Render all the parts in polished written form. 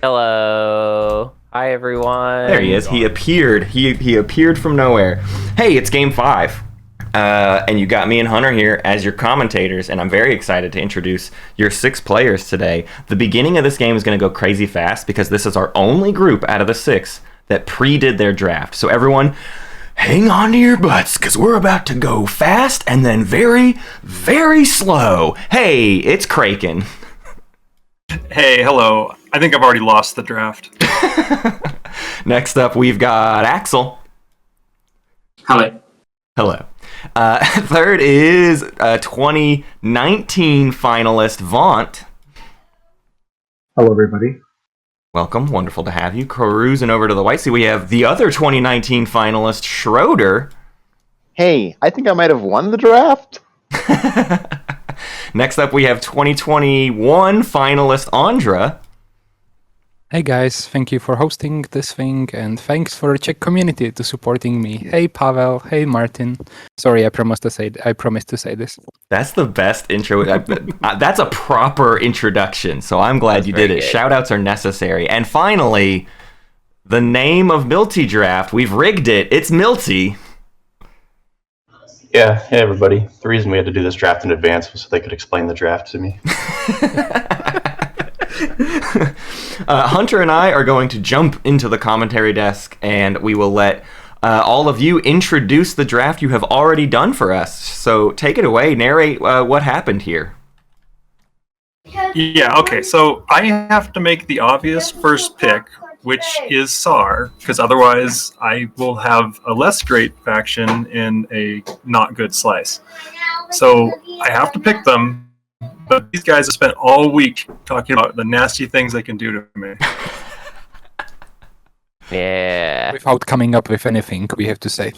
Hello. Hi, everyone. There he is. He appeared. He appeared from nowhere. Hey, it's game 5. And you got me and Hunter here as your commentators, and I'm very excited to introduce your 6 players today. The beginning of this game is going to go crazy fast because this is our only group out of the 6 that pre-did their draft. So everyone, hang on to your butts because we're about to go fast and then very, very slow. Hey, it's Craiken. Hey, hello. I think I've already lost the draft. Next up, we've got Axel. Hello. Hello. Third is 2019 finalist Vaunt. Hello, everybody. Welcome. Wonderful to have you. Cruising over to the White Sea, we have the other 2019 finalist, Schroeder. Hey, I think I might have won the draft. Next up, we have 2021 finalist, Ondra. Hey guys, thank you for hosting this thing, and thanks for the Czech community to supporting me. Hey Pavel, hey Martin. Sorry, I promised to say this. That's the best intro. That's a proper introduction, so I'm glad you did it. Shoutouts are necessary. And finally, the name of Milty draft. We've rigged it. It's Milty. Yeah, hey everybody. The reason we had to do this draft in advance was so they could explain the draft to me. Hunter and I are going to jump into the commentary desk, and we will let all of you introduce the draft you have already done for us. So take it away. Narrate what happened here. Yeah, okay, so I have to make the obvious first pick, which is SAR, because otherwise I will have a less great faction in a not good slice. So I have to pick them, but these guys have spent all week talking about the nasty things they can do to me. Yeah. Without coming up with anything, we have to say.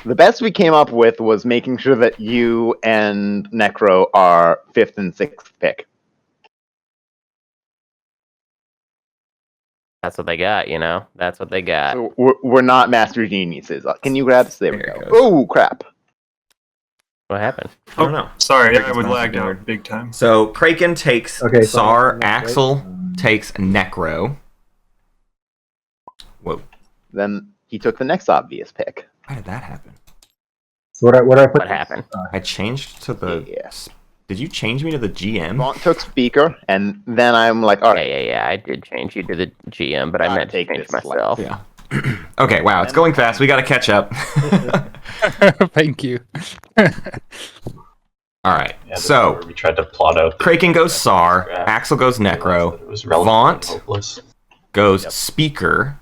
The best we came up with was making sure that you and Necro are 5th and 6th pick. That's what they got, you know? That's what they got. So we're not master geniuses. Can you grab this? There we There go. it goes. Oh, crap. What happened? I don't know. Sorry, I Craiken's would mouse lagged is out weird. big time. So Craiken takes Okay, so SAR. that's Axel great. takes Necro. Whoa. Then he took the next obvious pick. Why did that happen? So what I put? What happened? I changed to the... Yeah. Did you change me to the GM? Vaunt took speaker, and then I'm like, all right. Yeah. I did change you to the GM, but I Gotta meant to take change this myself. Yeah. Okay, wow, it's going fast. We got to catch up. Thank you. All right, Yeah, this is so where we tried to plot out. Kraken goes SAR, draft. Axel goes Necro, It was relatively Vaunt hopeless. goes Speaker,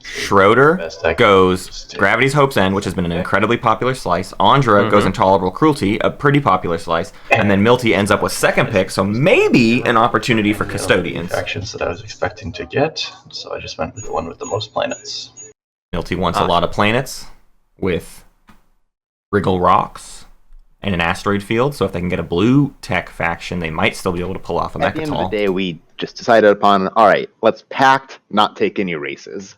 Schroeder Best I could goes just take- Gravity's Hope's End, which has been an incredibly popular slice. Ondra goes Intolerable Cruelty, a pretty popular slice. And then Milty ends up with 2nd pick, so maybe an opportunity for Custodians. Factions that I was expecting to get, so I just went with the one with the most planets. Milty wants a lot of planets with Wriggle Rocks and an asteroid field, so if they can get a blue tech faction, they might still be able to pull off a At the end of the Mechatol. day, we just decided upon, all right, let's pact, not take any races.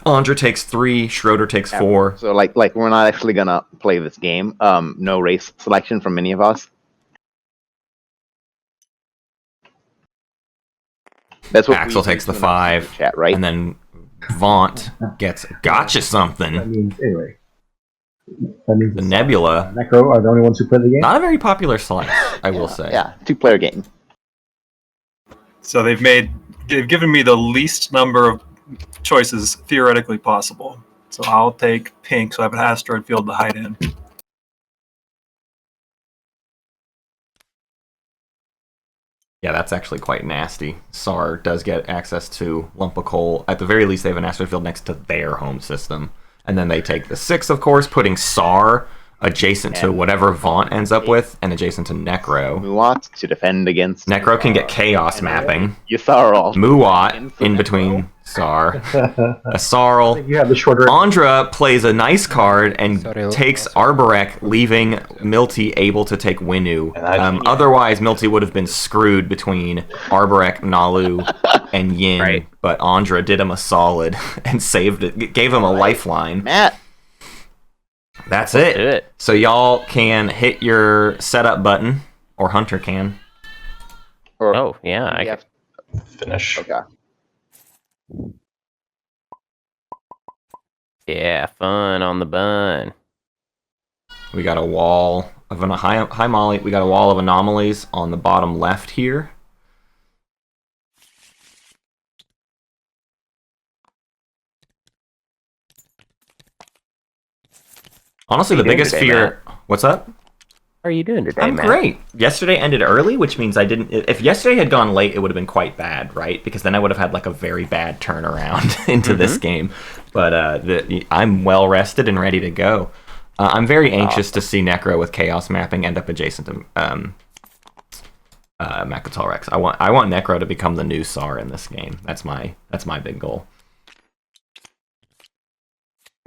Ondra takes 3, Schroeder takes 4. So like we're not actually gonna play this game. No race selection from any of us. That's what Axel we takes the do in our 5, chat, right? and then Vaunt gets gotcha That something. means anyway. That means The Nebula, Necro are the only ones who play the game. not a very popular slice, I will say. Yeah, 2-player game. So they've given me the least number of choices theoretically possible. So I'll take pink, so I have an asteroid field to hide in. Yeah, that's actually quite nasty. SAR does get access to Lump of Coal. At the very least, they have an asteroid field next to their home system. And then they take the 6, of course, putting SAR adjacent to And whatever Vaunt ends up with, and adjacent to Necro. Muat to defend against. Necro can get Chaos mapping. Yatharl. Muat in between SAR. A Sarl. You have the shorter. Ondra plays a nice card and Sorry. takes Arborek, leaving Milty able to take Winu. And Otherwise, Milty would have been screwed between Arborek, Nalu, and Yin. Right. But Ondra did him a solid and saved it, gave him a lifeline. Matt. That's Let's do it. it. So y'all can hit your setup button, or Hunter can. Or Oh, yeah. I yeah. Finish. Okay. Yeah, fun on the bun. We got a wall of hi Molly. We got a wall of anomalies on the bottom left here. Honestly, How the you doing biggest today, fear. What's up? How are you doing today, I'm Matt? great. Yesterday ended early, which means I didn't. If yesterday had gone late, it would have been quite bad, right? Because then I would have had like a very bad turnaround into this game. But I'm well rested and ready to go. I'm very anxious to see Necro with Chaos Mapping end up adjacent to Mechatol Rex. I want Necro to become the new SAR in this game. That's my big goal.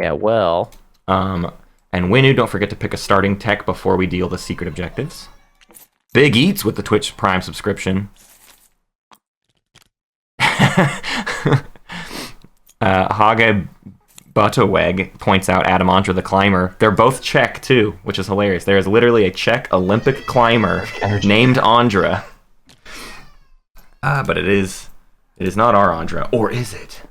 Yeah, well. And Winu, don't forget to pick a starting tech before we deal the secret objectives. Big Eats with the Twitch Prime subscription. Hage Buttaweg points out Adam Ondra the climber. They're both Czech too, which is hilarious. There is literally a Czech Olympic climber named Ondra. But it is not our Ondra, or is it?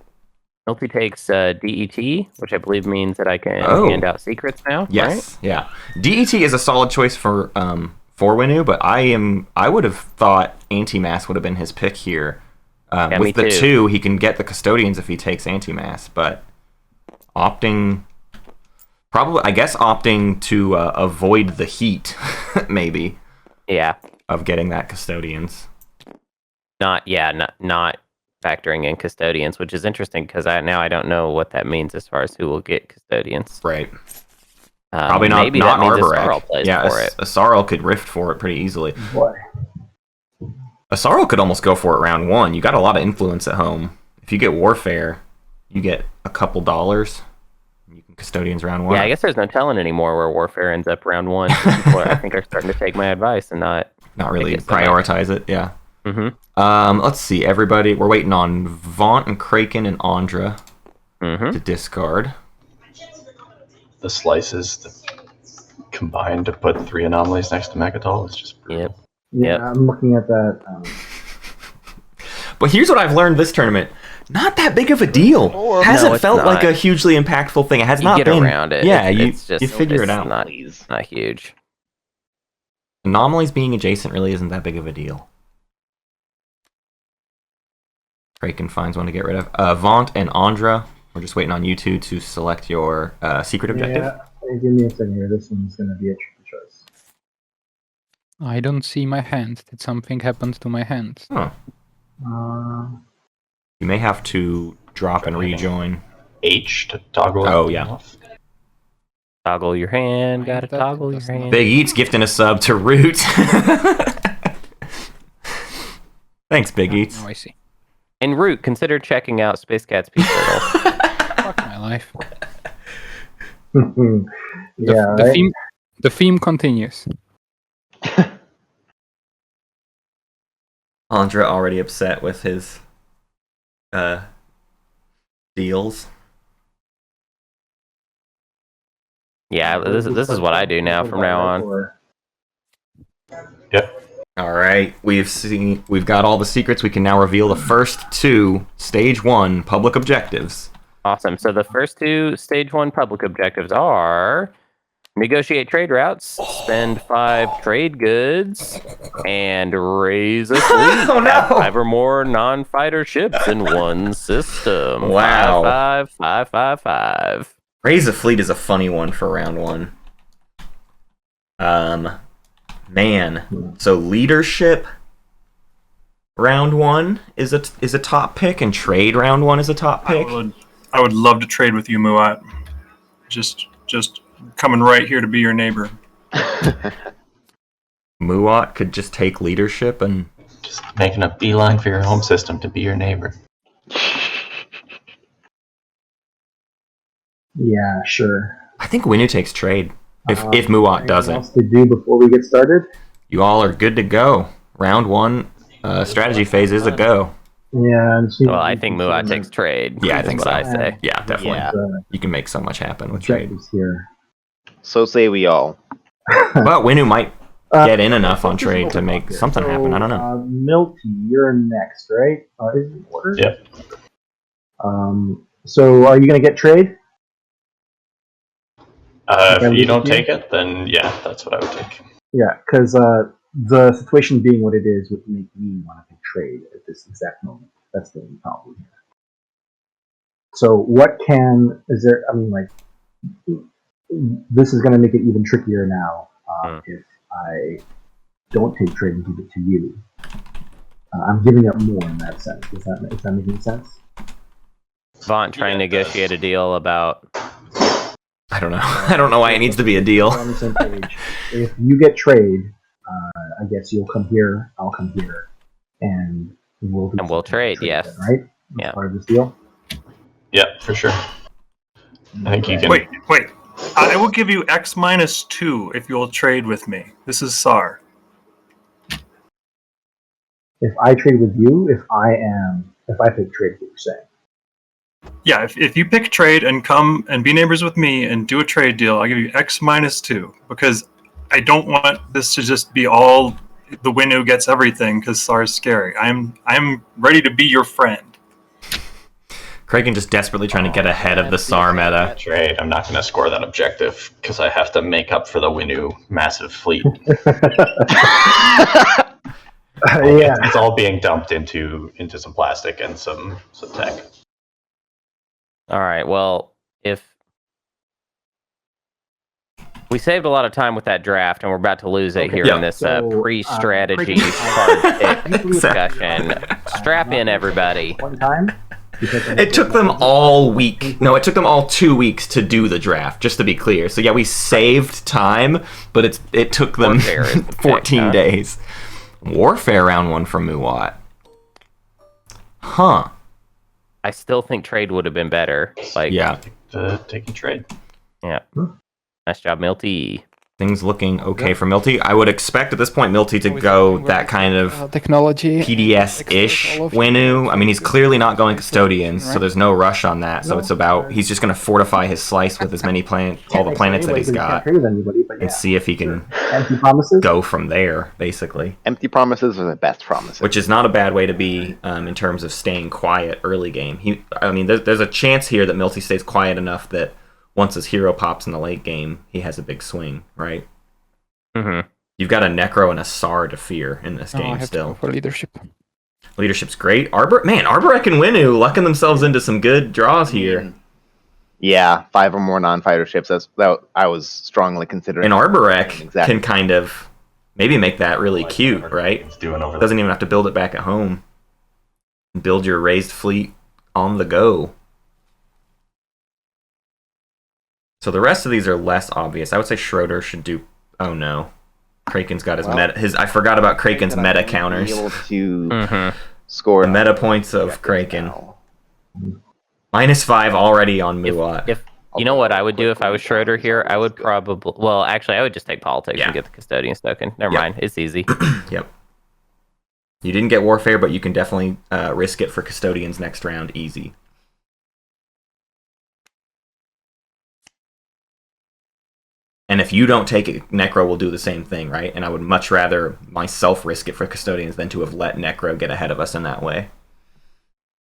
Milty takes DET, which I believe means that I can hand out secrets now. Yes, yeah. DET is a solid choice for Winu, but I would have thought Anti-Mass would have been his pick here. With the 2, he can get the Custodians if he takes Anti-Mass, but opting to avoid the heat, maybe. Yeah. Of getting that Custodians. Not factoring in Custodians, which is interesting because now I don't know what that means as far as who will get Custodians. Right. Probably not. Maybe not that means Arborek. Asarl plays for it. Asarl could rift for it pretty easily. Boy. Asarl could almost go for it round 1. You got a lot of influence at home. If you get Warfare, you get a couple dollars. You can Custodians round 1. Yeah, I guess there's no telling anymore where Warfare ends up round 1. People I think are starting to take my advice and not really prioritize it. Yeah. Mm-hmm. Let's see, everybody. We're waiting on Vaunt and Craiken and Ondra to discard. The slices combined to put 3 anomalies next to Mechatol is just brutal. Yep. Yeah, Yep. I'm looking at that. But here's what I've learned this tournament. Not that big of a deal. Hasn't felt like a hugely impactful thing. It has not get been. around it. Yeah, it's just, you figure it out. Not huge. Anomalies being adjacent really isn't that big of a deal. Craiken finds one to get rid of. Vaunt and Ondra, we're just waiting on you two to select your secret objective. Yeah, give me a second here. This one's going to be a tricky choice. I don't see my hand. Did something happen to my hand? Huh. You may have to drop and rejoin. H to toggle. Oh, yeah. Off. Toggle your hand. Gotta toggle your hand. Big Eats gifting a sub to Root. Thanks, Big Eats. Oh, I see. En route, consider checking out Space Cat's Peace Turtle. Fuck my life. Yeah, The theme continues. Ondra already upset with his deals. Yeah, this is what I do now from now on. Yep. All right, we've got all the secrets. We can now reveal the first 2 stage 1 public objectives. Awesome. So the first 2 stage 1 public objectives are negotiate trade routes, spend 5 trade goods, and raise a fleet. Oh, no. Have 5 or more non-fighter ships in one system. Wow. 5, 5, 5, 5, 5. Raise a fleet is a funny one for round 1. Man, so leadership round 1 is a top pick, and trade round 1 is a top pick. I would love to trade with you, Muat. Just coming right here to be your neighbor. Muat could just take leadership and Just making a beeline for your home system to be your neighbor. Yeah, sure. I think Winu takes trade. If Muat doesn't, Anything else to do before we get started? you all are good to go. Round 1 strategy phase is a go. Yeah. Well, I think Muat takes trade. Yeah, I is think what so. I say. Yeah, definitely. Yeah. You can make so much happen with trade. Objectives here. So say we all. Well, Winu might get in enough on focus trade on to the make bucket. something happen. I don't know. Milty, you're next, right? Is it in order? Yep. So are you going to get trade? If you don't take it, then yeah, that's what I would take. Yeah, because the situation being what it is would make me want to take trade at this exact moment. That's the only problem here. So what is there, I mean, like, this is going to make it even trickier now if I don't take trade and give it to you. I'm giving up more in that sense. Is that making sense? Vaunt trying to negotiate a deal about. I don't know. I don't know why it needs to be a deal. We're on the same page. If you get trade, I guess you'll come here, I'll come here, and we'll trade. Yes. then, right? Yeah. Part of this deal. Yeah, for sure. I think you can. Wait. I will give you X minus 2 if you'll trade with me. This is SAR. If I trade with you, if I pick trade, what you're saying. Yeah, if you pick trade and come and be neighbors with me and do a trade deal, I'll give you X minus 2 because I don't want this to just be all the Winu gets everything because SAR is scary. I'm ready to be your friend. Craiken just desperately trying to get ahead of the SAR meta. Trade. I'm not going to score that objective because I have to make up for the Winu massive fleet. Yeah. It's all being dumped into some plastic and some tech. All right. Well, if we saved a lot of time with that draft, and we're about to lose it here in this pre-strategy card pick discussion, strap in, everybody. One time. It took them all week. No, it took them all 2 weeks to do the draft, just to be clear. So yeah, we saved time, but it took them 14 days. Warfare round 1 from Muwat. Huh. I still think trade would have been better. Yeah. Taking trade. Yeah. Nice job, Milty. Things looking okay for Milty. I would expect at this point Milty to go that kind of technology PDS-ish Winu. I mean, he's clearly not going custodians, so there's no rush on that. So it's about he's just going to fortify his slice with as many all the planets that he's got, and see if he can go from there. Basically, Empty promises are the best promises. which is not a bad way to be in terms of staying quiet early game. There's a chance here that Milty stays quiet enough that once his hero pops in the late game, he has a big swing, right? Mm-hmm. You've got a Necro and a SAR to fear in this game still. For leadership. Leadership's great. Arborek and Winu lucking themselves into some good draws here. Yeah, 5 or more non-fighter ships. That I was strongly considering. And Arborek can kind of maybe make that really cute, right? Doesn't even have to build it back at home. Build your raised fleet on the go. So the rest of these are less obvious. I would say Schroeder should do. Oh no, Craiken's got his meta. I forgot about Craiken's meta counters. Able to score the meta points of Craiken. -5 already on Muwat. If you know what I would do if I was Schroeder here, I would probably. Well, actually, I would just take politics and get the custodian token. Never mind, it's easy. Yep. You didn't get warfare, but you can definitely risk it for custodians next round. Easy. And if you don't take it, Necro will do the same thing, right? And I would much rather myself risk it for custodians than to have let Necro get ahead of us in that way.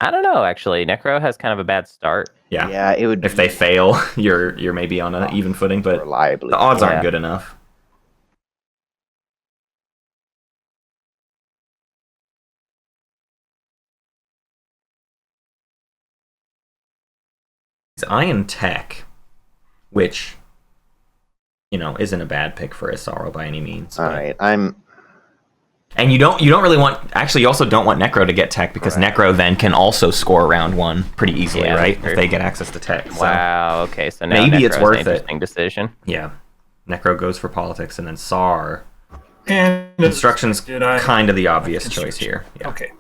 I don't know, actually. Necro has kind of a bad start. Yeah, it would. If they fail, you're maybe on an even footing, but reliably. The odds aren't good enough. It's Iron Tech, which isn't a bad pick for Isaro by any means. All right, And you don't really want. Actually, you also don't want Necro to get tech because Necro then can also score round 1 pretty easily, right? If they get access to tech. So Wow. Okay. So now maybe Necro's it's worth an interesting decision. Yeah, Necro goes for politics, and then SAR. And Construction's kind of the obvious choice here. Yeah. Okay.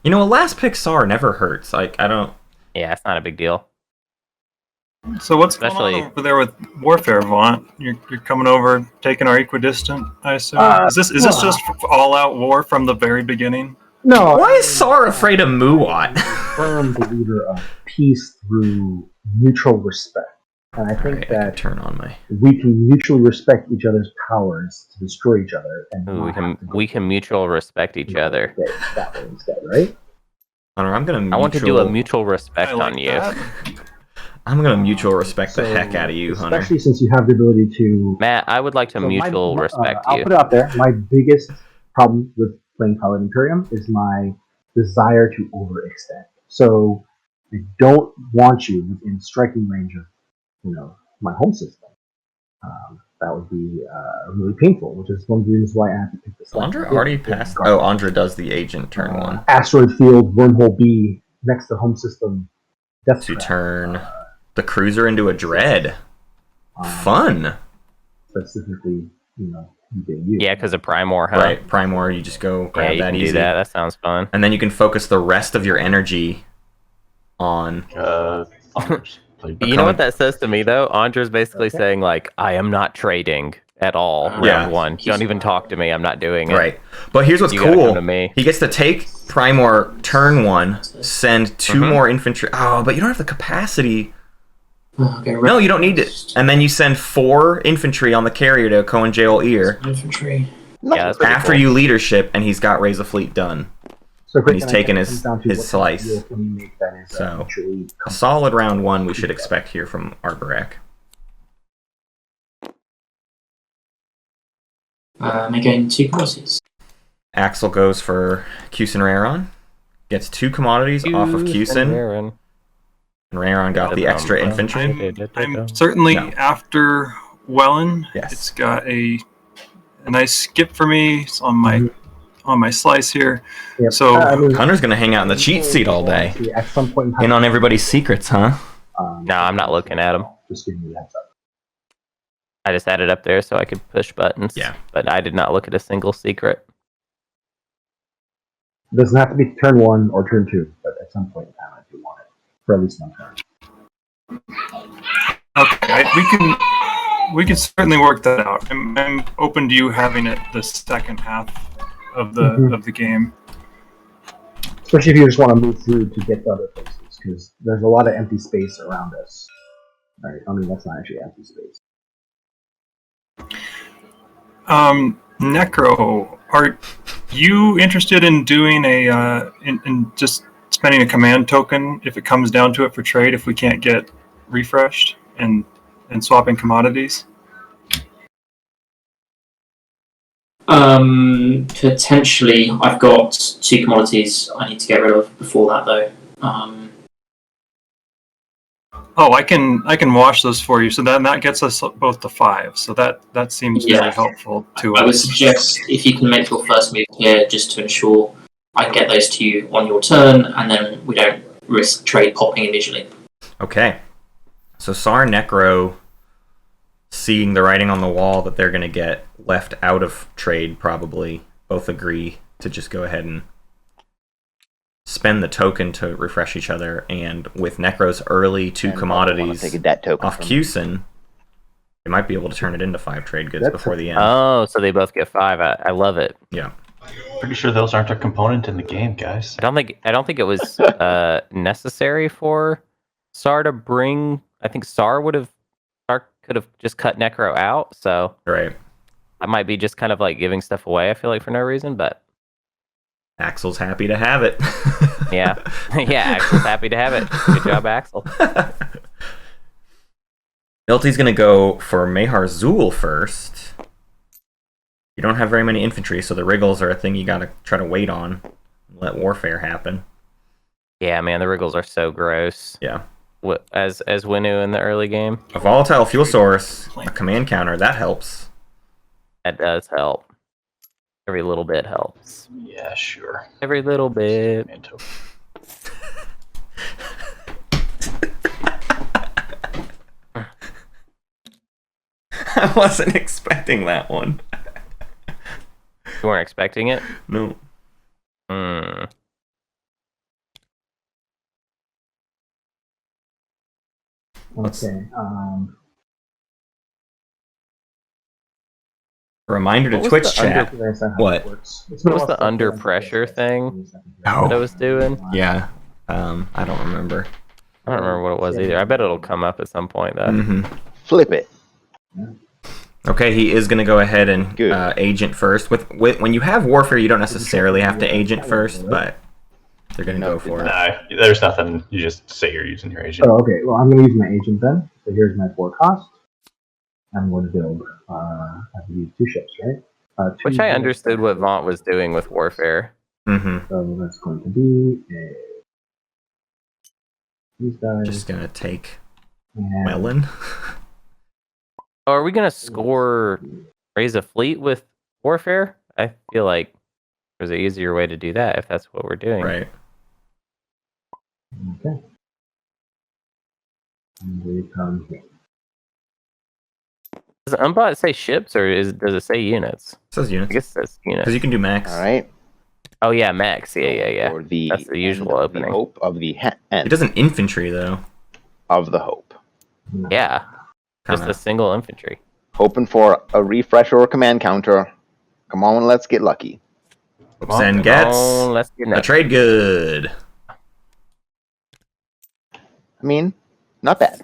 A last pick SAR never hurts. I don't. Yeah, it's not a big deal. So what's going on over there with Warfare, Vaunt? You're coming over, taking our equidistant, I assume. Is this just all-out war from the very beginning? No. Why is SAR afraid of Muwat? Firm believer of peace through mutual respect. And I think Alright, I can that turn on my. we can mutually respect each other's powers to destroy each other, and Ooh, not have to go we can mutual respect each other. that way instead, right? Hunter, I'm gonna. I want to do a mutual respect I like on you. that. I'm gonna mutual respect the So, heck out of you, Hunter. especially since you have the ability to. Matt, I would like to So mutual respect I'll you. put it out there. My biggest problem with playing Twilight Imperium is my desire to overextend. So I don't want you within striking range of, my home system. That would be really painful, which is one of the reasons why I have to pick this. Ondra already passed. Oh, Ondra does the agent turn one. Asteroid Field, Wormhole B, next to home system. Death To Trap. turn the cruiser into a dread. Fun. Specifically, you get you. Yeah, because of Primor, huh? Right, Primor, you just go Yeah, grab you that can easy. do that. That sounds fun. And then you can focus the rest of your energy on. You know what that says to me, though? Ondra's basically saying, like, I am not trading at all. Yeah. Round one. Don't even talk to me. I'm not doing it. Right. But here's what's You gotta cool. come to me. He gets to take Primor turn one, send 2 more infantry. Oh, but you don't have the capacity. Okay, No, you don't need it. And then you send 4 infantry on the carrier to Cohen Jail Ear infantry. Yeah, that's pretty after cool. you leadership, and he's got Raise a Fleet done. So And he's Craiken, I taken guess his- it comes down to his what slice. deal can you make that is, So, mutually A solid round 1 we should expect here from Arborak. Again, 2 commodities. Axel goes for Cusin Raron. Gets 2 commodities off of Cusin. Aaron. And Raron got the extra infantry. I'm certainly No. after Wellen. Yes. It's got a nice skip for me. It's on my slice here. Yep. So Hunter's gonna hang out in the cheat seat all day. At some point in time, In on everybody's secrets, huh? No, I'm not looking at 'em. Just giving you a heads up. I just had it up there so I could push buttons. Yeah. But I did not look at a single secret. It doesn't have to be turn 1 or turn 2, but at some point in time, I do want it for at least one turn. okay, we can certainly work that out. I'm open to you having it the second half of the game. Especially if you just want to move through to get to other places, because there's a lot of empty space around us. Right? I mean, that's not actually empty space. Necro, are you interested in doing in just spending a command token if it comes down to it for trade if we can't get refreshed and swapping commodities? Potentially, I've got 2 commodities I need to get rid of before that, though. Oh, I can wash those for you. So then that gets us both to 5. So that seems Yeah. very helpful to I would us. suggest if you can make your first move here, just to ensure I can get those to you on your turn, and then we don't risk trade popping immediately. Okay. So Sar Necro, seeing the writing on the wall that they're gonna get left out of trade, probably both agree to just go ahead and spend the token to refresh each other, and with Necro's early 2 And commodities take a debt token off from- Cusin, they might be able to turn it into 5 trade goods That's before the end. Oh, so they both get 5. I love it. Yeah. Pretty sure those aren't a component in the game, guys. I don't think it was necessary for Sar to bring. I think Sar could have just cut Necro out. So Right. I might be just kind of like giving stuff away. I feel like for no reason, but Axel's happy to have it. yeah, yeah. Axel's happy to have it. Good job, Axel. Milty's gonna go for Mehar Zul first. You don't have very many infantry, so the wriggles are a thing you gotta try to wait on. Let warfare happen. Yeah, man, the wriggles are so gross. Yeah. As Winu in the early game, A volatile fuel source, a command counter, that helps. that does help. Every little bit helps. Yeah, sure. Every little bit. Manto. I wasn't expecting that one. You weren't expecting it. No. Hmm. Okay. Reminder to What was Twitch the chat. That's not how What? it works. It's been a What's while the since under I've done pressure this. thing Oh. that I was doing? Yeah. I don't remember. I don't remember what it was either. I bet it'll come up at some point though. Mm-hmm. Flip it. Okay, he is going to go ahead and Good. agent first. With when you have warfare, you don't necessarily have to agent first, but they're going to go for it. Nah, there's nothing. You just say you're using your agent. Oh, okay. Well, I'm going to use my agent then. So here's my 4 cost. I'm going to build. I have to use 2 ships, right? Which I understood what Vaunt was doing with warfare. Mm-hmm. So that's going to be these guys. Just going to take and Melon. Oh, are we gonna score raise a fleet with warfare? I feel like there's an easier way to do that if that's what we're doing. Right. Okay. And we come here. Does Umbot say ships or does it say units? It says I units. guess it says units. Because you can do max. All right. Oh yeah, max. Yeah. For the That's the usual end of opening. The hope of the It end doesn't infantry, though. of the hope. Yeah, just a Kinda. single infantry. Hoping for a refresh or a command counter. Come on, let's get lucky. Send gets Let's get a nuts. trade good. I mean, not bad.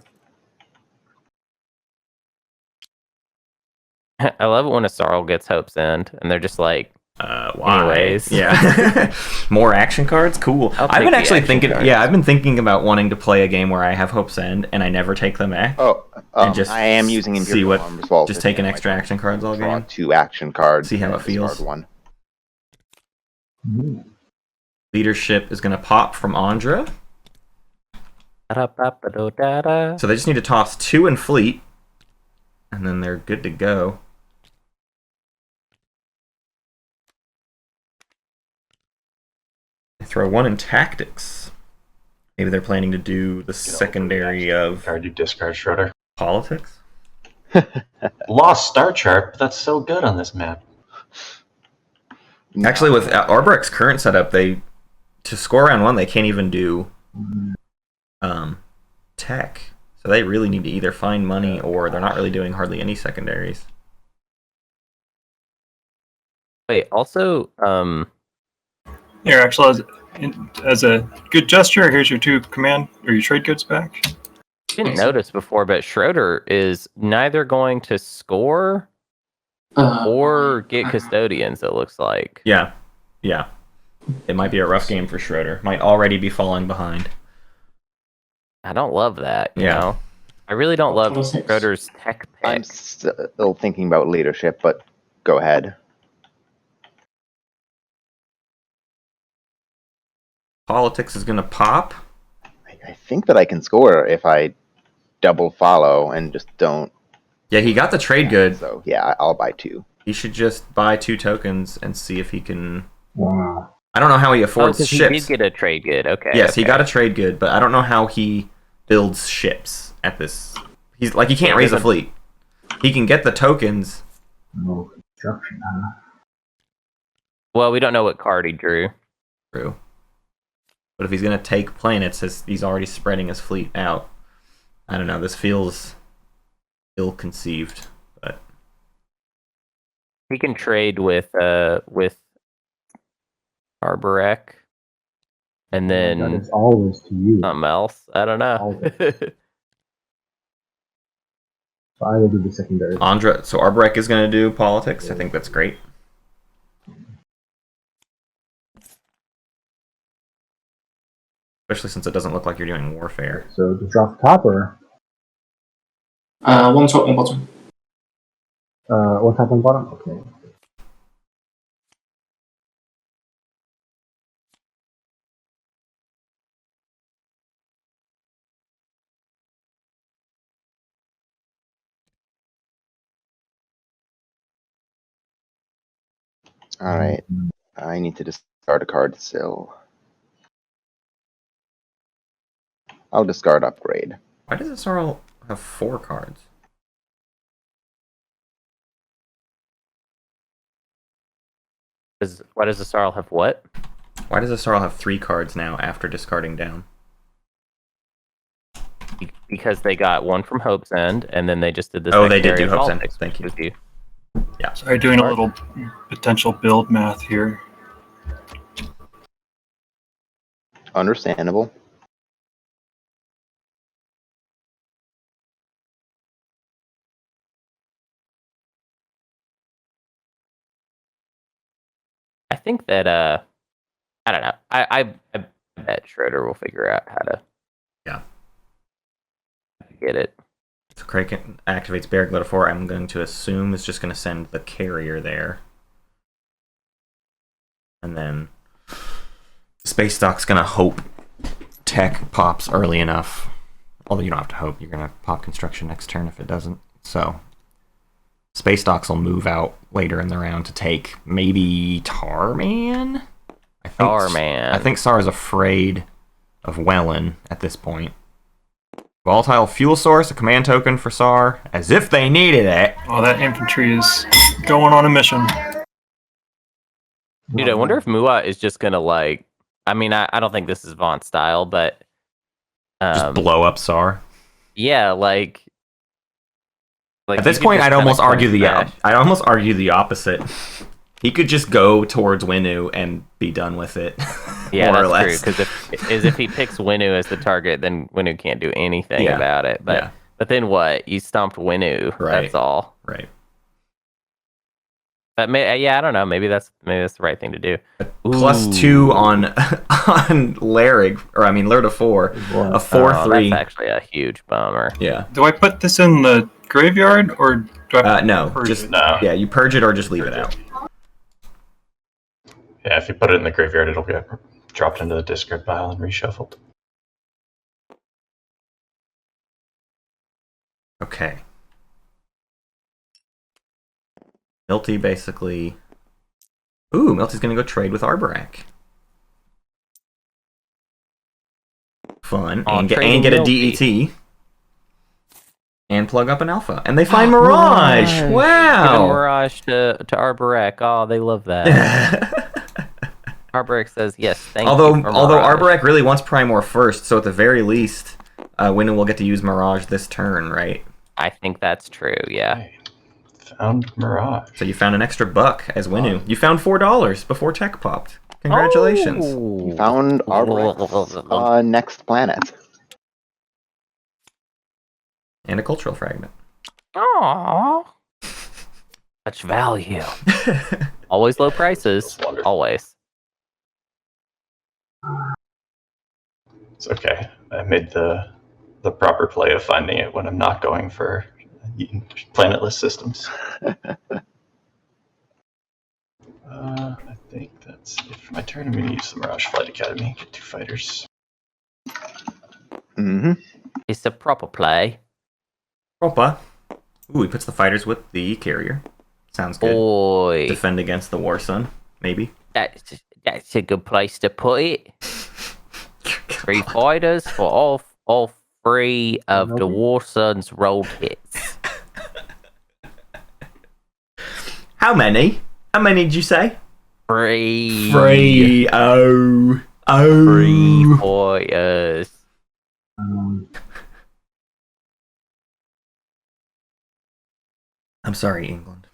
I love it when a Sarl gets Hope's End and they're just like, Why? Anyways. Yeah. More action cards? Cool. I'll I've take been the actually action thinking, cards. yeah, I've been thinking about wanting to play a game where I have Hope's End and I never take them back. Oh, And just I am using see Imperial what- Armor as well. Just taking extra action cards all Draw game. 2 action cards. See how and it feels. discard 1. Mm. Leadership is going to pop from Ondra. da-da-ba-ba-do-da-da. So they just need to toss 2 in fleet. And then they're good to go. They throw 1 in tactics. Maybe they're planning to do the secondary of Card you discard Schroeder. politics. Lost star chart, but that's so good on this map. Actually, with Arbrek's current setup, they to score round 1, they can't even do tech. So they really need to either find money or they're not really doing hardly any secondaries. Wait, also, Here, Axel, as a good gesture, here's your 2 command or your trade goods back. didn't notice before, but Schroeder is neither going to score or get custodians, it looks like. Yeah. It might be a rough game for Schroeder. Might already be falling behind. I don't love that, you Yeah. know? I really don't love Politics. Schroeder's tech I'm pick. still thinking about leadership, but go ahead. Politics is going to pop. I think that I can score if I double follow and just don't. Yeah, he got the trade good. So yeah, I'll buy 2. He should just buy 2 tokens and see if he can... Wow. I don't know how he Oh, affords 'cause he ships. did get a trade good, okay. Yes, he okay. got a trade good, but I don't know how he builds ships at this. He's like, he can't raise a fleet. He can get the tokens. No construction, huh? Well, we don't know what card he drew. True. But if he's going to take planets, he's already spreading his fleet out. I don't know. This feels ill-conceived. But He can trade with Arborek, and That then is always to you. something else. I don't know. Always. So I will do the secondary. Ondra, so Arborek is going to do politics. I think that's great. Especially since it doesn't look like you're doing warfare. So to drop the top or 1 top, 1 bottom. one top, one bottom? Okay. All right, I need to discard a card still. I'll discard upgrade. Why does this all have 4 cards? Why does the Sarl have what? Why does the Sarl have 3 cards now after discarding down? Because they got 1 from Hope's End, and then they just did this. Oh, they did do Hope's End. Thank you. With you. Sorry, doing a little potential build math here. Understandable. think that I don't know. I bet Schroeder will figure out how to get it. So Craiken activates Bear Glitter 4. I'm going to assume it's just going to send the carrier there. And then Space Stock's going to hope Tech pops early enough. Although you don't have to hope. You're going to pop Construction next turn if it doesn't. So Space Docks will move out later in the round to take maybe Tarman? I think Sar is afraid of Wellen at this point. Volatile fuel source, a command token for Sar, as if they needed it. Oh, that infantry is going on a mission. Dude, I wonder if Muat is just gonna like. I mean, I don't think this is Vaunt style, but Just blow up Sar. yeah, like At this point, I'd almost argue the opposite. He could just go towards Winu and be done with it. Yeah, more or that's less. true. Because if he picks Winu as the target, then Winu can't do anything Yeah. about it. But then what? You stomped Winu. Right. That's all. Right. But I don't know. Maybe that's the right thing to do. +2 on Larig, or I mean Lurda 4, a 4/3. That's actually a huge bummer. Yeah. Do I put this in the graveyard or do I? No, purge just it? No. yeah, you purge it or just leave it out. Yeah, if you put it in the graveyard, it'll get dropped into the discard pile and reshuffled. Okay. Milty basically. Ooh, Milty's gonna go trade with Arborak. Fun. And get a trading DET. And plug up an alpha. And they find Mirage! Giving Wow! Mirage to Arborak. Oh, they love that. Arborak says yes. Thank although you. For Arborak Mirage. really wants Primor first, so at the very least, Winu will get to use Mirage this turn, right? I think that's true. Yeah. Hey, found Mirage. So you found an extra buck as Winu. You found $4 before Tech popped. Congratulations. You found Arborak's next planet. And a cultural fragment. Aww. Such value. Always low prices. Always. It's okay. I made the proper play of finding it when I'm not going for planetless systems. I think that's it for my turn. I'm going to use the Mirage Flight Academy. Get 2 fighters. Mm-hmm. It's a proper play. Opa. Ooh, he puts the fighters with the carrier. Sounds good. Boy. Defend against the War Sun, maybe. That's a good place to put it. 3 fighters for all 3 of the War Sun's rolled hits. How many? How many did you say? 3. 3. Oh. 3 fighters. I'm sorry, England.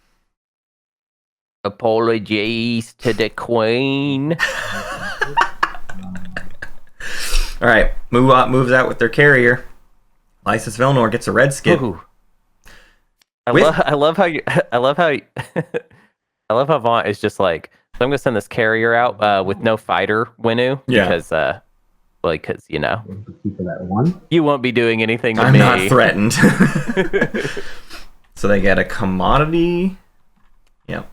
Apologies to the Queen. All right, moves out with their carrier. Lysis Velnor gets a red skip. Ooh. I love how Vaunt is just like, so I'm gonna send this carrier out with no fighter, Winu, because you know Keep it at 1. you won't be doing anything to I'm me. not threatened. So they get a commodity. Yep.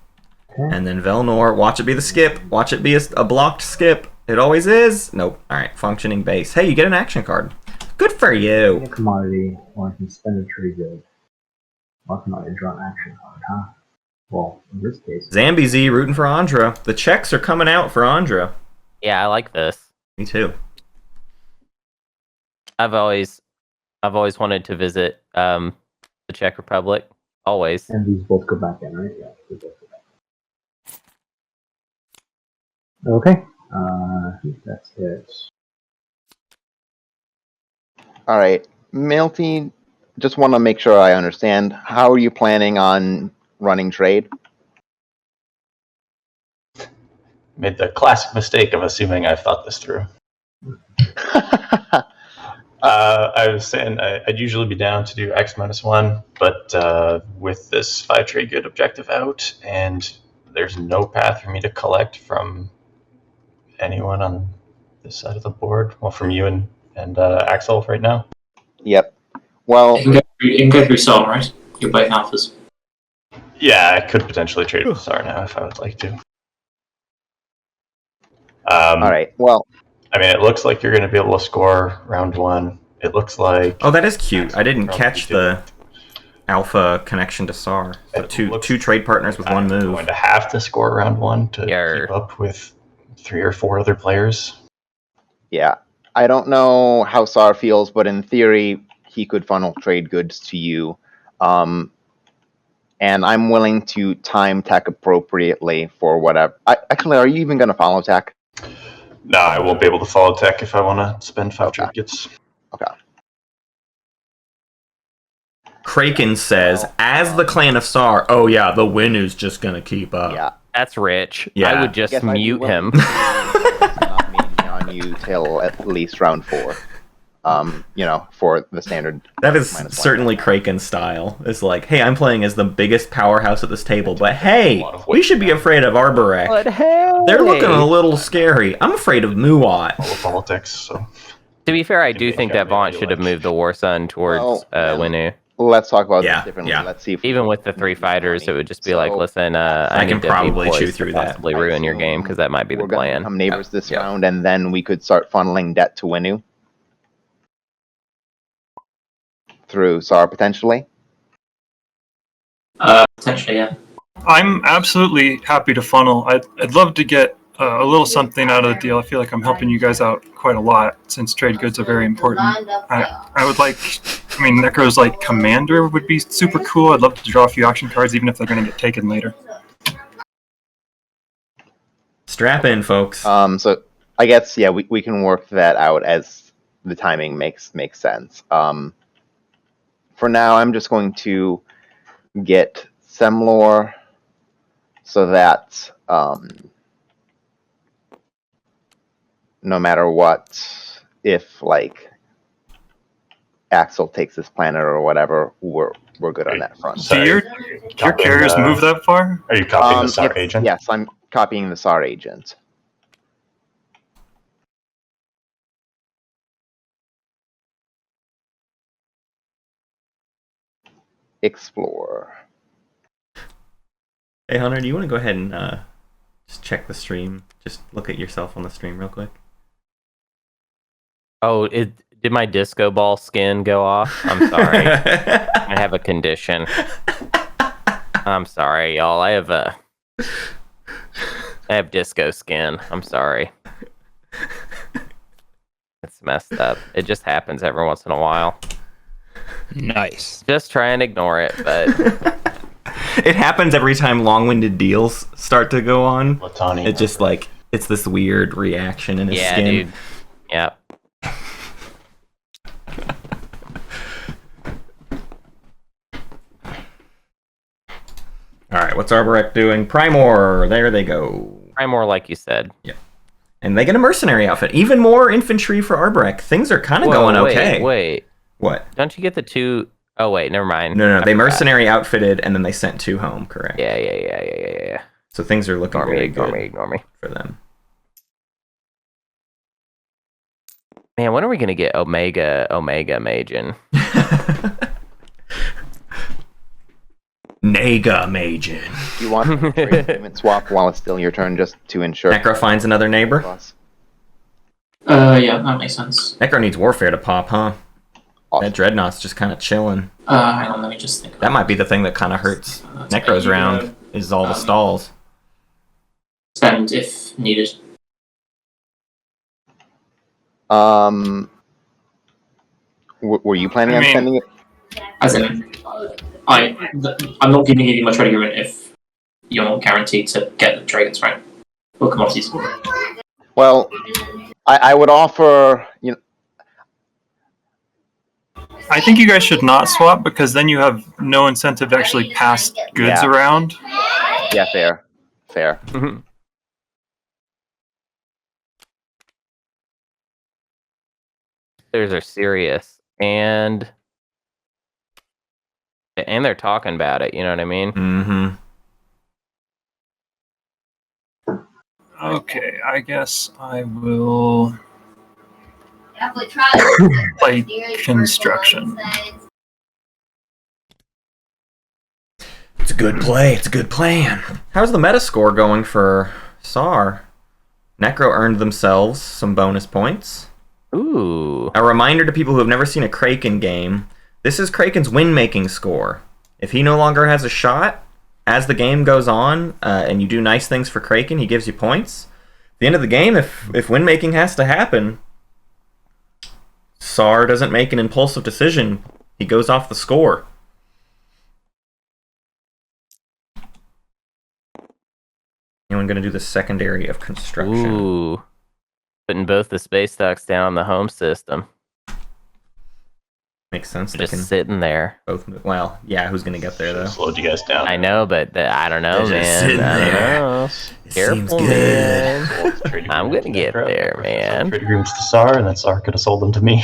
Okay. And then Velnor, watch it be the skip. Watch it be a blocked skip. It always is. Nope. All right, functioning base. Hey, you get an action card. Good for you. A commodity, or I can spend a trade good. Or I can already draw an action card, huh? Well, in this case, Zambi Z rooting for Ondra. The checks are coming out for Ondra. Yeah, I like this. Me too. I've always wanted to visit the Czech Republic. Always. and these both go back in, right? Yeah, they both go back. Okay, I think that's it. All right, Milty, just want to make sure I understand. How are you planning on running trade? Made the classic mistake of assuming I've thought this through. I was saying I'd usually be down to do X-1, but with this 5 trade good objective out and there's no path for me to collect from anyone on this side of the board. Well, from you and Axel right now. Yep. Well, You can go through Sol, right? You're both alphas. Yeah, I could potentially trade with Sar now if I would like to. all right. Well, I mean, it looks like you're going to be able to score round 1. It looks like. Oh, that is cute. I didn't Probably catch do. the alpha connection to SAR. So two trade partners with one I'm move. going to have to score round 1 to Yarr. keep up with 3 or 4 other players. yeah. I don't know how SAR feels, but in theory, he could funnel trade goods to you. And I'm willing to time tech appropriately for whatever. Actually, are you even going to follow tech? No, I won't be able to follow tech if I want to spend 5 Okay. trade gets. Okay. Craiken says, as the clan of SAR, oh yeah, the Winu's just gonna keep up. Yeah. That's rich. Yeah. I would just Guess I'd be mute willing him. to not maintain on you till at least round 4. For the standard. That is -1. certainly Kraken's style. It's like, hey, I'm playing as the biggest powerhouse at this table, but hey, lot of we weight should be afraid of Arborek. But hey! They're looking a little scary. I'm afraid of Muat. All the politics, so. To be fair, I do Maybe think I that Vaunt really should have like- moved the War Sun towards Well, Winu. Let's talk about Yeah, this differently. yeah. Let's see if Even with the 3 fighters, it would just be like, So, listen, I I can need to be probably chew poised to through that. possibly ruin your game, because that might be the we're gonna plan. become neighbors this Yeah. round, and then we could start funneling debt to Winu through SAR potentially. Potentially, yeah. I'm absolutely happy to funnel. I'd love to get a little something out of the deal. I feel like I'm helping you guys out quite a lot since trade goods are very important. I would like, I mean, Necro's like commander would be super cool. I'd love to draw a few auction cards, even if they're going to get taken later. Strap in, folks. So I guess we can work that out as the timing makes sense. For now, I'm just going to get Semlor so that no matter what, if like Axel takes this planet or whatever, we're good on that front. So Do your copying carriers the- move that far? Are you copying the SAR Yes, agent? Yes, I'm copying the SAR agent. Explore. Hey, Hunter, do you want to go ahead and just check the stream? Just look at yourself on the stream real quick. Oh, did my disco ball skin go off? I'm sorry. I have a condition. I'm sorry, y'all. I have disco skin. I'm sorry. It's messed up. It just happens every once in a while. Nice. Just try and ignore it, but It happens every time long-winded deals start to go on. Latani. It just like, it's this weird reaction in his yeah, skin. dude. Yep. Alright, what's Arborek doing? Primor! There they go. Try more like you said. And they get a mercenary outfit. Even more infantry for Arborek. Things are kind of Whoa, going wait, okay. Wait. What? Don't you get the 2? Oh, wait, never mind. No, I they forgot. mercenary outfitted and then they sent 2 home, correct? Yeah. So things are looking very good Ignore me. for them. Man, when are we gonna get Omega Majin? Nega Majin. Do you want to trade agreement swap while it's still your turn, just to ensure? Necro finds another neighbor. Yeah, that makes sense. Necro needs warfare to pop, huh? Awesome. That Dreadnought's just kind of chilling. Hang on, let me just think. That might be the thing that kind of hurts Necro's round, is all the stalls. Spend if needed. Were you planning I on mean- spending it? As in, I'm not giving you my trade agreement if you're not guaranteed to get the dragons, right? Or commodities. Well, I would offer, I think you guys should not swap because then you have no incentive to actually pass goods Yeah. around. yeah, fair. Those are serious, and they're talking about it. You know what I mean? Mm-hmm. Okay, I guess I will play construction. It's a good play. It's a good plan. How's the meta score going for SAR? Necro earned themselves some bonus points. Ooh. A reminder to people who have never seen a Craiken game, this is Craiken's win-making score. If he no longer has a shot, as the game goes on, and you do nice things for Craiken, he gives you points. At the end of the game, if win-making has to happen, SAR doesn't make an impulsive decision. He goes off the score. Anyone going to do the secondary of construction? Ooh. Putting both the space docks down on the home system. Makes sense. Just They can sitting there. both move. Well, yeah, who's going to get there, though? Slowed you guys down. I know, but I don't know, They're just man. sitting I don't there. know. It Careful, seems good. man. I'm gonna get there, man. Trade agreements to SAR, and then SAR could have sold them to me.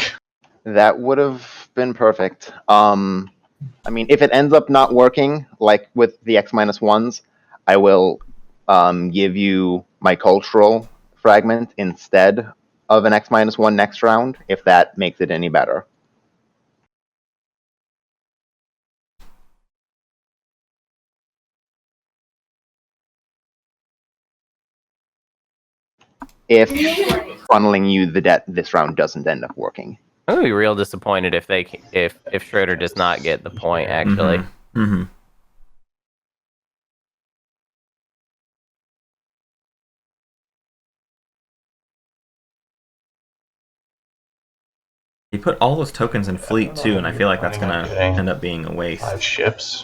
That would have been perfect. I mean, if it ends up not working, like with the X-1s, I will give you my cultural fragment instead of an X-1 next round, if that makes it any better. If funneling you the debt this round doesn't end up working. I'm gonna be real disappointed if Schroeder does not get the point. Actually, Mm-hmm. He put all those tokens in fleet too, and I feel like that's gonna end up being a waste. 5 ships.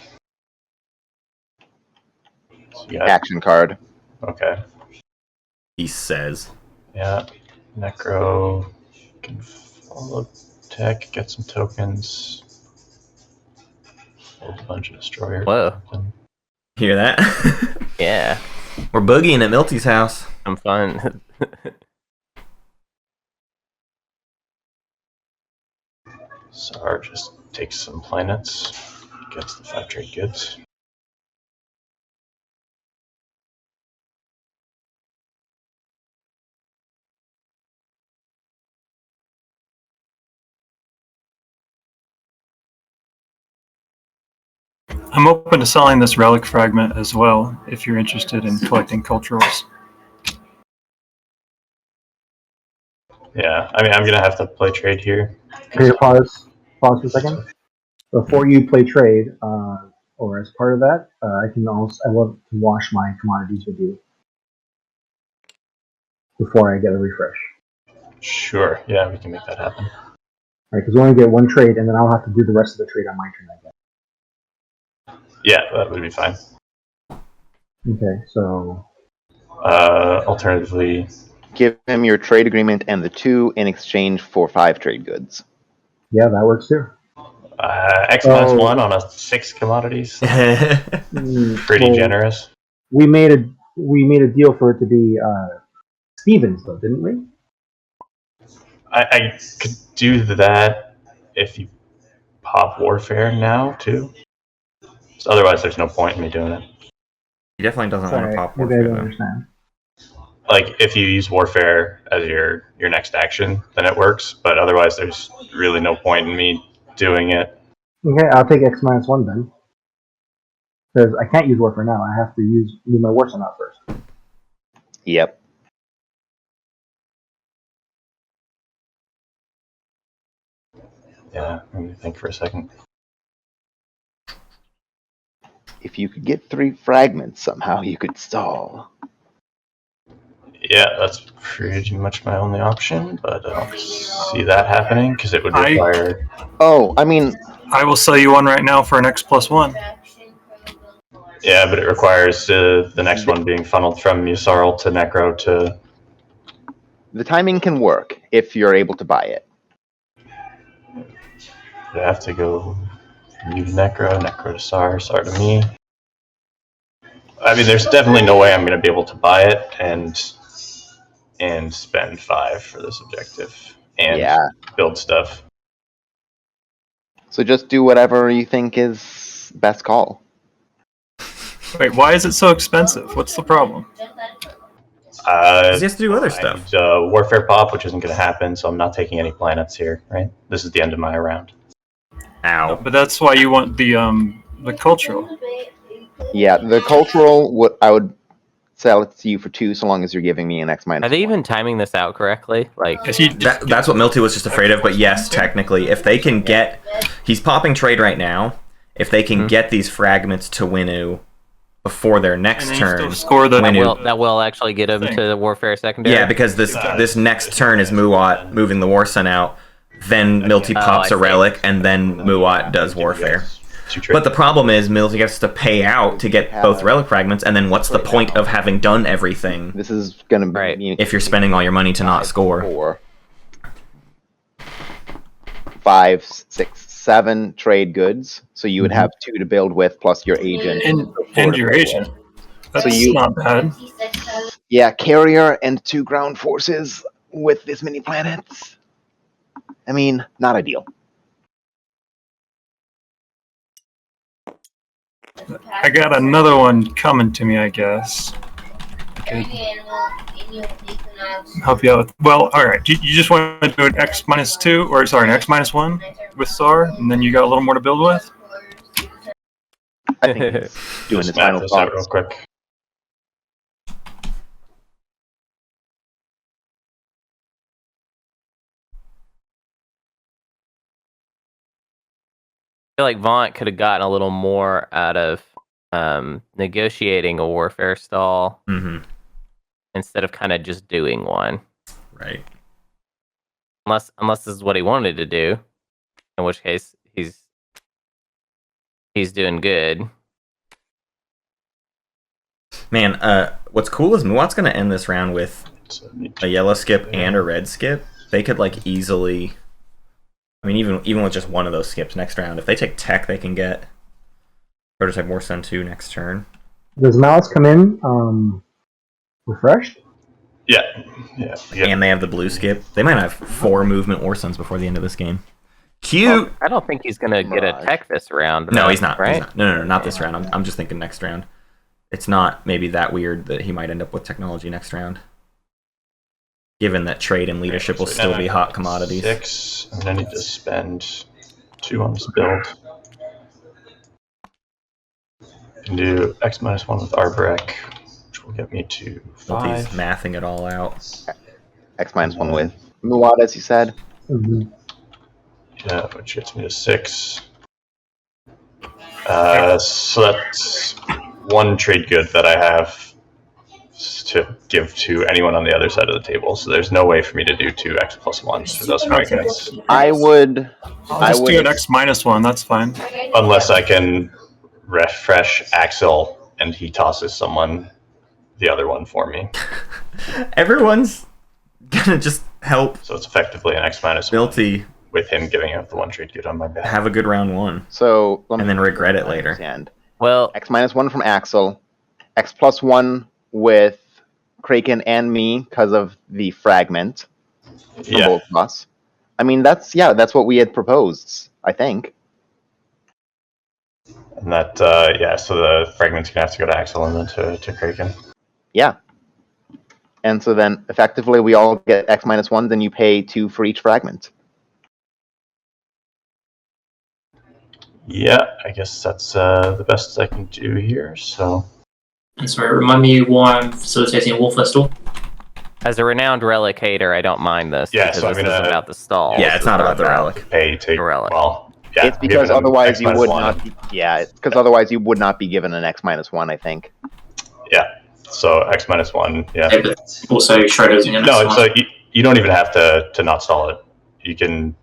So you got, Action card. okay. He says. Yeah. Necro can follow tech, get some tokens. Hold a bunch of destroyers. Whoa. Hear that? yeah, We're boogieing at Milty's house. I'm fun. SAR just takes some planets, gets the 5 trade goods. I'm open to selling this relic fragment as well, if you're interested in collecting culturals. Yeah, I mean, I'm gonna have to play trade here. Okay, pause for a second. Before you play trade, or as part of that, I love to wash my commodities with you before I get a refresh. Sure, yeah, we can make that happen. Right, because we only get one trade, and then I'll have to do the rest of the trade on my turn, I guess. Yeah, that would be fine. Okay, so Alternatively, Give him your trade agreement and the 2 in exchange for 5 trade goods. yeah, that works too. X-1 on a 6 commodities. Pretty Well, generous. We made a deal for it to be Stevens, though, didn't we? I could do that if you pop Warfare now, too. So otherwise, there's no point in me doing it. He definitely doesn't want Sorry, to pop maybe I Warfare, don't though. understand. Like, if you use Warfare as your next action, then it works. But otherwise, there's really no point in me doing it. Okay, I'll take X-1 then. Because I can't use Warfare now. I have to use my Warsaw out first. Yep. Yeah, let me think for a second. If you could get 3 fragments somehow, you could stall. Yeah, that's pretty much my only option, but I don't see that happening because it would require. Oh, I mean, I will sell you one right now for an X+1. Yeah, but it requires the next one being funneled from Musarl to Necro to. the timing can work if you're able to buy it. I have to go from you to Necro, Necro to SAR, SAR to me. I mean, there's definitely no way I'm going to be able to buy it and spend 5 for this objective and Yeah. build stuff. So just do whatever you think is best call. Wait, why is it so expensive? What's the problem? Because he has to do other stuff. Warfare pop, which isn't going to happen, so I'm not taking any planets here, right? This is the end of my round. Ow. But that's why you want the cultural. Yeah, the cultural, I would sell it to you for 2 so long as you're giving me an X minus. Are they even timing this out correctly? Like, That's what Milty was just afraid of, but yes, technically, if they can get... He's popping trade right now. If they can get these fragments to Winu before their next turn, score the that will actually get him to the Warfare Secondary? yeah, because this next turn is Muat moving the War Sun out, then Milty pops a relic, and then Muat does Warfare. But the problem is Milty has to pay out to get both relic fragments, and then what's the point of having done everything? This is going to be if you're spending all your money to not score. 4, 5, 6, 7 trade goods, so you would have 2 to build with, plus your agent. And your agent. That's not bad. Yeah, carrier and 2 ground forces with this many planets. I mean, not ideal. I got another one coming to me, I guess. Help you out with, well, alright. You just want to do an X minus 2, or sorry, an X minus 1 with SAR, and then you got a little more to build with? I think it's doing its final this out real quick. I feel like Vaunt could have gotten a little more out of negotiating a warfare stall instead of kind of just doing one. Right. Unless this is what he wanted to do, in which case he's doing good. Man, what's cool is Muat's going to end this round with a yellow skip and a red skip. They could like easily... I mean, even with just one of those skips next round, if they take tech, they can get Prototype War Sun 2 next turn. Does Malice come in refreshed? Yeah. And they have the blue skip. They might have 4 movement War Suns before the end of this game. Cute! Well, I don't think he's going to get a tech this round. No, he's not. Right? He's not. No, not this round. I'm just thinking next round. It's not maybe that weird that he might end up with technology next round. Given that trade and leadership will still be hot commodities. 6, and I need to spend 2 on this build. And do X minus 1 with Arbrek, which will get me to 5. He's mathing it all out. X minus 1 with Muat, as you said. Yeah, which gets me to 6. So that's 1 trade good that I have to give to anyone on the other side of the table. So there's no way for me to do 2 X plus 1s for those fragments. I would do an X minus 1, that's fine. Unless I can refresh Axel and he tosses the other one for me. Everyone's gonna just help. So it's effectively an X minus 1 Milty with him giving up the 1 trade good on my back. have a good round 1. So and then regret it later. Well, X minus 1 from Axel, X plus 1 with Craiken and me because of the fragment from both of us. I mean, that's what we had proposed, I think. And that, so the fragment's gonna have to go to Axel and then to Craiken. Yeah. And so then, effectively, we all get X minus 1s, and you pay 2 for each fragment. Yeah, I guess that's the best I can do here, so... And sorry, remind me why I'm facilitating a warfare stall? As a renowned relic hater, I don't mind this. Yeah, because so I'm this gonna... is about the stall. Yeah, it's not about the relic. Pay to... relic. Well, yeah. It's because otherwise you would not be... Yeah, it's because otherwise you would not be given an X minus 1, I think. Yeah, so X minus 1, yeah. But also Schroeder's in No, so you don't even have to not stall it. You can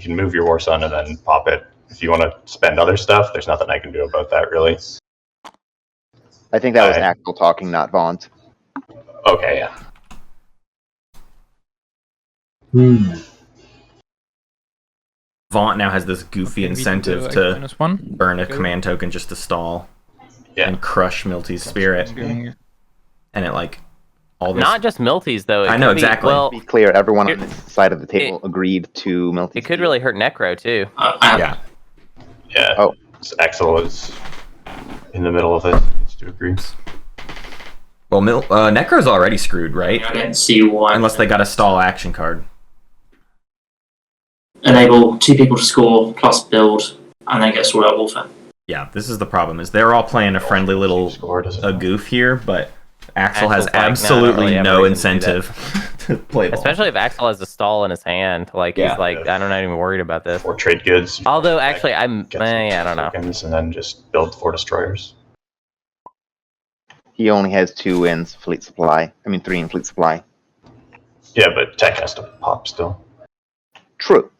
move your War Sun and then pop it. If you want to spend other stuff, there's nothing I can do about that, really. I think that was Axel talking, not Vaunt. Okay, yeah. Vaunt now has this goofy incentive to -1. burn a command token just to stall and crush Milty's spirit. And it all this... Not just Milty's though. I know, exactly. Well, to be clear, everyone on this side of the table agreed to Milty. It could really hurt Necro too. Yeah. Yeah. Oh. So Axel is in the middle of it. Let's do a agree. Well, Necro's already screwed, right? I don't see why. Unless they got a stall action card. Enable 2 people to score plus build, and then get Sword Art Warfare. Yeah, this is the problem. Is they're all playing a friendly little goof here, but Axel has Axel's like, "No, I don't absolutely really have a no reason to do incentive to play ball. Especially if Axel has a stall in his hand. Like, Yeah. he's like, I'm not even worried about this. Or trade goods. Although, actually, I don't know. Tokens and then just build 4 destroyers. He only has 2 in fleet supply. I mean, 3 in fleet supply. Yeah, but tech has to pop still. True.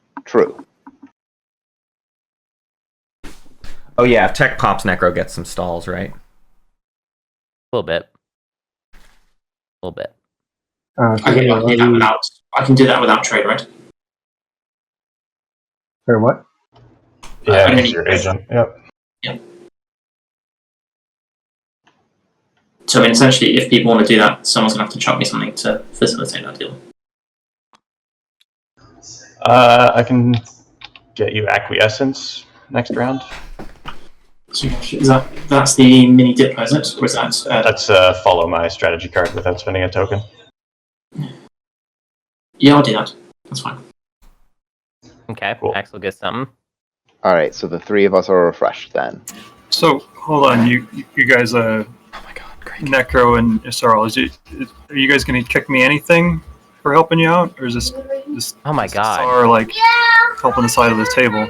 Oh yeah, if tech pops, Necro gets some stalls, right? A little bit. Okay, I can do that without trade, right? Or what? Yeah, I mean, it's your agent. Yep. So, I mean, essentially, if people want to do that, someone's going to have to chuck me something to facilitate that deal. I can get you acquiescence next round. So, that's the mini Diplo, is it? Or is that... That's follow my strategy card without spending a token. Yeah, I'll do that. That's fine. Okay, Cool. Axel gets something. All right, so the 3 of us are refreshed then. So hold on, you guys, Oh my god, Craiken. Necro and Isarl, are you guys going to kick me anything for helping you out, or is this Oh my god. Sar like helping the side of the table?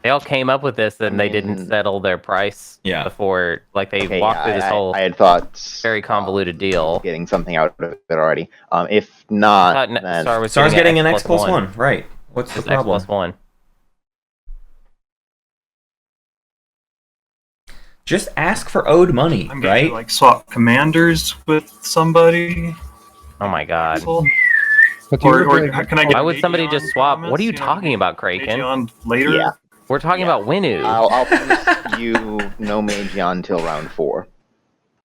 They all came up with this and they didn't settle their price before. Like, they walked through this whole I had thought very convoluted deal. getting something out of it already. If not, then Star's getting an X plus 1, right? What's the problem? X plus 1. Just ask for owed money, I'm right? gonna like swap commanders with somebody. Oh my god. But Or you can I get? Why would somebody Aegeon just swap? promise, What are you know, talking about, Craiken? Aegeon later. Yeah. We're talking about Winu. I'll promise you no Mageon until round 4.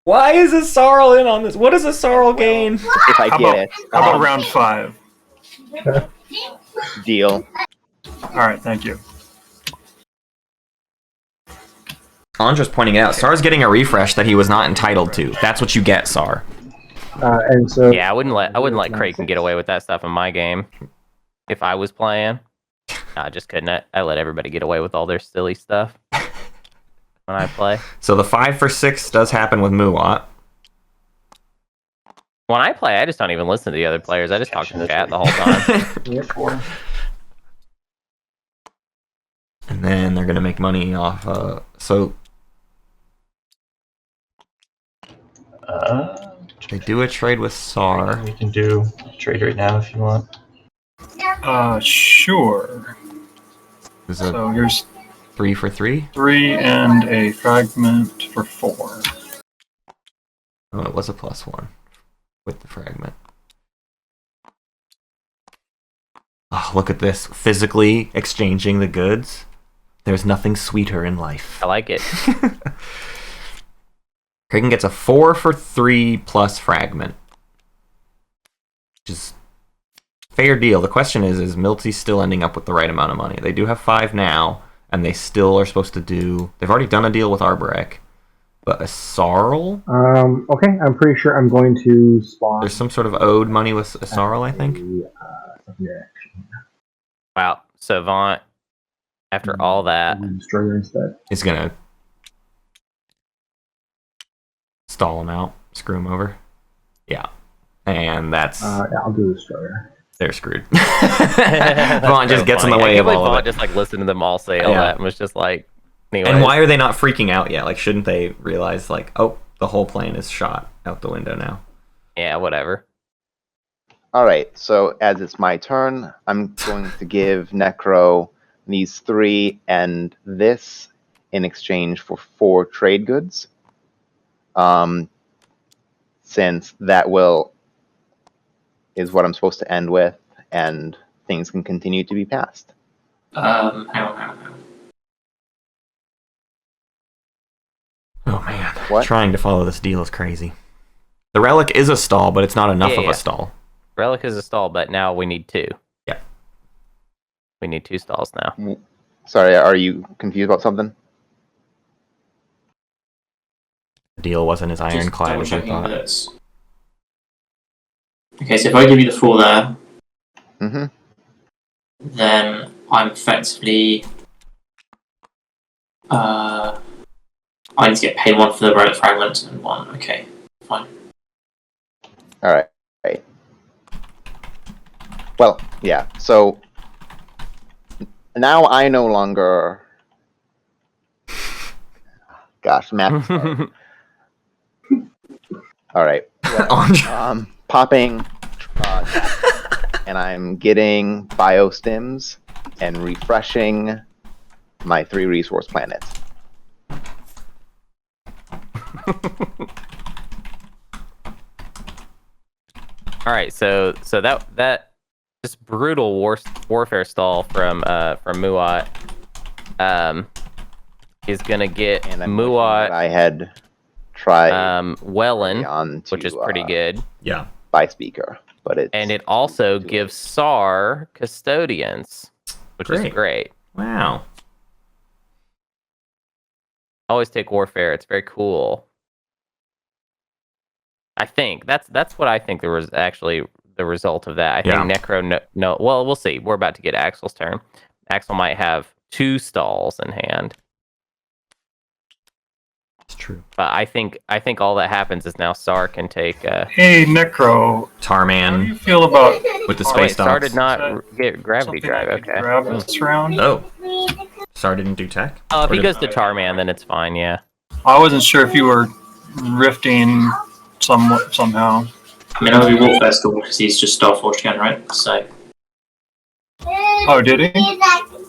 Why is a Sarl in on this? What does a Sarl gain? If I How get about, it, how about round 5? deal. All right, thank you. Ondra's pointing it out. Sar's getting a refresh that he was not entitled to. That's what you get, Sar. And so Yeah, I wouldn't let Craiken get away with that stuff in my game. If I was playing, I just couldn't. I let everybody get away with all their silly stuff when I play. So the 5 for 6 does happen with Muwat. When I play, I just don't even listen to the other players. I just talk to the chat the whole time. And then they're gonna make money off. They do a trade with Sar. We can do a trade right now if you want. Sure. Is it So here's 3 for 3? 3 and a fragment for 4. Oh, it was a +1 with the fragment. Oh, look at this. Physically exchanging the goods. There's nothing sweeter in life. I like it. Craiken gets a 4 for 3 plus fragment. Which is fair deal. The question is Milty still ending up with the right amount of money? They do have 5 now, and they still are supposed to do... They've already done a deal with Arborek. But a Sarl? Okay, I'm pretty sure I'm going to spawn. There's some sort of owed money with a Sarl, I think. Wow. So Vaunt, after all that, Destroyer instead. Is gonna stall him out, screw him over. Yeah. And that's... Yeah, I'll do Destroyer. They're screwed. Vaunt just gets in the way of all of Vaunt it. just like listened to them all say all that and was just like, anyways. And why are they not freaking out yet? Like, shouldn't they realize, like, oh, the whole plan is shot out the window now? Yeah, whatever. All right, so as it's my turn, I'm going to give Necro these 3 and this in exchange for 4 trade goods. Since that is what I'm supposed to end with, and things can continue to be passed. Hang on. Oh, man. What? Trying to follow this deal is crazy. The relic is a stall, but it's not enough of Yeah. a stall. Relic is a stall, but now we need 2. Yeah. We need 2 stalls now. Sorry, are you confused about something? The deal wasn't as Just ironclad as I double-checking thought. that. Okay, so if I give you the 4 there, Mm-hmm. then I'm effectively I need to get paid 1 for the relic fragment and 1. Okay, fine. All right. Well, yeah. So now I no longer. Gosh, math. All right. Ondra. Popping, and I'm getting biostims and refreshing my 3 resource planets. All right, so that just brutal warfare stall from Muat is gonna get And I'm Muat I had tried Wellen, on to, which is pretty good. Yeah. by speaker, but it also gives SAR custodians, which is great. Wow. Always take warfare. It's very cool. I think that's what I think there was actually the result of that. I think Necro no. Well, we'll see. We're about to get Axel's turn. Axel might have 2 stalls in hand. It's true. But I think all that happens is now SAR can take. Hey, Necro. Tarman. How do you feel about with the Oh, space wait, SAR dogs. did not get gravity something drive. I could Okay. grab this round? Oh. SAR didn't do tech? Oh, if Or he did- goes to Tarman, then it's fine. Yeah. I wasn't sure if you were rifting somehow. I mean, I'll be warfare still because he's just Starforged again, right? So. Oh, did he?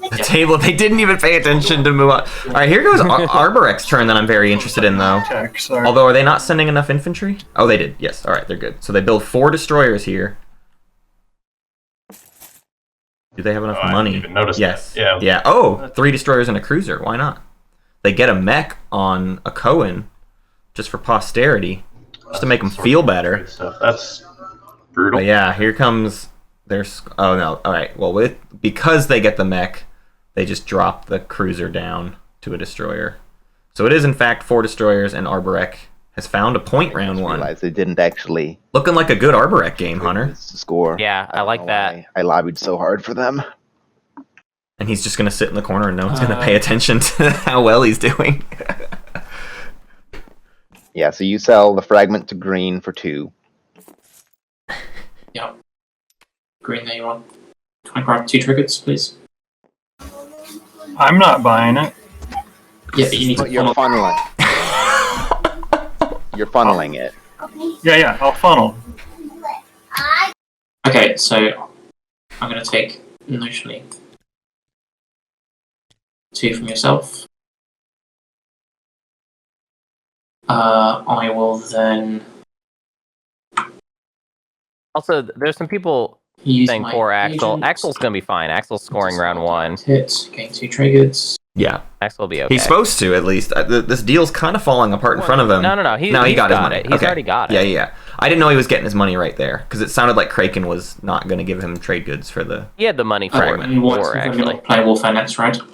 The table, they didn't even pay attention to Muat. Alright, here goes Arborek's turn that I'm very interested in, though. Tech, sorry. Although, are they not sending enough infantry? Oh, they did. Yes. Alright, they're good. So they build 4 destroyers here. Do they have enough I money? didn't even notice yes. that. Yeah. Yeah. Oh, 3 destroyers and a cruiser. Why not? They get a mech on a Cohen just for posterity, just to make them feel better. Great stuff. That's brutal. But yeah, here comes their. Oh no! All right. Well, because they get the mech, they just drop the cruiser down to a destroyer. So it is in fact 4 destroyers, and Arborek has found a point round 1. realized they didn't actually Looking like a good Arborek game, Hunter. score. Yeah, I don't like know that. why I lobbied so hard for them. And he's just gonna sit in the corner, and no one's gonna pay attention to how well he's doing. Yeah, so you sell the fragment to green for 2. Yeah. Green, there you are. Can I grab 2 triggers, please? I'm not buying it. Yeah, but you need But to you're funnel. funneling. You're funneling it. Yeah, I'll funnel. Okay, so I'm going to take, notionally, 2 from yourself. I will then Also, there's some people use saying my poor Axel. agent. Axel's gonna be fine. Axel's scoring round 1. Hit, getting 2 triggers. Yeah, Axel will be okay. he's supposed to at least. This deal's kind of falling apart in front of him. No. He got his got money. it. He's Okay. already got it. Yeah. I didn't know he was getting his money right there because it sounded like Craiken was not going to give him trade goods for the. He had the money for Fragment. it You want before, to actually. play warfare next, right? Sorry,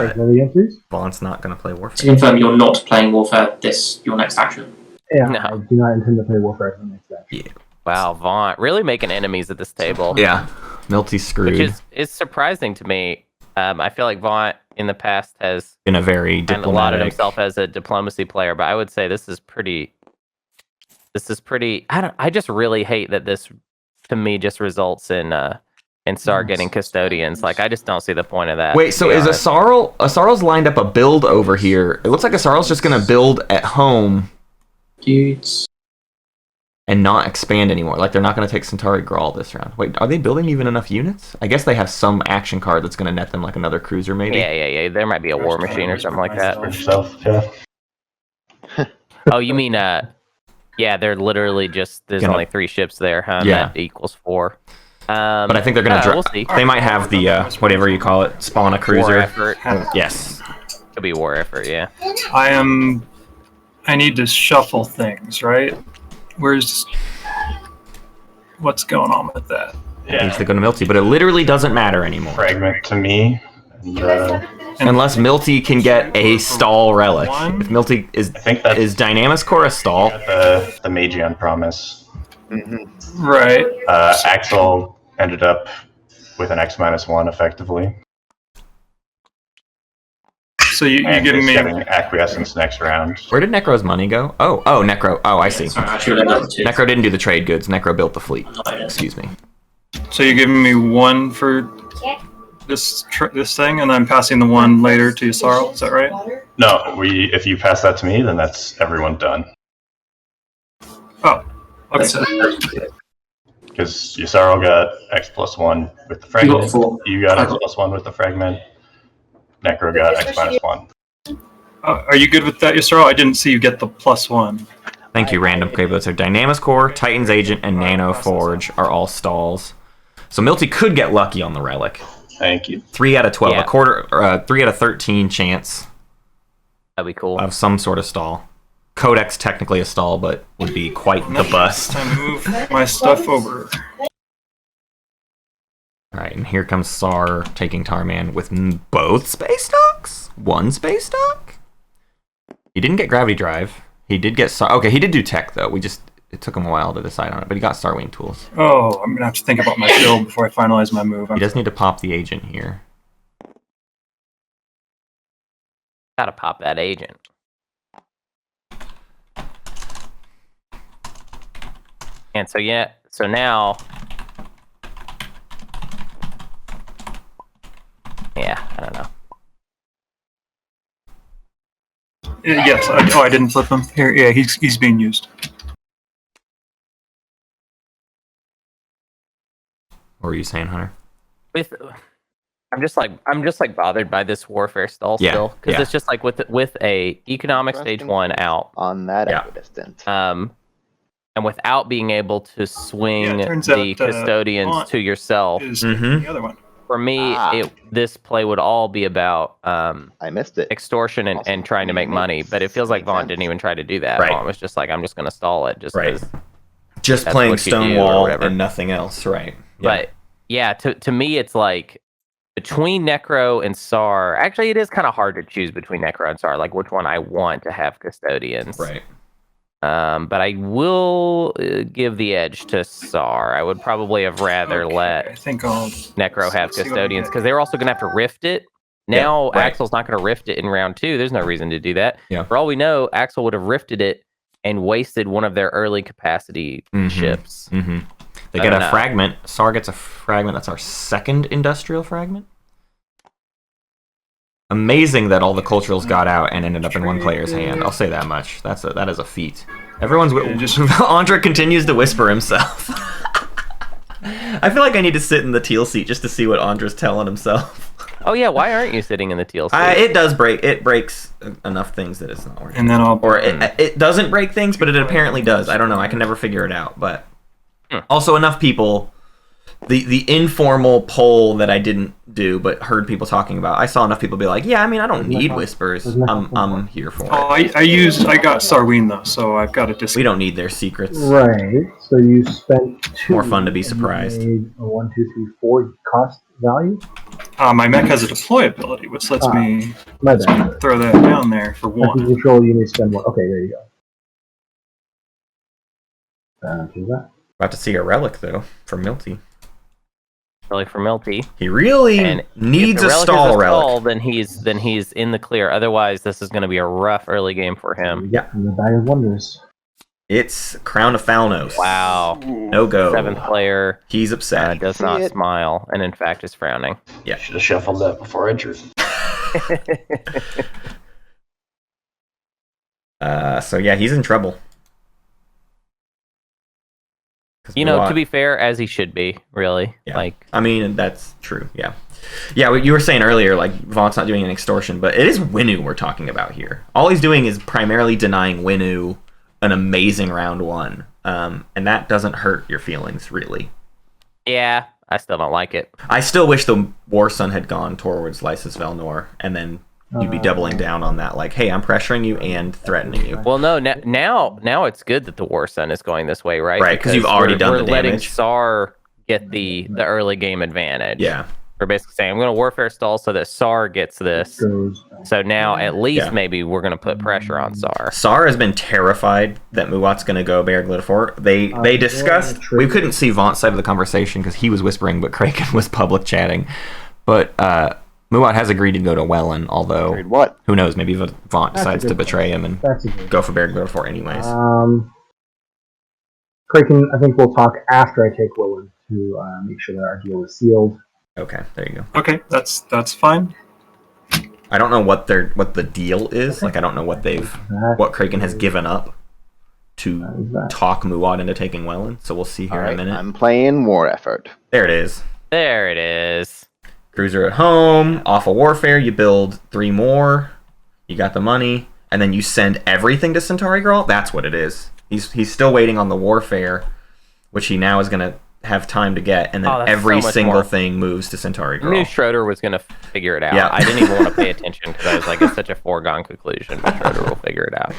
But say that again, please. Vaunt's not going to play To Warfare. confirm, you're not playing warfare your next action. Yeah, No. I do not intend to play Warfare as the next action. Wow, Vaunt really making enemies at this table. Yeah, Milty's screwed. Which is surprising to me. I feel like Vaunt in the past has in a very kind of allotted diplomatic. himself as a diplomacy player, but I would say this is pretty. I just really hate that this, to me, just results in SAR getting custodians. Like, I just don't see the point of that. Wait, to so be is honest. Asarl's lined up a build over here? It looks like Asarl's just going to build at home Dudes. and not expand anymore. Like, they're not going to take Centauri Grawl this round. Wait, are they building even enough units? I guess they have some action card that's going to net them like another cruiser, maybe. Yeah. There might be a war machine or something like that. Yourself, yeah. Oh, you mean yeah, they're literally just there's Gonna- only 3 ships there, huh? Yeah. That equals 4. But I think they're going to we'll see. They might have the, whatever you call it, spawn a War cruiser. effort. Yes. Could be war effort, yeah. I need to shuffle things, right? What's going on with that? Needs Yeah. to go to Milty, but it literally doesn't matter anymore. Fragment to me. And Unless Milty can get a stall relic. One. If Milty is I think that's Dynamis Core a stall? the Magion promise. Right. Axel ended up with an X-1 effectively. So you're And giving is me getting acquiescence next round. Where did Necro's money go? Oh, Necro. Oh, I see. Sorry, I should have done that too. Necro didn't do the trade goods. Necro built the fleet. I didn't. Excuse me. so you're giving me 1 for this thing, and I'm passing the 1 later to Yssaril. Is that right? No, if you pass that to me, then that's everyone done. Oh, okay. So, Because Yssaril got X+1 with the you fragment. got 4. You got I got- X+1 with the fragment. Necro got X-1. Are you good with that, Yssaril? I didn't see you get the +1. Thank you, Random Cable. So Dynamis Core, Titan's Agent, and Nano Forge are all stalls. So Milty could get lucky on the relic. Thank you. 3 out of 12, Yeah. a quarter, 3 out of 13 chance That'd be cool. of some sort of stall. Codex technically a stall, but would be quite the bust. Time to move my stuff over. All right, and here comes Sar taking Tarman with both space docks? 1 space dock? He didn't get Gravity Drive. He did get Sar. Okay, he did do tech, though. It took him a while to decide on it, but he got Starwing tools. Oh, I'm going to have to think about my build before I finalize my move. He does need to pop the agent here. Gotta pop that agent. And so now. Yeah, I don't know. Yes. I didn't flip him. Here, yeah, he's being used. What were you saying, Hunter? I'm just like bothered by this warfare stall Yeah, still because yeah. it's just like with a economic stage 1 out, On that Yeah. equidistant. and without being able to swing Yeah, it turns the out, custodians Vaunt to yourself. Is Mhm. the other one. For me, Ah. this play would all be about I missed it. extortion and, Awesome. and trying to make money, but it feels like Makes Vaunt sense. didn't even try to do that. Right. Vaunt was just like, I'm just going to stall it just Right. because. Just That's playing what you do or Stonewall whatever. and nothing else, right? But yeah, to me, it's like between Necro and Sar. Actually, it is kind of hard to choose between Necro and Sar, like which one I want to have custodians. Right. But I will give the edge to Sar. I would probably have rather Okay, let I think I'll. Necro have see what I custodians get. because they're also going to have to rift it. Now right. Axel's not going to rift it in round 2. There's no reason to do that. Yeah. For all we know, Axel would have rifted it and wasted one of their early capacity Mhm. ships. Mm-hmm. They I get don't a know. fragment. Sar gets a fragment. That's our 2nd industrial fragment. Amazing that all the culturals got out and ended up in one player's hand. I'll say that much. That is a feat. Everyone's just- Ondra continues to whisper himself. I feel like I need to sit in the teal seat just to see what Ondra's telling himself. Oh yeah, why aren't you sitting in the teal seat? It does break. It breaks enough things that it's not worth it. And then I'll. Or it doesn't break things, but it apparently does. I don't know. I can never figure it out. But also enough people. The informal poll that I didn't do, but heard people talking about. I saw enough people be like, "Yeah, I mean, I don't need whispers. I'm here for Oh, it. I got Sarween though, so I've got a discount. We don't need their secrets. Right. So you spent 2. More fun to be and you surprised. made a 1, 2, 3, 4 cost value. My mech has a deploy ability, which lets me My bad. throw that down there for After 1. control, you may spend 1. Okay, there you go. Do that. About to see a relic though from Milty. Really for Milty. He really And needs if a the stall is relic. then he's in the clear. Otherwise, this is going to be a rough early game for him. Yeah, and the Bag of Wonders. It's Crown of Falnos. Wow. No go. 7th player He's upset. does See not it. smile, and in fact is frowning. Should have shuffled that before I drew. So yeah, he's in trouble. 'Cause You we know, want- to be fair, as he should be, really. Yeah. Like, I mean, that's true. Yeah, yeah. What you were saying earlier, like Vaunt's not doing an extortion, but it is Winu we're talking about here. All he's doing is primarily denying Winu an amazing round 1, and that doesn't hurt your feelings really. yeah, I still don't like it. I still wish the War Sun had gone towards Lysis Velnor, and then you'd be doubling down on that. Like, hey, I'm pressuring you and threatening you. Well, no, now it's good that the War Sun is going this way, right? Right, 'cause you've already done we're the letting damage. Sar get the early game advantage. Yeah, We're basically saying I'm going to warfare stall so that SAR gets this. Goes. So now at least Yeah. maybe we're going to put pressure on SAR. SAR has been terrified that Muat's going to go Bear Glitter 4. They discussed... We couldn't see Vaunt's side of the conversation because he was whispering, but Craiken was public chatting. But Muat has agreed to go to Wellen, although... Agreed what? Who knows, maybe Vaunt That's a decides to good betray him and That's a good. go for Bear Glitter 4 anyways. Craiken, I think we'll talk after I take Roland to make sure that our deal is sealed. Okay, there you go. Okay, that's fine. I don't know what the deal is. Like, I don't know what what Craiken has given up to talk Muat into taking Wellen. So we'll see here in a minute. I'm playing War Effort. There it is. There it is. Cruiser at home, off of Warfare, you build 3 more, you got the money, and then you send everything to Centauri Girl? That's what it is. He's still waiting on the Warfare, which he now is going to have time to get, and then every single thing moves to Centauri Girl. I knew Schroeder was going to figure it out. Yeah. I didn't even want to pay attention because I was like, it's such a foregone conclusion, but Schroeder will figure it out.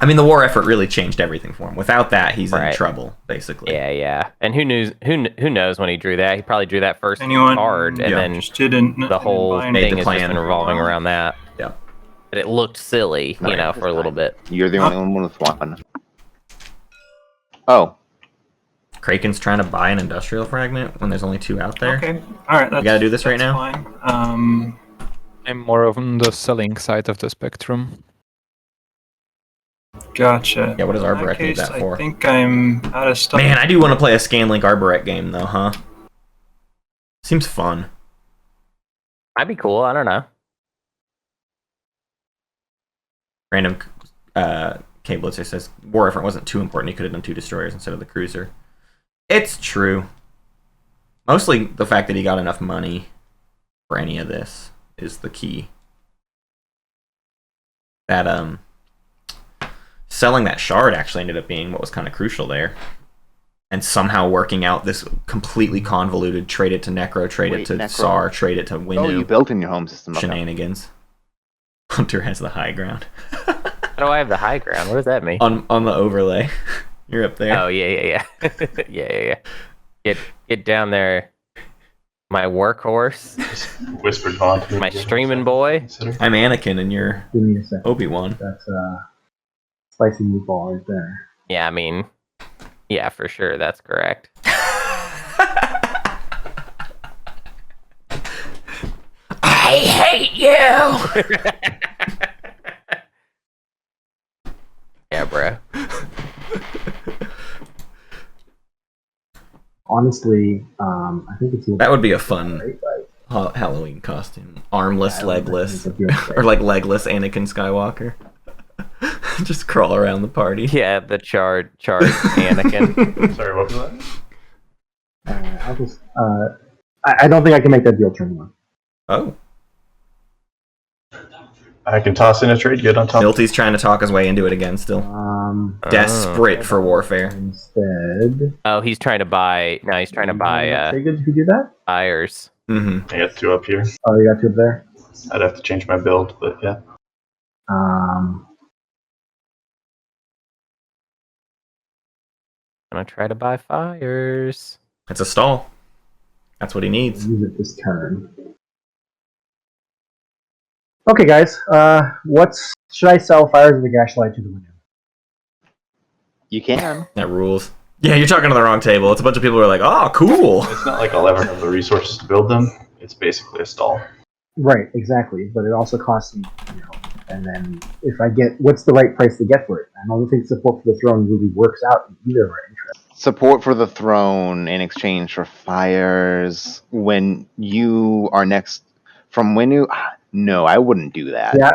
I mean, the war effort really changed everything for him. Without that, he's in Right. trouble, basically. Yeah. And who knows when he drew that? He probably drew that first Anyone card, and then interested in the whole buying made thing the has just plan. been revolving around that. Yeah. But it looked silly, Right. for a little bit. You're the only one with one. Oh, Kraken's trying to buy an industrial fragment when there's only 2 out there. Okay, all right. That's, gotta do this right that's now? Fine. I'm more on the selling side of the spectrum. Gotcha. Yeah, what does In Arborec need case, that for? I think I'm out of stuff. Man, I do want to play a Scanlink Arborec game, though, huh? Seems fun. Might be cool. I don't know. Random K-Blitzer says, war effort wasn't too important. He could have done 2 destroyers instead of the cruiser. It's true. Mostly the fact that he got enough money for any of this is the key. That, selling that shard actually ended up being what was kind of crucial there. And somehow working out this completely convoluted trade it to Necro, trade it to Necro. SAR, trade it to Windu Oh, you built in your home system. Okay. shenanigans. Hunter has the high ground. How do I have the high ground? What does that mean? on the overlay. You're up there. Oh, yeah. yeah. Get down there. My workhorse. Just whispered Vaunt. My streaming boy. Consider. I'm Anakin and you're Give me a second. Obi-Wan. That's spicy meatball right there. Yeah, I mean, yeah, for sure. That's correct. I hate you! Yeah, bro. Honestly, I think it's That would be a fun right, like, Halloween costume. Armless, Yeah, I don't legless. think it'd be okay. Or like legless Anakin Skywalker. Just crawl around the party. Yeah, the charred Anakin. Sorry, what was that? I'll just. I don't think I can make that deal turn one. Oh. I can toss in a trade good on top. Milty's trying to talk his way into it again still. Desperate for warfare. Instead. Oh, he's trying to buy. No, he's trying to buy Say good if you do that. buyers. Mm-hmm. I got 2 up here. Oh, you got 2 up there. I'd have to change my build, but yeah. I'm gonna try to buy fires. It's a stall. That's what he needs. Use it this turn. Okay, guys. Should I sell Fires of the Gashlight to the window? You can. That rules. Yeah, you're talking to the wrong table. It's a bunch of people who are like, oh, cool. It's not like I'll ever have the resources to build them. It's basically a stall. Right, exactly. But it also costs me, and then if I get, what's the right price to get for it? I don't think support for the throne really works out in either of our interests. Support for the throne in exchange for fires when you are next from Winnu. No, I wouldn't do that. Yeah,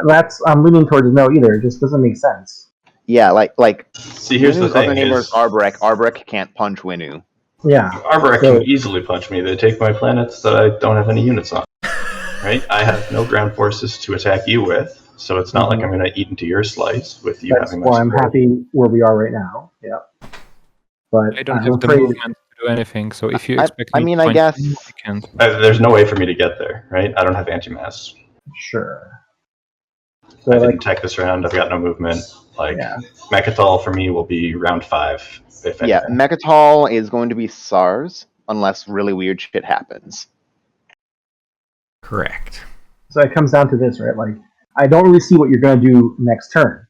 I'm leaning towards no either. It just doesn't make sense. Yeah, like See, here's the Winnu's other thing. neighbor Is is Arborec. Arborec can't punch Winnu. Yeah. Arborec So- can easily punch me. They take my planets that I don't have any units on. Right? I have no ground forces to attack you with, so it's not like I'm going to eat into your slice with you That's having my why I'm support. happy where we are right now. Yeah. But I don't I'm have the afraid- movement to do anything, so if you expect I me mean, to I find guess- something, I can't. There's no way for me to get there, right? I don't have anti-mass. Sure. So I like, didn't tech this round. I've got no movement. Like, yeah. Mechatol for me will be round 5. If Yeah, anything. Mechatol is going to be SARS. unless really weird shit happens. Correct. So it comes down to this, right? Like, I don't really see what you're going to do next turn.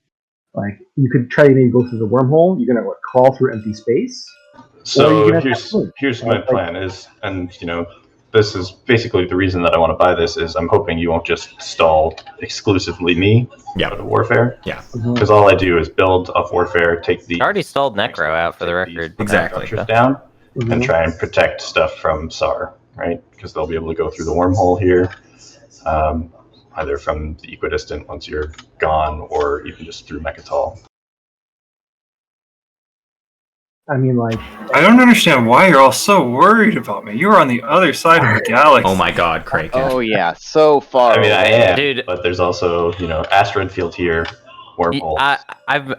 Like, you could try to maybe go through the wormhole. You're going to crawl through empty space. So here's my plan is, and this is basically the reason that I want to buy this is I'm hoping you won't just stall exclusively me for the warfare. Yeah. Because all I do is build up warfare, take the I already stalled Necro out for the record. Exactly. structures down, and try and protect stuff from SAR, right? Because they'll be able to go through the wormhole here, either from the equidistant once you're gone, or even just through Mechatol. I mean, like, I don't understand why you're all so worried about me. You're on the other side of the galaxy. Oh my God, Craiken. Oh yeah, so far. I mean, I am, Dude. but there's also asteroid field here, wormholes. I'm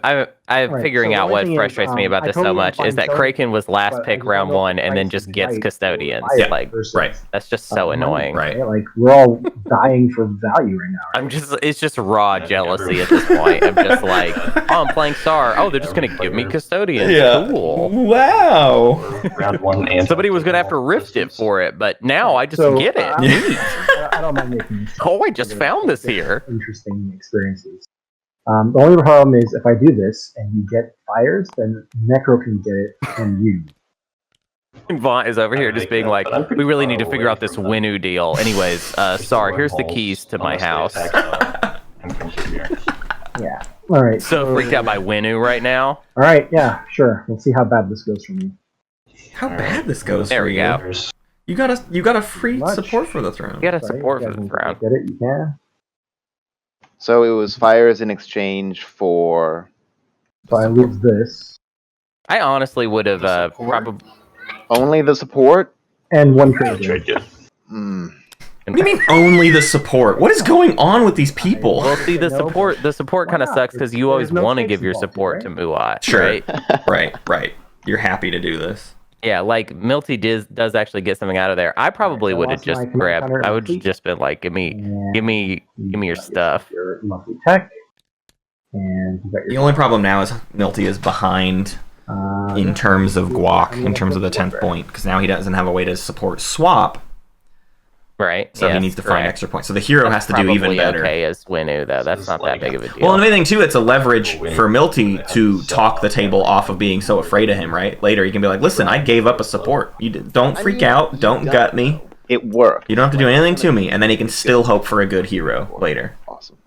Right, figuring so the out only what thing is, frustrates me about I this totally so much find is that Sorry, Craiken was last but I pick don't round know if 1 and then price just is gets right for custodians. buyer Like, versus, Right. that's just so money, annoying. Right. Like, we're all dying for value right now. It's just raw Yeah, jealousy at everyone- this point. I'm just like, oh, I'm playing SAR. Oh, they're just gonna give me custodians. Cool. Wow. Round 1 and Somebody was gonna have to rift it for it, but now I just So, get it. I don't mind making this. Oh, I just found this here. Interesting experiences. The only problem is if I do this and you get fires, then Necro can get it and you. Vaunt is over here just being like, we really need to figure out this Winu deal. Anyways, SAR, here's the keys to my house. And come through here. Yeah. All right. So freaked out by Winu right now. All right. Yeah. Sure. We'll see how bad this goes for me. How bad this goes There for we you. go. There's- You got a free Much. support for the throne. You gotta Sorry, support you for guys the want to throne. Get it? You can. So it was fires in exchange for. So I lose this I honestly would have Support? probably. Only the support? and one Trade trade. good. Hmm. What do you mean only the support? What is going on with these people? Well, see, the support kind of Why not? sucks because you always There's no want to stakes give your involved, support right? to Muat, Sure. right? Right. You're happy to do this. Yeah, like Milty does actually get something out of there. I probably so would have lost my just command grabbed. counter I would complete. just been like, give me your stuff. Your lovely tech, and you got your. The only problem now is Milty is behind in terms of guac, in terms of the 10th point, because now he doesn't have a way to support swap, Right. so he yes, needs to find correct. extra points. So the hero That's has to do even probably better. Okay, as Winu though. That's is not like that big of a deal. Well, and another thing too, it's a leverage for Milty to talk the table off of being so afraid of him, right? Later, he can be like, "Listen, I gave up a support. Don't freak out. Don't gut me. It worked. You don't have to do anything to me." And then he can still hope for a good hero later. Awesome.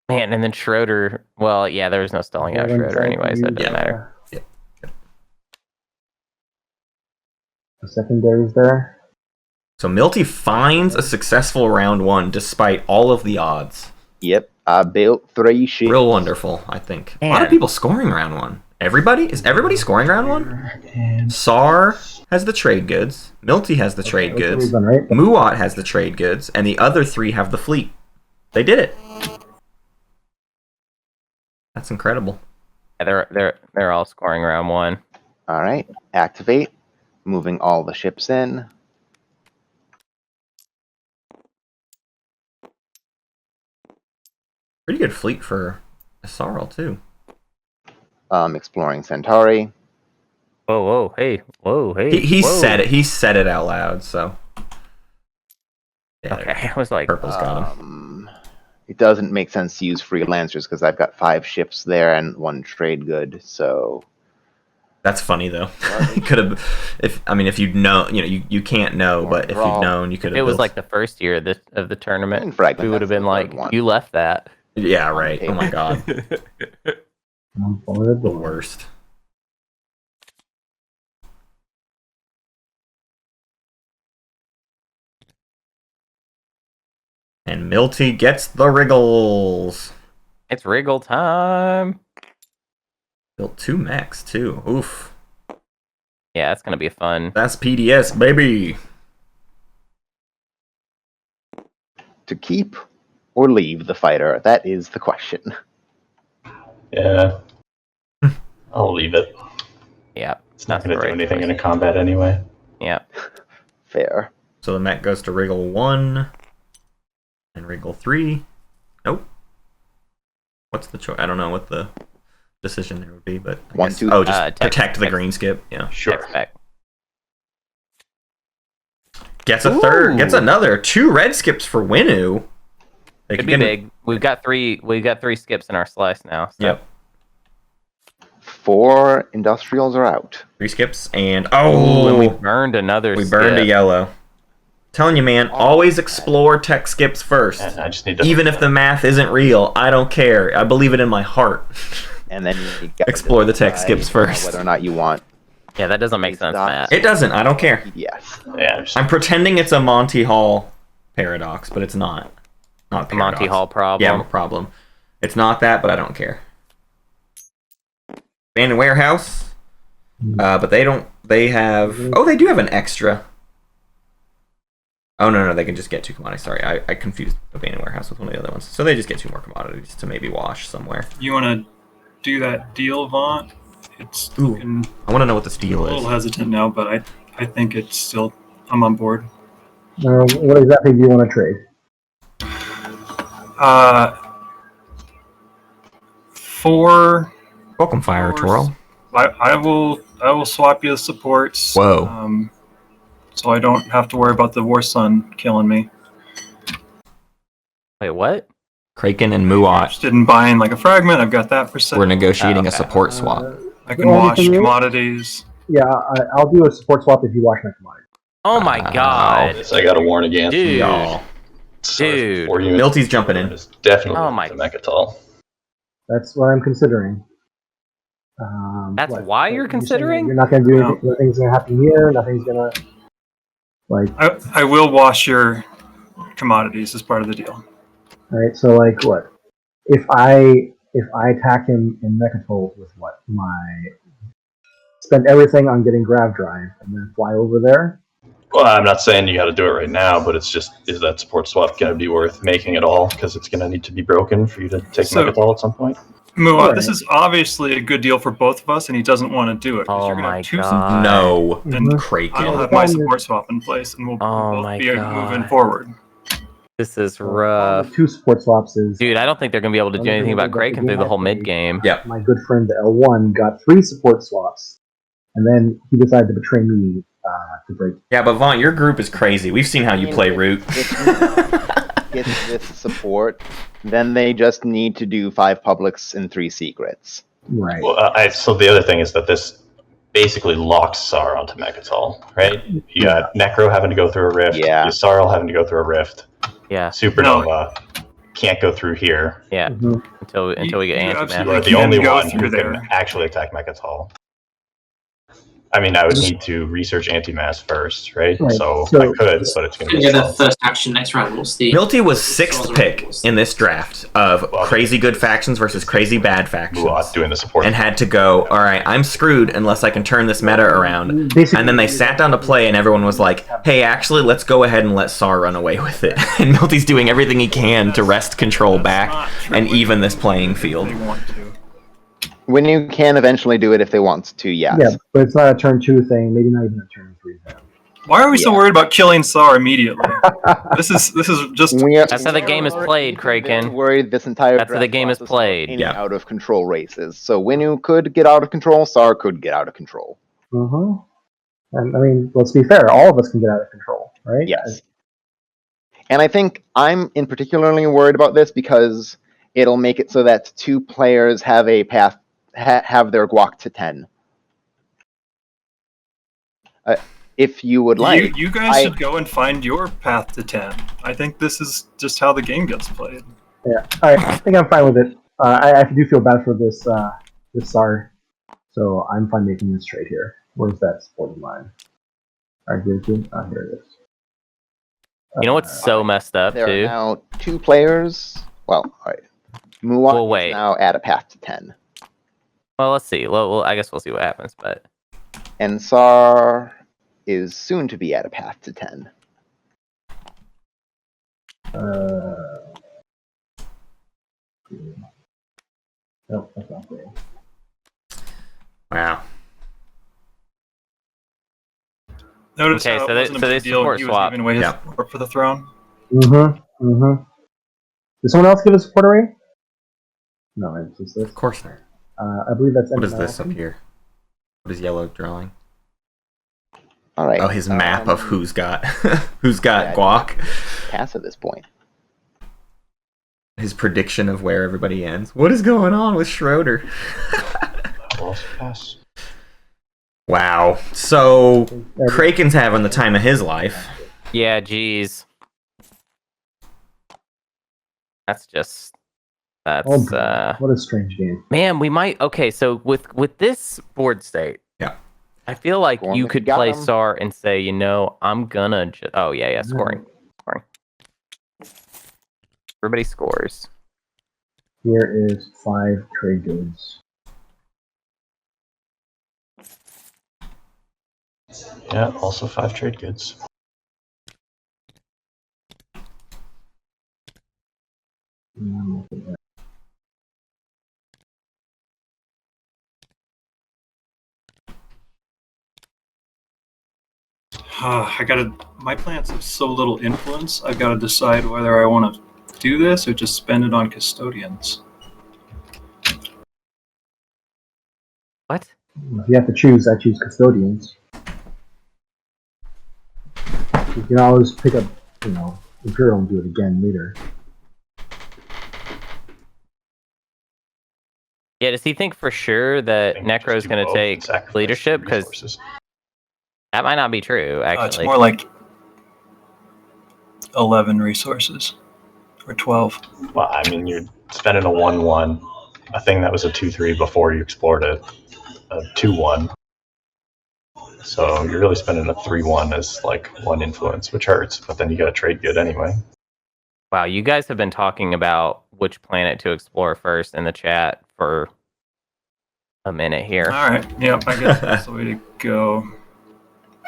Man, and then Schroeder. Well, yeah, there was no stalling out Schroeder anyway, so it doesn't matter. The secondaries there. So Milty finds a successful round 1 despite all of the odds. Yep. I built 3 ships. Real wonderful, I think. A lot of Man. people scoring round 1. Is everybody scoring round 1? SAR has the trade goods. Milty has the trade That's what goods. we've done, right? Muat has the trade goods, and the other 3 have the fleet. They did it. That's incredible. Yeah, they're all scoring round 1. All right. Activate. Moving all the ships in. Pretty good fleet for a Sarl too. Exploring Centauri. Whoa, hey. He whoa. said it. He said it out loud. So yeah, Okay, I was like, Purple's got him. It doesn't make sense to use freelancers because I've got 5 ships there and 1 trade good. So That's funny though. Could have, if you'd know, you can't know, but if you'd known, you could have. it was like the first year of the tournament. And Fragment, We would have that's been the like, third one. you left that. yeah, right. Oh my god, I'm for the the door. worst. And Milty gets the wriggles. It's wriggle time. Built 2 mechs too. Oof. Yeah, it's gonna be fun. That's PDS, baby. to keep or leave the fighter? That is the question. Yeah. I'll leave it. Yeah, It's not that's going to the do right anything in choice. a combat anyway. Yeah. Fair. So the mech goes to wriggle 1 and wriggle 3. Nope. What's the choice? I don't know what the decision there would be, but I 1, guess- 2. Oh, just Text- protect the text. green skip. Yeah. Sure. Expect. Gets a third. Gets another 2 red skips for Winu. They Could be big. We've got 3 skips in our slice now. So. Yep. 4 industrials are out. 3 skips and and we burned another. We burned a yellow. Telling you, man, always explore tech skips first. And I just need to Even if the math isn't real, I don't care. I believe it in my heart. And then you gotta Explore the tech decide, skips first. whether or not you want. Yeah, that doesn't make It's sense, not- Matt. It doesn't. I don't care. Yes. Yeah, I'm pretending it's a Monty Hall paradox, but it's not. Not The Monty paradox. Hall problem. Yeah, problem. It's not that, but I don't care. Abandoned warehouse, but they don't. They have. Oh, they do have an extra. Oh no, they can just get 2 commodities. Sorry, I confused abandoned warehouse with one of the other ones. So they just get 2 more commodities to maybe wash somewhere. You want to do that deal, Vaunt? It's Ooh, looking I want to know what this a deal little is. hesitant now, but I think it's still. I'm on board. What exactly do you want to trade? For Welcome, Fire Twirl. I will swap you the supports. Whoa. So I don't have to worry about the War Sun killing me. Wait, what? Craiken and Muat Interested in buying like a fragment? I've got that for sale. were negotiating a okay. support swap. I can Well, wash you can- commodities. Yeah, I'll do a support swap if you wash my commodity. Oh my god. This I gotta warn against. Dude. Y'all. Dude. For you, Milty's jumping in. It's definitely Oh my- the Mechatol. That's what I'm considering. That's why you're saying considering? You're not going to do No. anything. Nothing's going to happen here. Nothing's going to like. I will wash your commodities as part of the deal. All right. So like what? If I attack him in Mechatol with what? Spend everything on getting Grav Drive and then fly over there. Well, I'm not saying you got to do it right now, but it's just, is that support swap going to be worth making at all? Because it's going to need to be broken for you to take So- Mechatol at some point. Mua, Alright. this is obviously a good deal for both of us, and he doesn't want to do it. 'cause Oh you're gonna my have 2 god. No. And Mhm. I'll Craiken. have my support swap in place, and we'll Oh both my be God. moving forward. This is The rough. 2 support swaps is. Dude, I don't think they're going to be able to do anything about Craiken through the whole mid game. Yeah. My good friend the L1 got 3 support swaps, and then he decided to betray me to break. Yeah, but Vaunt, your group is crazy. We've seen how you play Root. Get this support, then they just need to do 5 publics and 3 secrets. Right. Well, so the other thing is that this basically locks Sar onto Mechatol, right? You got Necro having to go through a rift. Yeah. Yssaril having to go through a rift. Yeah, Supernova can't go through here. yeah. Mhm. Until we get You anti-matter. You absolutely are the can only go one through who there. can actually attack Mechatol. I mean, I would need to research anti-mass first, right? Right, So so- I could, but it's going to be Yeah, the slow. first action next round. What's the Milty was 6th pick in this draft of crazy good factions versus crazy bad factions. Muat doing the support. And had to go, all right, I'm screwed unless I can turn this meta around. Basically, And then they sat down to play, and everyone was like, hey, actually, let's go ahead and let Sar run away with it. And Milty's doing everything he can to wrest control back Not true. and even this playing field. They want to. When you can eventually do it if they want to, yes. Yeah, but it's not a turn 2 thing. Maybe not even a turn 3 thing. Why are we so Yeah. worried about killing Sar immediately? This is just. That's how the game is played, Craiken. Worried this entire That's how the draft game is process played. about any Yeah. out of control races. So Winu could get out of control, Sar could get out of control. And I mean, let's be fair. All of us can get out of control, right? Yes. And I think I'm in particularly worried about this because it'll make it so that 2 players have a path have their guac to 10. If you would like, You guys I- should go and find your path to 10. I think this is just how the game gets played. Yeah. All right. I think I'm fine with it. I do feel bad for this this SAR, so I'm fine making this trade here. Where's that support line? All right, give it to me. Here it is. You know what's so messed up, there are too? now 2 players. Well, all right. Muat Well, wait. is now at a path to 10. Well, let's see. Well, I guess we'll see what happens, but... And Sar is soon to be at a path to 10. No, that's not great. Wow. Notice Okay, how so it that- wasn't a so big this deal. support He was swap. giving away his Yeah. support for the throne. Did someone else give a support array? No, it's just this. Of course not. I believe that's. What is Emma this up Malcolm. here? What is yellow drawing? All right. Oh, his map of who's got yeah, guac. Pass at this point. His prediction of where everybody ends. What is going on with Schroeder? I'll also pass. Wow. So Craiken's having the time of his life. Yeah, geez. That's What a strange game. man, we might okay, so with this board state. Yeah. I feel like Scoring you if could you got play 'em. SAR and say, I'm gonna oh yeah, scoring. Everybody scores. Here is 5 trade goods. Yeah, also 5 trade goods. My plants have so little influence. I've got to decide whether I want to do this or just spend it on custodians. What? If you have to choose, I choose custodians. You can always pick up, Imperial and do it again later. Yeah, does he think for sure that I think Necro's just do gonna both take and sacrifice leadership? Because resources. that might not be true, It's actually. more like 11 resources or 12. Well, I mean, you're spending a 1/1, a thing that was a 2/3 before you explored it, a 2/1. So you're really spending a 3/1 as like 1 influence, which hurts, but then you got a trade good anyway. Wow, you guys have been talking about which planet to explore first in the chat for a minute here. All right. Yep, I guess that's the way to go.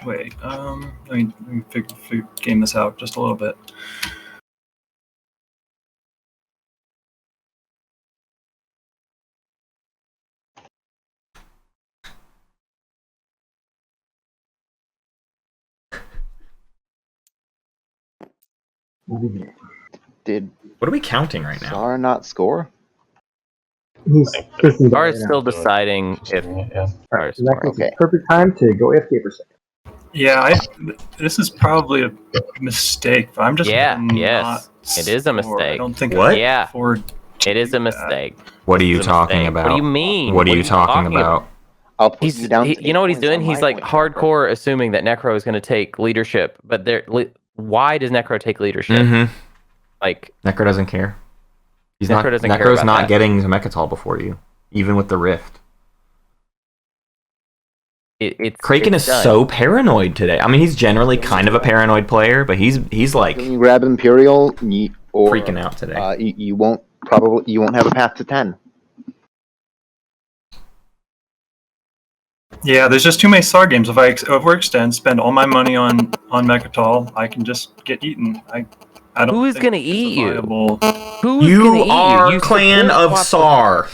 Wait, let me game this out just a little bit. Did What are we counting right now? Sar not score? He's I think thinking about Or it is right still now. deciding if Yeah. Alright, in that case, Okay. it's perfect time to go AFK for a second. Yeah, this is probably a mistake, but I'm just Yeah, gonna yes, not it is a score. mistake. I don't think What? I can Yeah. afford to it is do a that. mistake. What are you It's a talking mistake. about? What do you mean? What are you talking about? I'll put He's you down. to you know what 8 he's doing? points on He's my like point tracker. hardcore assuming that Necro is going to take leadership, but why does Necro take leadership? Mm-hmm. Like Necro doesn't care. He's Necro not. doesn't care Necro's about not that. getting to Mechatol before you, even with the rift. Craiken is done. so paranoid today. I mean, he's generally kind of a paranoid player, but he's like When you grab Imperial, or freaking out today. you won't have a path to 10. Yeah, there's just too many SAR games. If I overextend, spend all my money on Mechatol, I can just get eaten. I don't. Who is think gonna it's a eat you? viable- Who's You gonna eat are you? clan support of swap- Sar.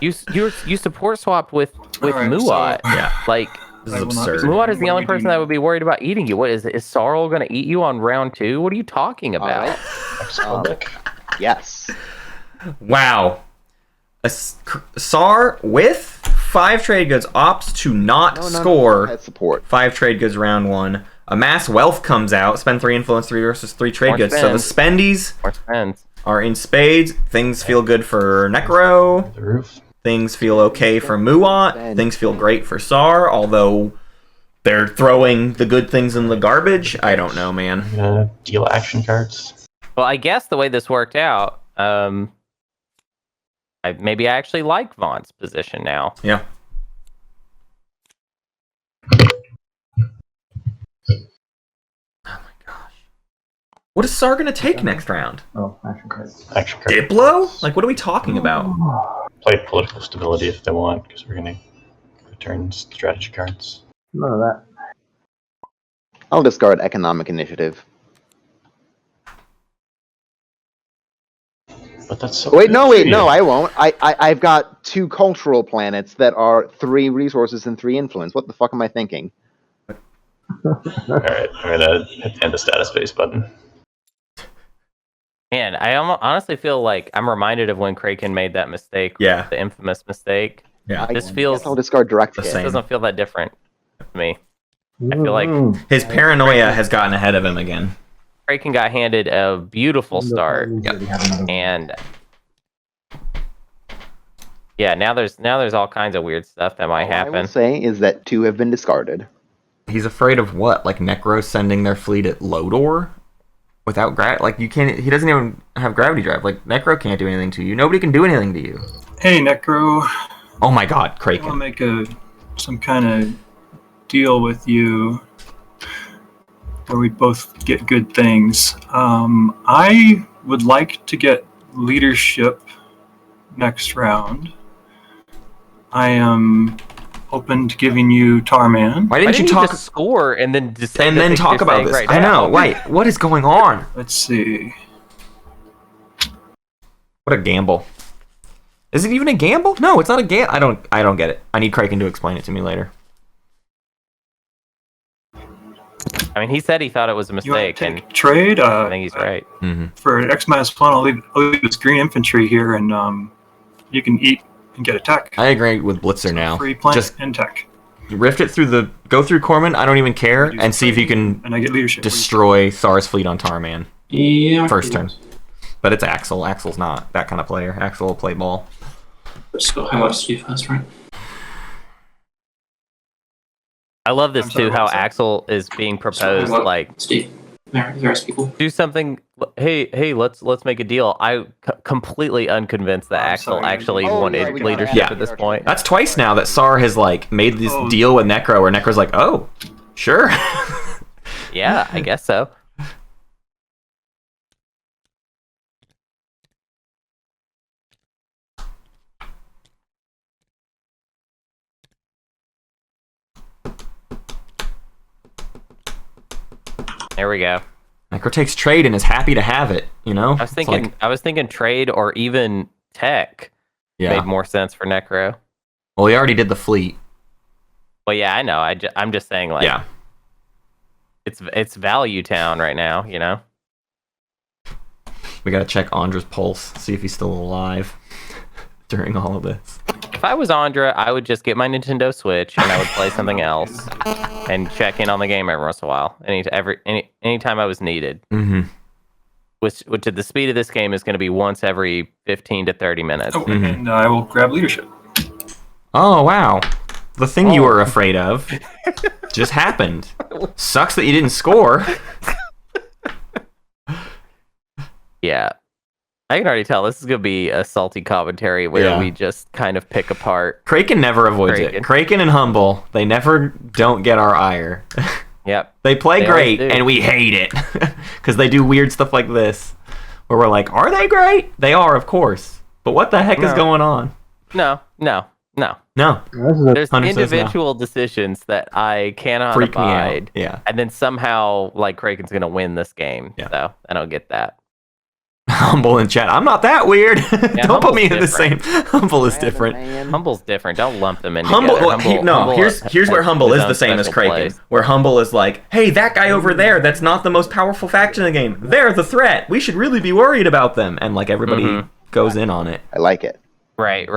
You support swapped with Alright, Muat. so- Yeah, Like this I is will not be absurd. supporting Muat is the what only we person do. that would be worried about eating you. What is Sarl going to eat you on round 2? What are you talking All about? right. Excel deck. Yes. Wow. Sar with 5 trade goods opts to not score That support. 5 trade goods round 1. Amass wealth comes out. Spend 3 influence, 3 versus 3 trade More goods. So the spends. spendies More spends. are in spades. Things feel good for Necro. The roof. Things feel okay for Muat. Things feel great for Sar, although they're throwing the good things in the garbage. I don't know, man. I'm gonna deal action cards. Well, I guess the way this worked out, maybe I actually like Vaunt's position now. Yeah. Oh my gosh. What is Sar gonna take next round? Oh, action cards. Action cards. Diplo? Like, what are we talking about? Play political stability if they want, because we're gonna return strategy cards. None of that. I'll discard economic initiative. But that's so. Wait, good no, for wait, you. no, I won't. I've got 2 cultural planets that are 3 resources and 3 influence. What the fuck am I thinking? Alright, I'm gonna hit the end of status base button. Man, I honestly feel like I'm reminded of when Craiken made that mistake. Yeah. The infamous mistake. Yeah. This I feels guess I'll discard direct the hit. same. doesn't feel that different to me. I feel like His paranoia has gotten ahead of him again. Craiken got handed a beautiful start, And and yeah, now there's all kinds of weird stuff that might All I happen. will say is that 2 have been discarded. He's afraid of what? Like Necro sending their fleet at Lodor? Without like you can't. He doesn't even have gravity drive. Like Necro can't do anything to you. Nobody can do anything to you. Hey, Necro. Oh my God, I want to Craiken. make some kind of deal with you where we both get good things. I would like to get leadership next round. I am open to giving you Tarman. Why Why didn't you talk just score and then just say and the then things talk you're about saying this? right I know. now? Wait, what is going on? Let's see. What a gamble. Is it even a gamble? No, it's not a gamble. I don't get it. I need Craiken to explain it to me later. I mean, he said he thought it was a You want mistake, to and take a trade? I think he's right. For X-1, I'll leave this green infantry here, and you can eat and get attack. I agree with Blitzer now. Free plant Just and tech. rift it through go through Corman, I don't even care, Use and see if you can And I get leadership. destroy Sar's fleet on Tarman. Yeah. First turn. But it's Axel. Axel's not that kind of player. Axel will play ball. Just got homework to do first, right? I love this I'm sorry, too. what How was that? Axel is being proposed, Homework like to do. Various people. do something. Hey, let's make a deal. Completely unconvinced that I'm Axel sorry, actually yeah, wanted we got leadership it. at this point. That's twice now that Sar has like made this Oh. deal with Necro where Necro's like, oh, sure. Yeah, I guess so. There we go. Necro takes trade and is happy to have it, you know? I was thinking trade or even tech yeah. made more sense for Necro. Well, he already did the fleet. Well, yeah, I know. I'm just saying, like, Yeah. it's value town right now, you know. We gotta check Ondra's pulse, see if he's still alive during all of this. If I was Ondra, I would just get my Nintendo Switch and I would play something else and check in on the game every once in a while. Anytime I was needed. Mm-hmm. Which at the speed of this game is going to be once every 15 to 30 minutes. Oh, and I will grab leadership. Oh, wow. The thing you were afraid of just happened. Sucks that you didn't score. Yeah. I can already tell this is going to be a salty commentary where Yeah. we just kind of pick apart. Craiken never avoids it. Craiken and Humble, they never don't get our ire. Yep. They play They great, always do. and we hate it. Because they do weird stuff like this. Where we're like, are they great? They are, of course. But what the heck is No. going on? No. No. this is a There's Hunter says no. individual decisions that I cannot Freak me out. abide. Yeah. And then somehow, like, Craiken's going to win this game. Yeah. So I don't get that. Humble in chat. I'm not that weird. Don't put Humble's me in the same. different. Humble is different. Humble's different. Don't lump them in Humble, together. well, here's where has Humble his is own the same as special Craiken. place. Where Humble is like, hey, that guy over there, that's not the most powerful faction in the game. They're the threat. We should really be worried about them. And like everybody Mhm. goes in on it. I like it. Right.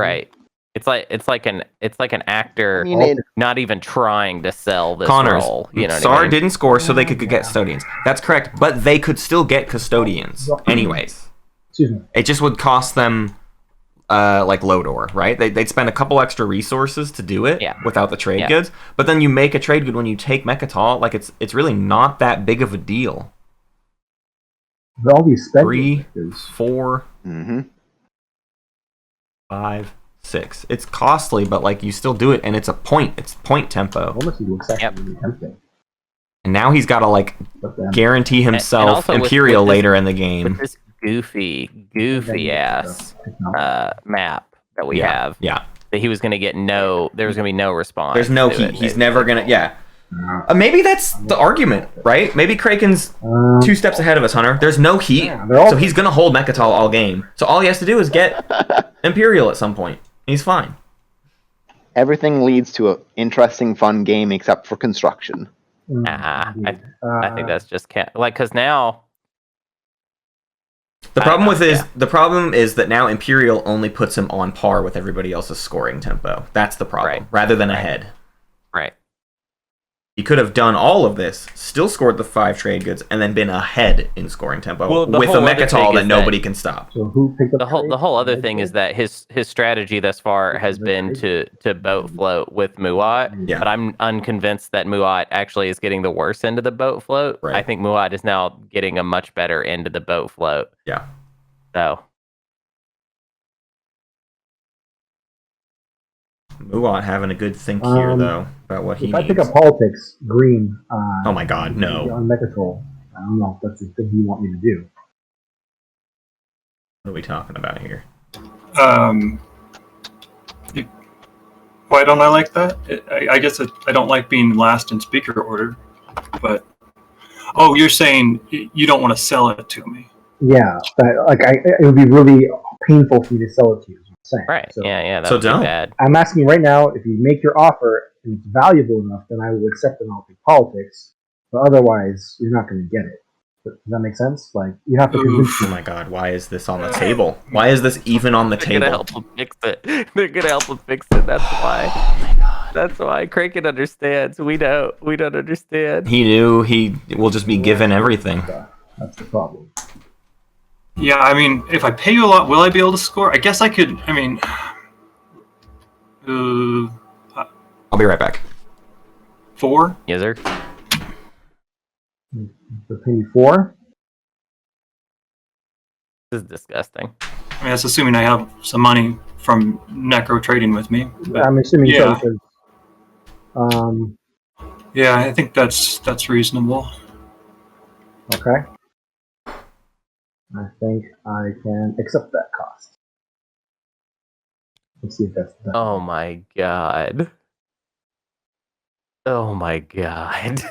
It's like an actor I mean, it, not even trying to sell this Connors, role. You know what Sar I mean? didn't score, so they could get custodians. That's correct, but they could still get custodians anyways. excuse me. It just would cost them like Lodor, right? They'd spend a couple extra resources to do it without the trade Yeah. goods. But then you make a trade good when you take Mechatol. Like it's really not that big of a deal. But all these spending 3, factors, 4, mm-hmm. 5, 6. It's costly, but like you still do it, and it's a point. It's point tempo. almost looks actually tempting. And now he's got to like But then, guarantee himself also with Imperial this- later in the With game. this goofy ass map that we have, Yeah. that he was going to get there was going to be no response. There's no to heat. it. He's never gonna. Yeah. Maybe that's the argument, right? Maybe Kraken's 2 steps ahead of us, Hunter. There's no heat, Yeah, they're all- so he's gonna hold Mechatol all game. So all he has to do is get Imperial at some point. He's fine. Everything leads to an interesting, fun game except for construction. Nah, I think that's just because now The I problem know, with is yeah. the problem is that now Imperial only puts him on par with everybody else's scoring tempo. That's the problem, Right. rather than ahead. right. He could have done all of this, still scored the 5 trade goods, and then been ahead in scoring tempo Well, the with a whole other Mechatol thing that is nobody can stop. So who picked up The whole other thing is that his strategy thus far has the been trade to boat float with Muat, Yeah. but I'm unconvinced that Muat actually is getting the worst end of the boat float. Right. I think Muat is now getting a much better end of the boat float. Yeah. So Muat having a good think here, though, about what he If I pick needs. up politics, green. Oh my god, no. On Mechatol, I don't know if that's the thing you want me to do. What are we talking about here? Why don't I like that? I guess I don't like being last in speaker order, but you're saying you don't want to sell it to me. Yeah, it would be really painful for me to sell it to you. Is what I'm saying. right, So yeah, that So would be don't. bad. I'm asking you right now, if you make your offer and it's valuable enough, then I will accept it and I'll pick politics. But otherwise, you're not going to get it. Does that make sense? Like you have to convince Oh me. my god, why is this on the table? Why is this even on the They're gonna table? help him fix it. They're gonna help him fix it. That's why. Oh my god. That's why Craiken understands. We don't. We don't understand. He knew he will just be given everything. That's the problem. Yeah, I mean, if I pay you a lot, will I be able to score? I guess I could. I mean, I'll be right back. 4. Yes, sir. So pay me 4. This is disgusting. I mean, that's assuming I have some money from Necro trading with me. But I'm assuming yeah. so because. Yeah, I think that's reasonable. Okay. I think I can accept that cost. Let's see if that's done. Oh my god. Oh my god.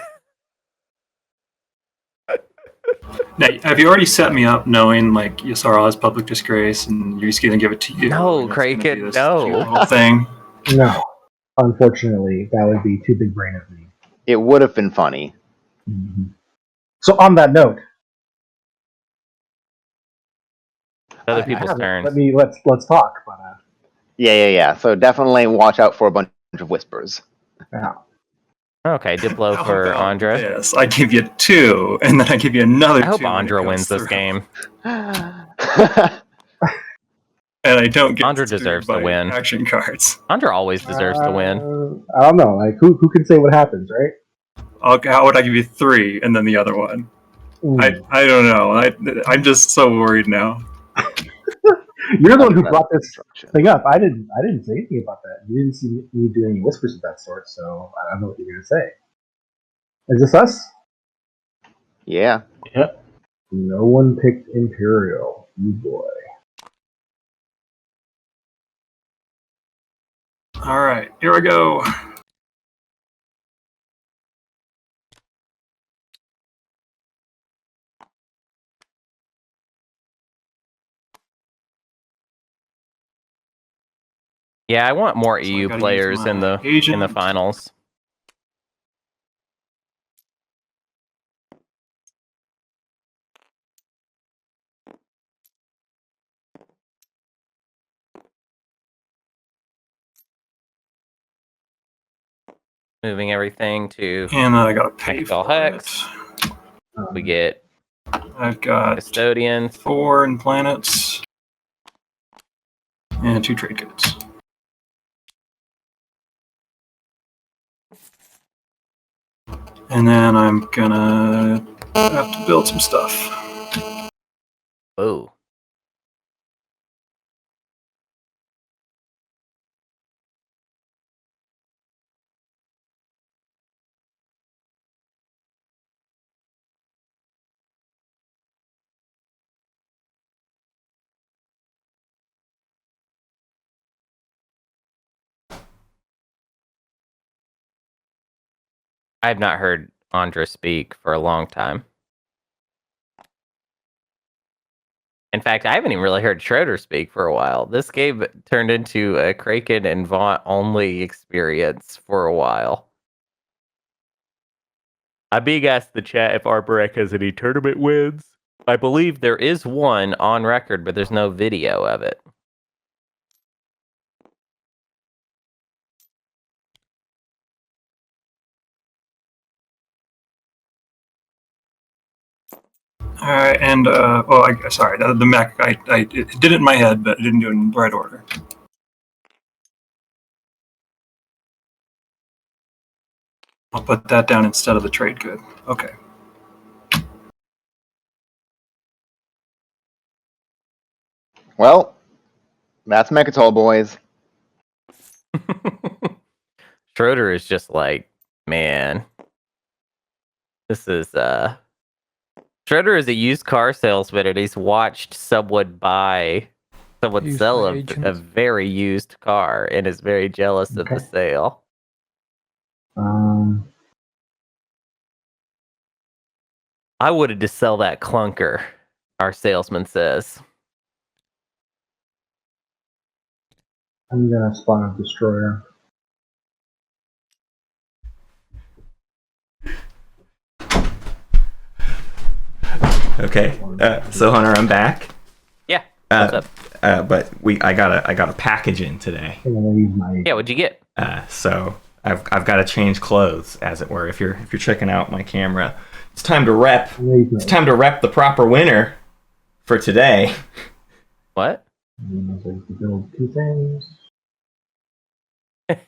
Now, have you already set me up knowing like Yasara has public disgrace and you're just gonna give it to you? No, and it's gonna be Craiken, this no. cute little thing. No. Unfortunately, that would be too big brain of me. It would have been funny. Mm-hmm. So on that note, Other people's turns. Let's talk. But, Yeah. So definitely watch out for a bunch of whispers. yeah. Okay, Diplo How for about Ondra. Yes, I give you 2, and then I give you another. I hope 2 when it Ondra goes wins this through. game. And I don't get Ondra screwed deserves to by win. action cards. Ondra always deserves to win. I don't know. Like who can say what happens, right? How would I give you 3 and then the other one? I don't know. I'm just so worried now. You're the one who brought this thing up. I didn't say anything about that. You didn't see me do any whispers of that sort, so I don't know what you're gonna say. Is this us? Yeah. Yep. No one picked Imperial. You boy. All right, here I go. Yeah, I want more So I EU gotta players use in my the agent. finals. Moving everything to And then I gotta pay Axel for Hex. it. We get I've got custodians. 4 in planets and 2 trade goods. And then I'm gonna have to build some stuff. Whoa. I have not heard Ondra speak for a long time. In fact, I haven't even really heard Schroeder speak for a while. This game turned into a Craiken and Vaunt only experience for a while. I'm being asked in the chat if Arborek has any tournament wins. I believe there is one on record, but there's no video of it. All right, and sorry, the mech. I it did it in my head, but I didn't do it in the right order. I'll put that down instead of the trade good. Okay. Well, that's Mechatol, boys. Schroeder is just like, man, this is Schroeder is a used car salesman, and he's watched someone Used sell by a agents. very used car, and is very jealous of the Okay. sale. I wanted to sell that clunker, our salesman says. I'm gonna spawn a destroyer. Okay. So Hunter, I'm back. Yeah. What's up? But I got a package in today. I'm gonna use my. Yeah, what'd you get? So I've got to change clothes, as it were. If you're checking out my camera, it's time to rep. It's time to rep the proper winner for today. What? I'm going to build 2 things.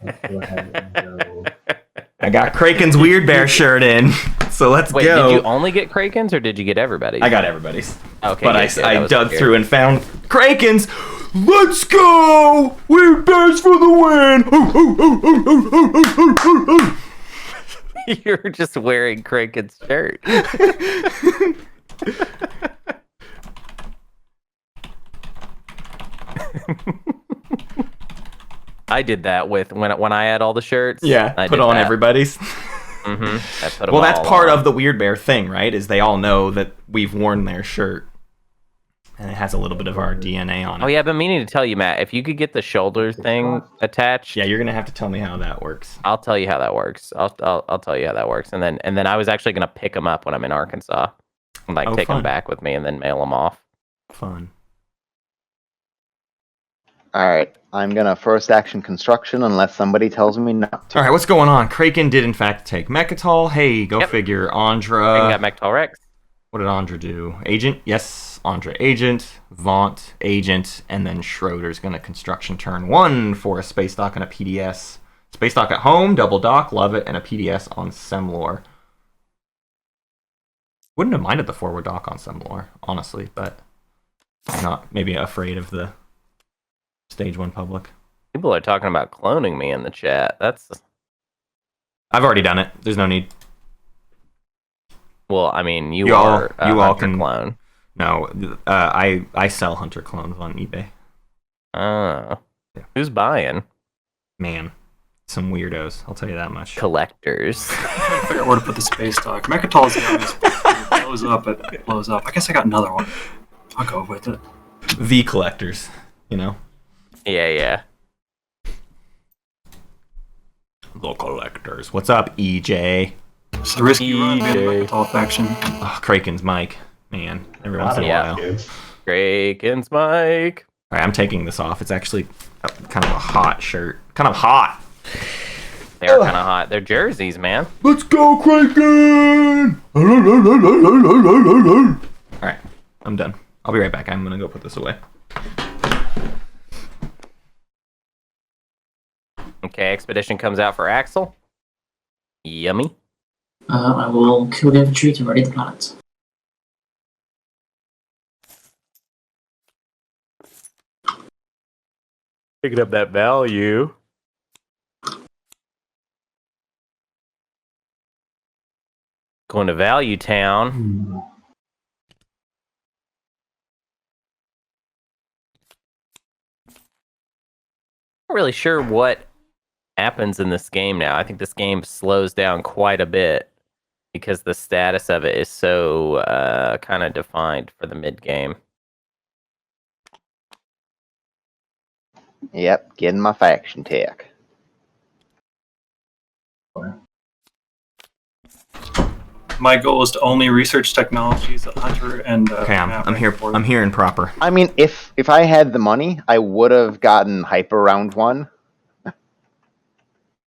Let's go ahead and go. I got Craiken's Weird Bear shirt in, so let's Wait, go. did you only get Kraken's, or did you get everybody's? I got everybody's. Okay, But good, I was dug scared. through and found Craiken's. Let's go! Weird Bears for the win! You're just wearing Kraken's shirt. I did that with when I had all the shirts. Yeah, I put did on that. everybody's. Mm-hmm. I put 'em Well, that's all part on. of the Weird Bear thing, right? Is they all know that we've worn their shirt. And it has a little bit of our DNA on it. Oh yeah, I've been meaning to tell you, Matt. If you could get the shoulder thing attached, Yeah, you're gonna have to tell me how that works. I'll tell you how that works. I'll tell you how that works, and then I was actually gonna pick them up when I'm in Arkansas, and like Oh, take fun. them back with me, and then mail them off. Fun. All right, I'm gonna first action construction unless somebody tells me not to. All right, what's going on? Craiken did in fact take Mechatol. Hey, go Yep. figure. I Ondra. got Mechatol Rex. What did Ondra do? Agent? Yes, Ondra agent. Vaunt agent, and then Schroeder's gonna construction turn 1 for a space dock and a PDS. Space dock at home, double dock, love it, and a PDS on Semlor. Wouldn't have minded the forward dock on Semlor, honestly, but I'm not maybe afraid of the stage 1 public. People are talking about cloning me in the chat. That's I've already done it. There's no need. well, I mean, you all- are a you all hunter can- clone. No, I sell hunter clones on eBay. Oh, Yeah. who's buying? Man, some weirdos. I'll tell you that much. Collectors. I'm trying to figure out where to put the space dock. Mechatol is the obvious one. It blows up. It blows up. I guess I got another one. I'll go with it. The collectors, you know. Yeah. The collectors. What's up, EJ? It's a risky run, man. EJ. Mechatol faction. Oh, Kraken's mic. Man, every once in a Yeah. while. Kraken's Mike. All right, I'm taking this off. It's actually kind of a hot shirt. Kind of hot. They are kind of hot. They're jerseys, man. Let's go, Craiken! All right, I'm done. I'll be right back. I'm gonna go put this away. Okay, expedition comes out for Axel. Yummy. I will kill the infantry to ready the planet. Picking up that value. Going to Value Town. Not really sure what happens in this game now. I think this game slows down quite a bit because the status of it is so kind of defined for the mid game. Yep, getting my faction tech. My goal is to only research technologies that Hunter and Okay, Matt I'm here. rank for. I'm here in proper. I mean, if I had the money, I would have gotten Hyper Round 1.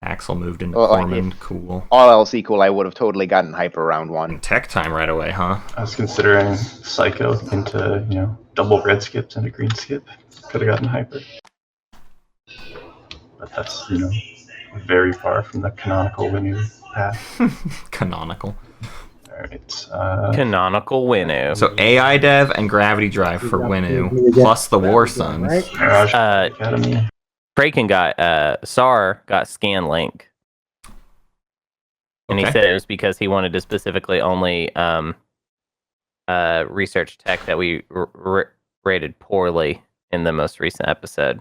Axel moved into Well, Corman. Cool. All else equal, I would have totally gotten hyper round one. Tech time right away, huh? I was considering Psycho into, double red skips and a green skip. Could have gotten hyper. But that's, very far from the canonical Winu path. Canonical. Alright. Canonical Winu. So AI Dev and Gravity Drive for Winu, plus the War Suns. Right? Mirage Uh, Academy. Craiken got SAR got Scan Link, and he Okay. said it was because he wanted to specifically only research tech that we rated poorly in the most recent episode.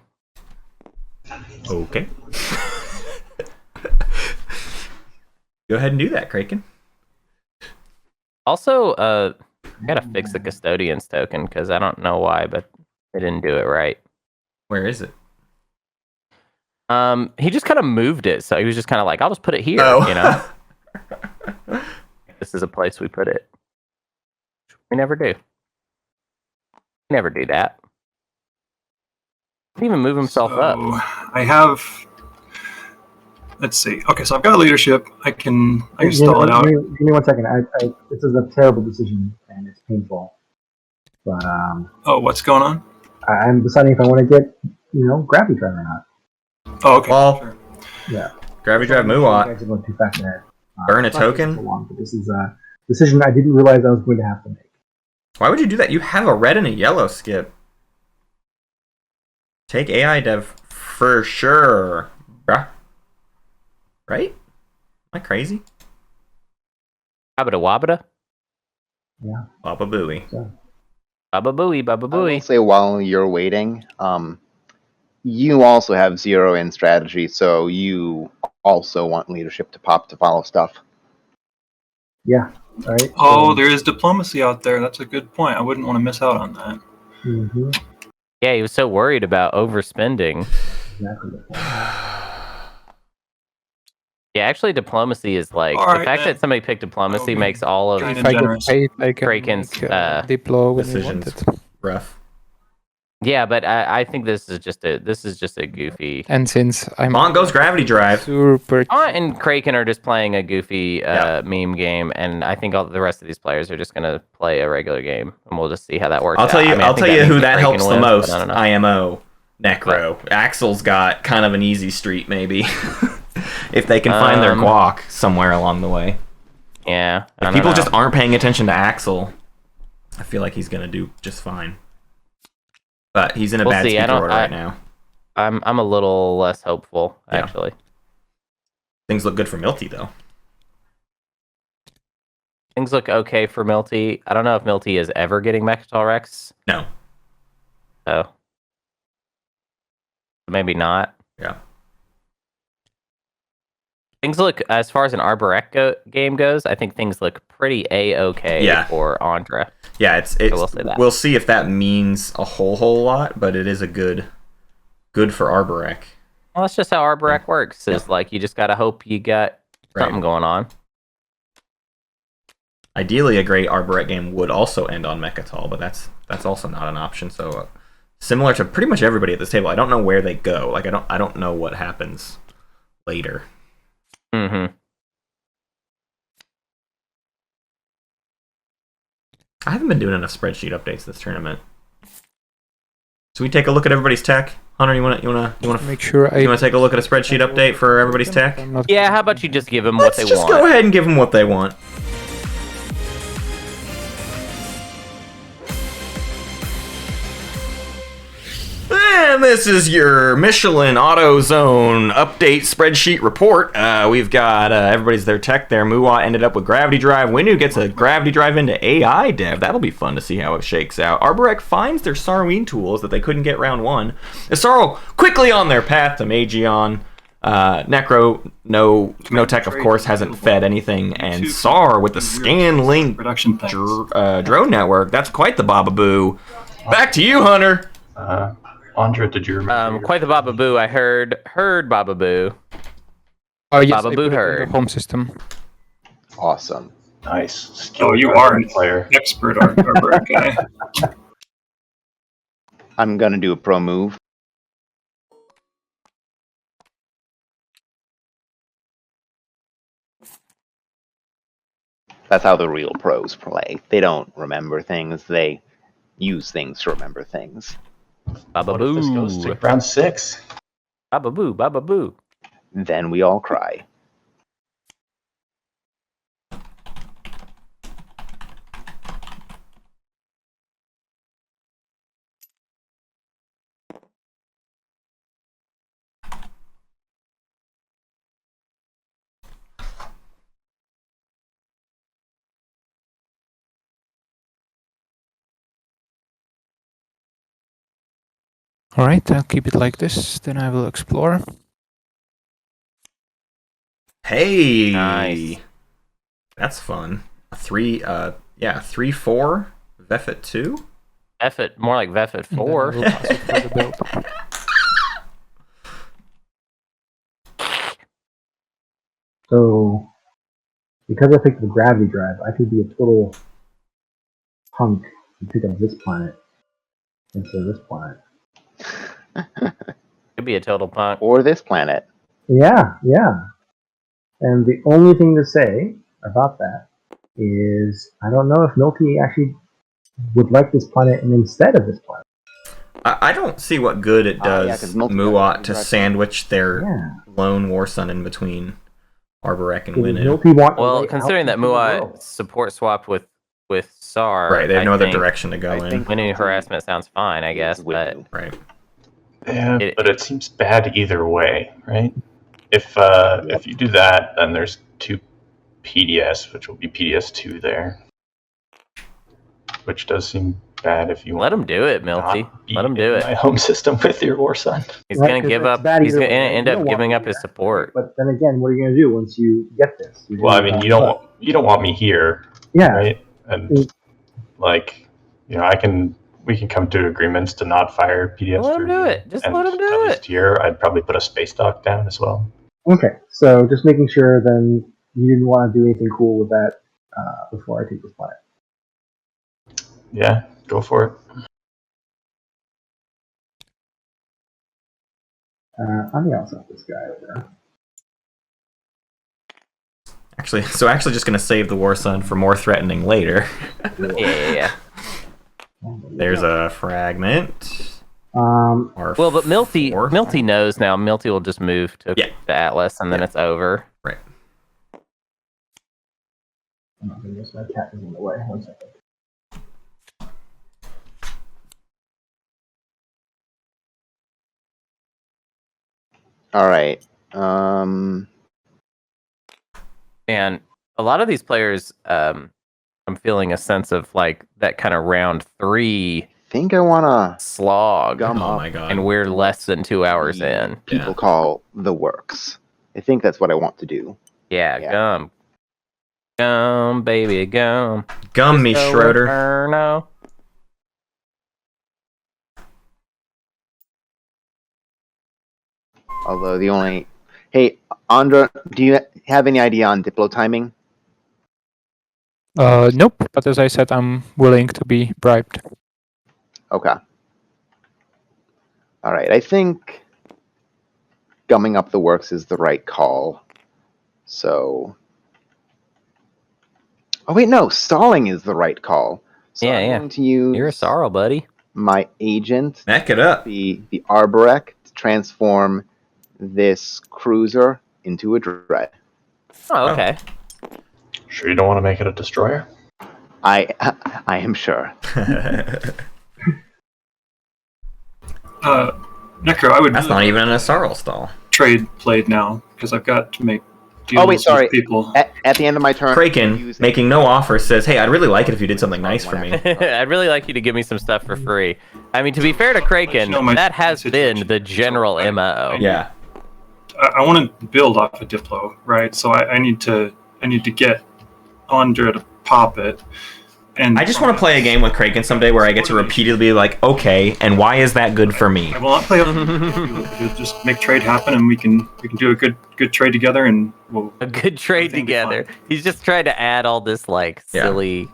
Okay. Go ahead and do that, Craiken. Also, I gotta fix the custodian's token because I don't know why, but they didn't do it right. Where is it? He just kind of moved it, so he was just kind of like, "I'll just put it here," This is a place we put it. We never do. We never do that. He didn't even move himself up. I have. Let's see. Okay, so I've got leadership. I can stall it out. Give me 1 second. This is a terrible decision and it's painful. But Oh, what's going on? I'm deciding if I want to get, Gravity Drive or not. Oh, okay. Well, sure. Yeah. Gravity Drive You Muat. guys are going too fast ahead. Burn a it's not taking token? so long, but this is a decision I didn't realize I was going to have to make. Why would you do that? You have a red and a yellow skip. Take AI Dev for sure, bruh. Right? Am I crazy? Abada wabada. Yeah. Baba Booey. Baba booey, baba I will booey. say while you're waiting, you also have 0 in strategy, so you also want leadership to pop to follow stuff. Yeah. All right. Oh, there is diplomacy out there. That's a good point. I wouldn't want to miss out on that. Mm-hmm. Yeah, he was so worried about overspending. Exactly. Yeah, actually, diplomacy is like All the right, fact then. that somebody picked diplomacy Okay. makes all of Kinda If I get generous. paid, I can Craiken's, make, Diplo when you want decisions. it. Rough. Yeah, but I think this is just a goofy. And since I'm Vaunt goes Gravity Drive. super Vaunt and Craiken are just playing a goofy Yeah. meme game, and I think all the rest of these players are just gonna play a regular game, and we'll just see how that works. I'll tell you. out. I mean, I I'll think tell you means who that Craiken helps the wins, but most. I don't know. IMO, Necro. Axel's got kind of an easy street, maybe, if they can find their guac somewhere along the way. Yeah, I If don't people know. just aren't paying attention to Axel, I feel like he's gonna do just fine. But he's in a We'll bad see. speed I don't- order right now. I'm a little less hopeful Yeah. actually. Things look good for Milty though. Things look okay for Milty. I don't know if Milty is ever getting Mechatol Rex. No. So maybe not. Yeah. Things look, as far as an Arborec game goes, I think things look pretty a-okay Yeah. for Ondra. Yeah, it's will say that. we'll see if that means a whole lot, but it is a good for Arborec. Well, that's just how Arborec works. Is like you just gotta hope you got something Right. going on. Ideally, a great Arborec game would also end on Mechatol, but that's also not an option. So similar to pretty much everybody at this table, I don't know where they go. Like I don't know what happens later. Mm-hmm. I haven't been doing enough spreadsheet updates this tournament. So we take a look at everybody's tech. Hunter, you wanna make sure I take a look at a spreadsheet update for everybody's tech? I'm not Yeah, how about you just give them what Let's they just want? go ahead and give them what they want. And this is your Michelin AutoZone update spreadsheet report. We've got everybody's their tech there. Muwa ended up with Gravity Drive. Winu gets a Gravity Drive into AI Dev. That'll be fun to see how it shakes out. Arborec finds their Sarween tools that they couldn't get round one. Sorrow quickly on their path to Magion. Necro, no tech, of course, hasn't fed anything. And Sar with the Scan Link Production things. drone network. That's quite the bababoo. Back to you, Hunter. Ondra, did you remember? Quite the Bababoo. I heard Bababoo. Oh yes, Baba I Boo put it in heard. the home system. Awesome. Nice. Oh, you are an player. expert Arborec guy. I'm gonna do a pro move. That's how the real pros play. They don't remember things. They use things to remember things. Baba What if this goes to boo. round 6? Baba boo. Baba boo. Then we all cry. All right, I'll keep it like this. Then I will explore. Hey, Nice. That's fun. 3-4. Vefit 2. Vefit, more like Vefit And then I 4. will pass it for the build. So, because I picked the gravity drive, I could be a total punk and pick up this planet instead of this planet. Could be a total punk. Or this planet. Yeah. And the only thing to say about that is I don't know if Milty actually would like this planet instead of this planet. I don't see what good it Yeah, does 'cause Milty Muat does to direct- sandwich their Yeah. lone war son in between Arborek and Does Winnu. Milty want to Well, lay considering out that into the Muat world? support swapped with SAR, Right, they have I no other think direction to go I in. think- Winnu harassment sounds fine, I guess, Is but Winnu. Right. Yeah, It- but it seems bad either way, right? If you do that, then there's 2 PDS, which will be PDS2 there. Which does seem bad if you let want him do it, to Milty. not be Let him in do my it. home system with your war son. He's Right, gonna 'cause give it's up. bad He's either gonna way, right? end You up don't want giving me up his there. support. But then again, what are you going to do once you get this? You're Well, I gonna mean, go, you don't want me here, yeah, right? And like, we can come to agreements to not fire PDS. Let him do it. Just and let him do at it. least here, I'd probably put a space dock down as well. Okay, so just making sure then you didn't want to do anything cool with that before I take this planet. Yeah, go for it. I think I'll set this guy over. Actually just going to save the war son for more threatening later. Yeah. There's a fragment. Or Well, but Milty 4. knows now. Milty will just move to Atlas, and then it's over. Right. I'm not going to guess my cat is in the way. 1 second. All right. And a lot of these players, I'm feeling a sense of like that kind of round 3 Think I want to slog, gum Oh up my god. and we're less than 2 hours the in. people Yeah. call the works. I think that's what I want to do. Yeah, Yeah. gum, baby, gum. Gum me, Disco Schroeder. Inferno. Although the only... Hey, Ondra, do you have any idea on Diplo timing? Nope, but as I said, I'm willing to be bribed. Okay. All right, I think gumming up the works is the right call. So... Oh, wait, no. Stalling is the right call. So Yeah, I'm yeah. going to use You're a sorrow, buddy. my agent, Back it up. the Arborek, to transform this cruiser into a dread. Oh, okay. Sure you don't want to make it a destroyer? I am sure. Necro, I would That's not even an Asarl stall. trade played now because I've got to make deals Oh, wait, sorry. with people. At the end of my turn, Craiken, use a- making no offer, says, "Hey, I'd really like it if you did something nice for me." I'd really like you to give me some stuff for free. I mean, to be fair to Craiken, know my that has been situation. the general So, MO. Yeah. I want to build off of Diplo, right? So I need to get Ondra to pop it. And I just want to play a game with Craiken someday where I get to repeatedly be like, okay, and why is that good for me? I will not play. We'll just make trade happen, and we can do a good trade together, and we'll A good trade Everything be together. fine. He's just trying to add all this like Yeah. silly.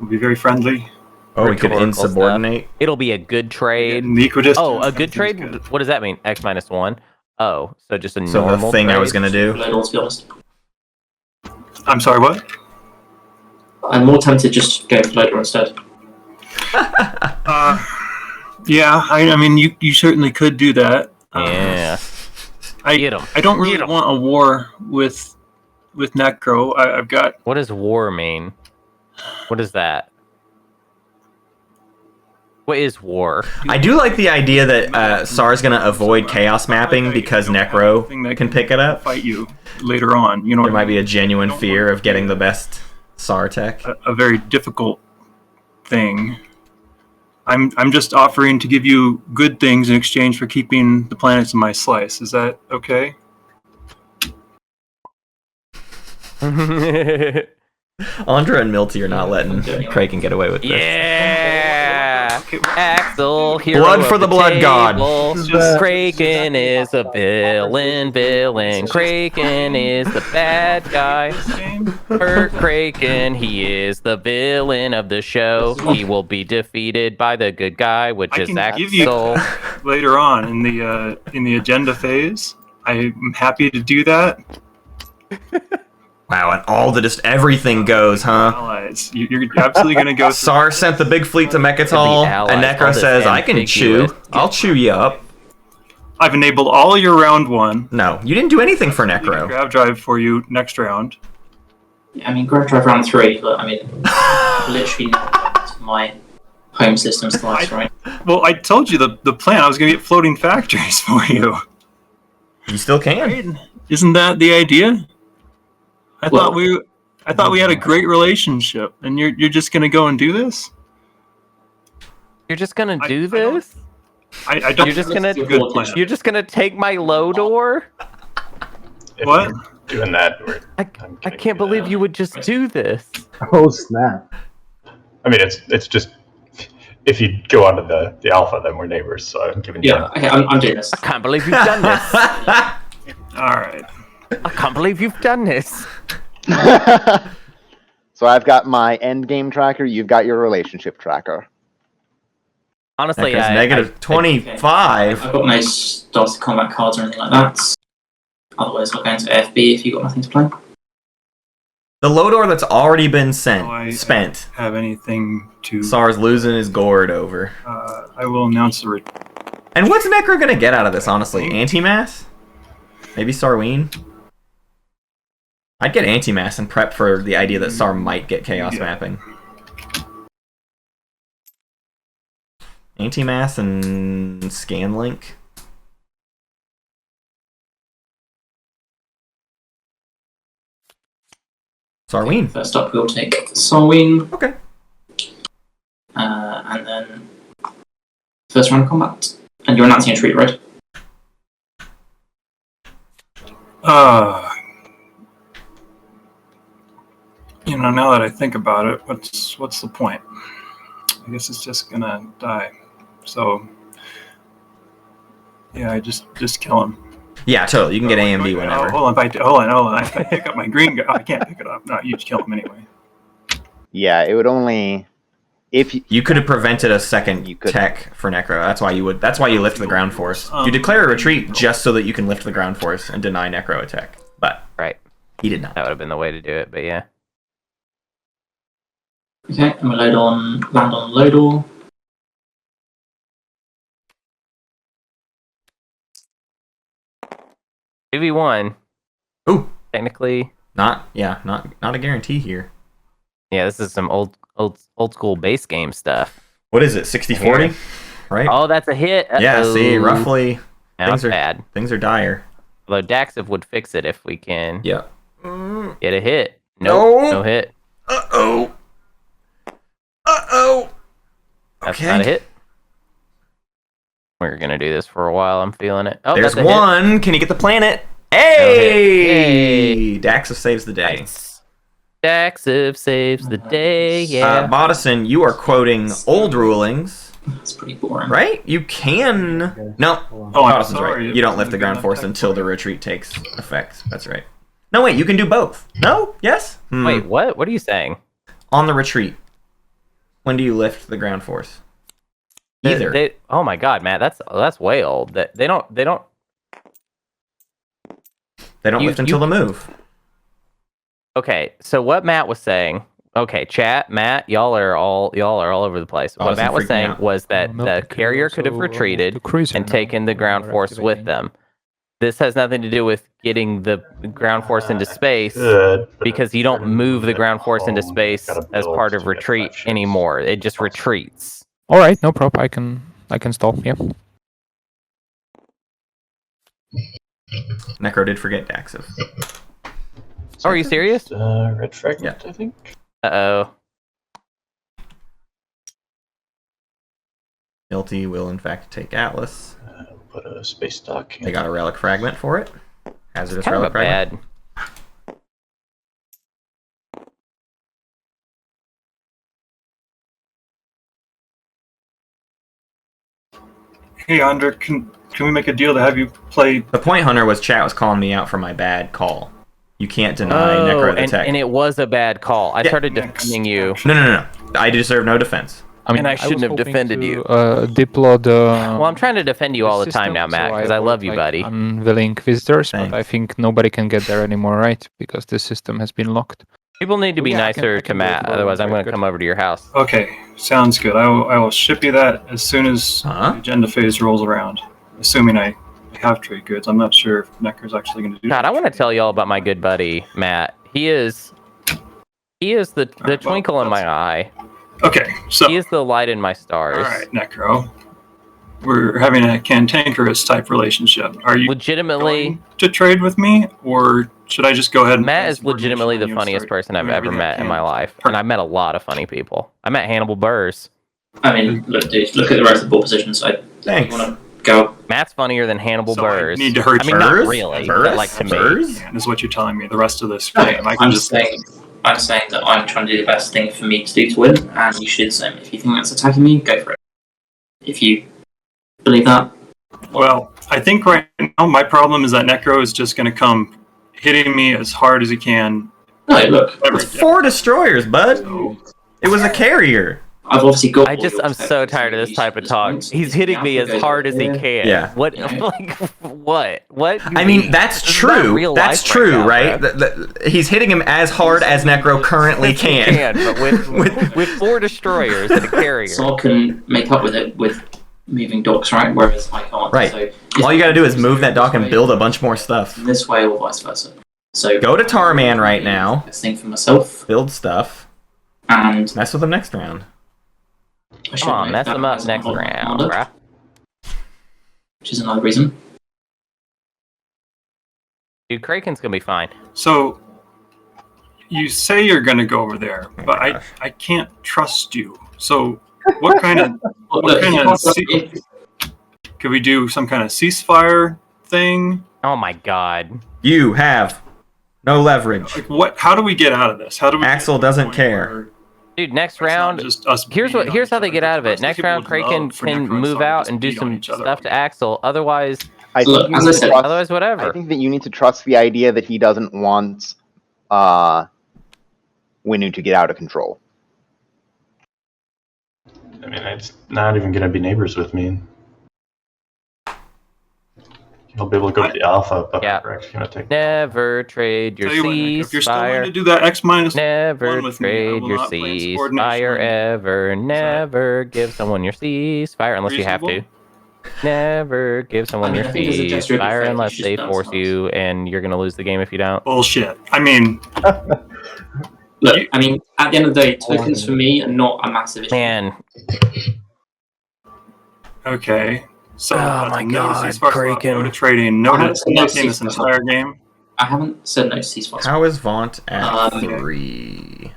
be very friendly. Oh, we could rhetorical insubordinate. It'll be a good trade. In the equidistant, Oh, a good everything's trade. good. What does that mean? X-1. Oh, so just a So normal the thing trade? I was gonna do. Little, to be honest. I'm sorry, what? I'm more tempted just to go for Loader instead. Yeah, I mean, you certainly could do that. Yeah. Get 'em. I don't really Get 'em. want a war with Necro. I've got. What does war mean? What is that? What is war? I do like the idea that Sar's going to avoid chaos mapping because Necro can pick it up. Fight you later on. You know, There might be a genuine fear of getting the best Sar tech. a very difficult thing. I'm just offering to give you good things in exchange for keeping the planets in my slice. Is that okay? Andra and Milty are not letting Craiken get away with this. Yeah! Axel, hero Blood of for the blood god. table. Craiken is a villain. Craiken is the bad guy. Hurt Craiken, he is the villain of the show. He will be defeated by the good guy, which I is can give you Axel. later on in the agenda phase. I'm happy to do that. Wow, and all the everything goes, huh? Allies, you're absolutely gonna go. Sar sent the big fleet to Mechatol, and allies, Necro all says, this I can chew. ambiguous. I'll chew you up. I've enabled all your round one. No, you didn't do anything for Necro. Grab drive for you next round. I mean, Grab Drive round 3, but I mean, literally my home system slice, right? Well, I told you the plan. I was gonna get floating factories for you. You still can. Isn't that the idea? I Well- thought we had a great relationship, and you're just gonna go and do this? You're just gonna do I don't- this? I don't. You're just gonna think it's a good plan. You're just gonna take my Loador? If What? you're doing that, I can't believe you would just do this. Oh snap! I mean, it's just if you go onto the alpha, then we're neighbors. So I'm giving you. Yeah, okay, I'm doing this. I can't believe you've done this. All right. I can't believe you've done this. So I've got my end game tracker. You've got your relationship tracker. Honestly, Necro's I negative 25. I've got no starter combat cards or anything like that. Otherwise, I'll go into FB if you've got nothing to play. The Lodor that's already been spent. Have anything to? Sar's losing his gourd over. I will announce the. And what's Necro gonna get out of this, honestly? Anti-mass? Maybe Sarween? I'd get anti-mass and prep for the idea that Sar might get chaos mapping. Anti-mass and Scanlink. Sarween. First up, we'll take Sarween. Okay. And then first round of combat. And you're announcing a treat, right? You know, now that I think about it, what's the point? I guess it's just gonna die. So, yeah, I just kill him. Yeah, totally. You can get AMD whenever. Hold on. If I pick up my green guy, I can't pick it up. No, you just kill him anyway. Yeah, it would only if you, You could have prevented a second You could. tech for Necro. That's why you lift the ground force. You declare a retreat just so that you can lift the ground force and deny Necro attack. But Right. he did not. That would have been the way to do it, but yeah. Okay, and we'll land on Lodor. V1. Ooh, Technically, not a guarantee here. yeah, this is some old school base game stuff. What is it? 60-40? Right? Oh, that's a hit. Yeah, see, Uh-oh. roughly Now it's things are bad. things are dire. Although Daxiv would fix it if we can Yeah. get a hit. Nope, No. no hit. Uh-oh. Uh-oh. That's Okay. not a hit. We're gonna do this for a while. I'm feeling it. Oh, There's that's a hit. one. Can you get the planet? hit. Hey! Daxiv saves the day. Nice. Daxiv saves the day. Yeah. Bodison, you are quoting old rulings, That's pretty boring. right? You can... No. Oh, I'm Bodison's sorry. right. You don't lift the ground force until the retreat takes effect. That's right. No, wait. You can do both. No? Yes? Wait, what? What are you saying? On the retreat. When do you lift the ground force? Either. Oh my God, Matt, that's way old. They don't. They don't you- lift until you- the move. Okay, so what Matt was saying Okay, chat, Matt, y'all are all over the place. Oh, What this Matt is was freaking saying out. was that Milty the carrier could have also moved retreated to cruiser and now, taken the ground we're force with activating. them. This has nothing to do with getting the ground force into space Good, but because you if we're don't gonna move the it ground force into home, I've space gotta as build part of to get 5 retreat ships. anymore. It just retreats. All right, no problem. I can stall. Yeah. Necro did forget Daxif. Oh, are you serious? Red fragment, I think. Uh-oh. Milty will in fact take Atlas. Put a space dock. They got a relic fragment for it. Hazardous Kind of relic a fragment. bad. Hey, Ondra, can we make a deal to have you play? The point, Hunter, was chat was calling me out for my bad call. You can't deny Necro the tech. and it was a bad call. I Yeah. started defending you. No. I deserve no defense. And I shouldn't was have hoping defended to, you. Deploy the. Well, I'm trying to defend you all the time now, Matt, because I love you, buddy. Unwilling visitors, Thanks. but I think nobody can get there anymore, right? Because the system has been locked. People need to be Yeah, I can- nicer I to can do it Matt, tomorrow. otherwise I'm Very going to good. come over to your house. Okay, sounds good. I will ship you that as soon as Huh? the agenda phase rolls around. Assuming I have trade goods. I'm not sure if Necro's actually going to do God, that. I want to tell you all about my good buddy, Matt. He is the well, twinkle in my that's- eye. Okay, so He is the light in my stars. all right, Necro. We're having a cantankerous type relationship. Are you Legitimately, going to trade with me, or should I just go ahead and Matt plan is some coordination legitimately on the you and funniest start person I've doing ever everything I met in can? my life. And I've met a lot of funny people. I met Hannibal Burrs. I mean, look, dude, look at the rest of the ball positions. I Thanks. want to go. Matt's funnier than Hannibal So I Burrs. need to hurt I mean, not Burrs? really, Burrs? but like to me. Burrs? Yeah, is what you're telling me. The rest of this No, game, I can I'm just saying that I'm trying to do the best thing for me to do to win, and you should do the same. If you think that's attacking me, go for it. If you believe that, Well, I think right now my problem is that Necro is just going to come hitting me as hard as he can. no, look, Every, It's 4 destroyers, bud. so, It was a carrier. I've obviously got. I'm so tired of this type of talk. He's hitting me as hard as he can. Yeah. What? Yeah. Like what? What? I mean, that's This is not true. real That's life true, now, right? bro. He's hitting him as hard as Necro currently He can. but with 4 destroyers and a carrier. So I can make up with it with moving docks, right? Whereas I can't. Right. So All you gotta do is move that dock and build a bunch more stuff. this way or vice versa. So Go to Tarman right now. Best thing for myself, Build stuff. and Mess with him next round. I should Come on, make mess that them up as a next model- round, model, bruh. which is another reason. Dude, Craiken's gonna be fine. so you say you're going to go over there, Oh but my gosh. I can't trust you. So what kind of Well, What look, kind if of you want to- could we do? Some kind of ceasefire thing? Oh my god. You have no leverage. Like what? How do we get out of this? How do we? Axel get to the doesn't point care. where Dude, next it's not round. just us Here's beating here's on how each they get other. out of The it. rest Next people round, would Craiken love for can Necro and move Sonic out just and do beat on some each other stuff all to Axel. Otherwise, I Look, think as you I need to said- trust- otherwise, whatever. I think that you need to trust the idea that he doesn't want Winu to get out of control. I mean, it's not even going to be neighbors with me. He'll be able to go to the alpha, but Yeah. we're actually going to take. Never trade your Tell you what, Nick, if you're still willing to ceasefire. do that X minus Never one with me, I trade will your not play insubordination ceasefire on you. ever. Never give someone your ceasefire unless you have to. reasonable? Never give someone I mean, your I think as a gesture of ceasefire defense, unless you they should force dance you, and you're gonna lose the game if you don't. bullshit. I mean, Look, I mean, at the end of the day, tokens for me are not a massive issue. Man, okay. So Oh that's my no God, ceasefire swap, Craiken. no to trading, no I to haven't seen no nothing this ceasefire swap. entire game. I haven't said no to ceasefire. How is Vaunt at Okay. 3?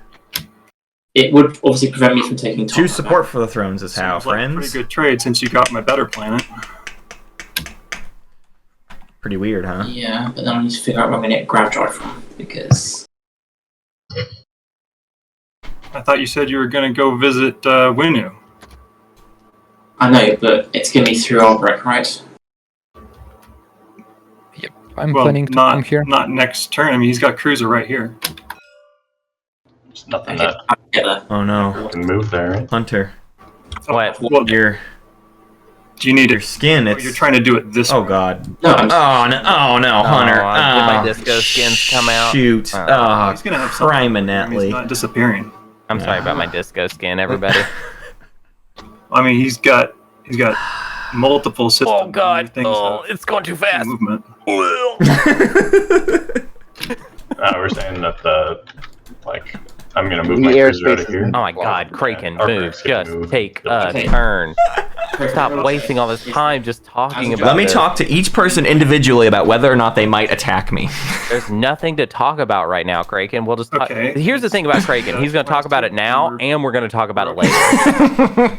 It would obviously prevent me from taking time. 2 support for the thrones is how, Seems like a friends. pretty good trade since you got my better planet. Pretty weird, huh? Yeah, but then I need to figure out where I'm going to get grab drive from because I thought you said you were going to go visit Winu. I know, but it's going to be through Albrecht, right? I'm Well, planning to come here. not next turn. I mean, he's got Cruiser right here. There's nothing Okay, that I get that. Oh no. can move there, right? Hunter, What? Well, your do you need your it? skin, Oh, it's... you're trying to do it this Oh way. god. No, I'm Oh no, Hunter. did my Oh, disco skins come out? Shoot. Oh. Oh, He's going to have something. crime He's not disappearing. I'm sorry about my disco skin, everybody. I mean, he's got multiple systems. Oh God! Things Oh, it's going too fast. movement. We're saying that I'm gonna move The my cruiser out airspace of here. is- Oh my God, Craiken, Our move! Craig's gonna Just move. take a Okay. turn. Stop wasting all this time just talking about Let me this. talk to each person individually about whether or not they might attack me. There's nothing to talk about right now, Craiken. We'll just talk. Okay. Here's the thing about Craiken. He's going to talk about it now, and we're going to talk about it later.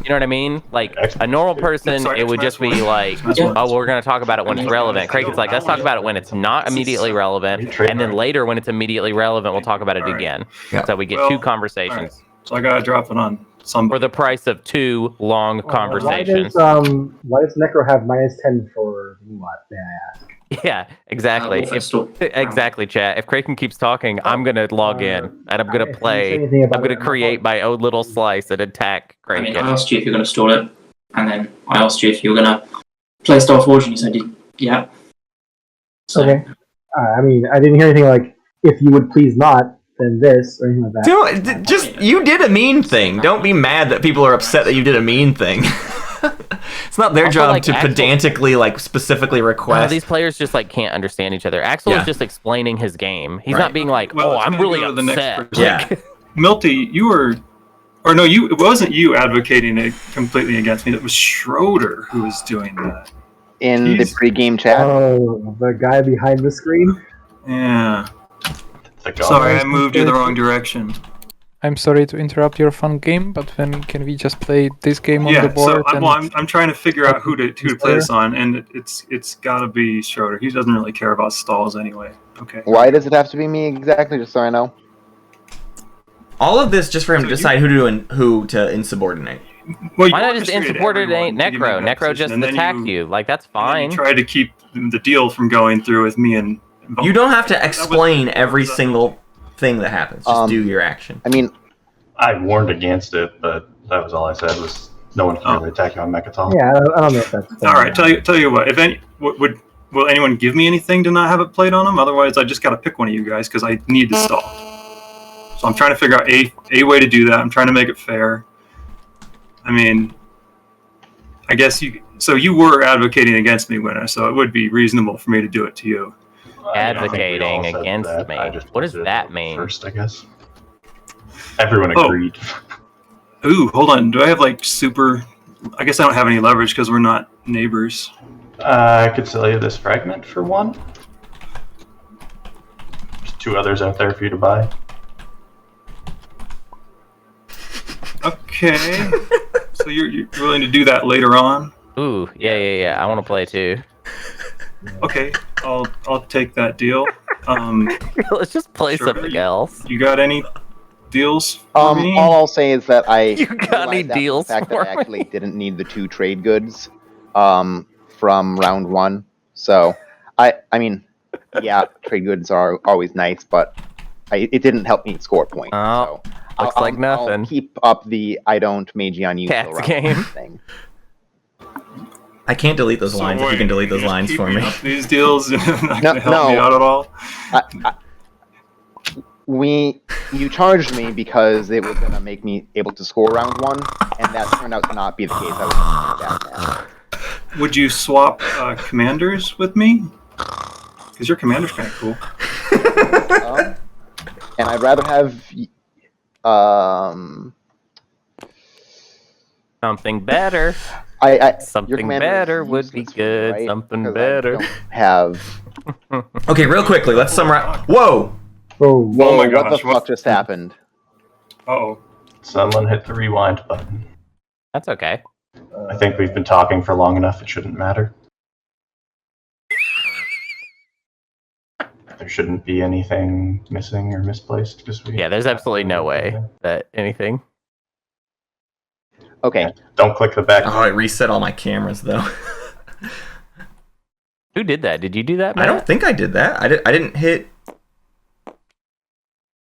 You know what I mean? Like, a normal person, Sorry, it would just be like, Next one. oh, well, we're going to talk about it when it's relevant. Craiken's like, let's talk about it when it's not immediately relevant, and then later when it's immediately relevant, we'll talk about it again. Yeah. So we get Well, two conversations So I gotta drop it on some. for the price of two long conversations. Why does Necro have -10 for what? May I ask? Yeah, exactly. Wolf install. Exactly, chat. If Craiken keeps talking, I'm gonna log in and I'm gonna If you say play. anything about I'm gonna it, create my own little slice and attack I mean, I Craiken. asked you if you're going to stall it, and then I asked you if you were going to play Starforge, and you said, yeah. So, Okay. I mean, I didn't hear anything like, if you would please not, then this, or anything like that. You did a mean thing. Don't be mad that people are upset that you did a mean thing. It's not their Also, job like, to Axel- pedantically, specifically request. These players just can't understand each other. Axel Yeah. is just explaining his game. He's Right. not being like, Well, "Oh, it's I'm gonna really go to the next upset." person. Yeah. Milty, you were, or no, it wasn't you advocating it completely against me. It was Schroeder who was doing that. In Jeez. the pregame chat. Oh, the guy behind the screen? Yeah. The god. Sorry, I moved you the wrong direction. I'm sorry to interrupt your fun game, but then can we just play this game on Yeah. the board? So I'm trying to figure out who to play this on, and it's got to be Schroeder. He doesn't really care about stalls anyway. Okay. Why does it have to be me exactly? Just so I know. All of this just for him to So decide who to insubordinate. Well, Why you not just insubordinate Necro? Necro just attacked you. Like, that's fine. You tried to keep the deal from going through with me and. You don't have to explain every single thing that happens. Just do your action. I mean, I warned against it, but that was all I said. Was no one can really attack you on Mechatol. Yeah, I don't know if that's... All right, tell you what. If any, will anyone give me anything to not have it played on them? Otherwise, I just got to pick one of you guys because I need to stall. So I'm trying to figure out a way to do that. I'm trying to make it fair. I mean, I guess you. So you were advocating against me, Winner. So it would be reasonable for me to do it to you. Advocating against me. What does that mean? First, I guess. Everyone Oh. agreed. Ooh, hold on. Do I have like super? I guess I don't have any leverage because we're not neighbors. I could sell you this fragment for one. There's two others out there for you to buy. Okay. So you're willing to do that later on? Ooh, yeah. I want to play too. Okay, I'll take that deal. Let's just play Sure. something else. You got any deals for me? all I'll say is that I You got any realized after deals the fact for that I actually me? didn't need the 2 trade goods from round 1. So I mean, yeah, trade goods are always nice, but it didn't help me score points. Oh, so looks like nothing. I'll keep up the I don't mage on you Cats till round game. 1 thing. I can't delete those lines if you can delete those just lines keep for me. up these deals and not No, gonna help me no. out at all. You charged me because it was gonna make me able to score round 1, and that turned out to not be the case. I was gonna do that Would you swap commanders with me? Because your commander's kind of cool. now. And I'd rather have Something better. your Something commander is better would be useless for me, good. right? Something 'Cause I better. don't have. Okay, real quickly, let's summarize. Whoa! Oh, Oh my what gosh, the what- fuck just happened? Uh-oh. Someone hit the rewind button. That's okay. I think we've been talking for long enough. It shouldn't matter. There shouldn't be anything missing or misplaced because we. Yeah, there's absolutely no way that anything. Okay, Don't click the back. Oh, I reset all my cameras though. Who did that? Did you do that, I Matt? don't think I did that. I didn't hit.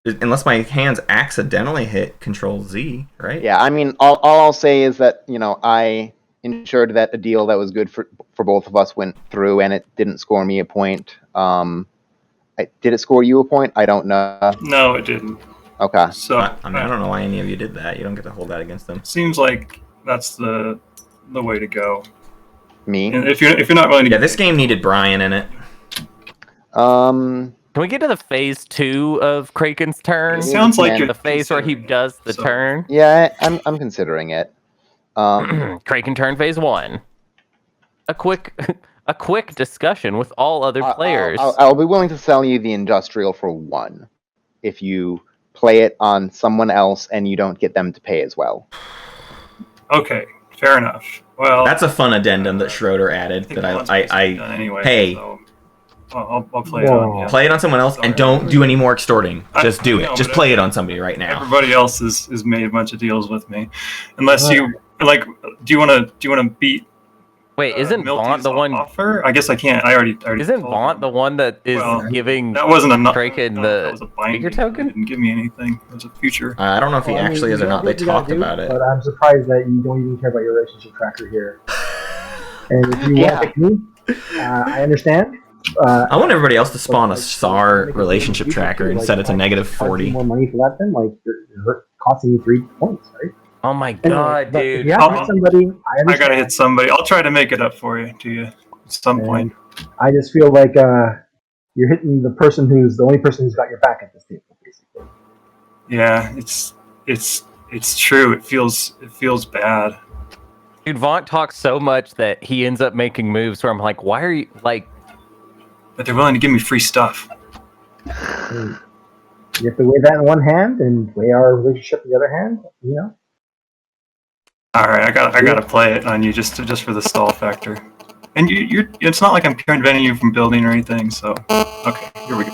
Unless my hands accidentally hit Control Z, right? yeah. I mean, all I'll say is that I ensured that a deal that was good for both of us went through, and it didn't score me a point. Did it score you a point? I don't know. No, it didn't. Okay. So I don't know why any of you did that. You don't get to hold that against them. seems like that's the way to go. Me. And if you're not willing to Yeah, this game needed Brian in it. Um. Can we get to the phase 2 of Craiken's turn? It sounds like Man. you're The phase where he considering does the it, so- turn. Yeah, I'm considering it. Craiken turn phase 1. A quick discussion with all other players. I'll be willing to sell you the industrial for 1 if you play it on someone else and you don't get them to pay as well. Okay, fair enough. Well, That's a fun addendum that Schroeder added. think That one's supposed to be done I anyway, hey. so I'll play it on. Yeah. play it on someone else and don't do any more extorting. Just do I know, it. Just but play it on somebody right now. Everybody else has made a bunch of deals with me, unless you like. Do you want to beat? Wait, isn't Milty's Vaunt the one? offer? I guess I can't. I already. Isn't told Vaunt him. the one that is Well, giving That wasn't enough. Craiken that was a the binding. speaker token? It didn't give me anything. It was a future. I don't know if he actually is or not. They talked about it. But I'm surprised that you don't even care about your relationship tracker here. And if you want to pick me, I understand. I want everybody else to spawn a SAR relationship tracker and set it to negative charge you 40. more money for that, then you're costing you 3 points, right? Oh my Anyway, god, but dude! If you have to hit somebody, I understand. I gotta hit somebody. I'll try to make it up for you at some point. I just feel like you're hitting the person who's the only person who's got your back at this table, basically. Yeah, it's true. It feels bad. Dude, Vaunt talks so much that he ends up making moves where I'm like, why are you like? But they're willing to give me free stuff. You have to weigh that in one hand and weigh our relationship in the other hand, you know? All right, I gotta play it on you just for the stall factor. And you're it's not like I'm preventing you from building or anything. So okay, here we go.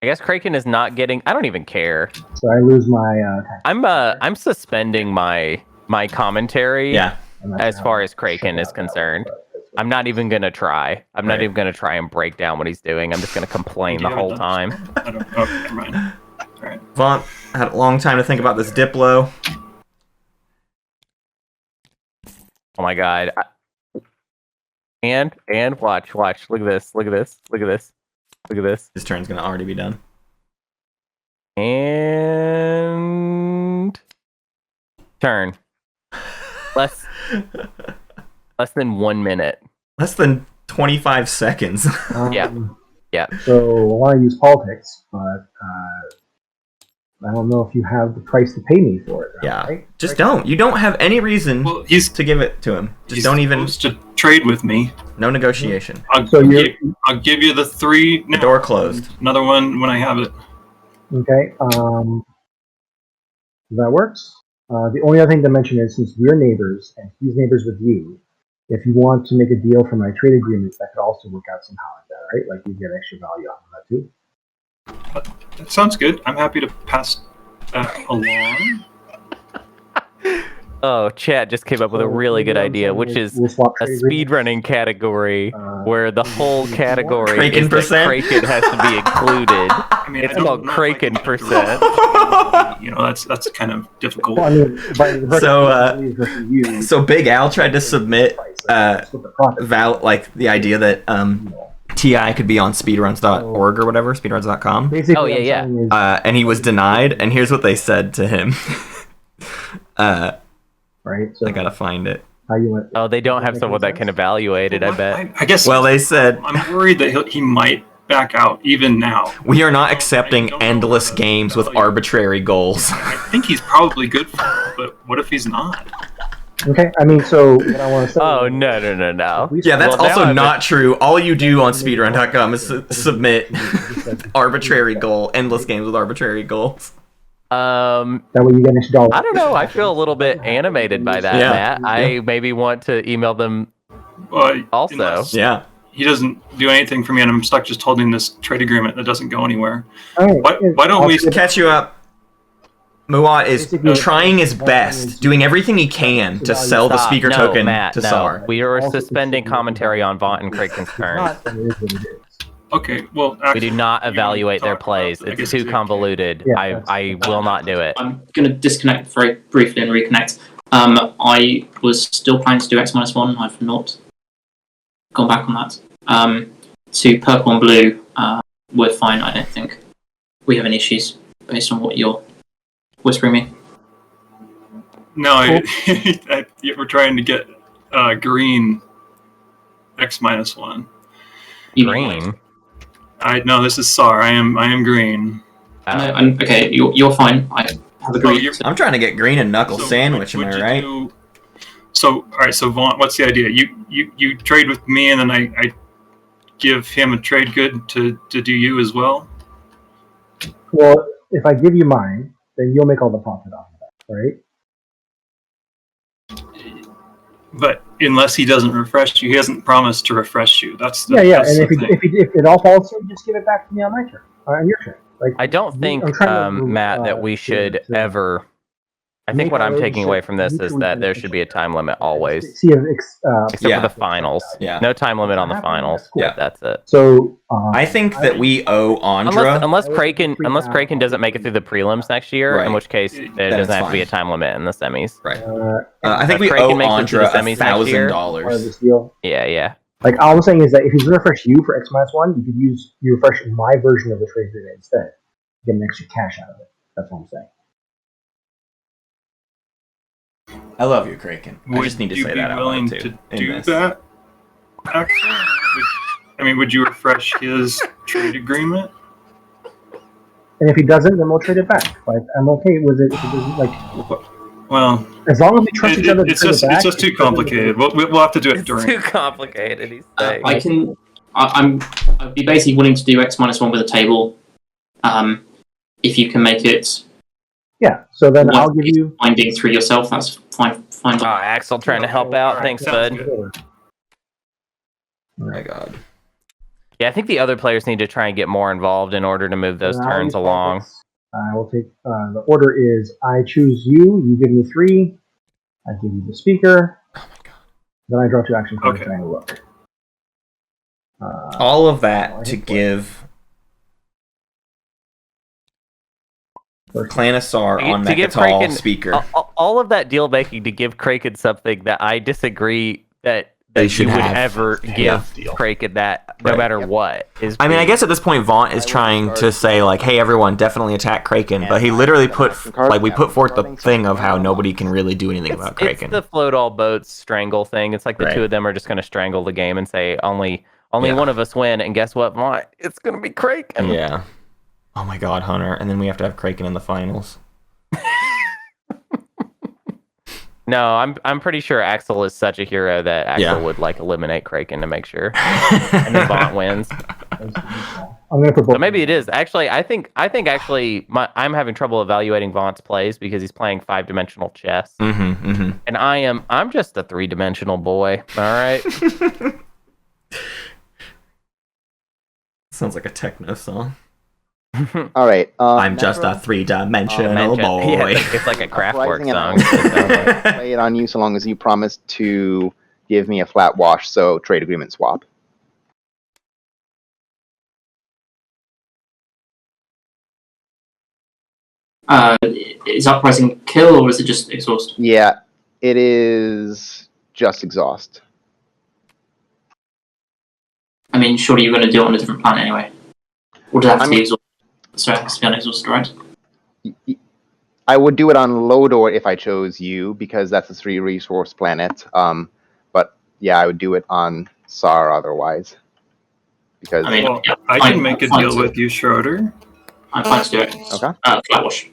I guess Craiken is not getting. I don't even care. So I lose my I'm suspending my commentary. Yeah. As far as Craiken is concerned. I'm not even gonna try. I'm not even gonna try and break down what he's doing. I'm just gonna complain the whole time. I don't. Okay, never mind. All right. Vaunt had a long time to think about this Diplo. Oh my god. And watch. Look at this. Look at this. His turn's gonna already be done. And turn. Less than 1 minute. Less than 25 seconds. Yeah. So I want to use politics, but I don't know if you have the price to pay me for it. Yeah. Right? Just don't. You don't have any reason Well, he's to give it to him. Just he's don't even. supposed to trade with me. No negotiation. I'll give you the 3 The now. door closed. Another one when I have it. Okay. That works. The only other thing to mention is since we're neighbors and he's neighbors with you, if you want to make a deal for my trade agreement, that could also work out somehow like that, right? Like you get extra value out of that too. That sounds good. I'm happy to pass that along. Oh, Chad just came up with a really good idea, which is We'll swap a trade agreements. speedrunning category where the whole category Craiken is percent? that Craiken has to be included. I mean, It's I don't called know if I Craiken can- percent. You know, that's kind of difficult. Well, I mean, by the So, versus you, So Big Al tried to submit split the profit. the idea that TI could be on speedruns.org or whatever, speedruns.com. Basically, Oh, what yeah, I'm yeah. saying is- And he was denied, and here's what they said to him. right. So I gotta find it. how you want? Oh, they don't have someone that can evaluate it, I bet. I guess. Well, they said, I'm worried that he might back out even now. we are not accepting endless games with arbitrary goals. I think he's probably good for it, but what if he's not? Okay. I mean, so what I want to say. Oh, is- no. Yeah, that's Well, now also I've not true. All you do on speedrun.com is submit arbitrary goal, endless games with arbitrary goals. That way you get an extra dollar. I don't know. I feel a little bit animated by that, Yeah. Matt. I maybe want to email them Well, also. unless Yeah. he doesn't do anything for me, and I'm stuck just holding this trade agreement that doesn't go anywhere. All right. Why don't we- To catch you up, Muat is Basically, trying his best, doing everything he can to sell the Stop. speaker No, token Matt, to no. SAR. We are suspending commentary on Vaunt and Craiken's turn. Not, then it is what it is. Okay, well, We actually, do not evaluate their talk about plays. it. I It's guess too we- convoluted. Yeah, I will not do it. I'm going to disconnect very briefly and reconnect. I was still planning to do X-1. I've not gone back on that. To purple and blue, we're fine, I don't think. We have any issues. based on what you're whispering me. No, we're trying to get green X-1. Green. No, this is SAR. I am green. Okay, you're fine. I have agreed. I'm trying to get green and knuckle sandwich. Am I right? All right. So Vaunt, what's the idea? You trade with me, and then I give him a trade good to do you as well. Well, if I give you mine, then you'll make all the profit off of that, right? But unless he doesn't refresh you, he hasn't promised to refresh you. That's And if it all falls through, just give it back to me on my turn, on your turn. Like, I don't think, Matt, that we should ever. I think what I'm taking away from this is that there should be a time limit always, except for the finals. Yeah. No time limit on the finals. Yeah, that's it. So I think that we owe Ondra, unless Craiken doesn't make it through the prelims next year, Right. in which case there doesn't have to be a time limit in the semis. right? I think we Craiken owe makes it to the Ondra semis next year. part of $1,000. this deal. Yeah. Like, all I'm saying is that if he's going to refresh you for X-1, you could you refresh my version of the trade grid instead. Get an extra cash out of it. That's what I'm saying. I love you, Craiken. I just need to say that out loud Would too. you be willing to do that, Axel? Would you refresh his trade agreement? And if he doesn't, then we'll trade it back. Like, I'm okay with it if it doesn't, like... Well, as long as we trust each other to it's trade just it back, it's just too complicated. We'll have to do it It's during. too complicated. He's saying. I'd be basically willing to do X-1 with a table, if you can make it. Yeah. So then I'll give you finding through yourself. That's fine. Oh, Axel trying to help out. Thanks, bud. Good. Oh my god. Yeah, I think the other players need to try and get more involved in order to move those turns along. I will take. The order is: I choose you. You give me 3. I give you the speaker. Oh my god. Then I draw 2 action cards Okay. and I look. All of that to give Clanisar on To give Mechatol Craiken- speaker. All of that deal making to give Craiken something that I disagree that They you should would have. ever Yeah. give Craiken that, no Right. matter what. Is I mean, I weird. guess at this point, Vaunt is trying to say, like, hey, everyone, definitely attack Craiken. But he literally we put forth the thing of how nobody can really do anything about It's Craiken. the float all boats strangle thing. It's like the Right. two of them are just going to strangle the game and say only Yeah. one of us win. And guess what, Vaunt? It's going to be Craiken. Yeah. Oh my god, Hunter. And then we have to have Craiken in the finals. No, I'm pretty sure Axel is such a hero that Axel Yeah. would like eliminate Craiken to make sure, and then Vaunt wins. I'm gonna put both. So maybe it is. Actually, I think actually I'm having trouble evaluating Vaunt's plays because he's playing 5-dimensional chess, and I'm just a 3-dimensional boy. All right. Sounds like a techno song. All right. I'm just a 3-dimensional boy. Yeah, it's like a Kraftwerk Uprising song. and It sounds like. play it on you so long as you promise to give me a flat wash, so trade agreement swap. Is Uprising kill or is it just exhaust? Yeah, it is just exhaust. I mean, surely you're going to do it on a different planet anyway. Or does it have to I be mean- exhaust? Sorry, it has to be unexhausted, right? I would do it on Lodor if I chose you, because that's a 3-resource planet. But yeah, I would do it on SAR otherwise. Because I mean, Well, yeah, I fine, can make a fine deal to- with you, Schroeder. I'm fine to do it. Okay. Flat wash.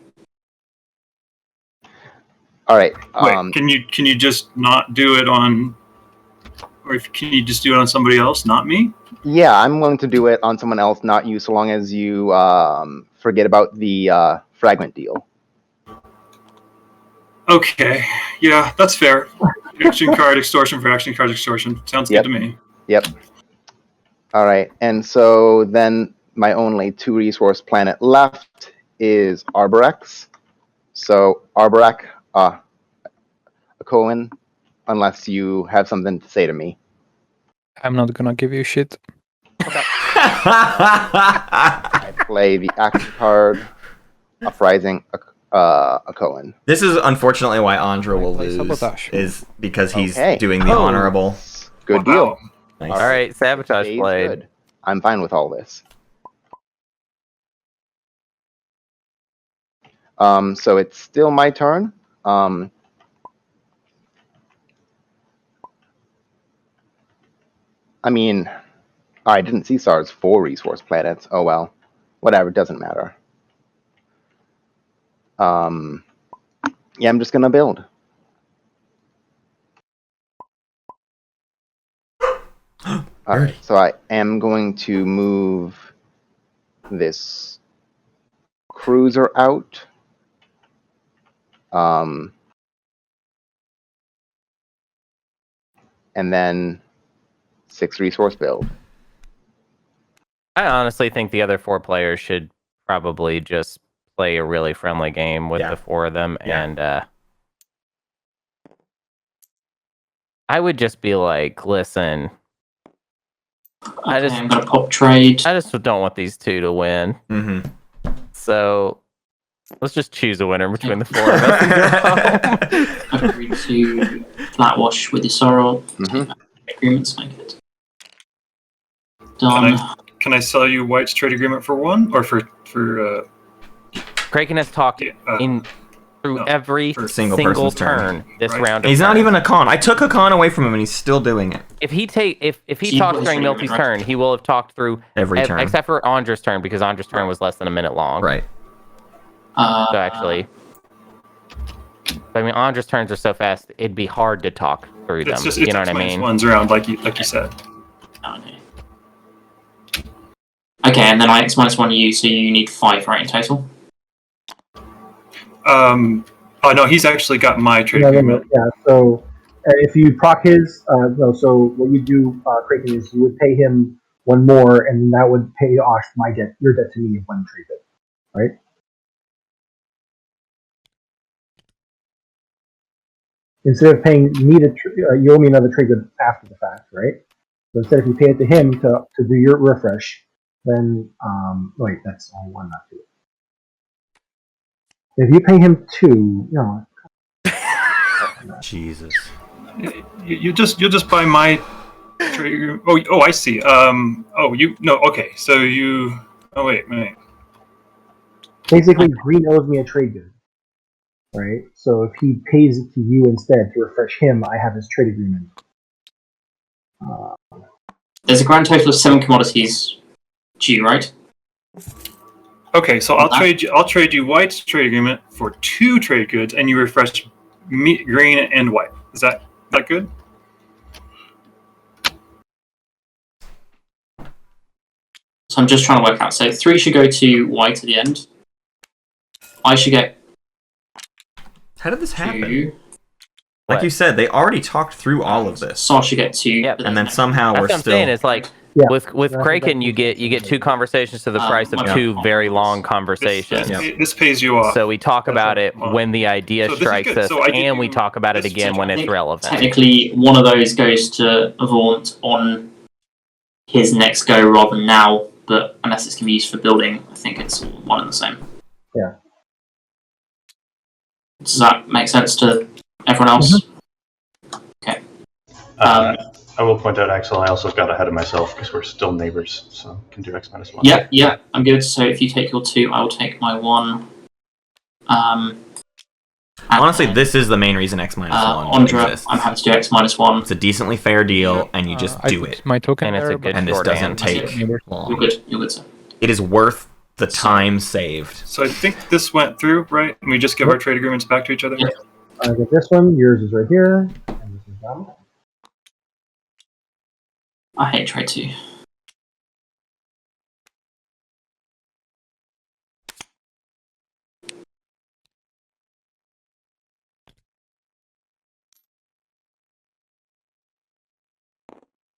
all right. Wait, can you just not do it on, can you just do it on somebody else, not me? Yeah, I'm willing to do it on someone else, not you, so long as you forget about the fragment deal. Okay, yeah, that's fair. Action card extortion for action card extortion. Sounds Yep. good to me. Yep. All right, and so then my only 2-resource planet left is Arborex. So Arborex, a Cohen, unless you have something to say to me. I'm not gonna give you shit. I play the action card, Uprising, a Cohen. This is unfortunately why Ondra will Play lose, sabotage. is because he's Okay. doing the honorable. Good deal. Nice. All right, sabotage Stays played. good. I'm fine with all this. So it's still my turn. I mean, I didn't see SAR's 4 resource planets. Oh well, whatever. Doesn't matter. Yeah, I'm just gonna build. All right, so I am going to move this cruiser out. And then 6 resource build. I honestly think the other 4 players should probably just play a really friendly game with the 4 of them, and I would just be like, listen, I'm gonna pop trade. I just don't want these 2 to win. Mm-hmm. So let's just choose a winner between the 4 of us and go home. I've agreed to flat wash with the sorrow. Agreements, make it. Done. Can I sell you White's trade agreement for 1 or for Craiken has talked through every single single person's turn this round. He's not even a con. I took a con away from him, and he's still doing it. If he talks during Milty's turn, he will have talked through every turn except for Ondra's turn, because Ondra's turn was less than a minute long. Right. So actually, I mean, Ondra's turns are so fast; it'd be hard to talk through them. You know what I mean? Ones around, like you said. Okay, and then I X-1 you, so you need 5, right, in total? Oh no, he's actually got my trade agreement. Yeah, so if you proc his, so what you do, Craiken, is you would pay him 1 more, and that would pay off my debt, your debt to me of 1 trade bit, right? Instead of paying me you owe me another trade bit after the fact, right? So instead, if you pay it to him to do your refresh, then wait, that's only 1, not 2. If you pay him 2, Jesus. You'll just buy my trade agreement. Oh, I see. Okay. So you. Oh wait. Basically, Green owes me a trade good, right? So if he pays it to you instead to refresh him, I have his trade agreement. There's a grand total of 7 commodities due, right? Okay, so I'll trade you White's trade agreement for 2 trade goods, and you refresh me, Green and White. Is that good? So I'm just trying to work out. So 3 should go to White at the end. I should get. How did this happen? Like you said, they already talked through all of this. So I should get 2. Yep. And then somehow That's we're what I'm still. saying. It's like with Craiken, you get 2 conversations to the price of 2 very long conversations. This pays you off. So we talk about it when the idea strikes us, and we talk about it again when it's relevant. Technically, one of those goes to Vaunt on his next go rather than now, but unless it's can be used for building, I think it's one and the same. Yeah. Does that make sense to everyone else? Okay. I will point out, Axel, I also got ahead of myself because we're still neighbors, so can do X-1. Yeah, I'm good. So if you take your 2, I will take my 1. Honestly, this is the main reason X-1 Ondra, exists. I'm happy to do X-1. It's a decently fair deal, and you just do it. My token And it's a good And this doesn't shorthand. take long. You're good, sir. It is worth the time saved. So I think this went through, right? And we just give our trade agreements back to each other? Yeah. I get this one, yours is right here, and this is down. I hate trade 2.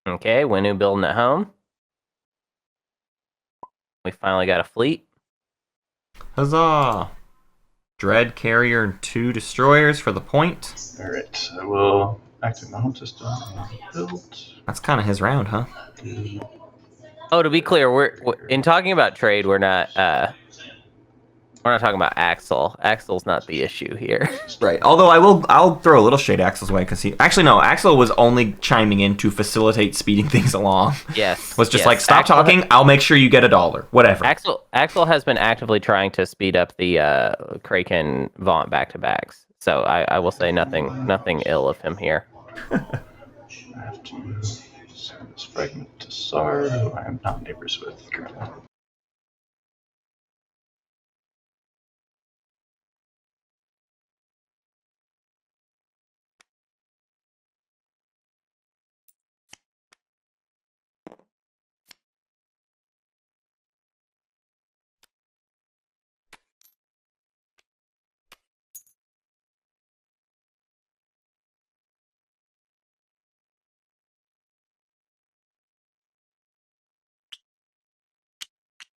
Okay, Winu building at home. We finally got a fleet. Huzzah! Dread carrier and 2 destroyers for the point. Alright, I will active my home system and build. That's kind of his round, huh? Oh, to be clear, we're in talking about trade. We're not We're not talking about Axel. Axel's not the issue here. Right. Although I'll throw a little shade Axel's way because Axel was only chiming in to facilitate speeding things along. Yes. Was just yes. like, stop talking. I'll make sure you get $1. Whatever. Axel has been actively trying to speed up the Craiken Vaunt back-to-backs. So I will say nothing ill of him here. I have to send this fragment to Sar, who I am not neighbors with currently.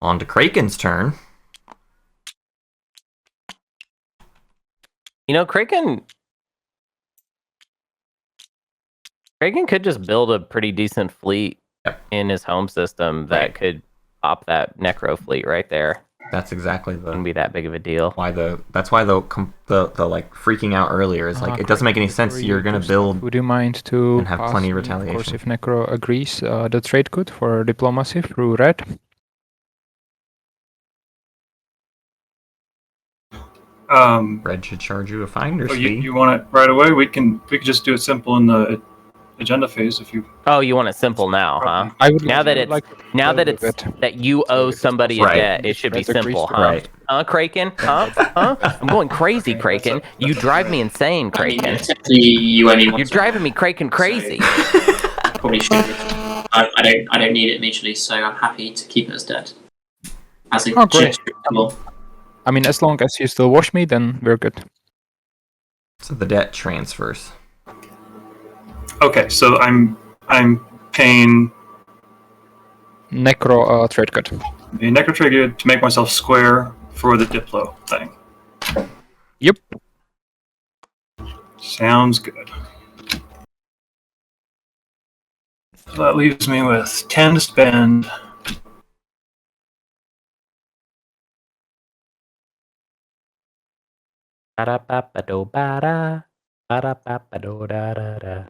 On to Kraken's turn. You know, Craiken could just build a pretty decent fleet in his home system that could pop that Necro fleet right there. That's exactly Wouldn't be that big of a deal. That's why the like freaking out earlier is like it doesn't make any sense. You're gonna build Would you mind to and have pass plenty of me, Of course, retaliation. if Necro agrees, the trade code for diplomacy through red. Red should charge you a finder's Oh, fee. you want it right away? We can just do it simple in the agenda phase if you. Oh, you want it simple now, huh? I would Now that I would it's like now play that with it's it. that you owe somebody a Right. debt, it should be Red agrees simple, to huh? Right. Craiken? Huh? I'm going crazy, Craiken. You drive me insane, I mean, Craiken. essentially, you only want You're to- driving me Craiken crazy. Probably should. I don't need it immediately, so I'm happy to keep it as dead. As a Oh, great. well, I mean, as long as you still wash me, then we're good. So the debt transfers. Okay, so I'm paying Necro trade cut. the Necro trigger to make myself square for the Diplo thing. Yep. Sounds good. So that leaves me with 10 to spend. Ba-da-ba-ba-do-ba-da. Ba-da-ba-ba-do-da-da-da.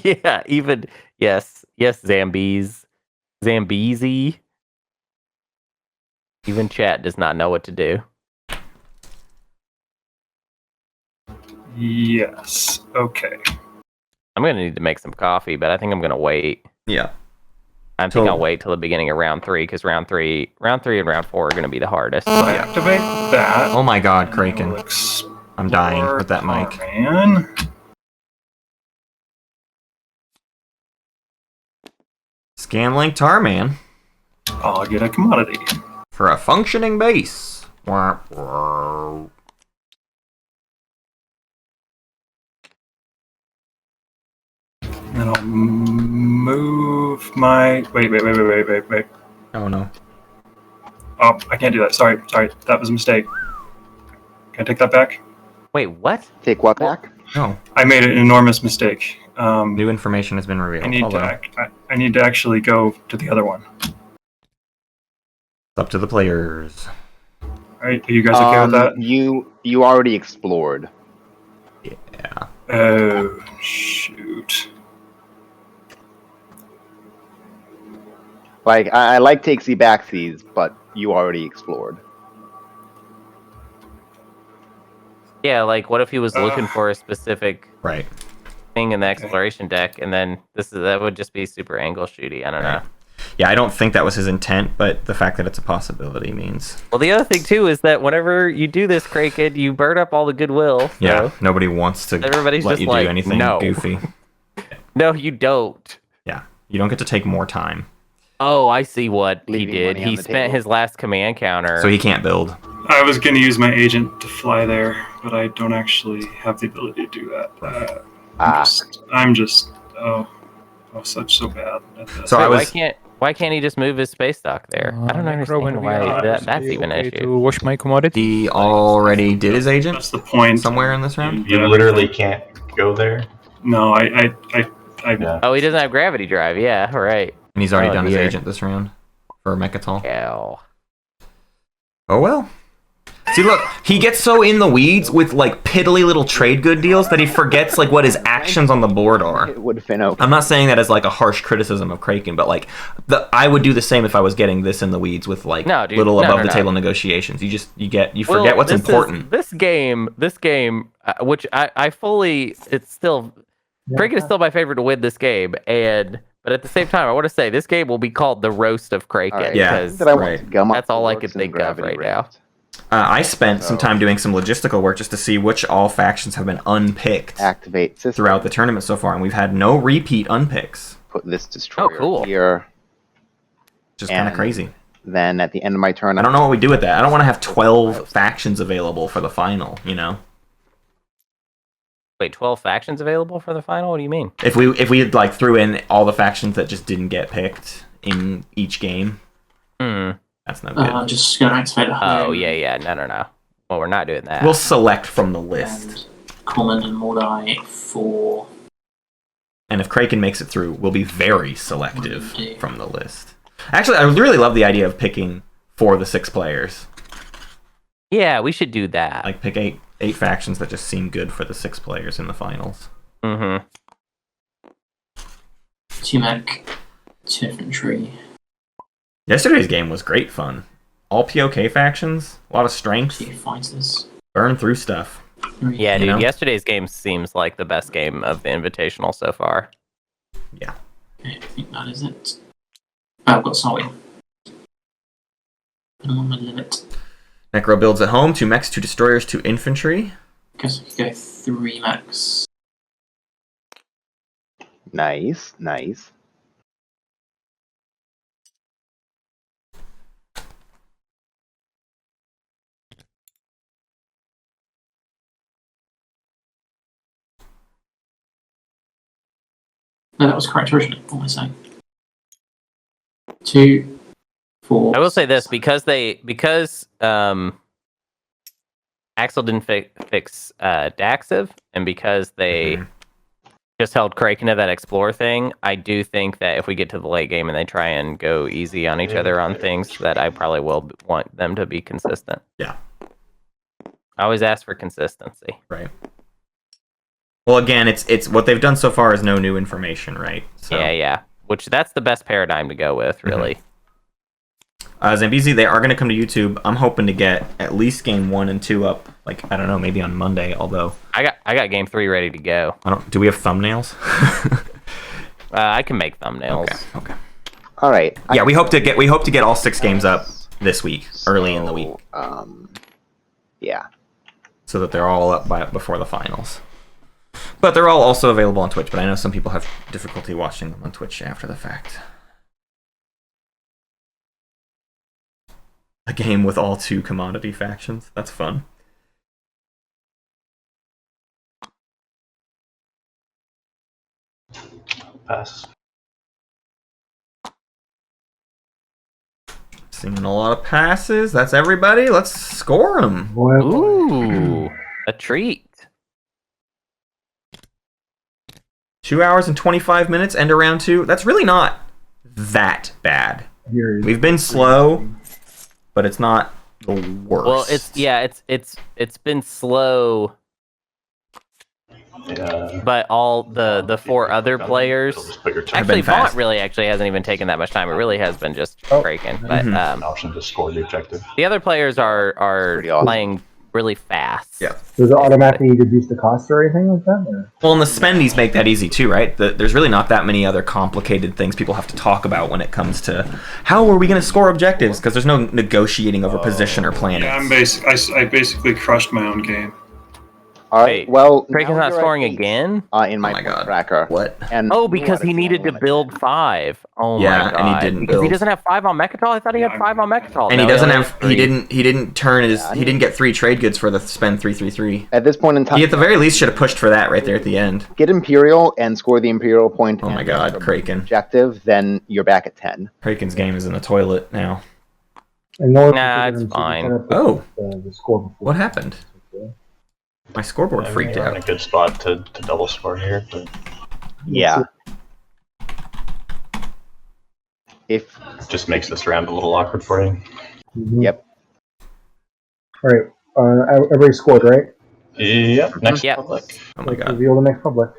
Yeah, even yes, Zambeezy. Even chat does not know what to do. Yes. Okay. I'm gonna need to make some coffee, but I think I'm gonna wait. Yeah. I think I'll wait till the beginning of round 3 because round three and round 4 are gonna be the hardest. So I activate that. Oh my God, and Kraken. we'll explore I'm dying with that mic. Man. Scanlink Tarman I'll get a commodity. for a functioning base. Wah, wah. And I'll move my. Wait. Oh no. Oh, I can't do that. Sorry. That was a mistake. Can I take that back? Wait, what? Take what back? No. I made an enormous mistake. New information has been revealed. I need Although, I need to actually go to the other one. it's up to the players. Are you guys okay with that? You already explored. Yeah. Oh, shoot. Like I like takesy backsies, but you already explored. Yeah, like what if he was looking for a specific Right. thing in the exploration deck, and then that would just be super angle shooty. I don't know. Yeah, I don't think that was his intent, but the fact that it's a possibility means. Well, the other thing too is that whenever you do this, Craiken, you burn up all the goodwill. So Yeah, nobody wants to everybody's let just you like, do anything no. goofy. No, you don't. Yeah, you don't get to take more time, Oh, I see what he Leaving did. money on He the spent table. his last command counter. so he can't build. I was going to use my agent to fly there, but I don't actually have the ability to do that. I'm just so bad at this. So I Wait, was. why can't he just move his space dock there? I don't Necro, when understand we why are that's even an okay issue. to wash my commodity. He already did his agent That's the point. somewhere in this round. You literally can't go there. No, I Yeah. Oh, he doesn't have gravity drive. Yeah, right. And he's already Oh, done his dear. agent this round for Mechatol. Yeah. Oh well. See, look, he gets so in the weeds with like piddly little trade good deals that he forgets like what his actions on the board are. It would have been okay. I'm not saying that as like a harsh criticism of Craiken, but like I would do the same if I was getting this in the weeds with like little above the table negotiations. You forget what's important. This game, which I fully, it's still, Craiken is still my favorite to win this game, but at the same time, I want to say this game will be called the roast of Craiken. Right. Yeah, because that's all I could think of right now. I spent some time doing some logistical work just to see which all factions have been unpicked Activate system. throughout the tournament so far, and we've had no repeat unpicks. Put this destroyer cool. here. Just kind of crazy. Then at the end of my turn, I don't know what we do with that. I don't want to have 12 factions available for the final, you know? Wait, 12 factions available for the final? What do you mean? If we like threw in all the factions that just didn't get picked in each game, that's no good. Just gonna activate the home. Oh, yeah. No. Well, we're not doing that. We'll select from the list. Common and Mordai for... And if Craiken makes it through, we'll be very selective from the list. Actually, I really love the idea of picking for the 6 players. Yeah, we should do that. Like, pick eight factions that just seem good for the 6 players in the finals. 2 mech, 2 infantry. Yesterday's game was great fun. All POK factions, a lot of strength, 2 fighters. burn through stuff. Yeah, dude, know? Yesterday's game seems like the best game of the Invitational so far. Yeah. Okay, I think that is it. Oh, I've got Solid. I'm on my limit. Necro builds at home, 2 mechs, 2 destroyers, 2 infantry. Guess we could go 3 mechs. Nice. No, that was correct originally. What am I saying? 2, 4. I will say this, because Axel didn't fix Daxiv, and because they just held Craiken to that Explore thing, I do think that if we get to the late game and they try and go easy on each other on things, that I probably will want them to be consistent. Yeah. I always ask for consistency. Right. Well, again, it's what they've done so far is no new information, right? So. Yeah. Which that's the best paradigm to go with, really. Zambezi, they are going to come to YouTube. I'm hoping to get at least game 1 and 2 up, like, I don't know, maybe on Monday, although... I got game 3 ready to go. Do we have thumbnails? I can make thumbnails. Okay. All right. Yeah, we hope to get all 6 games up this week, early in the week. Yeah. So that they're all up before the finals. But they're all also available on Twitch, but I know some people have difficulty watching them on Twitch after the fact. A game with all 2 commodity factions. That's fun. Pass. Seeing a lot of passes. That's everybody. Let's score them. Ooh, a treat. 2 hours and 25 minutes, end of round 2. That's really not that bad. We've been slow, but it's not the worst. Well, it's been slow. Yeah. But all the 4 other players, actually, Vaunt really hasn't even taken that much time. It really has been just Craiken. But An option to score the objective. the other players are awesome. playing really fast. Yeah. Does it automatically reduce the cost or anything like that? Or? Well, and the spendies make that easy too, right? There's really not that many other complicated things people have to talk about when it comes to how are we going to score objectives, because there's no negotiating over position or planets. Yeah, I basically crushed my own game. All right. Well, Craiken's now not you're scoring at 8, again? in my, Oh my God. tracker. What? And Because he needed to build 5. Oh Yeah, my god! and he didn't because he build. doesn't have 5 on Mechatol. I thought he had 5 on Mechatol. And he No, doesn't only have. has He 3. didn't turn his. He didn't get 3 trade goods for the spend 333. At this point in time, He at the very least should have pushed for that right there at the end. get Imperial and score the Imperial point. Oh my and God, the Craiken. Objective, then you're back at 10. Craiken's game is in the toilet now. And no Nah, it's fine. Oh. The score before. What happened? My scoreboard freaked We're in a out. good spot to double score here, but Yeah. it just makes this round a little awkward for you. Mhm. Yep. All right. Everybody scored, right? Yep, next Yep. public. Oh my god. Reveal the next public.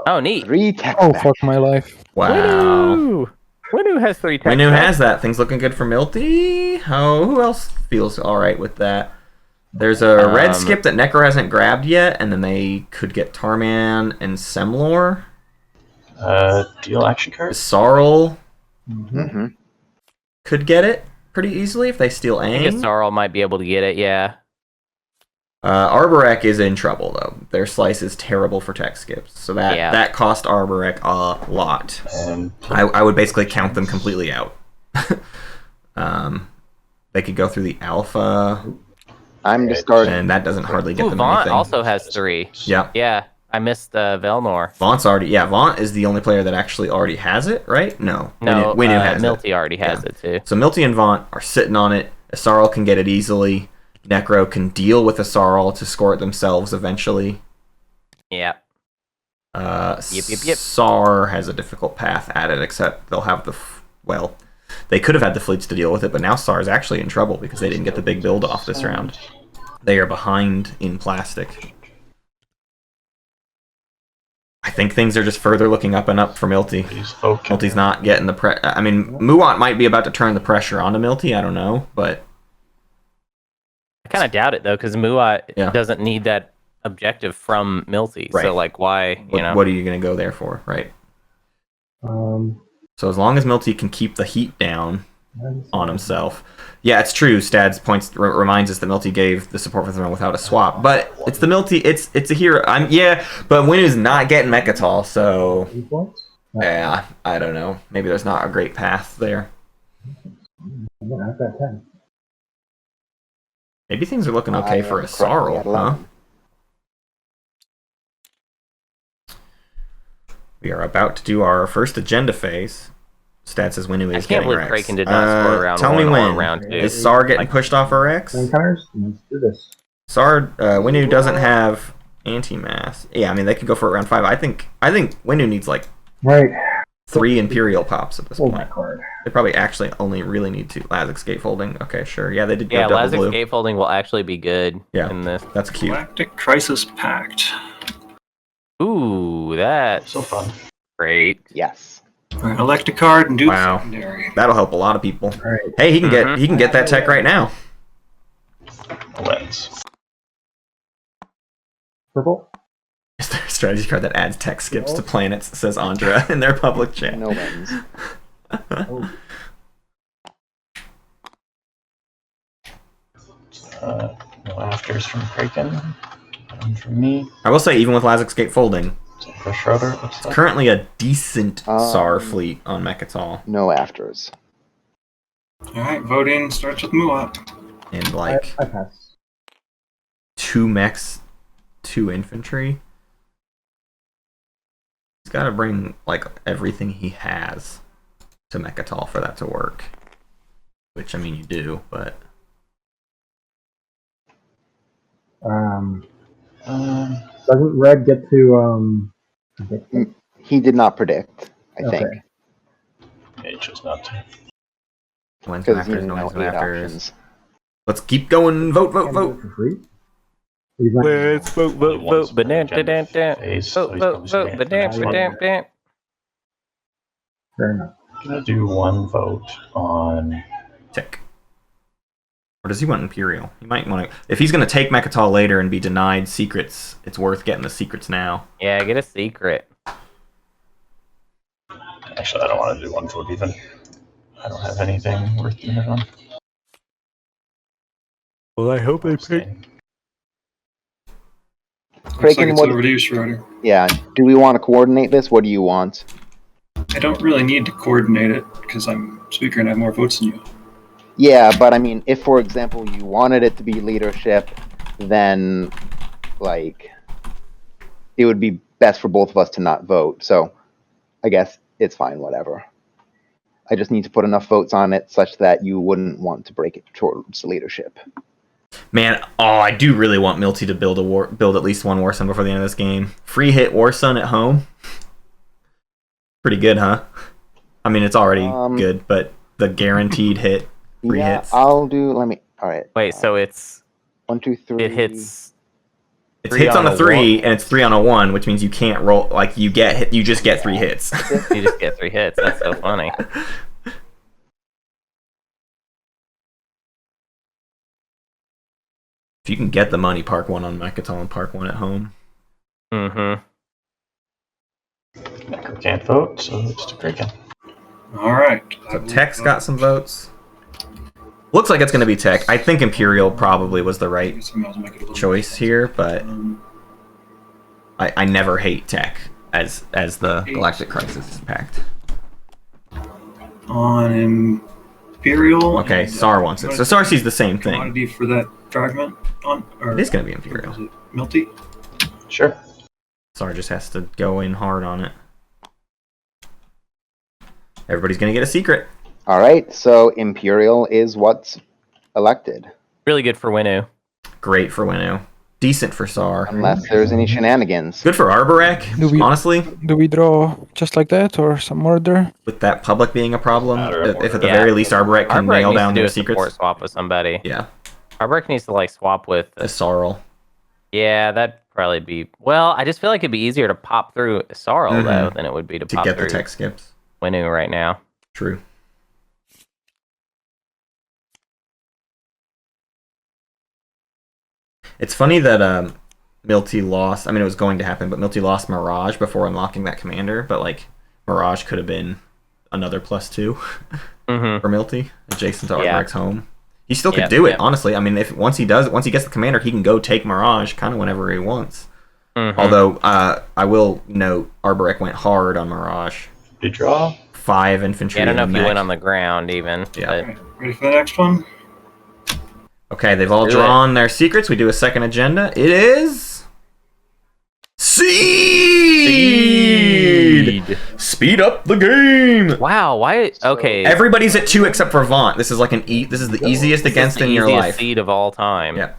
Oh, neat. 3 text Oh, back. fuck my life. Wow. Winnu has 3 tech. Winnu has that. Things looking good for Milty. Oh, who else feels all right with that? There's a red skip that Necro hasn't grabbed yet, and then they could get Tarman and Semlor. Deal action cards. Sarl Mm-hmm. could get it pretty easily if they steal I guess Aang. Sarl might be able to get it, yeah. Arborek is in trouble, though. Their slice is terrible for tech skips, so that cost Arborek a lot. And I would basically count them completely out. They could go through the alpha, I'm discarding. and that doesn't hardly get Ooh, them Vaunt anything. also has 3. Yeah. Yeah, I missed Velnor. Vaunt's already... Yeah, Vaunt is the only player that actually already has it, right? No. No, Winnu has Milty it. already has it too. So Milty and Vaunt are sitting on it. Asarl can get it easily. Necro can deal with Asarl to score it themselves eventually. Yeah. Yep. Sar has a difficult path at it, except they'll have the... Well, they could have had the fleets to deal with it, but now Sar is actually in trouble because they didn't get the big build off this round. They are behind in plastic. I think things are just further looking up and up for Milty. Milty's not getting the I mean, Muat might be about to turn the pressure onto Milty. I don't know, but I kind of doubt it though, because Muat Yeah. doesn't need that objective from Milty. Right. So like, why? what are you going to go there for, right? Um, So as long as Milty can keep the heat down on himself. Yeah, it's true. Stads points reminds us that Milty gave the support for the throne without a swap, but it's the Milty. It's a hero. But Winnu's not getting Mechatol, so yeah, I don't know. Maybe there's not a great path there. I've got 10. Maybe things are looking okay for a Sarl, huh? We are about to do our first agenda phase. Stats says Winnu is I can't getting believe Rex. Craiken did not score round Tell 1 me or when. round 2. Is Sar getting pushed off RX? Encounters? Let's do this. Winnu doesn't have anti-mass. Yeah, I mean they could go for it round 5. I think Winnu needs like Right. 3 Imperial pops at this Hold point. that card. They probably actually only really need 2. Lazix gatefolding. Okay, sure. Yeah, they did go Yeah, double Lazix blue. gatefolding will actually be good Yeah. in this. That's cute. Galactic Crisis Pact. Ooh, that's So fun. great. Yes. All right, elect a card and do Wow. the secondary. That'll help a lot of people. All right. Hey, he can get that tech right now. Lens. Purple? Is there a strategy card that adds tech skips to planets? Says Ondra in their public chat. No wins. No afters from Craiken. None from me. I will say, even with Lazix gatefolding, Same for Schroeder. it looks like. currently a decent Sar Um, fleet on Mechatol. No afters. All right, voting starts with Muat. And like I pass. 2 mechs, 2 infantry. He's got to bring like everything he has to Mechatol for that to work. Which, I mean, you do, but... Doesn't Red get to predict it? He did not predict, I think. Okay. Yeah, he chose not to. When's no Because he afters, didn't no know when's no 8 afters. options. Let's keep going. Vote, vote, Can I do vote. it for free? He's not- Let's vote, vote, He wants vote, banan, agenda dan, dan. phase, so Vote, he's vote, probably vote, gonna get the banan, next one. banan, dan. Fair enough. I'm gonna do 1 vote on. Tick. Or does he want Imperial? He might want to... If he's going to take Mechatol later and be denied secrets, it's worth getting the secrets now. Yeah, get a secret. Actually, I don't want to do 1 vote even. I don't have anything worth doing it on. Well, I hope Looks like Craiken, it's what? over to you, Schroeder. Yeah. Do we want to coordinate this? What do you want? I don't really need to coordinate it because I'm speaker and I have more votes than you. Yeah, but I mean, if for example you wanted it to be leadership, then like it would be best for both of us to not vote. So I guess it's fine, whatever. I just need to put enough votes on it such that you wouldn't want to break it towards leadership. Man, I do really want Milty to build at least 1 War Sun before the end of this game. Free hit War Sun at home. Pretty good, huh? I mean, it's already good, but the guaranteed hit Three yeah, hits. I'll do. Let me. All right. Wait, so it's 1, 2, 3. it hits. It Three hits on on a a 3, one. and it's 3 on a 1, which means you can't roll. Like you just get 3 hits. You just get 3 hits. That's so funny. If you can get the money, park 1 on Mechatol and park 1 at home. Mm-hmm. Necro can't vote, so it's to Craiken. All right. So Tech's got some votes. Looks like it's going to be Tech. I think Imperial probably was the right choice here, but I never hate Tech as the Galactic Crisis Pact. On Imperial. Okay, and, Sar wants it. So Sar sees the same thing. Commodity for that fragment on. Or, It is going to be or Imperial. was it Milty. Sure. Sar just has to go in hard on it. Everybody's going to get a secret. All right. So Imperial is what's elected, Really good for Winnu. Great for Winnu. Decent for Sar. unless there's any shenanigans. Good for Arborek, Do we- honestly. Do we draw just like that or some order? With that public being a problem, Matter of if at the order. very least Arborek can Arborek nail needs down to do their a support secrets. swap with somebody. Yeah, Arborek needs to like swap with. a Sarl. Yeah, that'd probably be. Well, I just feel like it'd be easier to pop through Sarl Mhm. though than it would be to To pop get the through tech skips. Winnu right now. True. It's funny that Milty lost. I mean, it was going to happen, but Milty lost Mirage before unlocking that commander. But like, Mirage could have been another +2 Mm-hmm. for Milty, adjacent to Yeah. Arborek's home. He still could Yep, do it, yep. honestly. I mean, if once he gets the commander, he can go take Mirage kind of whenever he wants. Mm-hmm. Although I will note, Arborek went hard on Mirage. Did you draw? 5 infantry. Yeah, I don't know in if the you mech. went on the ground even. Yeah. But Okay, ready for the next one? Okay, they've all Do drawn their secrets. We do a second agenda. It is Seed. Speed up the game. wow, why? Okay, Everybody's at 2 except for Vaunt. This is like this is the easiest against the in your easiest life. seed of all time. Yeah,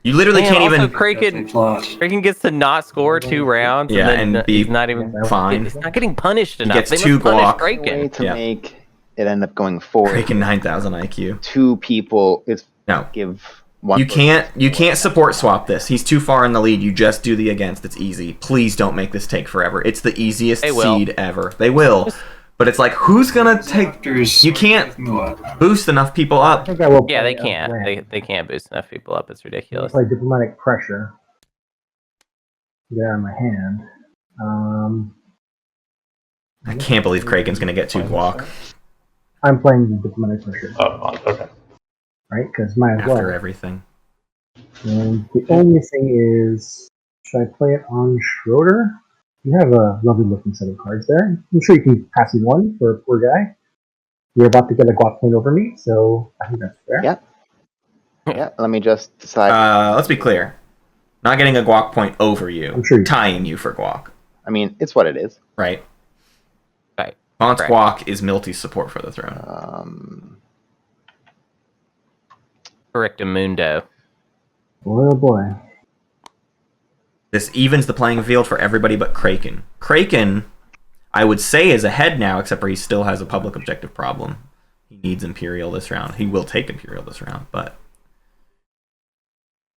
you literally Man, can't also, even. Craiken Plot. gets to not score 2 rounds. Yeah, and, then and be he's not even fine. He's not getting punished enough. gets They 2 must punish guac. Way Craiken. to Yeah. make it end up going forward. Craiken 9,000 IQ. 2 people is No, give one. you person can't support swap this. He's too far in the lead. You just do the against. It's easy. Please don't make this take forever. It's the easiest They will. seed ever. They will. But it's like, who's gonna take? Factors You can't with what? boost enough people I up. think I will. Yeah, they play, can't. Ram. They can't boost enough people up. It's I'll ridiculous. play diplomatic pressure. Get out of my hand. I can't believe Kraken's gonna get 2 guac I'm playing the diplomatic pressure, Oh, okay. right? Because might as well. after everything. And the only thing is, should I play it on Schroeder? You have a lovely looking set of cards there. I'm sure you can pass me one for a poor guy. You're about to get a guap point over me, so I think that's fair. Yeah. Yeah, let me just decide. Let's be clear. Not getting a guac point over you, I'm sure you- tying you for guac, I mean, it's what it is. right? Right. Vaunt's Correct. guac is Milty's support for the throne. Correctamundo. Oh boy. This evens the playing field for everybody but Craiken. Craiken, I would say, is ahead now, except for he still has a public objective problem. He needs Imperial this round. He will take Imperial this round, but...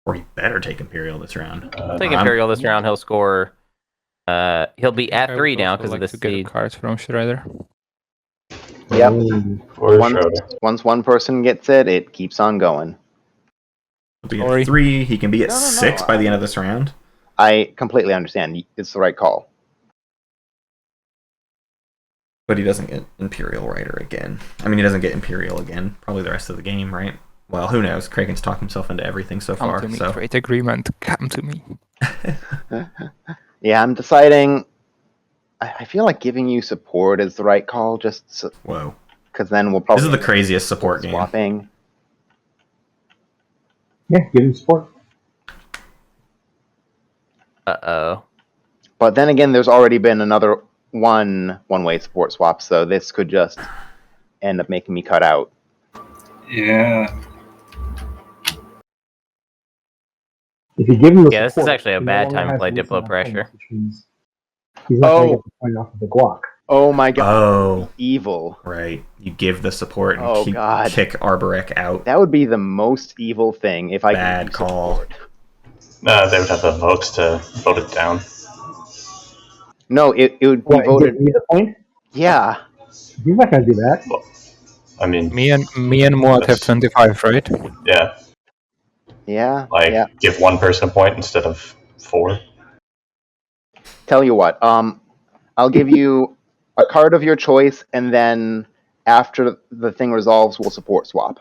Or he better take Imperial this round. I'll take Imperial this round. He'll score. He'll be at I 3 would now also because of like the to get seed. cards from Schroeder. Yep. Ooh. For Once, Schroeder. once one person gets it, it keeps on going. He'll be Sorry. at 3. He can be at No, no, no. 6 by the end of this round. I completely understand. It's the right call. But he doesn't get Imperial Rider again. I mean, he doesn't get Imperial again. Probably the rest of the game, right? Well, who knows? Kraken's talked himself into everything so Come far. to me, So trade agreement. Come to me. Yeah, I'm deciding. I feel like giving you support is the right call, just whoa, because then we'll probably this is the craziest support game. swapping. Yeah, give him support. Uh-oh. But then again, there's already been another one-way support swap, so this could just end up making me cut out. Yeah. If you give him the Yeah, this is support, actually a he no bad longer time to has play least Diplo enough Pressure. points, which means he's not going Oh. to get the point off of the guac. Oh my god. Oh, Evil. right. You give the support and Oh, God. kick Arborek out. That would be the most evil thing if I Bad could call. support. They would have the votes to vote it down. No, it would be What, voted. give me the point? Yeah. He's not gonna do that. I mean, Me and Muad have 25, right? yeah, Yeah. like Yeah. give one person a point instead of 4. Tell you what. I'll give you a card of your choice, and then after the thing resolves, we'll support swap.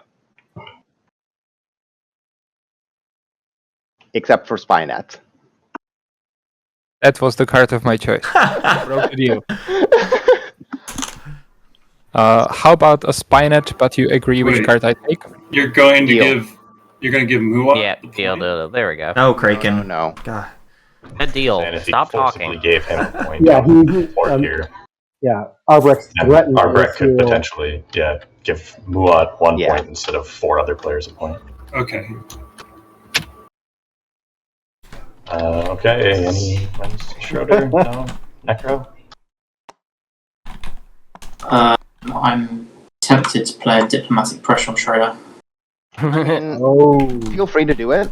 Except for Spynet. That was the card of my choice. Broke the deal. How about a Spynet, but you agree which Wait. card I take? You're going to Deal. give Muad Yeah, the deal. point? There we go. No, Craiken. No. God. A deal. And if Stop he forcibly talking. gave him a point, Yeah, support he here. yeah. Albrecht's And threatened. Arbrek could he'll- potentially, give Muad 1 Yeah. point instead of 4 other players a point. Okay. Okay, any ones? Schroeder? No? Necro? I'm tempted to play a diplomatic pressure on Schroeder. Oh, Feel free to do it.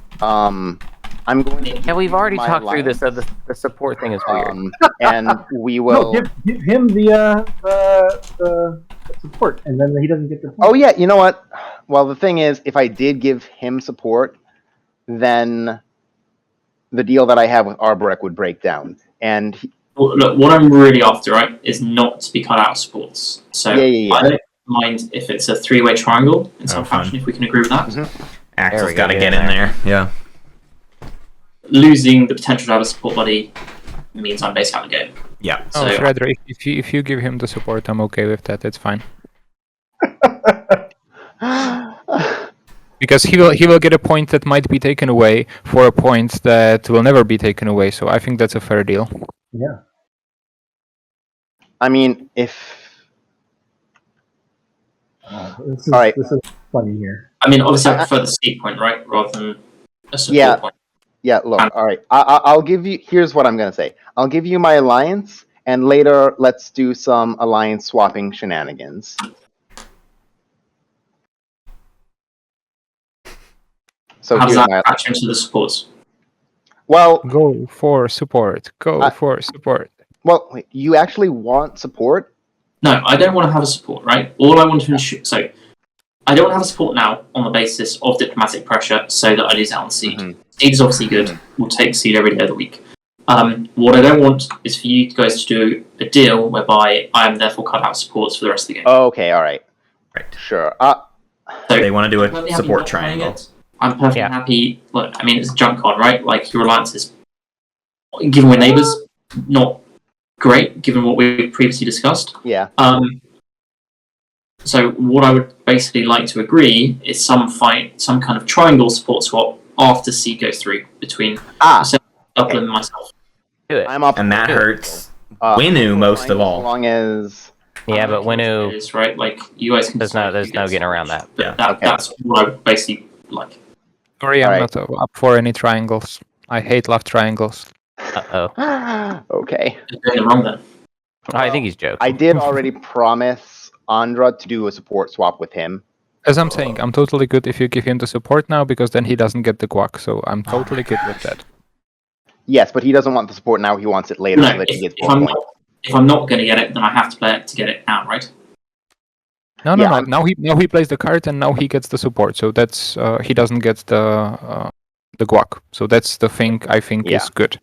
I'm going to. Yeah, we've already my talked through this. alliance, The support thing is weird. and we no, will. give him the support, and then he doesn't get the point. Oh yeah, you know what? Well, the thing is, if I did give him support, then the deal that I have with Arborek would break down. And Well, look, what I'm really after, right, is not to be cut out of sports. So Yeah. I don't mind if it's a 3-way triangle in some fun. fashion, if we can agree with that. Mhm. Axel's we go, got to get get in in there. Yeah. Losing the potential to have a support buddy means I'm basically out of the game. Yeah. Oh, So- Schroeder, if you give him the support, I'm okay with that. It's fine. Because he will get a point that might be taken away for a point that will never be taken away. So I think that's a fair deal. Yeah. I mean, if This is All right. this is funny here. I mean, obviously, I prefer the seed point, right, rather than a support Yeah. point. yeah, look, all right, I'll give you. Here's what I'm gonna say. I'll give you my alliance, and later let's do some alliance swapping shenanigans. So How does here's that my. factor into the supports? Well, Go for support. Go for support. wait, you actually want support? No, I don't want to have a support, right? All I want to ensure. So, I don't want to have a support now on the basis of diplomatic pressure so that I lose out on seed. Mhm. Seed is obviously good. We'll take seed every day of the week. What I don't want is for you guys to do a deal whereby I am therefore cut out supports for the rest of the game. Okay, all right, Right. sure. So, They want to do I'm a perfectly happy support not playing triangle. it. I'm perfectly Yeah. happy. Look, I mean, it's a junk card, right? Like, your alliance is, given we're neighbours, not great, given what we previously discussed. Yeah. So what I would basically like to agree is some kind of triangle support swap after C goes through between Dublin and myself. Do it. I'm up. And that for it. hurts Winu most of As all. long as Yeah, but Winu, is right. Like, you guys can. there's decide no who gets getting it. around that. But Yeah. Okay. that's what I would basically like. Sorry, I'm Alright. not up for any triangles. I hate love triangles. okay. You're doing it wrong then. I think he's joking. I did already promise Ondra to do a support swap with him. As I'm saying, I'm totally good if you give him the support now, because then he doesn't get the guac. So I'm totally good with that. Yes, but he doesn't want the support now. He wants it later so No, that he gets if more I'm points. if I'm not going to get it, then I have to play it to get it out, right? No. Yeah, I'm- Now he plays the card and now he gets the support. So that's he doesn't get the guac. So that's the thing I think Yeah. is good.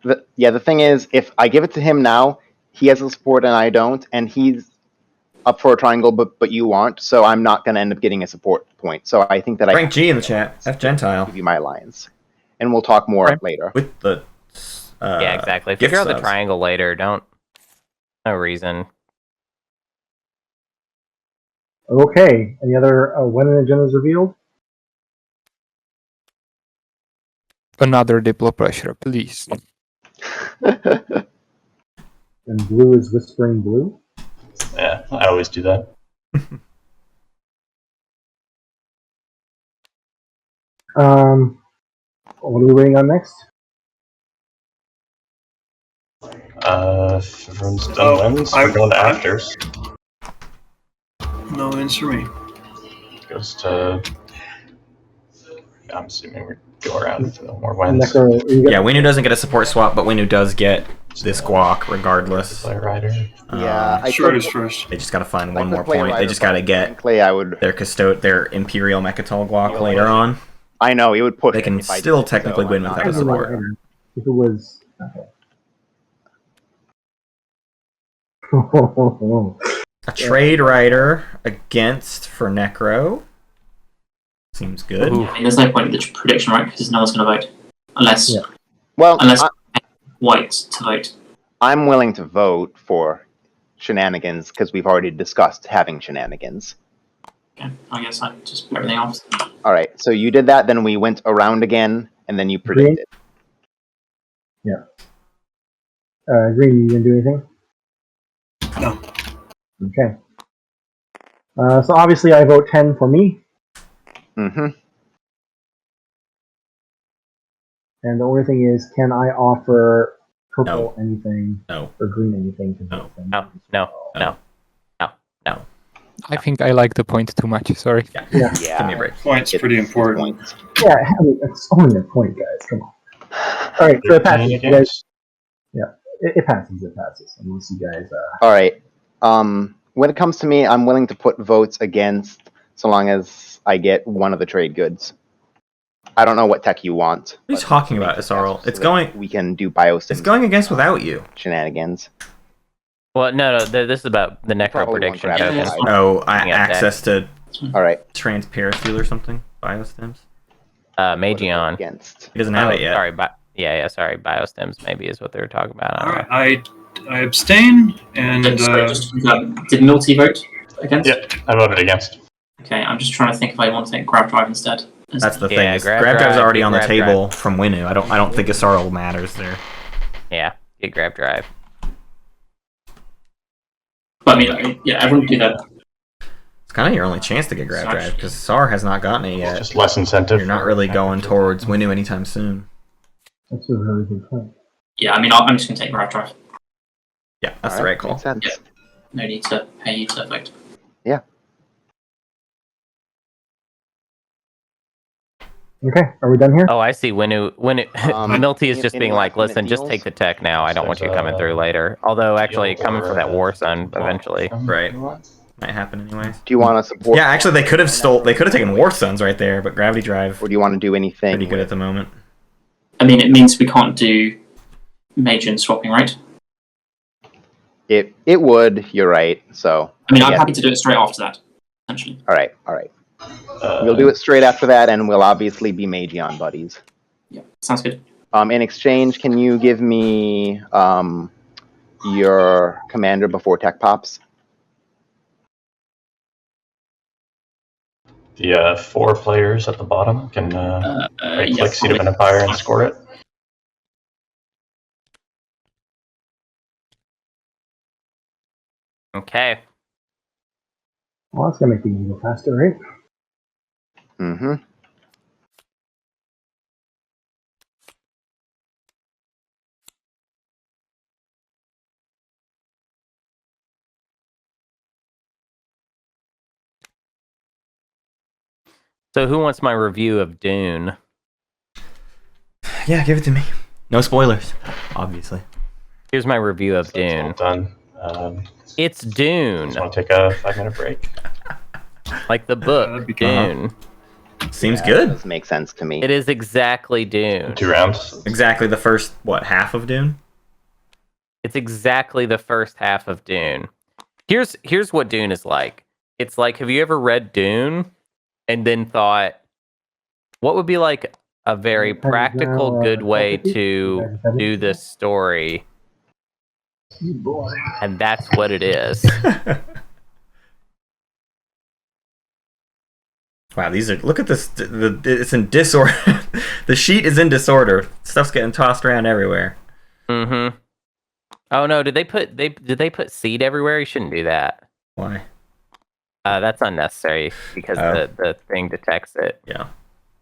The thing is, if I give it to him now, he has the support and I don't, and he's up for a triangle, but you aren't, so I'm not going to end up getting a support point. So I think that I Frank G in the chat. F Gentile give you my alliance, and we'll talk more Right. later. with the. Yeah, exactly. gift Figure out the subs. triangle later. Don't. No reason. Okay. Any other winning agendas revealed? Another Diplo pressure, please. And blue is whispering blue. Yeah, I always do that. What are we waiting on next? If everyone's done wins, we're going to afters. No wins for me. Goes to. I'm assuming we go around for no more wins. Necro, you Yeah, Winu doesn't get a support swap, but Winu does get this guac regardless. Play Rider. Yeah, I Schroeder's could- first. They just gotta find I one could more play point. They Rider, just gotta but get frankly, I would. their Imperial Mechatol guac later on. I know it would push. They it can if I still did, so technically win I'm not without a gonna support. worry. If it was okay. A trade rider against for Necro. Seems good. Ooh. I mean, there's no point in the prediction, right? Because no one's going to vote unless Yeah. Well, white to vote. I'm willing to vote for shenanigans because we've already discussed having shenanigans. Okay, I guess I just put everything off. All right, so you did that, then we went around again, and then you predicted. Green, you gonna do anything? No. Okay. So obviously I vote 10 for me, Mm-hmm. and the only thing is, can I offer purple anything No. or green anything to vote them? No. I think I like the point too much. Sorry. Yeah. Yeah. Yeah. Give me a break. Point's pretty important. Points. Yeah, I mean, it's only a point, guys. Come on. All right, so it passes. You guys, it passes. It passes. Unless you guys. All right. When it comes to me, I'm willing to put votes against so long as I get one of the trade goods. I don't know what tech you want. What are you but talking make about, it Isarl? faster It's so going. that we can do biosims. It's going against without you. Shenanigans. Well, no. This is about the Necro Probably won't prediction grab it. token. Oh, Yeah, access to All right. transparency or something. Biostems. Magion. Against. He doesn't have it yet. Sorry, sorry. Biostems maybe is what they were talking about. I All don't right, I abstain, and Just to confirm, did Milty vote against? Yeah, I voted against. Okay, I'm just trying to think if I want to take Grab Drive instead. That's the Yeah, thing. Is grab grab drive's drive, already get on the grab table from Winu. I don't think Isarl matters there. know. Yeah, get grab drive. But I mean, yeah, everyone do that. It's kind of your only chance to get grab Sorry. drive because Sar has not gotten it yet. Just less incentive. You're not really going towards Winu anytime soon. That's a really good point. Yeah, I mean, I'm just going to take Grab Drive. Yeah, that's All the right call. Makes sense. Yeah. No need to pay you to vote. Okay, are we done here? Oh, I see. Milty is just being any like, last listen, minute just deals? take the tech now. I don't want you coming through later. Although, actually, coming for that War Sun eventually. Right. Might happen anyways. Do you want to support? Yeah, actually, they could have taken War Suns right there, but Gravity Drive Or do you want to do anything? pretty good at the moment. I mean, it means we can't do Magion swapping, right? It would. You're right. So. I mean, I'm yeah. happy to do it straight after that, essentially. All right. We'll do it straight after that, and we'll obviously be Magion buddies. Yeah, sounds good. In exchange, can you give me your commander before tech pops? The 4 players at the bottom can right-click yes, Seat of an Empire and score it. Okay. Well, that's gonna make things go faster, right? Mm-hmm. So, who wants my review of Dune? Yeah, give it to me. No spoilers, obviously. Here's my review of So it's all Dune. done. It's Dune, Just want to take a 5-minute break. like the book that'd be Dune. Seems That good. does make sense to me. It is exactly Dune. 2 rounds. Exactly the first half of Dune. It's exactly the first half of Dune. Here's what Dune is like. It's like, have you ever read Dune and then thought, what would be like a very practical, good way to do this story? And that's what it is. Wow, look at this. It's in disorder. The sheet is in disorder. Stuff's getting tossed around everywhere. Mm-hmm. Oh no, did they put seed everywhere? You shouldn't do that. Why? That's unnecessary because Oh. the thing detects it. Yeah.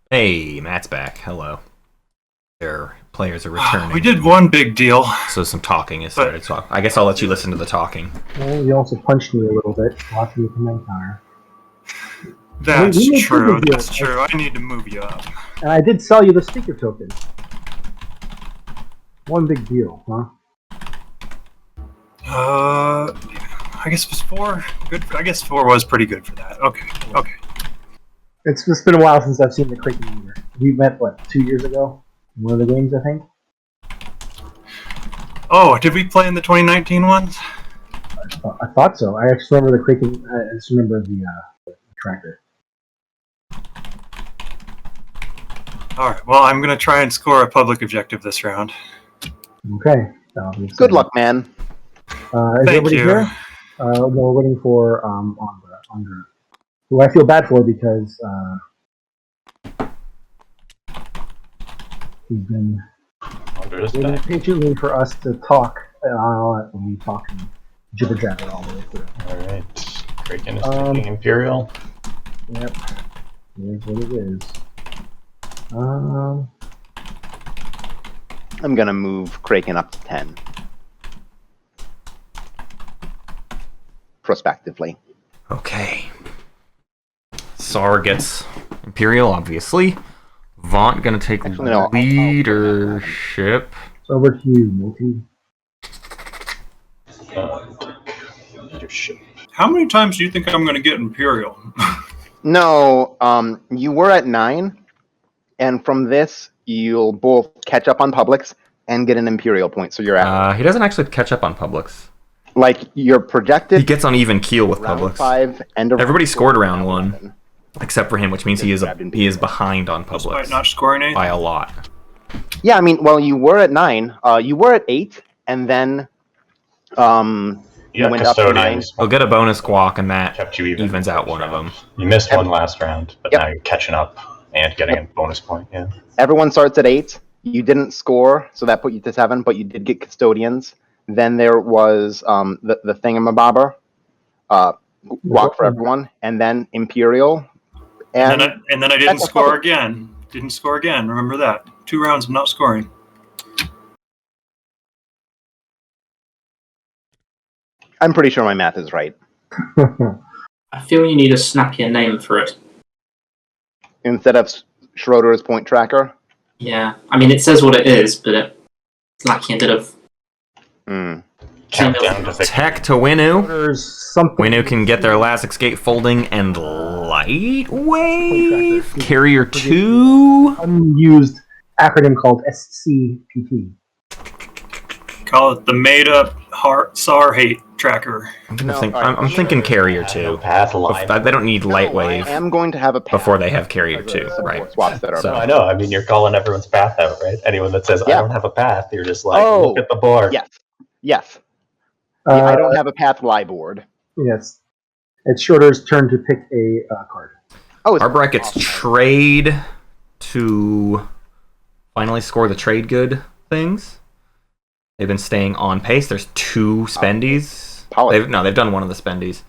Hey, Matt's back. Hello. their players are returning. We did one big deal. So some talking has started. So I guess I'll let you listen to the talking. Well, you also punched me a little bit, watching the command counter. That's We made true. pretty good That's true. I need to move you up. And I did sell you the speaker token. One big deal, huh? I guess it was 4. Good. I guess 4 was pretty good for that. Okay. Okay. It's just been a while since I've seen the Craiken leader. We met, 2 years ago? In one of the games, I think? Oh, did we play in the 2019 ones? I thought so. I just remember the Craiken. I just remember the tracker. Alright, well, I'm going to try and score a public objective this round. Okay. Good luck, man. Is Thank everybody you. here? No, we're waiting for Ondra, who I feel bad for because he's been Ondra's waiting back. patiently for us to talk, and I'll let him talk and jibber jabber all the way through. Alright. Craiken is taking Imperial. Yep. Here's what it is. I'm gonna move Craiken up to 10. Prospectively. Okay. Sar gets Imperial, obviously. Vaunt gonna take Actually, no, I'll leadership. So over to you, Milty. Leadership. How many times do you think I'm going to get Imperial? No, you were at 9, and from this, you'll both catch up on publics and get an Imperial point, so you're at... He doesn't actually catch up on Publix. like, you're projected... He gets on even keel with round Publix. 5, end of Everybody round scored 4, round 1. 11. Except for him, which means he is behind on Despite Publix not scoring anything? by a lot. Yeah, I mean, well, you were at 9, you were at 8, and then You got went up to 9. custodians. He'll get a bonus guac, and that Kept you even. evens out one of them. You missed one last round, but Yep. now you're catching up and getting a bonus point. Yeah. Everyone starts at 8. You didn't score, so that put you to 7, but you did get custodians. Then there was the thingamabobber, guac for everyone, and then Imperial. And And then I didn't that's a score public. again. Didn't score again. Remember that. 2 rounds of not scoring. I'm pretty sure my math is right. I feel you need a snappier name for it. Instead of Schroeder's point tracker. Yeah, I mean, it says what it is, but it's lacking a bit of... Countdown to victory. Tech to Winu. There's something. Winu can get their last escape folding and light wave. Carrier 2. Unused acronym called SCPT. Call it the made-up SAR hate tracker. I'm No, think, alright. I'm thinking Carrier No 2. path line. They don't need light wave I am going to have a path before they have Carrier 2, support right? swaps that are So- No, I know. I mean, you're calling everyone's path out, right? Anyone that says, I Yeah. don't have a path, you're just like, Oh, look at the board. Yes. Yeah, I don't have a path lie board. Yes. It's Schroeder's turn to pick a card. Oh, it's Our brackets trade to finally score the trade good things. They've been staying on pace. There's 2 spendies. They've done one of the spendies.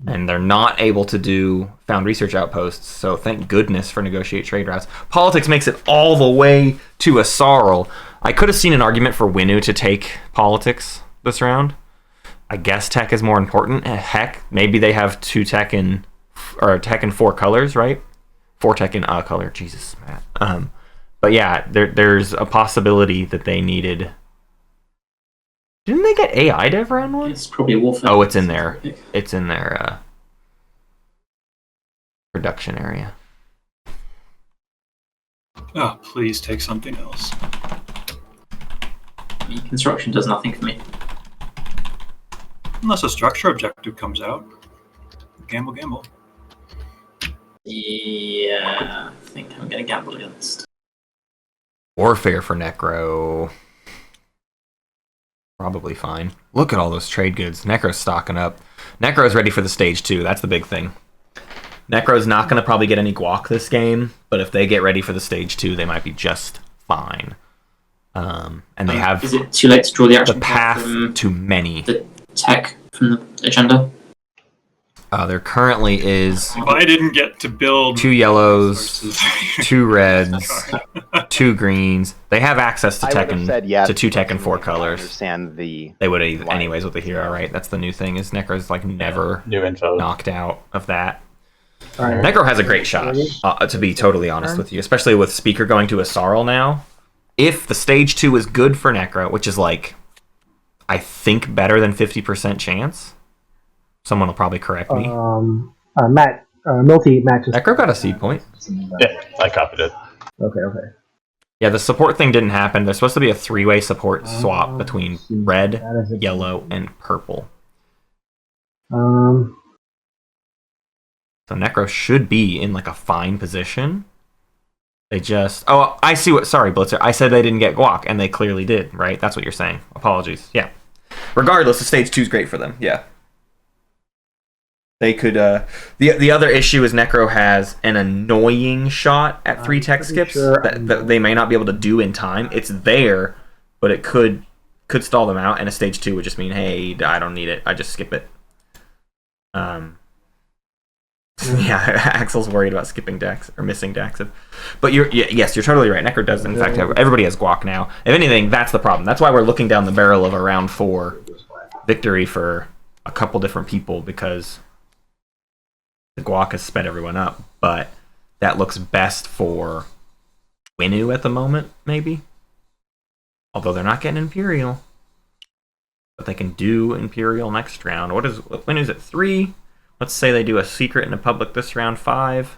And they're not able to do found research outposts, so thank goodness for negotiate trade routes. Politics makes it all the way to a Sarl. I could have seen an argument for Winu to take politics this round. I guess tech is more important. Heck, maybe they have 2 tech in, or tech in 4 colors, right? 4 tech in a color. Jesus, Matt. But yeah, there's a possibility that they needed. Didn't they get AI dev round 1? It's probably warfare. Oh, it's in there. It's in their production area. Oh, please take something else. I mean, construction does nothing for me. Unless a structure objective comes out. Gamble, gamble. Yeah, I think I'm going to gamble against. Warfare for Necro. Probably fine. Look at all those trade goods. Necro's stocking up. Necro's ready for the stage 2. That's the big thing. Necro's not going to probably get any guac this game, but if they get ready for the stage 2, they might be just fine. And they have Is it too late to draw the the action path from to many. the tech from the agenda? There currently is If I didn't get to build 2 yellows, resources- 2 reds, Sorry. 2 greens. They have access to I would have said yes, to 2 tech and but 4 I colors. understand the. They would have anyways with the hero, right? That's the new thing. Is Necro's like never New info. knocked out of that. All right. Necro has a great shot, to be totally honest with you, especially with Speaker going to a Sarl now. If the stage 2 is good for Necro, which is like, I think better than 50% chance, someone will probably correct me. Matt, Milty, Matt just. Necro got a seed point. Yeah, I copied it. Okay. Yeah, the support thing didn't happen. There's supposed to be a 3-way support swap between red, yellow, and purple. Um. So Necro should be in like a fine position. They just... Oh, I see what... Sorry, Blitzer. I said they didn't get guac, and they clearly did, right? That's what you're saying. Apologies. Yeah. Regardless, the stage 2 is great for them. Yeah. They could... The other issue is Necro has an annoying shot at 3 tech skips that they may not be able to do in time. It's there, but it could stall them out, and a stage 2 would just mean, hey, I don't need it. I just skip it. Yeah, Axel's worried about skipping Dax or missing Dax. But yes, you're totally right. Necro does in fact have everybody has guac now. If anything, that's the problem. That's why we're looking down the barrel of a round 4 victory for a couple different people, because the guac has sped everyone up. But that looks best for Winu at the moment, maybe. Although they're not getting Imperial, but they can do Imperial next round. What Winu's at 3? Let's say they do a secret and a public this round 5.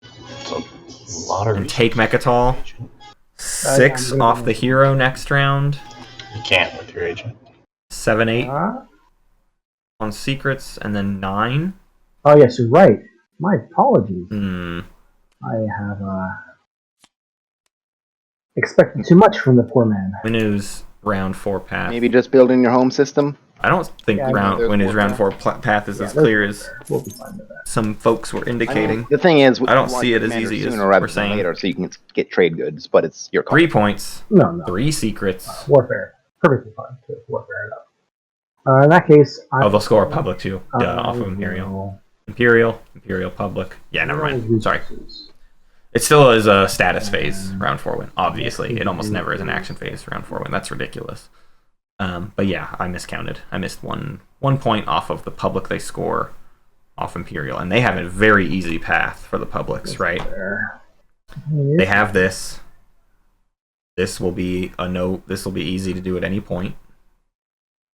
It's a lot of and take Mechatol. 6 off the hero next round. You can't with your agent. 7, 8 on secrets, and then 9. Oh yes, you're right. My apologies. I have expected too much from the poor man. Winu's round 4 path. Maybe just building your home system. I don't think Winu's round 4 path is as clear as we'll be fine with that. some folks were indicating. I mean, the thing is, I don't see it as easy as we're saying. Later, so you can get trade goods, but it's your call. 3 points. No. 3 secrets. Warfare. Perfectly fine to warfare it up. In that case, they'll score a public too. Off of Imperial. Imperial public. Yeah, never mind. Sorry. It still is a status phase round 4 win. Obviously, it almost never is an action phase round 4 win. That's ridiculous. But yeah, I miscounted. I missed one point off of the public they score off Imperial, and they have a very easy path for the publics, right? They have this. This will be This will be easy to do at any point,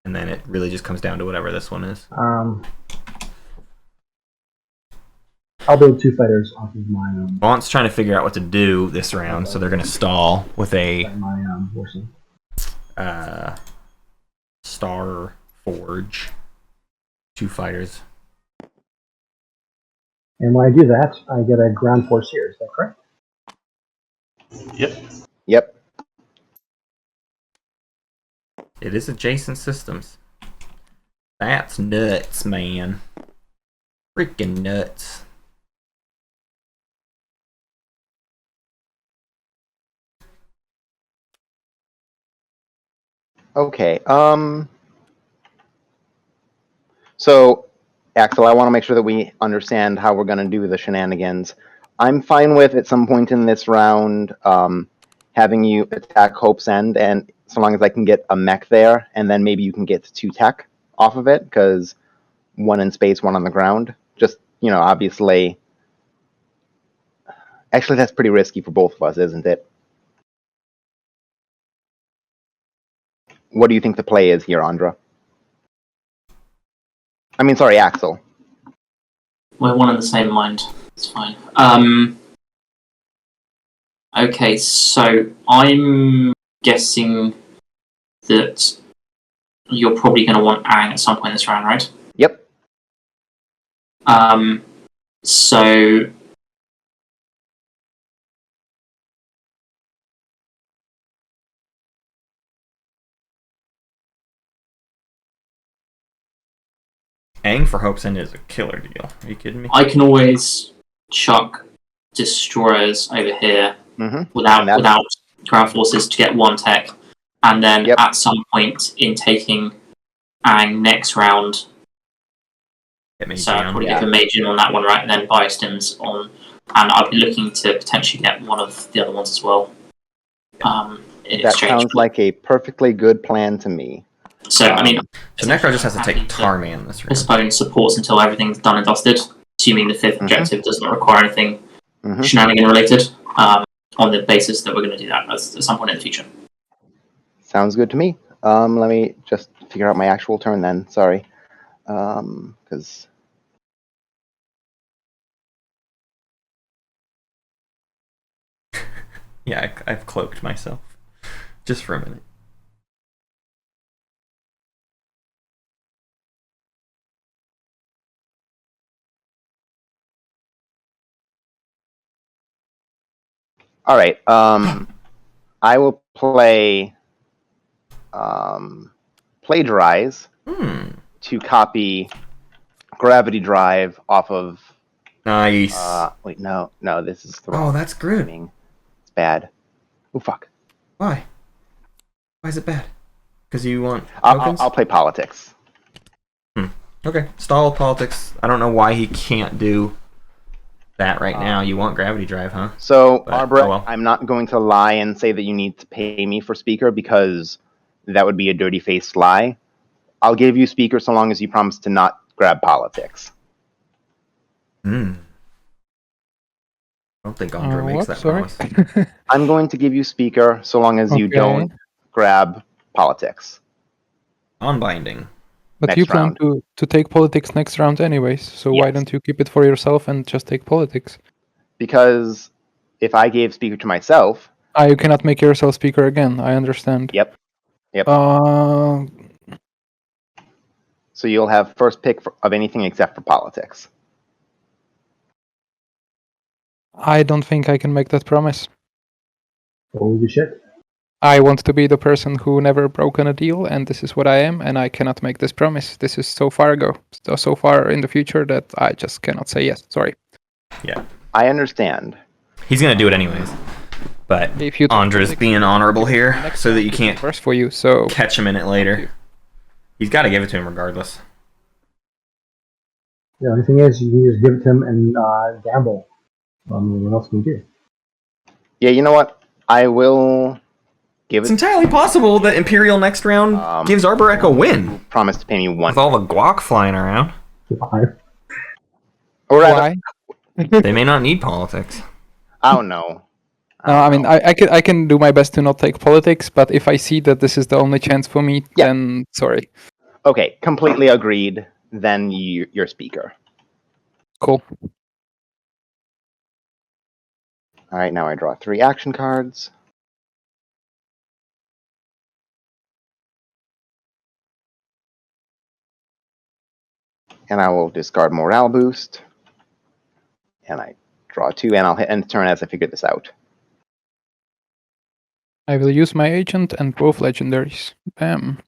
and then it really just comes down to whatever this one is. I'll build 2 fighters off of my own. Vaunt's trying to figure out what to do this round, so they're going to stall with a Star Forge. 2 fighters. And when I do that, I get a ground force here. Is that correct? Yep. It is adjacent systems. That's nuts, man. Freaking nuts. Okay. So, Axel, I want to make sure that we understand how we're going to do the shenanigans. I'm fine with, at some point in this round, having you attack Hope's End, and so long as I can get a mech there, and then maybe you can get 2 tech off of it, because 1 in space, 1 on the ground. Just, obviously... Actually, that's pretty risky for both of us, isn't it? What do you think the play is here, Ondra? I mean, sorry, Axel. We're one in the same mind. It's fine. Okay, so I'm guessing that you're probably going to want Aang at some point in this round, right? Yep. So... Aang for Hope's End is a killer deal. Are you kidding me? I can always chuck destroyers over here without ground forces to get 1 tech, and then at some point in taking Aang next round, so I'll probably give a mage in on that one, right, and then buy stims on and I'll be looking to potentially get one of the other ones as well. In That exchange sounds like a perfectly good plan to me. So, I mean, So Necro just has to take Tarmy in this room. postpone supports until everything's done and dusted, assuming the fifth objective does not require anything shenanigan related, on the basis that we're going to do that at some point in the future. Sounds good to me. Let me just figure out my actual turn then. Sorry. Because... Yeah, I've cloaked myself. Just for a minute. All right. I will play plagiarize to copy gravity drive off of. Nice. Wait, no, this is the. Oh, that's good. Timing. It's bad. Oh fuck. Why? Why is it bad? Because you want tokens? I'll play politics. Okay. Stall politics. I don't know why he can't do that right now. You want gravity drive, huh? So, But, Barbara, oh well. I'm not going to lie and say that you need to pay me for speaker because that would be a dirty-faced lie. I'll give you speaker so long as you promise to not grab politics. I don't think Ondra makes that Sorry. promise. I'm going to give you speaker so long as you don't grab politics. Non-binding. But Next you plan round. to take politics next round anyways, so why Yes. don't you keep it for yourself and just take politics? Because if I gave speaker to myself... You cannot make yourself speaker again, I understand. Yep. Uh, So you'll have first pick of anything except for politics. I don't think I can make that promise. Holy shit. I want to be the person who never broken a deal, and this is what I am, and I cannot make this promise. This is so far in the future that I just cannot say yes. Sorry. Yeah. I understand. He's going to do it anyways. But If you Ondra's being honorable here so that you can't first for you, so catch him in it later. He's got to give it to him regardless. The only thing is, you can just give it to him and gamble. What else can you do? Yeah, you know what? I will give It's it... entirely possible that Imperial next round gives Arborek a win. Promise to pay me one. With all the guac flying around. Why? Or rather, why? They may not need politics. I don't know. I mean, I can do my best to not take politics, but if I see that this is the only chance for me, then sorry. Okay, completely agreed. Then you're speaker. Cool. All right, now I draw 3 action cards. And I will discard Morale Boost. And I draw 2, and I'll hit end turn as I figure this out. I will use my agent and both legendaries. Bam.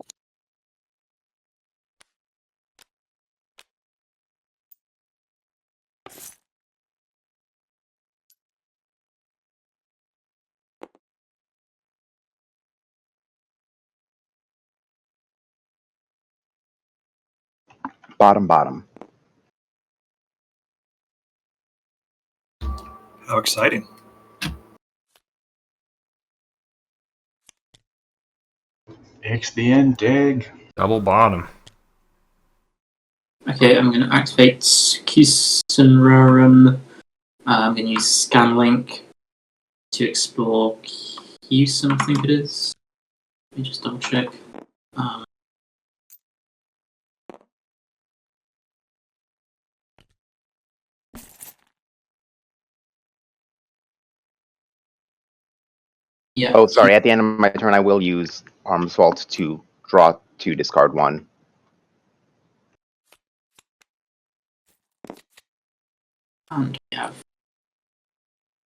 Bottom. How exciting. It's the end, dig. Double bottom. Okay, I'm going to activate Kusenrarum. I'm going to use Scanlink to explore Kusen, I think it is. Let me just double check. Yeah. Oh, sorry. At the end of my turn, I will use Arms Vault to draw 2, discard 1. And we have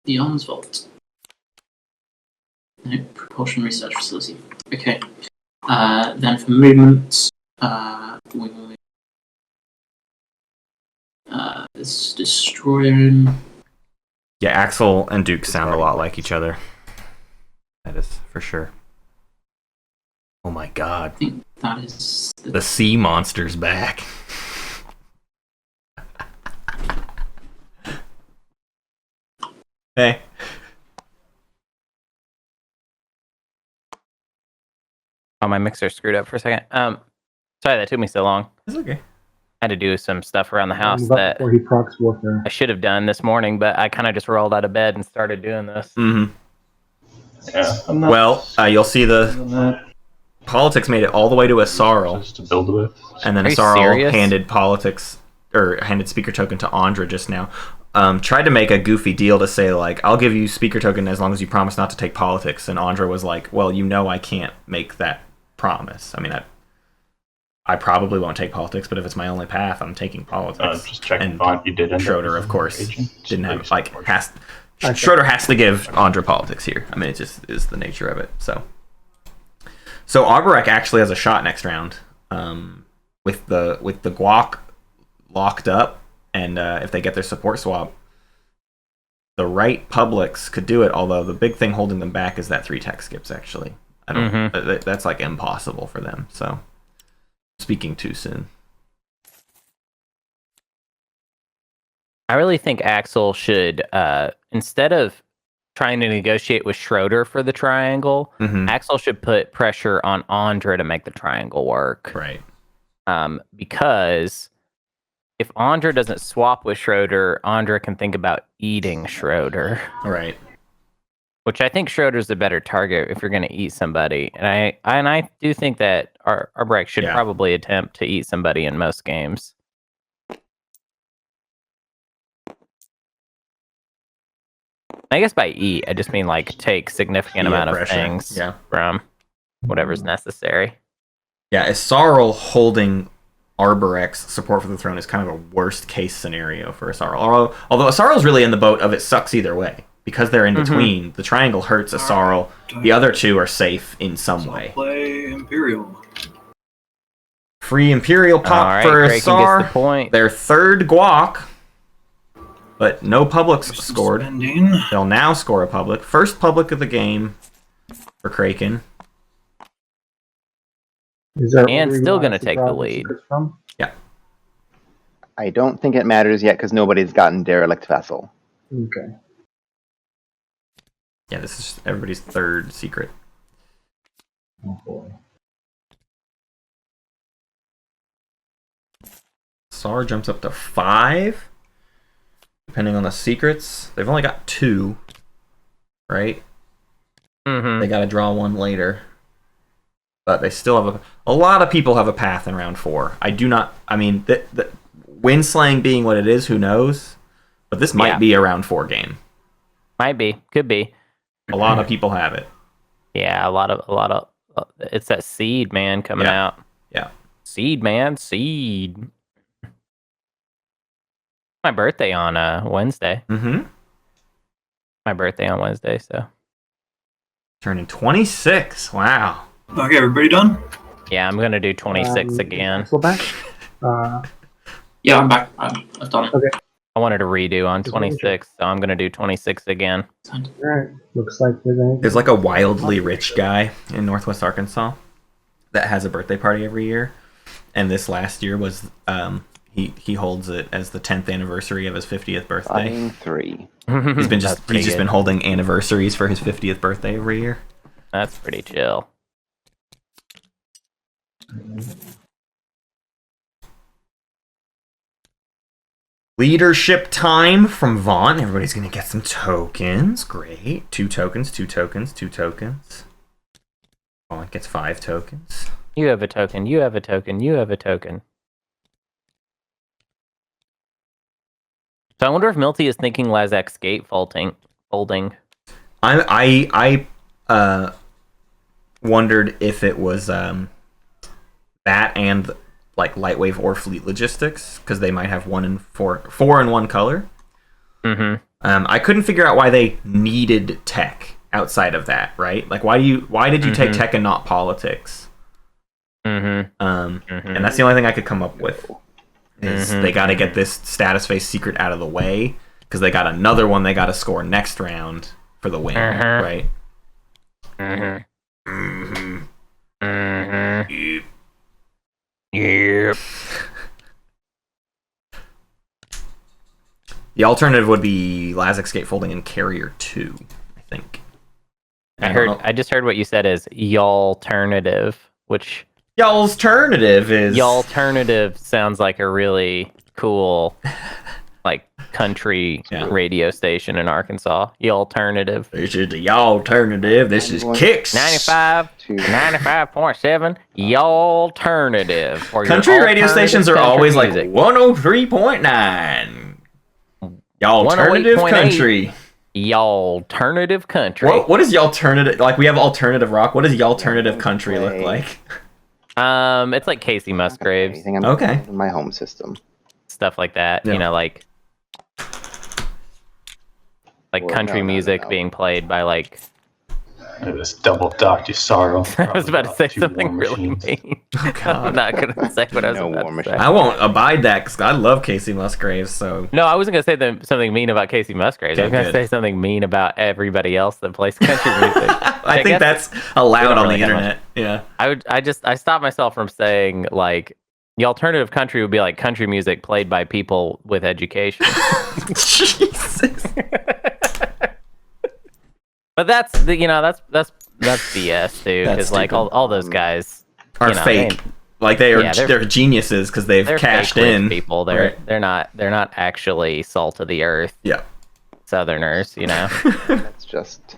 the Arms Vault. No, Propulsion Research Facility. Okay. Then for movement, we will this Destroyer. Yeah, Axel and Duke sound a lot like each other. That is for sure. Oh my god. I think that is the sea monster's back. Hey. Oh, my mixer screwed up for a second. Sorry that took me so long. It's okay. I had to do some stuff around the house Move up that before he procs warfare. I should have done this morning, but I kind of just rolled out of bed and started doing this. Mm-hmm. Yeah, I'm not. Well, you'll see the politics made it all the way to Asarl, Just to build with. and then Are you Asarl serious? handed speaker token to Ondra just now. Tried to make a goofy deal to say, like, I'll give you speaker token as long as you promise not to take politics, and Ondra was like, well, I can't make that promise. I mean, I probably won't take politics, but if it's my only path, I'm taking politics. Just checking And Vaunt, you did end Schroeder, up of course, agent. didn't have, Pretty like, supportive. Schroeder has to give Ondra politics here. I mean, it just is the nature of it. So Arborek actually has a shot next round, with the Guac locked up, and if they get their support swap, the right publics could do it. Although the big thing holding them back is that 3 tech skips. Actually, I don't. That's like impossible for them. So, speaking too soon. I really think Axel should, instead of trying to negotiate with Schroeder for the triangle, Axel should put pressure on Ondra to make the triangle work. Right. Because if Ondra doesn't swap with Schroeder, Ondra can think about eating Schroeder. Right. Which I think Schroeder's the better target if you're going to eat somebody. And I do think that our Breck should probably attempt to eat somebody in most games. I guess by eat, I just mean like take significant amount of pressure. things from whatever's necessary. Yeah, Asarl holding Arborek's support for the throne is kind of a worst case scenario for Asarl. Although Asarl's really in the boat of it sucks either way. Because they're in between, the triangle hurts Asarl. The other two are safe in some way. Play Imperial. Free Imperial pop for Craiken gets the Asar. point. Their third guac. But no publics scored. They'll now score a public. First public of the game for Craiken. And still going to take the lead. Yeah. I don't think it matters yet because nobody's gotten Derelict Vessel. Okay. Yeah, this is everybody's third secret. Oh boy. Sar jumps up to 5. Depending on the secrets. They've only got 2. Right? They got to draw 1 later. But they still have a lot of people have a path in round 4. I mean, the Windslaying being what it is, who knows? But this might be a round 4 game. Might be. Could be. A lot of people have it. Yeah, a lot of it's that seed man coming out. Yeah. Seed man, seed. My birthday on Wednesday. My birthday on Wednesday, so turning 26. Wow. Okay, everybody done? Yeah, I'm gonna do 26 again. Axel back? Yeah, I'm back. I've done it. Okay. I wanted to redo on 26, so I'm gonna do 26 again. Alright. Looks like we're going There's like a wildly rich guy in Northwest Arkansas that has a birthday party every year. And this last year was he holds it as the 10th anniversary of his 50th birthday. 3. He's just been holding anniversaries for his 50th birthday every year. That's pretty chill. Leadership time from Vaunt. Everybody's gonna get some tokens. Great. 2 tokens, 2 tokens, 2 tokens. Vaunt gets 5 tokens. You have a token, you have a token, you have a token. So I wonder if Milty is thinking Lazak's gate folding. I wondered if it was that and like Lightwave or Fleet Logistics, because they might have 4 in 1 color. I couldn't figure out why they needed tech outside of that, right? Like why did you take tech and not politics? And that's the only thing I could come up with. Is they got to get this status phase secret out of the way because they got another one they got to score next round for the win, right? Yep. The alternative would be Lazix Gatefolding and Carrier 2, I think. I just heard what you said is y'alternative, which Y'alternative is... Y'alternative sounds like a really cool, like, country radio station in Arkansas. Y'alternative. This is the Y'alternative. This is Kicks. 95.7. Y'alternative. Country radio stations are always like 103.9. Y'alternative country. Y'alternative country. What is y'alternative? Like, we have alternative rock. What does y'alternative country look like? It's like Casey Musgraves. Okay. In my home system. Stuff like that. Yeah. You know, like country music being played by like... This double docked sorrow. I was about to say something really mean. Oh, God. I'm not going to say what I was about to say. I won't abide that because I love Casey Musgraves. So no, I wasn't going to say something mean about Casey Musgraves. I was going to say something mean about everybody else that plays country music. I think that's allowed on the internet. Yeah. I stopped myself from saying like the alternative country would be like country music played by people with education. Jesus. But that's BS, dude. Because like all those guys are fake. They're geniuses because they've cashed in. People, they're not actually salt of the earth. Yeah, Southerners, you know. That's just.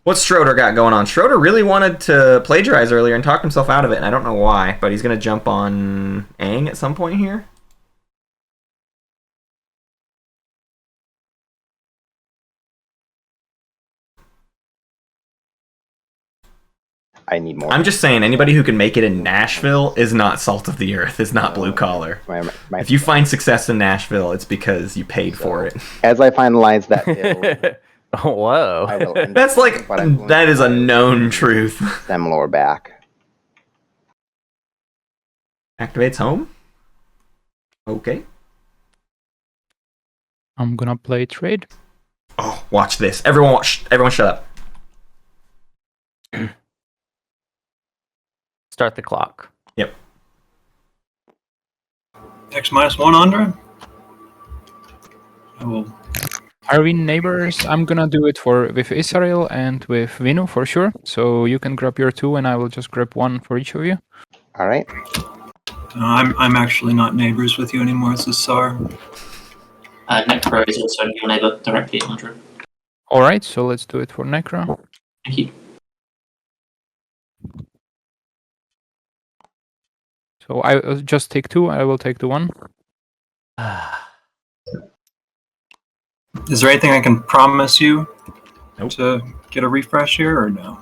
What's Schroeder got going on? Schroeder really wanted to plagiarize earlier and talked himself out of it, and I don't know why. But he's gonna jump on Aang at some point here. I need more. I'm just saying, anybody who can make it in Nashville is not salt of the earth, is not blue collar. If you find success in Nashville, it's because you paid for it. As I finalize that bill, whoa. That's like, that is a known truth. Semlor back. Activates home? Okay. I'm gonna play trade. Oh, watch this. Everyone shut up. Start the clock. Yep. X-1, Ondra. I will. Are we neighbors? I'm gonna do it with Israel and with Vinu for sure. So you can grab your 2 and I will just grab 1 for each of you. All right. I'm actually not neighbors with you anymore. This is Sar. Necro is also your neighbor directly, Ondra. All right, so let's do it for Necro. Thank you. So I just take 2. I will take the 1. Is there anything I can promise you Nope. to get a refresh here, or no?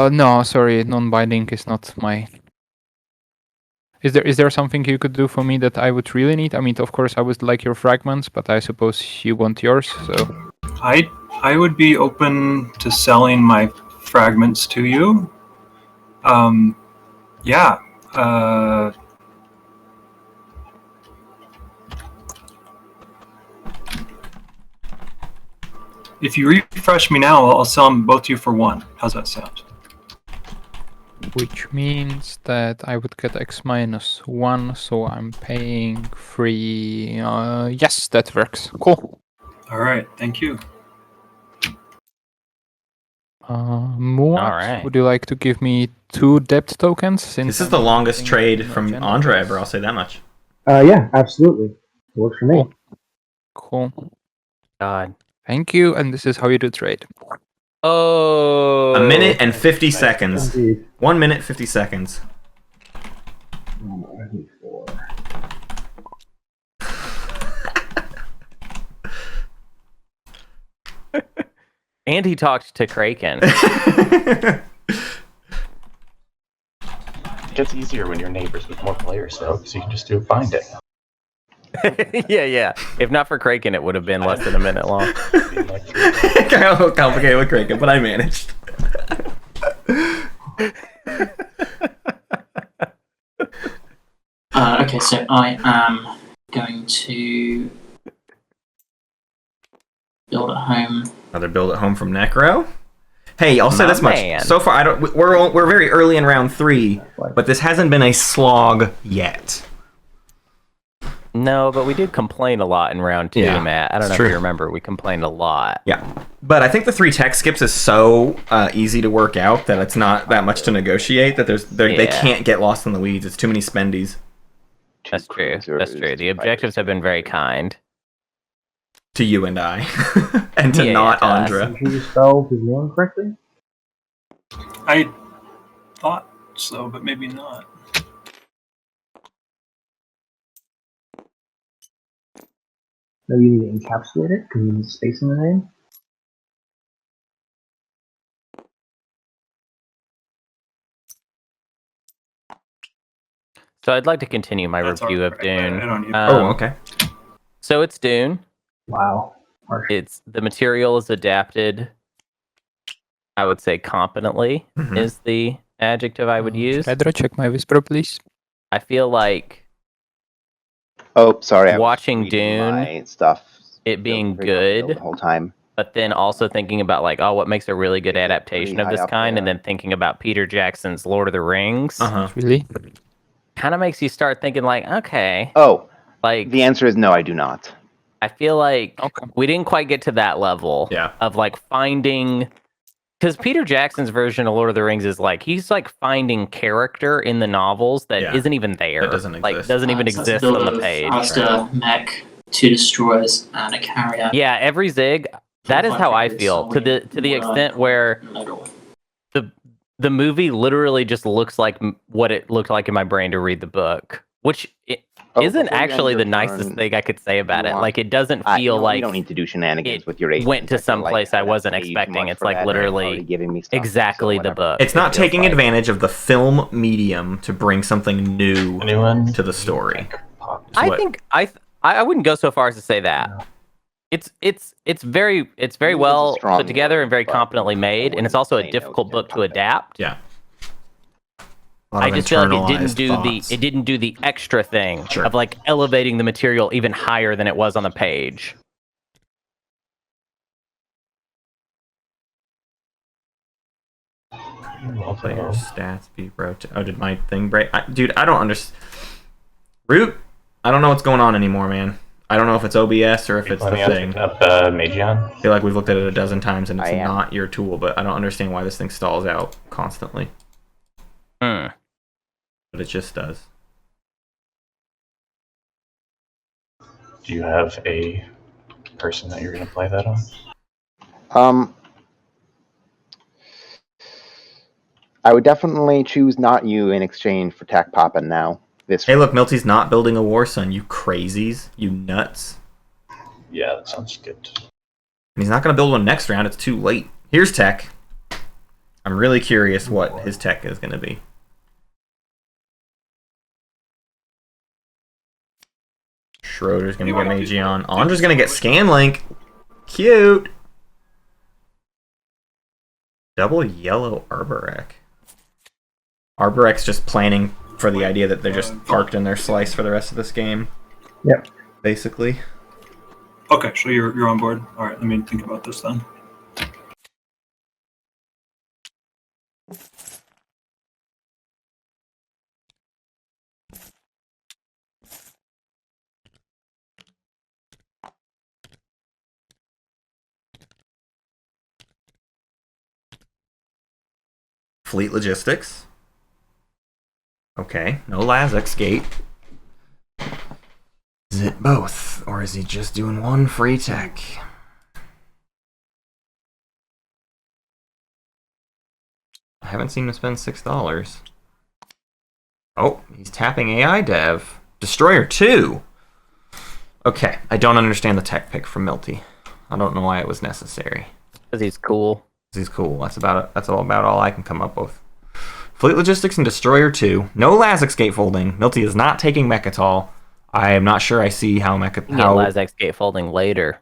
No, sorry, non-binding is not my. Is there something you could do for me that I would really need? I mean, of course, I would like your fragments, but I suppose you want yours. So I would be open to selling my fragments to you. Yeah. If you refresh me now, I'll sell them both to you for 1. How's that sound? which means that I would get X-1, so I'm paying 3. Yes, that works. Cool. All right. Thank you. Muat, All right. would you like to give me 2 depth tokens? Since This is the longest trade from Ondra ever, I'll say that much. Yeah, absolutely. It works for me. Cool. God. Thank you, and this is how you do trade. Oh. A minute and 50 seconds. Indeed. 1 minute, 50 seconds. I need 4. And he talked to Craiken. It gets easier when you're neighbors with more players, though, because you can just find it. yeah. If not for Craiken, it would have been less than a minute long. Kind of a little complicated with Craiken, but I managed. Okay, so I am going to build at home. Another build at home from Necro. Hey, I'll say My this much. man. So far, we're very early in round 3, but this hasn't been a slog yet. No, but we did complain a lot in round 2, Yeah, Matt. I don't know true. if you remember. We complained a lot. Yeah. But I think the 3 tech skips is so easy to work out that it's not that much to negotiate, that they can't get lost in the weeds. It's too many spendies. That's true. That's true. The objectives have been very kind. To you and I. And to not Ondra. Did you spell his name correctly? I thought so, but maybe not. Maybe you need to encapsulate it because you need space in the name. So I'd like to continue my review of Dune. Okay. So it's Dune. Wow. It's the material is adapted. I would say competently is the adjective I would use. Pedro, check my whisper, please. I feel like sorry. Watching Dune, my stuff, it being good the whole time, but then also thinking about like, oh, what makes a really good adaptation of this kind, and then thinking about Peter Jackson's Lord of the Rings. Really? Kind of makes you start thinking like, okay. Oh, like the answer is no, I do not. I feel like we didn't quite get to that level of like finding, because Peter Jackson's version of Lord of the Rings is like he's like finding character in the novels that isn't even there. That doesn't exist. Like doesn't even exist on the page. Alistair, mech, 2 destroyers, and a carrier. Yeah, every Zig. That is how I feel to the extent where the movie literally just looks like what it looked like in my brain to read the book, which isn't actually the nicest thing I could say about it. Like it doesn't feel like you don't need to do shenanigans with your agents. Went to some place I wasn't expecting. It's like literally exactly the book. It's not taking advantage of the film medium to bring something new to the story. I think I wouldn't go so far as to say that. It's very well put together and very competently made, and it's also a difficult book to adapt. Yeah. I just feel like it didn't do the extra thing of like elevating the material even higher than it was on the page. Player stats be rotated. Oh, did my thing break? Dude, I don't understand. Root, I don't know what's going on anymore, man. I don't know if it's OBS or if it's the thing. Up Magion. I feel like we've looked at it a dozen times and it's not your tool, but I don't understand why this thing stalls out constantly. But it just does. Do you have a person that you're going to play that on? I would definitely choose not you in exchange for Tack Poppin' now. Hey, look, Milty's not building a war sun, you crazies. You nuts. Yeah, that sounds good. And he's not going to build one next round, it's too late. Here's tech. I'm really curious what his tech is going to be. Schroeder's going to get Magion. Ondra's going to get Scanlink. Cute. Double yellow Arborec. Arborec's just planning for the idea that they're just parked in their slice for the rest of this game. Yep. Basically. Okay, so you're on board. All right, let me think about this then. Fleet Logistics. Okay, no Lazix Gate. Is it both, or is he just doing one free tech? I haven't seen him spend $6. Oh, he's tapping AI Dev. Destroyer 2! Okay, I don't understand the tech pick from Milty. I don't know why it was necessary. Because he's cool. He's cool. That's about all I can come up with. Fleet Logistics and Destroyer 2. No Lazix gatefolding. Milty is not taking Mechatol. I am not sure I see how Lazix gatefolding later.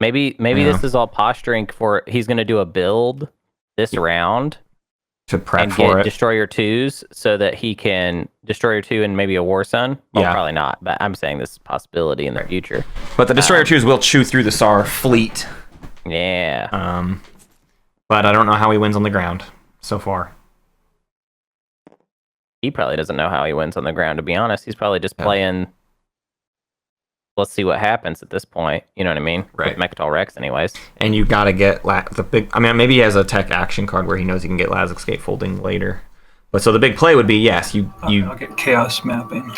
Maybe this is all posturing for he's going to do a build this round to prep and for get it. Destroyer 2s so that he can Destroyer 2 and maybe a War Sun. Well, probably not, but I'm saying this is a possibility in the future. But the Destroyer 2s will chew through the SAR fleet. Yeah. But I don't know how he wins on the ground so far. He probably doesn't know how he wins on the ground, to be honest. He's probably just playing let's see what happens at this point. You know what I mean? Right. With Mechatol Rex, anyways. And you got to get the big. I mean, maybe he has a tech action card where he knows he can get Lazix Gatefolding later. But so the big play would be I'll get Chaos Mapping.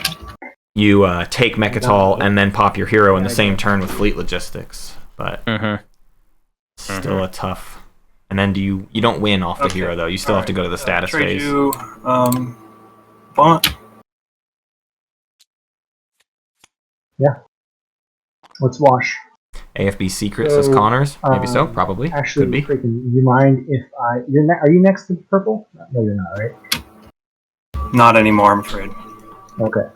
You take Mechatol and then pop your hero in the same turn with Fleet Logistics. But still a tough. And then you don't win off the hero though. You still have to go to the status phase. You, Vaunt. Yeah. Let's wash. AFB Secret says Connors. Maybe so, probably. Actually, could be. Craiken, you mind if I... are you next to purple? No, you're not, right? Not anymore, I'm afraid. Okay.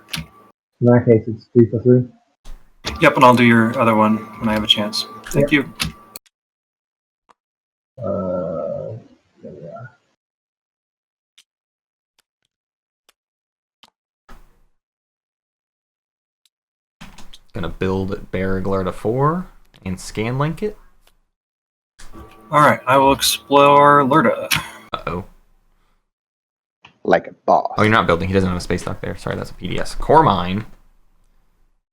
In that case, it's 3 for 3. Yep, and I'll do your other one when I have a chance. Thank you. There we are. Gonna build Barragler to 4 and Scanlink it. Alright, I will explore Lurda. Uh-oh. Like a boss. Oh, you're not building. He doesn't have a space dock there. Sorry, that's a PDS. Core Mine.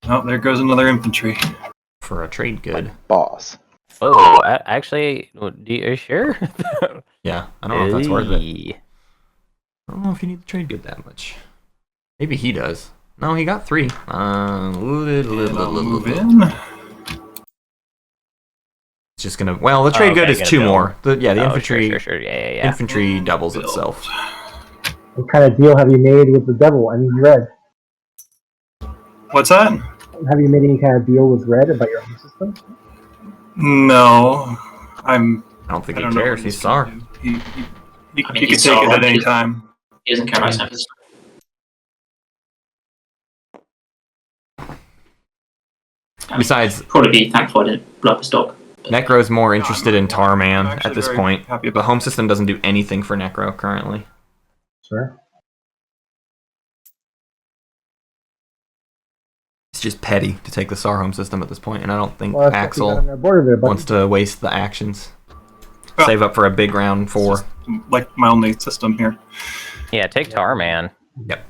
Oh, there goes another infantry. For a trade good. Like boss. Oh, actually, are you sure? Yeah, I don't know if that's worth it. I don't know if you need the trade good that much. Maybe he does. No, he got 3. Move in. It's just gonna. Well, the trade good is 2 more. The infantry. Sure. Yeah. Infantry doubles itself. What kind of deal have you made with the devil? I mean, red. What's that? Have you made any kind of deal with red about your home system? No. I don't think he don't know cares. what He's sorry. He I mean, can he's take it Sauron. at any time. He doesn't care about his Besides, probably be thankful I didn't blow up his dog. Necro's more interested in Tarman I'm actually at this very point. happy The home system doesn't do anything for Necro currently. Sure. It's just petty to take the SAR home system at this point, and I don't think Well, that's what you got on Axel that border there, buddy. wants to waste the actions. Well, Save up for a big round 4. Like my only system here. Yeah, take Tarman. Yep.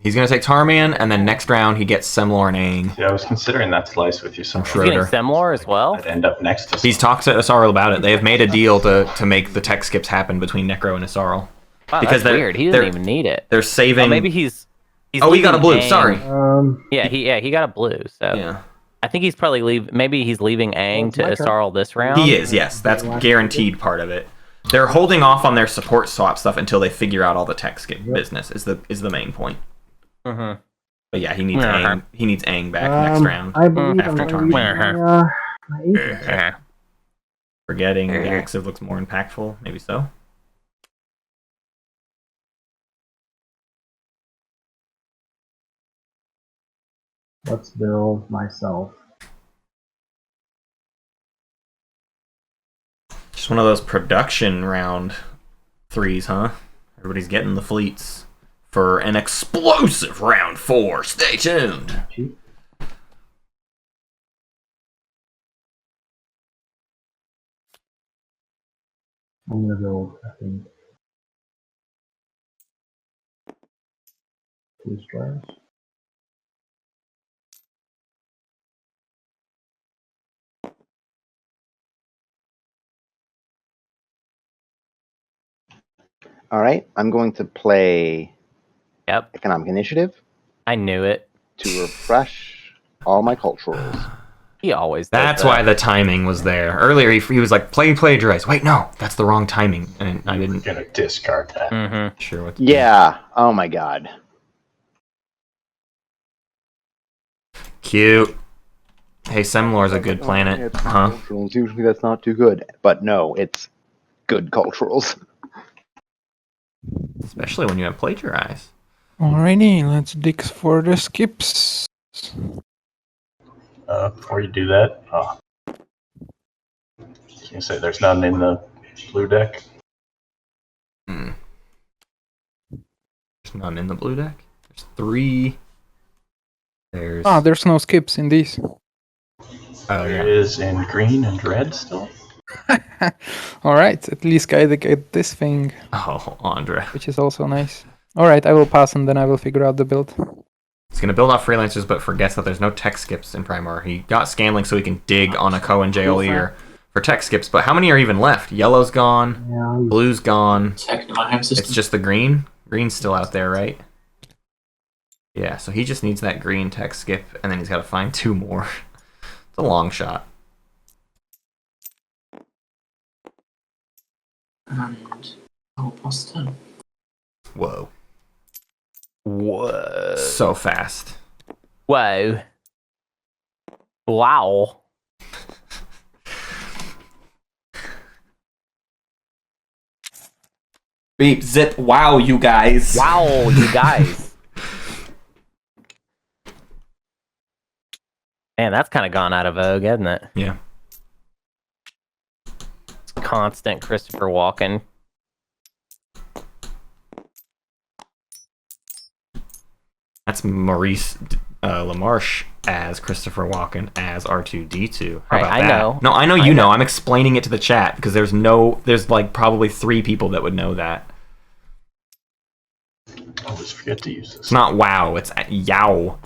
He's going to take Tarman, and then next round he gets Semlor and Aang. Yeah, I was considering that slice with you. So Schroeder. He's getting Semlor as well? I'd end up next to. He's talked to Asarl about it. They have made a deal to make the tech skips happen between Necro and Asarl. Wow, Because that's weird. He doesn't even need it. They're saving... Oh, maybe he's he got a blue. leaving Aang. Sorry. He got a blue. So Yeah. I think he's probably maybe he's leaving Aang to Well, it's my Asarl this round. He is, yes. That's guaranteed part of it. They're holding off on their support swap stuff until they figure out all the tech skip business is the main point. Mm-hmm. But yeah, he needs Aang. He needs Aang back next round. I believe after I'm Tarman. my agent. Forgetting Axel looks more impactful. Maybe so. Let's build myself. Just one of those production round 3s, huh? Everybody's getting the fleets for an explosive round 4. Stay tuned. Cheap. I'm gonna build, I think, 2 stars. All right, I'm going to play Economic Initiative I knew it. to refresh all my culturals. He always does That's that. why the timing was there. Earlier, he was like, plagiarize. Wait, no, that's the wrong timing. And I didn't... Gonna discard that. Mm-hmm. Sure what to do. Yeah. Oh my god. Cute. Hey, Semlor's a good planet. It's Huh? culturals. Usually that's not too good, but no, it's good culturals. Especially when you have plagiarize. Alrighty, let's dig for the skips. Before you do that, can you say there's none in the blue deck? There's none in the blue deck. There's 3. There's... There's no skips in these. Oh, There yeah. is in green and red still. Alright, at least I get this thing, Oh, Ondra. which is also nice. Alright, I will pass and then I will figure out the build. He's going to build off freelancers, but forgets that there's no tech skips in Primar. He got Scanlink so he can dig on a Cohen Jailier for tech skips, but how many are even left? Yellow's gone, blue's gone. It's just the green. Green's still out there, right? Yeah, so he just needs that green tech skip, and then he's got to find 2 more. It's a long shot. And I'll pass the turn. Whoa. Whoa. So fast. Whoa. Wow. Beep, zip, wow, you guys. Wow, you guys. Man, that's kind of gone out of vogue, hasn't it? Yeah. It's constant Christopher Walken. That's Maurice LaMarche as Christopher Walken as R2-D2. How Right, about I that? know. No, I know you know. I'm explaining it to the chat because there's like probably 3 people that would know that. I always forget to use this. It's not wow, it's yow.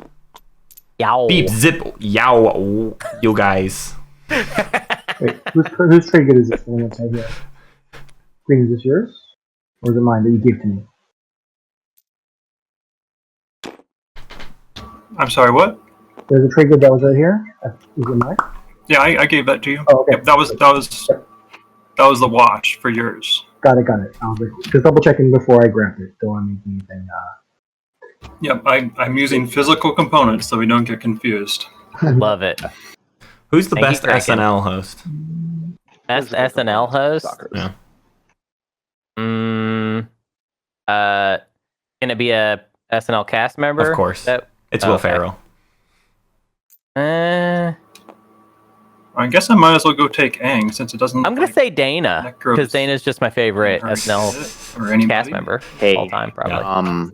Yow. Beep, zip, yow, you guys. Wait, whose trade good is it? Green, is this yours? Or is it mine that you gave to me? I'm sorry, what? There's a trade good that was right here. Is it mine? Yeah, I gave that to you. Oh, okay. Yep, that was the wash for yours. Got it. Just double checking before I grabbed it. Don't want to make anything. Yep, I'm using physical components so we don't get confused. Love it. Who's the Thank best you, Craiken. SNL host? Best SNL host? Yeah. Gonna be a SNL cast member? Of course. It's Will Ferrell. I'm guess I might as well go take Aang since it doesn't. gonna say Dana because Dana's just my favorite SNL cast member Hey, all time, probably.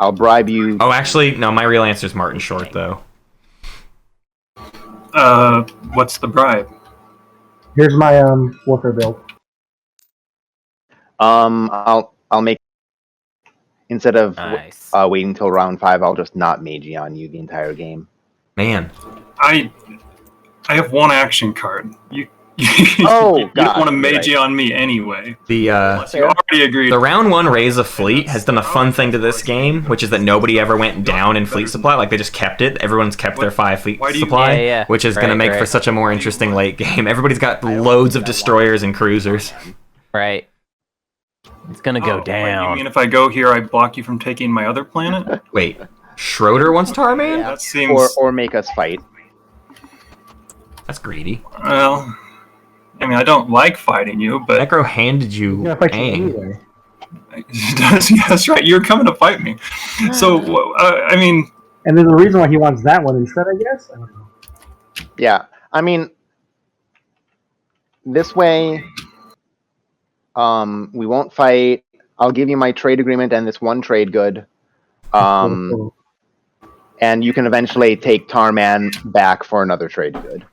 I'll bribe you. Oh, actually, no. My real answer is Martin Short, though. What's the bribe? Here's my warfare build. I'll make instead of Nice. waiting until round 5. I'll just not mage on you the entire game. Man, I have 1 action card. You Oh, you don't want to mage on me anyway. the Unless you already agreed. the round 1 raise of fleet has done a fun thing to this game, which is that nobody ever went down in fleet supply. Like they just kept it. Everyone's kept their 5 fleet supply, Yeah. which is going to make for such a more interesting late game. Everybody's got loads of destroyers and cruisers. Right. It's gonna go Wait, down. you mean if I go here, I block you from taking my other planet? Wait, Schroeder wants Tarman? Yeah. That seems. Or make us fight. That's greedy. Well, I mean, I don't like fighting you, but Necro handed you Yeah, fight you Aang. anyway. yeah, that's right. You're coming to fight me. So, I mean, And there's a reason why he wants that one instead, I guess. I don't know. Yeah, I mean, this way, we won't fight. I'll give you my trade agreement and this 1 trade good. Cool. And you can eventually take Tarman back for another trade good.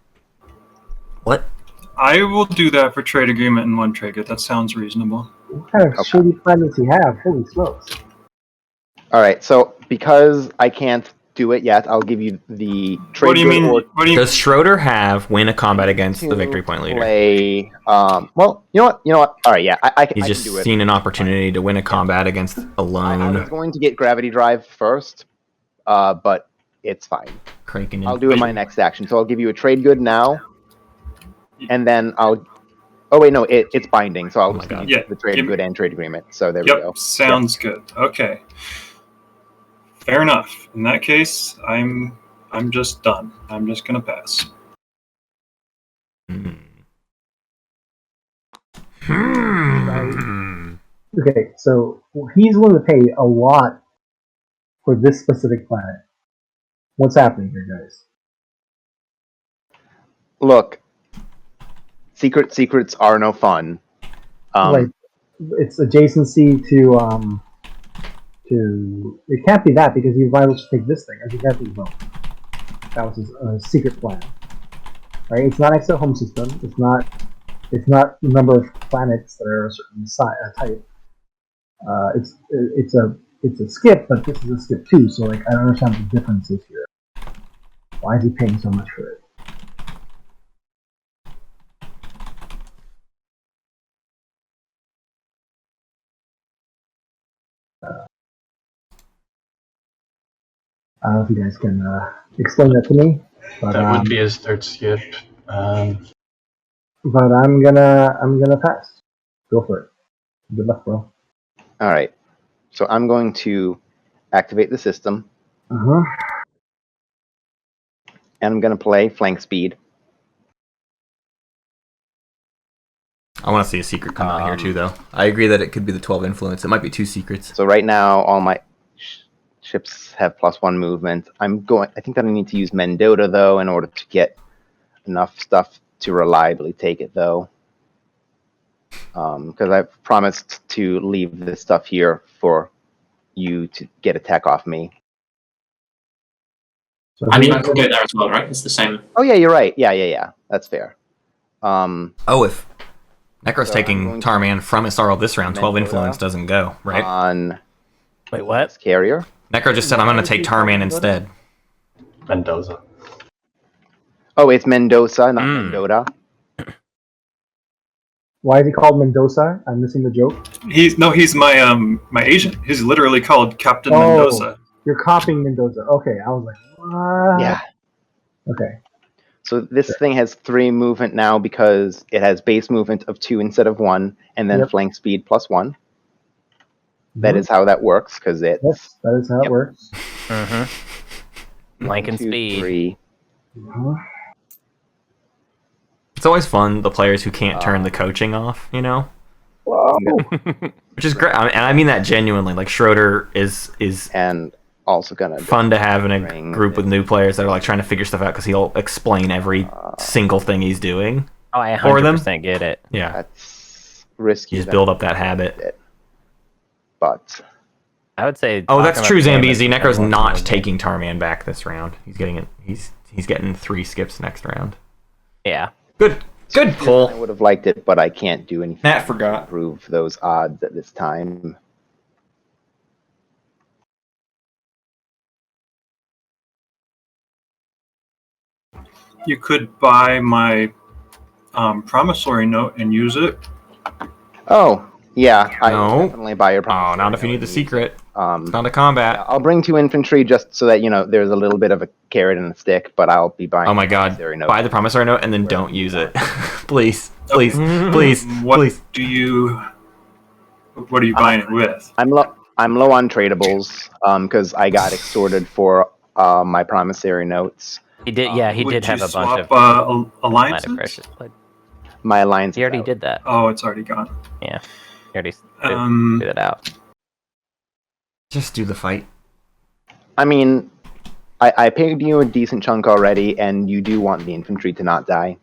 What? I will do that for trade agreement and 1 trade good. That sounds reasonable. What kind of shitty plan does he have? Holy smokes. All right, so because I can't do it yet, I'll give you the trade What do you good mean? or What do you Does Schroeder have win a combat against the victory point leader? play. Well, you know what? All right, yeah, I He's can just do it. seen an opportunity to win a combat against I was alone. going to get gravity drive first, but it's fine. Craiken. I'll do it my next action. So I'll give you a trade good now, and then I'll. Oh wait, no, it's binding. So I'll just give you the trade good and trade agreement. So there we go. Sounds good. Okay. Fair enough. In that case, I'm just done. I'm just gonna pass. Okay, so he's willing to pay a lot for this specific planet. What's happening here, guys? Look, secrets are no fun. Like, it's adjacency to it can't be that because he's liable to take this thing. I think that was wrong. That was his secret plan, right? It's not Axel home system. It's not the number of planets that are a certain type. It's a it's a skip, but this is a skip too. So like I don't understand what the difference is here. Why is he paying so much for it? I don't know if you guys can explain that to me. But, That would be his third skip. But I'm gonna pass. Go for it. Good luck, bro. All right. So I'm going to activate the system, Uh-huh. and I'm going to play flank speed. I want to see a secret come out here too, though. I agree that it could be the 12 influence. It might be 2 secrets. So right now, all my ships have +1 movement. I think that I need to use Mendota though in order to get enough stuff to reliably take it though. Because I've promised to leave this stuff here for you to get a tech off me. So I mean, I could go there as well, right? It's the same. Oh yeah, you're right. Yeah. That's fair. If Necro's taking Tarman from Isarl this round, 12 influence doesn't go, right? On Wait, what? Carrier. Necro just said, I'm going to take Tarman instead. Mendoza. Oh, it's Mendoza, not Mendota. why is he called Mendoza? I'm missing the joke. He's my my agent. He's literally called Captain Mendoza. You're copying Mendoza. Okay, I was like, what? Yeah. Okay. So this thing has 3 movement now because it has base movement of 2 instead of 1, and then flank speed +1. That is how that works because it's. Yes, that is how it works. Mm-hmm. Flank and 2, speed. 3. It's always fun, the players who can't turn the coaching off, you know? Whoa. Which is great. And I mean that genuinely. Like, Schroeder is And also gonna fun to have in a group with new players that are like trying to figure stuff out because he'll explain every single thing he's doing. Oh, I for them. 100% get it. Yeah. That's risky. You just build up that habit. But I would say. Oh, that's true, Zambezi. Necro's Necro's not taking Tarman back this round. He's getting it. He's getting 3 skips next round. Yeah. Good pull. I would have liked it, but I can't do anything Matt to forgot. improve those odds at this time. You could buy my promissory note and use it. Oh, yeah. I No. definitely buy your Oh, promissory not if you note need the and use secret. it. It's not a combat. I'll bring 2 infantry just so that, there's a little bit of a carrot and a stick, but I'll be buying Oh my god. promissory note. Buy the promissory note and then don't use it. Please. Please. Oh. Please. What Please. What are you buying it with? I'm low on tradables because I got extorted for my promissory notes. He did. Yeah, he Would did have you a bunch swap, of alliances? minor precious blood. My alliance. He already did that. Oh, it's already gone. Yeah. He already Um, figured it out. Just do the fight. I mean, I paid you a decent chunk already, and you do want the infantry to not die.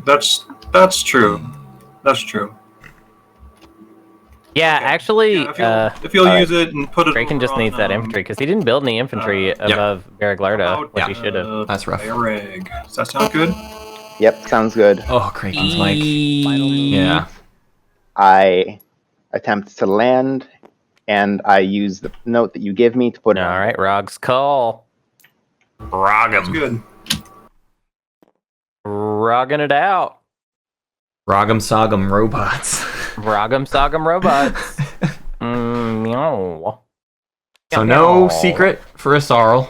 That's true. That's true. Yeah, actually, Yeah, if you'll use it and put it. Craiken just over needs on, that infantry because he didn't build any infantry above Barraglarda, which he should have. That's rough. Barrag. Does that sound good? Yep, sounds good. Oh, Kraken's mic. Yeah. I attempt to land, and I use the note that you give me to put it All on. right, Rog's call. Rog That's him. good. Rogging it out. Rog'em Sog'em robots. Rog'em Sog'em robots. Meow. So no secret for Isarl.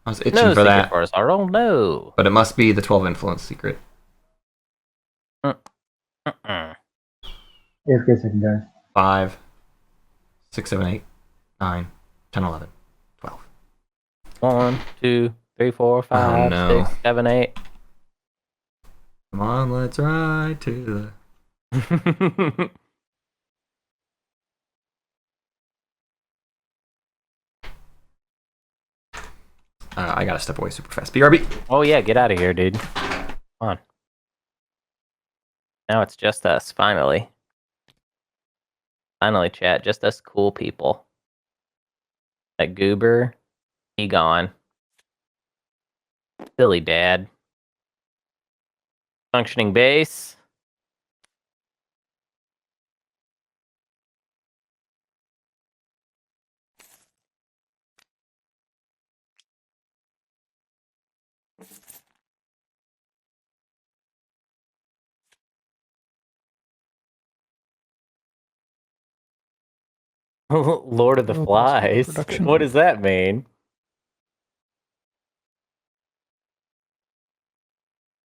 I was itching No for that. For us. Oh no. But it must be the 12 influence secret. AFK second, guys. 5, 6, 7, 8, 9, 10, 11, 12. 1, 2, 3, 4, 5, no. 6, 7, 8. Come on, let's ride to the... I gotta step away super fast. BRB. Oh yeah, get out of here, dude. Come on. Now it's just us, finally. Finally, chat, just us cool people. That goober, he gone. Silly dad. Functioning base. Lord of the Flies. What does that mean?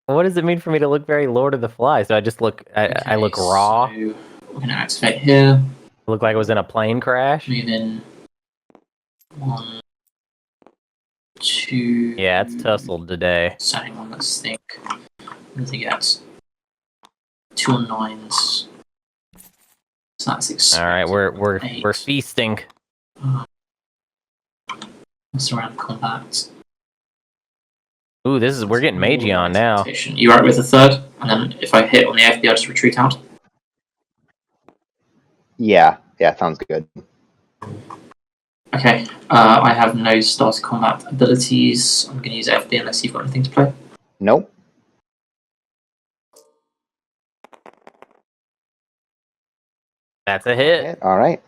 What does it mean for me to look very Lord of the Flies? Do I just look? I look raw. So we're gonna activate here. Look like I was in a plane crash. Move in 1, 2. Yeah, it's tussled today. Starting one. Let's think. What does he get? 2 on 9s. So that's expected. All right, we're feasting. What's around combat? Ooh, we're getting magey on now. You right with the 3rd, and then if I hit on the FB, I just retreat out. Yeah, sounds good. Okay, I have no starter combat abilities. I'm going to use FB unless you've got anything to play. Nope. That's a hit. All right.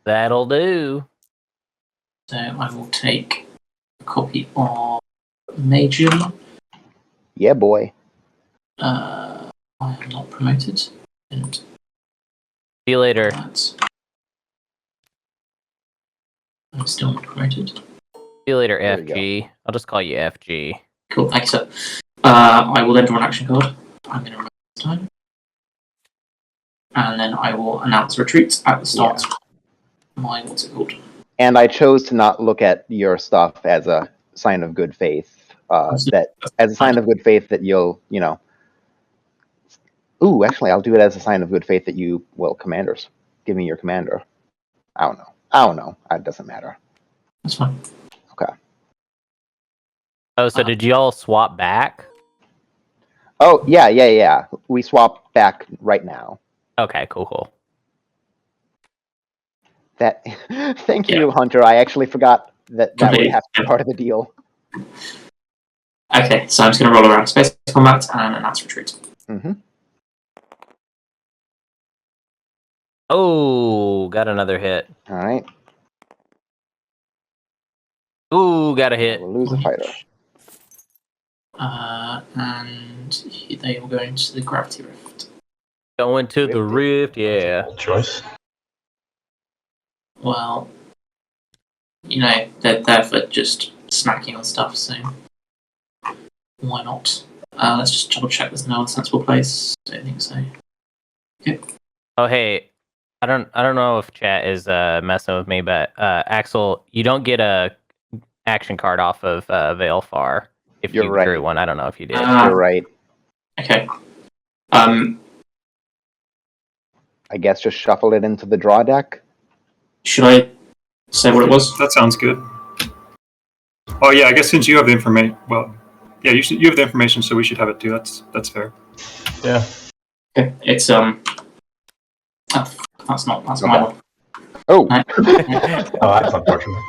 That'll do. So I will take a copy of Major. Yeah, boy. I am not promoted. And see you later. I'm still not promoted. See you later, FG. I'll just call you FG. Cool, thanks, sir. I will then draw an action card. I'm going to remove this time. And then I will announce retreat at the start. What's it called? And I chose to not look at your stuff as a sign of good faith. That you'll, Ooh, actually, I'll do it as a sign of good faith that you will commanders. Give me your commander. I don't know. It doesn't matter. That's fine. Okay. Oh, so did you all swap back? Oh, yeah. We swap back right now. Okay, cool. Thank you, Hunter. I actually forgot that would have to be part of the deal. Okay, so I'm just going to roll around space combat and announce retreat. Mm-hmm. Oh, got another hit. All right. Ooh, got a hit. We'll lose a fighter. And they will go into the gravity rift. Going to the rift, yeah. Choice. Well, they're there for just snacking on stuff, so why not? Let's just double check there's no other sensible place. Don't think so. Okay. Oh, hey, I don't know if chat is messing with me, but Axel, you don't get a action card off of Veilfar if you drew one. I don't know if you did. You're right. Okay. I guess just shuffle it into the draw deck. Should I say what it was? That sounds good. Oh yeah, I guess since you have the information, you have the information, so we should have it too. That's fair. Yeah. Okay. It's that's my one. Oh. That's unfortunate.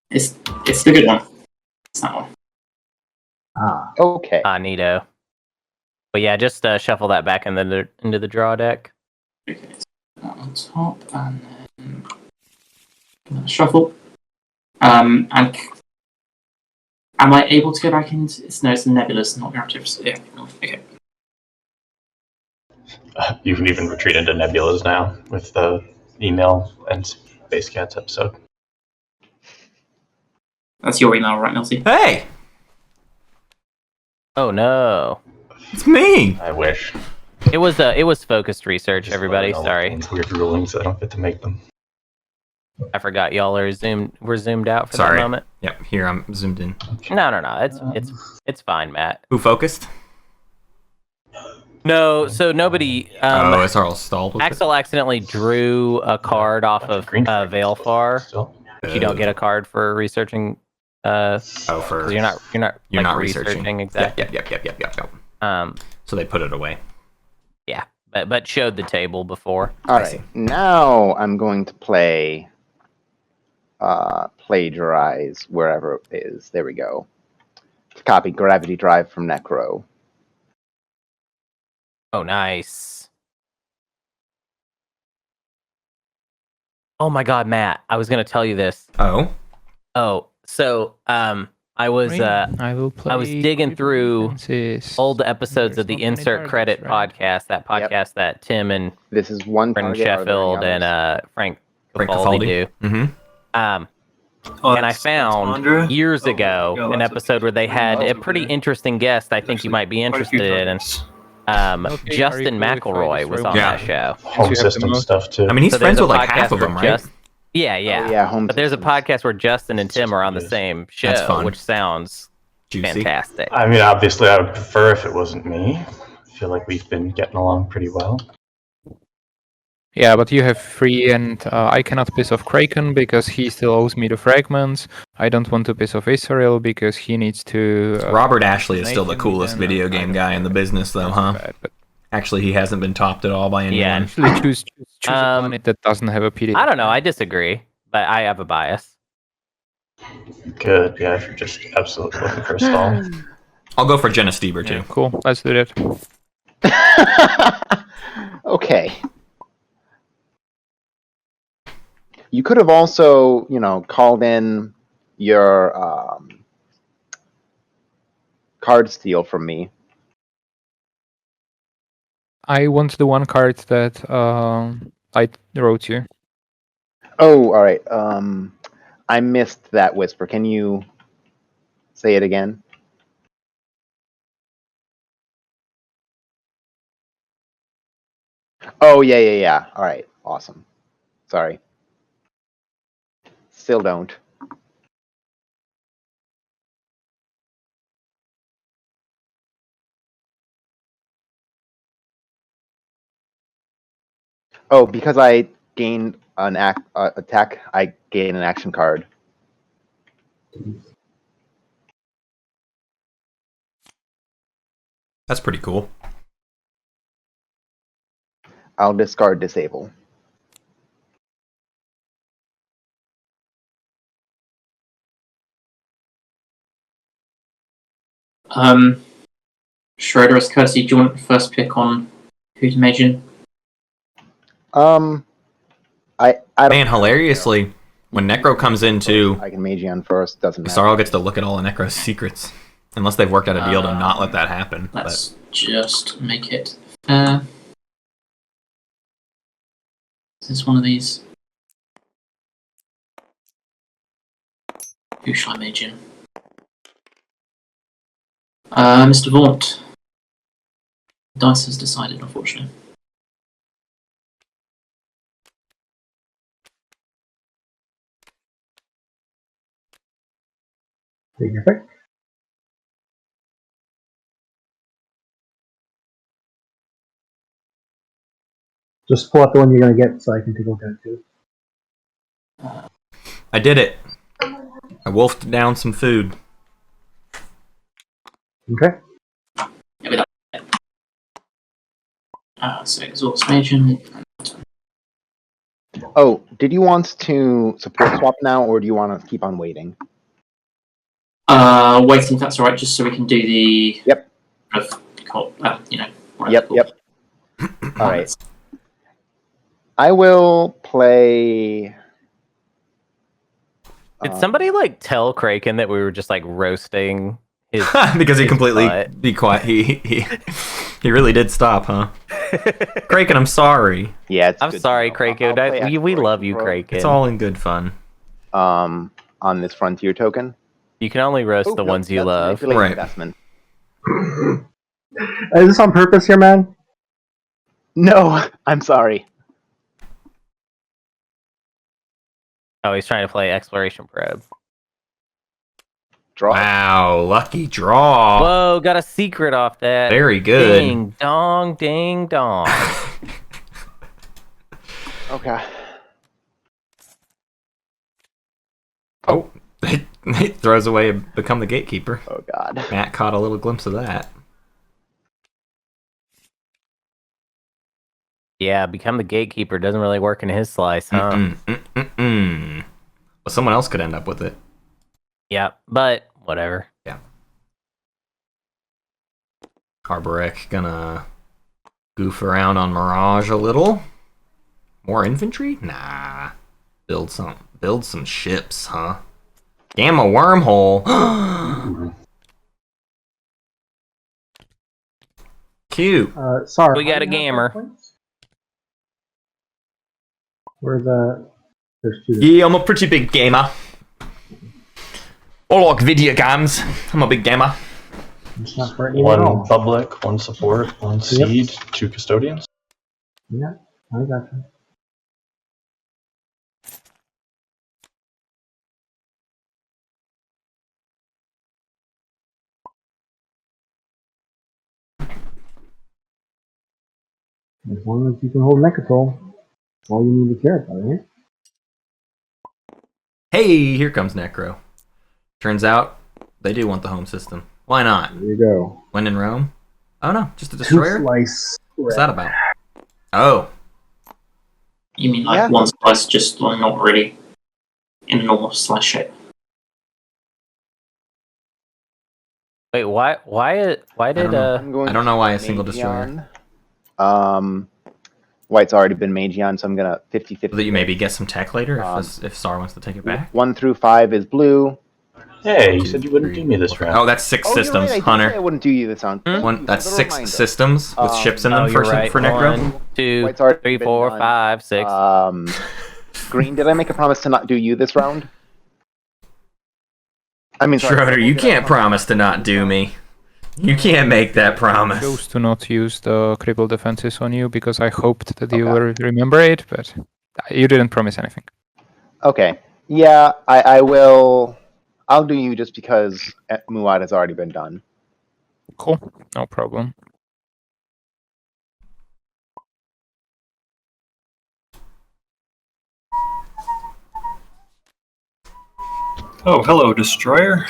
It's the good one. It's that one. Okay. Neato. But yeah, just shuffle that back into the draw deck. Okay, so that on top, and then shuffle. And am I able to go back into? It's nebulous, not gravitative. Yeah. Okay. You can even retreat into nebulas now with the email and Space Cats episode. That's your email, right, Milty? Hey! Oh no. It's me! I wish. It was focused research, everybody. Sorry. Weird rulings, I don't get to make them. I forgot y'all we're zoomed out for Sorry. that moment. Yep, here I'm zoomed in. No. It's fine, Matt. Who focused? No, so nobody. It's all stalled. Axel accidentally drew a card off of Veilfar. But you don't get a card for researching. For you're not researching exactly. Yep. So they put it away. Yeah, but showed the table before. All right. Now I'm going to play plagiarize wherever it is. There we go. Copy gravity drive from Necro. Oh, nice. Oh my God, Matt! I was gonna tell you this. Oh. So, I was I will play. I was digging through defenses. old episodes of There's the not many Insert targets, Credit right? podcast, that podcast that Tim and This is one Brendan target. Are there any Sheffield and others? Frank Frank Cafaldi do. Mm-hmm. And I that's found Ondra? years Oh, ago yeah, an that's episode where they had okay. a pretty interesting guest. I think you might be Quite a few interested in. targets. Okay, Justin are you cool if I McElroy destroy was one? on Yeah. that show. Home you have the system most- stuff too. I mean, he's So friends there's with a like half podcast of them, where right? Yeah. Oh, yeah, home But there's a systems. podcast where Justin and Tim are on the Yes. same show, That's fun. which sounds Juicy. fantastic. I mean, obviously, I would prefer if it wasn't me. I feel like we've been getting along pretty well. Yeah, but you have 3, and I cannot piss off Craiken because he still owes me the fragments. I don't want to piss off Israel because he needs to. Robert Ashley is still the donate coolest me, then, video I game don't guy in the care. business, though, That's huh? bad, but Actually, he hasn't been topped at all by anyone. Yeah. actually, choose a planet that doesn't have a PDF. I don't know. I disagree, but I have a bias. Good. Yeah, if you're just absolutely looking for a stall. I'll go for Jenna Stieber, Yeah, too. cool. Let's do that. Okay. You could have also, called in your card steal from me. I want the one card that I wrote you. Oh, all right. I missed that whisper. Can you say it again? Oh, yeah. All right. Awesome. Sorry. Still don't. Oh, because I gained an attack, I gain an action card. That's pretty cool. I'll discard disable. Schroeder as courtesy, do you want the first pick on who to imagine? I don't Man, hilariously, when Necro comes in, too, I can mage on first. Doesn't matter. Sarl gets to look at all of Necro's secrets. Unless they've worked out a deal to not let that happen. Let's just make it fair. Is this one of these? Who shall I mage in? Mr. Vaunt. Dice has decided, unfortunately. Take your pick. Just pull out the one you're gonna get, so I can take a look at it too. I did it. I wolfed down some food. Okay. Yeah, we so exhaust magen. Oh, did you want to support swap now, or do you want to keep on waiting? Waiting if that's alright, just so we can do the. Yep. Whatever. Yep. All right. I will play. Did somebody tell Craiken that we were just roasting his Because he his completely butt? be quiet. He really did stop, huh? Craiken, I'm sorry. Yeah, it's I'm good sorry, to know. Craiken. I'll play We love you, Exploration Craiken. It's all in good fun. on this Frontier token. You can only roast Oh, the no, ones you that's love. manipulating Right. Investment. Is this on purpose here, man? No, I'm sorry. Oh, he's trying to play Exploration Probe. Draw. Wow, lucky draw. Whoa, got a secret off that. Very good. Ding dong, ding dong. Okay. Oh, he throws away and become the gatekeeper. Oh God. Matt caught a little glimpse of that. Yeah, become the gatekeeper doesn't really work in his slice, huh? Well, someone else could end up with it. Yeah, but whatever. Yeah. Carborek gonna goof around on Mirage a little. More infantry? Nah. Build some ships, huh? Gamma wormhole. Cute. Sorry. We got a gamer. There's two. Yeah, I'm a pretty big gamer. I like video games. I'm a big gamer. It's not for anyone One else. public, one support, one seed, 2 custodians. Yeah, I got you. As long as you can hold Necatol, that's all you need to care about, right? Hey, here comes Necro. Turns out they do want the home system. Why not? There you go. When in Rome? Oh no, just a Two destroyer? slice. What's that about? Oh. You mean like one slice, just like not really in a normal slice shape? Wait, why did I don't know why a single Magion. destroyer. White's already been Magion, so I'm gonna 50-50. So that you maybe get some tech later if Sar wants to take it back. 1 through 5 is blue. Hey, you said you wouldn't do me this round. Oh, that's 6 systems, You're right, Hunter. I wouldn't do you this round. That's 6 systems with ships in them you're for right. Necro. 1, 2, White's already 3, been 4, done. 5, 6. Green, did I make a promise to not do you this round? I mean, sorry, Schroeder, you can't promise to not do me. You can't make that I promise. chose to not use the cripple defenses on you because I hoped that you would remember it, but you didn't promise anything. Okay. Yeah, I will. I'll do you just because Muad has already been done. Cool, no problem. Oh, hello, Destroyer.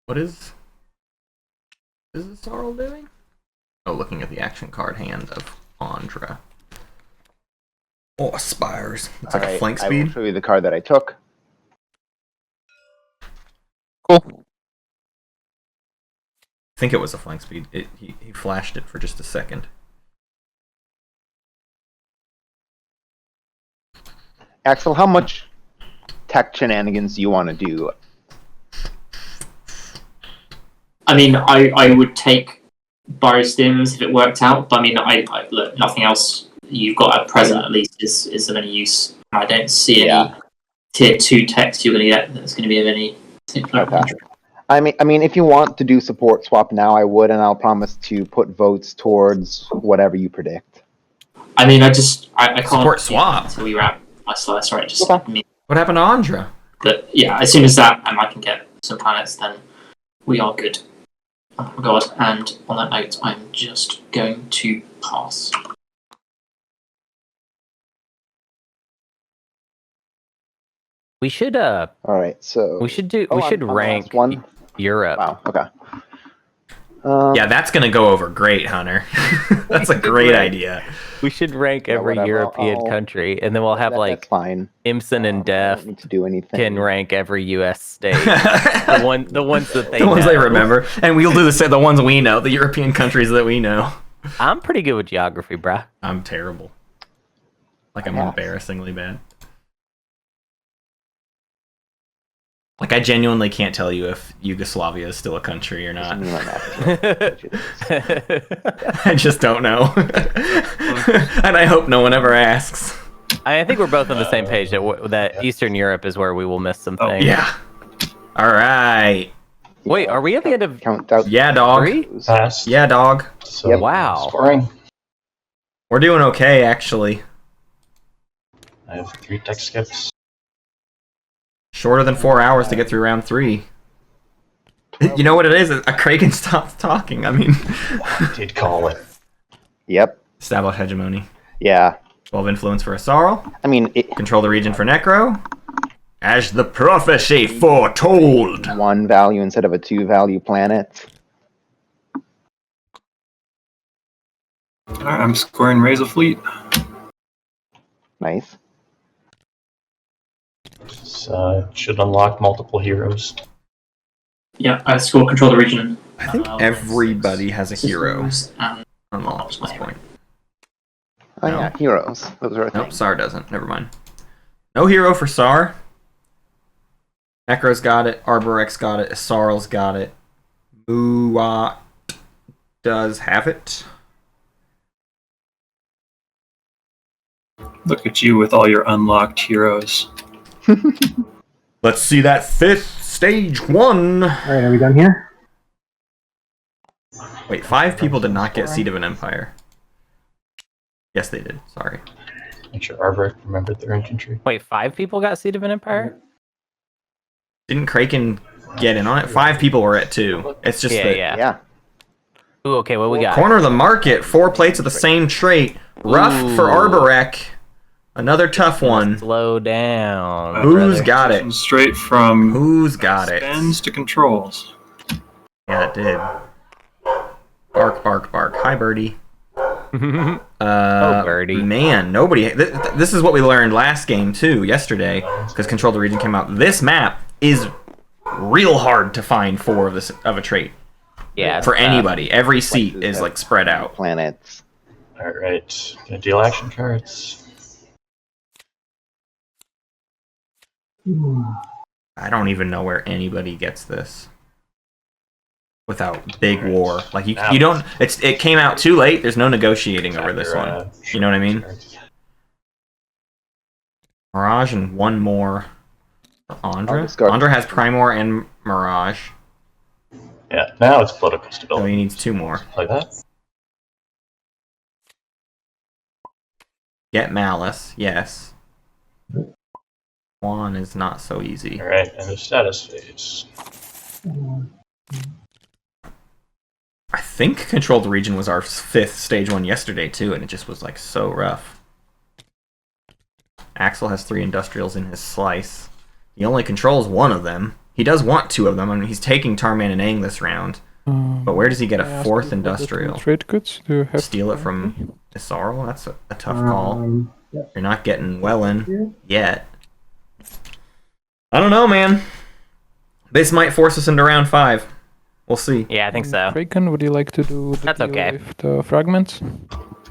What is the Sorrel doing? Oh, looking at the action card hand of Ondra. Oh, Spires. It's like a flank I will speed. show you the card that I took. Cool. I think it was a flank speed. He flashed it for just a second. Axel, how much tech shenanigans do you want to do? I mean, I would take Biostims if it worked out, but I mean, I look, nothing else you've got at present at least is of any use. I don't see any tier 2 techs you're going to get that's going to be of any particular interest. I mean, if you want to do support swap now, I would, and I'll promise to put votes towards whatever you predict. I mean, I can't Support swap until we wrap my slice, right? Just Okay. I mean, What happened to Ondra? but yeah, as soon as that and I can get some planets, then we are good. Oh my god! And on that note, I'm just going to pass. We should All right, so we should do Oh, we I'm should the rank last one. Europe. Wow. Okay. Yeah, that's gonna go over great, Hunter. That's a great idea. We should rank every whatever, European I'll- country, and then we'll have that's like fine. Imson and I Def don't need to do anything. can rank every U.S. state. the ones that they The ones know. they remember, and we'll do the ones we know, the European countries that we know. I'm pretty good with geography, bruh. I'm terrible. Like I'm Yeah. embarrassingly bad. Like I genuinely can't tell you if Yugoslavia is still a country or not. I just don't know. And I hope no one ever asks. I think we're both on the same page that Eastern Europe is where we will miss some things. Yeah. All right. Wait, are we at the end of Count out Yeah, dog. 3? Pass. Yeah, dog. So, Yep. Wow. Scoring. We're doing okay, actually. I have 3 tech skips. Shorter than 4 hours to get through round 3. You know what it is? A Craiken stopped talking. I mean, Did call it. Yep. establish hegemony. Yeah. 12 influence for Asarl. I mean, Control the region for Necro. As the prophecy foretold. 1 value instead of a 2 value planet. All right, I'm scoring Raise a Fleet. Nice. Should unlock multiple heroes. Yeah, I score control the region. I think everybody has a hero And unlocked at this point. Oh No. yeah, heroes. Those are a Nope, thing. SAR doesn't. Never mind. No hero for SAR. Necro's got it. Arborex's got it. Sarl's got it. Muat does have it. Look at you with all your unlocked heroes. Let's see that 5th stage 1. All right, are we done here? Wait, 5 people did not get Seed of an Empire. Yes, they did. Sorry. Make sure Arbor remembered their infantry. Wait, 5 people got Seed of an Empire? Didn't Craiken get in on it? 5 people were at 2. It's just that Yeah. Ooh, okay, what we got? corner of the market, 4 plates of the same trait. Rough for Ooh. Arborek. Another tough one. Slow down. Who's brother. got it? Straight from Who's got it? spends to controls. Yeah, it did. Bark, bark, bark. Hi, Birdie. Birdie. Man, nobody. This is what we learned last game too, yesterday, because Control the Region came out. This map is real hard to find 4 of a trait. Yeah. For it's anybody, every seat Places is have like spread out. Planets. Alright, gonna deal action cards. I don't even know where anybody gets this without big war. Like you don't. It came out too late. There's no negotiating over this one. You know what I mean? Mirage and 1 more for Ondra. discard. Ondra has Primor and Mirage, Yeah, now it's political so stability. he needs 2 more. Play that. Get Malice, yes. 1 is not so easy. Alright, and the status phase. I think Control the Region was our 5th stage 1 yesterday too, and it just was like so rough. Axel has 3 industrials in his slice. He only controls 1 of them. He does want 2 of them. I mean, he's taking Tarman and Aang this round. But where does he get a 4th industrial? Trade goods? Do you have Steal it from Isarl? That's a tough call. Yep. You're not getting Wellen yet. I don't know, man. This might force us into round 5. We'll see. Yeah, I think so. Craiken, would you like to do the That's deal okay. with the fragments?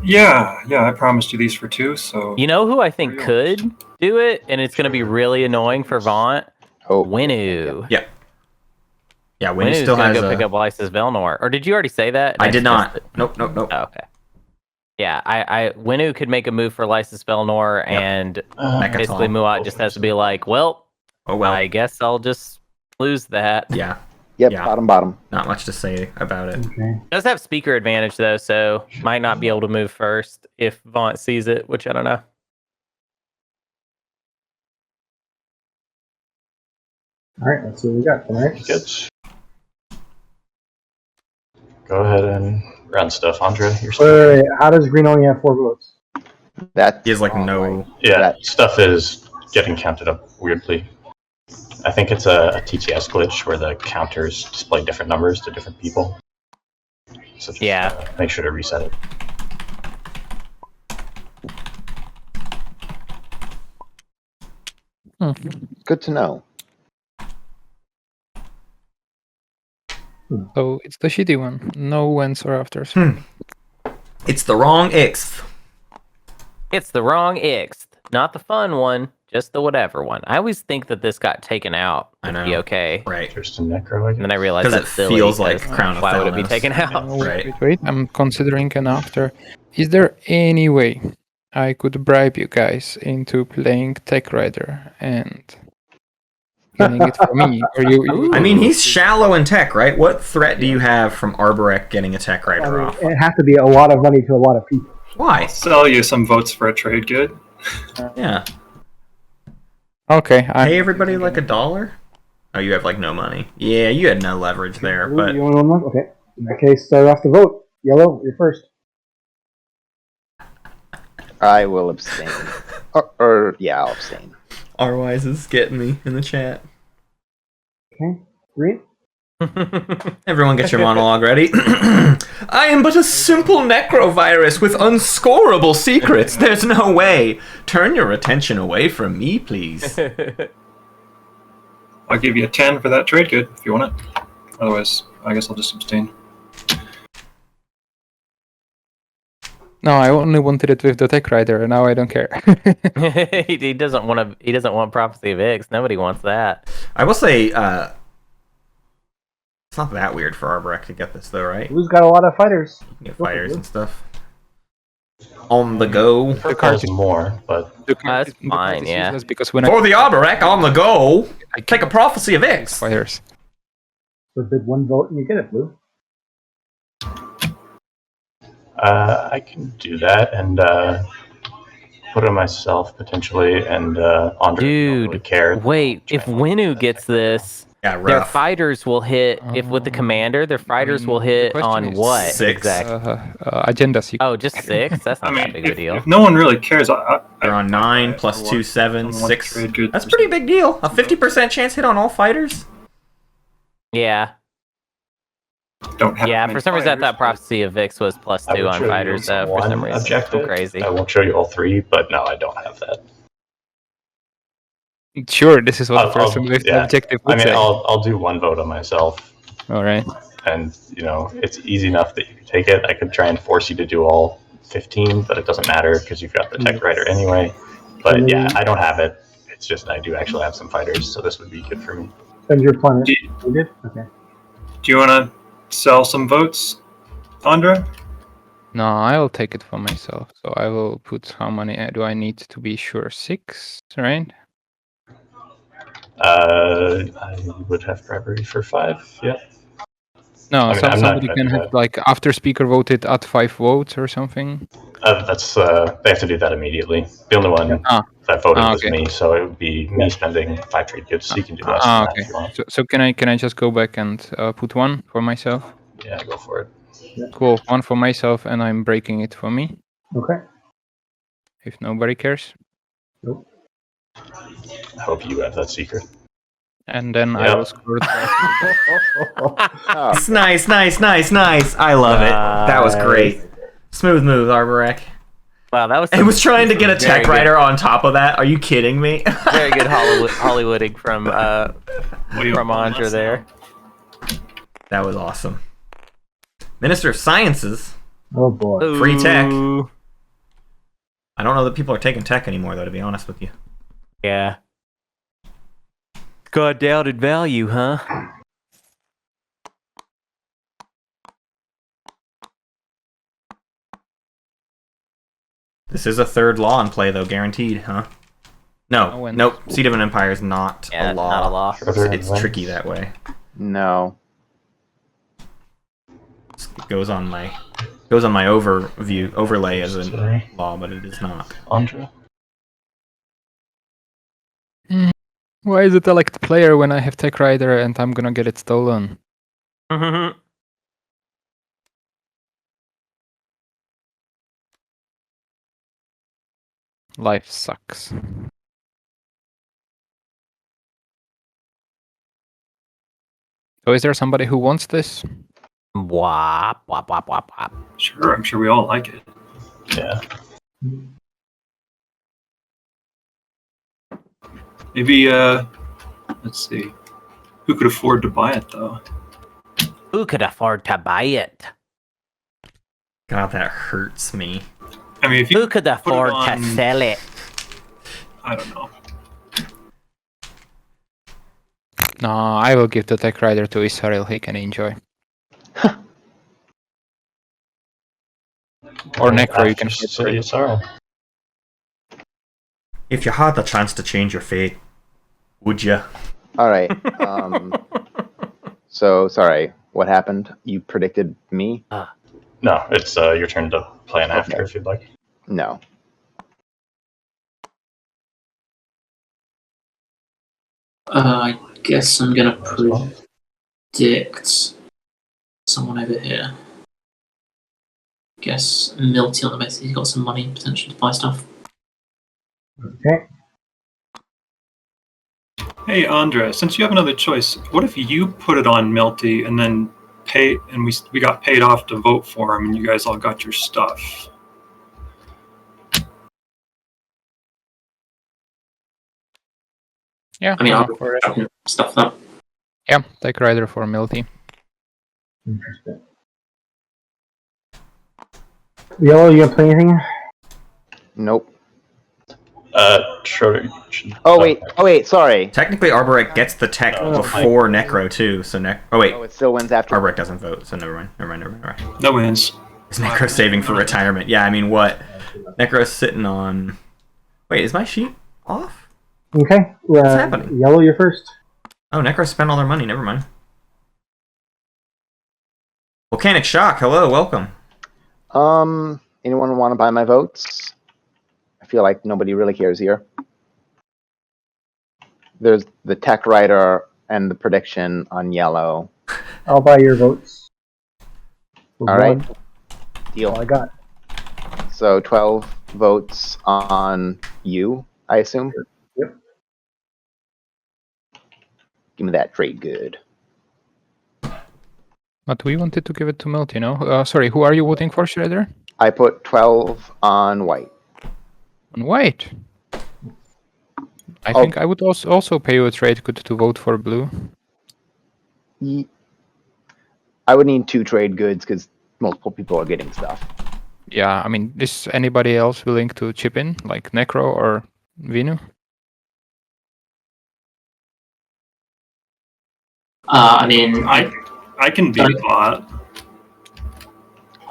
Yeah, I promised you these for 2, so You know who I think could do it, and it's going to be really annoying for Vaunt? Oh, Winnu. Yeah. Yeah, Winnie Winnu's still going has to go pick a... up Lysis Velnor. Or did you already say that? I did not. missed it. Nope. Oh, okay. Yeah, Winnu could make a move for Lysis Velnor, and Mechaton. basically Muat just has to be like, well, Oh, well. I guess I'll just lose that. Yeah, yep, Yeah. bottom. not much to say about it. Okay. Does have speaker advantage though, so might not be able to move first if Vaunt sees it, which I don't know. All right, let's see what we got. All right. Good. Go ahead and run stuff, Ondra. You're Wait, how does green only have 4 votes? That's He has like wrong, no... right? Yeah, That- stuff is getting counted up weirdly. I think it's a TTS glitch where the counters display different numbers to different people. So just make sure to reset it. Good to know. So it's the shitty one. No whens or afters. It's the wrong Ixth. It's the wrong Ixth, not the fun one, just the whatever one. I always think that this got taken out. I It'd know. be okay. Right. Just a necro, I And guess. then I realized 'Cause it that's silly. feels like 'cause Crown of why would it be Thelanos. taken out? Right. Wait. I'm considering an after. Is there any way I could bribe you guys into playing Tech Rider and getting it for me? Or you I mean, he's shallow in tech, right? What threat do you have from Arborek getting a tech I rider mean, off? it has to be a lot of money to a lot of people. Why? sell you some votes for a trade good. Yeah. Okay, Pay everybody like $1? Oh, you have like no money. Yeah, you had no leverage there, Ooh, but you want one? Okay. In that case, start off the vote. Yellow, you're first. I will abstain. Yeah, I'll abstain. Rwise is getting me in the chat. Okay. Green. Everyone get your monologue ready. I am but a simple necrovirus with unscorable secrets. There's no way. Turn your attention away from me, please. I'll give you a 10 for that trade good if you want it. Otherwise, I guess I'll just abstain. No, I only wanted it with the Tech Rider, and now I don't care. He doesn't want to. He doesn't want Prophecy of Ix. Nobody wants that. I will say, it's not that weird for Arborek to get this, though, right? Who's got a lot of fighters? You can get fighters and stuff. On the go. The card's more, but That's fine, yeah. Because when For the Arborek, on the go, take a Prophecy of Ix. fighters. So bid 1 vote and you get it, Blue. I can do that and put it myself potentially, and Ondra don't really care. Wait, if Winu gets this, Yeah, their rough. fighters will hit. If with the commander, their fighters will hit on what? 6. Exactly. Agenda sequence. Oh, just 6? That's not that big of a deal. If no one really cares, They're on 9 plus 2, 7, Someone 6. trade good That's for pretty big deal. A 50% chance hit on all fighters? Yeah. don't have Yeah, many for some reason I fighters, thought Prophecy of Vix was plus I 2 would on show fighters, you for one some reason. objective. Crazy. I won't show you all 3, but no, I don't have that. Sure, this is what I'll- the person I'll- with the yeah. objective I would mean, say. I'll do 1 vote on myself, All right. and it's easy enough that you can take it. I could try and force you to do all 15, but it doesn't matter because you've got the Tech Rider anyway. But yeah, I don't have it. It's just I do actually have some fighters, so this would be good for me. Spend your planet. Do You did? Okay. Do you want to sell some votes, Ondra? No, I'll take it for myself. So I will put how many do I need to be sure? 6, right? I would have bribery for 5. Yeah. No, I mean, I'm not somebody gonna can do have that. like after speaker voted at 5 votes or something. That's they have to do that immediately. The only one that voted was okay. me, so it would be me spending 5 trade goods. So you can do less than that Okay. if you want. So can I just go back and put 1 for myself? Yeah, go for it. Cool. 1 for myself, and I'm breaking it for me. Okay. If nobody cares. Nope. I hope you have that secret. And then I Yep. will score the It's nice. I love it. That was great. Smooth move, Arborek. Wow, that was. It was trying to get a very Tech Rider on top of that. Are you kidding me? Very good Hollywooding from Ondra there. That was awesome. Minister of Sciences. Oh boy. Free tech. Ooh. I don't know that people are taking tech anymore, though, to be honest with you. Yeah. Got doubted value, huh? This is a third law in play, though, guaranteed, huh? No, nope. Seed of an Empire is not a law. Not a law. It's tricky that way. No. It goes on my overlay as a law, but it is not. Ondra? Why is it elect player when I have Tech Rider and I'm gonna get it stolen? Life sucks. So is there somebody who wants this? Wop, wop, wop, wop, wop. Sure, I'm sure we all like it. Yeah. Maybe, let's see. Who could afford to buy it, though? Who could afford to buy it? God, that hurts me. I mean, if you Who could afford to on- sell it? I don't know. No, I will give the Tech Rider to Israel. He can enjoy. Or Necro, you can hit for it. Sorrow. If you had the chance to change your fate, would you? All right. So sorry. What happened? You predicted me? No, it's your turn to play an after if you'd like. No. I guess I'm gonna predict someone over here. Guess Milty on the basis he's got some money potentially to buy stuff. Okay. Hey, Ondra, since you have another choice, what if you put it on Milty and then pay, and we got paid off to vote for him, and you guys all got your stuff? Yeah. I mean, I'll for it. stuff that. Yeah, take Rider for Milty. Interesting. Yellow, you gonna play anything? Nope. Schroeder. Oh wait, sorry. Technically, Arborek gets the tech before Necro too. So Oh, it still wins after. Arborek doesn't vote, so never mind. No wins. Is Necro saving for retirement? Yeah, I mean, what? Necro's sitting on. Wait, is my sheet off? Okay. What's happening? Yellow, you're first. Oh, Necro spent all their money. Never mind. Volcanic Shock. Hello, welcome. Anyone want to buy my votes? I feel like nobody really cares here. There's the tech writer and the prediction on yellow. I'll buy your votes. All right. Deal. All I got. So 12 votes on you, I assume? Yep. Give me that trade good. But we wanted to give it to Milty, no? Sorry, who are you voting for, Schroeder? I put 12 on white. On white. I think I would also pay you a trade good to vote for blue. I would need 2 trade goods because multiple people are getting stuff. Yeah, I mean, is anybody else willing to chip in, like Necro or Vinu? I mean, I can be bought.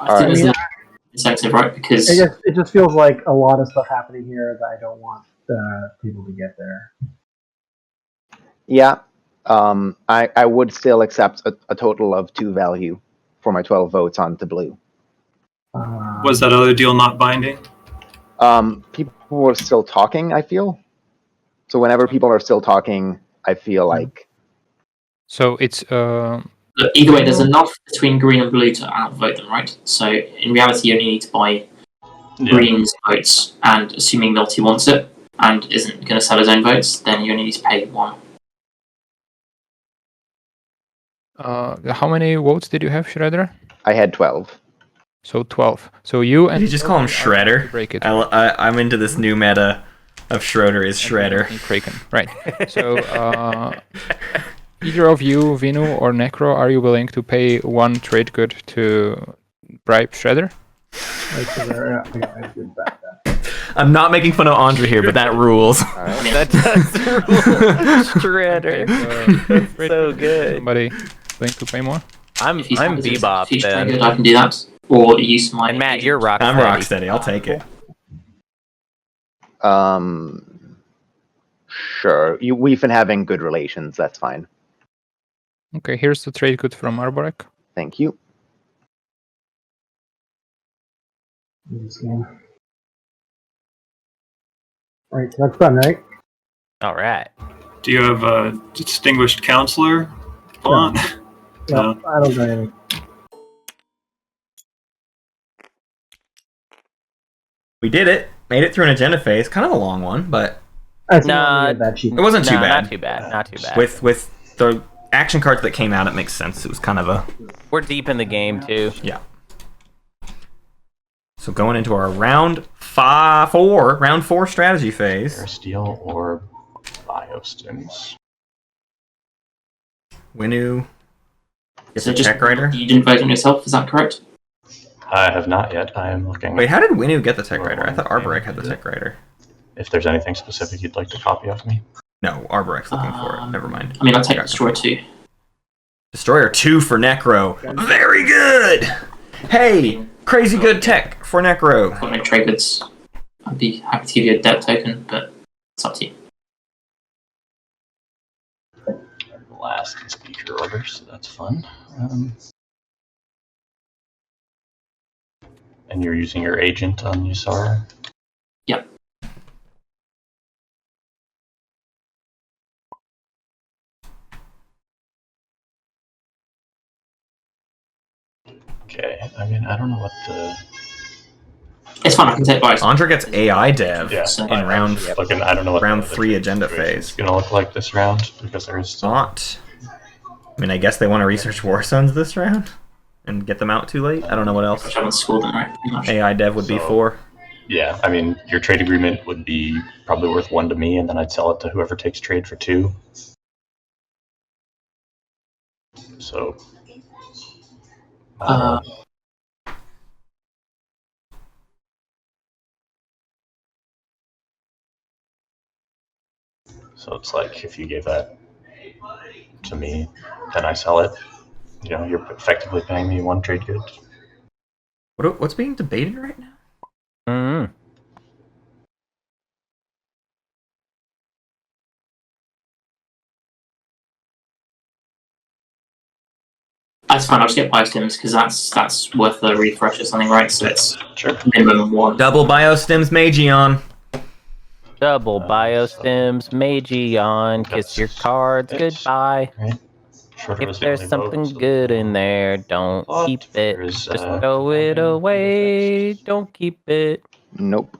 I think there's an incentive, right? Because it just feels like a lot of stuff happening here that I don't want people to get there. Yeah. I would still accept a total of 2 value for my 12 votes onto blue. Was that other deal not binding? People were still talking, I feel. So whenever people are still talking, I feel like... So it's... Look, either way, there's enough between green and blue to outvote them, right? So in reality, you only need to buy green's votes, and assuming Milty wants it and isn't going to sell his own votes, then you only need to pay 1. How many votes did you have, Schroeder? I had 12. So 12. So you and... Did you just call him Shredder? Break it. I'm into this new meta of Schroeder is Shredder. Craiken. Right. So either of you, Vinu or Necro, are you willing to pay 1 trade good to bribe Schroeder? I'm not making fun of Ondra here, but that rules. Right. That does rule. Shredder. Okay, So good. Somebody willing to pay more? I'm Bebop If he's then. good, I can do that. Or use my... And Matt, you're Rocksteady. I'm Rocksteady. I'll take it. Sure. We've been having good relations. That's fine. Okay, here's the trade good from Arborek. Thank you. Alright, so that's done, right? All right. Do you have a distinguished counselor? Vaunt? No, I don't got anything. We did it. Made it through an agenda phase. Kind of a long one, but That's Nah, not that cheap. it wasn't too bad. Not too bad. Not too bad. With the action cards that came out, it makes sense. It was kind of a... We're deep in the game too. Yeah. So going into our round 4 strategy phase. Steel or Biostims. Winu gets So a just, tech writer. you didn't vote on yourself, is that correct? I have not yet. I am looking. Wait, how did Winu get the tech writer? I thought Arborek had the tech writer. If there's anything specific you'd like to copy of me. No, Arborek's looking for it. Never mind. I mean, I'll take Destroyer 2. Destroyer 2 for Necro. Very good! Hey, crazy good tech for Necro. Got no trade goods. I'd be happy to give you a debt token, but it's up to you. Last can speak your order, so that's fun. And you're using your agent on Yusara? Yep. Okay, I mean, I don't know what the... It's fine, I can take both. Ondra gets AI dev Yeah, in round looking, I don't know what round the 3 agenda situation phase. is gonna look like this round, because there is still... Not. I mean, I guess they want to research War Suns this round and get them out too late. I don't know what I else haven't scored them, right? Pretty much. AI dev would be So- for. Yeah, I mean, your trade agreement would be probably worth 1 to me, and then I'd sell it to whoever takes trade for 2. So, so it's like if you gave that to me, then I sell it. You're effectively paying me 1 trade good. What's being debated right now? Mm. That's fine. I'll just get biostims because that's worth a refresh or something, right? So it's minimum 1. Double biostims Magion. Double biostims Magion. Kiss your cards goodbye. Right. Schroeder If there's something good in there, don't keep it. There's, Just throw it away. Don't keep it. Nope.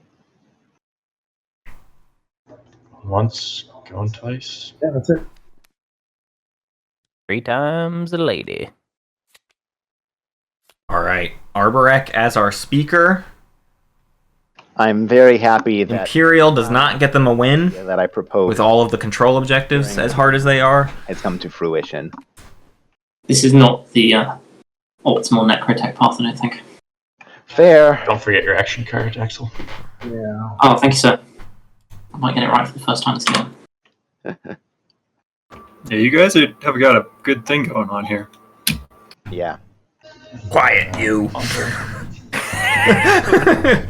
Once, going twice. Yeah, that's it. 3 times a lady. All right, Arborek as our speaker. I'm very happy that Imperial does not get them a win that I proposed with all of the control objectives as hard as they are. has come to fruition. This is not the optimal necrotech path, I don't think. Fair. Don't forget your action card, Axel. Yeah. Oh, thank you, sir. I might get it right for the first time this game. Yeah, you guys have got a good thing going on here. Yeah. Quiet, you.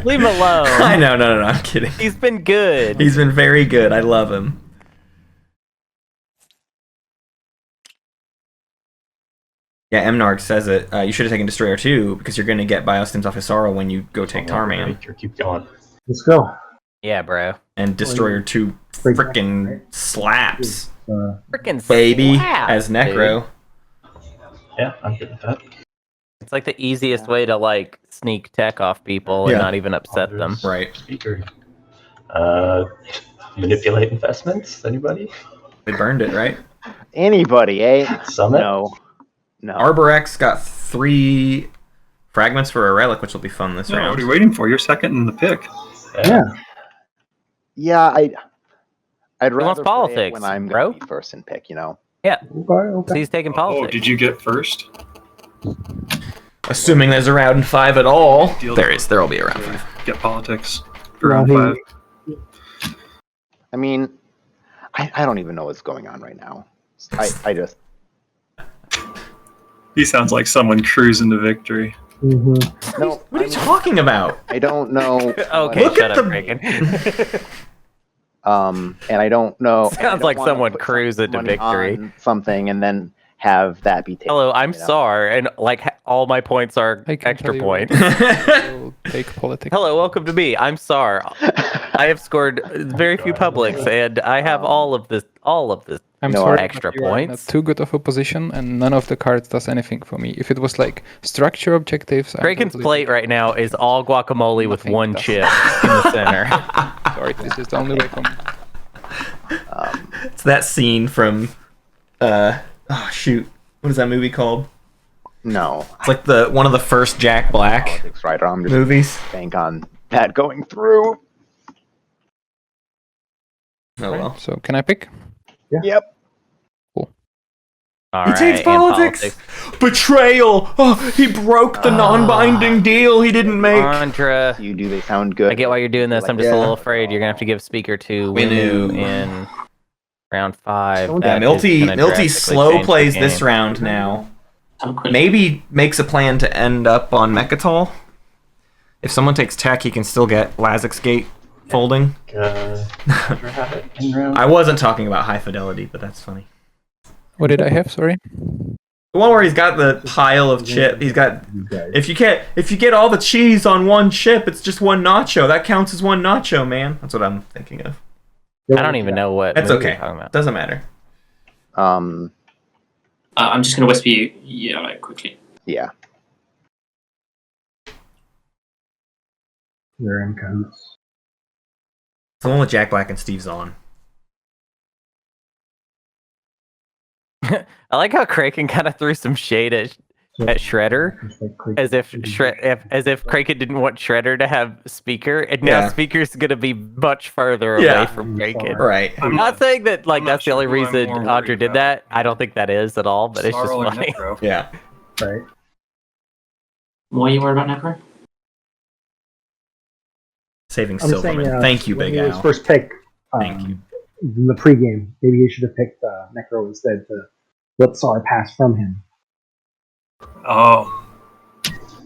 Leave him alone. I know, no, I'm kidding. He's been good. He's been very good. I love him. Yeah, Mnarg says it. You should have taken Destroyer 2 because you're going to get biostims off Hisara when you go take Tarman. Keep going. Let's go. Yeah, bro. And Destroyer 2 frickin' slaps. Frickin' Baby slap, as Necro. Yeah, I'm good with that. It's like the easiest way to like sneak tech off people and not even upset them. Right. Speaker. Manipulate investments? Anybody? They burned it, right? Anybody, eh? Summit? No. Arborx got 3 fragments for a relic, which will be fun this round. What are you waiting for? You're second in the pick. Yeah, I'd rather wants play it politics, when I'm bro. gonna be first in pick, you know. Yeah. Okay. So he's taking politics. Oh, did you get first? Assuming there's a round 5 at all. Deal. There will be a round 5. Get politics for round 5. I mean, I don't even know what's going on right now. I just... He sounds like someone cruising to victory. Mm-hmm. No, What are you talking about? I don't know. Okay, Look shut at up, the- Craiken. And I don't know. and I Sounds don't like wanna someone put cruising to money victory. on something and then have that be taken. Hello, I'm you know? sorry, and like all my points are I can extra tell you points. I'll take politics. Hello, welcome to me. I'm sorry. I have scored very few publics, and I have all of this. I'm No, sorry, extra but you are in points. too good of a position, and none of the cards does anything for me. If it was like structure objectives, Craiken's totally plate right now is all guacamole with Nothing one does. chip in the center. sorry. This is the only way for me. It's that scene from oh shoot. What is that movie called? No. It's like one of the first Jack Black Politics writer. I'm just movies. bank on that going through. Oh well. So can I pick? Yep. All He right, takes and politics. Betrayal. Oh, he broke the non-binding deal he didn't make. Ondra, You do. They sound good. I get why you're doing this. I'm just a Yeah. little afraid you're gonna have to give speaker to Winu in round 5. Yeah, That is Milty gonna drastically slow change the plays this game. round now. Have a quick Maybe makes a plan to end up on Mechatol. If someone takes tech, he can still get Lazik's Gate folding. Have it in round. I wasn't talking about high fidelity, but that's funny. What did I have? Sorry. The one where he's got the pile of chip. He's got. You guys. If you get all the cheese on one chip, it's just one nacho. That counts as one nacho, man. That's what I'm thinking of. I don't even know what That's movie okay. you're talking about. Doesn't matter. Um. I'm just going to whisper you, yeah, like quickly. Yeah. They're in codes. It's the one with Jack Black and Steve Zahn. I like how Craiken kind of threw some shade at at Schroeder, Like Craiken. as if Craiken didn't want Schroeder to have speaker, and now Yeah. Speaker's gonna be much farther Yeah. away from Craiken. Right. I'm not saying that I'm not that's the only sure who I'm reason more Ondra worried did about. that. I don't think that is at all, but it's just Sarl or funny. Necro? Yeah. Right. What are you worried about, Necro? Saving I'm saying, Silverman. Thank you, when Big he was Al. first picked, Thank you. in the pregame, maybe he should have picked Necro instead to let Sar pass from him. Oh,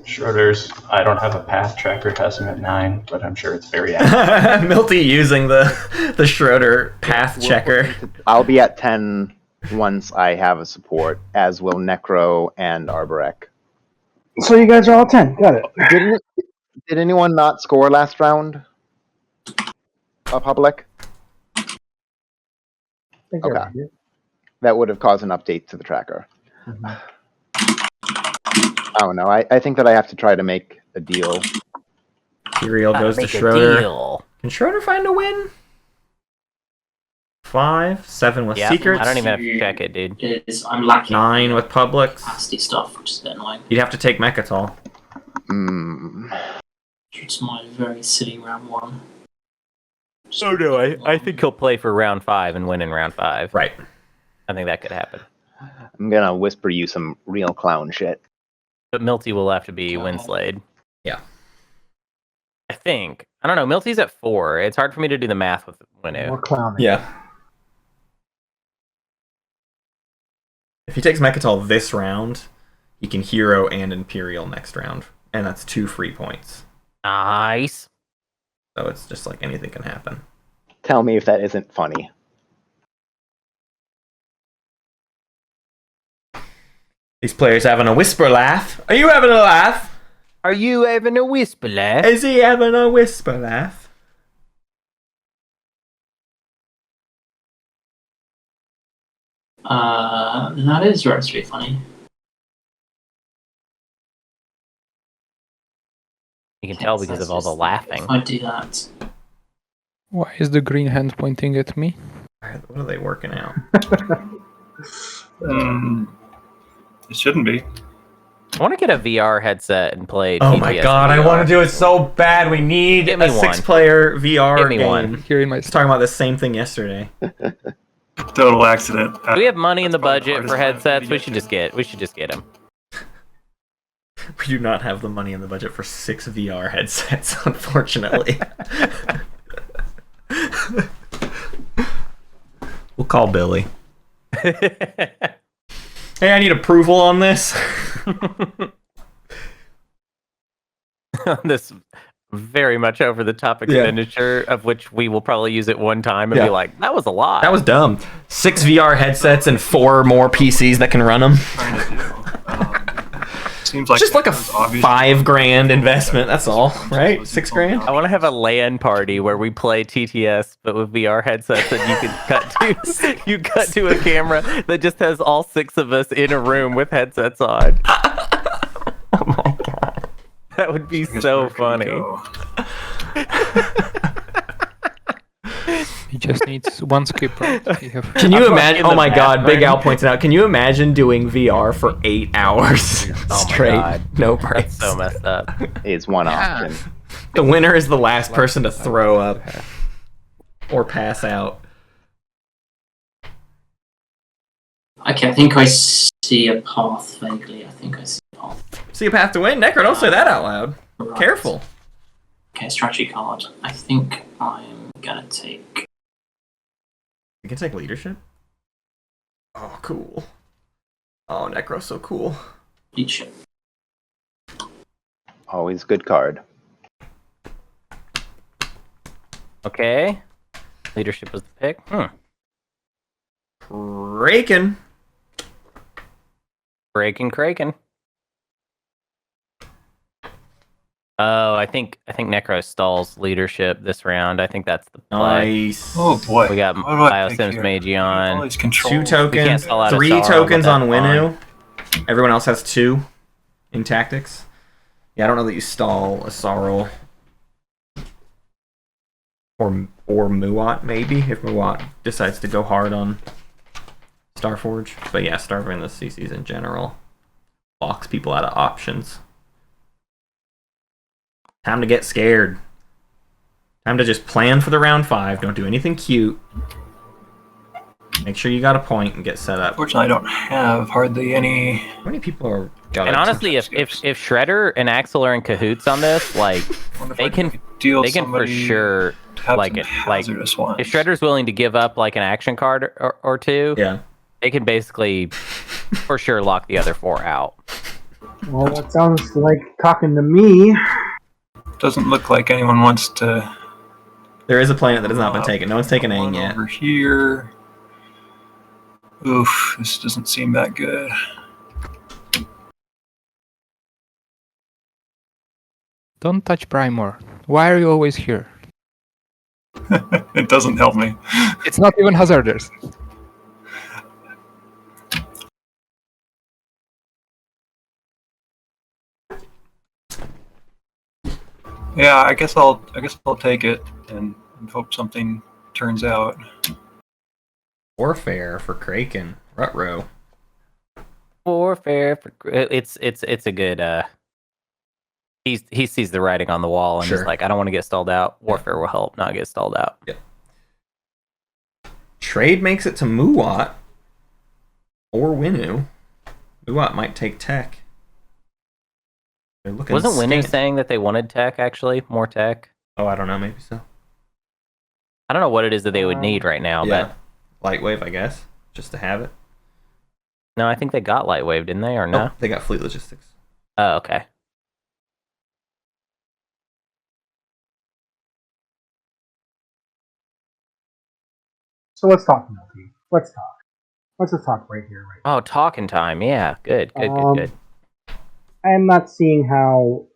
Schroeder's, I don't have a path tracker, has him at 9, but I'm sure it's very active. Milty using the Schroeder path checker. I'll be at 10 once I have a support, as will Necro and Arborek. So you guys are all 10. Got it. Did anyone not score last round? Public? I think Okay. everybody did. That would have caused an update to the tracker. Mhm. I don't know. I think that I have to try to make a deal. Imperial goes to Make a Schroeder. deal. Can Schroeder find a win? 5, 7 with Yeah, secrets. I don't even have to check it, dude. I'm lacking 9 with Publix. capacity stuff, which is a bit annoying. You'd have to take Mechatol. It's my very silly round 1. Oh no, I think he'll play for round 5 and win in round 5. Right. I think that could happen. I'm gonna whisper you some real clown shit. But Milty will have to be Winslayed. Yeah. I think. I don't know. Milty's at 4. It's hard for me to do the math with More Winu. clowning. Yeah. If he takes Mechatol this round, he can Hero and Imperial next round. And that's 2 free points. Nice. So it's just like anything can happen. Tell me if that isn't funny. These players having a whisper laugh. Are you having a laugh? Are you having a whisper laugh? Is he having a whisper laugh? That is very funny. You can tell because of all the laughing. If I do that. Why is the green hand pointing at me? What are they working out? It shouldn't be. I want to get a VR headset and play. Oh my TTS god, I VR. want to do it so bad. We need Give me a one. 6-player VR Give me game. one. Here in my I was talking about the same thing yesterday. Total accident. Do we have money in the That's probably budget hardest for one headsets? to We get should to. just get them. We do not have the money in the budget for 6 VR headsets, unfortunately. We'll call Billy. Hey, I need approval on this. This very much over the top expenditure of which we will probably use it one time and be like, that was a lot. That was dumb. 6 VR headsets and 4 more PCs that can run them. Trying to do. Seems like Just like a it was obvious. $5,000 investment. That's all, right? $6,000. I want to have a LAN party where we play TTS but with VR headsets and you can cut to a camera that just has all 6 of us in a room with headsets on. Oh my god. That would be I guess so where could funny. we go? He just needs one skip. Right? We have- Can you I'm imagine? like Oh in my the god, Big bathroom. Al points it out. Can you imagine doing VR for 8 hours Oh my straight? God. No That's breaks. so messed up. Is one Yeah. option. The winner is the last person to throw up or pass out. Okay, I think I see a path vaguely. I think I see a path. See a path to win? Necker, don't say that out loud. Right. Careful. Okay, strategy card. I think I'm gonna take. You can take leadership. Oh, cool. Oh, Necro's so cool. Leadership. Always good card. Okay. Leadership was the pick. Craiken. Craiken. Oh, I think Necro stalls leadership this round. I think that's the play. Nice. Oh boy. We got What do I Biosims pick here? Magi All on. these controls. 2 We can't tokens. stall out a 3 Sorrow, tokens but on that's Winu. Everyone else has 2 in tactics. Yeah, I don't know that you stall a Sorrel. Or Muat, maybe, if Muat decides to go hard on Starforge. But yeah, Starforge and the CCs in general. locks people out of options. Time to get scared. Time to just plan for the round 5. Don't do anything cute. Make sure you got a point and get set up. Fortunately, I don't have hardly any. How many people are... And honestly, if Schroeder and Axel are in cahoots on this, like they can for sure like it. Like if Shredder's willing to give up like an action card or two, yeah, they can basically for sure lock the other 4 out. Well, that sounds like talking to me. Doesn't look like anyone wants to. There is a planet that has not been taken. No one's taken Aang yet. Over here. Oof, this doesn't seem that good. Don't touch Primor. Why are you always here? It doesn't help me. It's not even hazardous. Yeah, I guess I'll take it and hope something turns out. Warfare for Craiken. Rutro. Warfare for it's a good he sees the writing on the wall and Sure. he's like, I don't want to get stalled out. Warfare will help not get stalled out. Yep. Trade makes it to Muat or Winu. Muat might take tech. They're looking Wasn't Winu scant. saying that they wanted tech, actually? More tech? Oh, I don't know. Maybe so. I don't know what it is that they would need right now, Yeah. Lightwave, I guess. Just to have it. but no, I think they got Lightwave, didn't they, or no? Oh, they got Fleet Logistics. Oh, okay. So let's talk, Milty. Let's talk. Let's just talk right here, right Oh, talking time. Yeah, good. I am not seeing how.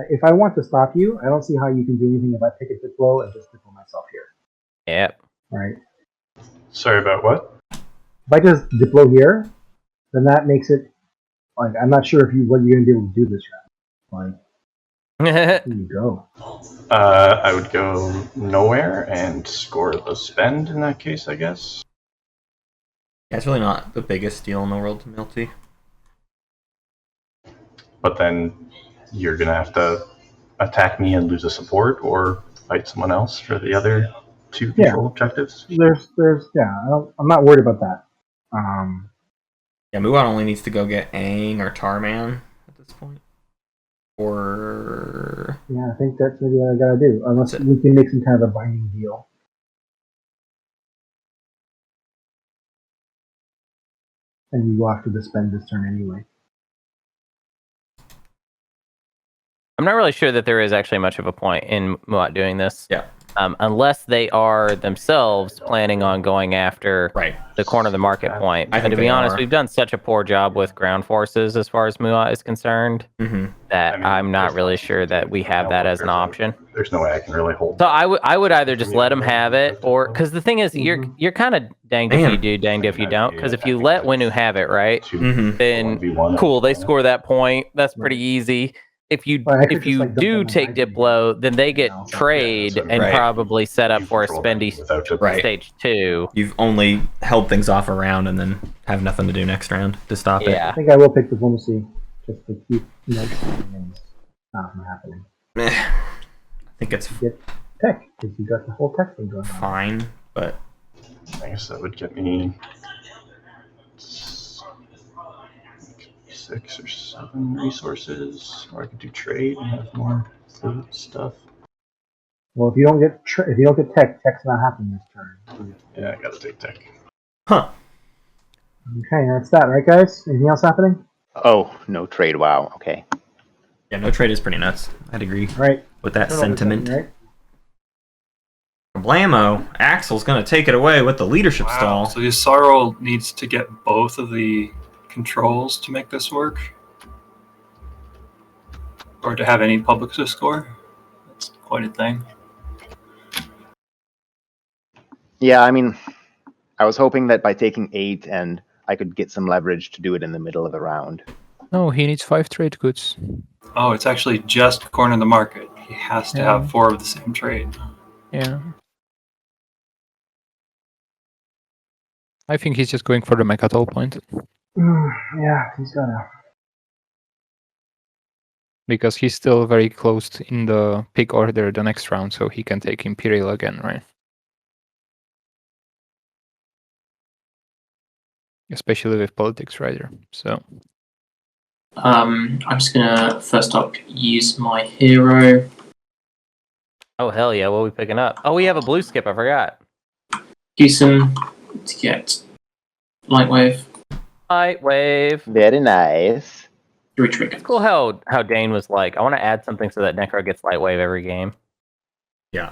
If I want to stop you, I don't see how you can do anything if I pick a Diplo and just Diplo myself here. Yep. Right? Sorry about what? If I just Diplo here, then that makes it like I'm not sure if what you're gonna be able to do this round. Like, here you go. I would go nowhere and score the spend in that case, I guess. Yeah, it's really not the biggest deal in the world to Milty. But then you're gonna have to attack me and lose a support, or fight someone else for the other 2 control objectives. I'm not worried about that. Yeah, Muat only needs to go get Aang or Tarman at this point. Or... Yeah, I think that's maybe what I gotta do. Unless we can make some kind of a binding deal. And you go after the spend this turn anyway. I'm not really sure that there is actually much of a point in Muat doing this. Yeah. Unless they are themselves planning on going after the corner of the market point. I think to be they honest, are. we've done such a poor job with ground forces as far as Muat is concerned that I'm not really sure that we have that as an option. There's no way I can really hold. So I would either just let them have it, or because the thing is, you're kind of danged if you do, danged if you don't. Because if you let Winu have it, right, then cool, they score that point. That's pretty easy. If you do take Diplo, then they get trade and probably set up for a spendy stage 2. You've only held things off a round and then have nothing to do next round to stop it. I think I will pick diplomacy just to keep things not from happening. I think it's get tech because you got the whole tech thing going on. Fine, but I guess that would get me 6 or 7 resources, or I could do trade and have more food stuff. Well, if you don't get tech, tech's not happening this turn. Yeah, I gotta take tech. Huh. Okay, that's that, right, guys? Anything else happening? Oh, no trade. Wow. Okay. Yeah, no trade is pretty nuts. I'd agree. Right. With that sentiment. Right? Blammo, Axel's gonna take it away with the leadership stall. So Yusaro needs to get both of the controls to make this work, or to have any public to score. That's quite a thing. Yeah, I mean, I was hoping that by taking 8 and I could get some leverage to do it in the middle of the round. No, he needs 5 trade goods. Oh, it's actually just corner the market. He has to have 4 of the same trade. Yeah. I think he's just going for the Mechatol point. Yeah, he's gotta. because he's still very close in the pick order the next round, so he can take Imperial again, right? Especially with Politics Rider. So I'm just gonna first up use my hero. Oh hell yeah! What are we picking up? Oh, we have a blue skip. I forgot. Use him to get Light Wave. Light wave. Very nice. 3 triggers. It's cool how Dane was like, I want to add something so that Necro gets light wave every game. Yeah.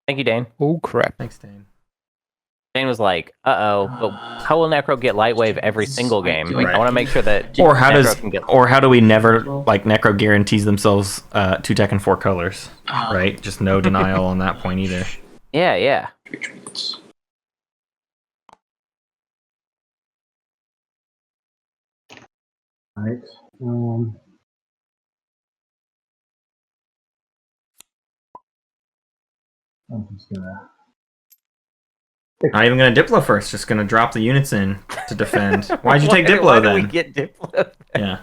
Thank you, Dane. oh crap. Thanks, Dane. Dane was like, but how will Necro get light wave every single game? Right. I want to make sure that Or how Necro can get. Or how do we never like Necro guarantees themselves 2 tech and 4 colors, right? Just no denial on that point either. Yeah. 3 triggers. Right. I'm just gonna. Not even gonna Diplo first. Just gonna drop the units in to defend. Why'd you take Diplo Why then? did we get Diplo? Yeah.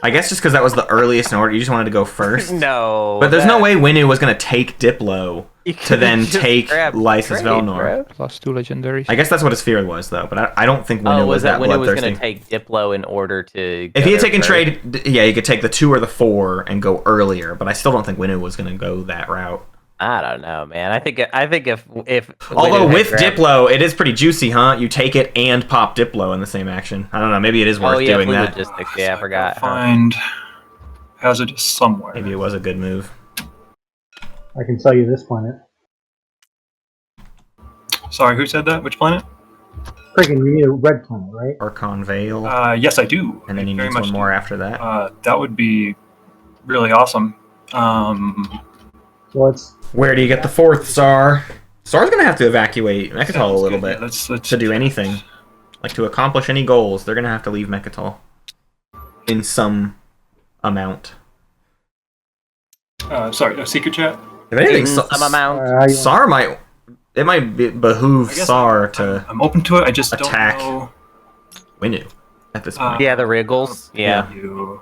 I guess just because that was the earliest in order. You just wanted to go first. No. But there's no way Winu was gonna take Diplo You to could've then just take grabbed Lysis trade, Velnor. bro. Plus 2 legendaries. I guess that's what his fear was, though. But I don't think Winu Oh, was that when it was bloodthirsty. going to take Diplo in order to? If go he had there taken first? trade, yeah, he could take the 2 or the 4 and go earlier. But I still don't think Winu was going to go that route. I don't know, man. I think if Although Winu had with grabbed- Diplo, it is pretty juicy, huh? You take it and pop Diplo in the same action. I don't know. Maybe it is worth oh yeah, doing blue that. logistics. Yeah, I forgot. Find hazardous somewhere. Maybe it was a good move. I can sell you this planet. Sorry, who said that? Which planet? Craiken, you need a red planet, right? Archon Veil, Yes, I do. and then he Very needs much one do. more after that. That would be really awesome. Well, it's Where do you get the 4th Sar? Sar's gonna have to evacuate Mechatol a little bit Let's to do anything, like to accomplish any goals. They're gonna have to leave Mechatol in some amount. Sorry, a secret chat. If anything, Some amount. Sar might. It might behoove I guess Sar to I'm open to it. I just attack. don't know. Winu at this point. Yeah, the Wriggles. Yeah, You.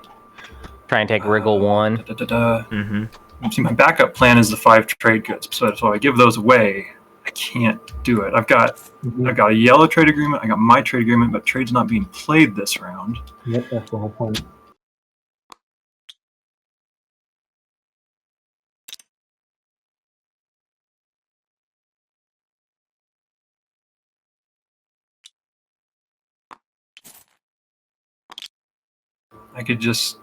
try and take Wriggle 1. Mm-hmm. See, my backup plan is the 5 trade goods. So I give those away. I can't do it. I've got a yellow trade agreement. I got my trade agreement, but trade's not being played this round. Yep, that's the whole point. I guess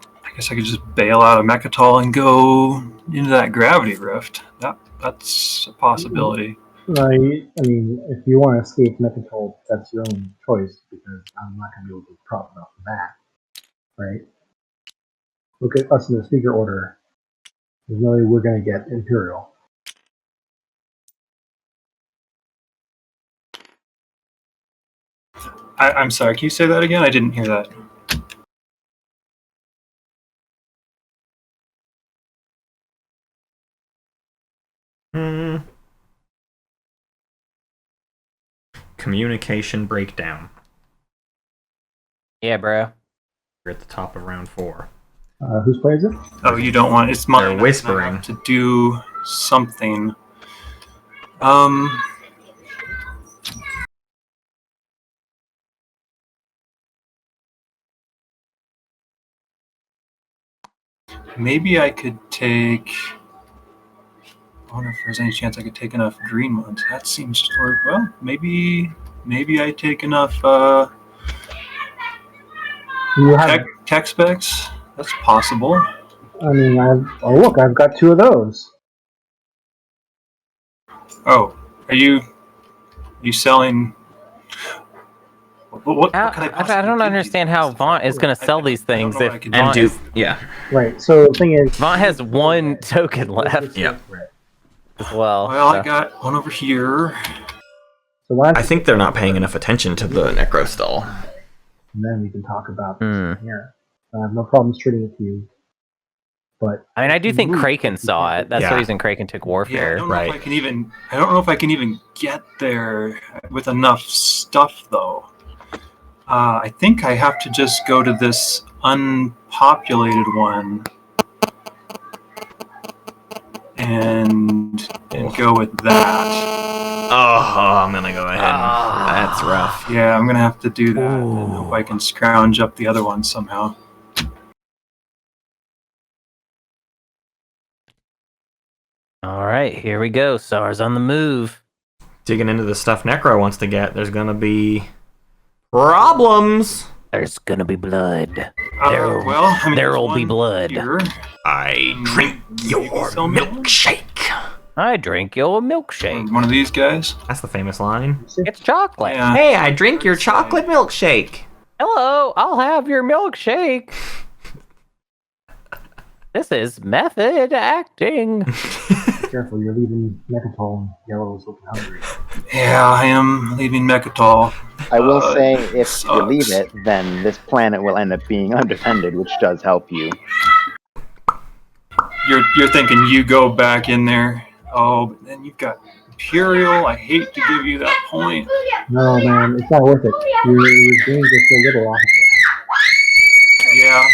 I could just bail out of Mechatol and go into that gravity rift. That's a possibility. I mean, if you want to escape Mechatol, that's your own choice, because I'm not going to be able to profit off of that, right? Look at us in the speaker order. There's no way we're going to get Imperial. I'm sorry, can you say that again? I didn't hear that. Communication breakdown. Yeah, bro. We're at the top of round 4. Whose play is it? Oh, you don't want it's mine. They're whispering. I have to do something. Maybe I could take. I wonder if there's any chance I could take enough green ones. That seems to work well. Maybe I take enough You have. tech specs. That's possible. I mean, I've got 2 of those. Oh, are you selling? What can I I possibly don't give understand you? how Vaunt is going to sell these I don't things know if what I can Vaunt, do. Yeah. Right. So the thing is, Vaunt has 1 token left Yeah. as well. Well, I so. got one over here. So why? I think they're not paying enough attention to the Necro stall. And then we can talk about this Hmm. here. I have no problems trading it to you. But I mean, I do think Craiken saw it. That's the Yeah. reason Craiken took Yeah, I Warfare. don't know right. if I can even. I don't know if I can even get there with enough stuff, though. I think I have to just go to this unpopulated one and go with that. Oh, I'm gonna go ahead. That's rough. Yeah, I'm gonna have to do that and hope I can scrounge up the other one somehow. All right, here we go. SAR's on the move. Digging into the stuff Necro wants to get, there's gonna be problems. There's gonna be blood. There'll be blood. Here. I drink your milkshake. I drink your milkshake. One of these guys. That's the famous line. It's chocolate. Yeah. Hey, I drink your chocolate milkshake. Hello, I'll have your milkshake. This is method acting. Careful, you're leaving Mechatol and Yellow's looking hungry. Yeah, I am leaving Mechatol. I will say, if sucks. you leave it, then this planet will end up being undefended, which does help you. You're thinking you go back in there. Oh, but then you've got Imperial. I hate to give you that point. No, man, it's not worth it. You're doing just so little off of it. Yeah.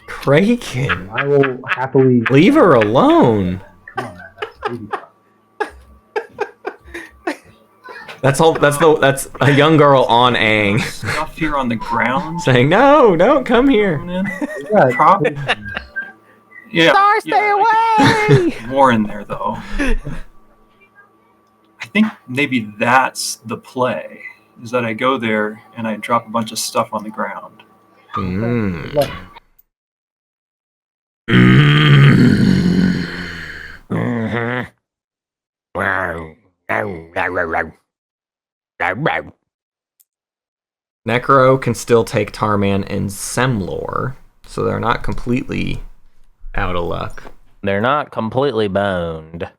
Craiken. I will happily Leave her alone. Come on, man. That's easy. That's a young girl on Aang Stuff here on the ground. saying, "No, don't come here." Yeah, Probably. Yeah. SAR, stay away! More in there though. I think maybe that's the play. Is that I go there and I drop a bunch of stuff on the ground. Necro can still take Tarman and Semlor, so they're not completely out of luck. They're not completely boned.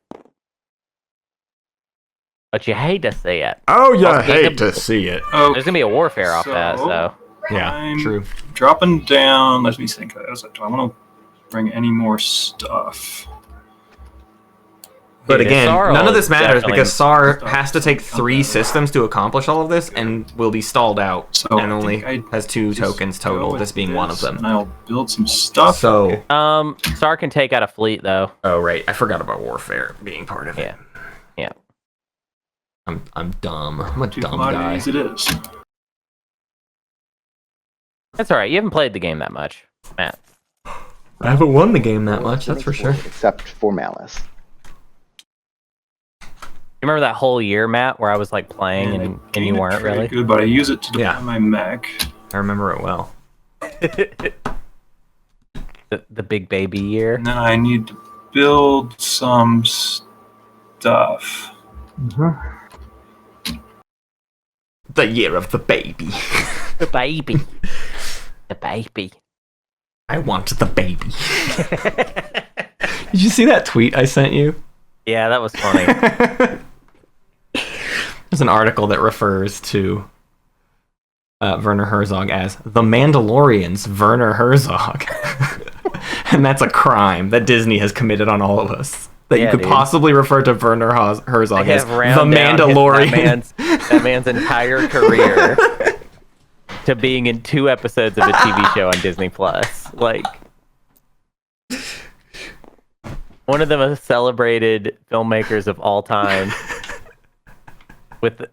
But you hate to see it. Oh, you Also, hate to see it. Oh, There's gonna be a warfare off that, so. Yeah, I'm true. dropping down. Let me think. Do I want to bring any more stuff? But Dude, again, SAR none of will this matters definitely- because SAR has to take 3 systems to accomplish all of this and will be stalled out So and I only think I has 2 just tokens go total, with this being one of this, them. And I'll build some stuff. So, SAR can take out a fleet, though. oh right, I forgot about warfare being part of it. Yeah. I'm dumb. I'm a 2 dumb guy. commodities it is. That's alright. You haven't played the game that much, Matt. I haven't won the game that much, that's for sure. Except for Malice. You remember that whole year, Matt, where I was like playing I and gain you it weren't pretty really? good, but I use it to deploy Yeah. my mech. I remember it well. The big baby year. And then I need to build some stuff. The year of the baby. The baby. The baby. I want the baby. Did you see that tweet I sent you? Yeah, that was funny. There's an article that refers to Werner Herzog as the Mandalorian's Werner Herzog. And that's a crime that Disney has committed on all of us. That Yeah, you could dude. possibly refer to Werner Herzog They as have the round down Mandalorian. that man's entire career to being in 2 episodes of a TV show on Disney Plus. Like, one of the most celebrated filmmakers of all time, with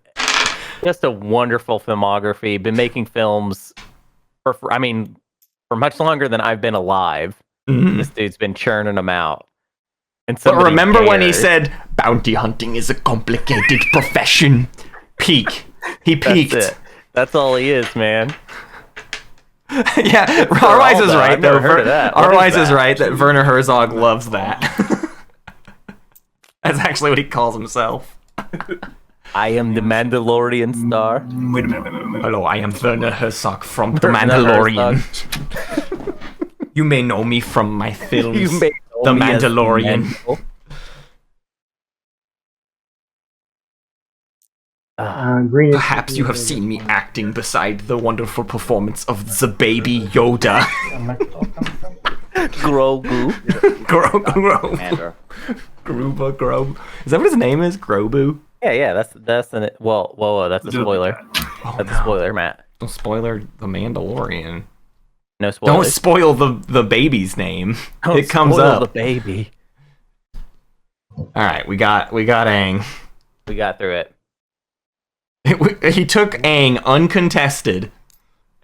just a wonderful filmography. Been making films for much longer than I've been alive. Mhm. This dude's been churning them out. And But somebody remember when he dared- said, bounty hunting is a complicated profession? Peak. He peaked. That's it. That's all he is, man. Yeah, for Arwise all is that. right. I've never though. heard of that. What Arwise is is that? right that Werner Herzog loves that. That's actually what he calls himself. I am the Mandalorian star. Wait a minute. Hello, I am Werner Herzog from The Werner Mandalorian. You may know me from my films, You may know The me as Mandalorian. Mandal- Green is- Perhaps you have seen me acting beside the wonderful performance of the baby Yoda. Grogu. Grogu. Grobu. Is that what his name is? Grobu? Yeah, that's an whoa, that's a spoiler. Oh, That's a spoiler, Matt. no. Spoiler, The Mandalorian. No spoilers. Don't spoil the baby's name. Don't It comes spoil up. the baby. All right, we got Aang. We got through it. He took Aang uncontested,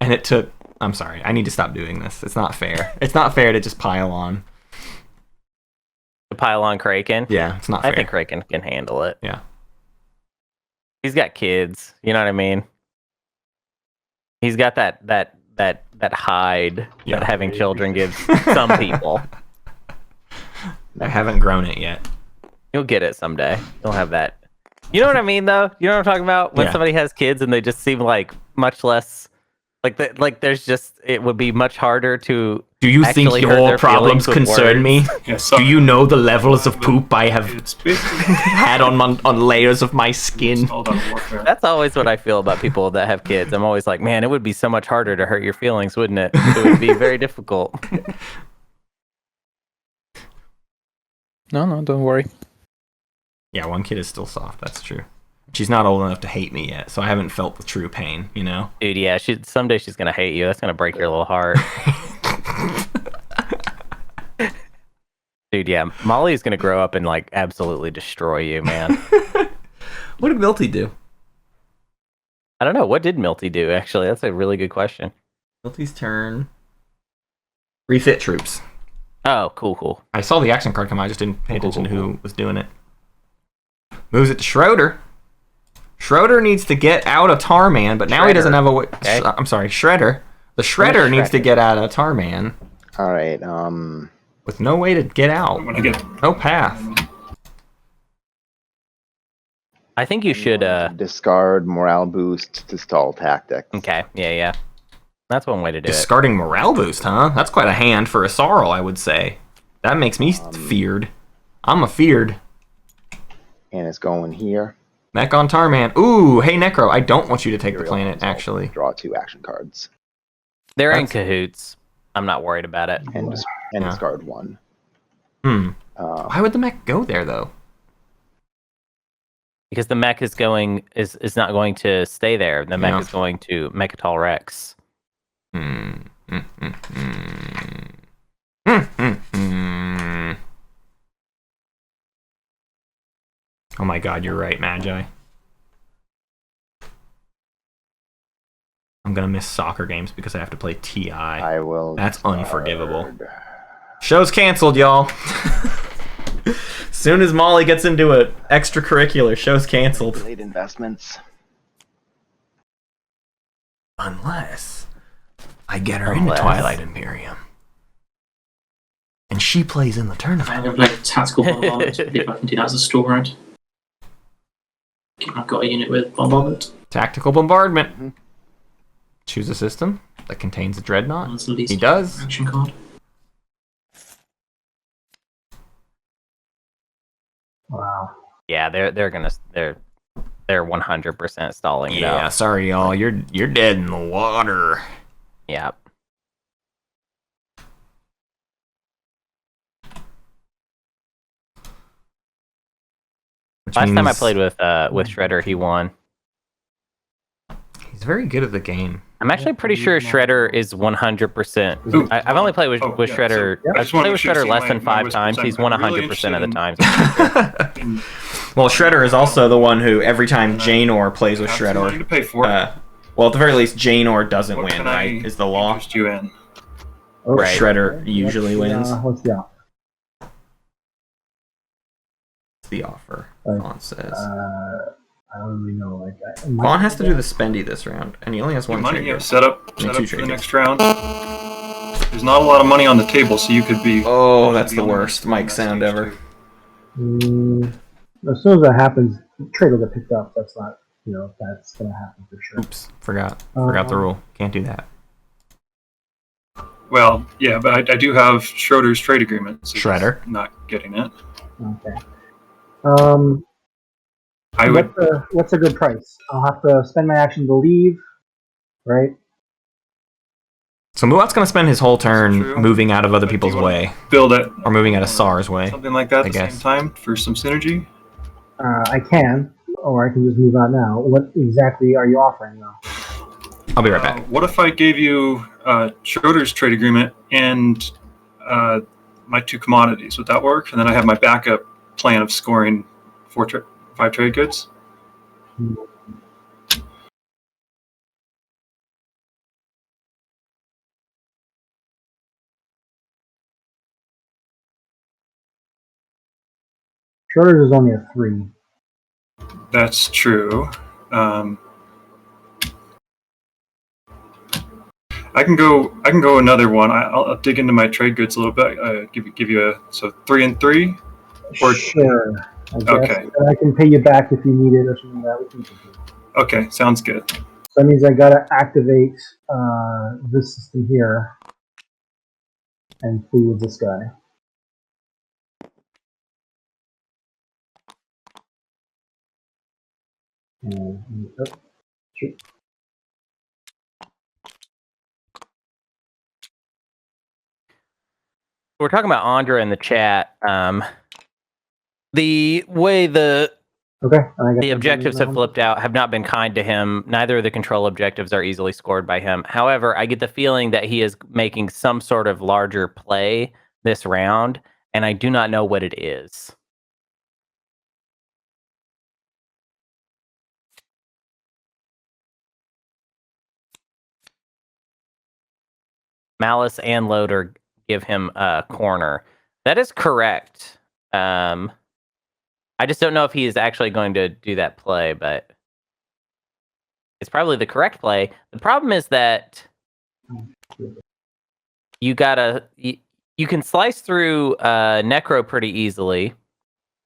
and it took. I'm sorry. I need to stop doing this. It's not fair. It's not fair to just pile on. To pile on Craiken. Yeah, it's not fair. I think Craiken can handle it. Yeah. He's got kids. You know what I mean? He's got that hide that having children gives some people. I haven't grown it yet. You'll get it someday. You'll have that. You know what I mean, though? You know what I'm talking about? When somebody has kids and they just seem like much less... Like there's just... It would be much harder to... Do you think your problems concern me? Do you know the levels of poop I have had on layers of my skin? That's always what I feel about people that have kids. I'm always like, man, it would be so much harder to hurt your feelings, wouldn't it? It would be very difficult. No, don't worry. Yeah, one kid is still soft. That's true. She's not old enough to hate me yet, so I haven't felt the true pain, you know? Dude, yeah, someday she's going to hate you. That's going to break your little heart. Dude, yeah, Molly's going to grow up and, like, absolutely destroy you, man. What did Milty do? I don't know. What did Milty do, actually? That's a really good question. Milty's turn. Refit troops. Oh, cool. I saw the action card come out. I just didn't pay attention to who was doing it. Moves it to Schroeder. Schroeder needs to get out of Tarman, but now he doesn't have a way. Okay. I'm sorry, Shredder. The Shredder needs to get out of Tarman. All right. With no way to get out. No path. I think you should discard morale boost to stall tactics. Okay. Yeah. That's one way to do Discarding morale boost, huh? That's quite a hand for a Sarl, I would say. That makes me feared. I'm afeared. And it's going here. Mech on Tarman. Ooh, hey Necro, I don't want you to take the planet, actually. Draw 2 action cards. They're in cahoots. I'm not worried about it. And discard 1. Why would the mech go there, though? Because the mech is not going to stay there. The mech is going to Mechatol Rex. Oh my god, you're right, Magi. I'm gonna miss soccer games because I have to play TI. I will. That's unforgivable. Show's canceled, y'all. Soon as Molly gets into an extracurricular, show's canceled. Late investments. Unless I get her into Twilight Imperium. And she plays in the tournament. I'm going to play Tactical Bombardment, if I can do that as a store round. I've got a unit with Bombardment. Tactical Bombardment. Choose a system that contains a Dreadnought. He does. Action card. Wow. Yeah, they're 100% stalling it out. Yeah, sorry y'all, you're dead in the water. Yeah. Last time I played with Shredder, he won. He's very good at the game. I'm actually pretty sure Shredder is 100%. I've only played with Shredder. I've played with Shredder less than 5 times. He's won 100% of the times. Well, Shredder is also the one who every time Janor plays with Shredder. Well, at the very least, Janor doesn't win, right? Is the law? Right. Shredder usually wins. What's the offer? The offer. Vaunt says. I don't really know. Vaunt has to do the spendy this round, and he only has one trigger. Set up for the next round. There's not a lot of money on the table, so you could be. Oh, that's the worst mic sound ever. As soon as that happens, the trade will get picked up. That's not, that's gonna happen for sure. Oops, forgot the rule. Can't do that. Well, yeah, but I do have Schroeder's trade agreement. So Shredder. Not getting it. Okay. What's a good price? I'll have to spend my action to leave, right? So Muat's going to spend his whole turn moving out of other people's way. Build it. Or moving out of Sar's way. Something like that at the same time for some synergy? I can, or I can just move out now. What exactly are you offering, though? I'll be right back. What if I gave you Schroeder's trade agreement and my 2 commodities? Would that work? And then I have my backup plan of scoring 5 trade goods. Schroeder's is only a 3. That's true. I can go another one. I'll dig into my trade goods a little bit. Give you 3 and 3. Or, sure. I guess. Okay. And I can pay you back if you need it or something like that. Okay, sounds good. So that means I gotta activate this system here and flee with this guy. Shoot. We're talking about Ondra in the chat. The way the objectives have flipped out have not been kind to him. Neither of the control objectives are easily scored by him. However, I get the feeling that he is making some sort of larger play this round, and I do not know what it is. Malice and Loader give him a corner. That is correct. I just don't know if he is actually going to do that play, but it's probably the correct play. The problem is that you can slice through Necro pretty easily,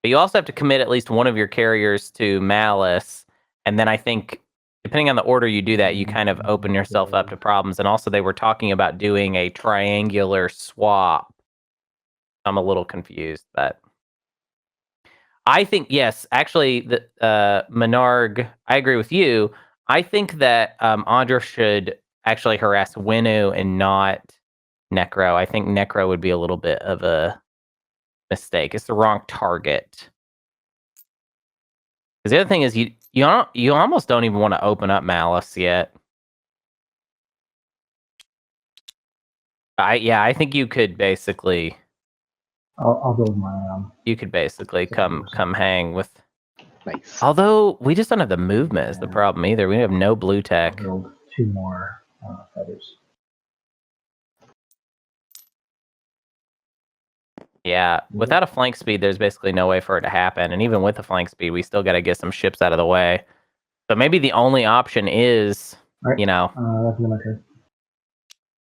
but you also have to commit at least one of your carriers to Malice, and then I think depending on the order you do that, you kind of open yourself up to problems. And also they were talking about doing a triangular swap. I'm a little confused, but I think, yes, actually, Menarg, I agree with you. I think that Ondra should actually harass Winu and not Necro. I think Necro would be a little bit of a mistake. It's the wrong target. Because the other thing is, you almost don't even want to open up Malice yet. I think you could basically. I'll build my. You could basically come hang with. Nice. Although we just don't have the movement is the problem either. We have no blue tech. I'll build 2 more feathers. Yeah, without a flank speed, there's basically no way for it to happen. And even with a flank speed, we still got to get some ships out of the way. So maybe the only option is, right. That's my turn.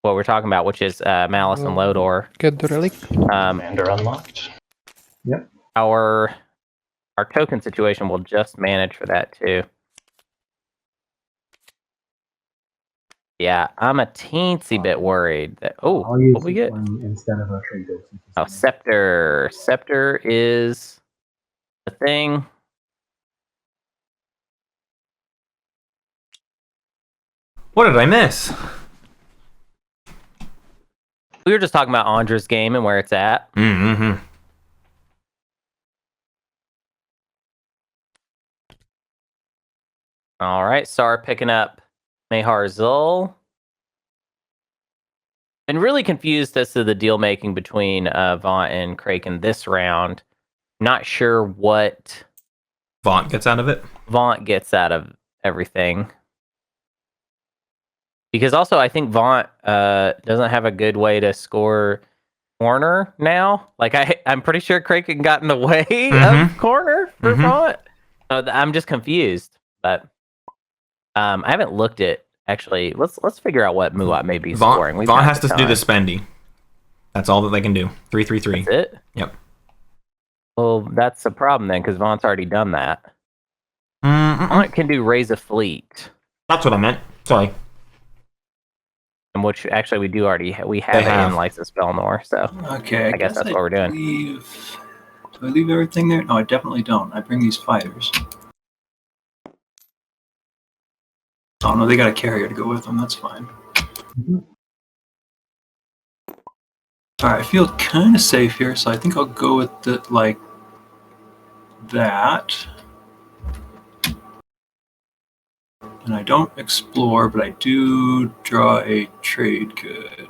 What we're talking about, which is Malice and Lodor. Get the relic. Commander unlocked. Yep. Our token situation will just manage for that too. Yeah, I'm a teensy bit worried that. Oh, I'll use what we get instead of a trade goods. Oh, Scepter. Scepter is the thing. What did I miss? We were just talking about Ondra's game and where it's at. Mm-hmm. All right, Sar picking up Mehar Zul. Been really confused as to the deal making between Vaunt and Craiken this round. Not sure what Vaunt gets out of it. Vaunt gets out of everything. Because also, I think Vaunt doesn't have a good way to score corner now. Like I'm pretty sure Craiken got in the way of corner for Vaunt. So I'm just confused. But I haven't looked at actually. Let's figure out what Muat may be scoring. Vaunt has to do the spendy. That's all that they can do. 3-3-3. That's it. Yep. Well, that's a problem then, because Vaunt's already done that. Vaunt can do raise a fleet. That's what I meant. Sorry. And which actually we have it in Lysis Belnor, so okay, I guess that's what we're doing. Do I leave everything there? No, I definitely don't. I bring these fighters. Oh no, they got a carrier to go with them. That's fine. All right, I feel kind of safe here, so I think I'll go with it like that. And I don't explore, but I do draw a trade good.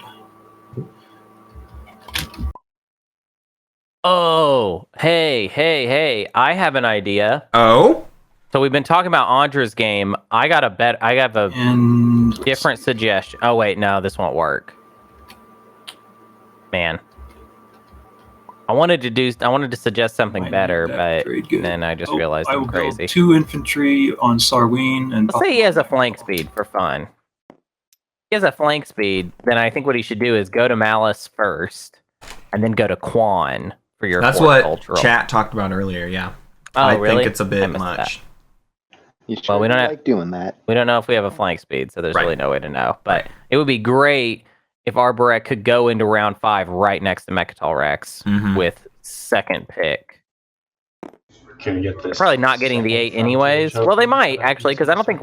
Oh, hey! I have an idea. Oh, so we've been talking about Ondra's game. I have a different suggestion. Oh wait, no, this won't work. Man, I wanted to suggest something better, but then I just realized I'm crazy. Build 2 infantry on Sarween and. Let's say he has a flank speed for fun. He has a flank speed. Then I think what he should do is go to Malice first, and then go to Quan for your. That's what cultural. Chat talked about earlier. Yeah. Oh, I really? think it's a bit much. Well, we don't like doing that. We don't know if we have a flank speed, so there's really no way to know. But it would be great if Arborek could go into round 5 right next to Mechatol Rex with second pick. Can we get this? They're probably not getting the 8 anyways. Well, they might actually, because I think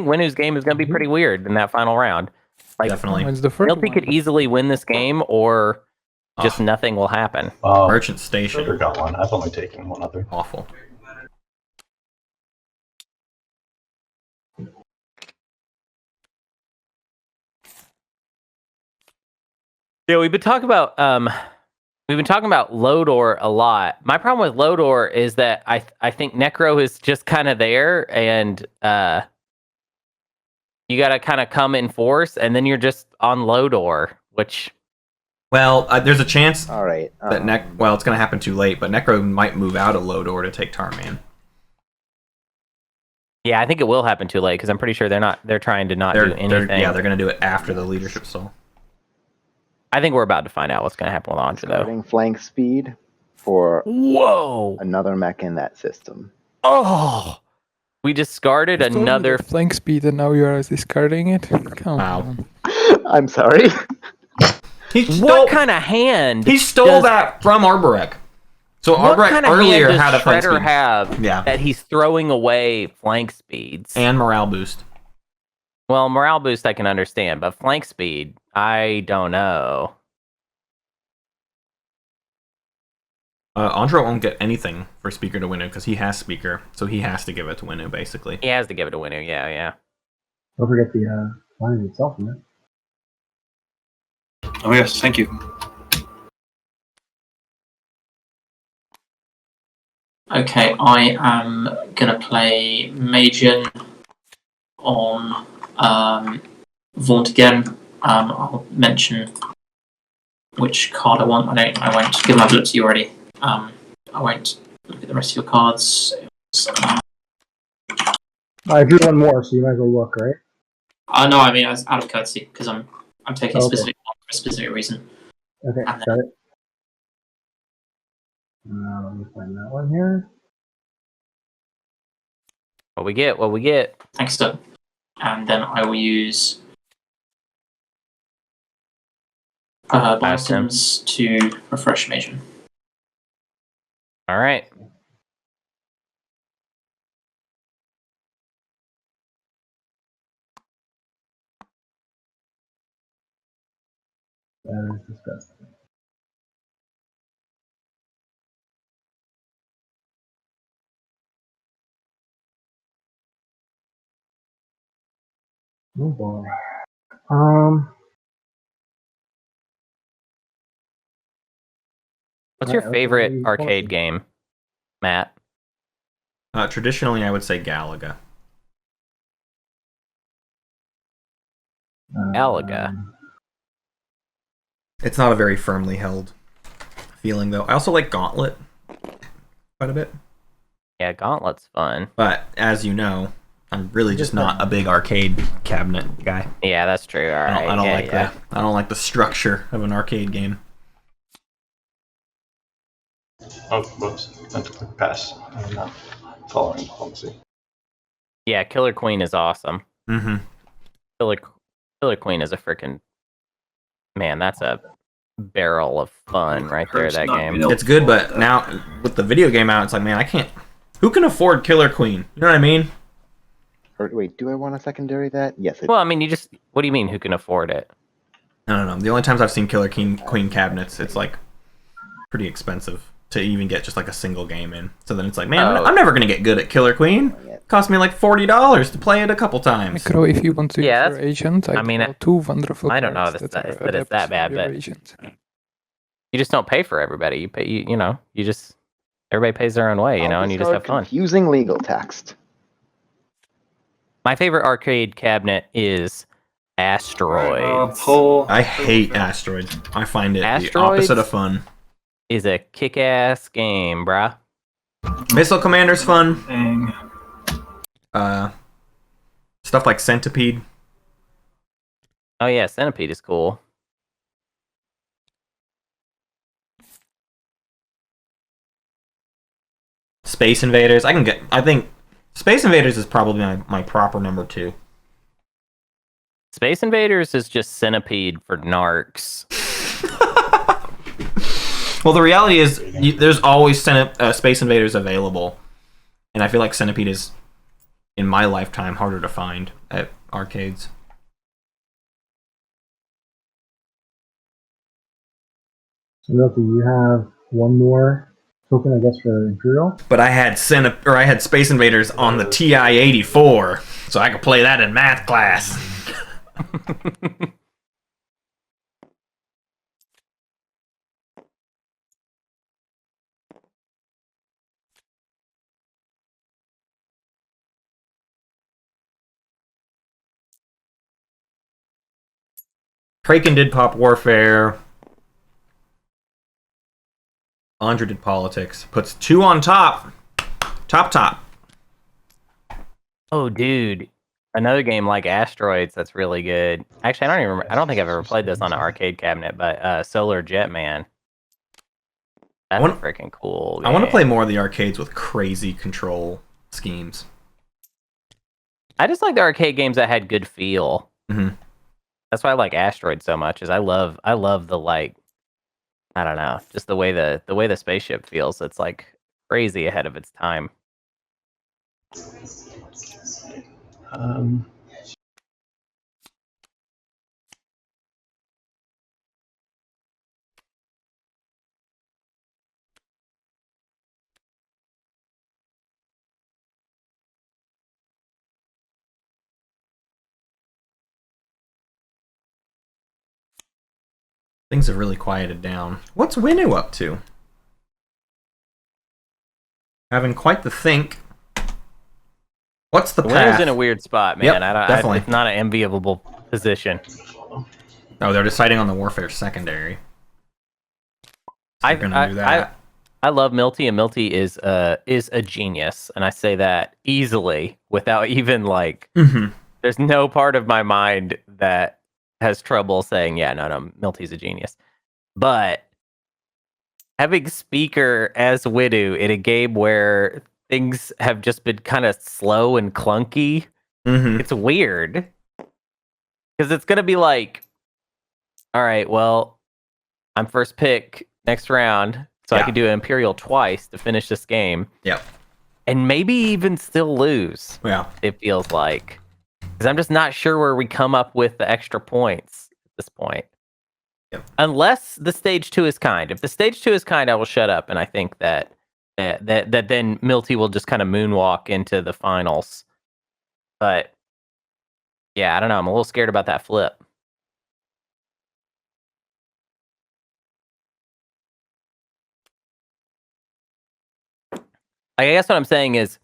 Winu's game is going to be pretty weird in that final round. Like, definitely. Milty could easily win this game, or just nothing will happen. Merchant Station. Schroeder got one. I've only taken one other. Awful. Yeah, we've been talking about Lodor a lot. My problem with Lodor is that I think Necro is just kind of there, and you got to kind of come in force, and then you're just on Lodor, which. Well, there's a chance. All right. That it's going to happen too late, but Necro might move out of Lodor to take Tarman. Yeah, I think it will happen too late because I'm pretty sure they're trying to not do anything. They're going to do it after the leadership stall. I think we're about to find out what's going to happen with Ondra, though. Starting flank speed for another mech in that system. Oh, we discarded another flank speed, and now you are discarding it. Come on. I'm sorry. What kind of hand? He stole that from Arborek. So Arborek earlier had a flank speed. That he's throwing away flank speeds and morale boost. Well, morale boost I can understand, but flank speed, I don't know. Ondra won't get anything for Speaker to Winu because he has Speaker, so he has to give it to Winu, basically. He has to give it to Winu, yeah. Don't forget the line itself, man. Oh yes, thank you. Okay, I am gonna play Magian on Vaunt again. I'll mention which card I want. I won't give my bullet to you already. I won't look at the rest of your cards. I drew one more, so you might as well look, right? No, I mean as out of courtesy because I'm taking a specific one for a specific reason. Okay, got it. Let me find that one here. What we get? Thanks, Doug. And then I will use items to refresh Magian. All right. That is disgusting. Oh boy. What's your favorite arcade game, Matt? Traditionally, I would say Galaga. Galaga. It's not a very firmly held feeling, though. I also like Gauntlet quite a bit. Yeah, Gauntlet's fun. But as you know, I'm really just not a big arcade cabinet guy. Yeah, that's true. All right. I don't like the structure of an arcade game. Oh, whoops. Meant to click pass. I'm not following policy. Yeah, Killer Queen is awesome. Mm-hmm. Killer Queen is a freaking... Man, that's a barrel of fun right there, that game. It's good, but now with the video game out, it's like, man, I can't... Who can afford Killer Queen? You know what I mean? Wait, do I want to secondary that? Yes. Well, I mean, what do you mean, who can afford it? I don't know. The only times I've seen Killer Queen cabinets, it's like pretty expensive to even get just like a single game in. So then it's like, man, I'm never going to get good at Killer Queen Cost me like $40 to play it a couple times. Micro, if you want to Yeah, use your agent, I mean, draw 2 wonderful I don't know cards that are it's that adapted bad, for your but agent. you just don't pay for everybody. You pay, you know, you just everybody pays their own way, you know, and you just have fun. Confusing legal text. My favorite arcade cabinet is Asteroids. I hate Asteroids. I find it the Asteroids opposite of fun. Is a kick-ass game, bruh. Missile Commander's fun. Dang. Stuff like Centipede. Oh yeah, Centipede is cool. Space Invaders. I think Space Invaders is probably my proper number 2. Space Invaders is just Centipede for narcs. Well, the reality is there's always Space Invaders available, and I feel like Centipede is, in my lifetime, harder to find at arcades. So, Milty, you have one more token, I guess, for Imperial. But I had Space Invaders on the TI-84, so I could play that in math class. Craiken did Pop Warfare. Ondra did Politics. Puts 2 on top. Top. Oh, dude. Another game like Asteroids that's really good. Actually, I don't think I've ever played this on an arcade cabinet, but Solar Jetman. That's freaking cool. I want to play more of the arcades with crazy control schemes. I just like the arcade games that had good feel. Mm-hmm. That's why I like Asteroids so much. Is I love the, like, I don't know, just the way the spaceship feels. It's like crazy ahead of its time. Things have really quieted down. What's Winu up to? Having quite the think. What's the path? Winu's in a weird spot, man. Yep, definitely. It's not an enviable position. Oh, they're deciding on the Warfare secondary. So they're gonna do that. I love Milty, and Milty is a genius, and I say that easily without even like. Mm-hmm. There's no part of my mind that has trouble saying, yeah, no, Milty's a genius. But having Speaker as Winu in a game where things have just been kind of slow and clunky, it's weird. Because it's going to be like, all right, well, I'm first pick next round, so I can do Imperial twice to finish this game. Yep. And maybe even still lose. Yeah. It feels like. Because I'm just not sure where we come up with the extra points at this point. Yep. Unless the stage 2 is kind. If the stage 2 is kind, I will shut up, and I think that then Milty will just kind of moonwalk into the finals. But yeah, I don't know. I'm a little scared about that flip. I guess what I'm saying is,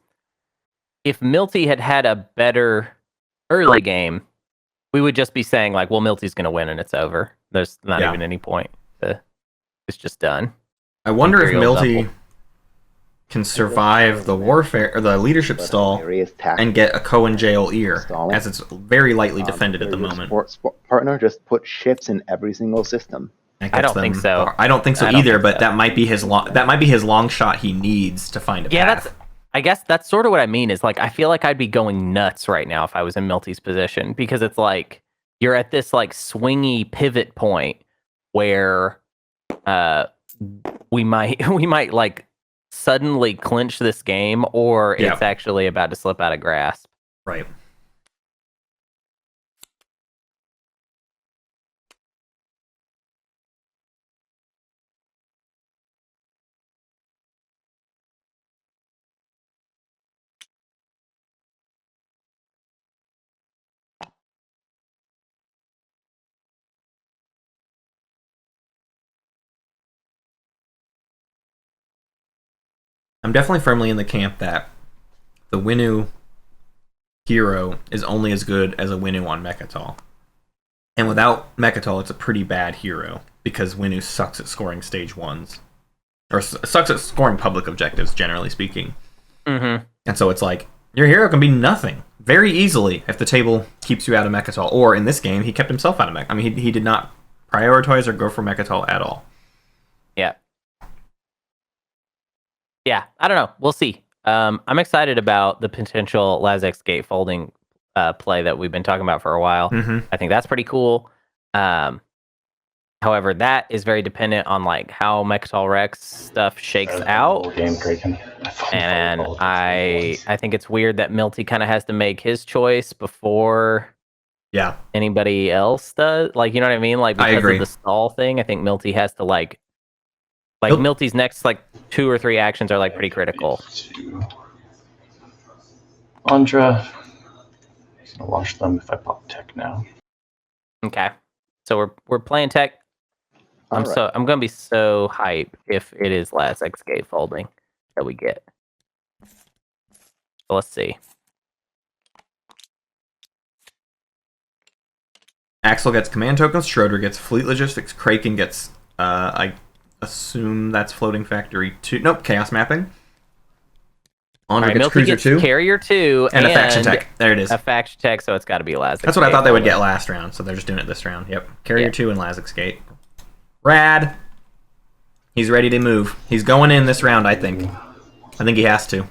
if Milty had a better early game, we would just be saying like, well, Milty's going to win and it's over. There's not even any point. It's just done. I wonder if Milty can survive the warfare or the leadership stall and get a Cohen jail ear, as it's very lightly defended at the moment. Sports partner just put ships in every single system. I don't think so. I don't think so either. But that might be his long shot he needs to find a path. I guess that's sort of what I mean. Is like I feel like I'd be going nuts right now if I was in Milty's position, because it's like you're at this like swingy pivot point where we might like suddenly clinch this game, or it's actually about to slip out of grasp. Right. I'm definitely firmly in the camp that the Winnu hero is only as good as a Winnu on Mechatol. And without Mechatol, it's a pretty bad hero, because Winnu sucks at scoring stage 1s. Or sucks at scoring public objectives, generally speaking. Mm-hmm. And so it's like, your hero can be nothing very easily if the table keeps you out of Mechatol. Or in this game, he kept himself out of Mechatol. I mean, he did not prioritize or go for Mechatol at all. Yeah. Yeah, I don't know. We'll see. I'm excited about the potential Lazek's gatefolding play that we've been talking about for a while. Mm-hmm. I think that's pretty cool. However, that is very dependent on like how Mechatol Rex stuff shakes out. Game Craiken. And I think it's weird that Milty kind of has to make his choice before anybody else does. Like, you know what I mean? Like, because of the stall thing, I think Milty has to like Milty's next like 2 or 3 actions are like pretty critical. Ondra. He's gonna watch them if I pop tech now. Okay. So we're playing tech. I'm gonna be so hyped if it is Lazek's gatefolding that we get. So let's see. Axel gets command tokens, Schroeder gets fleet logistics, Craiken gets I assume that's floating factory 2. Nope, chaos mapping. Ondra gets Milty cruiser gets 2. Carrier 2 and a faction tech. There it is. A faction tech, so it's got to be Lazek's. That's what I thought they would get last round, so they're just doing it this round. Yep. Carrier 2 and Lazek's gate. Rad. He's ready to move. He's going in this round, I think. I think he has to.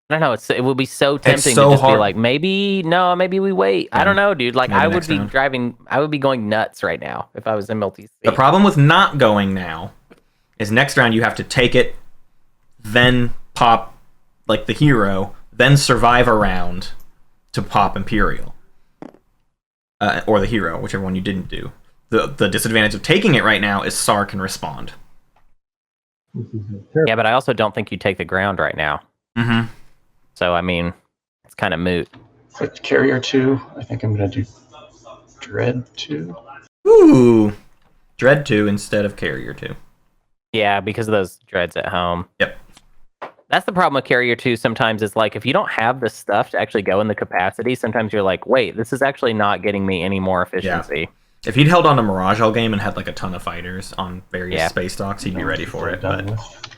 I don't know. It would be so tempting so to just hard. be like, maybe we wait. I don't know, dude. Like, Maybe I would next be round. I would be going nuts right now if I was in Milty's seat. The problem with not going now is next round you have to take it, then pop like the hero, then survive a round to pop Imperial. Or the hero, whichever one you didn't do. The disadvantage of taking it right now is Sar can respond. Yeah, but I also don't think you take the ground right now. Mm-hmm. So, I mean, it's kind of moot. With Carrier 2, I think I'm going to do Dread 2. Ooh. Dread 2 instead of Carrier 2. Yeah, because of those dreads at home. Yep. That's the problem with Carrier 2 sometimes is like, if you don't have the stuff to actually go in the capacity, sometimes you're like, wait, this is actually not getting me any more efficiency. Yeah. If he'd held on to Mirage all game and had like a ton of fighters on various space docks, he'd be ready for it. But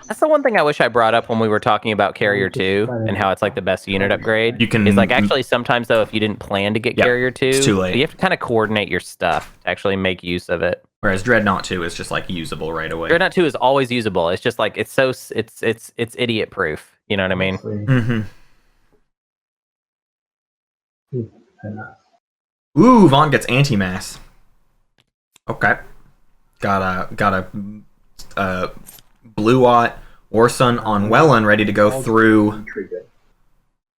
that's the one thing I wish I brought up when we were talking about Carrier 2 and how it's like the best unit upgrade. You can, is like actually sometimes though, if you didn't plan to get Carrier 2, it's too late. You have to kind of coordinate your stuff to actually make use of it. Whereas Dreadnought 2 is just like usable right away. Dreadnought 2 is always usable. It's just like it's idiot proof. You know what I mean? Mm-hmm. Ooh, Vaunt gets anti-mass. Okay. Got a Blue Watt Warsun on Welland ready to go through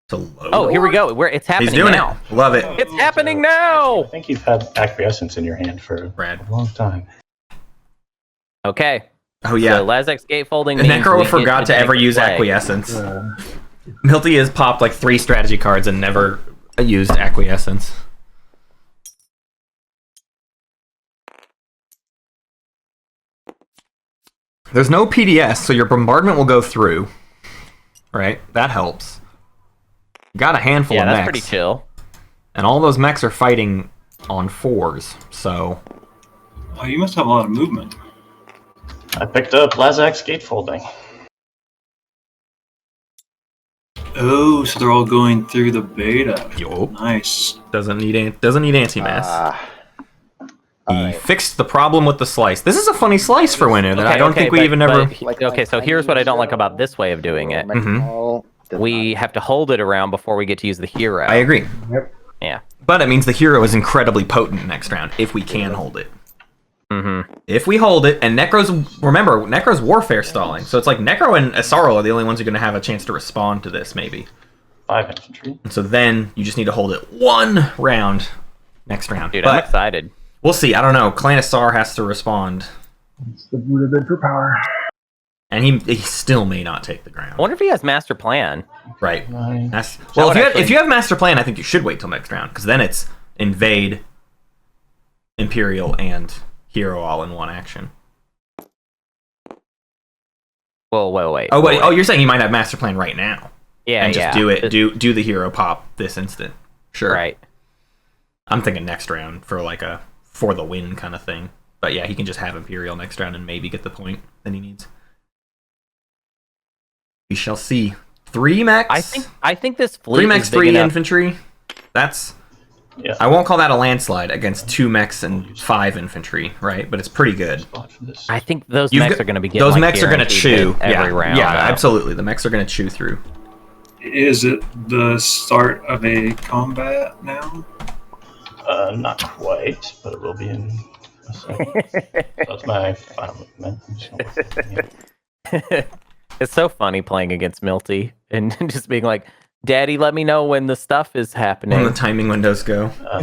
to low. Oh, here we go. It's happening He's doing now. it. Love it. It's happening now. I think you've had Acquiescence in your hand for a long time. Okay. Oh, yeah. So Lazek's gatefolding The Necro forgot to ever use Acquiescence. Milty has popped like 3 strategy cards and never used Acquiescence. There's no PDS, so your bombardment will go through. Right? That helps. You got a handful of mechs. Yeah, that's pretty chill. And all those mechs are fighting on 4s, so... Oh, you must have a lot of movement. I picked up Lazek's gatefolding. Oh, so they're all going through the beta. Yo. Nice. Doesn't need anti-mass. He fixed the problem with the slice. This is a funny slice for Winnu that I don't think we even ever... Okay, so here's what I don't like about this way of doing it. We have to hold it around before we get to use the hero. I agree. Yep. Yeah. But it means the hero is incredibly potent next round, if we can hold it. If we hold it, and Necro's warfare stalling, so it's like Necro and Asaro are the only ones who are going to have a chance to respond to this, maybe. 5 infantry. And so then you just need to hold it 1 round next round. Dude, but I'm excited. We'll see. I don't know. Clan Asar has to respond. It's the Buddha bid for power. And he still may not take the ground. I wonder if he has master plan. Right. Well, if you have master plan, I think you should wait till next round, because then it's invade, Imperial, and hero all in one action. Well, wait. Oh wait. Oh, you're saying you might have master plan right now. Yeah, and just do it. Do the hero pop this instant. Sure. Right. I'm thinking next round for like a for the win kind of thing. But yeah, he can just have Imperial next round and maybe get the point that he needs. We shall see. 3 mechs. I think this fleet 3 mechs, is big 3 enough. infantry. That's. Yeah. I won't call that a landslide against 2 mechs and 5 infantry, right? But it's pretty good. I think those mechs are going to be getting those mechs are going to chew every round. Yeah, absolutely. The mechs are going to chew through. Is it the start of a combat now? Not quite, but it will be in a second. That's my final movement. I'm just gonna look at it. It's so funny playing against Milty and just being like, Daddy, let me know when the stuff is happening. When the timing windows go. I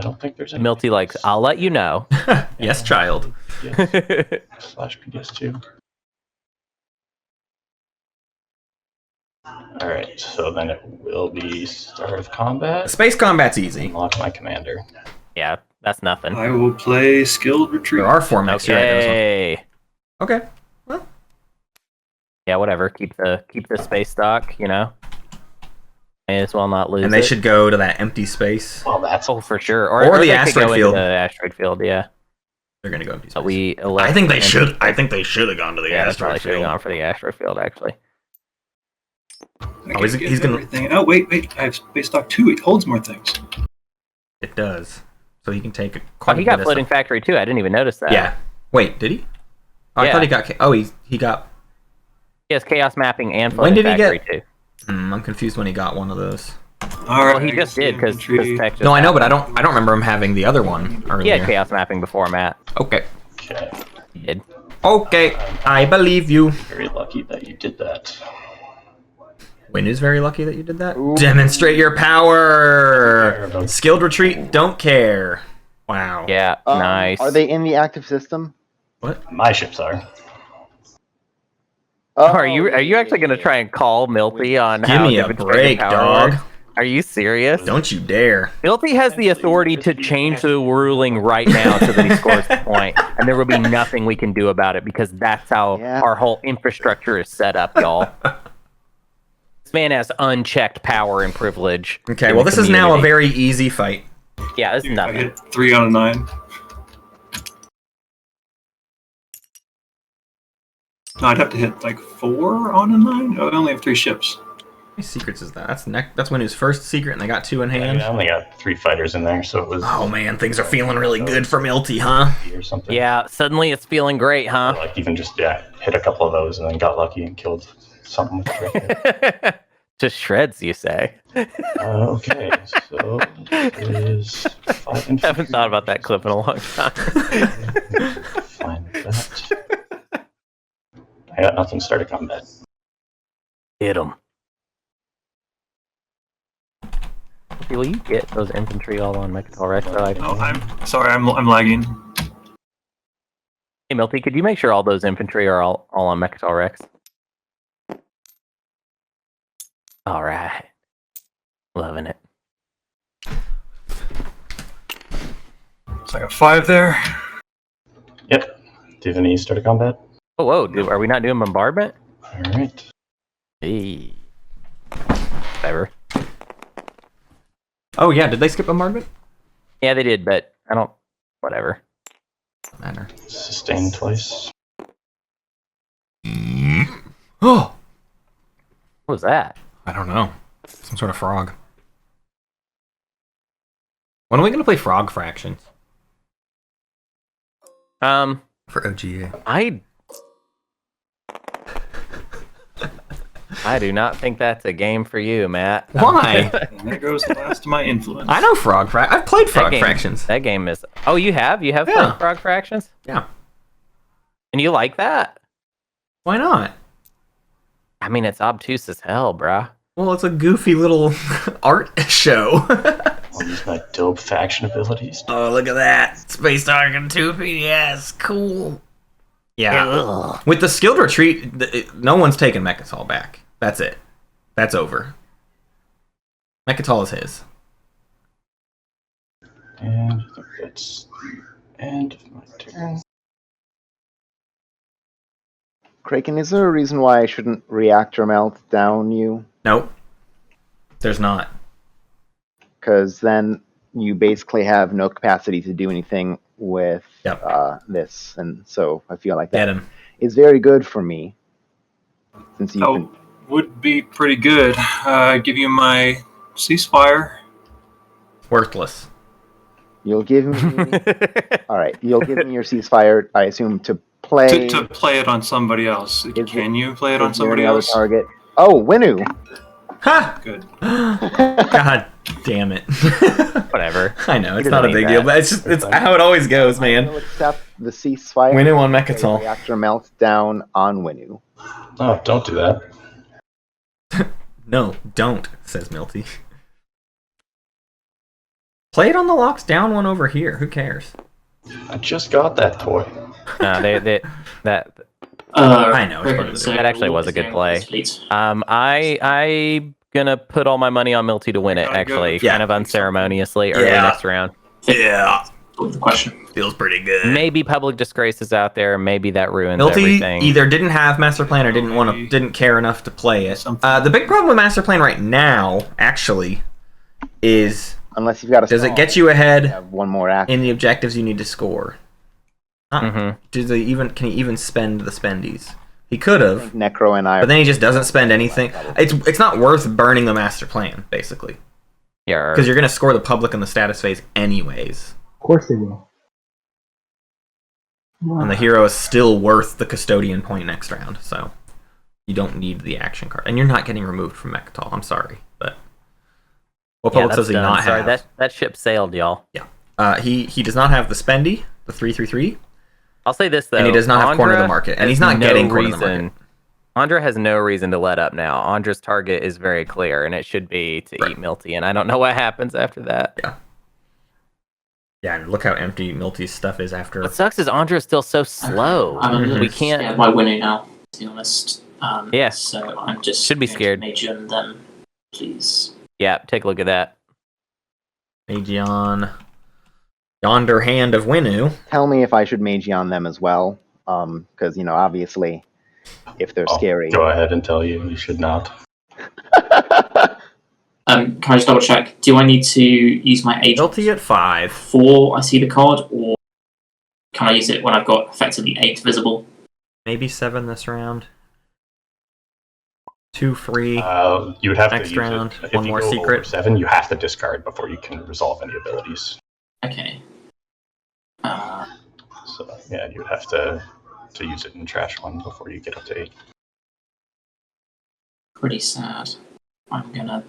don't think there's any. Milty like, I'll let you know. Yes, child. /PS2. Alright, so then it will be start of combat. Space combat's easy. Unlock my commander. Yeah, that's nothing. I will play skilled retreat. There are 4 mechs here. Okay. Okay. Well, Yeah, whatever. Keep the space stock, you know. May as well not lose and they it. should go to that empty space. Well, that's Oh, for sure. Or the they could asteroid go into field. The asteroid field, yeah. They're going to go empty space. But we I think they should. I think they should have gone to the Yeah, they probably asteroid should have field. gone for the asteroid field, actually. Oh, he's gonna. Oh wait! I have space stock 2. It holds more things. It does. So he can take a Oh, quite he a got bit of floating stuff. factory too. I didn't even notice that. Yeah. Wait, did he? Oh, I Yeah. thought he got. Oh, he got. He has chaos mapping and When floating did he factory get- too. I'm confused when he got one of those. All Well, right. he just did because Tech just No, I know, but I happened. don't remember him having the other one He earlier. had chaos mapping before, Matt. Okay. okay. He did. Okay, I believe you. Very lucky that you did that. Win is very lucky that you did that. Demonstrate your power. Skilled retreat. Don't care. Wow. Yeah, nice. Are they in the active system? What? My ships are. Oh, Are you actually going to try and call Milty on Give how me a demonstrated break, power dog. works? Are you serious? Don't you dare. Milty has the authority to change the ruling right now so that he scores the point, and there will be nothing we can do about it because that's how our whole infrastructure is set up, y'all. This man has unchecked power and privilege. Okay, in well, the this is now a community. very easy fight. Yeah, this is I nothing. hit 3 out of 9. No, I'd have to hit like 4 on a 9. Oh, I only have 3 ships. How many secrets is that? That's when his first secret, and they got 2 in hand. I only got 3 fighters in there, so it was. Oh man, things are feeling really good for Milty, huh? Or something. Yeah, suddenly it's feeling great, huh? Like even just hit a couple of those and then got lucky and killed something with the Just shreds, you say? Okay, so is 5 I haven't thought about that clip in a long time. Fine with that. I got nothing. Start a combat. Hit him. Will you get those infantry all on Mechatol Rex? Oh, I'm sorry. I'm lagging. Hey, Milty, could you make sure all those infantry are all on Mechatol Rex? All right. Loving it. So I got 5 there. Yep. Do you have any start a combat? Oh, whoa. Are we not doing bombardment? All right. Hey. Whatever. Oh yeah, did they skip bombardment? Yeah, they did, but I don't... Whatever. Doesn't matter. Sustain twice. Oh! What was that? I don't know. Some sort of frog. When are we gonna play frog fractions? For OGA. I do not think that's a game for you, Matt. Why? And there goes the last of my influence. I know frog I've played frog game, fractions. That game is... Oh, you have? You have Yeah. played Frog Fractions? Yeah. And you like that? Why not? I mean, it's obtuse as hell, bruh. Well, it's a goofy little art show. I'll use my dope faction abilities. Oh, look at that. Space Target 2 PDS. Cool. Yeah. Ugh. With the skilled retreat, no one's taking Mechatol back. That's it. That's over. Mechatol is his. And I think that's the end of my turn. Craiken, is there a reason why I shouldn't reactor melt down you? Nope. There's not. Because then you basically have no capacity to do anything with this, and so I feel like that is very good for me. Since you can... would be pretty good. Give you my ceasefire. Worthless. You'll give me... All right, you'll give me your ceasefire, I assume, to play... To play it on somebody else. Can you play it on somebody else? Target? Oh, Winu! Ha! Good. God damn it. Whatever. I know, it's not a big deal, but it's how it always goes, man. I will accept the ceasefire. Winu on Mechatol. Reactor meltdown on Winu. Oh, don't do that. No, don't, says Milty. Play it on the locks down one over here. Who cares? I just got that toy. No, that I know. It's part of the that actually was a good play. I gonna put all my money on Milty to win it. Actually, kind of unceremoniously early next round. Yeah. The question feels pretty good. Maybe Public Disgrace is out there. Maybe that ruins Milty everything. Either didn't have Master Plan or didn't care enough to play it. The big problem with Master Plan right now, actually, is unless you've got does it get you ahead? Have one more action in the objectives you need to score. Can he even spend the spendies? He could have. Necro and I. But then he just doesn't spend anything. It's not worth burning the Master Plan, basically. Yeah. Because you're going to score the public in the status phase anyways. Of course they will. And the hero is still worth the custodian point next round, so you don't need the action card. And you're not getting removed from Mechatol. I'm sorry, but what public does he not have? Sorry, that ship sailed, y'all. Yeah. He does not have the spendy, the 3/3/3. I'll say this though, and he does not have corner of the market, and he's not getting corner of the market. Ondra has no reason to let up now. Ondra's target is very clear, and it should be to eat Milty, and I don't know what happens after that. Yeah. Yeah, and look how empty Milty's stuff is after. What sucks is Ondra's still so slow. We can't. Yeah, by winning now, to be honest. Yeah. So I'm just should be scared. Magion then, please. Yeah, take a look at that. Magion. Yonder hand of Winu. Tell me if I should Magion them as well, because obviously, if they're scary. Go ahead and tell you should not. Can I just double check? Do I need to use my agent? Milty at 5. Before I see the card, or can I use it when I've got effectively 8 visible? Maybe 7 this round. 2 free. You would have next to use round. It. If One you more go secret. Over 7, you have to discard before you can resolve any abilities. Okay. So yeah, you would have to use it in trash 1 before you get up to 8. Pretty sad. I'm gonna.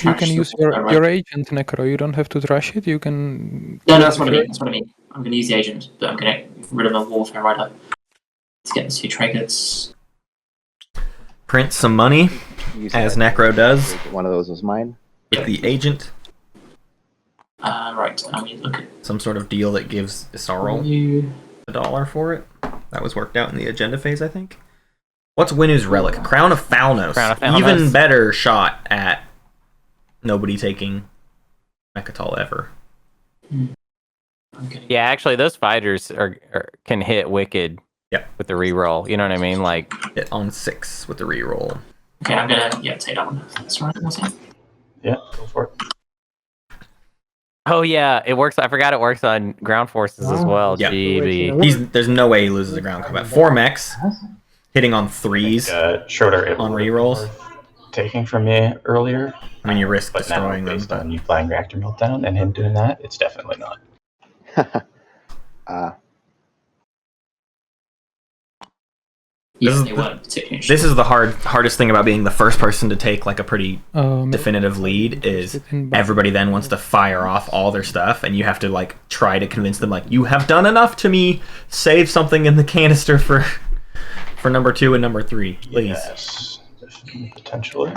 You can use your agent, Necro. You don't have to trash it. You can. No, that's what I mean. That's what I mean. I'm gonna use the agent, but I'm gonna get rid of the Warfare Rider to get the 2 triggers. Print some money, as Necro does. One of those was mine. With the agent. Right. I mean, look at some sort of deal that gives Isarl $1 for it. That was worked out in the agenda phase, I think. What's Winu's relic? Crown of Falnos. Even better shot at nobody taking Mechatol ever. Yeah, actually, those fighters can hit Wicked. With the reroll, you know what I mean? Like hit on 6 with the reroll. Okay, I'm gonna take that one. That's right. Yeah, go for it. Oh yeah, it works. I forgot it works on ground forces as well. Yeah. GB. There's no way he loses the ground combat. 4 mechs hitting on 3s. Schroeder on rerolls. Taking from me earlier. I mean, you risk but destroying them. Based on you flying reactor meltdown and him doing that, it's definitely not. This is the hardest thing about being the first person to take like a pretty definitive lead is everybody then wants to fire off all their stuff, and you have to like try to convince them like you have done enough to me. Save something in the canister for number 2 and number 3, please. Yes, potentially.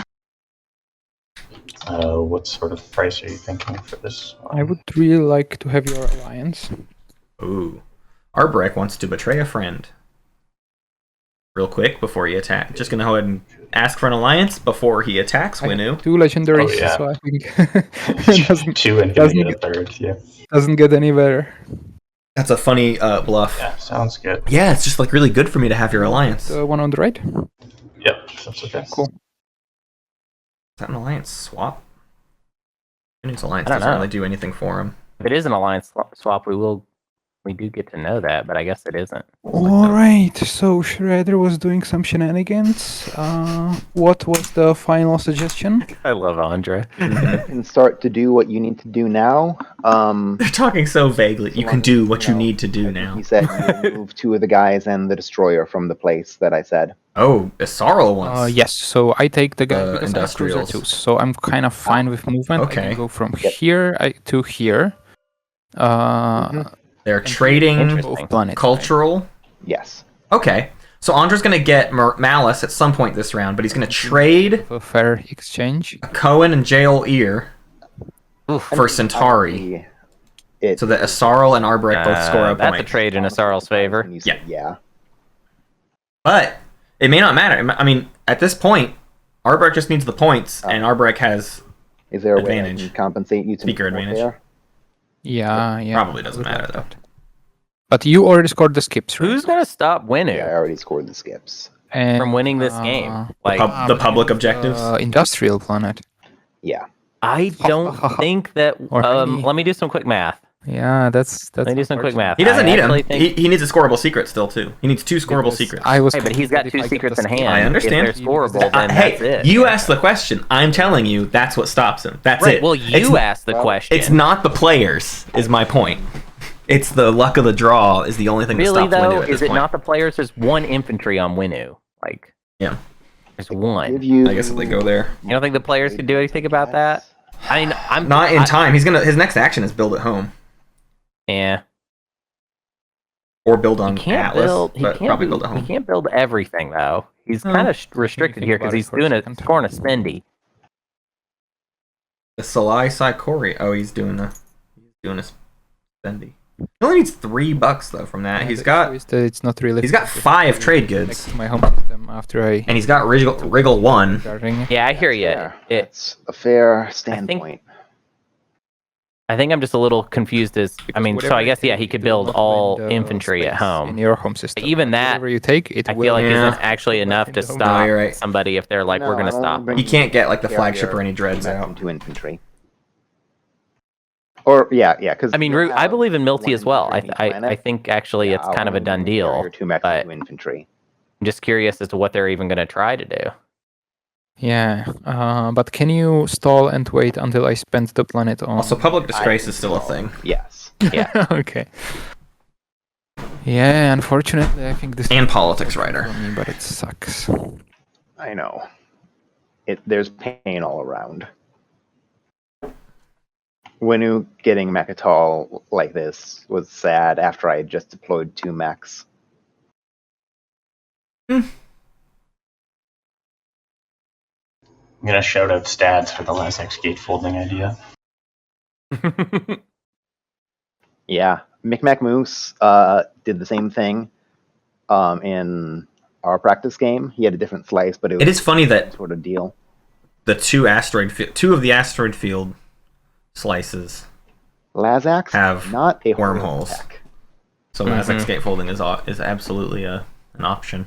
What sort of price are you thinking for this one? I would really like to have your alliance. Ooh, Arbrek wants to betray a friend. Real quick before he attacks. Just gonna go ahead and ask for an alliance before he attacks Winu. 2 legendaries, so I think it doesn't, 2 and doesn't get a 3rd. Yeah, doesn't get any better. That's a funny bluff. Yeah, sounds good. Yeah, it's just like really good for me to have your alliance. The one on the right? Yep, that's okay. Cool. Is that an alliance swap? His alliance I don't doesn't know. really do anything for him. If it is an alliance swap, we do get to know that, but I guess it isn't. All right, so Schroeder was doing some shenanigans. What was the final suggestion? I love Ondra. You can start to do what you need to do now. They're talking so vaguely. You can do what you need to do now. He said you move 2 of the guys and the destroyer from the place that I said. Oh, the Sorrel ones. Yes, so I take the guy because I have cruiser industrials. too, so I'm kind of fine with movement. I Okay. can go from here to here. They're trading Interesting. Planets, cultural. Yes. Okay. So Ondra's going to get Malice at some point this round, but he's going to trade right? A fair exchange. Cohen and Jael Ear for Centauri. So that Asarl and Arbrek both score a That's point. a trade in Asarl's favor. And you said, yeah. But it may not matter. I mean, at this point, Arbrek just needs the points, and Arbrek has Is there a way I advantage. can compensate you to Speaker make more advantage. there? Yeah. Probably doesn't would matter, like though. that. But you already scored the skips, right? Who's gonna stop Yeah, I Winu already scored the skips. And, from winning this game? Like, the public objectives. Industrial planet. Yeah. I don't think that. Or honey. Let me do some quick math. Yeah, that's. Let me do some quick math. He doesn't I need him. actually think- He needs a scoreable secret still, too. He needs 2 scoreable because secrets. I was. Hey, but he's got confident 2 if I get secrets the in skip. hand. I understand. If they're scoreable, then hey, that's it. you asked the question. I'm telling you, that's what stops him. That's Right. it. Well, It's you asked the question. It's not the players, is my point. It's the luck of the draw is the only thing really that stops Winu though. at this Is it point. not the players? There's 1 infantry on Winu. Like, Yeah. there's 1. Give you I guess if they go there. You don't think the players could do anything about that? I mean, I'm Not in time. His next action is build at home. Yeah. Or build He on can't Atlas, build. but probably build at He home. can't build everything though. He's kind of restricted think here about because it he's for a doing second. scoring a spendy. The Salai Saikori. Oh, he's doing a spendy. He only needs $3 though from that. He's got It's not really. he's got 5 trade Next goods, to my home system after I. and he's got Wriggle 1. Yeah, I hear you. fair. It's a fair standpoint. I think I'm just a little confused as I mean, so I guess yeah, he could build all infantry at in home. your home system. Even that, whatever you take, it I will. feel like Yeah. isn't actually enough to No, stop you're right. somebody if they're like, No, we're gonna I don't stop bring- them. He can't get like the Carrier, flagship or any dreads back out. into infantry. Or yeah. Because I mean, I believe in Milty as well. I think actually it's kind of a done deal. 2 mechs but- into infantry. I'm just curious as to what they're even gonna try to do. Yeah, but can you stall and wait until I spend the planet on? Also, public disgrace is still a thing. Yes. Yeah. Okay. Yeah, unfortunately, I think this. And politics writer. for me, but it sucks. I know. There's pain all around. Winu getting Mechatol like this was sad after I had just deployed 2 mechs. I'm gonna shout out stats for the last X gatefolding idea. Yeah, Micmac Moose did the same thing in our practice game. He had a different slice, but It is funny that sort of deal. the 2 of the asteroid field slices. Lazax Have not a wormholes. tech. So Lazak's gatefolding is absolutely an option.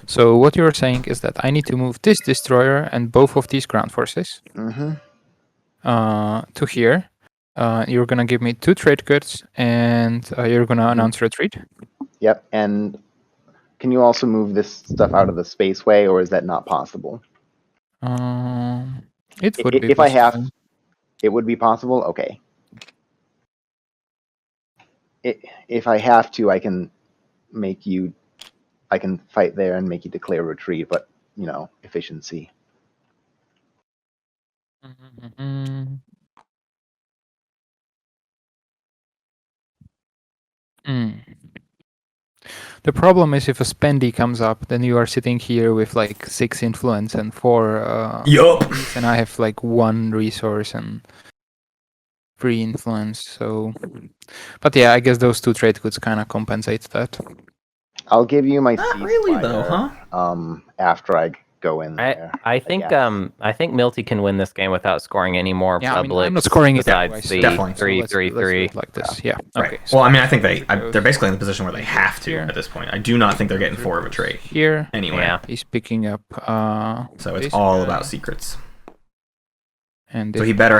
So what you're saying is that I need to move this destroyer and both of these ground forces Mm-hmm. to here. You're gonna give me 2 trade goods, and you're gonna announce retreat. Yep, and can you also move this stuff out of the spaceway, or is that not possible? It would be If I have, possible. it would be possible. Okay. If I have to, I can fight there and make you declare retreat, but efficiency. Mm. The problem is if a spendy comes up, then you are sitting here with like 6 influence and 4 Yup. and I have like 1 resource and 3 influence. So, but yeah, I guess those 2 trade goods kind of compensate that. I'll give you my Not Sea really though, Spider, huh? after I go in there. I think Milty can win this game without scoring any more Yeah, public. I'm not scoring it besides anyway, the so Definitely. 3-3-3. like this. Yeah. Right. Okay. Well, I mean, I think goes they're basically in the position where they have to here. at this point. I do not think they're getting 4 of a trait Here. anyway. Yeah. He's picking up. So it's this all guy, about secrets. And So he better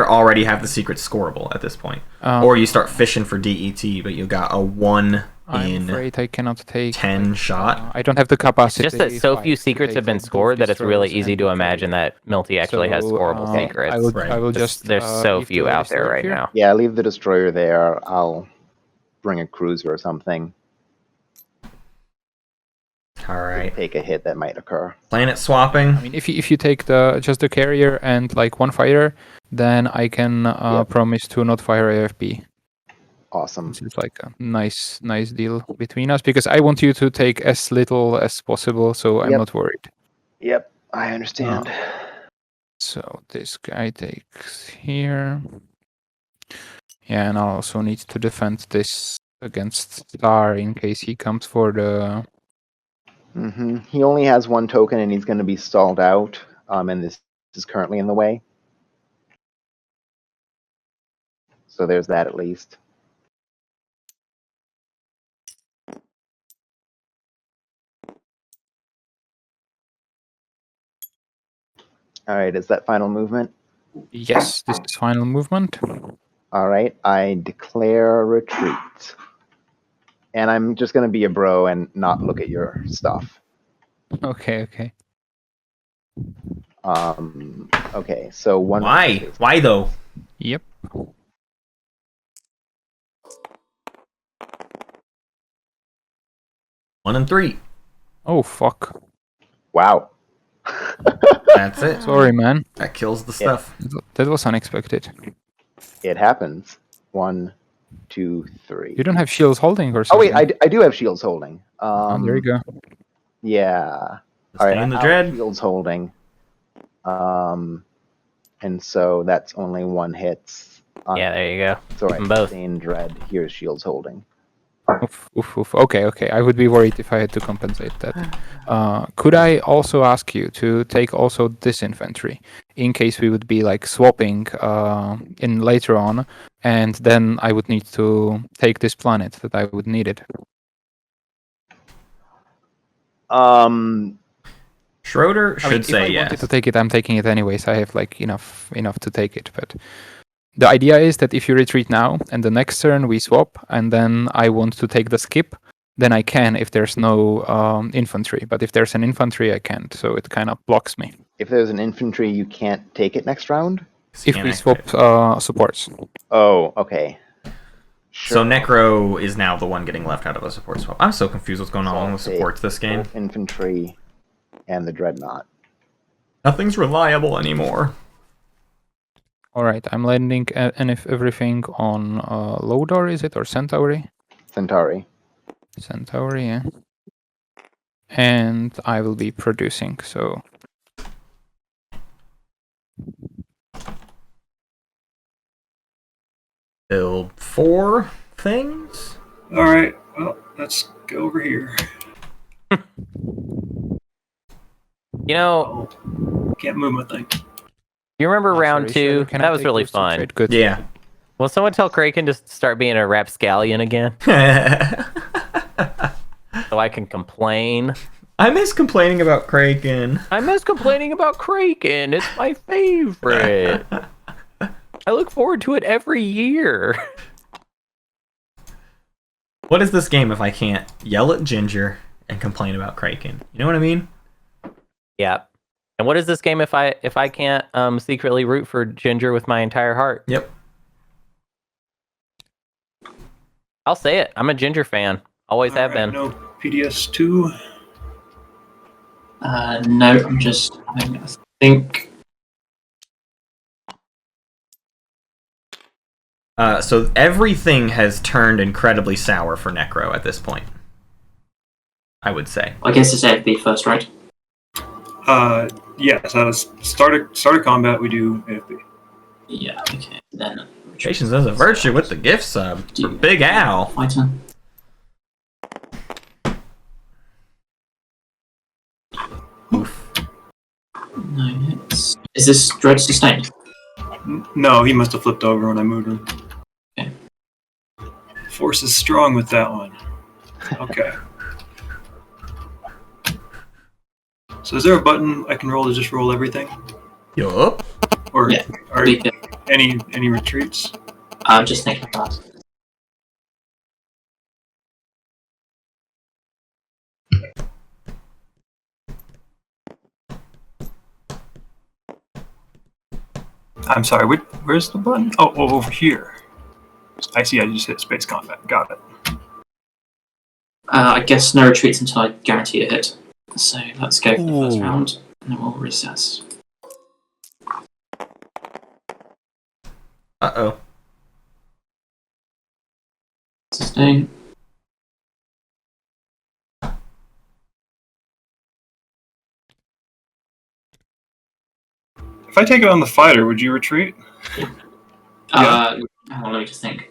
already have the secrets scoreable at this point. Or you start fishing for DET, but you got a 1 I'm in afraid I cannot take 10 shot. I don't have the capacity. Just that so few to secrets take have been both scored that it's really destroyers easy and to the imagine traitor. that Milty actually has scoreable So, secrets. I will Right. just. There's so leave few the out there destroyer right here. now. Yeah, leave the destroyer there. I'll bring a cruiser or something. All right. Take a hit that might occur. Planet swapping. I mean, if you take just the carrier and like 1 fighter, then I can promise to not fire AFP. Awesome. This is like a nice deal between us because I want you to take as little as possible, so I'm Yep. not worried. Yep, I understand. So this guy takes here. Yeah, and I also need to defend this against Star in case he comes for the. He only has 1 token, and he's going to be stalled out. And this is currently in the way. So there's that at least. All right, is that final movement? Yes, this is final movement. All right, I declare retreat. And I'm just going to be a bro and not look at your stuff. Okay. Okay, so 1. Why? Why though? Yep. One and 3. Oh fuck. Wow. That's it. Sorry, man. That kills the stuff. That was unexpected. It happens. 1, 2, 3. You don't have shields holding or Oh something? wait, I do have shields holding. There you go. Yeah. Stay in the dread. Shields holding. And so that's only 1 hit. Yeah, there you go. It's alright. Both. Stay in dread. Here's shields holding. Oof. Okay. I would be worried if I had to compensate that. Could I also ask you to take also this infantry in case we would be like swapping in later on, and then I would need to take this planet that I would need it. Schroeder should say if I yes. wanted to take it, I'm taking it anyways. I have like enough to take it, but. The idea is that if you retreat now and the next turn we swap and then I want to take the skip, then I can if there's no infantry. But if there's an infantry, I can't. So it kind of blocks me. If there's an infantry, you can't take it next round? If we swap supports. Oh, okay. So Necro is now the one getting left out of a support swap. I'm so confused what's going on with supports this game. Both infantry and the Dreadnought. Nothing's reliable anymore. All right, I'm landing everything on Lodor, is it, or Centauri? Centauri, yeah. And I will be producing, so... Build 4 things? All right. Well, let's go over here. You know, Can't move my thing. you remember round 2? Can That I was take really those to fun. trade? Good. Yeah. Will someone tell Craiken to start being a rapscallion again so I can complain? I miss complaining about Craiken. I miss complaining about Craiken. It's my favorite. I look forward to it every year. What is this game if I can't yell at Ginger and complain about Craiken? You know what I mean? Yeah. And what is this game if I can't secretly root for Ginger with my entire heart? Yep. I'll say it. I'm a Ginger fan. Always have been. No PDS2. No, I'm just having a think. So everything has turned incredibly sour for Necro at this point. I would say. I guess it's AFB first, right? Yes. Start a combat. We do AFB. Yeah. Okay. Then. Patience as a virtue with the gift sub for Big Al. Fighter. Is this Dread sustained? No, he must have flipped over when I moved him. Okay. Force is strong with that one. Okay. So is there a button I can roll to just roll everything? Yup. Or Yeah. are any retreats? I'm just thinking about it. I'm sorry, where's the button? Oh, over here. I see, I just hit space combat. Got it. I guess no retreats until I guarantee a hit. So let's go for the first round, and then we'll recess. Uh-oh. Sustain. If I take it on the fighter, would you retreat? Hang on, let me just think.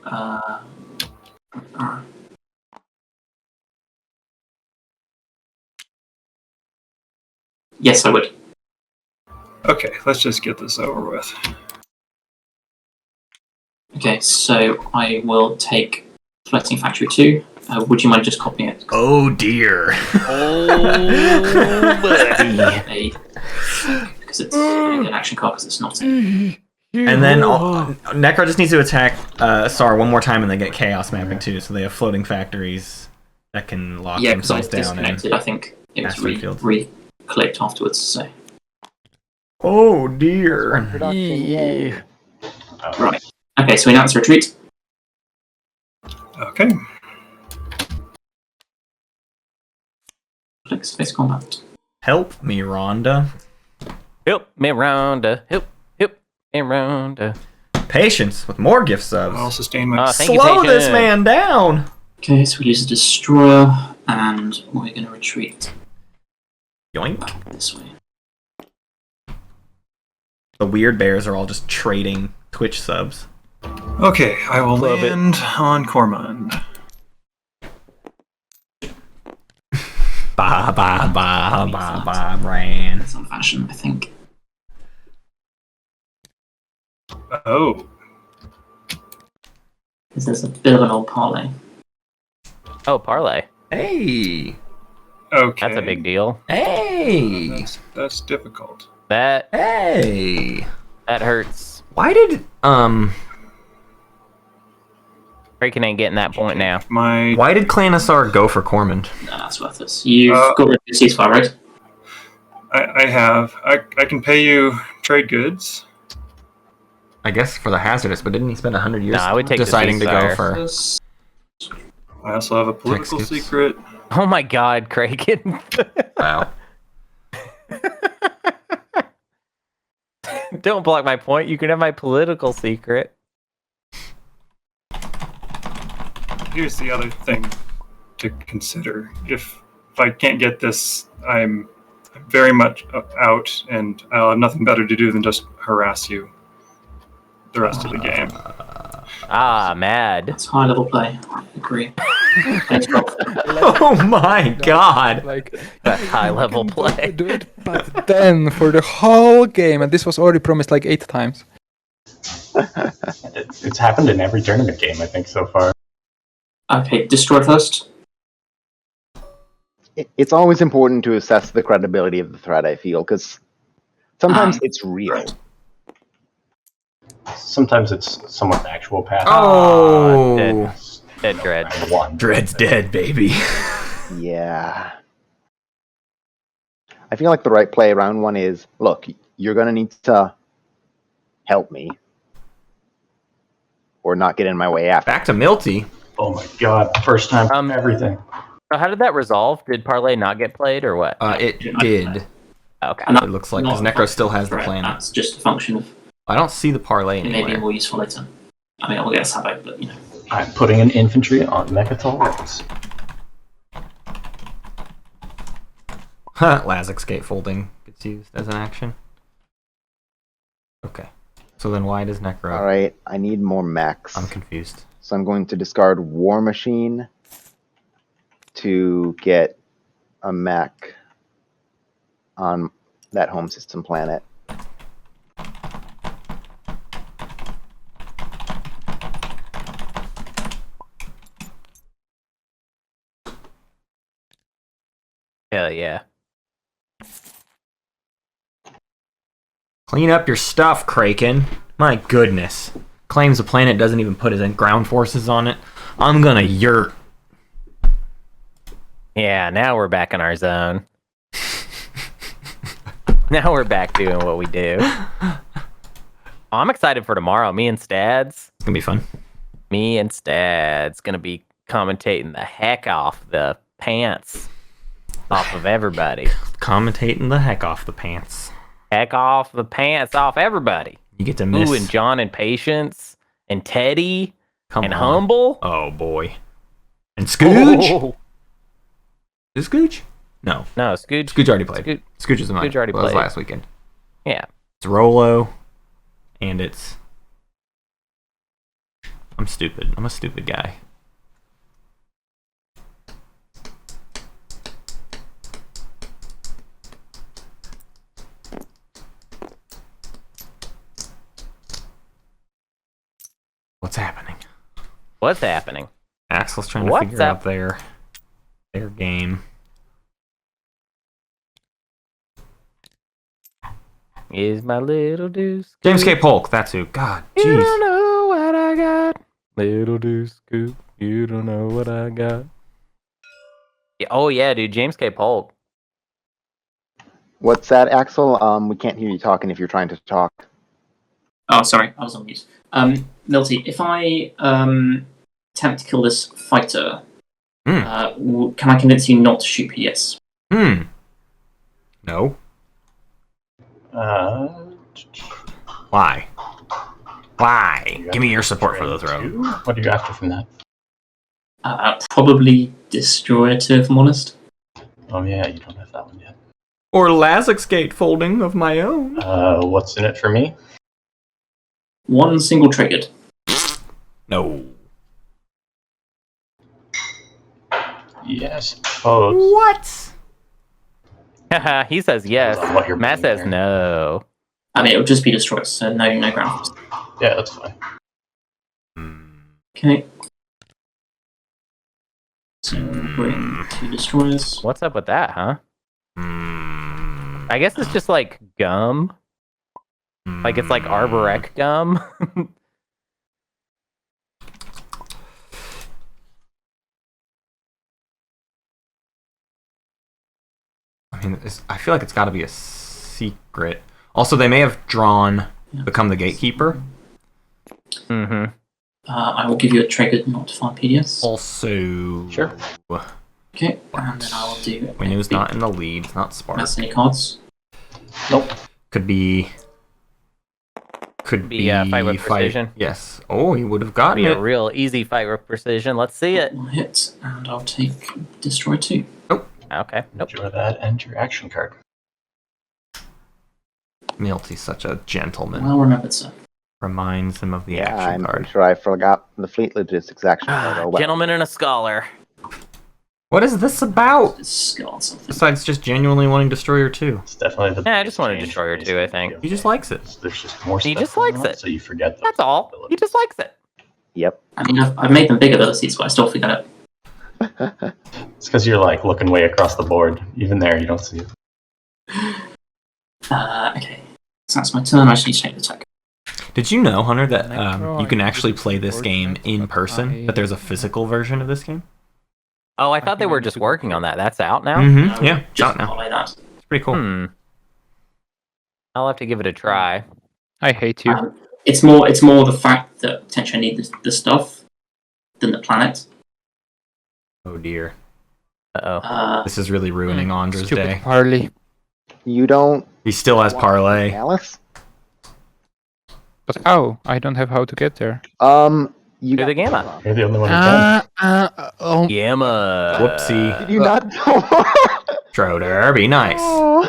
Yes, I would. Okay, let's just get this over with. Okay, so I will take Floating Factory 2. Would you mind just copying it? Oh dear. Oh, buddy. Because it's an action card because it's not in. And then Necro just needs to attack SAR one more time and they get Chaos Mapping too, so they have floating factories that can lock Yeah, because I themselves down. disconnected. I think it was Mastery fields. re-clicked afterwards, so... Oh dear. Yeah. Right. Okay, so we announce retreat. Okay. Click space combat. Help me, Rhonda. Help me, Rhonda. Help me, Rhonda. Patience with more gift subs. I'll sustain my... Thank you, Slow this Patient. man down. Okay, so we use a destroyer, and we're going to retreat Yoink. back this way. The weird bears are all just trading Twitch subs. Okay, I will Love it. land on Cormond. Ran. It's on fashion, I think. Oh. Because there's a bit of an old parlay. Oh, parlay. Hey. Okay. That's a big deal. Hey. That's difficult. That Hey. hurts. Why did Craiken ain't getting that point now. why did Clanisar go for Cormond? No, that's worthless. You've got rid of your ceasefire, right? I have. I can pay you trade goods. I guess for the hazardous, but didn't he spend 100 years No, I would take the deciding to go ceasefire. for? I also have a political Tech scoops. secret. Oh my god, Craiken. Wow. Don't block my point. You can have my political secret. Here's the other thing to consider. If I can't get this, I'm very much out, and I'll have nothing better to do than just harass you the rest of the game. Mad. That's high level play. I agree. Thanks, Rob. Oh my god. Like That's high level you can play. do it, but then for the whole game, and this was already promised like 8 times. It's happened in every tournament game, I think, so far. Okay, destroy first. It's always important to assess the credibility of the threat, I feel, because sometimes it's real. Sometimes it's someone's actual path. Oh. Dead Dread. One. Dread's dead, baby. Yeah. I feel like the right play round one is, look, you're going to need to help me or not get in my way after. Back to Milty. Oh my god, first time for everything. So how did that resolve? Did parlay not get played or what? It did. Okay. And It looks like because Necro still has the Right, plan. that's just a function of I don't see the parlay it may be anywhere. more useful later. I mean, I'll get a sabo, but you know. I'm putting an infantry on Mechatol. Lazix gatefolding gets used as an action. Okay. So then why does Necro? All right, I need more mechs. I'm confused. So I'm going to discard War Machine to get a mech on that home system planet. Hell yeah. Clean up your stuff, Craiken. My goodness. Claims the planet doesn't even put his ground forces on it. I'm gonna yurt. Yeah, now we're back in our zone. Now we're back doing what we do. Oh, I'm excited for tomorrow. Me and Stads. It's gonna be fun. Me and Stads gonna be commentating the heck off the pants off of everybody. Commentating the heck off the pants. Heck off the pants off everybody. You get to miss. Ooh, and John and Patience and Teddy and on. Humble. Oh boy. And Scooge. Oh. Is Scooge? No. No, Scooge. Scooge already played. Scooge is mine. Scooge already That was played. last weekend. Yeah. It's Rolo. And it's... I'm stupid. I'm a stupid guy. What's happening? What's happening? Axel's trying to figure out their game. Is my little deuce. James K. Polk, that's who. God, You jeez. don't know what I got. Little deuce scoop. You don't know what I got. Yeah, oh yeah, dude. James K. Polk. What's that, Axel? We can't hear you talking if you're trying to talk. Oh, sorry, I was on mute. Milty, if I attempt to kill this fighter, can I convince you not to shoot PS? No. Why? Why? Give me your support for the throw. What are you after from that? Probably Destroyer 2, if I'm honest. Oh yeah, you don't have that one yet. Or Lazix gatefolding of my own. What's in it for me? One single triggered. No. Yes. Oh. What? He says yes. What you're Matt playing says here. no. I mean, it would just be Destroyer, so no ground force. Yeah, that's fine. Okay. So we'll bring 2 Destroyers. What's up with that, huh? I guess it's just like gum. Like it's like Arborec gum. I mean, I feel like it's got to be a secret. Also, they may have drawn Become the Gatekeeper. Mm-hmm. I will give you a triggered not to find PDS. Also... Sure. Okay, and then I will do... Winnu's not in the lead, it's not Spark. That's any cards? Nope. Could be... Fight with precision. Yes. Oh, he would have gotten Be it. a real easy fight with precision. Let's see it. I'll hit, and I'll take Destroy 2. Okay. Nope. Enjoy that and your action card. Milty's such a gentleman. Well remembered, sir. Reminds him of the Yeah, action I'm card. pretty sure I forgot the Fleet Logistics action card. Oh, well. Gentleman and a scholar. What is this about? It's skill something. Besides just genuinely wanting Destroyer 2. It's definitely the. Yeah, I just wanted exchange Destroyer phase 2, I of think. video He just game. likes it. There's just more He stuff just going likes on, it. So you forget That's all. He just likes it. Yep. I mean, I've made them big abilities, but I still forget it. It's because you're like looking way across the board. Even there, you don't see it. Okay. So that's my turn. I just need to take the attack. Did you know, Hunter, that you can actually play this game in person? That there's a physical version of this game? Oh, I thought they were just working on that. That's out now? Mm-hmm. Yeah, it's Just out now. follow that. It's pretty cool. I'll have to give it a try. I hate you. It's more the fact that potentially I need the stuff than the planet. Oh dear. Uh-oh. This is really ruining Ondra's Stupid day. Parley. You don't He still has Parlay. Alice? But how? I don't have how to get there. You Do the got gamma. You're the only one who can. Oh, Gamma. Whoopsie. Did you not know? Schroeder, be nice. Oh,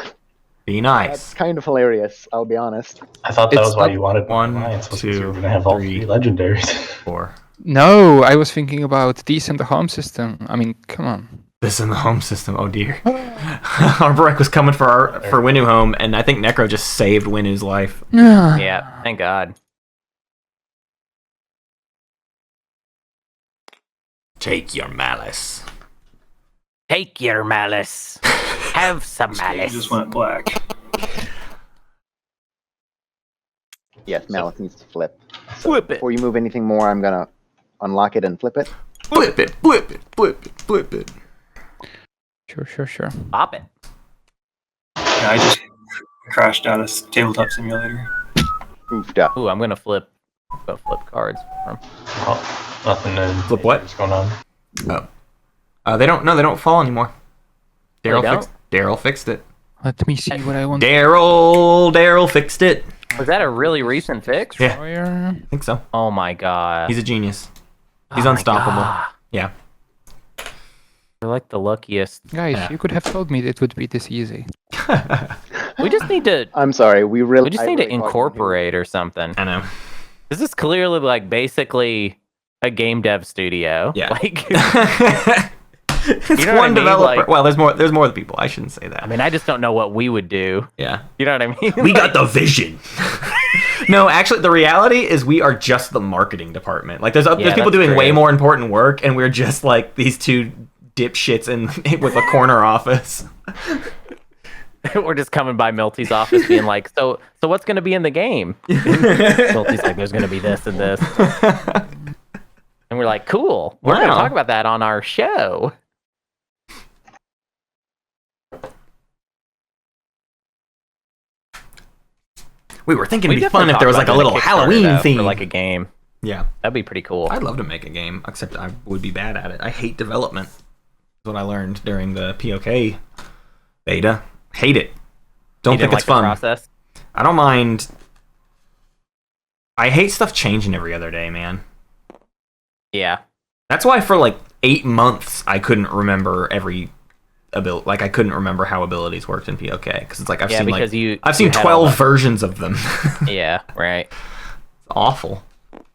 Be that's nice. kind of hilarious, I'll be honest. I thought that It's was why not you wanted one, Alliance, was because you were 2, going to have all 3. 3 legendaries. 4. no, I was thinking about these and the home system. I mean, come on. This in the home system. Oh dear. Arborec was coming for Winnu home, and I think Necro just saved Winnu's life. Yeah, thank God. Take your malice. Take your malice. Have some This game malice. just went black. Yes, malice needs to flip. So Flip it. before you move anything more, I'm gonna unlock it and flip it. Flip it, flip it, flip it, flip it. Sure. Pop it. Yeah, I just crashed out of Tabletop Simulator. Oofed up. Ooh, I'm gonna flip cards from. Oh, nothing to Flip what? What's going on? Oh. They don't fall anymore. They Daryl fixed it. Let me see what I want. Daryl fixed it. Was that a really recent fix? Yeah. Fire. I think so. Oh my god. He's a genius. He's Oh my unstoppable. God. Yeah. You're like the luckiest. Guys, Yeah. you could have told me it would be this easy. We just need to. I'm sorry. We We just I need to really thought you knew. incorporate or something. I know. This is clearly like basically a game dev studio. Yeah. Like, It's You know what I one mean? developer. Like- well, there's more people. I shouldn't say that. I mean, I just don't know what we would do. yeah. You know what I mean? We got the vision. No, actually, the reality is we are just the marketing department. Like, there's people that's doing way true. more important work, and we're just like these two dipshits with a corner office. We're just coming by Milty's office being like, so what's going to be in the game? Milty's like, there's going to be this and this. And we're like, cool. We're going to Wow. talk about that on our show. We were thinking We it'd be definitely fun if talk there was about like a doing little Kickstarter, Halloween though, theme. for like a game. Yeah. That'd be pretty cool. I'd love to make a game, except I would be bad at it. I hate development. That's what I learned during the POK beta. Hate it. Don't You think didn't it's like fun. the process? I don't mind. I hate stuff changing every other day, man. Yeah. That's why for like 8 months I couldn't remember every ability. Like I couldn't remember how abilities worked in POK because it's like I've seen because like I've seen 12 versions of them. It's Yeah, right. awful.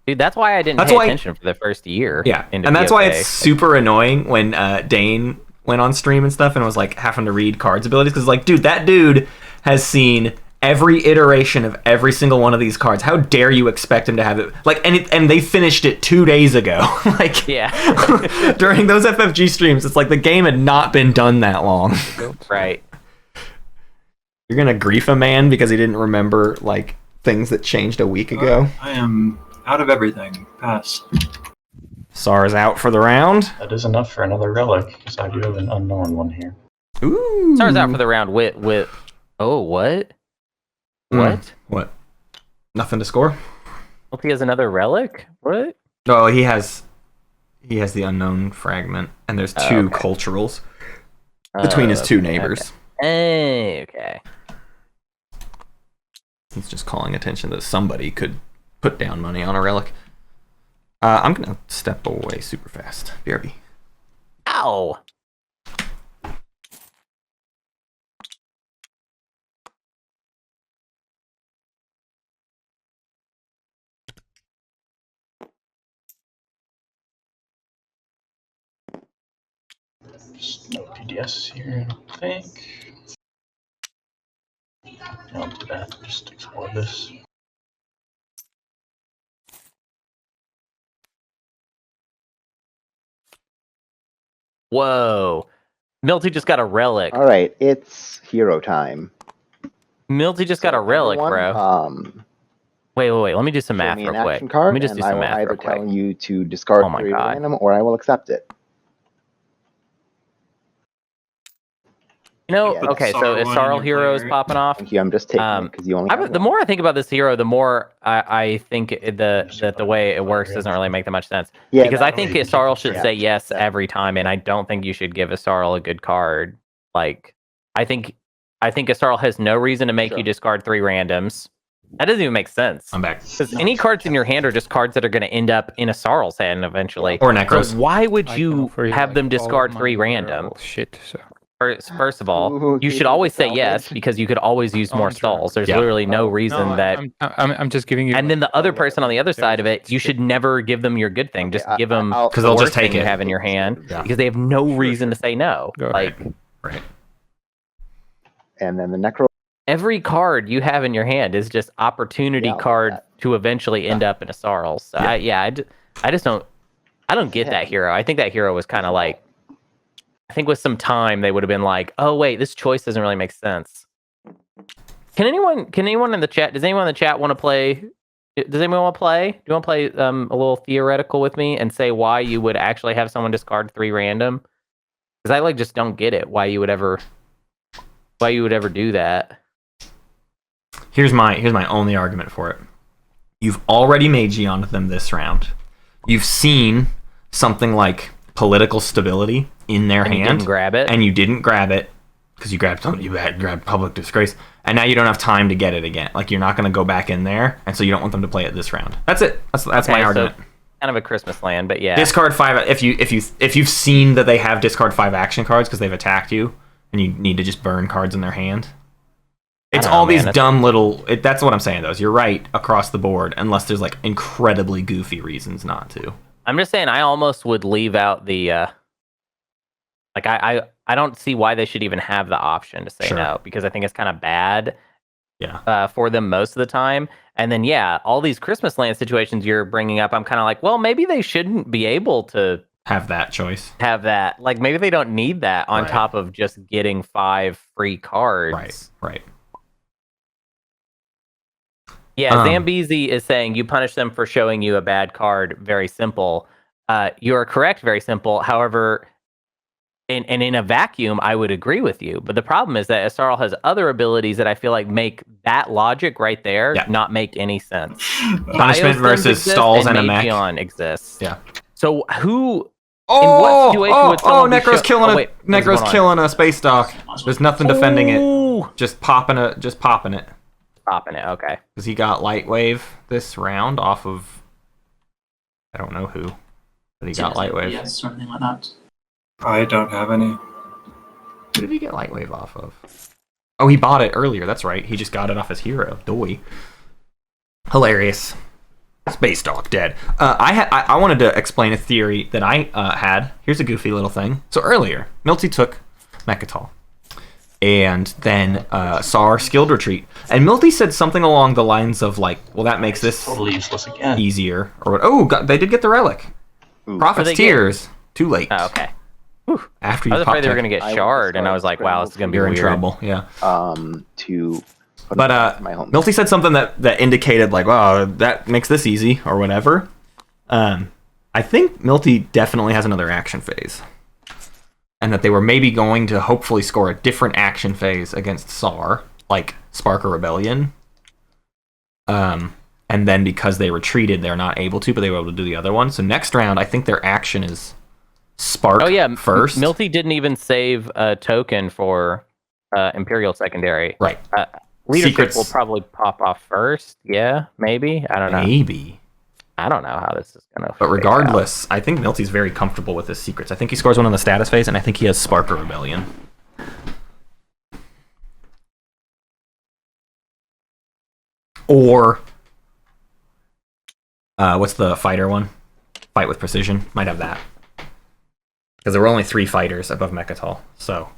Dude, that's why I didn't That's pay why- attention for the first year. Yeah, into and that's why POK. it's super annoying when Dane went on stream and stuff and was like having to read cards abilities because like, dude, that dude has seen every iteration of every single one of these cards. How dare you expect him to have it? Like, and they finished it 2 days ago. Like, Yeah. during those FFG streams, it's like the game had not been done that long. Right. You're gonna grief a man because he didn't remember like things that changed a week ago. I am out of everything. Pass. SAR's out for the round. That is enough for another relic, because I do have an unknown one here. Ooh. Stars out for the round with. Oh, what? What? What? Nothing to score? Hope he has another relic? What? Oh, he has the unknown fragment, and there's two okay. culturals between his two Okay. neighbors. Okay. He's just calling attention that somebody could put down money on a relic. I'm gonna step away super fast. BRB. Ow. Just no PDS here, I don't think. I'll do that. Just explore this. Whoa. Milty just got a relic. All right, it's hero time. Milty just got a relic, Everyone, bro. Wait. Let me do some show math me real an quick. action card, Let me just and do I some will math either real quick. tell you to discard Oh my 3 God. random, or I will accept it. You know, Yeah, okay, so is Sarl Sarl in your Heroes player. popping off? Thank you. I'm just taking it because you only. have The one. more I think about this hero, the more I think that the way it works doesn't really make that much sense. Yeah, Because I that- think Isarl should yeah. say yes every time, and I don't think you should give Isarl a good card. Like, I think Isarl has no reason to make Sure. you discard 3 randoms. That doesn't even make sense. I'm back. Because any cards in your hand are just cards that are going to end up in Isarl's hand eventually. Or Necros. So why would I you can offer you, have like, them all discard my 3 mineral random? Shit, so. First of all, Ooh, you should giving always say salvage. yes because you could always use more Ondra. stalls. There's Yeah. literally no Oh. reason No, that. I'm just giving you. And then the other like, person on the other side of it, you shit. should never give them your good thing. Okay, Just give them I'll- 'Cause the they'll worst just take thing you it. have in your hand Yeah. because they have no reason to say no. Go Like Right. And then the necro. every card you have in your hand is just opportunity Yeah, I'll card do to eventually end up in a Sarl. So I just don't get Yeah. that hero. I think that hero was kind of like I think with some time they would have been like, oh wait, this choice doesn't really make sense. Can anyone in the chat? Does anyone in the chat want to play? Does anyone want to play? Do you want to play a little theoretical with me and say why you would actually have someone discard 3 random? Because I just don't get it. Why you would ever do that? Here's my only argument for it. You've already made onto them this round. You've seen something like political stability in their hand. You didn't grab it. And you didn't grab it because you grabbed public disgrace. And now you don't have time to get it again. Like, you're not going to go back in there, and so you don't want them to play it this round. That's it. That's okay, my argument. So kind of a Christmas land, but yeah. Discard 5 if you've seen that they have discard 5 action cards because they've attacked you, and you need to just burn cards in their hand. It's all these dumb little. That's what I'm saying, though. Is you're right across the board, unless there's like incredibly goofy reasons not to. I'm just saying, I almost would leave out the. I don't see why they should even have the option to say no, because I think it's kind of bad. Yeah. For them most of the time, and then all these Christmas land situations you're bringing up, I'm kind of like, well, maybe they shouldn't be able to have that choice. Have that, like, maybe they don't need that on top of just getting 5 free cards. Right. Yeah, Zambezi is saying you punish them for showing you a bad card. Very simple. You are correct. Very simple. However, in a vacuum, I would agree with you. But the problem is that Asarl has other abilities that I feel like make that logic right there not make any sense. Punishment versus stalls and a mech exists. Yeah. So who? In what situation would someone Necro's killing a space dock. There's nothing defending it. Just popping it. Okay. Because he got Light Wave this round off of, I don't know who, but he got Light Wave. Yes, something like that. I don't have any. Who did he get Light Wave off of? Oh, he bought it earlier. That's right. He just got it off his hero, Doi. Hilarious. Space Dog dead. I wanted to explain a theory that I had. Here's a goofy little thing. So earlier, Milty took Mechatol. And then saw our skilled retreat. And Milty said something along the lines of, like, well, that makes this totally useless again. Easier. Or what? Oh, God, they did get the relic. Prophet's Tears. Too late. Oh, okay. After you I was afraid they were going to get shard, and I was like, wow, this is going to be weird. You're in trouble, yeah. But Milty said something that indicated, like, wow, that makes this easy, or whatever. I think Milty definitely has another action phase. And that they were maybe going to hopefully score a different action phase against SAR, like Spark or Rebellion. And then because they retreated, they're not able to, but they were able to do the other one. So next round, I think their action is Spark first. Milty didn't even save a token for Imperial Secondary. Right. Leadership Secrets will probably pop off first. Yeah, maybe. I don't know. Maybe. I don't know how this is going to. But regardless, I think Milty's very comfortable with his secrets. I think he scores one on the status phase, and I think he has Spark or Rebellion. Or, what's the fighter one? Fight with Precision. Might have that. Because there were only 3 fighters above Mechatol. So,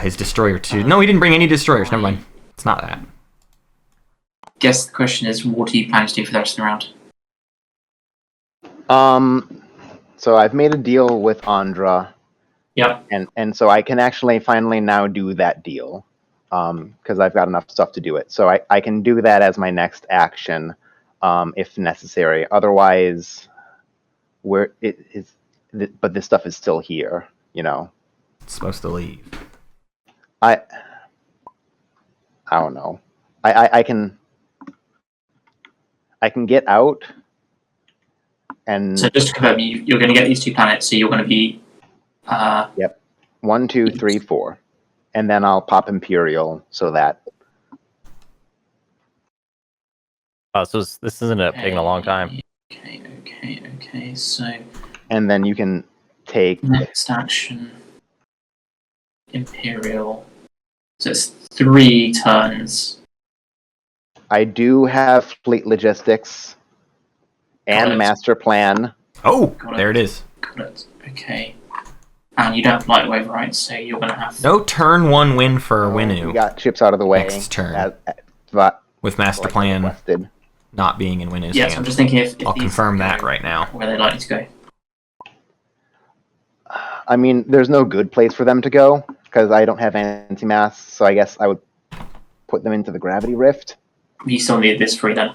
his Destroyer 2. No, he didn't bring any Destroyers. Never mind. It's not that. Guess the question is, what do you plan to do for the rest of the round? So I've made a deal with Ondra. Yep. And so I can actually finally now do that deal. Because I've got enough stuff to do it. So I can do that as my next action, if necessary. Otherwise, but this stuff is still here, you know. It's supposed to leave. I don't know. I can get out. And so just to confirm, you're going to get these 2 planets, so you're going to be... Yep. 1, 2, 3, 4. And then I'll pop Imperial so that... Oh, so this isn't taking a long time. Okay, so... And then you can take... Next action... Imperial... So it's 3 turns. I do have Fleet Logistics... and Master Plan. Oh, there it is. Got it. Okay. And you don't have Light Wave, right? So you're going to have... No turn 1 win for Winnu. We got ships out of the way. Next turn. But with Master Plan not being in Winnu's hands. I'm just thinking if I'll confirm that right now. Where they'd like to go. I mean, there's no good place for them to go because I don't have anti-mass, so I guess I would put them into the gravity rift. You still need this free then.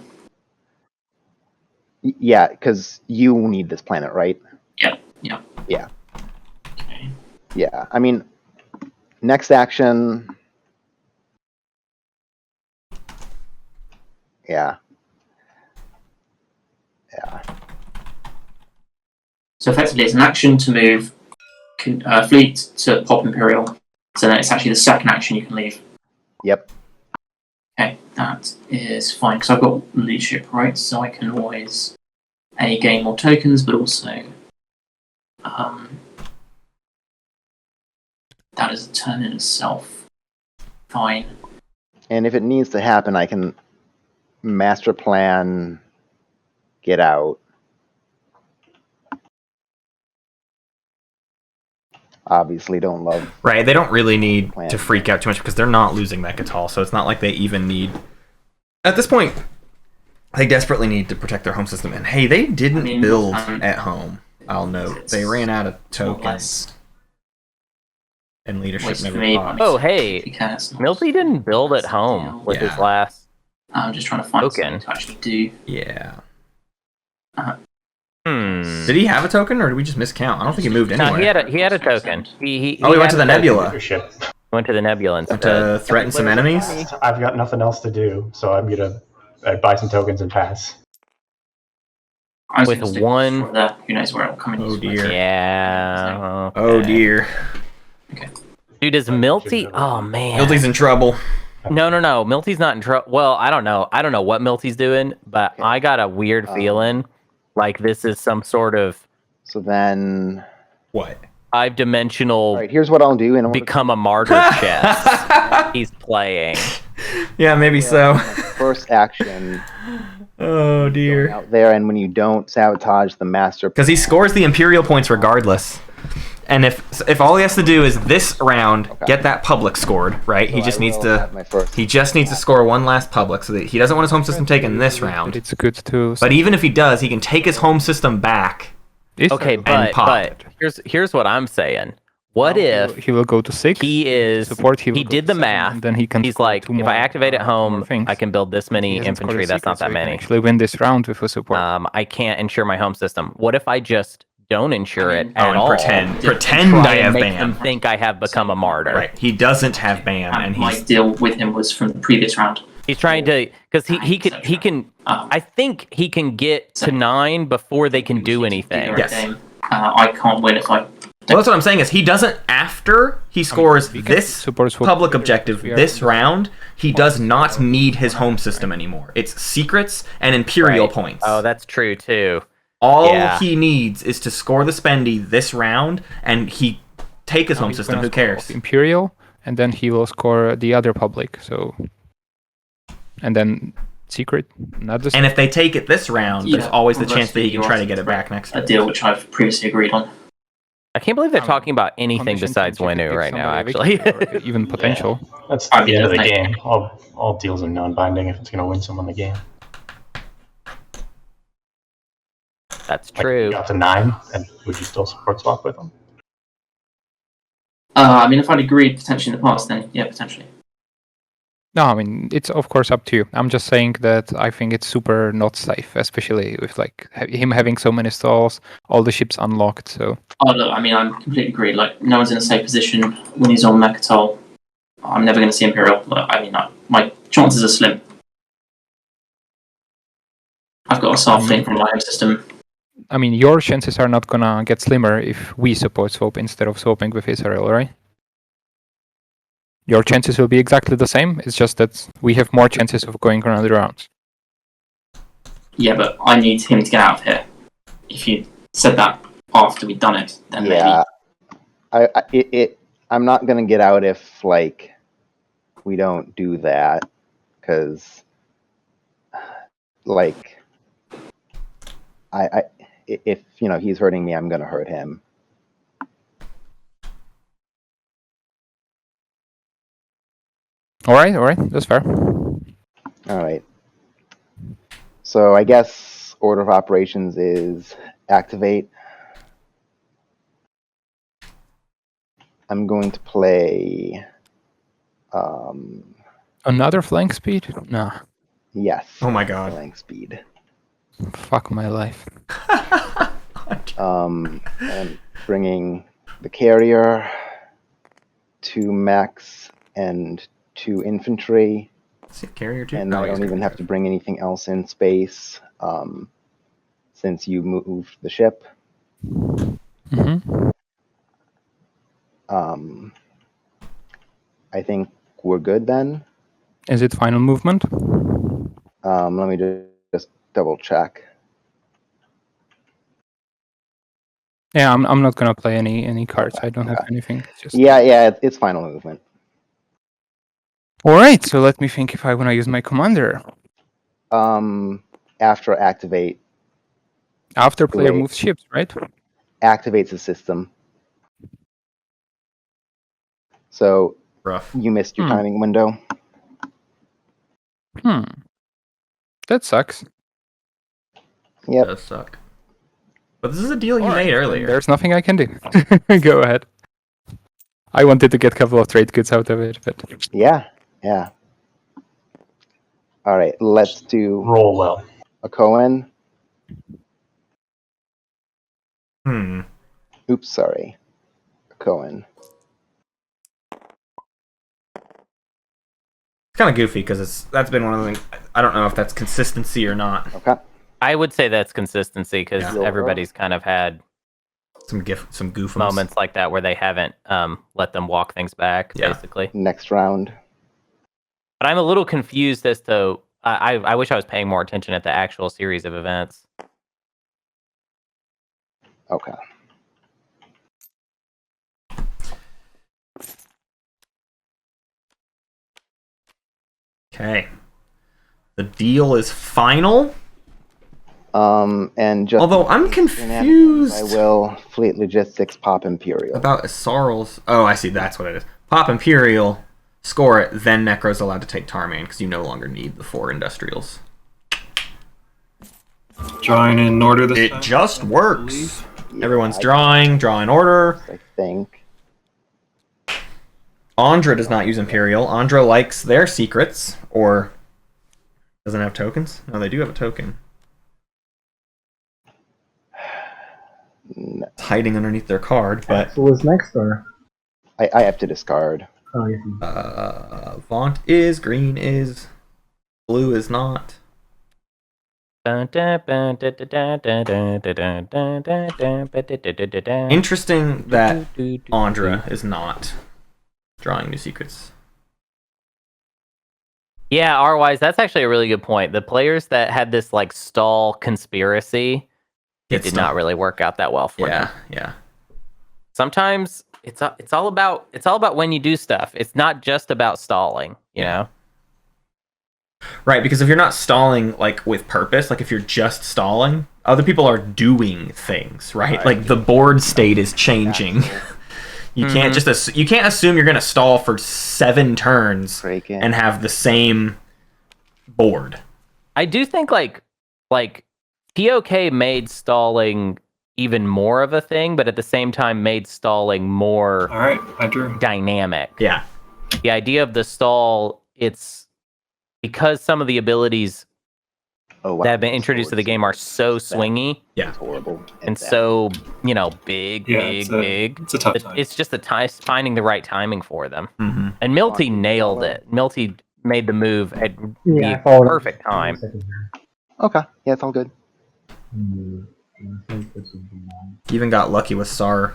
Yeah, because you need this planet, right? Yeah. Yeah. Okay. Yeah. I mean, next action. Yeah. So effectively, it's an action to move fleet to pop Imperial. So then it's actually the second action you can leave. Yep. Okay, that is fine because I've got leadership, right? So I can always gain more tokens, but also that is a turn in itself. Fine. And if it needs to happen, I can master plan, get out. Obviously, don't love. Right, they don't really need plan. to freak out too much because they're not losing Mechatol, so it's not like they even need. At this point, they desperately need to protect their home system. And hey, they didn't build at home. I'll note they ran out of tokens. And leadership never popped. Oh, hey, Milty didn't build at home with his last. I'm just trying to find something to actually do. Yeah. Did he have a token, or did we just miscount? I don't think he moved anywhere. No, he had a token. He went to the Nebula. Went to the Nebula instead. To threaten some enemies? I've got nothing else to do, so I'm gonna buy some tokens and pass. With one. Who knows where it'll come in? Oh dear. Yeah. Okay. Oh dear. Okay. Dude, is Milty? Oh man. Milty's in trouble. No. Milty's not in trouble. Well, I don't know. I don't know what Milty's doing, but I got a weird feeling like this is some sort of. So then. What? 5-dimensional. All right, here's what I'll do. And become a martyr chess. He's playing. Yeah, maybe so. First action. Oh dear. Out there, and when you don't sabotage the master. Because he scores the Imperial points regardless. And if all he has to do is this round get that public scored, right? So he just needs to score one last public, so that he doesn't want his home system taken this round. It's good to. But even if he does, he can take his home system back. Okay, but here's what I'm saying. What if he will go to 6? He is support. He did the math. And then he can. He's like, if I activate at home, I can build this many infantry. That's not that many. Actually, win this round with a support. I can't ensure my home system. What if I just don't ensure it at all? Pretend I have ban. Make them ban. think I have become a martyr. Right. He doesn't have ban, and my deal with him was from the previous round. He's trying to, because he can. I think he can get to 9 before they can do anything. Yes. I can't win if I. Well, that's what I'm saying is he doesn't, after he scores this public objective this round, he does not need his home system anymore. It's secrets and Imperial points. Oh, that's true too. All he needs is to score the spendy this round, and he take his home system. Who cares? Imperial, and then he will score the other public. So, and then secret, not the. And if they take it this round, there's always the chance that he can try to get it back next. A deal which I've previously agreed on. I can't believe they're talking about anything besides Winu right now, actually. Even potential. That's the end of the game. All deals are non-binding if it's going to win someone the game. That's true. You got to 9, and would you still support swap with them? I mean, if I'd agreed potentially in the past, then yeah, potentially. No, I mean, it's of course up to you. I'm just saying that I think it's super not safe, especially with like him having so many stalls, all the ships unlocked. So. Oh look, I mean, I'm completely agreed. Like, no one's in a safe position when he's on Mechatol. I'm never going to see Imperial. But, I mean, my chances are slim. I've got a soft thing from my home system. I mean, your chances are not gonna get slimmer if we support swap instead of swapping with Israel, right? Your chances will be exactly the same. It's just that we have more chances of going around the rounds. Yeah, but I need him to get out of here. If you said that after we'd done it, then maybe. I'm not gonna get out if like we don't do that, because like if he's hurting me, I'm gonna hurt him. All right, that's fair. All right. So I guess order of operations is activate. I'm going to play. Another flank speed? No. Yes. Oh my god. Flank speed. Fuck my life. I'm bringing the carrier, 2 mechs, and 2 infantry. See, carrier too. And I don't even have to bring anything else in space since you moved the ship. Mm-hmm. I think we're good then. Is it final movement? Let me just double check. Yeah, I'm not gonna play any cards. I don't have anything. It's just... Yeah, it's final movement. All right, so let me think if I want to use my commander. After activate. After player moves ships, right? Activates the system. So rough. You missed your timing window. That sucks. Yep. It does suck. But this is a deal you made earlier. There's nothing I can do. Go ahead. I wanted to get a couple of trade goods out of it, but yeah. All right, let's do roll well. A Cohen. Oops, sorry. A Cohen. It's kind of goofy because that's been one of the things. I don't know if that's consistency or not. Okay. I would say that's consistency because everybody's kind of had some goof moments like that where they haven't let them walk things back, basically. Next round. But I'm a little confused as to... I wish I was paying more attention at the actual series of events. Okay. Okay. The deal is final. And just although I'm confused, I will Fleet Logistics pop Imperial. About Asarl's. Oh, I see. That's what it is. Pop Imperial, score it, then Necro's allowed to take Tarman because you no longer need the 4 Industrials. Drawing in order this time? It just works. Everyone's drawing order. I think. Ondra does not use Imperial. Ondra likes their secrets, or doesn't have tokens. No, they do have a token. No. It's hiding underneath their card, but Axel is next, or I have to discard. oh, yes. Vaunt is, green is, blue is not. Interesting that Ondra is not drawing new secrets. Yeah, R-wise, that's actually a really good point. The players that had this like stall conspiracy, it did not really work out that well for them. Yeah. Sometimes it's all about when you do stuff. It's not just about stalling, you know? Right, because if you're not stalling like with purpose, like if you're just stalling, other people are doing things, right? Like the board state is changing. You can't just you can't assume you're going to stall for 7 turns Craiken. and have the same board. I do think like POK made stalling even more of a thing, but at the same time made stalling more All right, I drew. dynamic. Yeah. The idea of the stall, it's because some of the abilities that have been introduced to the game are so swingy. Yeah. Horrible. And so, big. It's a tough time. It's just finding the right timing for them. Mm-hmm. And Milty nailed it. Milty made the move at Yeah, the I followed perfect time. Okay. Yeah, it's all good. I think this would be mine. He even got lucky with Sar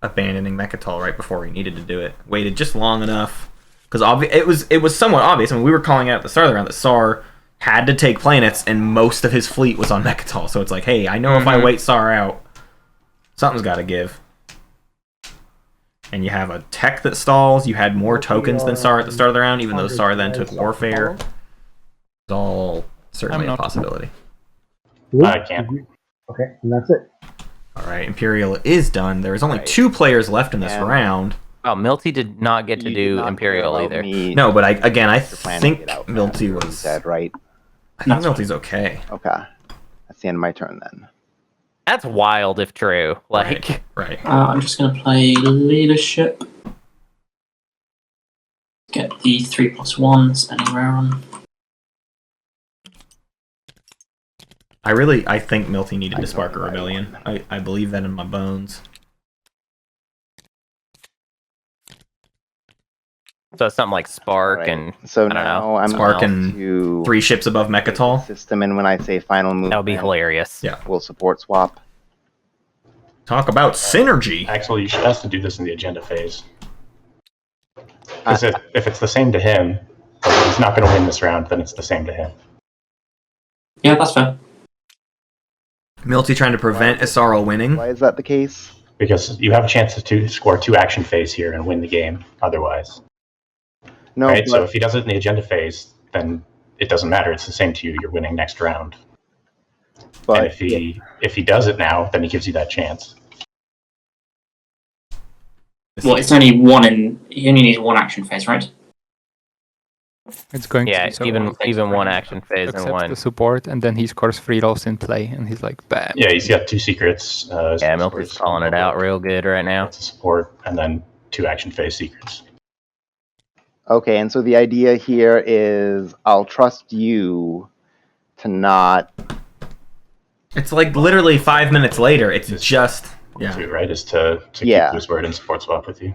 abandoning Mechatol right before he needed to do it. Waited just long enough. Because it was somewhat obvious. I mean, we were calling out at the start of the round that Sar had to take planets, and most of his fleet was on Mechatol. So it's like, hey, I know if I wait Sar out, something's got to give. And you have a tech that stalls. You had more tokens than Sar at the start of the round, even though Sar then took Warfare. It's all certainly a possibility. I can't. Okay, and that's it. All right, Imperial is done. There is only 2 players left in this round. Oh, Milty did not get to do Imperial either. No, but I think Milty was dead, right? I think Milty's okay. Okay. That's the end of my turn then. That's wild if true. Like, Right. I'm just going to play leadership. got the 3+1s anywhere on. I think Milty needed to spark a rebellion. I believe that in my bones. So something like Spark Right. and So I don't now know. I'm Spark going and to 3 ships above Mechatol. system, and when I say final movement, that would be hilarious. Yeah. we'll support swap. Talk about synergy. Axel, you should have to do this in the agenda phase. Because if it's the same to him, but he's not going to win this round, then it's the same to him. Yeah, that's fair. Milty trying to prevent Isarl winning. Why is that the case? Because you have a chance to score 2 action phase here and win the game otherwise. No, Right? So but if he does it in the agenda phase, then it doesn't matter. It's the same to you. You're winning next round. And if he does it now, then he gives you that chance. Well, it's only he only needs 1 action phase, right? It's going Yeah, to be so even one action phase and accepts one. the support, and then he scores 3 rolls in play, and he's like, bam. Yeah, he's got 2 secrets. Yeah, Milty's calling it out real good right now. It's a support, and then 2 action phase secrets. okay, and so the idea here is I'll trust you to not. It's like literally 5 minutes later. It's just Too, right? Is to Yeah. keep his word and support swap with you.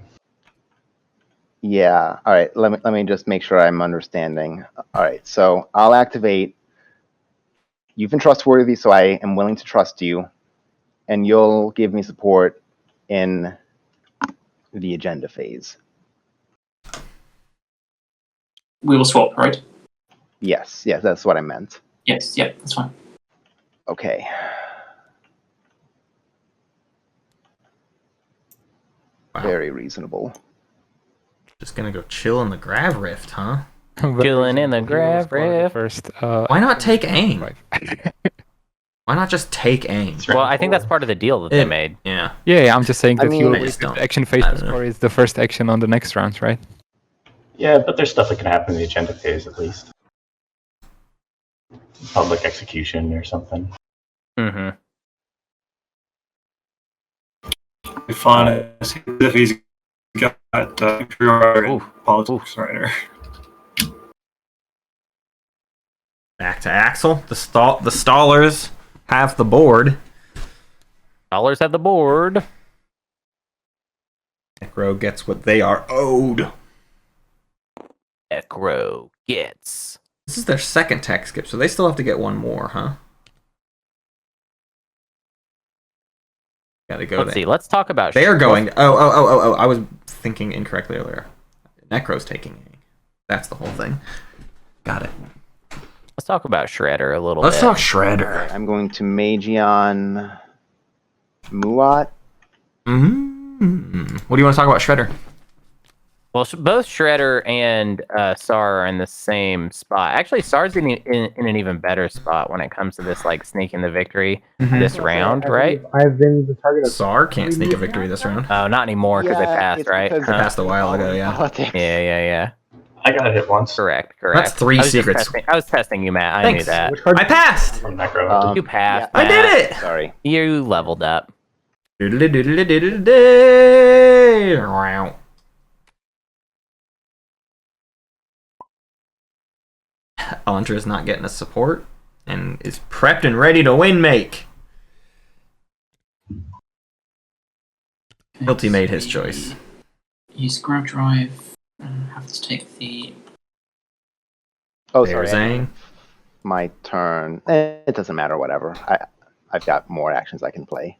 Yeah. All right. Let me just make sure I'm understanding. All right. So I'll activate. You've been trustworthy, so I am willing to trust you, and you'll give me support in the agenda phase. We will swap, right? Yes. Yes. That's what I meant. Yes, yeah, that's fine. Okay. Wow. Very reasonable. Just gonna go chill in the Grav Rift, huh? Chilling in the Grav Rift. First, Why not take Aang? right. Why not just take Aang? Well, I think that's part of the deal that they made. Yeah. Yeah, I'm just saying I that mean- you'll I just don't- action phase I to don't know. score is the first action on the next round, right? Yeah, but there's stuff that can happen in the agenda phase at least. Public execution or something. Mm-hmm. Fun as if he's got Schroeder and Oof. politics writer. Back to Axel. The stallers have the board. Dollars have the board. Necro gets what they are owed. Necro gets. This is their second tech skip, so they still have to get one more, huh? Gotta go. Let's see. Let's talk about. They are going. Oh! I was thinking incorrectly earlier. Necro's taking Aang. That's the whole thing. Got it. Let's talk about Shredder a little Let's bit. talk Shredder. I'm going to Magion Muat. What do you want to talk about Shredder? Well, both Shredder and Sar are in the same spot. Actually, Sar's in an even better spot when it comes to this, like, sneaking the victory this round, right? I've been the target of. Sar can't sneak a victory this round. Oh, not anymore because they Yeah, passed, it's right? because- They passed a while ago, yeah. Politics. Yeah. I got hit once Correct. That's 3 I was just secrets. I was testing you, Matt. I Thanks. knew that. Which card? I passed! from Necro. You passed. yeah. I did Matt. it! Sorry. You leveled up. Ondra is not getting a support and is prepped and ready to win make. Milty made his choice. Use grab drive and have to take the. Oh, There's sorry. Aang. My turn. It doesn't matter. Whatever. I've got more actions I can play.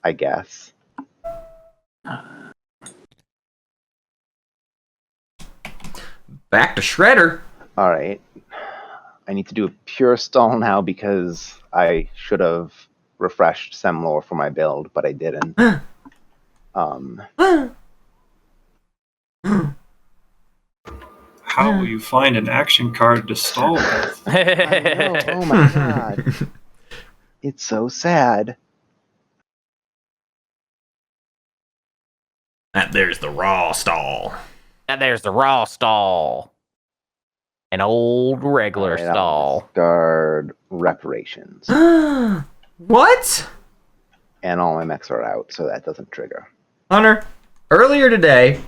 I guess. Back to Shredder. All right. I need to do a pure stall now because I should have refreshed Semlor for my build, but I didn't. How will you find an action card to stall with? I know. Oh my god. It's so sad. And there's the raw stall. And there's the raw stall. An old regular Alright, I'll stall. discard reparations. What? and all my mechs are out, so that doesn't trigger. Hunter, earlier today,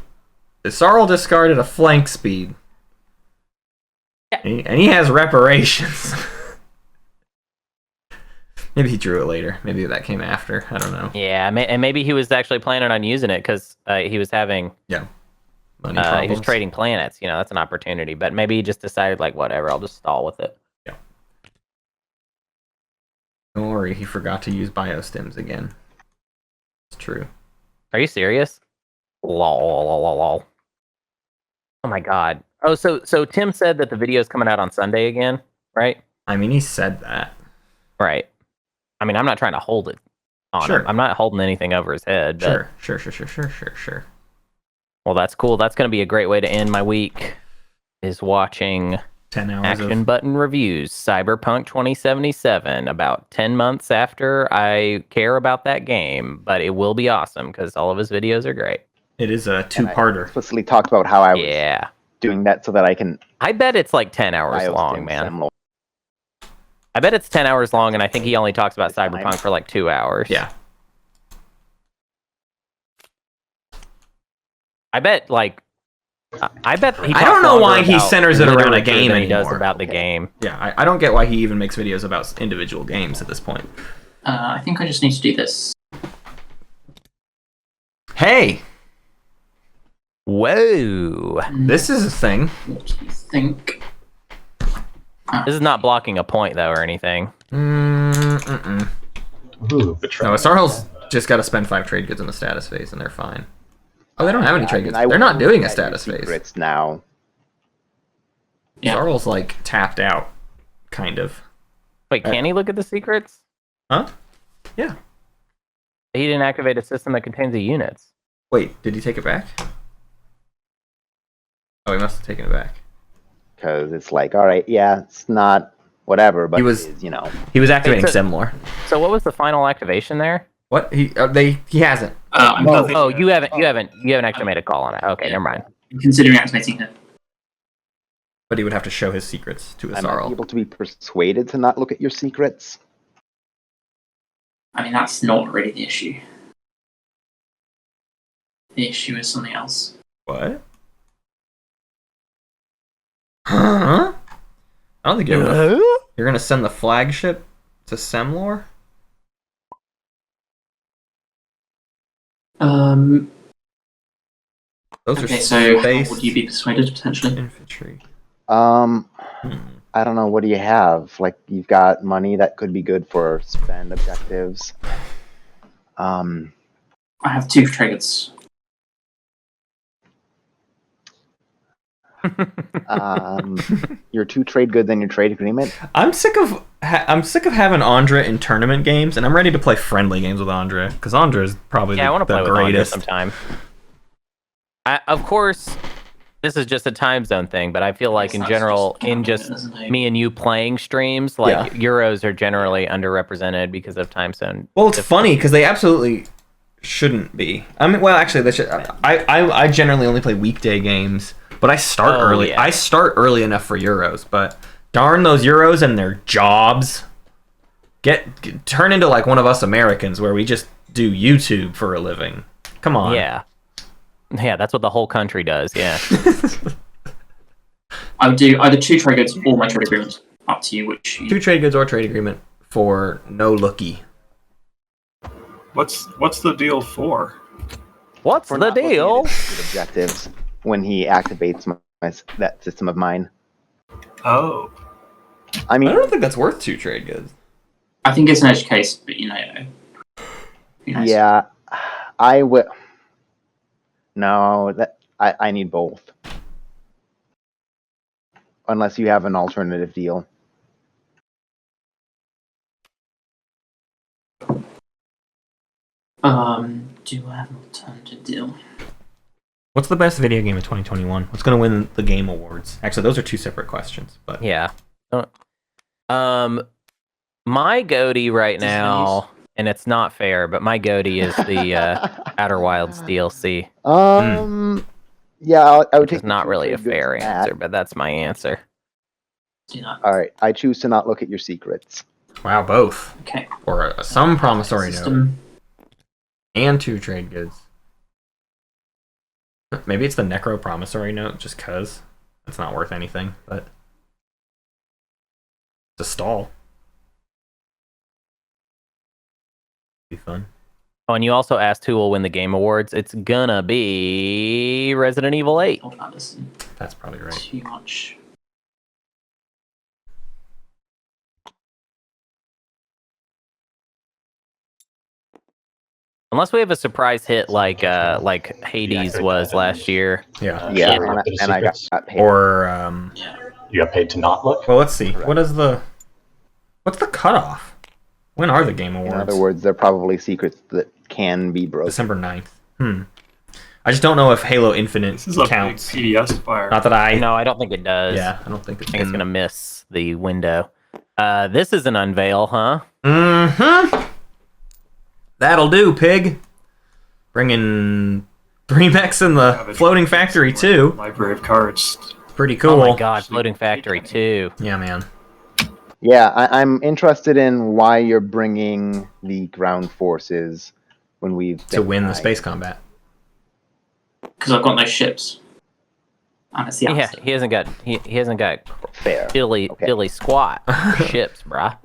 Sarl discarded a flank speed. And he has reparations. Maybe he drew it later. Maybe that came after. I don't know. Yeah, and maybe he was actually planning on using it because he was having money problems. He was trading planets. You know, that's an opportunity. But maybe he just decided, like, whatever, I'll just stall with it. Yeah. Don't worry, he forgot to use biostims again. It's true. Are you serious? Lol. Oh my god. Oh, so Tim said that the video is coming out on Sunday again, right? I mean, he said that. Right. I mean, I'm not trying to hold it on him. I'm not holding anything over his head. But... Sure. Well, that's cool. That's going to be a great way to end my week, is watching 10 hours Action Button Reviews, Cyberpunk 2077, about 10 months after I care about that game. But it will be awesome because all of his videos are great. It is a two-parter. I explicitly talked about how I was doing that so that I can... I bet it's like 10 hours long, man. I bet it's 10 hours long, and I think he only talks about Cyberpunk for like 2 hours. Yeah. I bet he I don't know why he centers it around a game anymore. He does about the game. Yeah, I don't get why he even makes videos about individual games at this point. I think I just need to do this. Hey! Whoa! This is a thing. What do you think? This is not blocking a point, though, or anything. Ooh, betrayal. No, Sarl's just got to spend 5 trade goods in the status phase, and they're fine. Oh, they don't have any trade goods. They're not doing a status phase. It's now. Yeah. Sarl's, like, tapped out, kind of. Wait, can he look at the secrets? Huh? Yeah. He didn't activate a system that contains the units. Wait, did he take it back? Oh, he must have taken it back. Because it's like, all right, yeah, it's not whatever, but he was, it is, you know. He was activating Semlor. So what was the final activation there? What? He hasn't. You haven't actually made a call on it. Okay, never mind. I'm considering activating her. But he would have to show his secrets to a I'm Sarl. not able to be persuaded to not look at your secrets. I mean, that's not really the issue. The issue is something else. What? Huh? I don't think you're gonna send the flagship to Semlor? Those okay, are so space how would you be persuaded potentially? Infantry. I don't know. What do you have? Like, you've got money that could be good for spend objectives. I have 2 triggers. Your 2 trade goods and your trade agreement. I'm sick of having Ondra in tournament games, and I'm ready to play friendly games with Ondra because Ondra is probably I want to play the with Ondra greatest. sometime. Of course, this is just a time zone thing, but I feel like in general, in just me and you playing streams, like Euros are generally underrepresented because of time zone. Well, it's funny because they absolutely shouldn't be. I mean, well, actually, they should. I generally only play weekday games. But I start early. Yeah. I start early enough for Euros, but darn those Euros and their jobs. Turn into like one of us Americans where we just do YouTube for a living. Come on. Yeah, that's what the whole country does. Yeah. I would do either 2 trade goods or my trade agreement. Up to you which. 2 trade goods or trade agreement for no looky. What's the deal for? What's the deal? Objectives. When he activates that system of mine. Oh. I mean, I don't think that's worth 2 trade goods. I think it's an edge case, but you know. Yeah, I will. No, I need both. Unless you have an alternative deal. Do I have an alternative deal? What's the best video game of 2021? What's going to win the Game Awards? Actually, those are 2 separate questions. But yeah. My goatee right now, and it's not fair, but my goatee is the Outer Wilds DLC. Yeah, I would take. It's not really a fair answer, but that's my answer. All right, I choose to not look at your secrets. Wow, both. Okay. Or some promissory note. And 2 trade goods. Maybe it's the Necro Promissory Note, just cause. It's not worth anything, but it's a stall. Be fun. Oh, and you also asked who will win the Game Awards. It's gonna be Resident Evil 8. Hold on, listen. That's probably right. Too much. Unless we have a surprise hit like Hades was last year. Yeah. Yeah, Sure, and I got paid. Or Yeah. You got paid to not look? well, let's see. What's the cutoff? When are the Game Awards? In other words, they're probably secrets that can be broken. December 9th. I just don't know if Halo Infinite This is a counts. big PDS fire. Not that I. No, I don't think it does. Yeah, I don't think I think it's gonna miss the window. This is an unveil, huh? Mm-hmm. That'll do, pig. Bringing 3 mechs in the Floating Factory too. Library of cards. Pretty cool. Oh my god, Floating Factory 2. Yeah, man. Yeah, I'm interested in why you're bringing the ground forces when we've To win the space combat. Because I've got no ships. And it's the Yeah, answer. he hasn't got fair. dilly squat ships, bruh.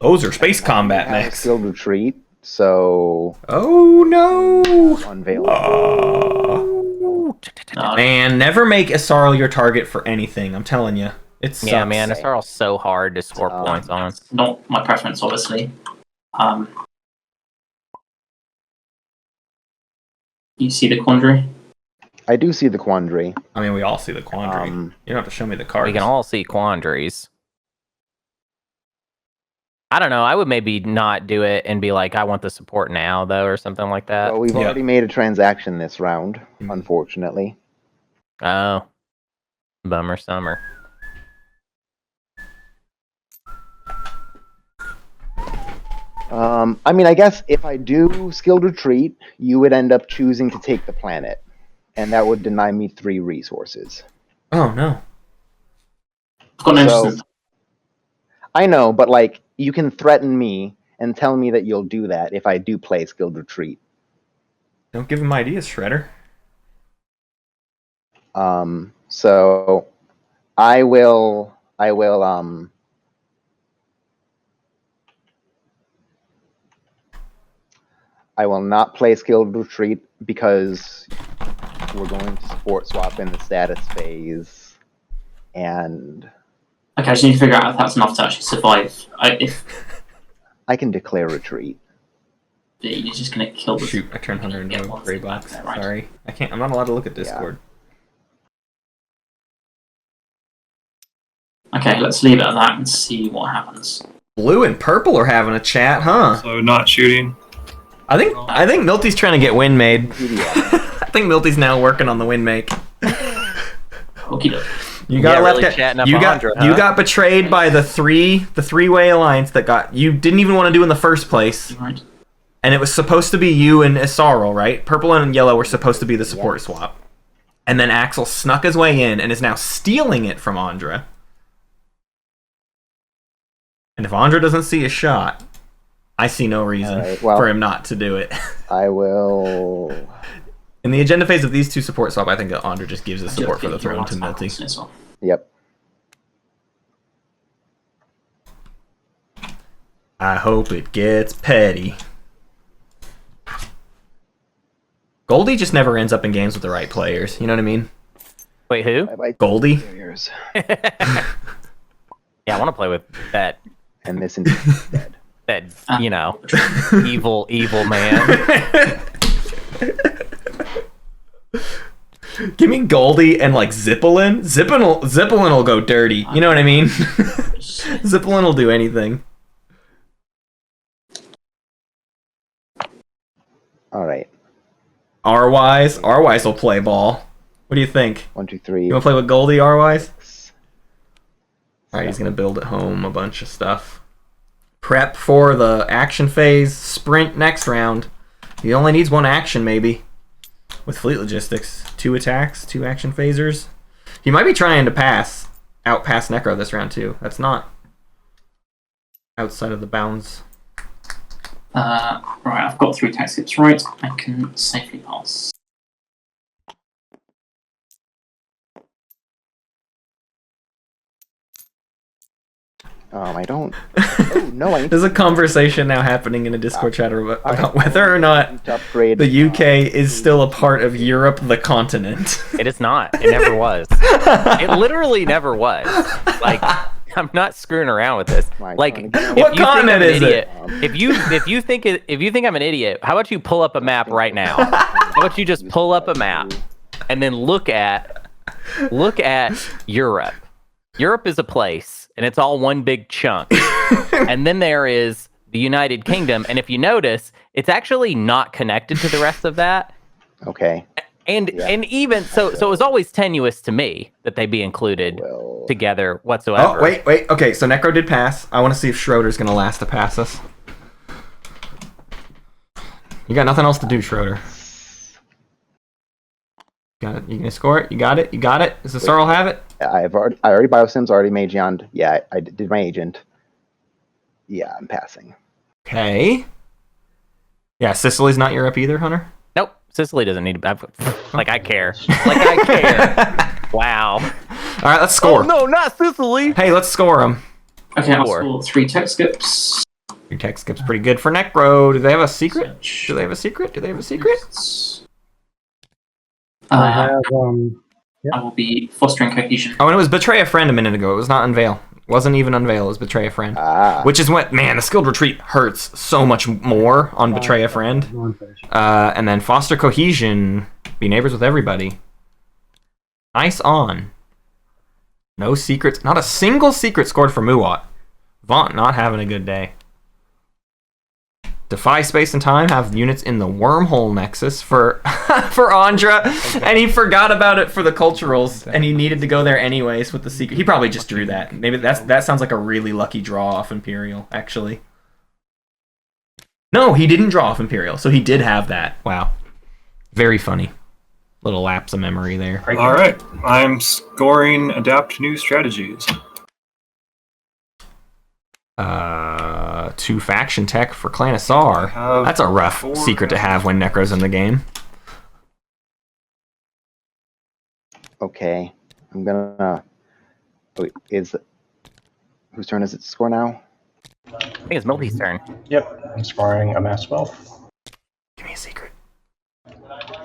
Those are space combat Have a mechs. skilled retreat, so Oh no! unveil. No, Man, never make Asarl your target for anything. I'm telling you, it sucks. Yeah, man, it's all so hard to score points on. not my preference, obviously. You see the quandary? I do see the quandary. I mean, we all see the quandary. You don't have to show me the cards. We can all see quandaries. I don't know. I would maybe not do it and be like, I want the support now, though, or something like that. Well, we've yeah. already made a transaction this round, Mhm. unfortunately. Oh, bummer summer. I mean, I guess if I do skilled retreat, you would end up choosing to take the planet, and that would deny me 3 resources. Oh no! I've got no So- interest in- I know, but like, you can threaten me and tell me that you'll do that if I do play skilled retreat. Don't give him ideas, Shredder. So I will not play skilled retreat because we're going to support swap in the status phase, and Okay, I just need to figure out if that's enough to actually survive. If I can declare retreat. you're just going to kill the... Shoot, I turned Hunter Yeah, into well, gray box. right. Sorry, I can't. I'm not allowed to look at Discord. Okay, let's leave it at that and see what happens. Blue and purple are having a chat, huh? So not shooting. I think Milty's trying to get win made. PDF. I think Milty's now working on the win make. Okie doke. You got Yeah, left. really chatting up you got Ondra, you huh? got betrayed by the three-way alliance that got you didn't even want to do in the first place, Right. and it was supposed to be you and Isarl, right? Purple and yellow were supposed to be the support swap, and then Axel snuck his way in and is now stealing it from Ondra. And if Ondra doesn't see a shot, I see no reason Alright, well- for him not to do it. I will. In the agenda phase of these two support swap, I think that Ondra just gives the support for the throne to Milty. As well. Yep. I hope it gets petty. Goldie just never ends up in games with the right players. You know what I mean? Wait, who? Bye-bye. Goldie? Barriers. Yeah, I want to play with that, And this instead. you know, evil man. Give me Goldie and like Zippelin. Zippelin will go dirty. You know what I mean? Zippelin will do anything. All right. R-Wise will play ball. What do you think? 1, 2, 3. You want to play with Goldie, R-Wise? 6. Alright, he's going to build at home a bunch of stuff. Prep for the action phase. Sprint next round. He only needs 1 action, maybe. With fleet logistics. 2 attacks, 2 action phasers. He might be trying to outpass Necro this round, too. That's not outside of the bounds Right, I've got 3 tech skips right. I can safely pass. I don't. Oh no! I need There's a conversation now happening in a Discord chat about whether or not to upgrade. the UK is still a part of Europe, the continent. It is not. It never was. It literally never was. Like, I'm not screwing around with this. Like, what continent is it? If you think I'm an idiot, how about you pull up a map right now? How about you just pull up a map and then look at Europe. Europe is a place, and it's all one big chunk. And then there is the United Kingdom, and if you notice, it's actually not connected to the rest of that. Okay. And even so it was always tenuous to me that they be included together whatsoever. Oh, wait. Okay, so Necro did pass. I want to see if Schroeder's going to last to pass us. You got nothing else to do, Schroeder. Got it. You gonna score it? You got it? Does the Sorrel have it? I already biosims, already made Yond. Yeah, I did my agent. Yeah, I'm passing. Okay. Yeah, Sicily's not Europe either, Hunter? Nope. Sicily doesn't need to. Like, I care. Like, I care. Wow. All right, let's score. Oh, no, not Sicily. Hey, let's score them. Okay, I'll score 3 tech skips. Your tech skip's pretty good for Necro. Do they have a secret? Do they have a secret? I have I will be fostering cohesion. Oh, and it was Betray a Friend a minute ago. It was not Unveil. It wasn't even Unveil. It was Betray a Friend. Which is what, man, the Skilled Retreat hurts so much more on Betray a Friend. And then Foster Cohesion, be neighbors with everybody. Nice on. No secrets. Not a single secret scored for Muwat. Vaunt not having a good day. Defy Space and Time have units in the Wormhole Nexus for Ondra, and he forgot about it for the Culturals, and he needed to go there anyways with the secret. He probably just drew that. Maybe that sounds like a really lucky draw off Imperial, actually. No, he didn't draw off Imperial, so he did have that. Wow. Very funny. Little lapse of memory there. All right, I'm scoring Adapt New Strategies. 2 faction tech for Clan Asar. That's a rough secret to have when Necro's in the game. Okay, I'm gonna. Wait, whose turn is it to score now? I think it's Milty's turn. Yep, I'm scoring a mass wealth. Give me a secret.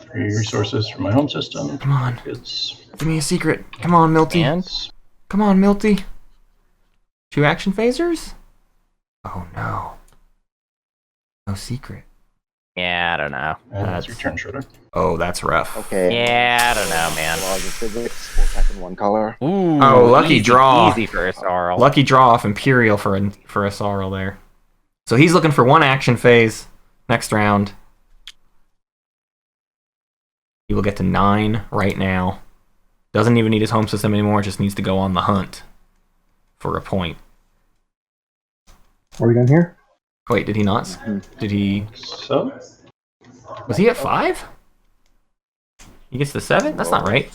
3 resources from my home system. Come on. Goods. Give me a secret. Come on, Milty. Come on, Milty. 2 action phasers? Oh no. No secret. Yeah, I don't know. And that's your turn, Schroeder. Oh, that's rough. Okay. Yeah, I don't know, man. Laws of physics, 4 tech in 1 color. Ooh, Oh, lucky draw. Easy for a Sorrel. Lucky draw off Imperial for a Sorrel there. So he's looking for 1 action phase next round. He will get to 9 right now. Doesn't even need his home system anymore, just needs to go on the hunt for a point. Are we done here? Wait, did he not? Did he? So? Was he at 5? He gets to 7? That's not right.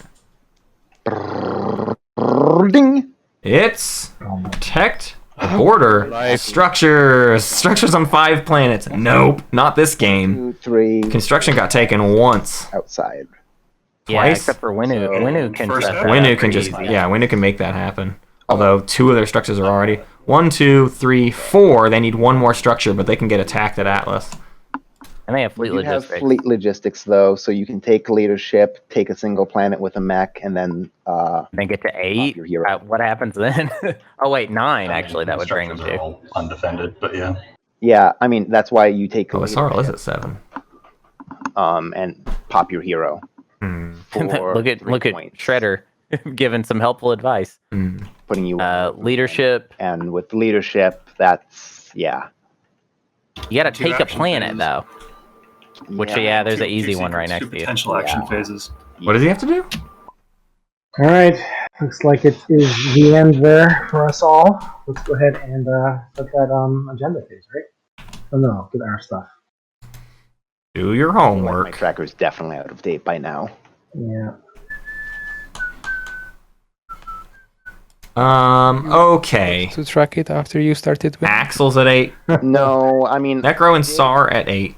Ding! It's protect the border. Structures on 5 planets. Nope, not this game. 2, 3. Construction got taken once. Outside. Yeah, Twice? except for Winu. So, Winu can first shut up. that Winu up can pretty just easy. Winu can make that happen. Although 2 of their structures are already 1, 2, 3, 4. They need 1 more structure, but they can get attacked at Atlas. And they have fleet You have logistics. fleet logistics though, so you can take leadership, take a single planet with a mech, and then Then get to 8. your hero. What happens then? Oh wait, 9 actually. That would bring them Structures are to. all undefended, but yeah. yeah, I mean that's why you take Oh, Sorrel is leadership, at 7. and pop your hero. For look at 3 points. Shredder giving some helpful advice. Putting you Leadership. and with leadership, that's yeah. You got to 2 take a action planet phases. though. Which there's an easy one right next to you. Potential action phases. What does he have to do? All right. Looks like it is the end there for us all. Let's go ahead and set that agenda phase, right? Oh no, get our stuff. Do your My homework. tracker's definitely out of date by now. Yeah. Okay. To track it after you started with. Axel's at 8. No, I mean Necro and Sar at 8.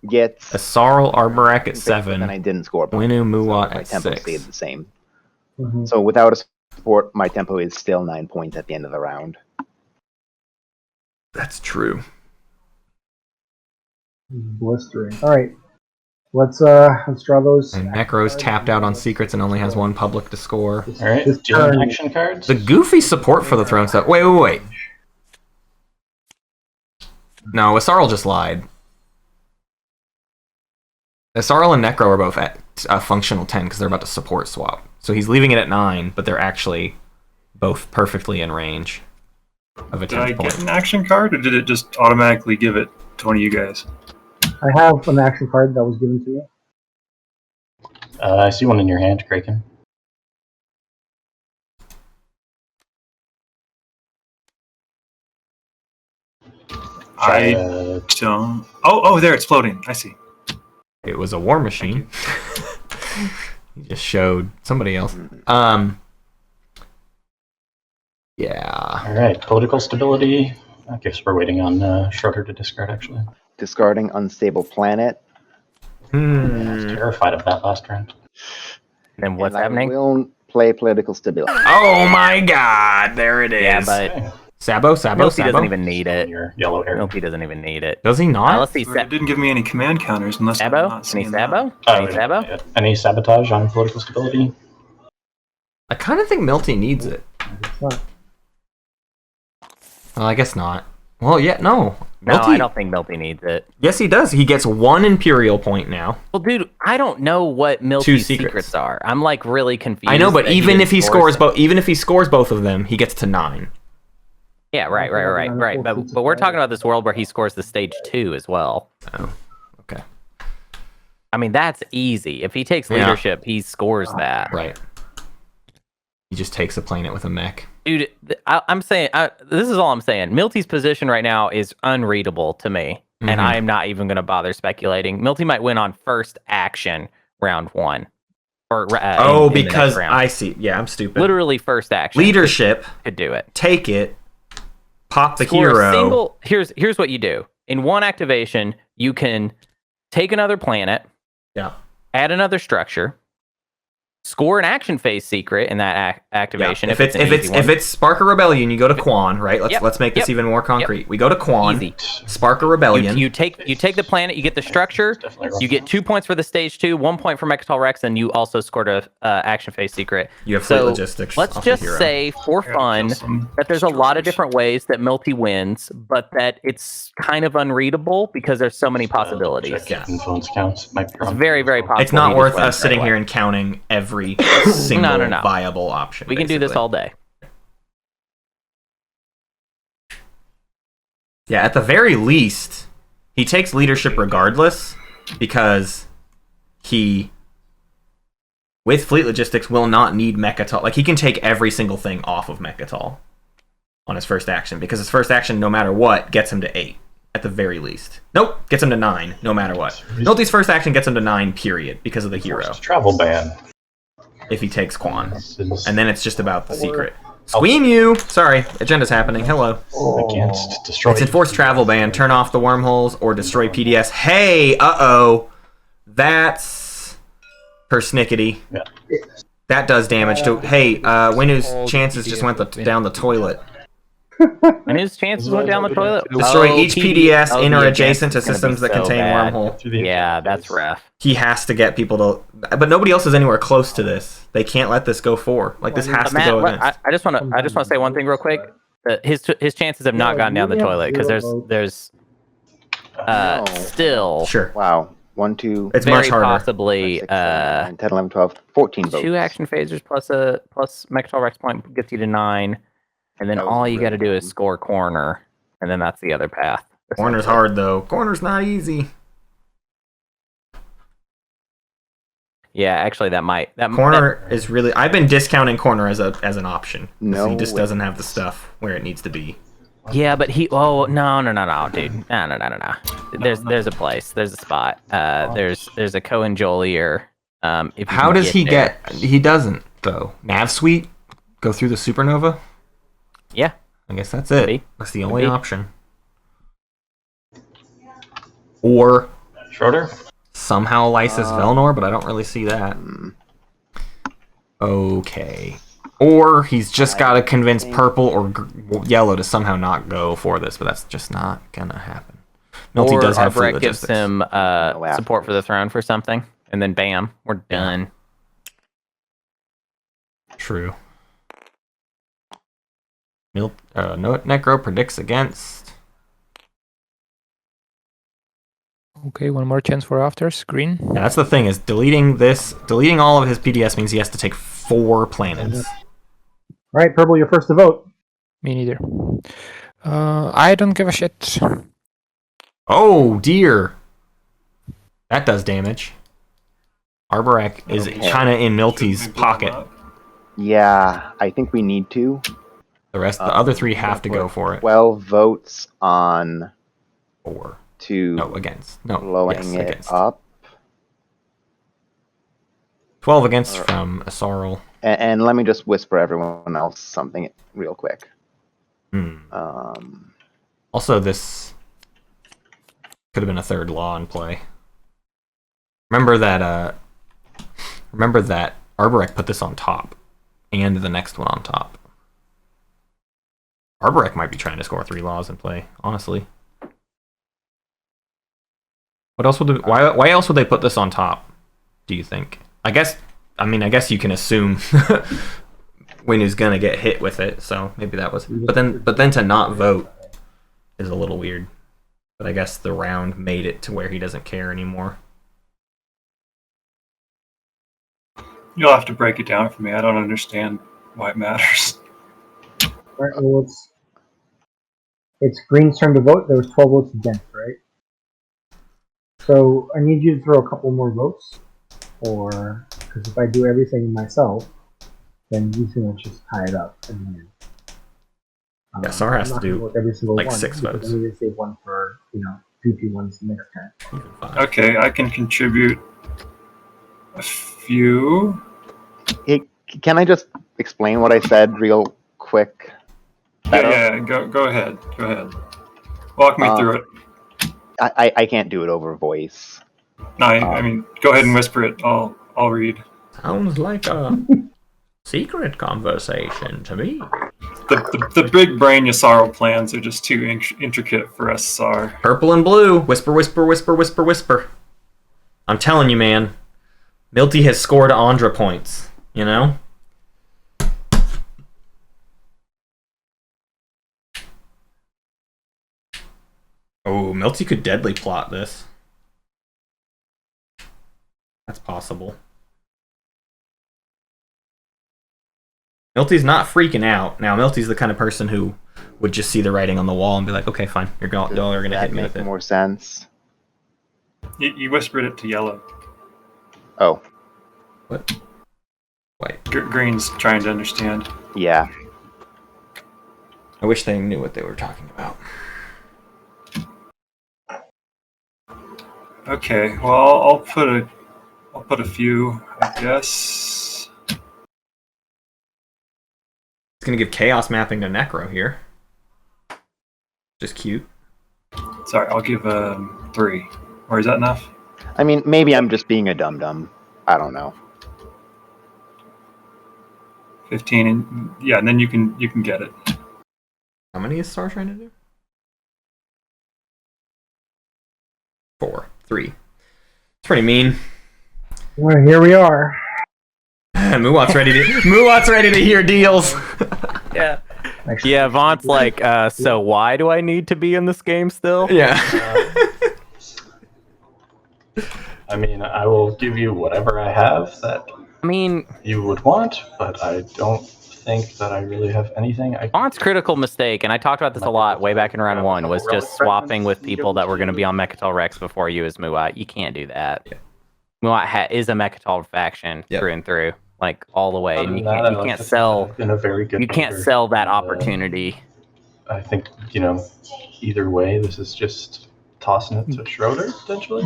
gets Asarl Arborak at 7. and I didn't score. Winu Muat My at tempo 6. stayed the same. Mhm. So without a support, my tempo is still 9 points at the end of the round. That's true. Blistering. All right, let's draw those. And Necro's tapped out on secrets and only has 1 public to score. All right. This Do you have turn- action cards? The goofy support for the throne stuff. Wait. No, Asarl just lied. Asarl and Necro are both at a functional 10 because they're about to support swap. So he's leaving it at 9, but they're actually both perfectly in range of a Did I 10th point. get an action card, or did it just automatically give it to one of you guys? I have an action card that was given to me. I see one in your hand, Craiken. I Uh, don't. Oh, there, it's floating. I see. It was a war machine. He just showed somebody else. Yeah. all right. Political stability. I guess we're waiting on Schroeder to discard, actually. Discarding unstable planet. I was terrified of that last round. Then what's and happening? I will play political stability. Oh my god, there it is. Yeah, but Okay. Sabo. Milty doesn't even need it. Your yellow hair. Milty doesn't even need it. Does he not? Let's see. It didn't give me any command counters unless I'm Sabo? not Any seeing Sabo? that. Any Sabo? Yeah. Any sabotage on political stability? I kind of think Milty needs it. Not. Well, I guess not. Well, yeah, no. No, Milty, I don't think Milty needs it. Yes, he does. He gets 1 Imperial point now. Well, dude, I don't know what 2 Milty's secrets. secrets are. I'm like really confused. I know, but that even didn't if he score scores both of them, he gets to 9. Yeah, right. But we're talking about this world where he scores the stage 2 as well. Oh, okay. I mean, that's easy. If he takes Yeah. leadership, he scores that. Right. He just takes a planet with a mech. Dude, I'm saying, this is all I'm saying. Milty's position right now is unreadable to me, and Mhm. I am not even going to bother speculating. Milty might win on first action round 1. Or, in the next because round. I see. Yeah, I'm stupid. Literally first action. Leadership, could do it. take it, pop the Score a hero. single. Here's what you do. In one activation, you can take another planet, Yeah. add another structure, score an action phase secret in that activation. Yeah. If it's Spark a Rebellion, you go to Quan, right? Let's make this even more concrete. We go to Quan, Easy. Spark a Rebellion. You take the planet, you get the structure, you get 2 points for the stage 2, 1 point for Mechatol Rex, and you also scored a action phase secret. You have fleet logistics. Let's off the just hero. say for fun that there's a lot of different ways that Milty wins, but that it's kind of unreadable because there's so many possibilities. Check influence counts. Might be It's wrong. very, very possible. It's not he worth just wins us sitting right here away. and counting every single No. viable option. We can do this basically. all day. Yeah, at the very least, he takes leadership regardless because he, with fleet logistics, will not need Mechatol. Like, he can take every single thing off of Mechatol on his first action because his first action, no matter what, gets him to 8 at the very least. Nope, gets him to 9 no matter what. Milty's first action gets him to 9, period, because of the hero. Forced travel ban. If he takes Quan. This is And then it's just about the secret. Squeam you! Sorry, agenda's happening. Hello. against destroy. It's enforced travel ban. Turn off the wormholes or destroy PDS. Hey, uh-oh. That's persnickety. Yeah. That does damage to... Hey, Winu's chances just went down the toilet. And his chances went down the toilet. Destroy Oh, each PDS oh, in or the adjacent to is gonna be systems that so contain bad. wormhole. Yeah, that's rough. He has to get people to... But nobody else is anywhere close to this. They can't let this go 4. Like, this has to Matt, go what- against. I just want to say one thing real quick. His chances have not gone down the toilet because there's No. still Sure. Wow. 1, 2, It's very much harder. possibly 6, 7, 9, 10, 11, 12, 14 votes. 2 action phasers plus Mechatol Rex point gets you to 9, and then That was all you got to really do is score corner, and then that's the other path. Corner's hard, though. Corner's not easy. Yeah, actually, that Corner is really... I've been discounting Corner as an option. 'cause No he just way. doesn't have the stuff where it needs to be. Yeah, but he. Oh no, dude. No. There's a place. There's a spot. There's a Cohen Jolier. If you How can does he there. get... He doesn't, though. Nav Suite? Go through the Supernova? Yeah. I guess that's it. Maybe. That's the only Maybe. option. Or Schroeder? somehow Lysis Velnor, but I don't really see that. Hmm. Okay. Or he's just got to convince purple or yellow to somehow not go for this, but that's just not gonna happen. Milty Or does have free Arbret gives logistics. him support for the throne for something, and then bam, we're done. True. Necro predicts against. Okay, one more chance for afters. Green. Yeah, that's the thing, is deleting all of his PDS means he has to take 4 planets. All right, purple, you're first to vote. Me neither. I don't give a shit. Oh dear. That does damage. Arborak is kind of in Milty's Should we blow him pocket. up? Yeah, I think we need to. The other 3 have to go for it. 12 votes on Or to no, against. No, blowing yes, it against. up. 12 against from Asarl. And let me just whisper everyone else something real quick. Also, this could have been a 3rd law in play. Remember that Arborek put this on top, and the next one on top. Arborek might be trying to score 3 laws in play, honestly. What else would why else would they put this on top, do you think? I guess you can assume when he's gonna get hit with it, so maybe that was. But then to not vote is a little weird. But I guess the round made it to where he doesn't care anymore. You'll have to break it down for me. I don't understand why it matters. All right, well, it's Green's turn to vote. There was 12 votes against, right? So I need you to throw a couple more votes, or because if I do everything myself, then you can just tie it up and win. Yeah, Sar has to do every single like one, 6 because votes. I need to save one for PP ones next turn. Even 5. Okay, I can contribute a few. Hey, can I just explain what I said real quick? Yeah, go ahead. Go ahead. Walk me through it. I can't do it over voice. No, I mean, go ahead and whisper it. I'll read. Sounds like a secret conversation to me. The big brain Yasaro plans are just too intricate for us, Sar. Purple and blue. Whisper, whisper, whisper, whisper, whisper. I'm telling you, man. Milty has scored Ondra points, you know? Oh, Milty could deadly plot this. That's possible. Milty's not freaking out. Now, Milty's the kind of person who would just see the writing on the wall and be like, okay, fine, y'all are going to hit me with That it. make more sense? You whispered it to yellow. Oh, What? Wait. Green's trying to understand. yeah. I wish they knew what they were talking about. Okay, well, I'll put a few, I guess. It's going to give chaos mapping to Necro here. Just cute. Sorry, I'll give 3. Or is that enough? I mean, maybe I'm just being a dum-dum. I don't know. 15, and yeah, and then you can get it. How many is Star trying to do? 4. 3. It's pretty mean. Well, here we are. Muwat's ready to hear deals. Yeah. Actually, Yeah, Vaunt's like, so why do I need to be in this game still? Yeah. I mean, I will give you whatever I have that I mean, you would want, but I don't think that I really have anything. Vaunt's critical mistake, and I talked about this a lot way back in round 1, was just swapping with people that were going to be on Mechatol Rex before you as Muwat. You can't do that. Yeah. Muwat is a Mechatol faction through and through, like all the way, Other and you than that, I like can't to think sell. that I've been a very good You can't leader, sell that and, opportunity. I think, either way, this is just tossing it to Schroeder, potentially.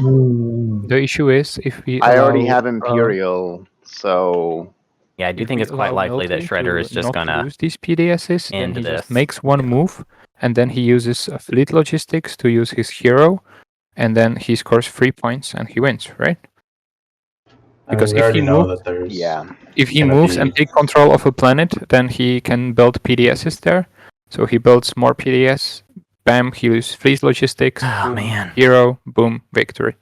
The issue is if we I already allow, have Imperial, so Yeah, I do if think we it's quite allow likely that Milty Shredder is to just not gonna use these PDSs, then end he this. just makes one move, and then he uses fleet logistics to use his hero, and then he scores 3 points and he wins, right? Because we if already he know moves, that there's if he gonna moves be- and take control of a planet, then he can build PDSs there. So he builds more PDS. Bam, he uses fleet logistics. Oh, boom, man. Hero, boom, victory.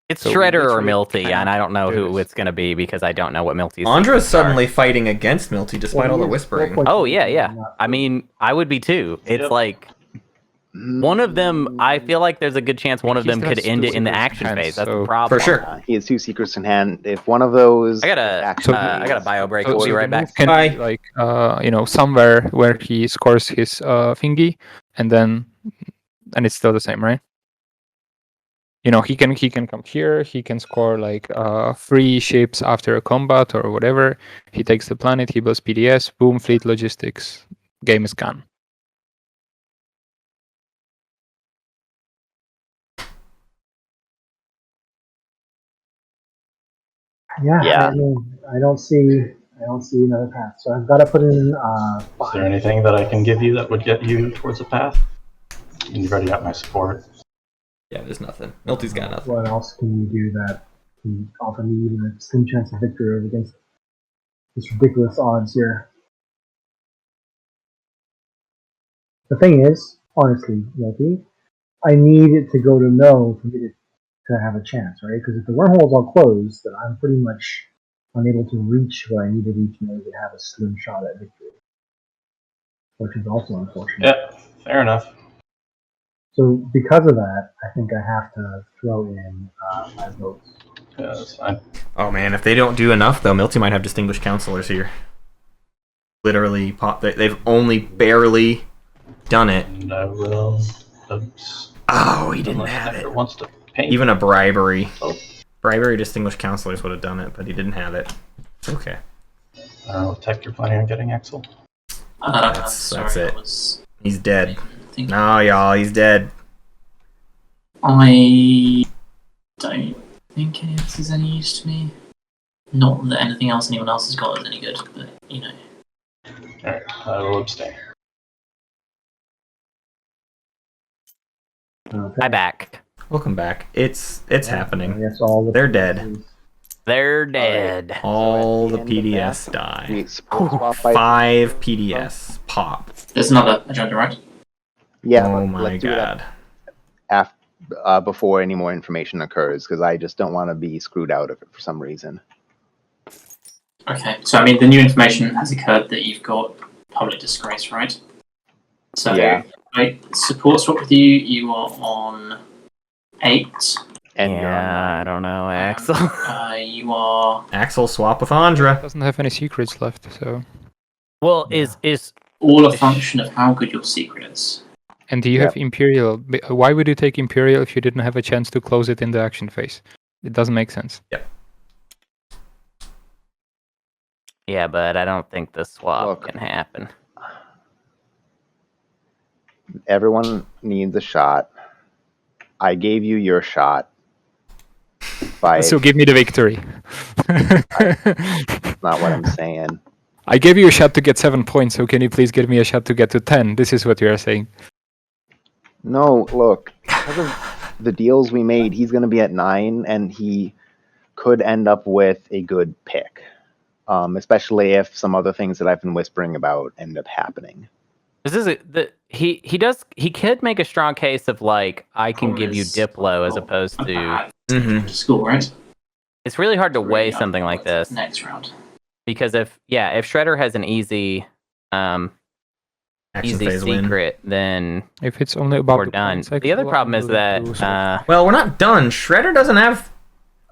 It's So we Shredder or literally Milty, and I cannot don't know do who this. it's gonna be because I don't know what Milty's. Ondra's secrets suddenly are. fighting against Milty despite all the whispering. Oh yeah. I mean, I would be too. It's Yep. like one of them. I feel like there's a good chance one of He them still could has end two it in the secrets in action hand, phase. That's the so- problem. For sure. He has 2 secrets in hand. If one of those, I got a bio break. So We'll be the right back. move can Bye. be like somewhere where he scores his thingy, and it's still the same, right? He can come here. He can score like 3 ships after a combat or whatever. He takes the planet. He builds PDS. Boom, fleet logistics. Game is gone. Yeah. I mean, I don't see another path. So I've got to put in Is 5. there anything that I can give you that would get you towards a path? You've already got my support. Yeah, there's nothing. Milty's got nothing. What else can you do that can offer me even a slim chance of victory against this ridiculous odds here? The thing is, honestly, Milty, I need it to go to no for me to have a chance, right? Because if the wormhole's all closed, then I'm pretty much unable to reach what I need to reach in order to have a slim shot at victory, which is also unfortunate. Yep, fair enough. So because of that, I think I have to throw in my votes. Yeah, that's fine. Oh man, if they don't do enough though, Milty might have distinguished counselors here. Literally, they've only barely done it. And I will. Oh, he didn't Unless have Necker it. wants to pay. Even a bribery. Oh. Bribery distinguished counselors would have done it, but he didn't have it. It's okay. I don't know what tech you're planning on getting, Axel. That's it. I was He's dead. thinking- No, y'all, he's dead. I don't think any of this is any use to me. Not that anything else anyone else has got is any good, but Alright, I will abstain. I'm back. Welcome back. It's happening. Yes, all They're dead. They're dead. All So the at the end of PDS that, die. we support swap by 5 PDS pop. There's another agenda, right? Yeah, Oh but my let's do it god. before any more information occurs, because I just don't want to be screwed out of it for some reason. Okay, so I mean, the new information has occurred that you've got public disgrace, right? So, Yeah. I support swap with you. You are on 8. And you're on Yeah, I don't know, Axel. You are. Axel swap with Ondra. Doesn't have any secrets left, so. Well, is All a function of how good your secret is. And do you have Imperial? Why would you take Imperial if you didn't have a chance to close it in the action phase? It doesn't make sense. yeah, but I don't think the swap Look. can happen. Everyone needs a shot. I gave you your shot. So give me the victory. That's not what I'm saying. I gave you a shot to get 7 points, so can you please give me a shot to get to 10? This is what you are saying. No, look, because of the deals we made, he's going to be at 9, and he could end up with a good pick. Especially if some other things that I've been whispering about end up happening. This is he could make a strong case of like I can give you Diplo as opposed to school, right? It's really hard to weigh something like this next round because if Shredder has an easy Action phase win. secret, then if it's only about we're done. The other problem is that well, we're not done. Shredder doesn't have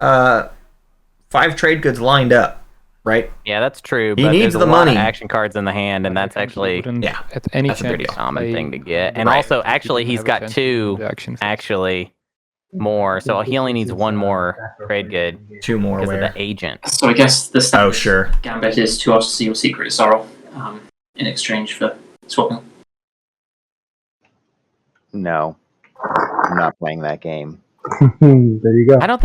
5 trade goods lined up. Right? Yeah, that's true. He but needs there's the a lot money. of action cards in the hand, and that's actually at any that's a pretty chance common play thing to get. And right. also, actually, Didn't he's have a got chance 2 to action phase. actually more. So he only needs 1 more trade good 2 more because where? of the agent. So I guess the standard sure. gambit is to ask to see your secret, Sorrel, in exchange for swapping. No, I'm not playing that game. There you go. I don't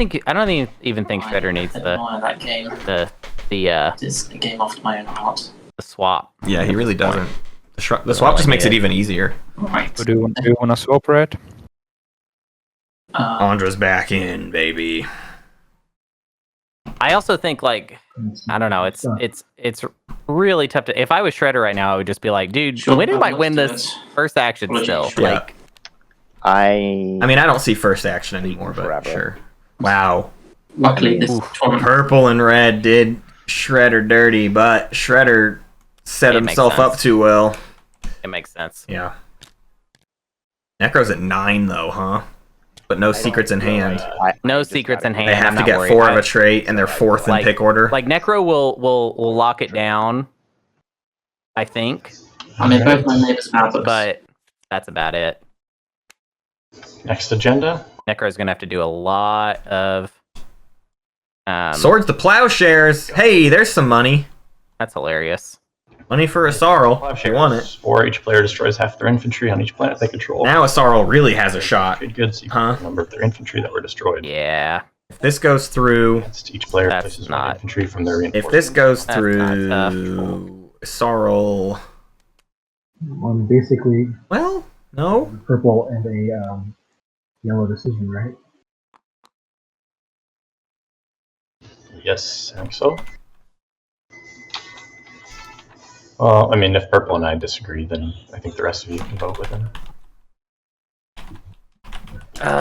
even think Shredder needs that game. the It's a game off my own heart. the swap. Yeah, he really doesn't. The swap just makes it even easier. Right. So do you want to swap red? Ondra's back in, baby. I also think like I don't know. It's really tough to. If I was Shredder right now, I would just be like, dude, Sure, Winter might let's win do this it. first action Apologies. still. Yeah. Like I mean, I don't see first action anymore, but Forever. sure. Wow. Luckily, this tournament. Purple and red did Shredder dirty, but Shredder set It makes himself up sense. too well. it makes sense. Yeah. Necro's at 9 though, huh? But no secrets in hand. No secrets in hand. They have I'm to not get worried. 4 of a trait, and they're 4th in Like- pick order. Like Necro will lock it down. I think, I mean, both my neighbors have books. but that's about it. Next agenda. Necro's gonna have to do a lot of. Swords to plowshares. Hey, there's some money. That's hilarious. Money for Asarl. If they want it. Or each player destroys half their infantry on each planet they control. Now Asarl really has a shot. Trade goods equal Huh? to the number of their infantry that were destroyed. Yeah, If this goes through, Against each player That's places not- one infantry from their if reinforcements. this goes That's not through, Asarl. Basically, Well, no. purple and a yellow decision, right? Yes, I think so. Well, I mean, if purple and I disagree, then I think the rest of you can vote with him.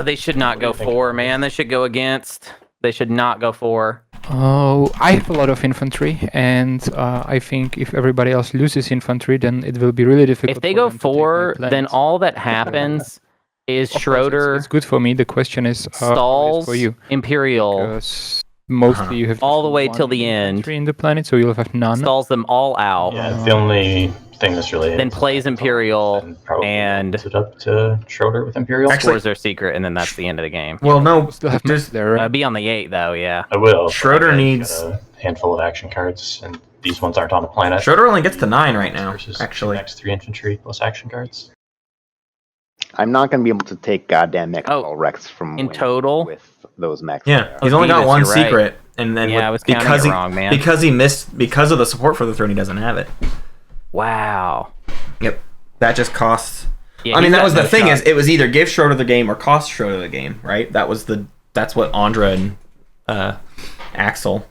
they should not go for, man. They should go against. They should not go for. Oh, I have a lot of infantry, and I think if everybody else loses infantry, then it will be really difficult. If they for go them to take my for, then planet. all that happens is Of course, Schroeder It's good for me. The question is, how it is stalls for you. Imperial, Because mostly you have All just the way one till the end. infantry in the planet, so you'll have none. stalls them all out, Yeah, the only thing that's really then plays Imperial, then probably and puts it up to Schroeder with Imperial. Actually- scores their secret, and then that's the end of the game. Well, no. We'll still have Just there. Be on the 8 though, yeah. I will. but Schroeder again, you needs- got a handful of action cards, and these ones aren't on the planet. Schroeder only gets to 9 right now, Versus actually. the next 3 infantry plus action cards. I'm not going to be able to take goddamn Mechal Rex from In winning total? with those mechs. Yeah, there. he's only got Beavis, one you're right. secret, and then Yeah, I was with, counting because it he wrong, man. because he missed because of the support for the throne, he doesn't have it. Wow. Yep, that just costs. Yeah, I mean, he's that got was the no thing shot. is it was either give Schroeder the game or cost Schroeder the game, right? That's what Ondra and Axel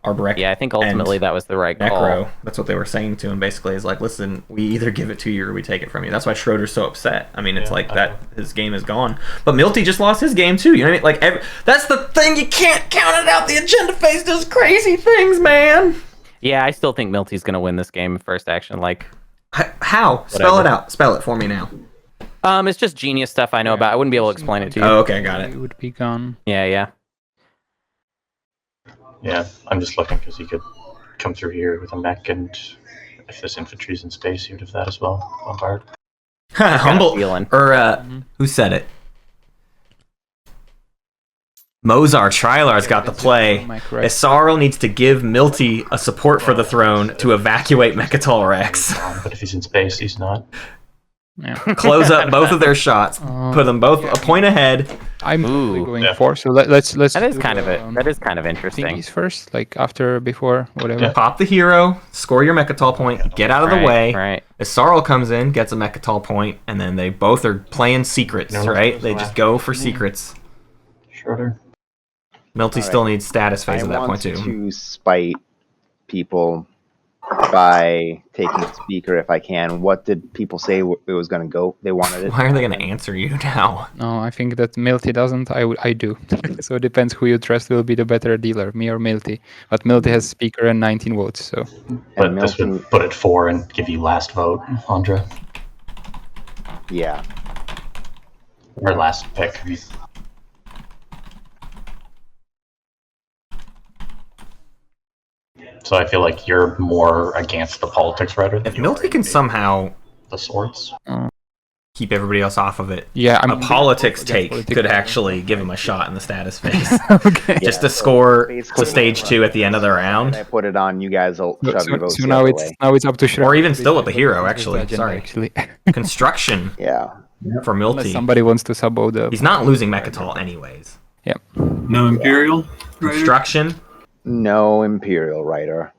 Arborek. Yeah, I think ultimately that was the right Necro. call. That's what they were saying to him. Basically, is like, listen, we either give it to you or we take it from you. That's why Schroeder's so upset. I mean, it's Yeah, like I that. know. His game is gone. But Milty just lost his game too. You know what I mean? Like, that's the thing. You can't count it out. The agenda phase does crazy things, man. Yeah, I still think Milty's gonna win this game first action. Like, How? Spell it out. Spell it for me now. it's just genius stuff I know about. I wouldn't be able to explain it to you. Oh, okay, got it. It would be gone. Yeah. Yeah, I'm just looking because he could come through here with a mech, and if this infantry's in space, he would have that as well. Bombard. Humble. feeling. Or who said it? Mozart Trilar's got the play. Am I correct? Isarl needs to give Milty a support for the throne to evacuate Mechatol Rex. But if he's in space, he's not. Yeah. Close up both of their shots. Put them both a point ahead. I'm Ooh. probably going Yeah. for. So let's. That is do kind of the, it. That is kind of interesting. thingies first, like after, before, whatever. Yeah. Pop the hero, score your Mechatol point, get out of the way. Right. Isarl comes in, gets a Mechatol point, and then they both are playing secrets, No, no, right? those They are just after. go for secrets. Schroeder. Milty All still right. needs status phase I at that point want too. to spite people by taking speaker if I can. What did people say it was going to go? They wanted it. Why are they going to answer you now? No, I think that Milty doesn't. I do. So it depends who you trust will be the better dealer, me or Milty. But Milty has speaker and 19 votes, so But And this Milton, would put it 4 and give you last vote, Ondra. yeah. Or last pick. So I feel like you're more against the politics writer than If you Milty are can somehow the swords. keep everybody else off of it, yeah. I a mean, politics yeah, take politics could are- actually give him a shot in the status phase. Okay. Just Yeah, to score basically, to stage 2 at the end of the And round. I put it on. You guys will shove your votes So the now other it's way. up to Schroeder. Or even still at the hero, With actually. agenda, Sorry. Actually, Construction Yeah. for unless Milty. somebody wants to sabo the. He's not losing Mechatol anyways. No Imperial. Right? Construction. No Imperial Rider.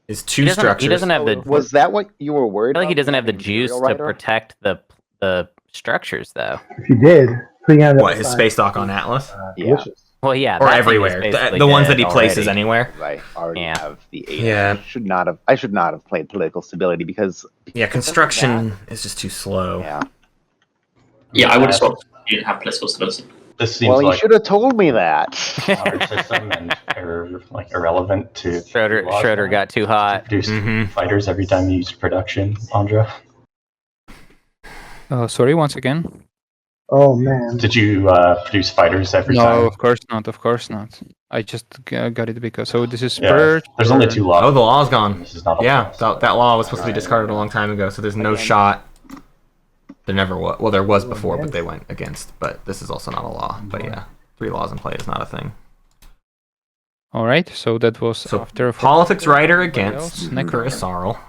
Is two He structures. doesn't have the. Was that what you were worried I feel like about? he doesn't have the Imperial juice to Rider? protect the structures, though. If you did, putting on What, his space dock on Atlas? Yeah. delicious. Well, yeah, Or that thing is everywhere. basically The ones that dead he places already. anywhere. I already Yeah. have the 8. Yeah. I should not have played political stability because Yeah, construction is just too slow. yeah. Yeah, I would have swapped. You didn't have political stability. This seems Well, you like should have told me that. our system and irrelevant to Schroeder got too hot. produce Mhm. fighters every time you use production, Ondra. Sorry, once again. Oh man. Did you produce fighters every No, time? of course not. Of course not. I just got it because this is Yeah, purge. there's only 2 laws. Oh, the law's gone. This is not a Yeah, law. that law was supposed to be discarded a long time ago, so there's no shot. There never was. Well, there was before, but they went against. But this is also not a law. But yeah, 3 laws in play is not a thing. All right, so that was So after politics rider Everybody against else? Necro. Sarl.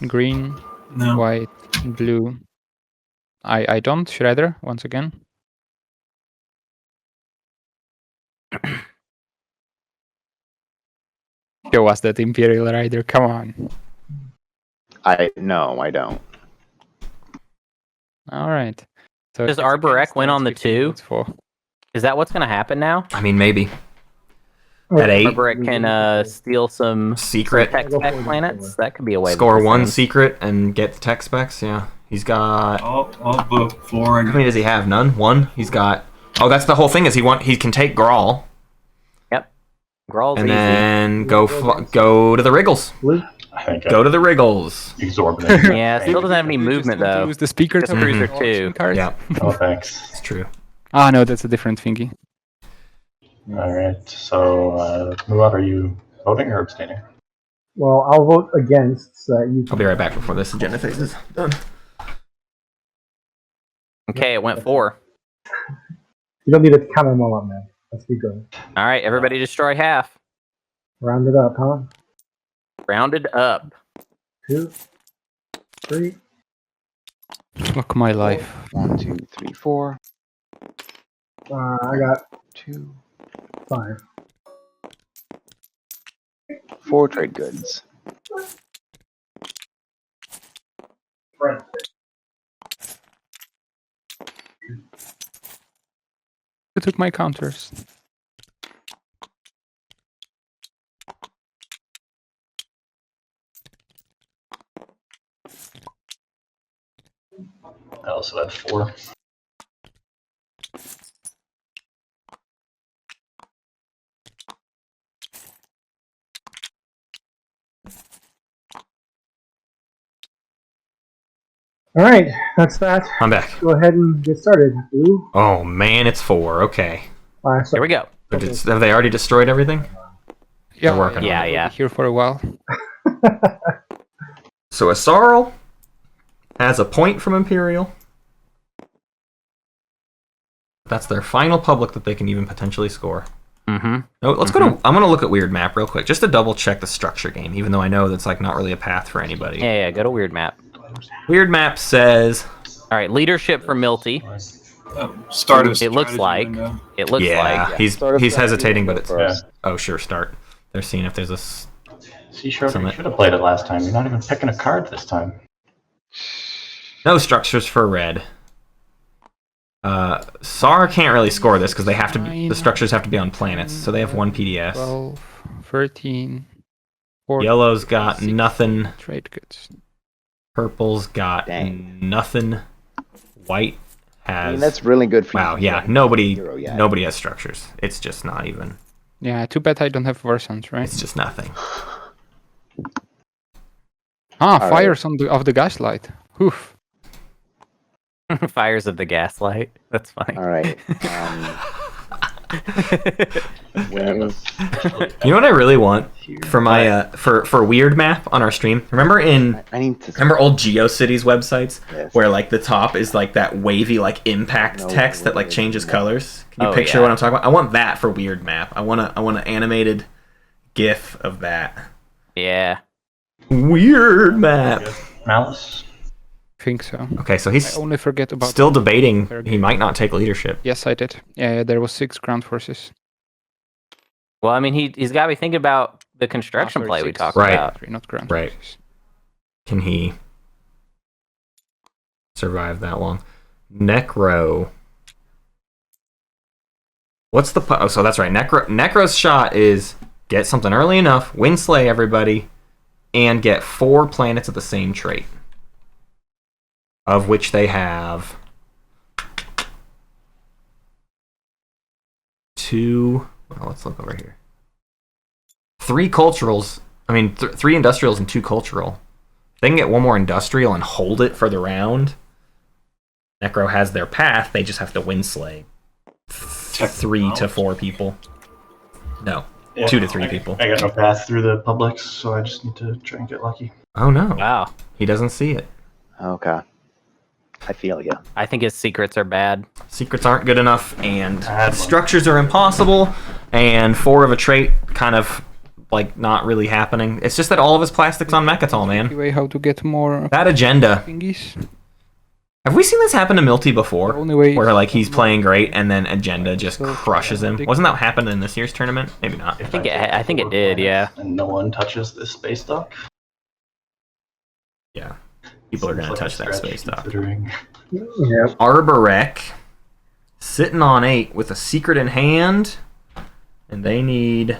green, No. white, blue. I don't Schroeder once again. Show us that Imperial Rider. Come on. No, I don't. All right. So Does if it's Arborek against, win then on the it's 15 2? votes for. Is that what's going to happen now? I mean, maybe. At 8, Arborek can steal some secret. tech spec planets. That could be a way. to Score do 1 things. secret and get the tech specs. Yeah. He's got. I'll vote for How many does he have? None? 1? He's got. Oh, that's the whole thing is he can take Grawl Yep. Grawl's and easy. then go to the Wriggles. Blue? I think Go to the Wriggles. exorbitant. Yeah, still doesn't have any movement though. Use the speaker Just to cruiser read 2. cards. Yeah, Oh, thanks. it's true. Ah, no, that's a different thingy. All right. So, Muad, are you voting or abstaining? Well, I'll vote against. So that you I'll be right back before this agenda phase is done. Okay, it went 4. You don't need to count them all up, man. Let's keep going. All right, everybody destroy half. Round it up, huh? Rounded up. 2, 3. Fuck my life. 1, 2, 3, 4. I got 2, 5. 4 trade goods. Who took my counters? I also had 4. All right, that's that. I'm back. Go ahead and get started. Blue. Oh man, it's 4. Okay. So Here we go. Have they already destroyed everything? Yeah, working on it. Yeah. Here for a while. So Asarl has a point from Imperial. That's their final public that they can even potentially score. Mm-hmm. No, let's go to. I'm gonna look at Weird Map real quick, just to double check the structure game, even though I know that's like not really a path for anybody. Yeah, go to Weird Map. Weird Map says. All right, leadership for Milty. Start a It looks strategy like. window. It looks Yeah, like. he's Start a he's strategy hesitating, but window it's. first. Oh, sure, start. They're seeing if there's a. See, Schroeder, you should have played it last time. You're not even picking a card this time. No structures for red. SAR can't really score this because they have to. The structures have to be on planets, so they have 1 PDS. 12, 13, 14. Yellow's got 16. nothing. Trade goods. Purple's got Dang. nothing. White has. I mean, that's really good for Wow, you. yeah, nobody yet. nobody has structures. It's just not even. Yeah, too bad I don't have Versants, right? It's just nothing. Ah, All fires of the gaslight. Oof. Fires of the gaslight. That's funny. All right. Wins. You know what I really want for my for Weird Map on our stream? Remember I need to. remember old GeoCities websites Yes. where like the top is like that wavy like impact No, text that like weird changes map. colors? Can you Oh, picture yeah. what I'm talking about? I want that for Weird Map. I want an animated GIF of that. Yeah. Weird Map. Malice? Think so. Okay, so I he's only forget about. still debating. He might not take leadership. Yes, I did. Yeah, there was 6 ground forces. Well, I mean, he's got to be thinking about the construction sorry, play we 6. talked Right. about. 3, not ground Right. forces. Can he survive that long? Necro. What's the... Oh, so that's right. Necro's shot is get something early enough, win slay everybody, and get 4 planets of the same trait. Of which they have 2... Well, let's look over here. 3 culturals. I mean, 3 industrials and 2 cultural. They can get 1 more industrial and hold it for the round. Necro has their path. They just have to win slay 3 to 4 people. No, Yeah, 2 to 3 people. I got no path through the Publix, so I just need to try and get lucky. Oh no! Wow. He doesn't see it. Okay. I feel you. I think his secrets are bad. Secrets aren't good enough, and structures are impossible, and 4 of a trait kind of like not really happening. It's just that all of his plastic's on Mechatol, man. Way how to get more That agenda. thingies. Have we seen this happen to Milty before? The only way Where like he's playing great and then agenda just crushes him. Wasn't that happened in this year's tournament? Maybe not. I think it did. Yeah. And no one touches this space dock. Yeah. People are Seems gonna like a touch that stretch space dock. considering- Yep. Arborek sitting on 8 with a secret in hand, and they need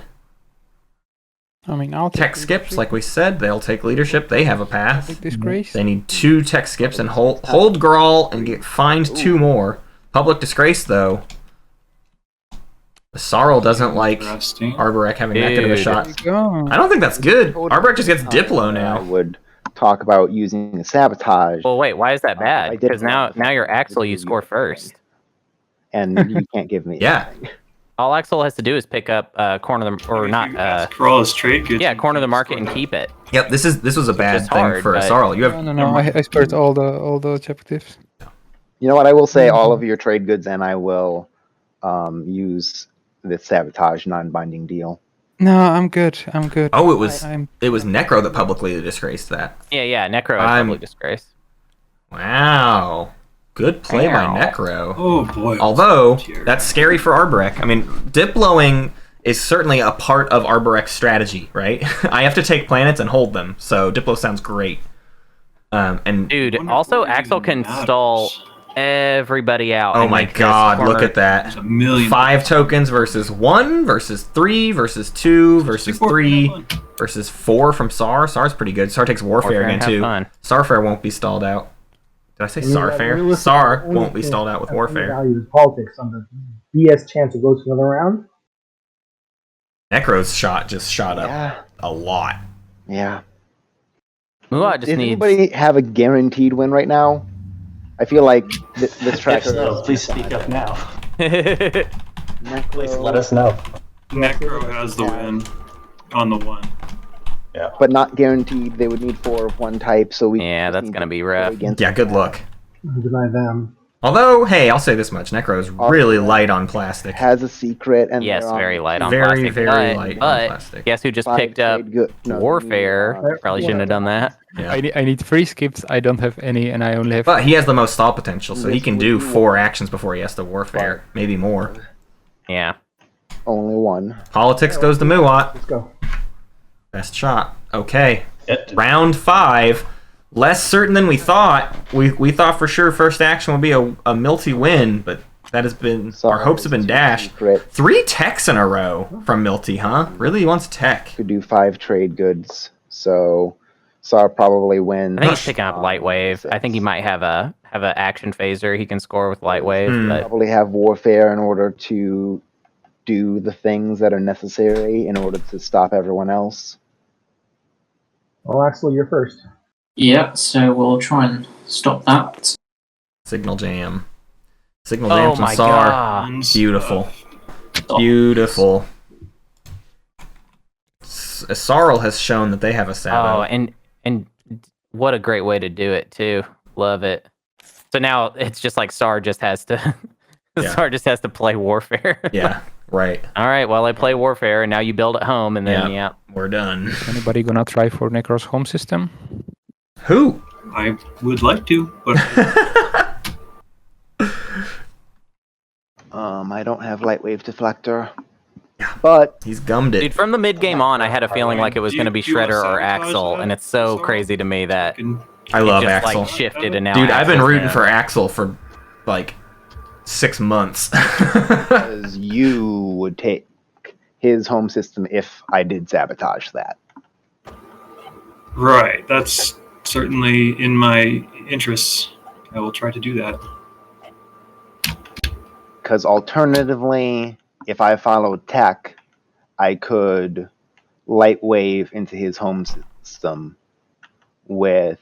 I mean, I'll tech take skips. Like we said, they'll take leadership. They have a Big path. disgrace. They need 2 tech skips and hold Grawl and find 2 more. Public disgrace though. Sorrel doesn't like Interesting. Arborek having that good of a Dude. shot. There you go. I don't think that's good. Arborek just gets Diplo I now. would talk about using a sabotage, Well, wait. Why is that I bad? did Because have now the you're fact Axel. that You you score use first. and you can't give me. Yeah. anything. All Axel has to do is pick up corner the or If not. you ask for all his trade goods, Yeah, you corner the can market score and that. keep it. Yep. This was a bad is thing hard, for but- Sorrel. You have No. I spared all the objectives. You know what? I will say all of your trade goods, and I will use the sabotage non-binding deal. No, I'm good. I'm good. Oh, it was I'm Necro that publicly disgraced that. Yeah. Necro is I'm- public disgrace. Wow. Good play by Ow. Necro. Oh boy. Although, Dear. that's scary for Arborek. I mean, Diploing is certainly a part of Arborek's strategy, right? I have to take planets and hold them, so Diplo sounds great. And Dude, Wonder also what Axel even can matters. stall everybody out. oh and my make this god, corner- look at that. There's a million. 5 tokens versus 1 versus 3 versus 2 versus 3 versus 4 from Sar. Sar's pretty good. Sar takes Warfare Warfare again and have too. fun. Sarfare won't be stalled out. Did I say Sarfare? Sar won't be stalled out with Warfare. Value is politics on the BS chance it goes to another round. Necro's shot just shot up Yeah. a lot. Yeah. Muat just Does needs. anybody have a guaranteed win right now? I feel like this tracker. If so, please speak up now. Necro- Please let us know. Necro has the win on the 1. but not guaranteed. They would need 4 of one type, so we. Yeah, just that's need gonna to be go rough. against Yeah, good luck. Deny them. Although, hey, I'll say this much: Necro's really light on plastic. Has a secret and Yes, they're on very light on Very, plastic. very but, light on but plastic. guess who just 5 picked up trade good- no, Warfare? you need, Probably shouldn't have done that. Yeah. I need 3 skips. I don't have any, and I only have. But he has the most stall potential, so he This can would do be 4 actions before he has to Warfare, maybe more. Yeah. only 1. Politics goes to Muat. Let's go. Best shot. Okay. It, Round 5. Less certain than we thought. We thought for sure first action would be a Milty win, but that has been our hopes have been dashed. Secret. 3 techs in a row from Milty, huh? Really wants tech. Could do 5 trade goods, so Sar probably wins. I think he's picking up light wave. I think he might have a action phaser he can score with light wave. But Probably have warfare in order to do the things that are necessary in order to stop everyone else. Well, Axel, you're first. Yeah, so we'll try and stop that. Signal jam. Signal jam oh from my Sar. god. Beautiful. Stop. Beautiful. Sarl has shown that they have a Sabo. Oh, and what a great way to do it too. Love it. So now it's just like Sar just has to Yeah. Sar just has to play Warfare. Yeah, right. All right, well I play Warfare and now you build at home and then Yeah. We're done. Anybody gonna try for Necro's home system? Who? I would like to, but I don't have light wave deflector. Yeah, But He's gummed it. Dude, from the mid game on, I had a feeling like it was going to be Do you wanna Shredder or sabotage Axel, that, and it's so Zara? crazy to me that I it love just Axel. like shifted, and now Dude, I've been Axel's rooting in. for Axel for like 6 months. because you would take his home system if I did sabotage that. Right. That's certainly in my interests. I will try to do that. Because alternatively, if I followed tech, I could light wave into his home system with.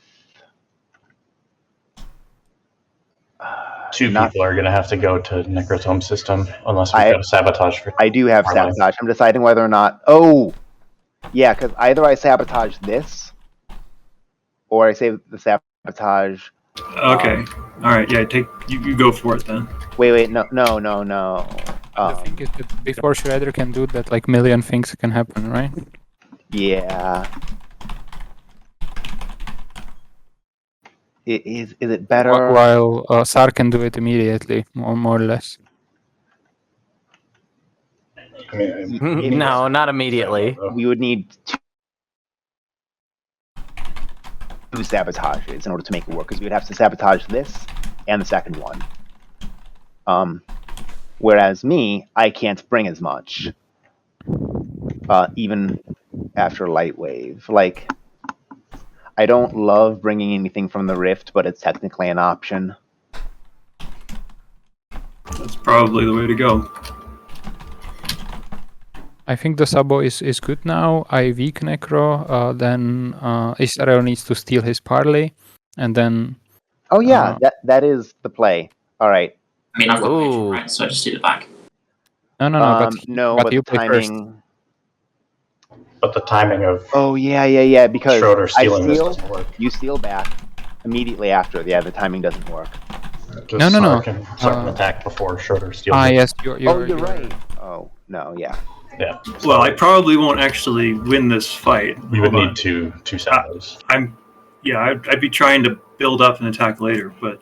Two people are going to have to go to Necro's home system unless we've got a sabotage for. I do have Parlay. sabotage. I'm deciding whether or not. Oh, yeah, because either I sabotage this, or I save the sabotage. Okay. All right. Yeah. You go for it then. Wait. No. The thing is that before Schroeder can do that, like million things can happen, right? Yeah. Is it better? While Sar can do it immediately, more or less. I mean, No, not immediately. We would need two sabotages in order to make it work, because we would have to sabotage this and the second one. Whereas me, I can't bring as much, even after Lightwave. Like, I don't love bringing anything from the Rift, but it's technically an option. That's probably the way to go. I think the Sabo is good now. I weak Necro, then Israel needs to steal his Parley, and then... Oh yeah, that is the play. All right. I mean, I've got Rachel, right? So I just do the back. No, but the you play timing. But the timing of. Oh yeah. Because Schroeder I stealing this steal, doesn't work. you steal back immediately after. Yeah, the timing doesn't work. No. Sar can attack before Schroeder steals. Yes, you're right. Oh no, yeah. Yeah. Well, I probably won't actually win this fight. We would need two sabos. I'd be trying to build up and attack later, but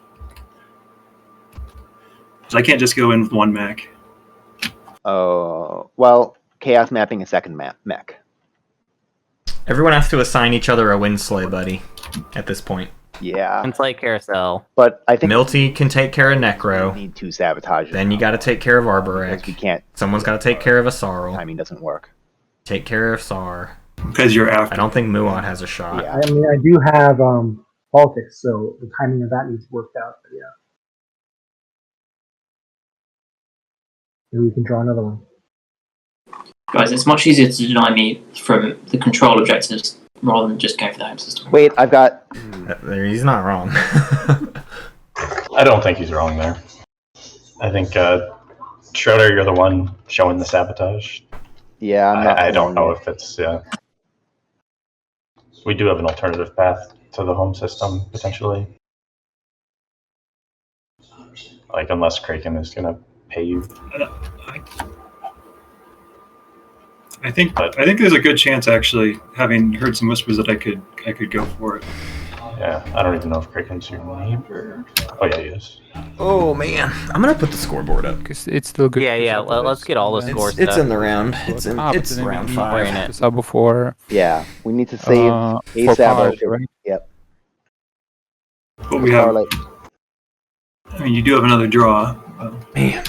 I can't just go in with one mech. Oh well, chaos mapping a second mech. Everyone has to assign each other a Winslay buddy at this point. Yeah. And play Carousel. But I think Milty can take care of we Necro. need two sabotages. Then you got to take care of because we Arborek. can't. Someone's got to take care of Asarl. Timing doesn't work. Take care of Sar. Because you're after. I don't think Muad has a shot. Yeah. I mean, I do have politics, so the timing of that needs worked out. But yeah, maybe we can draw another one. Guys, it's much easier to deny me from the control objectives rather than just going for the home system. Wait, I've got. He's not wrong. I don't think he's wrong there. I think Schroeder, you're the one showing the sabotage. Yeah, I'm not. I don't know if it's. We do have an alternative path to the home system potentially. Like unless Craiken is gonna pay you. I think there's a good chance, actually, having heard some whispers, that I could go for it. Yeah, I don't even know if Craiken's your neighbor. Oh yeah, he is. Oh man, I'm gonna put the scoreboard up. Because it's still good. Yeah. Let's get all the scores. It's in the round. It's round 5. it. Sabo for Yeah, we need to save a for sabo. Parley, right? Yep. But we have. I mean, you do have another draw. Man,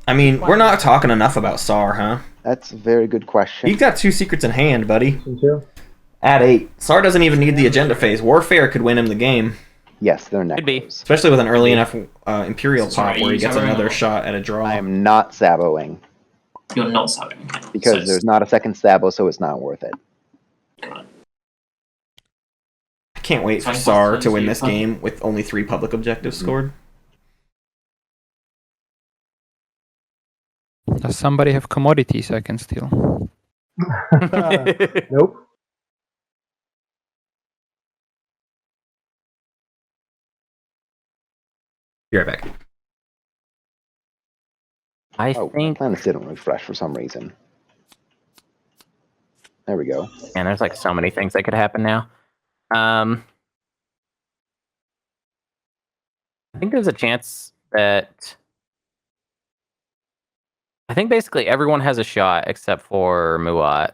I mean, we're not talking enough about Sar, huh? That's a very good question. You've got 2 secrets in hand, buddy. Me too. At 8. Sar doesn't even need the agenda phase. Warfare could win him the game. Yes, they're next. Could be. Especially with an early enough Imperial Sorry, pop where he gets sorry. another shot at a draw. I am not saboing You're not sabbing. because there's not a second sabo, so it's not worth it. I can't wait for Fine, Sar fine, to win fine. this game with only 3 public objectives scored. Does somebody have commodities I can steal? Nope. Be right back. I Oh, think, planets didn't refresh for some reason. There we go. man, there's like so many things that could happen now. I think there's a chance that I think basically everyone has a shot except for Muat.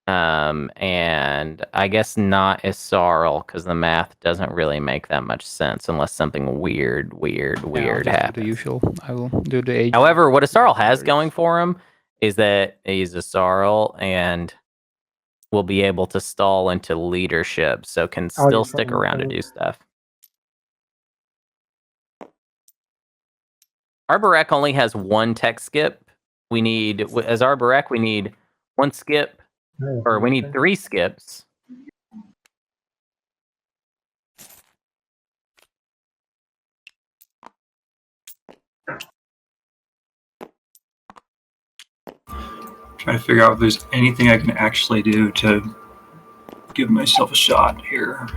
And I guess not Isarl, because the math doesn't really make that much sense unless something weird happens. The usual. I will do the age. However, what Isarl has going for him is that he's Isarl and will be able to stall into leadership, so can still stick around to do stuff. Arborek only has one tech skip. We need, as Arborek, we need one skip, or we need 3 skips. Trying to figure out if there's anything I can actually do to give myself a shot here.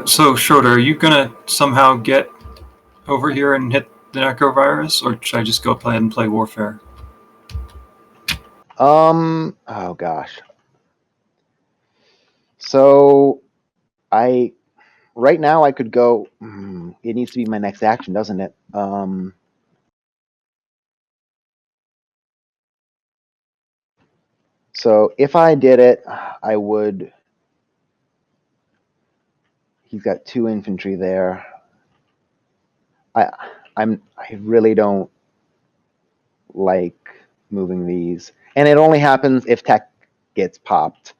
So Schroeder, are you gonna somehow get over here and hit the necrovirus, or should I just go play and play warfare? Oh gosh. So right now I could go. It needs to be my next action, doesn't it? So if I did it, I would. He's got 2 infantry there. I really don't like moving these, and it only happens if tech gets popped.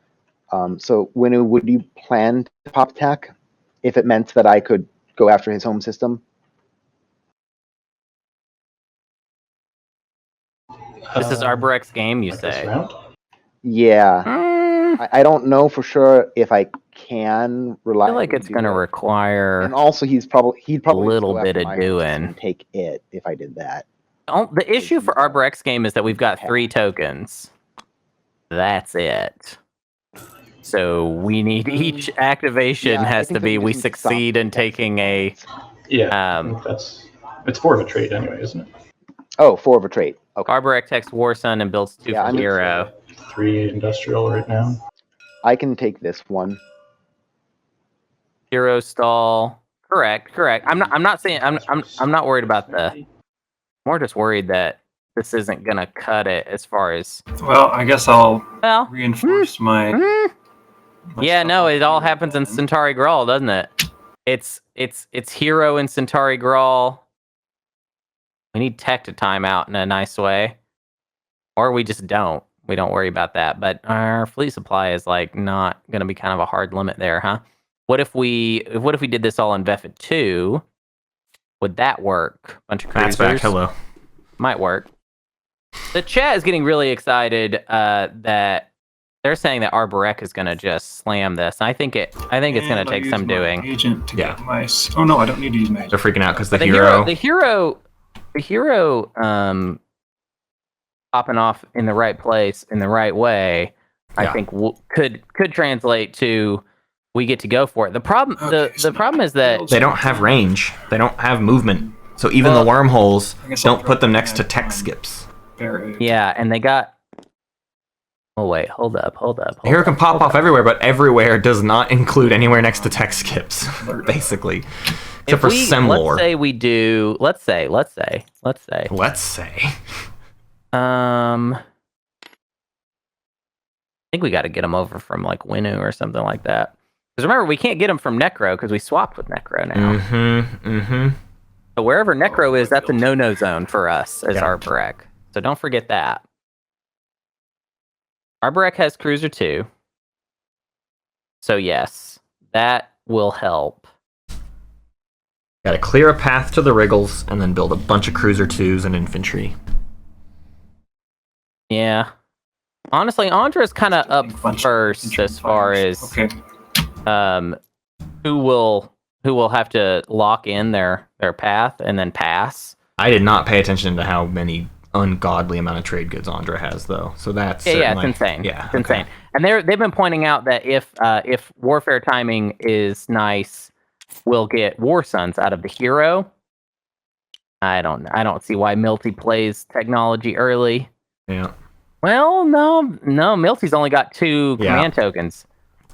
So when would you plan to pop tech, if it meant that I could go after his home system? This is Arborek's game, you say? Yeah. I don't know for sure if I can rely. I feel like it's going to require, and also he'd probably a little bit of doing and take it if I did that. The issue for Arborek's game is that we've got 3 tokens. That's it. So we need each activation has to be we succeed in taking a. Yeah, it's 4 of a trait anyway, isn't it? Oh, 4 of a trait. Okay. Arborek takes War Sun and builds 2 for hero. 3 industrial right now. I can take this one. Hero stall. Correct. I'm not saying I'm not worried about the. More just worried that this isn't gonna cut it as far as. Well, I guess I'll reinforce my. Yeah, no, it all happens in Centauri Grawl, doesn't it? It's hero in Centauri Grawl. We need tech to time out in a nice way, or we just don't. We don't worry about that. But our fleet supply is like not gonna be kind of a hard limit there, huh? What if we did this all in Vefit 2? Would that work? Bunch of cruisers. That's back. Hello. Might work. The chat is getting really excited that they're saying that Arborek is going to just slam this. I think it's going to take some doing. Agent to get my. Oh no, I don't need to use my agent. They're freaking out because the hero popping off in the right place in the right way. I think could translate to. We get to go for it. The problem, the problem is that they don't have range. They don't have movement. So even the wormholes don't put them next to tech skips. Yeah, and they got. Oh wait, hold up. Hero can pop off everywhere, but everywhere does not include anywhere next to tech skips, basically, except for Semlor. Let's say we do. Let's say. I think we got to get them over from like Winu or something like that. Because remember, we can't get them from Necro because we swapped with Necro now. So wherever Necro is, that's a no-no zone for us as Arborek. So don't forget that. Arborek has Cruiser 2. So yes, that will help. Got to clear a path to the Wriggles and then build a bunch of Cruiser 2s and infantry. Yeah. Honestly, Ondra's kind of up first as far as who will have to lock in their path and then pass. I did not pay attention to how many ungodly amount of trade goods Ondra has, though. So that's it's insane. Yeah, it's insane. And they've been pointing out that if warfare timing is nice, we'll get War Suns out of the hero. I don't see why Milty plays technology early. Yeah. Well, no, Milty's only got 2 command tokens.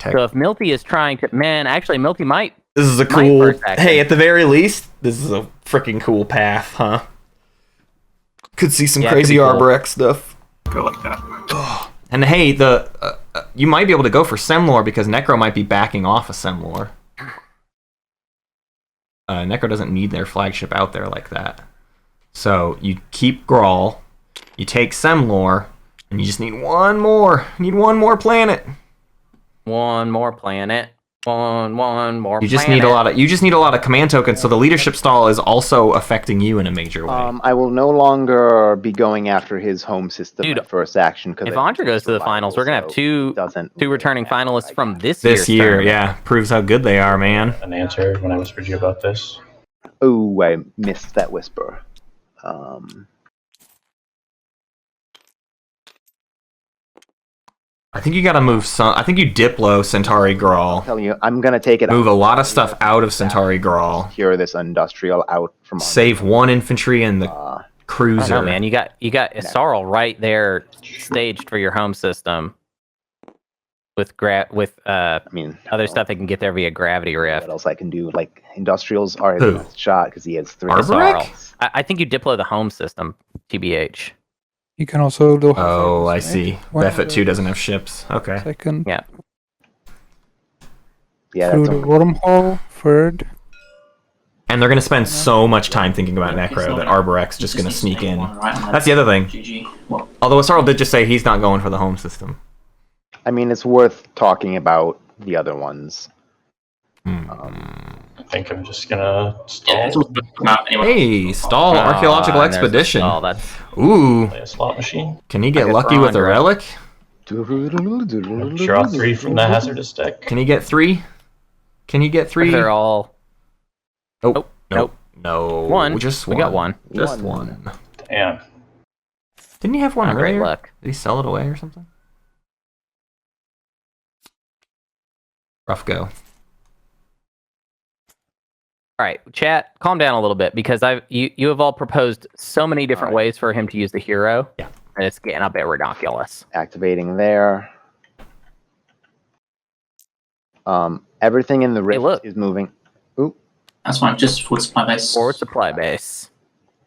So if Milty is trying to, actually Milty might. This is a cool. Hey, at the very least, this is a freaking cool path, huh? Could see some crazy Arborex stuff. Go like that. And hey, you might be able to go for Semlor because Necro might be backing off of Semlor. Necro doesn't need their flagship out there like that. So you keep Grawl, you take Semlor, and you just need one more. You need one more planet. One more planet. One more. You just need a lot of. You just need a lot of command tokens. So the leadership stall is also affecting you in a major way. I will no longer be going after his home system at first action because if Ondra goes to the finals, we're gonna have two returning finalists from this year. Yeah, proves how good they are, man. An answer when I whispered you about this. Oh, I missed that whisper. I think you gotta move some. I think you Diplo Centauri Grawl. I'm telling you, I'm gonna take it. Move a lot of stuff out of Centauri Grawl. Secure this industrial out from. Save 1 infantry and the cruiser. I don't know, man. You got Isarl right there, staged for your home system. With other stuff that can get there via gravity rift. What else I can do? Like industrials are his best shot because he has 3. Arborex? I think you Diplo the home system, TBH. You can also do. Oh, I see. Befit 2 doesn't have ships. Okay. Second. Yeah. Yeah. Through the wormhole. Third. And they're gonna spend so much time thinking about Necro that Arborex just gonna sneak in. That's the other thing. Although Asarl did just say he's not going for the home system. I mean, it's worth talking about the other ones. I think I'm just gonna stall. Hey, stall archaeological expedition. Ooh. Play a slot machine. Can he get lucky with a relic? Draw 3 from the hazardous deck. Can he get 3? Can he get 3? They're all. Nope. No. One. Just we one. got one. Just one. Damn. Didn't he have one Great earlier? luck. Did he sell it away or something? Rough go. All right, chat, calm down a little bit because you have all proposed so many different ways for him to use the hero. Yeah. And it's getting a bit ridiculous. Activating there. Everything in the rift is moving. Ooh. That's fine, just forward supply base. Forward supply base.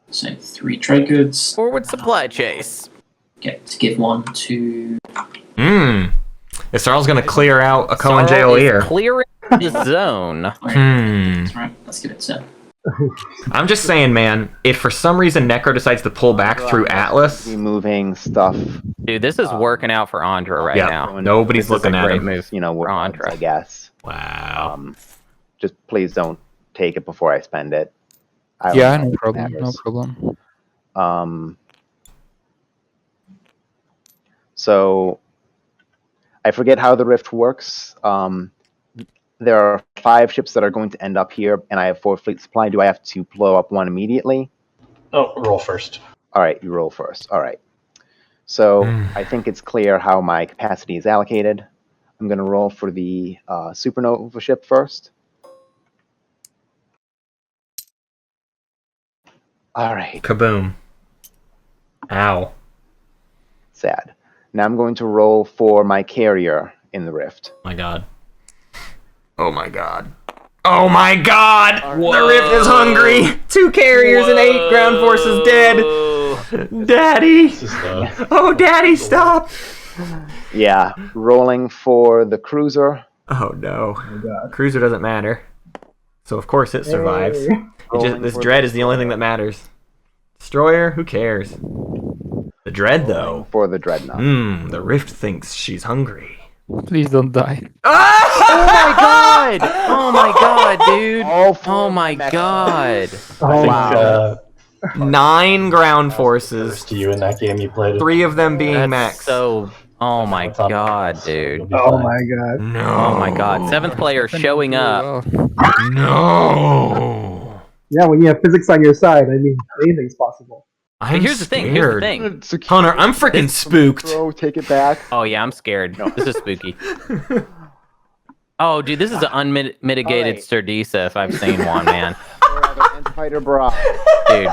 So 3 trade goods. Forward supply chase. Get to give 1 to. Isarl's gonna clear out a Cohen Isarl Jaelier. is clearing the zone. That's right, let's give it to. I'm just saying, man, if for some reason Necro decides to pull back through Atlas. Moving stuff. Dude, this is working out for Ondra right now. Nobody's looking at him. Move, you know, for Ondra. I guess. Wow. Just please don't take it before I spend it. No problem. No problem. So I forget how the rift works. There are 5 ships that are going to end up here, and I have 4 fleet supply. Do I have to blow up one immediately? Oh, roll first. All right, you roll first. All right. So I think it's clear how my capacity is allocated. I'm going to roll for the supernova ship first. All right. Kaboom. Ow. Sad. Now I'm going to roll for my carrier in the rift. My God. Oh my God. Oh my God! Whoa. The rift is hungry! 2 carriers and 8 ground forces dead! Daddy! Oh, Daddy, stop! Yeah, rolling for the cruiser. Oh no. Cruiser doesn't matter. So of course it survives. This dread is the only thing that matters. Destroyer? Who cares? The dread, though. For the dreadnought. The rift thinks she's hungry. Please don't die. Oh my God! Oh my God, dude! Oh my God! I think 9 ground forces. to you in that game you played. 3 of them being max. So, oh my God, dude! Oh my God! No! Oh my God! 7th player showing up. No! Yeah, when you have physics on your side, I mean, anything's possible. I'm Here's the thing. Here's the thing. Hunter, I'm freaking spooked. Bro, take it back. Oh yeah, I'm scared. This is spooky. Oh, dude, this is an unmitigated Sturdisa if I've seen one, man. Fighter bra. Dude,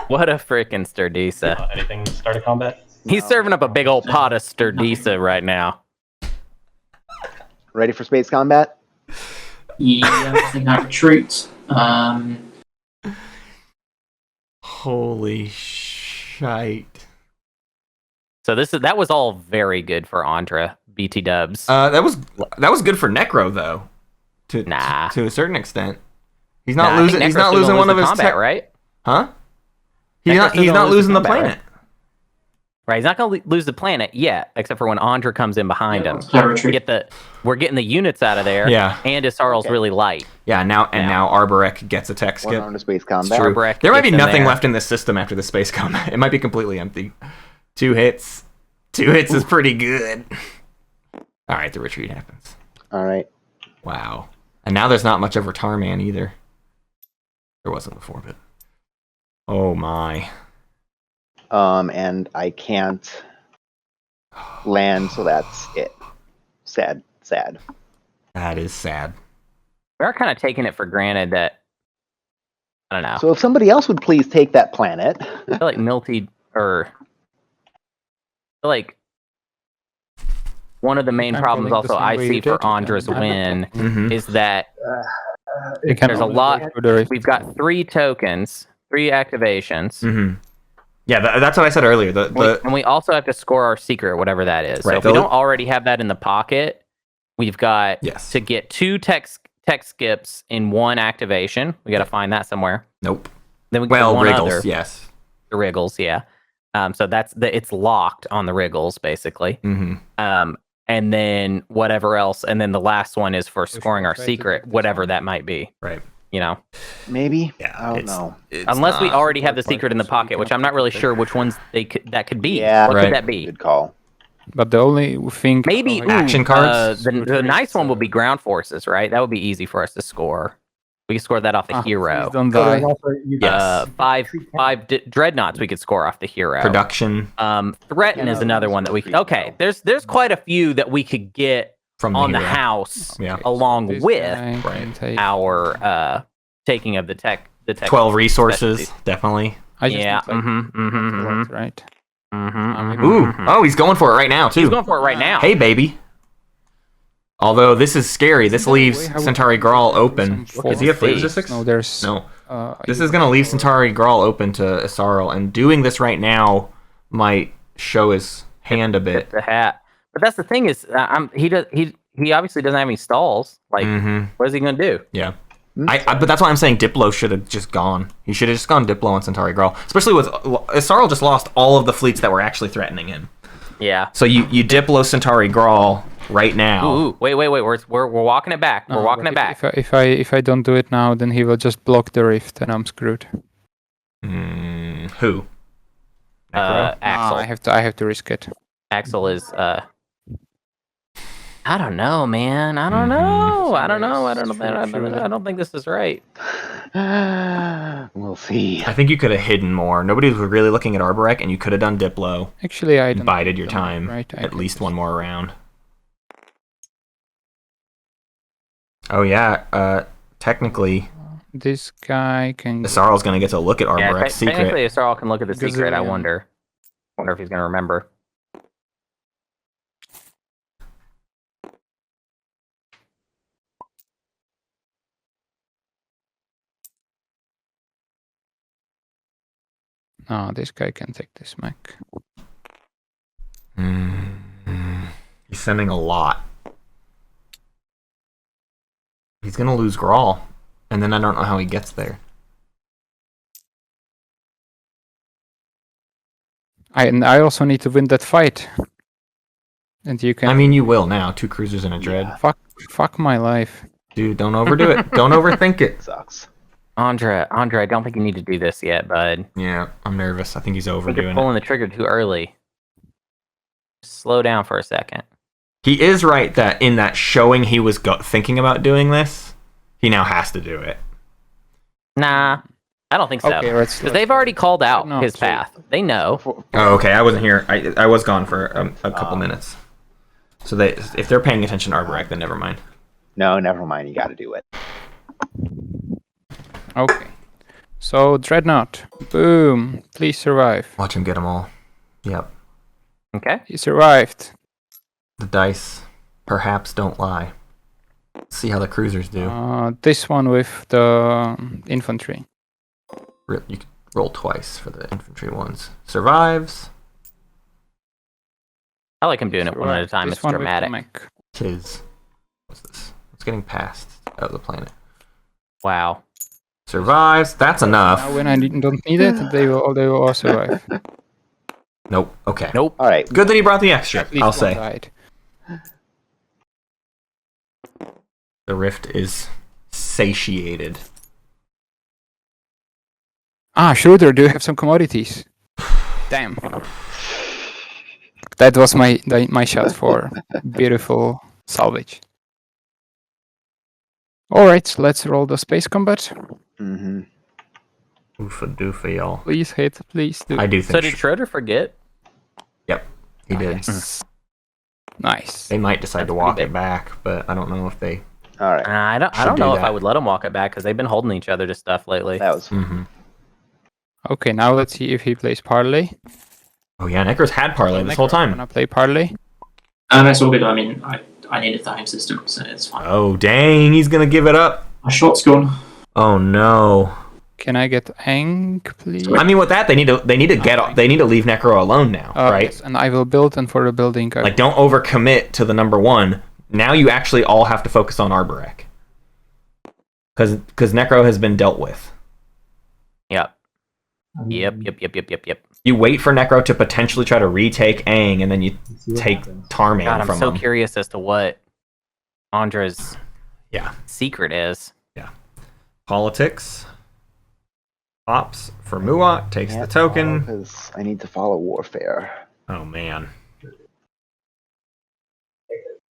what a freaking Sturdisa. Anything to start a combat? He's serving up a big old pot of Sturdisa right now. Ready for space combat? Yeah, I think I retreat. Holy shite. So that was all very good for Ondra, BT dubs. That was good for Necro though. To a certain extent. He's not losing. He's not losing one of his combat, right? Huh? He's not losing the planet. Right, he's not going to lose the planet yet, except for when Ondra comes in behind him. We're getting the units out of there. Yeah. And Isarl's really light. Yeah, now Arborek gets a tech skip. On to space combat. Arborek There might be gets in nothing there. left in this system after the space combat. It might be completely empty. 2 hits. 2 hits is pretty good. All right, the retreat happens. All right. Wow. And now there's not much over Tarman either. There wasn't before, but... Oh my. And I can't land, so that's it. Sad. That is sad. We are kind of taking it for granted that... I don't know. So if somebody else would please take that planet. I feel like Milty, or... I feel like one of the main problems also I see for Ondra's win is that there's a lot... We've got 3 tokens, 3 activations. Mm-hmm. Yeah, that's what I said earlier. And we also have to score our secret, whatever that is. Right, so if we don't already have that in the pocket, we've got to get 2 tech skips in 1 activation. We got to find that somewhere. Nope. Then we get one Wriggles, other. yes. The Wriggles, yeah. So it's locked on the Wriggles, basically. Mm-hmm. And then whatever else, and then the last one is for scoring our secret, whatever that might be. Right. You know? Maybe? Yeah, I don't know. Unless we already have the secret in the pocket, which I'm not really sure which ones that could be. Yeah, what could that be? Good call. But the only thing... Maybe action cards? The nice one would be ground forces, right? That would be easy for us to score. We could score that off the hero. Don't die. Yes. 5 dreadnoughts we could score off the hero. Production. Threaten is another one that we could... Okay, there's quite a few that we could get from on the house along with our taking of the tech 12 resources, definitely. Yeah. Right. Ooh. Oh, he's going for it right now too. He's going for it right now. Hey, baby. Although this is scary, this leaves Centauri Grawl open. Is he a Phasis? No, there's no. This is going to leave Centauri Grawl open to Isarl, and doing this right now might show his hand a bit. The hat, but that's the thing is, he obviously doesn't have any stalls. Like, what is he going to do? Yeah. But that's why I'm saying Diplo should have just gone. He should have just gone Diplo on Centauri Grawl, especially with Isarl just lost all of the fleets that were actually threatening him. Yeah. So you Diplo Centauri Grawl right now. Ooh, wait. We're walking it back. We're walking it back. If I don't do it now, then he will just block the rift, and I'm screwed. Who? Axel. I have to risk it. Axel is I don't know, man. I don't know. I don't think this is right. We'll see. I think you could have hidden more. Nobody was really looking at Arborek, and you could have done Diplo. Actually, I bided your time. At least one more round. Oh yeah. Technically, this guy can. Isarl's gonna get to look at Arborek's secret. Technically, Isarl can look at the secret. I wonder if he's gonna remember. No, this guy can take this mech. He's sending a lot. He's gonna lose Grawl, and then I don't know how he gets there. I also need to win that fight. And you can. I mean, you will now. 2 cruisers and a dread. Yeah. Fuck my life. Dude, don't overdo it. Don't overthink it. Sucks. Ondra, I don't think you need to do this yet, bud. Yeah, I'm nervous. I think he's You're overdoing pulling it. the trigger too early. Slow down for a second. He is right that in that showing he was thinking about doing this, he now has to do it. Nah, I don't think so. Because they've already called out his path. They know. Oh, okay. I wasn't here. I was gone for a couple minutes. So if they're paying attention to Arborek, then never mind. No, never mind. You got to do it. Okay. So, Dreadnought. Boom. Please survive. Watch him get them all. Yep. Okay. He survived. The dice perhaps don't lie. Let's see how the cruisers do. This one with the infantry. You can roll twice for the infantry ones. Survives. I like him doing it one at a time. This It's one with the dramatic. mech. Tis. What's this? It's getting past out of the planet. Wow. Survives. That's enough. Now when I don't need it, they will all survive. Nope. Okay. Nope. All right. Good that he brought the extra, At least I'll one say. died. The rift is satiated. Schroeder, do you have some commodities? Damn. That was my shot for beautiful salvage. Alright, let's roll the space combat. Mm-hmm. Oofa doofa, y'all. Please hit, please do. I do So think. did Schroeder forget? Yep, he did. Yes. Nice. They might decide That's to walk pretty it back, but I don't know if they. All right. I don't Should know do if I that. would let them walk it back because they've been holding each other to stuff lately. That was Mm-hmm. Okay, now let's see if he plays parlay. Oh yeah, Necro's had parlay this whole Necro, time. Wanna play parlay? That's all good. I mean, I needed the home system, so it's fine. Oh dang, he's gonna give it up. My shot's gone. Oh no. Can I get Ang, please? I mean, with that, they need to leave Necro alone now, right? Yes, and I will build, and for the building, Like, don't overcommit to the number one. Now you actually all have to focus on Arborek. Because Necro has been dealt with. Yep. Yep. You wait for Necro to potentially try to retake Aang, and then you take Tarman God, I'm from so him. curious as to what Ondra's Yeah. secret is. Politics. Pops for Muat, takes the token. because I need to follow warfare. Oh man.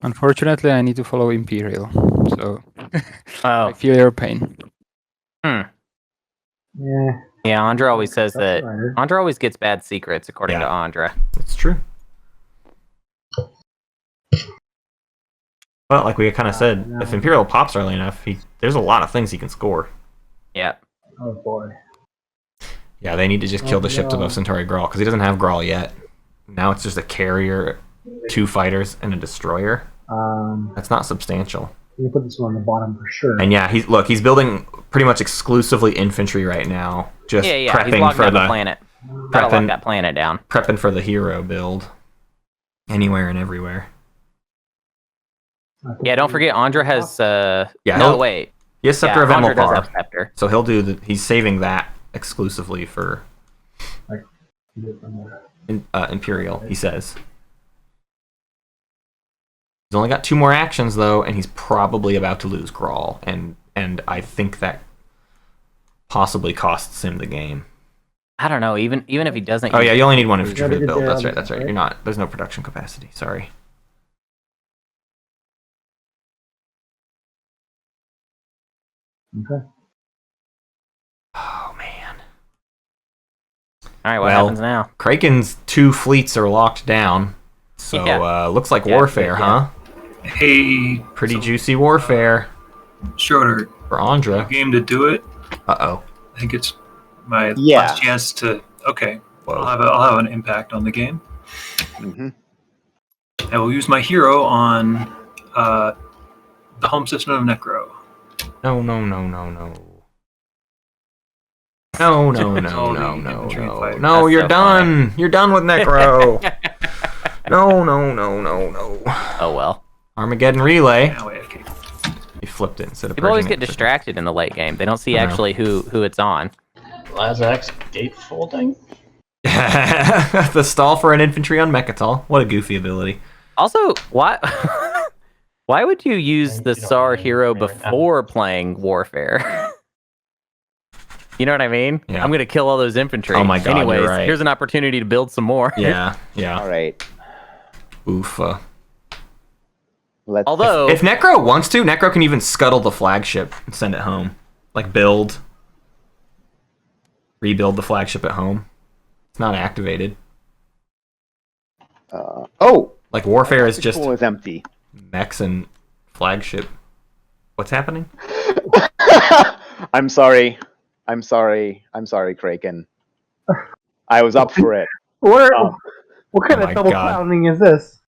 Unfortunately, I need to follow Imperial, so I Oh, feel your pain. Yeah. yeah. Ondra always says that. That's right. Ondra always gets bad secrets, according Yeah. to Ondra. It's true. But like we kind of said, no. if Imperial pops early enough, there's a lot of things he can score. Yep. Oh boy. Yeah, they need to just kill the ship to no. buff Centauri Grawl, because he doesn't have Grawl yet. Now it's just a carrier, 2 fighters, and a destroyer. That's not substantial. You can put this one on the bottom for sure. And yeah, he's building pretty much exclusively infantry right now. Just Yeah. He's prepping locking for down the the planet. Gotta lock prepping, that planet down. prepping for the hero build. Anywhere and everywhere. Yeah. Don't forget, Ondra has. Yeah, No, he'll- wait. Yes, Scepter Yeah, of Ondra does have Emilpar. Scepter. So he's saving that exclusively for Imperial, he says. He's only got 2 more actions though, and he's probably about to lose Grawl, and I think that possibly costs him the game. I don't know. Even if he doesn't. Oh use yeah, you only need 1 infantry for the Gotta build. get That's there, right. That's right. right? You're not. There's no production capacity. Sorry. Okay. Oh man. All right. What Well, happens now? Craiken's 2 fleets are locked down. So Yeah. looks like Yeah, warfare, yeah. huh? Hey, Pretty juicy warfare Schroeder, for Ondra. game to do it. Uh-oh. I think it's my Yeah. last chance to. Okay, Whoa. I'll have an impact on the game. Mm-hmm. I will use my hero on the home system of Necro. No, no, no, no, no. No, no, no, All no, the no, infantry no. fighters. No, That's you're so done. You're done with Necro. No, no, no, no, no. Oh well. Armageddon Relay. Now AFK. He flipped it instead of People always purging get it. distracted in the late game. They don't see I know. actually who it's on. Lazak's gatefolding? The stall for an infantry on Mechatol. What a goofy ability. Also, why why would you use You the don't SAR need hero me right now. before playing Warfare? You know what I mean? Yeah. I'm gonna kill all those infantry. Oh my God, you're Anyways, right. here's an opportunity to build some more. Yeah, yeah. All right. Oof. Let's. Although, If Necro wants to, Necro can even scuttle the flagship and send it home. Like rebuild the flagship at home. It's not activated. Oh, Like Warfare is the just pool is empty. mechs and flagship. What's happening? I'm sorry. I'm sorry, Craiken. I was up for it. What kind Oh of my double God. clowning is this?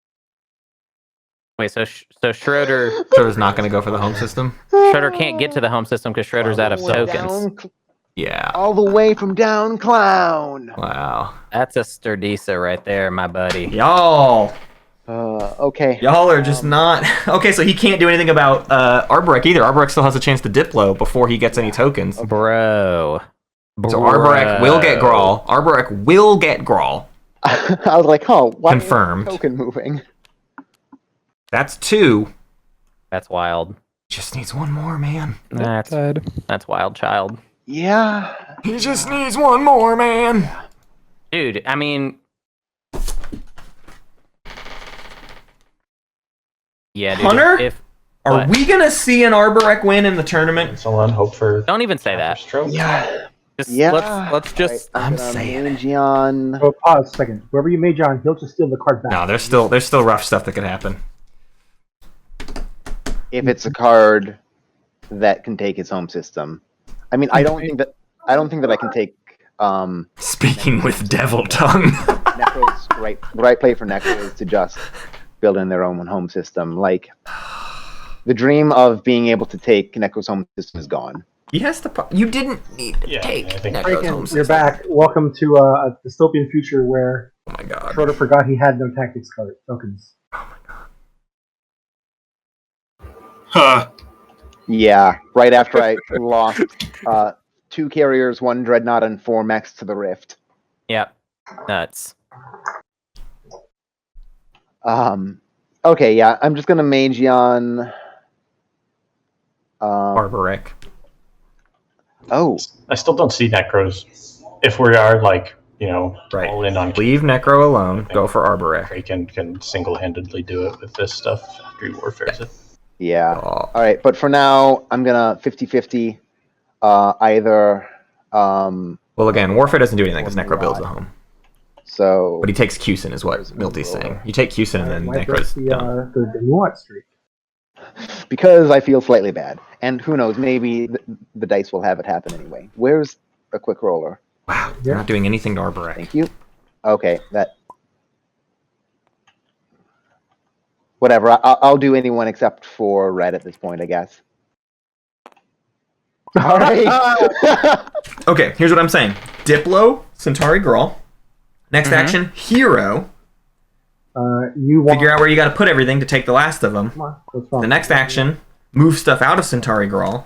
Wait, so Schroeder Schroeder's not going to go for the home system? Schroeder can't get to the home system because Schroeder's out of tokens. Yeah. All the way from down clown. Wow. That's a Sturdisa right there, my buddy. Y'all. Okay. Y'all are just not... Okay, so he can't do anything about Arborek either. Arborek still has a chance to Diplo before he gets any tokens. Bro. So Arborek will get Grawl. Arborek will get Grawl. I was like, oh, why Confirmed. is the token moving? That's 2. That's wild. Just needs one more, man. That's wild, child. Yeah. He just needs one more, man. Dude, I mean... Yeah, dude. Hunter? Are we going to see an Arborek win in the tournament? Someone hope for... Don't even say that. Stroke. Yeah. Let's just... Right, I'm saying it. Magion. Oh, pause a second. Whoever you mage on, he'll just steal the card back. No, there's still rough stuff that could happen. If it's a card that can take its home system. I mean, I don't think that I can take Speaking with devil tongue. Necro's right play for Necro is to just build in their own home system. Like, the dream of being able to take Necro's home system is gone. He has to. You didn't need to take Necro's home system. You're back. Welcome to a dystopian future where Oh my God. Schroeder forgot he had no tactics card tokens. Oh my God. Huh. Yeah, right after I lost 2 carriers, 1 dreadnought, and 4 mechs to the rift. Yep. Nuts. Okay, yeah, I'm just gonna Magion. Arborek. Oh, I still don't see Necros. If we are like, all in on Leave Necro alone. Go for Arborek. Craiken can single-handedly do it with this stuff after he warfares it. yeah. Oh. All right, but for now, I'm gonna 50-50. Either. Well, again, Warfare doesn't do anything because Necro builds a home. So. But he takes Cusin, is what Milty's saying. You take Cusin and then Why Necro's break done. the nuance streak? Because I feel slightly bad, and who knows? Maybe the dice will have it happen anyway. Where's a quick roller? Wow, they're not doing anything to Arborek. Thank you. Okay, that. Whatever. I'll do anyone except for red at this point, I guess. All right. Okay, here's what I'm saying. Diplo, Centauri Grawl. Next action, Hero. You want Figure out where you got to put everything to take the last of them. Come on, what's wrong? The next action, move stuff out of Centauri Grawl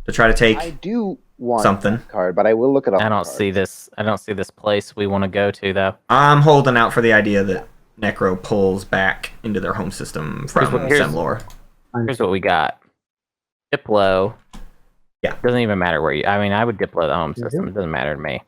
to try to take I do want something. that card, but I will look at all. I don't see this place we want to go to though. I'm holding out for the idea that Necro pulls back into their home system from Semlor. Here's what we got. Diplo. Yeah. Doesn't even matter where you... I mean, I would Diplo the home system. It doesn't matter to me.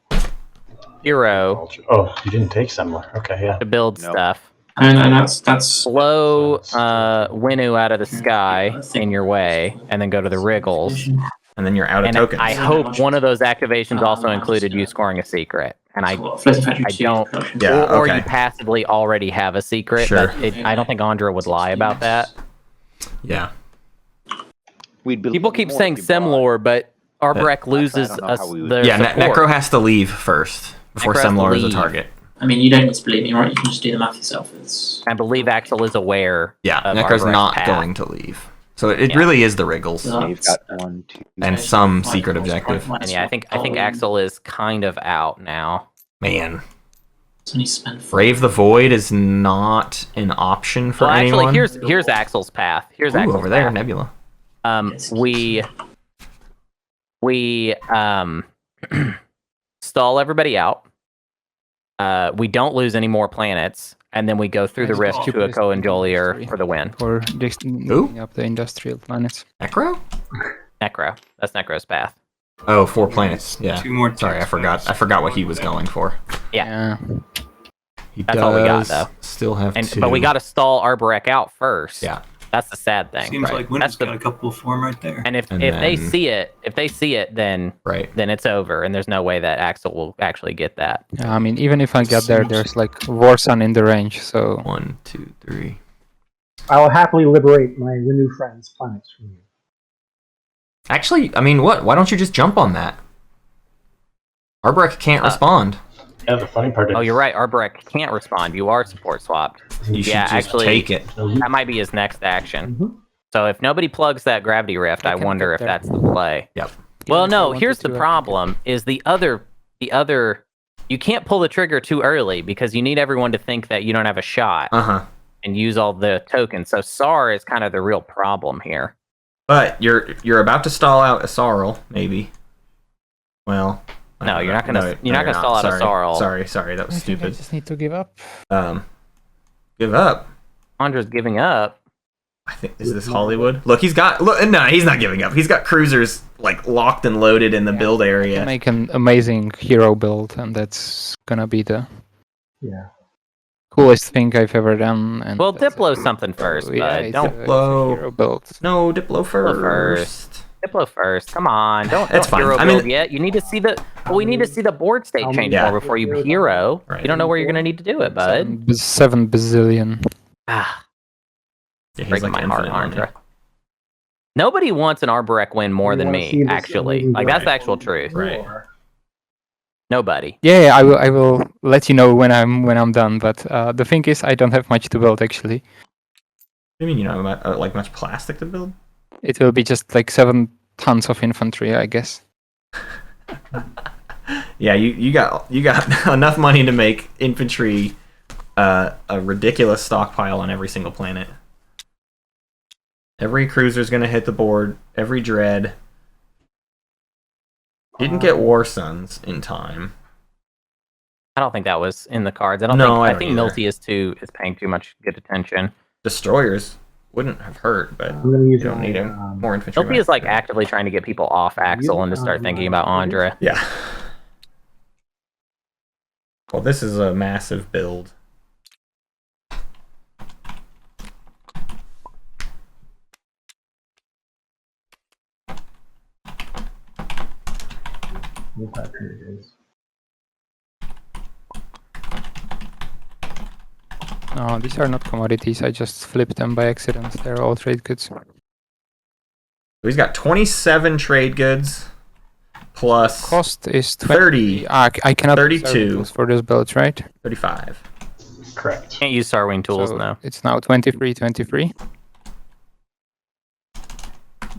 Hero. Oh, you didn't take Semler. Okay, yeah. To build stuff. And that's Blow Winu out of the sky in your way, and then go to the Wriggles. And then you're out of And tokens. I hope one of those activations also included you scoring a secret. And I don't... Yeah, or okay. you passively already have a secret. Sure. But I don't think Ondra would lie about that. Yeah. People keep saying Semlor, but Arborek loses us. Yeah, Necro has to leave first before Semlor is a target. I mean, you don't need to believe me, right? You can just do the math yourself. I believe Axel is aware. Yeah, of Necro's Arborek's not path. going to leave. So it really is the Wriggles. You've got 1, 2, And some secret objective. And yeah, I think Axel is kind of out now. Man. Spend Brave the Void is not an option for anyone. Actually, here's Axel's path. Here's Axel's over there, path. Nebula. We stall everybody out. We don't lose any more planets, and then we go through the rift to a co-enjolier for the win. Or moving up the industrial planets. Necro? Necro. That's Necro's path. Oh, 4 planets. Yeah. 2 more. Sorry, I forgot what he was going for. Yeah. He That's does all we got, though. Still have 2. But we got to stall Arborek out first. Yeah. That's the sad thing. Seems like Winter's got a couple of form right there. And if they see it, then it's over, and there's no way that Axel will actually get that. Yeah, I mean, even if I get there, there's like Warsun in the range, so... 1, 2, 3. I will happily liberate my new friends' planets from you. Actually, I mean, what? Why don't you just jump on that? Arborek can't respond. Yeah, the funny part is... Oh, you're right. Arborek can't respond. You are support swapped. You should just actually, take it. that might be his next action. Mhm. So if nobody plugs that gravity rift, I can wonder get if there. that's the play. Yep. Well, Even if I no. wanted Here's the to, I can problem: is the other. You can't pull the trigger too early because you need everyone to think that you don't have a shot and use all the tokens. So SAR is kind of the real problem here. But you're about to stall out a Sarl, maybe. Well, No, you're not gonna. You're not gonna stall out a Sarl. Sorry, that was I think I stupid. just need to give up. Give up. Ondra's giving up. I think is this Hollywood? Look, he's not giving up. He's got cruisers like locked and loaded in the build I area. can make an amazing hero build, and that's gonna be the coolest thing I've ever done. And Well, that's Diplo it. something first, So, but it's don't a Diplo. hero build. No, Diplo first. first. Diplo first. Come on, don't It's fine. hero I mean- build yet. You need to see the. Well, we need to see the board state change Yeah. more before you hero. Right. You don't know where you're gonna need to do it, bud. 7 bazillion. Ah, Yeah, he's breaking like my heart, infinite money. Ondra. Nobody wants an Arborek win more than You wanna me, see this actually. amazing Like that's the Right. actual truth. Right. Nobody. Yeah, I will let you know when I'm done. But the thing is, I don't have much to build actually. What do you mean you don't have like much plastic to build? It will be just like 7 tons of infantry, I guess. Yeah, you got enough money to make infantry a ridiculous stockpile on every single planet. Every cruiser's gonna hit the board. Every dread. Didn't get War Sons in time. I don't think that was in the cards. I don't think either. Milty is paying too much good attention. Destroyers wouldn't have hurt, but I'm gonna use you don't my, need him. More infantry. Milty is like actively trying to get people off Axel and to start thinking about Ondra. Yeah. Well, this is a massive build. No, these are not commodities. I just flipped them by accident. They're all trade goods. He's got 27 trade goods plus Cost is 20. 30. I cannot use 32. tools for this build, right? 35. Correct. Can't use Starwing tools So now. it's now 23.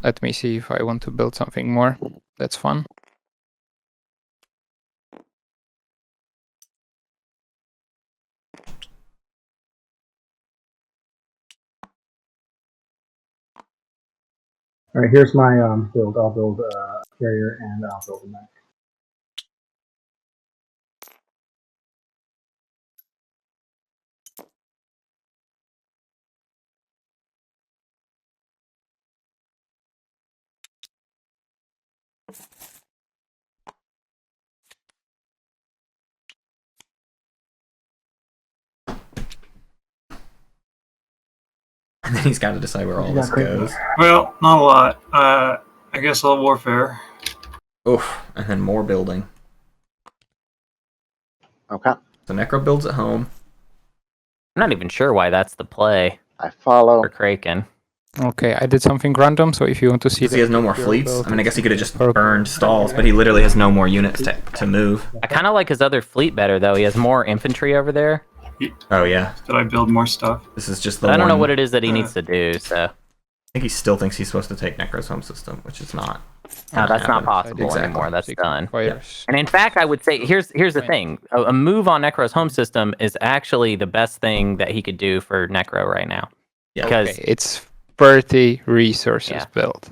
Let me see if I want to build something more. That's fun. All right, here's my build. I'll build a carrier and I'll build a mech. And then he's got to decide where all You this got Craiken. goes. Well, not a lot. I guess I'll warfare. Oof. And then more building. Okay. So Necro builds at home. I'm not even sure why that's the play I follow. for Craiken. Okay, I did something random, so if you want to see Because he has no more hero fleets. build, I mean, I guess he could have just purple. burned stalls, but he literally has no more units to move. I kind of like his other fleet better though. He has more infantry over there. Oh, yeah. Did I build more stuff? This is just the But I don't know one- what it is that he needs to do. So I think he still thinks he's supposed to take Necro's home system, which is not. no, that's not happen. possible Exactly. anymore. That's done. Fires. And in fact, I would say here's the thing: a move on Necro's home system is actually the best thing that he could do for Necro right now. Yeah. Because Okay, it's 30 resources Yeah. built.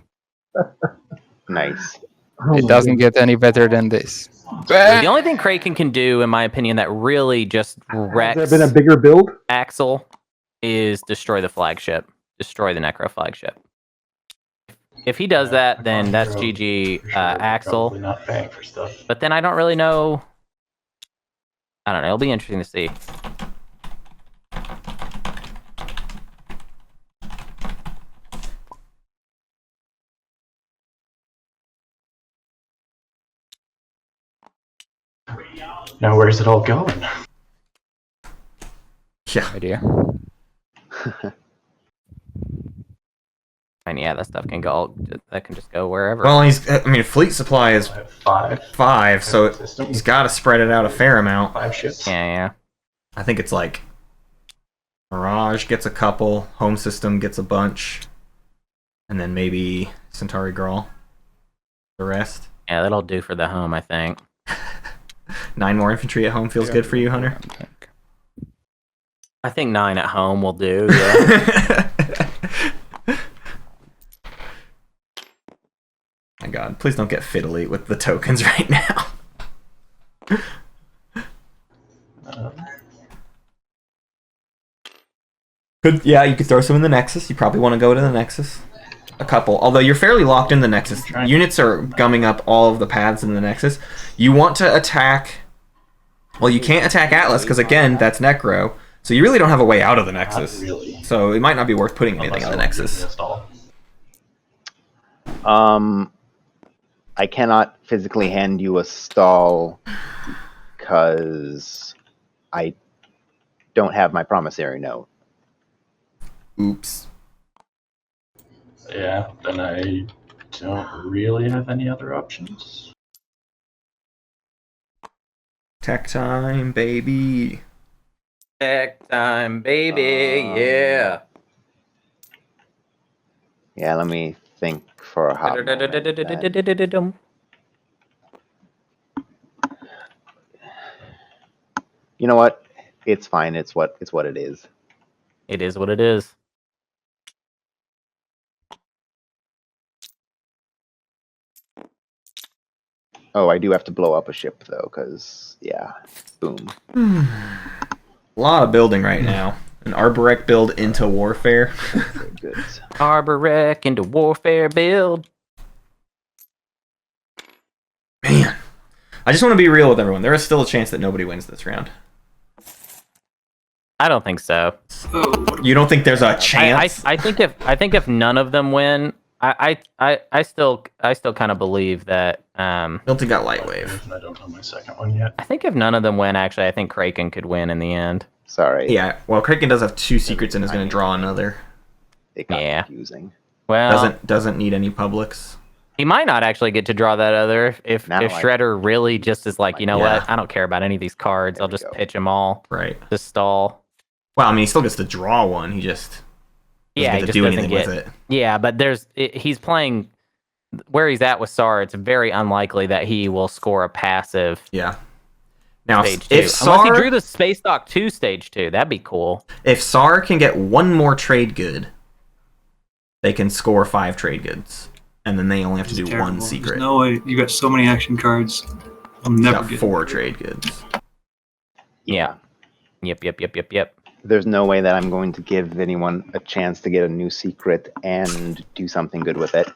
Nice. Oh It my doesn't goodness. get any better than this. the only thing Craiken can do, in my opinion, that really just Has wrecks there been a bigger build? Axel is destroy the flagship, destroy the Necro flagship. If he does that, then that's GG For sure, they're Axel. Probably not paying for stuff. But then I don't really know. I don't know. It'll be interesting to see. Now, where's it all going? Yeah. Idea. And yeah, that stuff can go. That can just go wherever. Well, fleet supply is I have 5. 5, so System. he's got to spread it out a fair amount. 5 ships. Yeah. I think it's like Mirage gets a couple, Home System gets a bunch, and then maybe Centauri Grawl. The rest. Yeah, that'll do for the home, I think. 9 more infantry at home feels good for you, Hunter? I think 9 at home will do, yeah. My god, please don't get fiddly with the tokens right now. You could throw some in the Nexus. You probably want to go to the Nexus. A couple. Although you're fairly locked in the Nexus. Units are gumming up all of the paths in the Nexus. You want to attack... Well, you can't attack Atlas, because again, that's Necro. So you really don't have a way out of the Nexus. Not really. So it might not be worth putting anything in the Nexus. I cannot physically hand you a stall because I don't have my promissory note. Oops. Yeah, then I don't really have any other options. Tech time, baby. Tech time, baby, yeah. Yeah, let me think for a hot moment. You know what? It's fine. It's what it is. It is what it is. Oh, I do have to blow up a ship though, because yeah, boom. A lot of building right now. An Arborec build into warfare. Very good. Arborec into warfare build. Man, I just want to be real with everyone. There is still a chance that nobody wins this round. I don't think so. You don't think there's a chance? I think if none of them win, I still kind of believe that. Milty got light wave. I don't know my second one yet. I think if none of them win, actually, I think Craiken could win in the end. Sorry. Yeah. Well, Craiken does have 2 secrets and is going to draw another. It got confusing. Well, doesn't need any publics. He might not actually get to draw that other if Schroeder really just is like, you know what, I don't care about any of these cards. I'll just pitch them all. Right. Just stall. Well, I mean, he still gets to draw one. He just doesn't get to do anything with it. Yeah, but he's playing where he's at with SAR. It's very unlikely that he will score a passive. Yeah. Now, stage if 2. SAR, unless he drew the Space Dock 2 stage 2, that'd be cool. If SAR can get 1 more trade good, they can score 5 trade goods. And then they only have to do terrible. 1 secret. There's no way. You got so many action cards. I'll never get 4 trade goods. Yeah. Yep. There's no way that I'm going to give anyone a chance to get a new secret and do something good with it.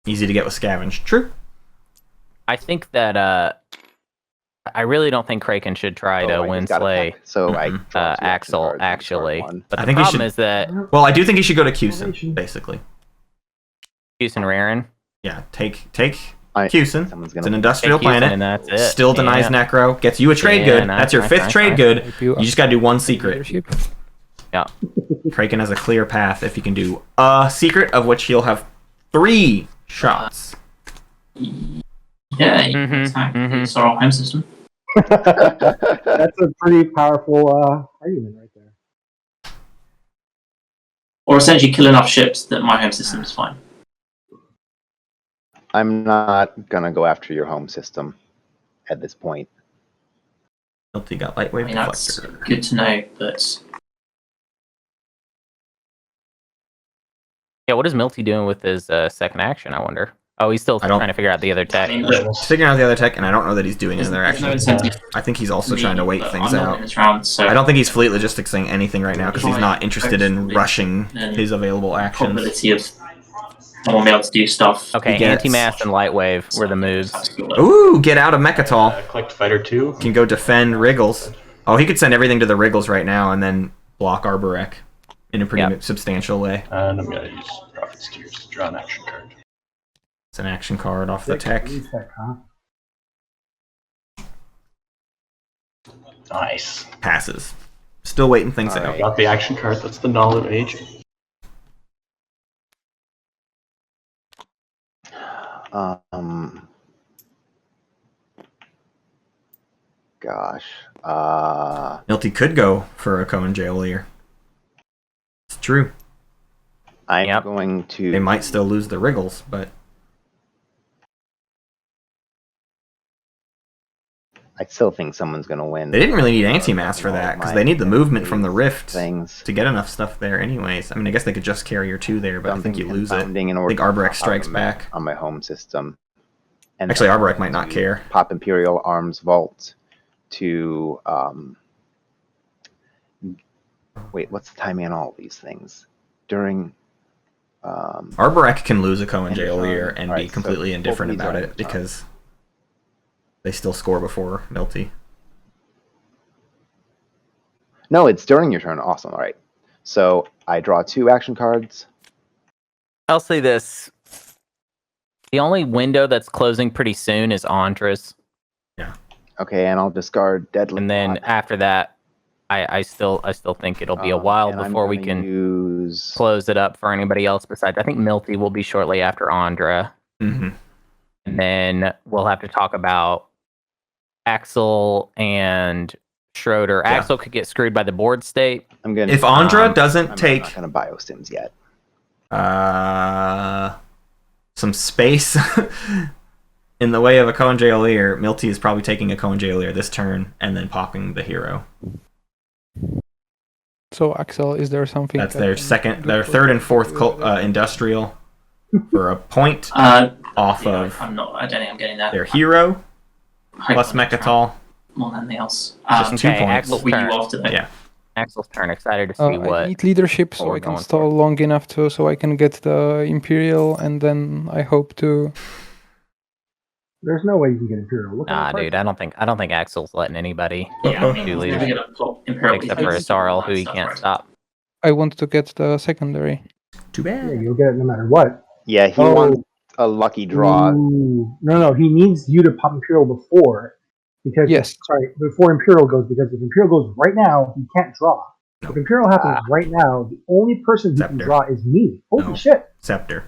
Easy to get with Scavenge. True. I think that I really don't think Craiken should try to win Slay. So Axel, actually. But I the think he problem should, is that... Well, I do think he should go to Cusin, basically. Cusin Raren? Yeah, take Cusin. It's an industrial take Cusin planet. and that's it. Still denies Necro. Gets you a trade good. That's your 5th trade good. You just got to do 1 secret. Yeah. Craiken has a clear path if he can do a secret, of which he'll have 3 shots. Yeah, it's our home system. That's a pretty powerful argument right there. Or essentially kill enough ships that my home system is fine. I'm not going to go after your home system at this point. Milty got lightweight That's deflector. good to know, but... Yeah, what is Milty doing with his second action, I wonder? Oh, he's still trying to figure out the other tech. He's figuring out the other tech, and I don't know that he's doing another action. I think he's also trying to wait things out. I don't think he's fleet logisticsing anything right now because he's not interested in rushing his available actions. Probability of I won't be able to do stuff. Okay, anti-mass and light wave were the moves. Ooh, get out of Mechatol. Collect Fighter 2. Can go defend Wriggles. Oh, he could send everything to the Wriggles right now and then block Arborec in a pretty substantial way. And I'm going to use Prophet's Tears to draw an action card. It's an action card off the tech. Nice. Passes. Still waiting things out. Got the action card. That's the Knowledge of Aging. Gosh. Milty could go for a Cohen Jailier. It's true. I'm going to. They might still lose the Wriggles, but I still think someone's going to win. they didn't really need anti-mass for that because they need the movement from the Rift things to get enough stuff there anyways. I mean, I guess they could just carry your 2 there, but I think you lose it. I think Arborek strikes back. On my home system. And actually, Arborek might not care. Pop Imperial Arms Vault to... wait, what's the timing on all these things? During... Arborek can lose a Cohen Jailier and be completely indifferent about it because they still score before Milty. No, it's during your turn. Awesome. All right. So I draw 2 action cards. I'll say this. The only window that's closing pretty soon is Ondra's. Yeah. Okay, and I'll discard Deadly. And then after that, I still think it'll be a while before we can close it up for anybody else besides. I think Milty will be shortly after Ondra. Mm-hmm. And then we'll have to talk about Axel and Schroeder. Yeah. Axel could get screwed by the board state. If Ondra doesn't take not going to biosims yet. Some space in the way of a Cohen Jailier, Milty is probably taking a Cohen Jailier this turn and then popping the hero. So Axel, is there something that's their third and fourth industrial for a point off of I don't think I'm getting that. their hero plus Mechatol. More than anything else. Just 2 points. Axel's what were turn. you after that? Yeah. Axel's turn. Excited to see I what. need leadership so I can stall long enough so I can get the Imperial, and then I hope to. There's no way you can get Imperial. Look Nah, dude, I don't think Axel's letting anybody do We're leadership gonna pop Imperial except for Asarl, who he can't stop. I want to get the secondary. Too bad. Yeah, you'll get it no matter what. Yeah, he wants a lucky draw. Ooh. No, he needs you to pop Imperial before. Because before Imperial goes, because if Imperial goes right now, he can't draw. No. If Imperial happens right now, the only person who can draw is me. Holy shit. Scepter.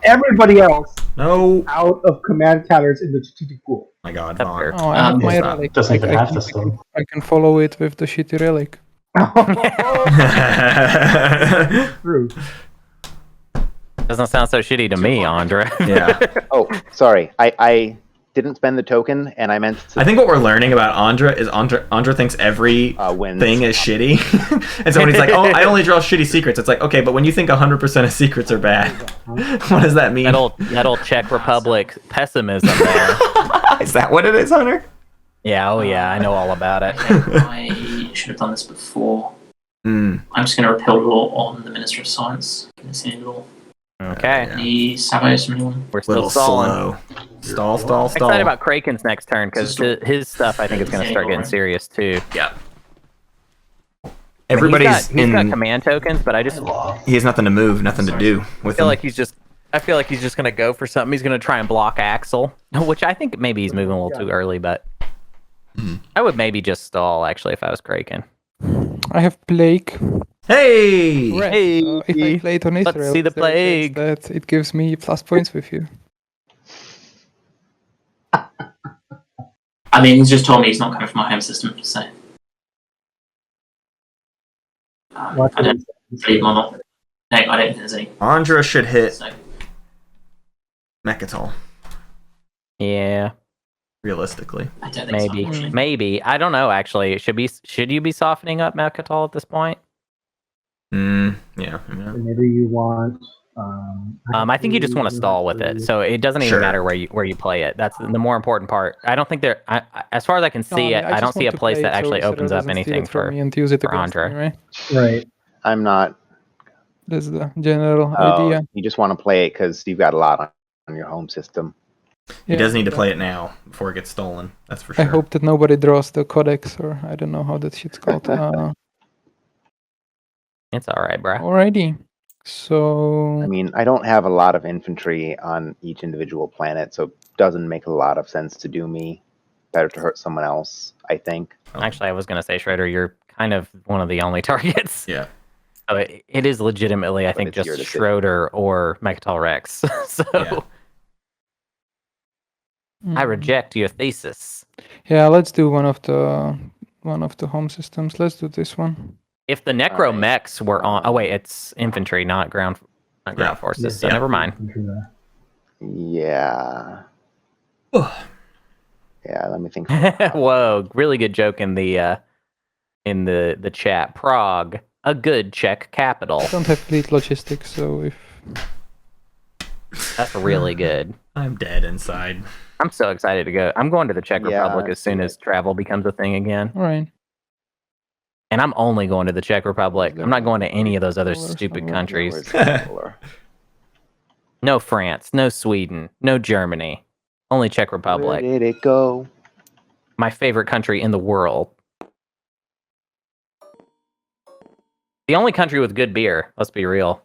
Everybody else out of command counters in the strategic pool. My god, Vaunt. Oh, I have my relic. Doesn't even have this one. I can follow it with the shitty relic. True. Doesn't sound so shitty to me, Ondra. Yeah. Oh, sorry. I didn't spend the token, and I meant to... I think what we're learning about Ondra is Ondra thinks every thing is shitty. And so when he's like, oh, I only draw shitty secrets, it's like, okay, but when you think 100% of secrets are bad, what does that mean? That old Czech Republic pessimism there. Is that what it is, Hunter? Yeah, I know all about it. I should have done this before. I'm just going to repel law on the Minister of Science. Can see it all. Okay. Any sabos from anyone? We're still stalling. Stall. I'm excited about Craiken's next turn because his stuff I think is going to start getting serious too. Yeah. He's got command tokens, but he has nothing to move, nothing to do with him. I feel like he's just going to go for something. He's going to try and block Axel, which I think maybe he's moving a little too early, but I would maybe just stall actually if I was Craiken. I have Plague. Hey! If I play it on Israel, let's see the Plague. That it gives me plus points with you. I mean, he's just told me he's not coming from my home system, so... I don't believe him or not. No, I don't think there's any. Ondra should hit Mechatol. Yeah. Realistically. I don't think so, maybe. I don't know, actually. Should you be softening up Mechatol at this point? Yeah. Maybe you want... I think you just want to stall with it, so it doesn't even matter where you play it. That's the more important part. I don't think as far as I can see I don't see a place that actually opens up anything for Ondra. Right. I'm not. That's the general idea. You just want to play it because you've got a lot on your home system. He does need to play it now before it gets stolen. That's for sure. I hope that nobody draws the codex, or I don't know how that shit's called. It's all right, bro. Alrighty. So... I mean, I don't have a lot of infantry on each individual planet, so it doesn't make a lot of sense to do me. Better to hurt someone else, I think. Actually, I was going to say, Schroeder, you're kind of one of the only targets. Yeah. Oh, it is legitimately, I think, it's your just decision. Schroeder or Mechatol Rex. So Yeah. I reject your thesis. Yeah, let's do one of the home systems. Let's do this one. If the Necro Mechs were on, oh wait, it's infantry, not ground forces. Yeah. So never mind. Yeah. Yeah, let me think. Whoa, really good joke in the chat. Prague, a good Czech capital. I don't have fleet logistics, so if That's really good. I'm dead inside. I'm so excited to go. I'm going to the Czech Yeah, Republic as soon as travel becomes a thing again. all right. And I'm only going to the Czech Republic. I'm not going to any of those other Dollars stupid somewhere. countries. Where's the ruler? No France, no Sweden, no Germany. Only Czech Where Republic. did it go? My favorite country in the world. The only country with good beer, let's be real.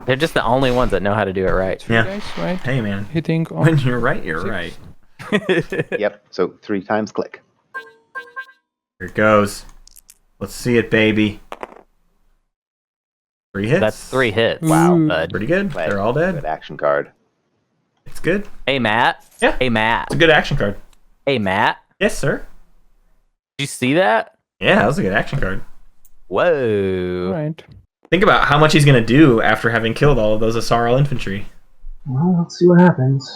They're just the only ones that know how to do it right. Yeah. Guys, right? Hey, man. Hitting on When you're right, you're 6. right. Yep. So 3 times click. Here it goes. Let's see it, baby. 3 hits. That's 3 hits. Wow. Ooh. Bud. Pretty good. Glad- They're all dead. Good action card. It's good. Hey, Matt. Yeah. Hey, Matt. It's a good action card. Hey, Matt. Yes, sir. Did you see that? Yeah, that was a good action card. Whoa. Right. Think about how much he's going to do after having killed all of those Asarl infantry. Well, let's see what happens.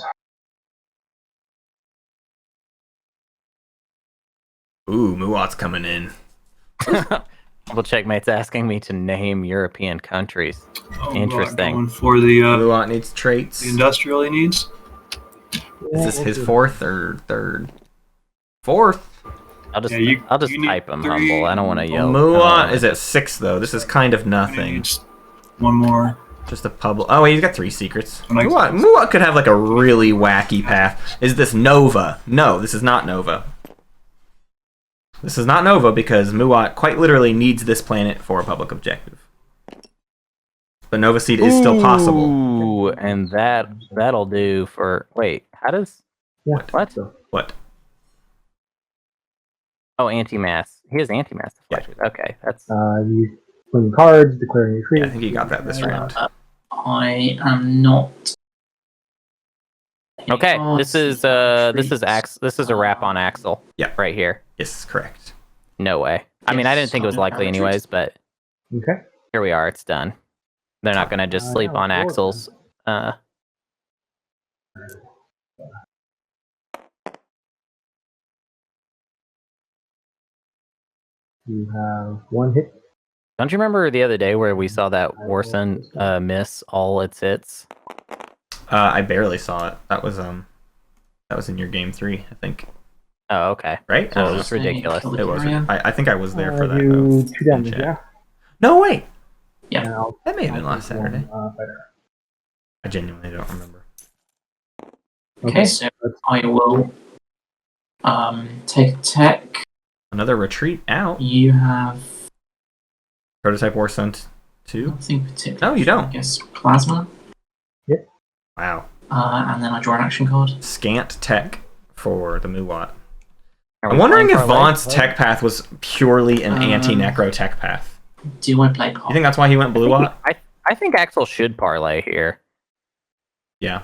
Ooh, Muat's coming in. Double Checkmate's asking me to name European countries. Interesting. Going for the Muat needs traits. industrial he needs. Is this his 4th or 3rd? 4th. I'll just Yeah, I'll just you need type him 3. humble. I don't want to yell. Muat is at 6, though. This is kind of He nothing. needs one more. Just a public. Oh, wait, he's got 3 secrets. Nice. Muat could have like a really wacky path. Is this Nova? No, this is not Nova. This is not Nova because Muat quite literally needs this planet for a public objective. But Nova Seed is still possible. Ooh, and that'll do for. Wait, how does? Yeah. What? So, What? Oh, anti-mass. He has anti-mass deflectors. Okay, that's. you playing cards, declaring your retreat. Yeah, I think he got that this round. I am not. Okay, this is This a wrap on Axel. Yeah. Right here. Yes, correct. No way. I mean, I didn't think it was likely anyways, but Okay. here we are. It's done. They're not gonna just sleep on Axel's. You have 1 hit. Don't you remember the other day where we saw that Warson miss all its hits? I barely saw it. That was in your game 3, I think. Oh, okay. Right? So Oh, it was ridiculous. it wasn't. I think I was there for that. You though. 2 damage, Check. yeah. No, wait. Yeah. And I'll- That may have been I'll last take one, Saturday. fighter. I genuinely don't remember. Okay, so I will take tech. Another retreat out. You have Prototype War Sun 2. nothing particular. No, you don't. I guess plasma. Wow. And then I draw an action card. Scant tech for the Muat. Are I'm we wondering playing if parlay? Vaunt's tech path was purely an anti-necro tech path. Do you want to play You think that's why he went Blue Watt? I think Axel should parlay here. Yeah.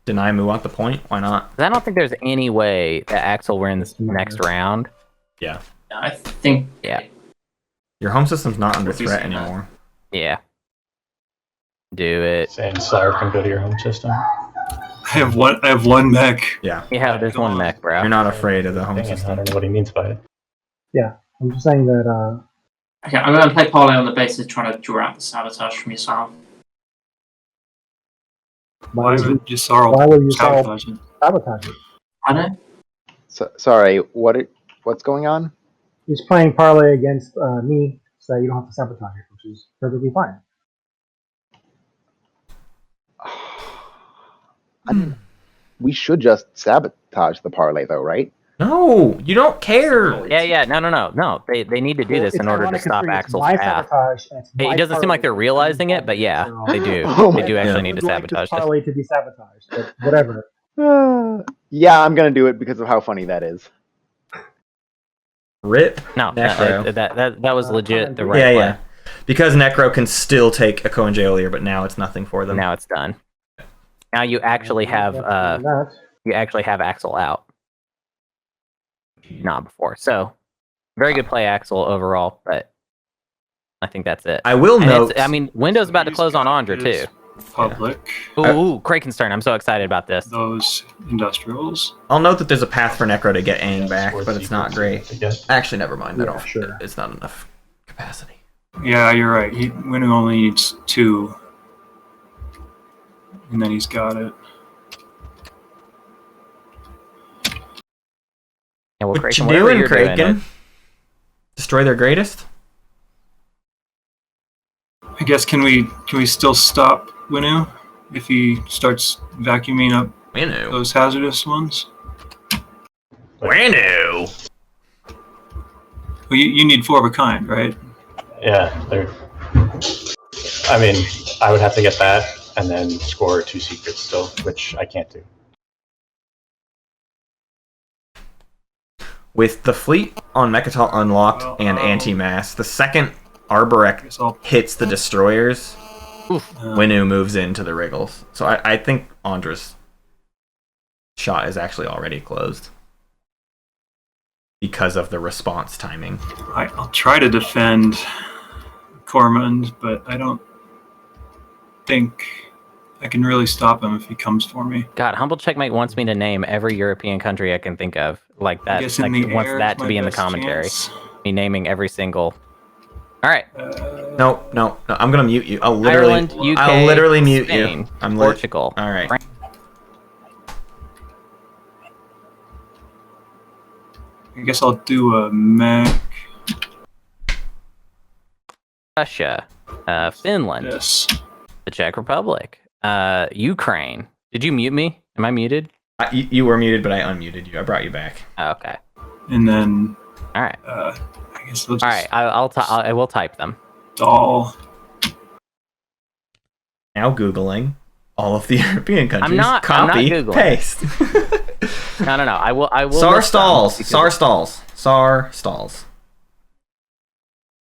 Deny Muat the point? Why not? 'Cause I don't think there's any way that Axel wins next round. Yeah. I think. Yeah. Your home system's not under What do you threat say, Matt? anymore. Yeah. Do it. Saying Sire can go to your home system. I have one mech. Yeah. Yeah, there's one mech, bro. You're not afraid of the home Dang it, I system. don't know what he means by it. I'm just saying that Okay, I'm going to play parlay on the basis of trying to draw out the sabotage from yourself. Why would would you sorrow why would you sabotage it? sabotage it? I know. So, sorry, what's going on? He's playing parlay against me, so you don't have to sabotage it, which is perfectly fine. I mean, we should just sabotage the parlay, though, right? No, you don't care. Yeah, no. They need to do this It's in order to ironic stop considering it's Axel's my path. sabotage, and it's my It doesn't seem like they're parlay. realizing it, but yeah, So- they do. Oh my They do actually God. need to Would like this sabotage this. parlay to be sabotaged, but whatever. Yeah, I'm gonna do it because of how funny that is. Rip. No, Necro. that was legit the right Yeah, play. yeah. Because Necro can still take a Congealier, but now it's nothing for them. Now it's done. Now you actually have Axel out. Not before. So very good play, Axel, overall, but I think that's it. I will note. I mean, window's about to close on Ondra too. Public. Ooh, Craiken's turn. I'm so excited about this. Those industrials. I'll note that there's a path for Necro to get Aang back, but it's not great. Actually, never mind. Yeah, sure. It's not enough capacity. Yeah, you're right. Winnu only needs 2. And then he's got it. Yeah, well, What Craiken, you whatever doing, you're doing, Craiken? Destroy their greatest? I guess can we still stop Winnu if he starts vacuuming up Winnu. those hazardous ones? Winnu. Well, you need 4 of a kind, right? Yeah, I mean, I would have to get that and then score 2 secrets still, which I can't do. With the fleet on Mechatol unlocked and anti-mass, the second Arborek hits the destroyers, Winnu moves into the Wriggles. So I think Ondra's shot is actually already closed because of the response timing. I'll try to defend Cormund, but I don't think I can really stop him if he comes for me. God, Humble Checkmate wants me to name every European country I can think of like that. Guess Like, in the wants air that is to be my in the best commentary. chance. Me naming every single. All right. No. I'm gonna mute you. I'll Ireland, UK, I'll literally mute Spain, you. I'm Portugal. All right. I guess I'll do a Mac. Russia, Finland, Yes. the Czech Republic, Ukraine. Did you mute me? Am I muted? You were muted, but I unmuted you. I brought you back. Oh, okay. And then All right. I guess we'll just All right. I will type them. doll. Now Googling all of the European countries. I'm not Copy, Googling. paste. No. I will. SAR list them stalls. because- SAR stalls.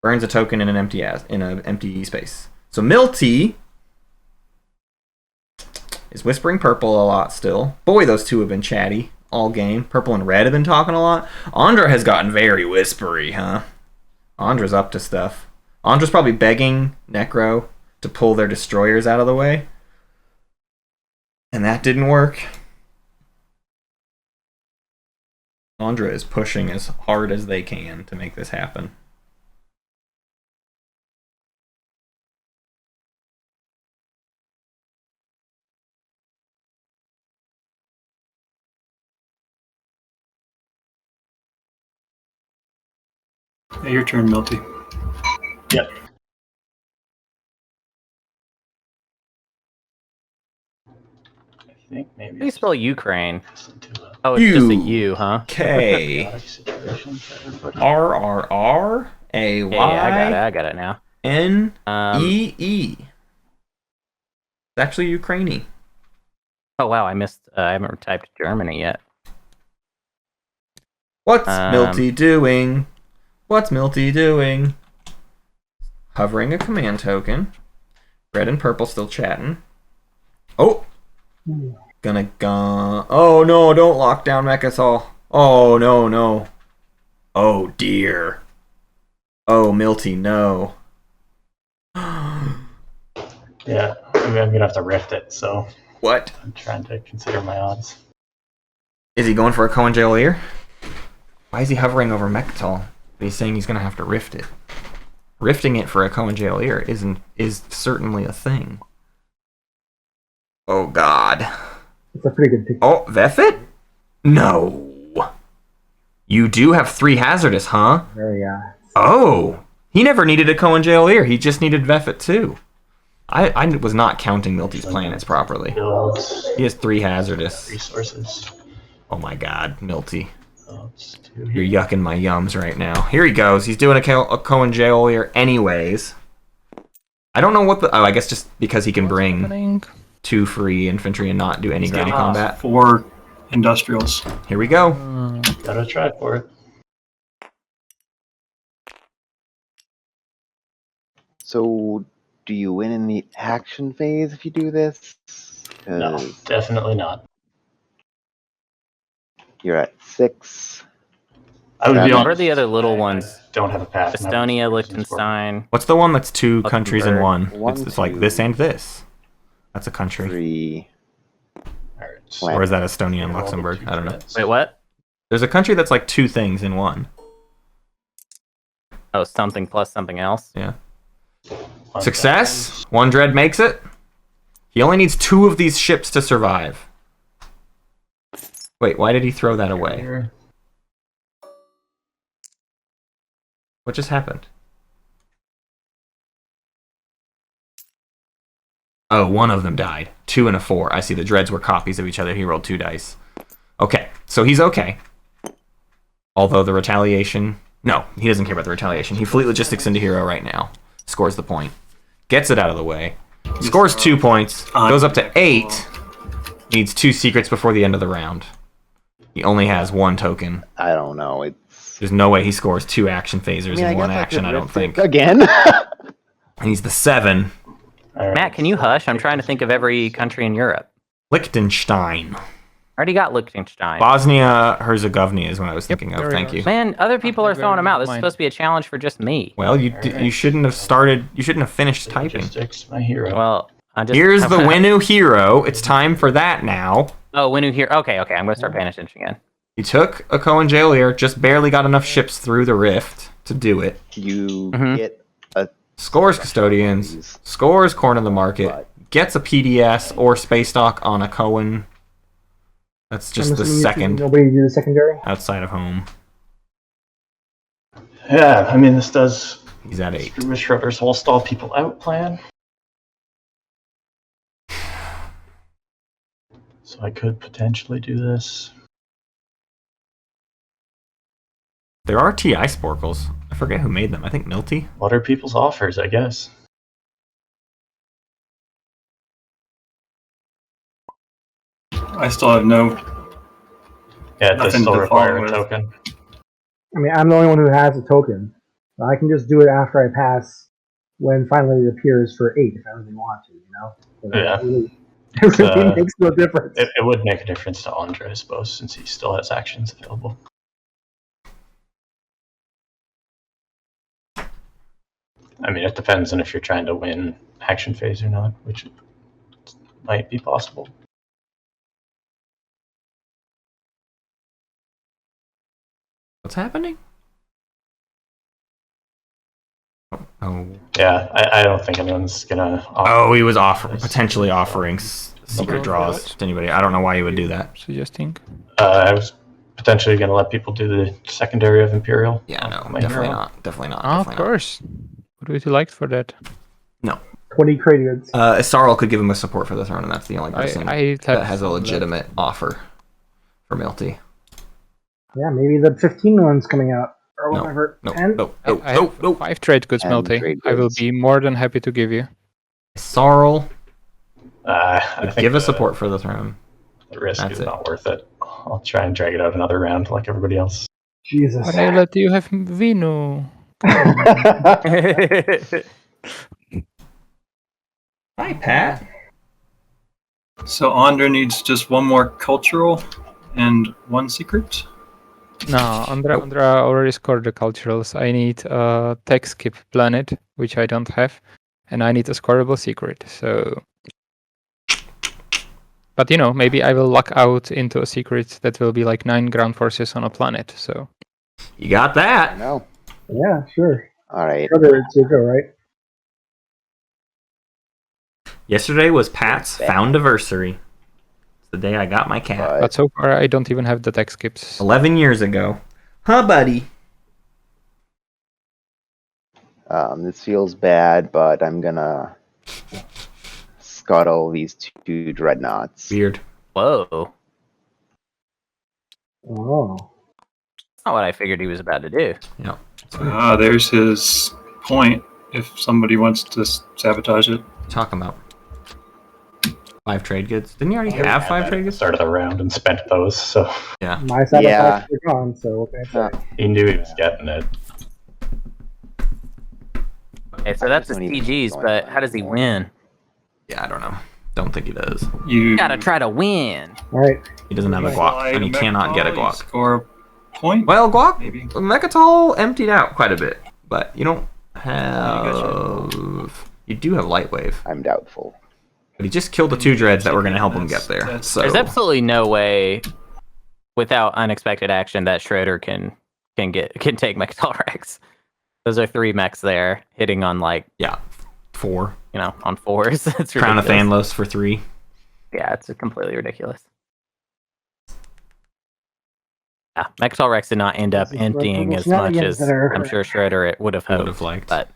Burns a token in an empty space. So Milty is whispering purple a lot still. Boy, those two have been chatty all game. Purple and red have been talking a lot. Ondra has gotten very whispery, huh? Ondra's up to stuff. Ondra's probably begging Necro to pull their destroyers out of the way. And that didn't work. Ondra is pushing as hard as they can to make this happen. Yeah, your turn, Milty. Yep. I think maybe. How do you spell Ukraine? Into a Oh, it's just a U, huh? K chaotic situation for everybody. R R R A Yeah, I Y got it now. N E E. It's actually Ukrainian. Oh wow, I missed. I haven't typed Germany yet. What's Milty doing? What's Milty doing? Hovering a command token. Red and purple still chatting. Oh! Gonna go. Oh no, don't lock down Mechatol. Oh no. Oh dear. Oh, Milty, no. Yeah, I'm gonna have to rift it, so What? I'm trying to consider my odds. Is he going for a Congealier? Why is he hovering over Mechatol? He's saying he's gonna have to rift it. Rifting it for a Congealier is certainly a thing. Oh god. It's a pretty good ticket. Oh, Vefit? No. You do have 3 hazardous, huh? Very, Oh. He never needed a Congealier. He just needed Vefit too. I was not counting Milty's planets properly. Builds He has 3 hazardous. resources. Oh my god, Milty. So let's do You're here. yucking my yums right now. Here he goes. He's doing a Congealier anyways. I don't know what the... Oh, I guess just because he can bring Happening. 2 free infantry and not do any ground combat. 4 industrials. Here we go. Gotta try for it. So, do you win in the action phase if you do this? No, definitely not. You're at 6. I would be What honest. are the other little I ones? don't have a path. and I have Estonia, reasons for it. Liechtenstein. What's the one that's two countries in Luxembourg. one? It's like this and this. That's a country. 3. All right. Planet. Or is that Estonia and Luxembourg? I don't know. Wait, what? There's a country that's like two things in one. Oh, something plus something else. Yeah. Success. One dread makes it. He only needs 2 of these ships to survive. Wait, why did he throw that away? What just happened? Oh, one of them died. 2 and a 4. I see the dreads were copies of each other. He rolled 2 dice. Okay, so he's okay. Although the retaliation... No, he doesn't care about the retaliation. He fleet logistics into hero right now. Scores the point. Gets it out of the way. Scores 2 points. Goes up to 8. Needs 2 secrets before the end of the round. He only has 1 token. I don't know. There's no way he scores 2 action phasers in 1 action, I don't think. Again? He's the 7. Matt, can you hush? I'm trying to think of every country in Europe. Liechtenstein. Already got Liechtenstein. Bosnia-Herzegovina is what I was thinking of. Thank you. Man, other people are throwing them out. This is supposed to be a challenge for just me. Well, you shouldn't have started. You shouldn't have finished typing. Logistics, my hero. Well, Here's the Winu hero. It's time for that now. Oh, Winu hero. Okay. I'm gonna start paying attention again. You took a Cohen Jailier, just barely got enough ships through the rift to do it. You get a... Scores Custodians. Scores Corn of the Market. Gets a PDS or Space Dock on a Cohen. That's just the second. Nobody do the secondary? Outside of home. Yeah, I mean, this does... He's at 8. Screw Schroeder's whole stall people out plan. So I could potentially do this. There are TI Sporkles. I forget who made them. I think Milty. What are people's offers, I guess? I still have no. Yeah, it does Nothing still to require follow a with. token. I mean, I'm the only one who has a token. So I can just do it after I pass when finally it appears for 8 if I really want to, you know? So Yeah. It really makes no difference. It would make a difference to Ondra, I suppose, since he still has actions available. I mean, it depends on if you're trying to win action phase or not, which might be possible. What's happening? Oh. Yeah, I don't think anyone's gonna. Oh, he was potentially offering secret draws to anybody. I don't know why he would do that. Suggesting. I was potentially gonna let people do the secondary of Imperial. Yeah, no, My definitely hero. not. Definitely not. Of definitely course. What would you like for that? No. 20 credits. Sarl could give him a support for the throne, and that's the only person I that has a legitimate offer for Milty. Yeah, maybe the 15 one's coming out. Or No, whatever. no, 10? no, I have 5 trade goods, 10 Milty. trade I will goods. be more than happy to give you. Sarl I would think give a support for the throne. The risk That's is it. not worth it. I'll try and drag it out another round like everybody else. Jesus. But I let you have Vinu. Hi, Pat. So Ondra needs just one more cultural and 1 secret. No, Ondra already scored the culturals. I need a tech skip planet, which I don't have, and I need a scoreable secret. So, but you know, maybe I will luck out into a secret that will be like 9 ground forces on a planet. So You got that. No. Yeah, sure. All right. Brother, it's your go, right? Yesterday was Pat's foundiversary. It's the day I got my cat. but so far I don't even have the tech skips. 11 years ago. Huh, buddy? This feels bad, but I'm gonna scuttle these 2 dreadnoughts. Weird. Whoa. Oh. That's not what I figured he was about to do. Yeah. There's his point. If somebody wants to sabotage it. Talking about 5 trade goods. Didn't you already have 5 trade goods? Started the round and spent those, so Yeah. My side Yeah. are gone, so what can I say? he knew he was getting it. Okay, so that's his There's no need to keep TGs, going but on how does he anymore. win? Yeah, I don't know. Don't think he does. You Gotta try to win. All right. He doesn't have a guac, and he cannot get a guac. Score a point. Well, guac, Maybe. Mechatol emptied out quite a bit, but you don't have. You do have Light Wave, I'm doubtful. but he just killed the 2 dreads that were going to help him get there. So There's absolutely no way, without unexpected action, that Schroeder can take Mechatol Rex. Those are 3 mechs there hitting on like 4. On 4s. It's Crown of ridiculous. Thanlos for 3. Yeah, it's completely ridiculous. Yeah, Mechatol Rex did not end up This is emptying the as much shenanigans as that are I'm sure Schroeder it would have hoped. liked. But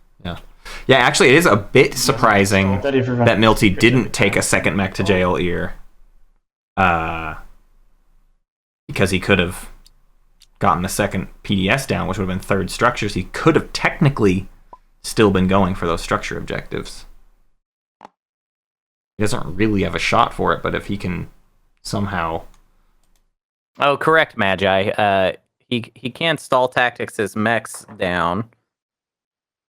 Yeah, actually, it is a bit surprising That if you're that Milty didn't take a second mech to jail ear. Because he could have gotten a second PDS down, which would have been 3rd structures. He could have technically still been going for those structure objectives. He doesn't really have a shot for it, but if he can somehow... oh, correct, Magi. He can stall tactics his mechs down.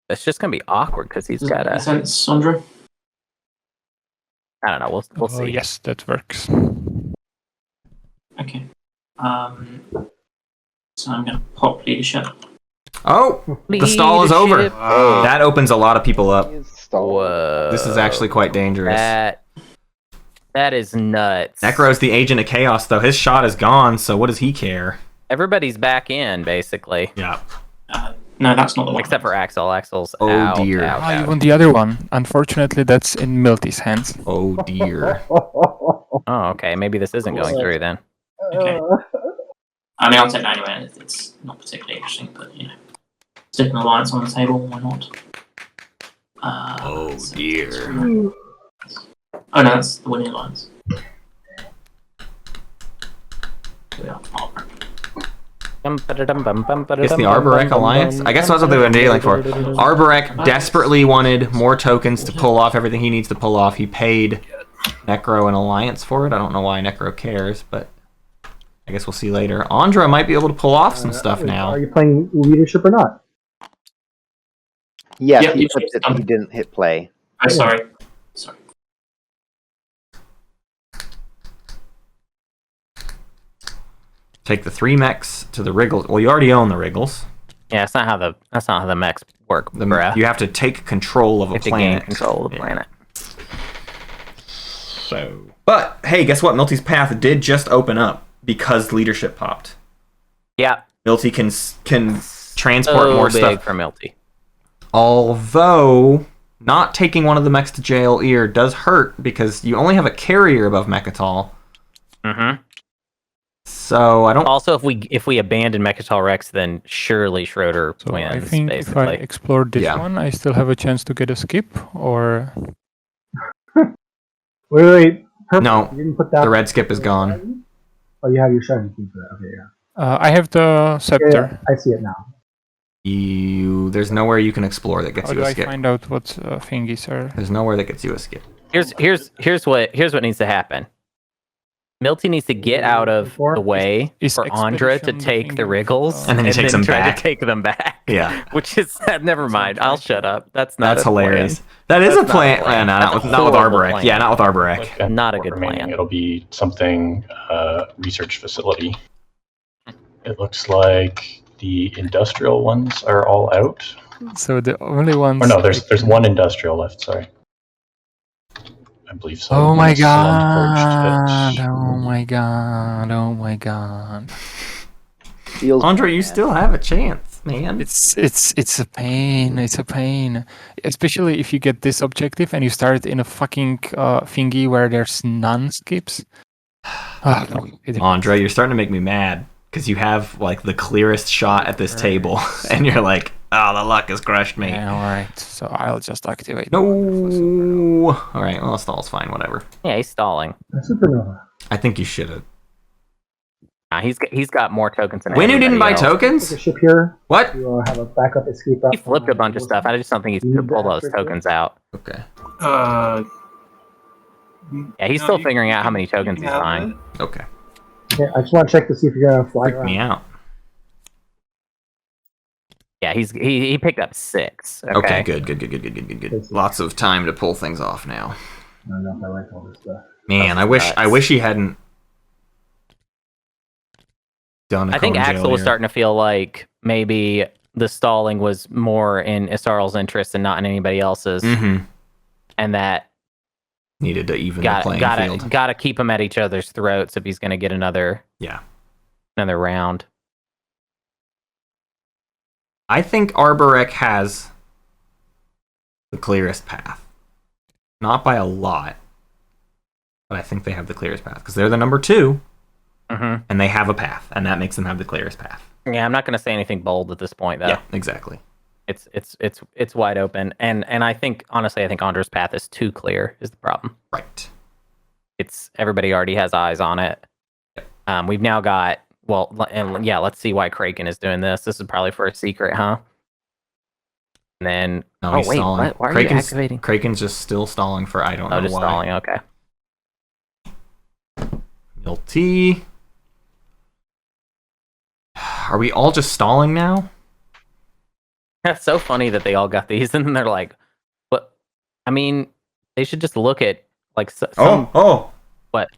It's just gonna be awkward because he's Does got that make a. sense, Ondra? I don't know. We'll Oh, see. yes, that works. Okay. So I'm gonna pop leadership. Oh! The stall is over! That opens a lot of people up. Whoa. This is actually quite dangerous. That is nuts. Necro's the agent of chaos, though. His shot is gone, so what does he care? Everybody's back in, basically. Yeah. No, that's not the one. Except for Axel. Axel's Oh, out. dear. You want the other one. Unfortunately, that's in Milty's hands. Oh, dear. Oh, okay. Maybe this isn't going through then. Okay. I mean, I'll take that anyway. It's not particularly interesting, but stick an alliance on the table. Why not? Oh, so dear. Oh no, that's the winning alliance. Yeah, Arbor. It's the Arborek Alliance? I guess that's what they were dealing for. Arborek desperately wanted more tokens to pull off everything he needs to pull off. He paid Necro an alliance for it. I don't know why Necro cares, but I guess we'll see later. Ondra might be able to pull off some stuff now. Are you playing leadership or not? Yes, Yep, he didn't hit play. Oh, sorry. Take the 3 mechs to the Wriggles. Well, you already own the Wriggles. Yeah, that's not how the mechs work, bruh. You have to take control of a You have to planet. gain control of the planet. So, but hey, guess what? Milty's path did just open up because leadership popped. Yeah. Milty can transport more big stuff for Milty. Although not taking one of the mechs to jail ear does hurt because you only have a carrier above Mechatol. Mm-hmm. So I don't. Also, if we abandon Mechatol Rex, then surely Schroeder So wins. I think basically. if I explore this Yeah. one, I still have a chance to get a skip, or... Wait. Purple, No, you didn't put down the red skip is gone. Oh, you have your shiny key for that. Okay, yeah. I have the scepter. Yeah, I see it now. There's nowhere you can explore that gets How you do a I skip. find out what thingies are? There's nowhere that gets you a skip. Here's what needs to happen. Milty needs to get out of the way Is for Ondra to Expedition take the thingy, Wriggles And then he takes them try back. to take them back. Yeah. Which is never mind. I'll shut up. That's not That's a plan. hilarious. That is That's a not a plan. plan. Not That's with a not with horrible Arborek. plan. Yeah, not with Arborek. And Not a for good remaining, plan. It'll be something research facility. It looks like the industrial ones are all out. So the only ones... Or no, there's one industrial left. Sorry, I believe so. Oh my It's god! Slumforged Oh my god! Oh my god! Feels Ondra, you bad. still have a chance, man. It's a pain. It's a pain, especially if you get this objective and you start in a fucking thingy where there's none skips. Ondra, you're starting to make me mad because you have like the clearest shot at this table, and you're like, "Oh, the luck has crushed me." Yeah, all right. So I'll just activate. No. All right. Well, stall's fine. Whatever. Yeah, he's stalling. Supernova. I think you should have. Nah, he's got more tokens than Winnu didn't buy everybody else. tokens. Take a ship here. What? You have a backup escape route. He flipped a bunch of stuff. I just don't think he's pulled those tokens out. Okay. Yeah, he's still figuring out how many tokens he's buying. Okay. Okay, I just want to check to see if you're gonna fly Freak me around. out. Yeah, he picked up 6. Okay, good. Lots of time to pull things off now. I don't know if I like all this stuff. Man, I wish he hadn't done. I think Axel was starting to feel like maybe the stalling was more in Isarl's interest and not in anybody else's, and that needed to even the playing field. Got to keep him at each other's throats if he's going to get another round. I think Arborek has the clearest path. Not by a lot, but I think they have the clearest path because they're the number 2, and they have a path, and that makes them have the clearest path. Yeah, I'm not going to say anything bold at this point, though. Yeah, exactly. It's wide open, and I think honestly, I think Ondra's path is too clear. Is the problem? Right. It's everybody already has eyes on it. Yep. We've now got. Well, and yeah, let's see why Craiken is doing this. This is probably for a secret, huh? And then, he's stalling. Why are you activating? Craiken's just still stalling for I don't know just why. Stalling, okay. Milty. Are we all just stalling now? That's so funny that they all got these, and then they're like, "What?" I mean, they should just look at like. What?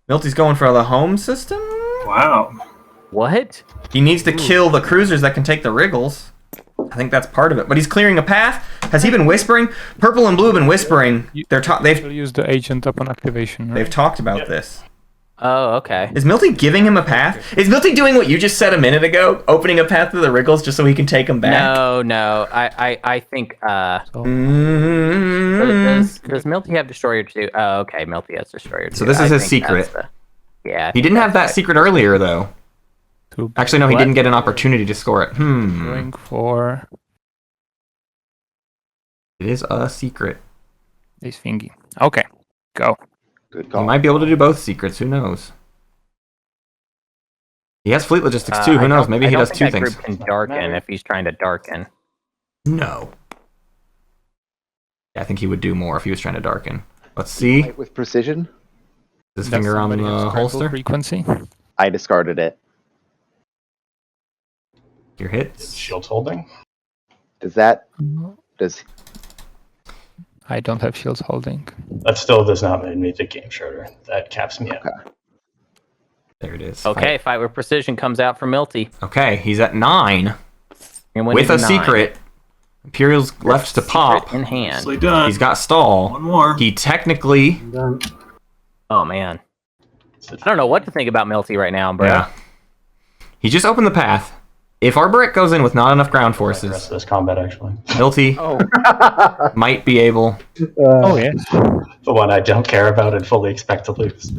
Milty's going for the home system. Wow. What? He needs to kill the cruisers that can take the Wriggles. I think that's part of it. But he's clearing a path. Has he been whispering? Purple and blue have been whispering. They've use the agent upon activation. Right? They've talked about this. Oh, okay. Is Milty giving him a path? Is Milty doing what you just said a minute ago? Opening a path to the Wriggles just so he can take them back? No. I think. Does Milty have Destroyer 2? Oh, okay. Milty has Destroyer 2. So this is his secret. Yeah. He didn't have that secret earlier, though. Actually, no, he didn't get an opportunity to score it. Going for. It is a secret. He's thingy. Okay, go. Good call. He might be able to do both secrets. Who knows? He has fleet logistics too. Who knows? Maybe he does 2 things. Group can darken if he's trying to darken. No. Yeah, I think he would do more if he was trying to darken. Let's see. With precision. His finger on the holster. Frequency. I discarded it. Your hits. Shield holding. Does I don't have shields holding. That still does not make the game shorter. That caps me out. There it is. Okay, Fight with Precision comes out for Milty. Okay, he's at 9 with a 9. secret. Imperial's left to pop. In hand. Done. He's got stall. One more. He technically. Oh man, I don't know what to think about Milty right now, bro. Yeah. He just opened the path. If Arborek goes in with not enough ground The forces, rest of this combat actually. Milty might be able. Oh yes. The one I don't care about and fully expect to lose.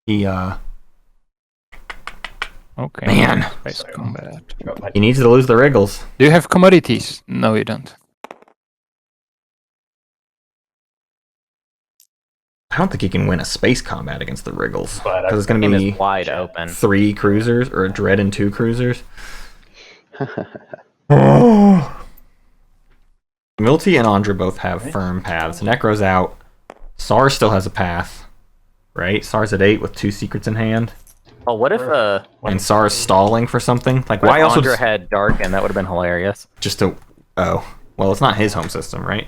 He Okay. Man. Space combat. he needs to lose the Wriggles. Do you have commodities? No, you don't. I don't think he can win a space combat against the Wriggles But because it's going to Game be is wide open. 3 cruisers or a Dread and 2 cruisers. Milty and Ondra both have firm paths. Necro's out. Sar still has a path, right? Sar's at 8 with 2 secrets in hand. Oh, what if And Sar's stalling for something? Like, what why if else Ondra would had Darken? That would have been hilarious. just to? Oh, well, it's not his home system, right?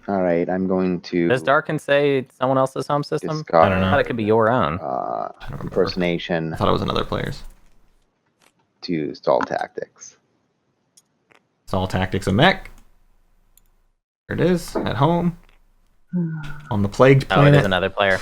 All right, I'm going to. Does Darken say someone else's home system? Discard. I don't know. I thought it could be your own. I don't remember. Impersonation I thought it was another player's. to stall tactics. Stall tactics of mech. There it is at home on the plagued Oh, it planet. is another player.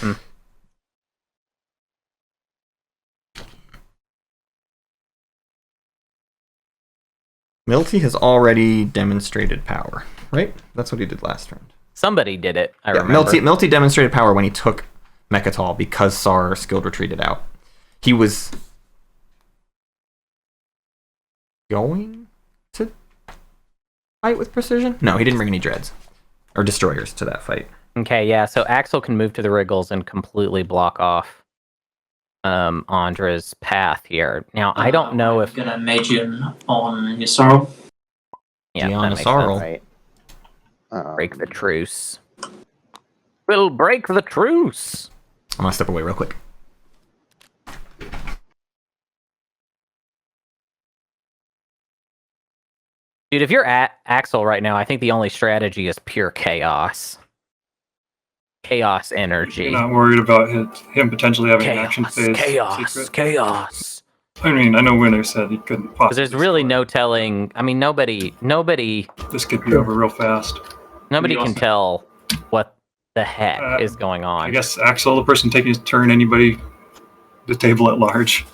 Milty has already demonstrated power, right? That's what he did last round. Somebody did it. I Yeah, remember. Milty demonstrated power when he took Mechatol because Sar skilled retreated out. He was going to fight with precision? No, he didn't bring any dreads or destroyers to that fight. Okay, yeah. So Axel can move to the Wriggles and completely block off Ondra's path here. Now I don't know if I'm gonna Magian on Yssarl. yeah, Dion that makes Yssarl. sense. Right. Break the truce. We'll break the truce. I'm gonna step away real quick. Dude, if you're at Axel right now, I think the only strategy is pure chaos. Chaos energy. You're not worried about him potentially having an action phase secret? Chaos. I mean, I know Winner said he couldn't possibly. Because there's really no telling. I mean, nobody. This could be over real fast. Nobody can tell what the heck is going on. I guess Axel, the person taking his turn, anybody, the table at large.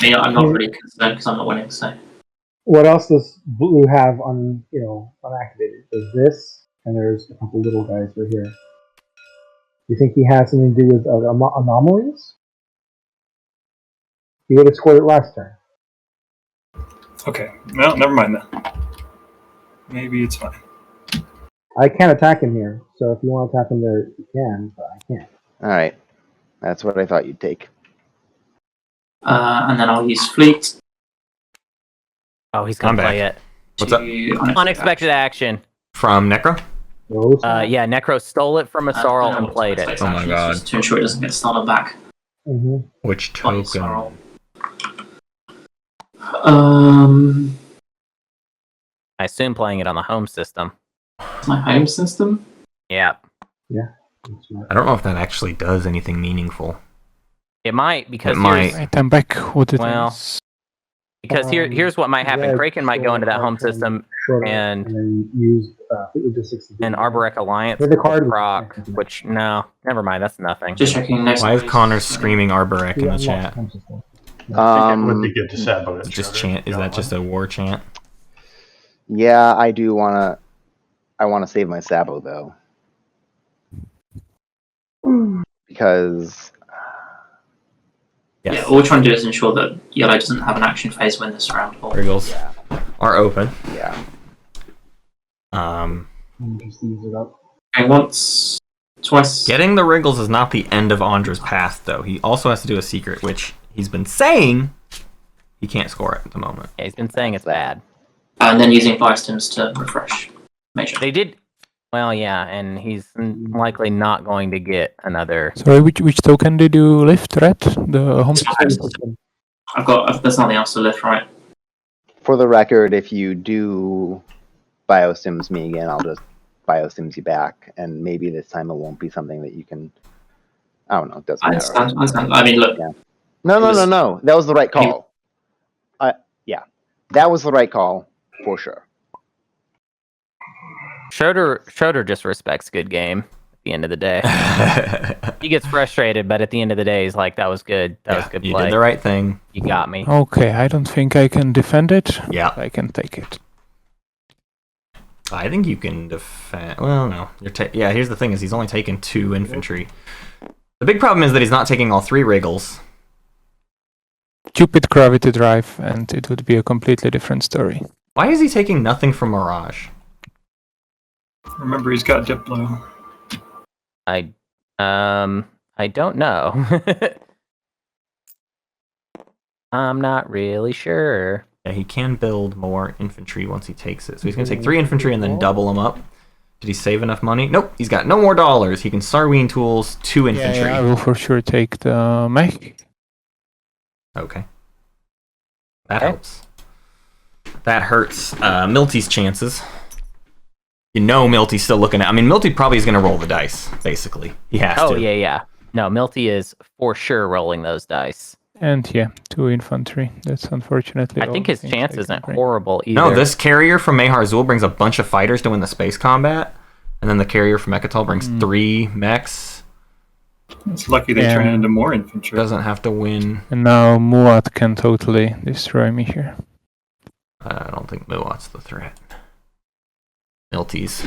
Yeah, I'm not really concerned because I'm not winning, so. What else does blue have unactivated? There's this, and there's a couple little guys right here. You think he has something to do with anomalies? He would have scored it last turn. Okay, well, never mind then. Maybe it's fine. I can't attack him here, so if you want to attack him there, you can, but I can't. All right, that's what I thought you'd take. And then I'll use Fleet. Oh, he's gonna play it. What's up? Unexpected action. From Necro? Yeah, Necro stole it from Asarl and played it. Oh my god. To ensure it doesn't get stolen back. Mm-hmm. Which token? I assume playing it on the home system. My home system? Yeah. Yeah. I don't know if that actually does anything meaningful. It might, because I'm back. What it is. Because here's what might happen. Craiken might go into that home system and then use an Arborec Alliance proc, which no, never mind. That's nothing. Just checking next. Why is Connor screaming Arborec in the chat? I think it would be good to sabo it. Just chant. Is that just a war chant? Yeah, I do wanna. I want to save my Sabo though, because. Yes. Yeah, all we're trying to do is ensure that yellow doesn't have an action phase when this round. Wriggles are open. Yeah. Just use it up. And once, twice. Getting the Wriggles is not the end of Ondra's path, though. He also has to do a secret, which he's been saying he can't score it at the moment. Yeah, he's been saying it's bad. And then using fire stems to refresh. Make sure. They did. Well, yeah, and he's likely not going to get another. Sorry, which token did you lift, Red? The home system? There's nothing else to lift, right? For the record, if you do biosims me again, I'll just biosims you back, and maybe this time it won't be something that you can. I don't know. It doesn't matter. I understand. I mean, look. Yeah. No. That was the right call. Yeah, that was the right call for sure. Schroeder just respects good game at the end of the day. He gets frustrated, but at the end of the day, he's like, that was good. That was good play. You did the right thing. You got me. Okay, I don't think I can defend it. Yeah. I can take it. I think you can defend. Well, no. Here's the thing: is he's only taken 2 infantry. The big problem is that he's not taking all 3 Wriggles. Stupid gravity drive, and it would be a completely different story. Why is he taking nothing from Mirage? Remember, he's got Diplo. I don't know. I'm not really sure. Yeah, he can build more infantry once he takes it. So he's going to take 3 infantry and then double them up. Did he save enough money? Nope, he's got no more dollars. He can Sarween tools 2 infantry. Yeah, I will for sure take the mech. Okay. That helps. That hurts Milty's chances. You know Milty's still looking at... I mean, Milty probably is going to roll the dice, basically. He has to. Oh, yeah. No, Milty is for sure rolling those dice. And yeah, 2 infantry. That's unfortunately... I think his chance isn't horrible either. No, this carrier from Mahar Azul brings a bunch of fighters doing the space combat, and then the carrier from Ekatal brings 3 mechs. It's lucky they turn into more infantry. Doesn't have to win. And now Muat can totally destroy me here. I don't think Muat's the threat. Milty's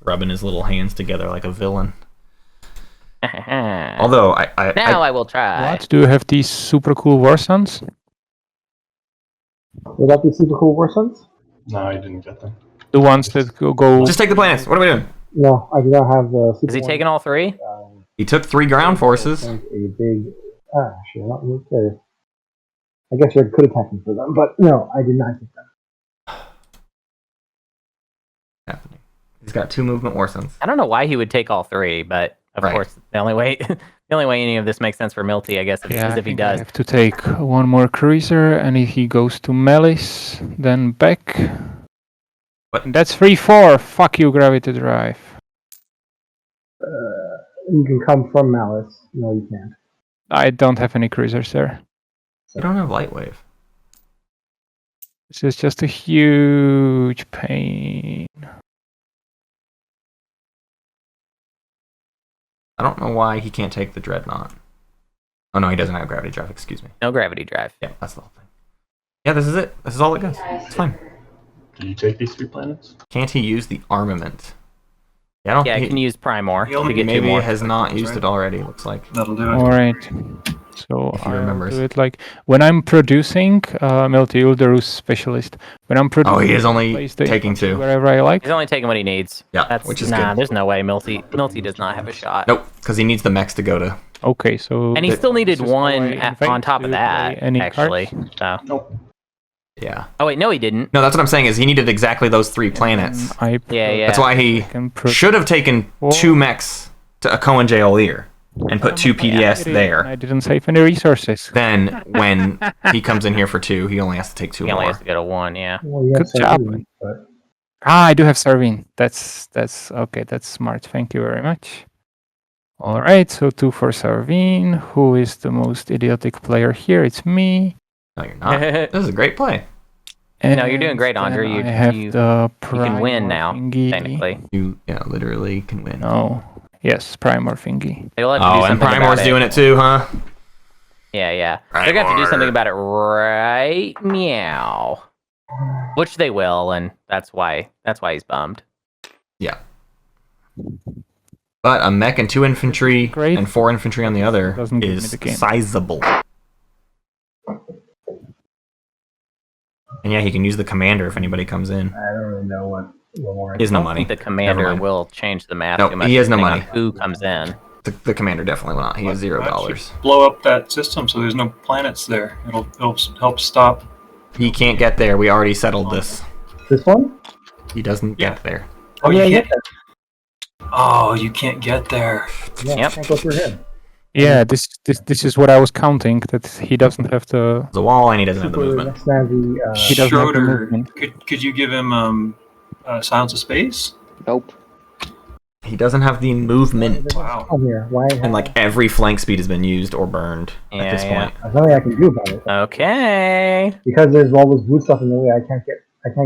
rubbing his little hands together like a villain. Although I will try. What? Do you have these super cool war sons? Would that be super cool war sons? No, I didn't get them. The ones that go. Just take the planets. What are we doing? No, I do not have the. Is he taking all 3? He took 3 ground forces. A big. Actually, not really clear. I guess Red could attack me for them, but no, I did not get them. Happening. He's got 2 movement war sons. I don't know why he would take all 3, but of course, the only way any of this makes sense for Milty, I guess, is if he does. I have to take 1 more cruiser, and if he goes to Melis, then back. And that's 3/4. Fuck you, Gravity Drive. You can come from Malice. No, you can't. I don't have any cruisers there. You don't have Lightwave. This is just a huge pain. I don't know why he can't take the Dreadnought. Oh no, he doesn't have Gravity Drive, excuse me. No Gravity Drive. Yeah, that's the whole thing. Yeah, this is it. This is all it goes. It's fine. Did you take these 3 planets? Can't he use the armament? Yeah, I don't Yeah, I can use Primor He only to get two maybe more. he has not Right. used it already, looks like. That'll do it. Alright. So If he I'll remembers. do it like when I'm producing Milty, Ulderus Specialist. When I'm producing, Oh, he is only place the taking 2. wherever I like. He's only taking what he needs. Yeah, That's, which is nah, good. there's no way Milty does not have a shot. Nope, because he needs the mechs to go to. Okay, so And he still needed this is how I one invite on top to of play that, any actually. cards. So. Nope. Yeah. Oh wait, no, he didn't. No, that's what I'm saying is he needed exactly those 3 planets. I Yeah. That's why he should have taken 2 mechs to Akoan Jaolier and put 2 PDS there. I didn't save any resources. Then when he comes in here for 2, he only has to take 2 He only more. has to go to 1. Yeah. Well, you have Good job. Sardine, but I do have Servine. That's okay. That's smart. Thank you very much. All right, so 2 for Servine. Who is the most idiotic player here? It's me. No, you're not. This is a great play. No, you're doing great, And Ondra. then You- I have you- the You can win Primor now, thingy. technically. You literally can win. No. Yes, Primor thingy. They'll have to do Oh, and something Primor's about doing it too, huh? Yeah. They're gonna have to do something about it right meow. Which they will, and that's why he's bummed. Yeah. But a mech and 2 infantry Great. and 4 infantry on the other Doesn't give me is the game. sizable. And yeah, he can use the commander if anybody comes in. I don't really know what more. He has no I money. think the commander Never mind. will change the math Nope, too much. he has no depending money. on who comes in? The commander definitely will not. He has $0. Blow up that system so there's no planets there. It'll help stop. He can't get there. We already settled this. This one? He doesn't Yeah. get there. Oh, yeah, you yeah. can't. Oh, you can't get there. Yeah, Yep. can't go through him. Yeah, this is what I was counting, that he doesn't have the There's a wall and he doesn't have the Super movement. next to the, He doesn't have the Schroeder, movement. could you give him Silence of Space? Nope. He doesn't have the movement. Wow. Come here. Why? And like every flank speed has been used or burned Yeah, at this yeah. point. There's nothing I can do about it. Okay. Because there's all this blue stuff in the way, I can't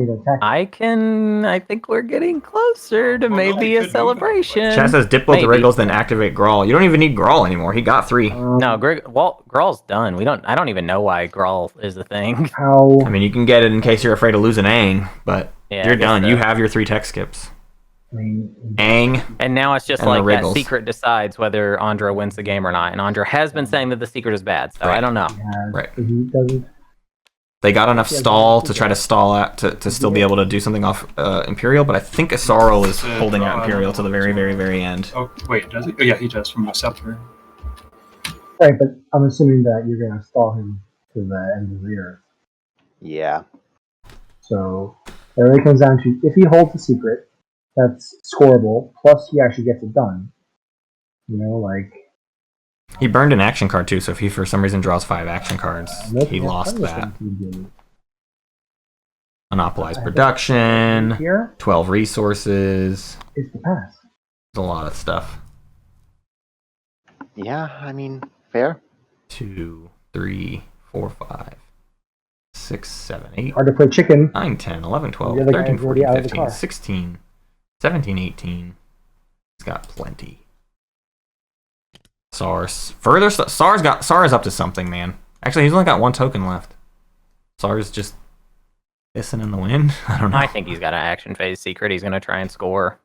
even attack. I think we're getting closer to Well, no, maybe he a could move it. celebration. Chat says Diplo Maybe. the Wriggles, then activate Grawl. You don't even need Grawl anymore. He got 3. No, Grawl's done. I don't even know why Grawl is the thing. How? I mean, you can get it in case you're afraid of losing Aang, but Yeah, I you're guess done. so. You have your 3 tech skips. I mean, Aang, And now it's just And the like that Wriggles. secret decides whether Ondra wins the game or not. And Ondra has been saying that the secret is bad, so Right. I don't know. Right. He doesn't. They got enough Yeah, stall that's to try to stall out to still be able to do something off Imperial, but I think Asaro is holding out Imperial to the very, very, very end. Oh, wait, does he? Oh, yeah, he does from the Scepter. Right, but I'm assuming that you're gonna stall him to the end of the year. Yeah. So it really comes down to if he holds the secret, that's scoreable. Plus, he actually gets it done. You know, like He burned an action card too, so if he for some reason draws 5 action cards, he lost that. Monopolized production, Here 12 resources, is the pass. there's a lot of stuff. Yeah, I mean, fair. 2, 3, 4, 5, 6, 7, 8, Hard to play chicken. 9, 10, 11, 12, The other 13, guy's already 14, out of the 15, car. 16, 17, 18. He's got plenty. SARS. SAR's up to something, man. Actually, he's only got 1 token left. SAR's just pissing in the wind. I don't know. I think he's got an action phase secret. He's going to try and score.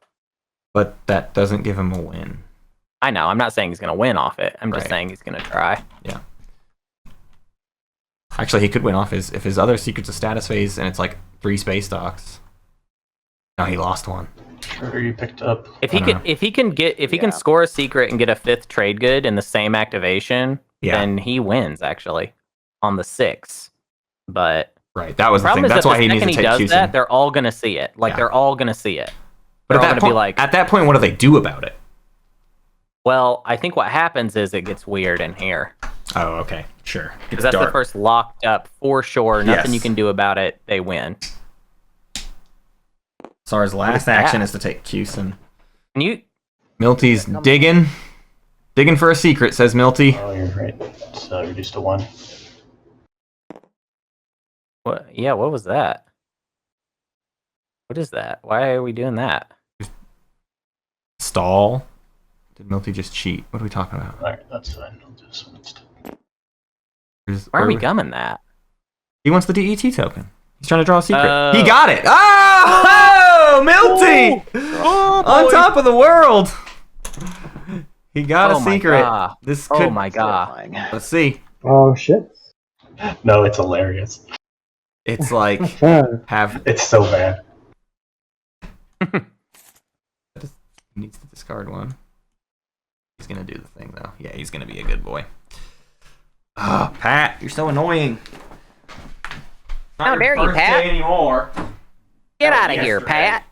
But that doesn't give him a win. I know. I'm not saying he's going to win off it. I'm just Right. saying he's going to try. Yeah. Actually, he could win off if his other secret's a status phase and it's like 3 space docks. No, he lost 1. Schroeder, you picked up. If he I can, know. if he can Yeah. score a secret and get a 5th trade good in the same activation, Yeah. then he wins actually on the 6. But Right. That was the the problem thing. is That's that why the he needs to second he take does Houston. that, they're all going to see it. Like Yeah. they're all going to see it. But They're all at going that to point, be like, at that point, what do they do about it? well, I think what happens is it gets weird in here. Oh, okay. Sure. Because that's the first locked up for sure. Nothing Yes. you can do about it. They win. Sar's last action is to take Cusin. Can you? Milty's digging for a secret, says Milty. Oh, you're right. It's reduced to 1. What? Yeah, what was that? What is that? Why are we doing that? Stall. Did Milty just cheat? What are we talking about? Alright, that's fine. I'll do this one instead. Why are we gumming that? He wants the DET token. He's trying to draw a secret. He got it! Oh! Milty! On top of the world! He got a secret. God. This could... Oh my god. Let's see. Oh shit. No, it's hilarious. It's like... have... It's so bad. He needs to discard one. He's gonna do the thing, though. Yeah, he's gonna be a good boy. Ah, Pat, you're so annoying. How dare you, Pat? Anymore. Get out of here, Pat.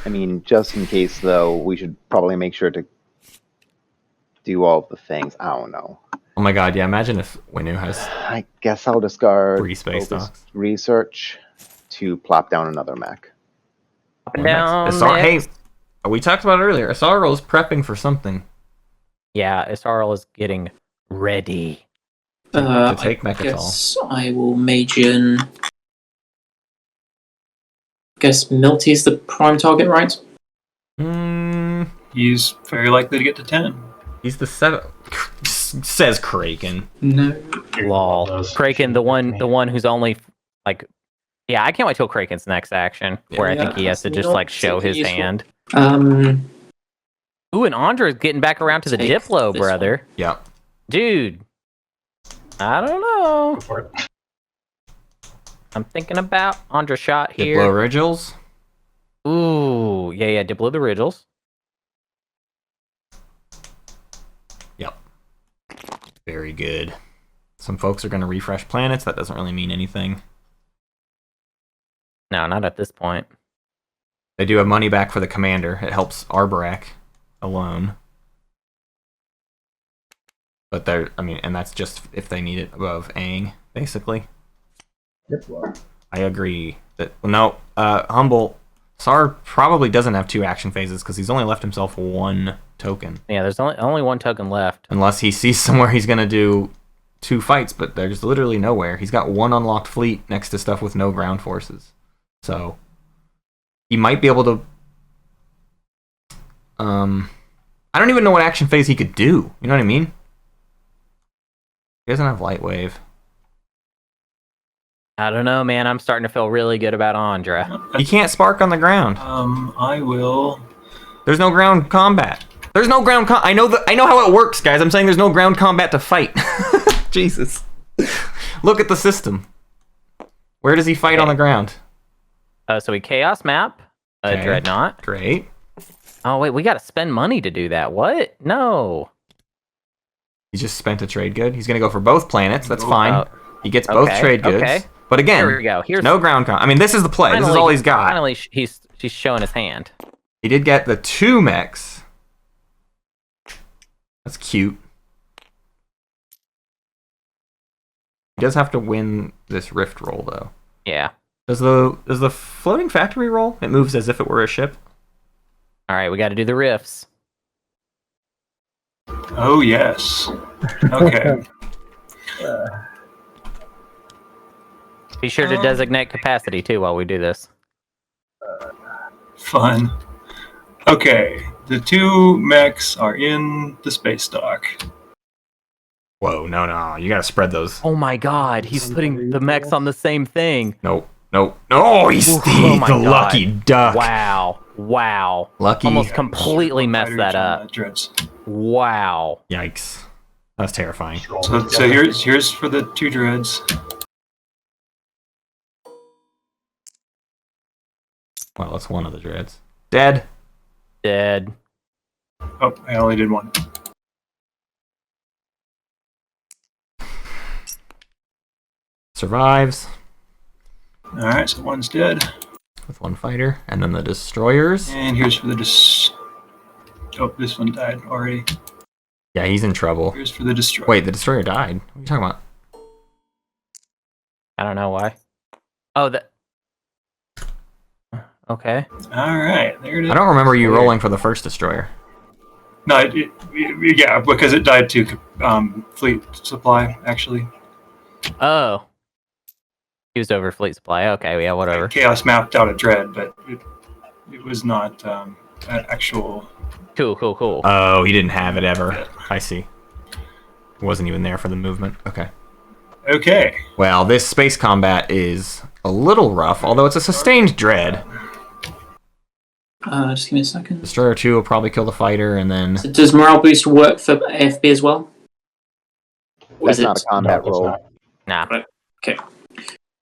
I mean, just in case, though, we should probably make sure to do all the things. I don't know. Oh my god, yeah, imagine if Winu has... I guess I'll discard 3 space stocks. research to plop down another mech. Up and down. Hey, we talked about it earlier. Asarl is prepping for something. Yeah, Asarl is getting ready. To take I Mechatol. guess I will major. Guess Milty's the prime target, right? He's very likely to get to 10. He's the 7. Says Craiken. No. Lol. Craiken, the one who's only like. Yeah, I can't wait till Kraken's next action, where I think he has to just like show his hand. Ooh, and Ondra is getting back around to the Diplo, brother. Yeah. Dude. I don't know. Go for it. I'm thinking about Ondra shot here. Diplo Originals. Ooh, yeah, Diplo the Originals. Yep. Very good. Some folks are going to refresh planets. That doesn't really mean anything. No, not at this point. They do have money back for the commander. It helps Arborak alone. But they're, I mean, and that's just if they need it above Aang, basically. I agree that, no, Humble, Sar probably doesn't have 2 action phases because he's only left himself 1 token. Yeah, there's only 1 token left. Unless he sees somewhere he's going to do 2 fights, but there's literally nowhere. He's got 1 unlocked fleet next to stuff with no ground forces. So, he might be able to... I don't even know what action phase he could do. You know what I mean? He doesn't have Light Wave. I don't know, man. I'm starting to feel really good about Ondra. He can't spark on the ground. I will. There's no ground combat. There's no ground I know how it works, guys. I'm saying there's no ground combat to fight. Jesus. Look at the system. Where does he fight on the ground? So we Chaos map a Dreadnought. Great. Oh, wait, we got to spend money to do that. What? No. He just spent a trade good. He's going to go for both planets. That's fine. He gets both okay, trade goods. okay. But again, Here we go. Here's no ground I mean, this is the play. Finally, this is all he's got. Finally, she's showing his hand. He did get the 2 mechs. That's cute. He does have to win this rift roll, though. Yeah. Does the floating factory roll? It moves as if it were a ship. All right, we got to do the rifts. Oh, yes. Okay. Be sure to designate capacity, too, while we do this. Fun. Okay. The 2 mechs are in the space dock. Whoa, no. You got to spread those. Oh, my God. He's putting the mechs on the same thing. Nope. No, he's the God. lucky duck. Wow. Lucky. Almost completely messed that up. Wow. Yikes. That's terrifying. So here's for the 2 dreads. Well, that's one of the dreads. Dead. Oh, I only did 1. Survives. Alright, so 1's dead. With 1 fighter. And then the destroyers. And here's for the Oh, this one died already. Yeah, he's in trouble. Here's for the destroyer. Wait, the destroyer died. What are you talking about? I don't know why. Oh, that. Okay. All right, there it is. I don't remember you rolling for the first destroyer. No, yeah, because it died to fleet supply, actually. Oh. Used over fleet supply. Okay, yeah, whatever. Chaos mapped out a dread, but it was not an actual. Cool. Oh, he didn't have it ever. Yeah. I see. Wasn't even there for the movement. Okay. Well, this space combat is a little rough, although it's a sustained dread. Just give me a second. Destroyer 2 will probably kill the fighter, and then... So does morale boost work for AFB as well? Or That's not a combat roll. Nah. Okay.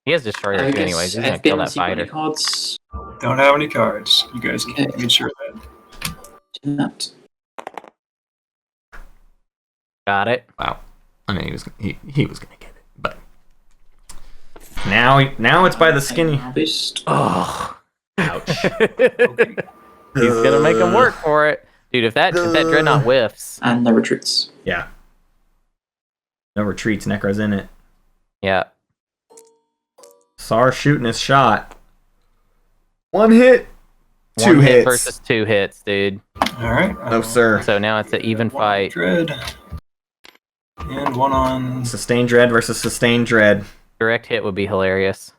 He has Destroyer 2 anyways. He's going to kill that fighter. Cards. Don't have any cards. You guys can make sure that. Do that. Got it. Wow. I mean, he was going to get it, but... Now it's by the skinny. Boost. Oh. Ouch. He's gonna make him work for it. Dude, if that dreadnought whiffs. And no retreats. Yeah. No retreats, Necro's in it. Yeah. Sar shooting his shot. 1 hit. 2 1 hit hits. versus 2 hits, dude. Alright. No, sir. So now it's an even fight. Dread. And 1 on... Sustained dread versus sustained dread. Direct hit would be hilarious.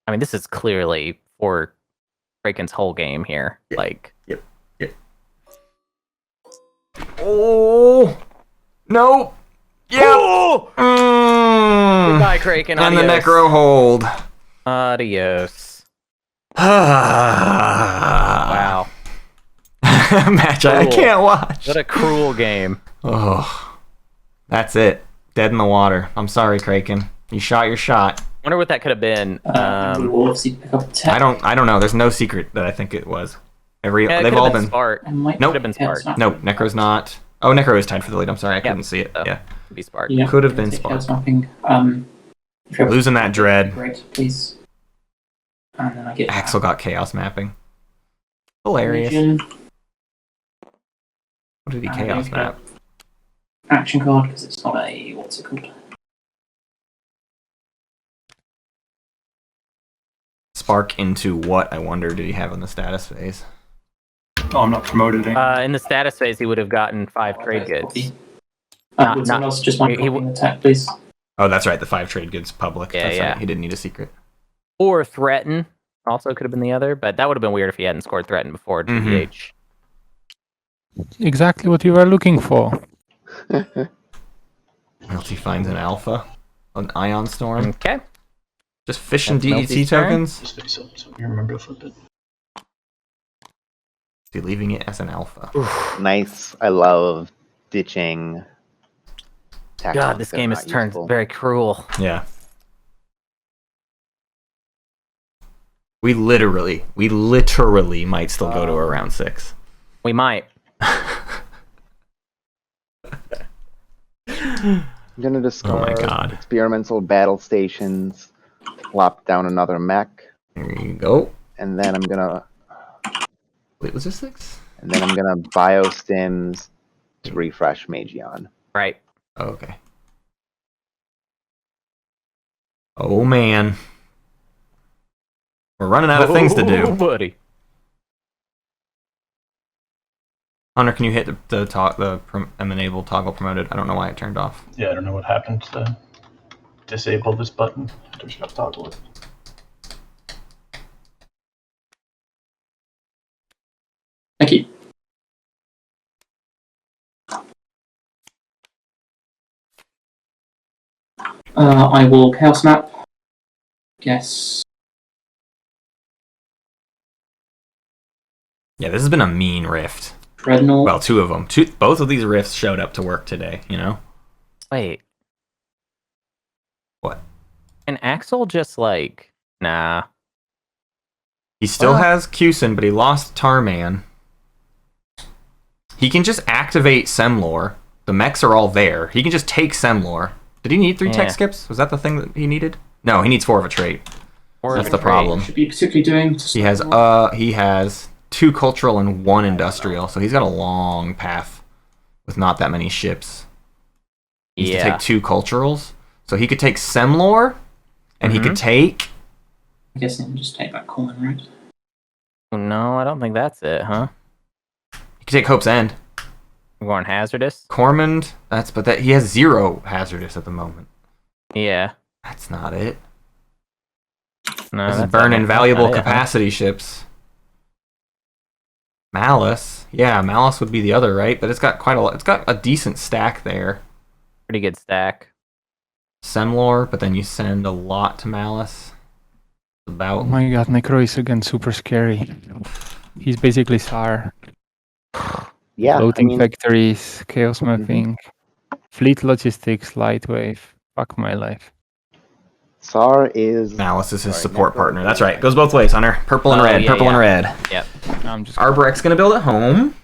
I mean, this is clearly for Craiken's whole game here. Yep. Like, Yep. Oh no! Yeah. Oh! Goodbye, Craiken. And the Necro hold. Adios. Wow. Match I can't watch. What a cruel game. Oh, that's it. Dead in the water. I'm sorry, Craiken. You shot your shot. Wonder what that could have been. We'll obviously pick up I don't know. There's no secret that I think it was. They've all been Spark. Nope. Could have been Spark. No, Necro's not. Oh, Necro is tied for the lead. I'm sorry, I couldn't see it. So, Yeah, could be Spark. Yeah, could have been Spark. Losing that dread. Great, please. And then I get Axel got chaos mapping. Hilarious. What did he chaos map? Action card, because it's not a... What's it called? Spark into what, I wonder, did he have in the status phase? Oh, I'm not promoted. In the status phase, he would have gotten 5 trade goods. Would someone else just mind copying the attack, please? Oh, that's right, the 5 trade goods public. Yeah, That's yeah. Right. He didn't need a secret. Or Threaten. Also could have been the other, but that would have been weird if he hadn't scored Threaten before TBH. Exactly what you were looking for. Milty finds an alpha. An Ion Storm. Okay. Just fishing That's DET Milty's turn. tokens. Just face up, so you remember to flip it. Is he leaving it as an alpha? Nice. I love ditching. God, this game has turned very cruel. Yeah. We literally might still go to a round 6. We might. I'm gonna discard God. experimental battle stations, plop down another mech, There you go. and then I'm gonna Wait, was there 6? biostims to refresh Magion. Right. Oh, okay. Oh man. We're running out of things to do. Buddy. Hunter, can you hit the enable toggle promoted? I don't know why it turned off. Yeah, I don't know what happened to disable this button. I just got to toggle it. Thank you. I will Chaos Map. Yes. Yeah, this has been a mean rift. Dreadnought. Well, 2 of them. Both of these rifts showed up to work today, you know? Wait. What? And Axel just like, nah. He still has Cusin, but he lost Tarman. He can just activate Semlor. The mechs are all there. He can just take Semlor. Did he need 3 tech skips? Was that the thing that he needed? No, he needs 4 of a trait. That's the problem. Should be particularly doing. He has 2 cultural and 1 industrial, so he's got a long path with not that many ships. He needs to Yeah. take 2 culturals. So he could take Semlor, and he could take... I guess I can just take that coin, right? No, I don't think that's it, huh? He could take Hope's End. We're going hazardous? Cormand, but he has 0 hazardous at the moment. Yeah. That's not it. No, This is that's burning not valuable it, huh? capacity ships. Malice. Yeah, Malice would be the other, right? But it's got it's got a decent stack there. Pretty good stack. Semlor, but then you send a lot to Malice. Oh About my god, Necro is again super scary. He's basically SAR. Yeah, Floating factories, chaos mapping, fleet logistics, light wave. Fuck my life. SAR is... Malice is his Sorry, support Necro. partner. That's right. Goes both ways, Hunter. Purple and Oh, red. yeah, Purple and red. Yep. I'm just Arbrek's gonna build at home.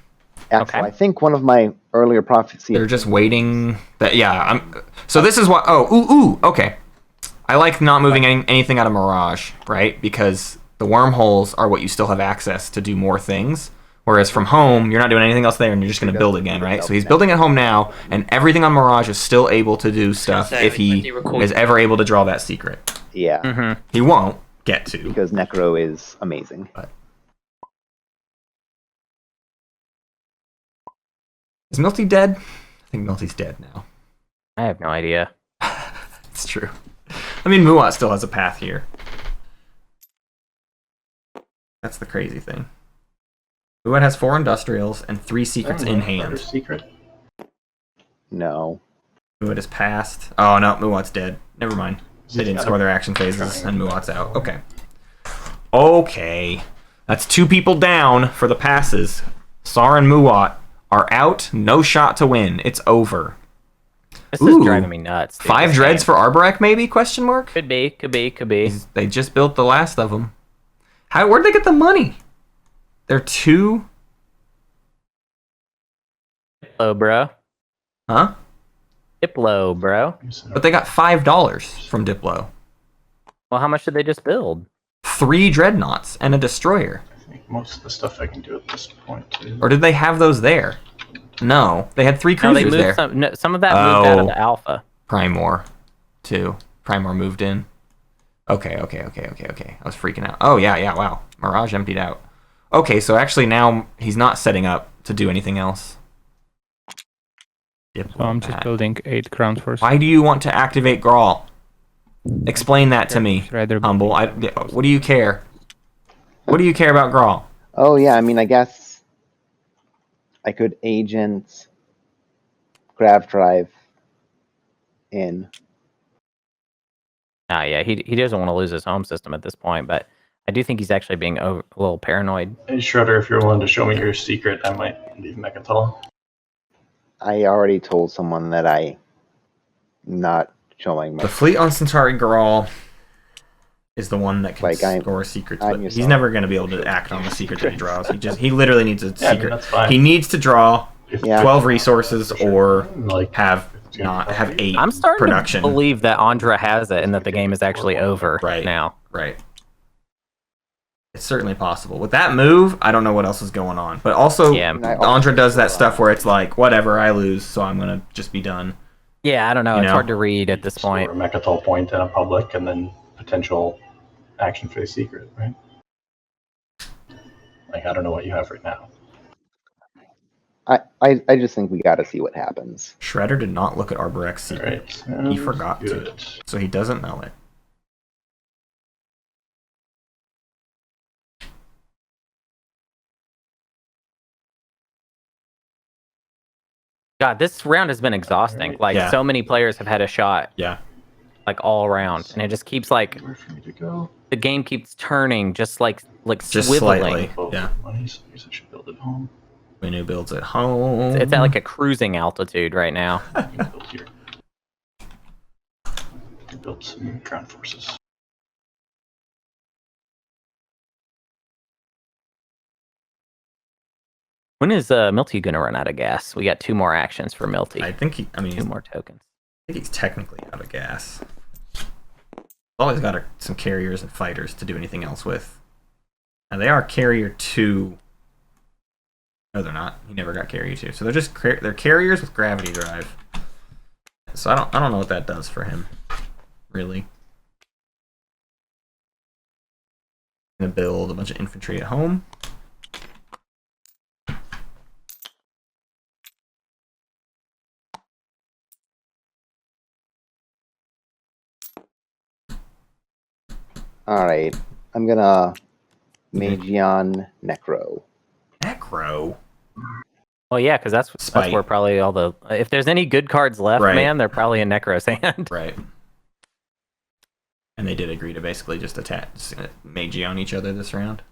Axel, Okay. I think one of my earlier prophecies... They're just waiting. So this is what... Okay. I like not moving anything out of Mirage, right? Because the wormholes are what you still have access to do more things. Whereas from home, you're not doing anything else there, and you're just going to build again, right? So he's building at home now, and everything on Mirage is still able to do stuff if he is ever able to draw that secret. Yeah, Mm-hmm. He won't get to. because Necro is amazing. Is Milty dead? I think Milty's dead now. I have no idea. It's true. I mean, Muat still has a path here. That's the crazy thing. Muat has 4 industrials and 3 secrets in hand. Secret. No. Muat is passed. Oh no, Muat's dead. Never mind. They didn't score their action phases, and Muat's out. Okay. Okay. That's 2 people down for the passes. Sar and Muat are out. No shot to win. It's over. This is driving me nuts. Dude. 5 This dreads game. for Arborek, maybe? Question mark. Could be. They just built the last of them. Where'd they get the money? They're 2. Diplo, bro. Huh? Diplo, bro. But they got $5 from Diplo. Well, how much did they just build? 3 dreadnoughts and a destroyer. I think most of the stuff I can do at this point too. Or did they have those there? No, they had 3 No, cruisers they moved there. some of that moved out of Oh. the alpha. Primor, too. Primor moved in. Okay. I was freaking out. Oh, yeah, wow. Mirage emptied out. Okay, so actually now he's not setting up to do anything else. So I'm just building 8 ground forces. Why do you want to activate Grawl? Explain that to me, Rather Humble. What do you care? What do you care about Grawl? Oh, yeah, I mean, I guess I could agent Grab Drive in. Yeah, he doesn't want to lose his home system at this point, but I do think he's actually being a little paranoid. Hey Schroeder, if you're willing to show me your secret, I might leave Mechatol. I already told someone that I'm not showing my... The fleet on Centauri Grawl is the one that can score secrets, but he's never going to be able to act on the secret that he draws. He literally needs a secret. That's fine. He needs to draw Yeah. 12 resources or Like have 8 I'm starting production. to believe that Ondra has it and that the game is actually over now. Right. It's certainly possible. With that move, I don't know what else is going on. But also, Ondra does that stuff where it's like, whatever, I lose, so I'm going to just be done. Yeah, I don't know. It's hard to read at this point. Store a Mechatol point in a public and then potential action phase secret, right? Like, I don't know what you have right now. I just think we got to see what happens. Schroeder did not look at Arborek's secret. Right. He forgot to. So he doesn't know it. God, this round has been exhausting. Like, so many players have had a shot. Yeah. Like, all around. And it just keeps, like... Where for me to go? The game keeps turning, just Just swiveling. slightly. Yeah. Money, so I guess I should build at home. Menu builds at home. It's at, like, a cruising altitude right now. I'm gonna build here. Build some ground forces. When is Milty going to run out of gas? We got 2 more actions for Milty. I think 2 more tokens. I think he's technically out of gas. Always got some carriers and fighters to do anything else with. And they are carrier 2 No, they're not. He never got carry 2. So they're just they're carriers with gravity drive. So I don't know what that does for him, really. Gonna build a bunch of infantry at home. All right, I'm gonna Magion Necro. Necro. Well, yeah, because that's where probably all the if there's any good cards left, man, they're probably in Necro's hand. Right. And they did agree to basically just attack Magion each other this round.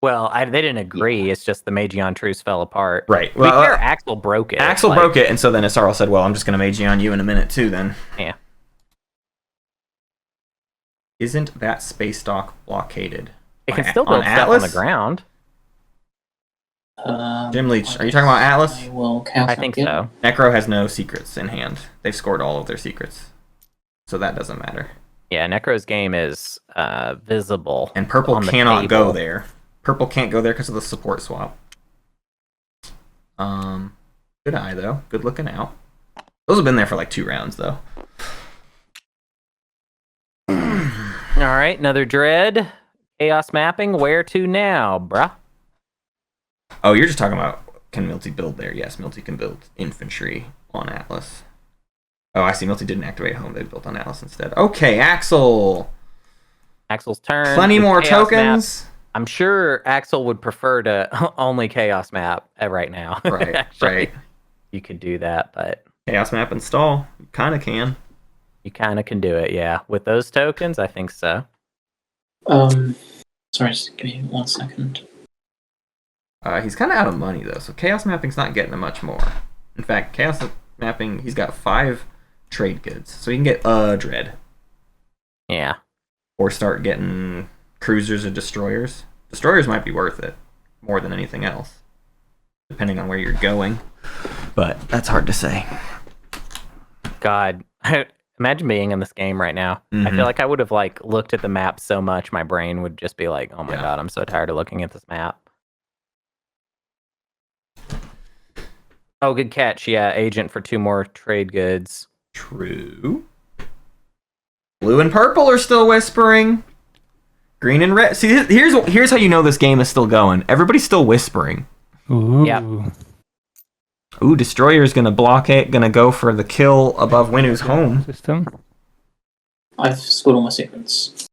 Well, they didn't agree. Yeah. It's just the Magion truce fell apart. Right. To be fair, Axel broke it. Axel broke it, and so then Isarl said, well, I'm just going to Magion you in a minute, too, then. Yeah. Isn't that space dock blockaded? It can still build stuff on the ground. Jim Leach, are you talking about Atlas? I think so. Necro has no secrets in hand. They've scored all of their secrets. So that doesn't matter. Yeah, Necro's game is visible. And purple cannot go there. Purple can't go there because of the support swap. Good eye, though. Good looking out. Those have been there for like 2 rounds, though. All right, another Dread. Chaos mapping. Where to now, bruh? Oh, you're just talking about can Milty build there? Yes, Milty can build infantry on Atlas. Oh, I see. Milty didn't activate home. They built on Atlas instead. Okay, Axel. Axel's turn. Plenty more tokens. Map. I'm sure Axel would prefer to only Chaos map right now. Right, Actually, right. You could do that, but... Chaos map install. You kind of can. You kind of can do it, yeah. With those tokens, I think so. Sorry, just give me 1 second. He's kind of out of money, though, so Chaos Mapping's not getting him much more. In fact, Chaos Mapping, he's got 5 trade goods, so he can get a Dread. Yeah. Or start getting cruisers or destroyers. Destroyers might be worth it, more than anything else, depending on where you're going. But that's hard to say. God, imagine being in this game right now. Mm-hmm. I feel like I would have looked at the map so much, my brain would just be like, oh my God, I'm so tired of looking at this map. Oh, good catch. Yeah, agent for 2 more trade goods. True. Blue and purple are still whispering. Green and red. See, here's how you know this game is still going. Everybody's still whispering. Ooh. Yep. Ooh, Destroyer's gonna block it. Gonna go for the kill above Winu's home. System. I've scored all my secrets.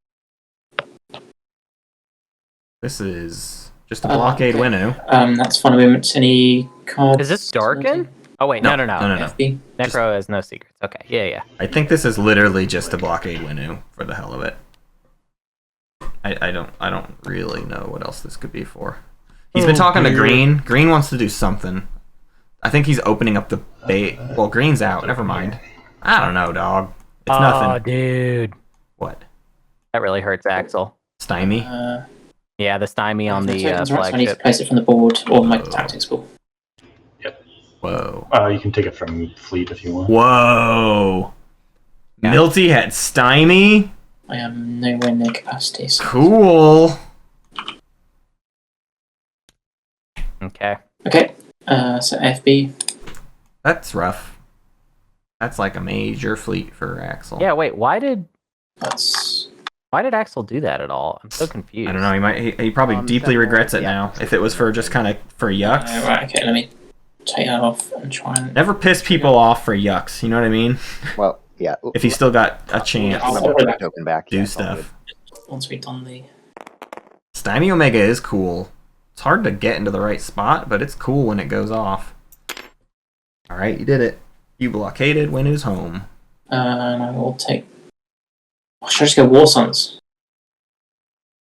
This is just a blockade Winu. That's fun moment. Any cards? Is this Darken? Oh, wait, no. FB. Necro has no secrets. Okay, yeah. I think this is literally just a blockade Winu for the hell of it. I don't really know what else this could be for. He's been talking to Green. Green wants to do something. I think he's opening up the bait. Well, Green's out. Never mind. I don't know, dog. It's nothing. Oh, dude. What? That really hurts Axel. Stymie? Yeah, the stymie on the flagship. I need to flagship. place it from the board or my tactics pool. Yep. Whoa. You can take it from fleet if you want. Whoa. Yeah. Milty had stymie? I am nowhere near capacity. So cool. Okay. So FB. That's rough. That's like a major fleet for Axel. Yeah, wait, why did Axel do that at all? I'm so confused. I don't know. He probably deeply regrets it now. If it was for just kind of for yucks. Right. Okay. Let me take that off and try and. Never piss people off for yucks. You know what I mean? Well, yeah. If he still got a chance to token back, do stuff. Once we've done the. Stymie Omega is cool. It's hard to get into the right spot, but it's cool when it goes off. All right, you did it. You blockaded Winu's home. And I will take. Should I just go War Sons?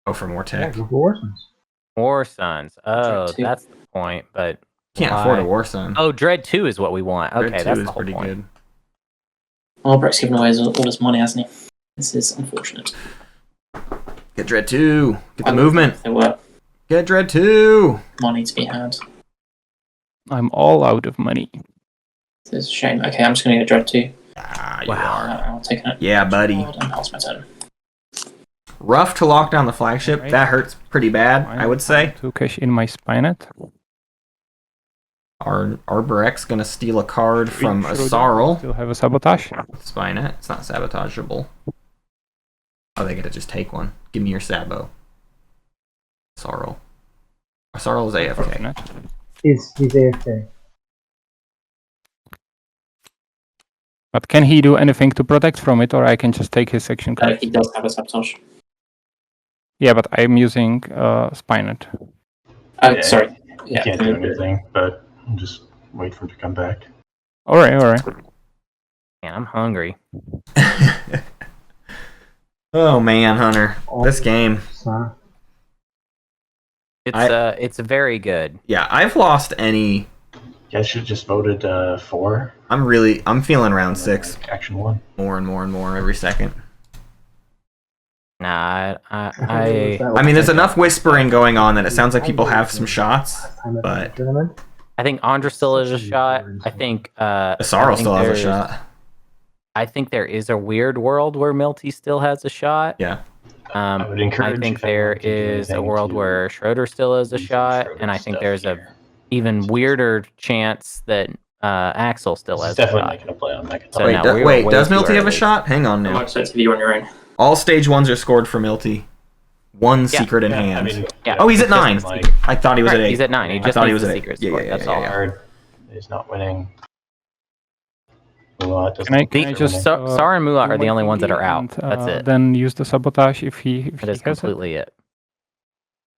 Oh, for more tech. Yeah, go for War Sons. War Sons. Oh, that's the point, but... Can't afford a War Sun. Oh, Dread 2 is what we want. Okay, Dread 2 that's is the whole pretty point. good. Well, Brett's given away all his money, hasn't he? This is unfortunate. Get Dread 2. Get the movement. There were Get Dread 2. money to be had. I'm all out of money. It's a shame. Okay, I'm just going to go Dread 2. You are. I'll take it. Yeah, buddy. And pass my turn. Rough to lock down the flagship. Right. That hurts pretty bad, I would say. To cash in my Spynet. Arborx gonna steal a card from a Schroeder Sarl. Still have a sabotage. Spynet. It's not sabotageable. Oh, they gotta just take one. Give me your Sabo. Sarl. Sarl is AFK. He's AFK. But can he do anything to protect from it, or I can just take his section card? He does have a sabotage. Yeah, but I'm using Spynet. Sorry. You can't do anything, but just wait for him to come back. Alright. Man, I'm hungry. Oh man, Hunter. This game. It's very good. Yeah, I've lost any. You guys should have just voted 4. I'm feeling round 6. Like action 1. More and more and more every second. Nah, I mean, there's enough whispering going on that it sounds like people have some shots, but I think Ondra still has a shot. I think Sarl still has a shot. I think there is a weird world where Milty still has a shot. Yeah. I would encourage I think if there anyone to do is a anything world to where Schroeder still has a do shot, Schroeder and I think stuff there's here. a even weirder chance that Axel still He's has a definitely shot. making a play on Mechaton. So Wait, now do- we were wait way does too Milty have a early. shot? Hang on I'm now. excited to be on your own. All stage 1s are scored for Milty. One secret in hand. Yeah. Oh, he's at 9. Like, I thought he was Right, at 8. he's at 9. He I just thought he needs was the at 8. secret Yeah, score. yeah, That's yeah, all. yeah. hard. He's not winning. Can I just Sar and Mula are the wait only for ones that me are out. and, That's it. Then use the sabotage if he That is has it? completely it.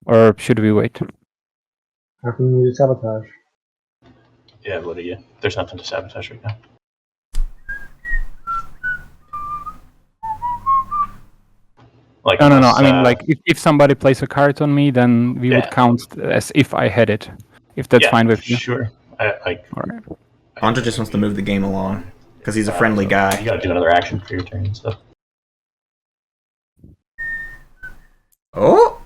Or should we wait? How can you use sabotage? Yeah, what are you? There's nothing to sabotage right now. Like, No. unless, I mean, like, if somebody plays a card on me, then we would Yeah. count as if I had it. If that's yeah, fine with you. Sure. Alright. Ondra just wants to move the game along because he's a friendly You guy. gotta do another action for your turn and stuff. Oh!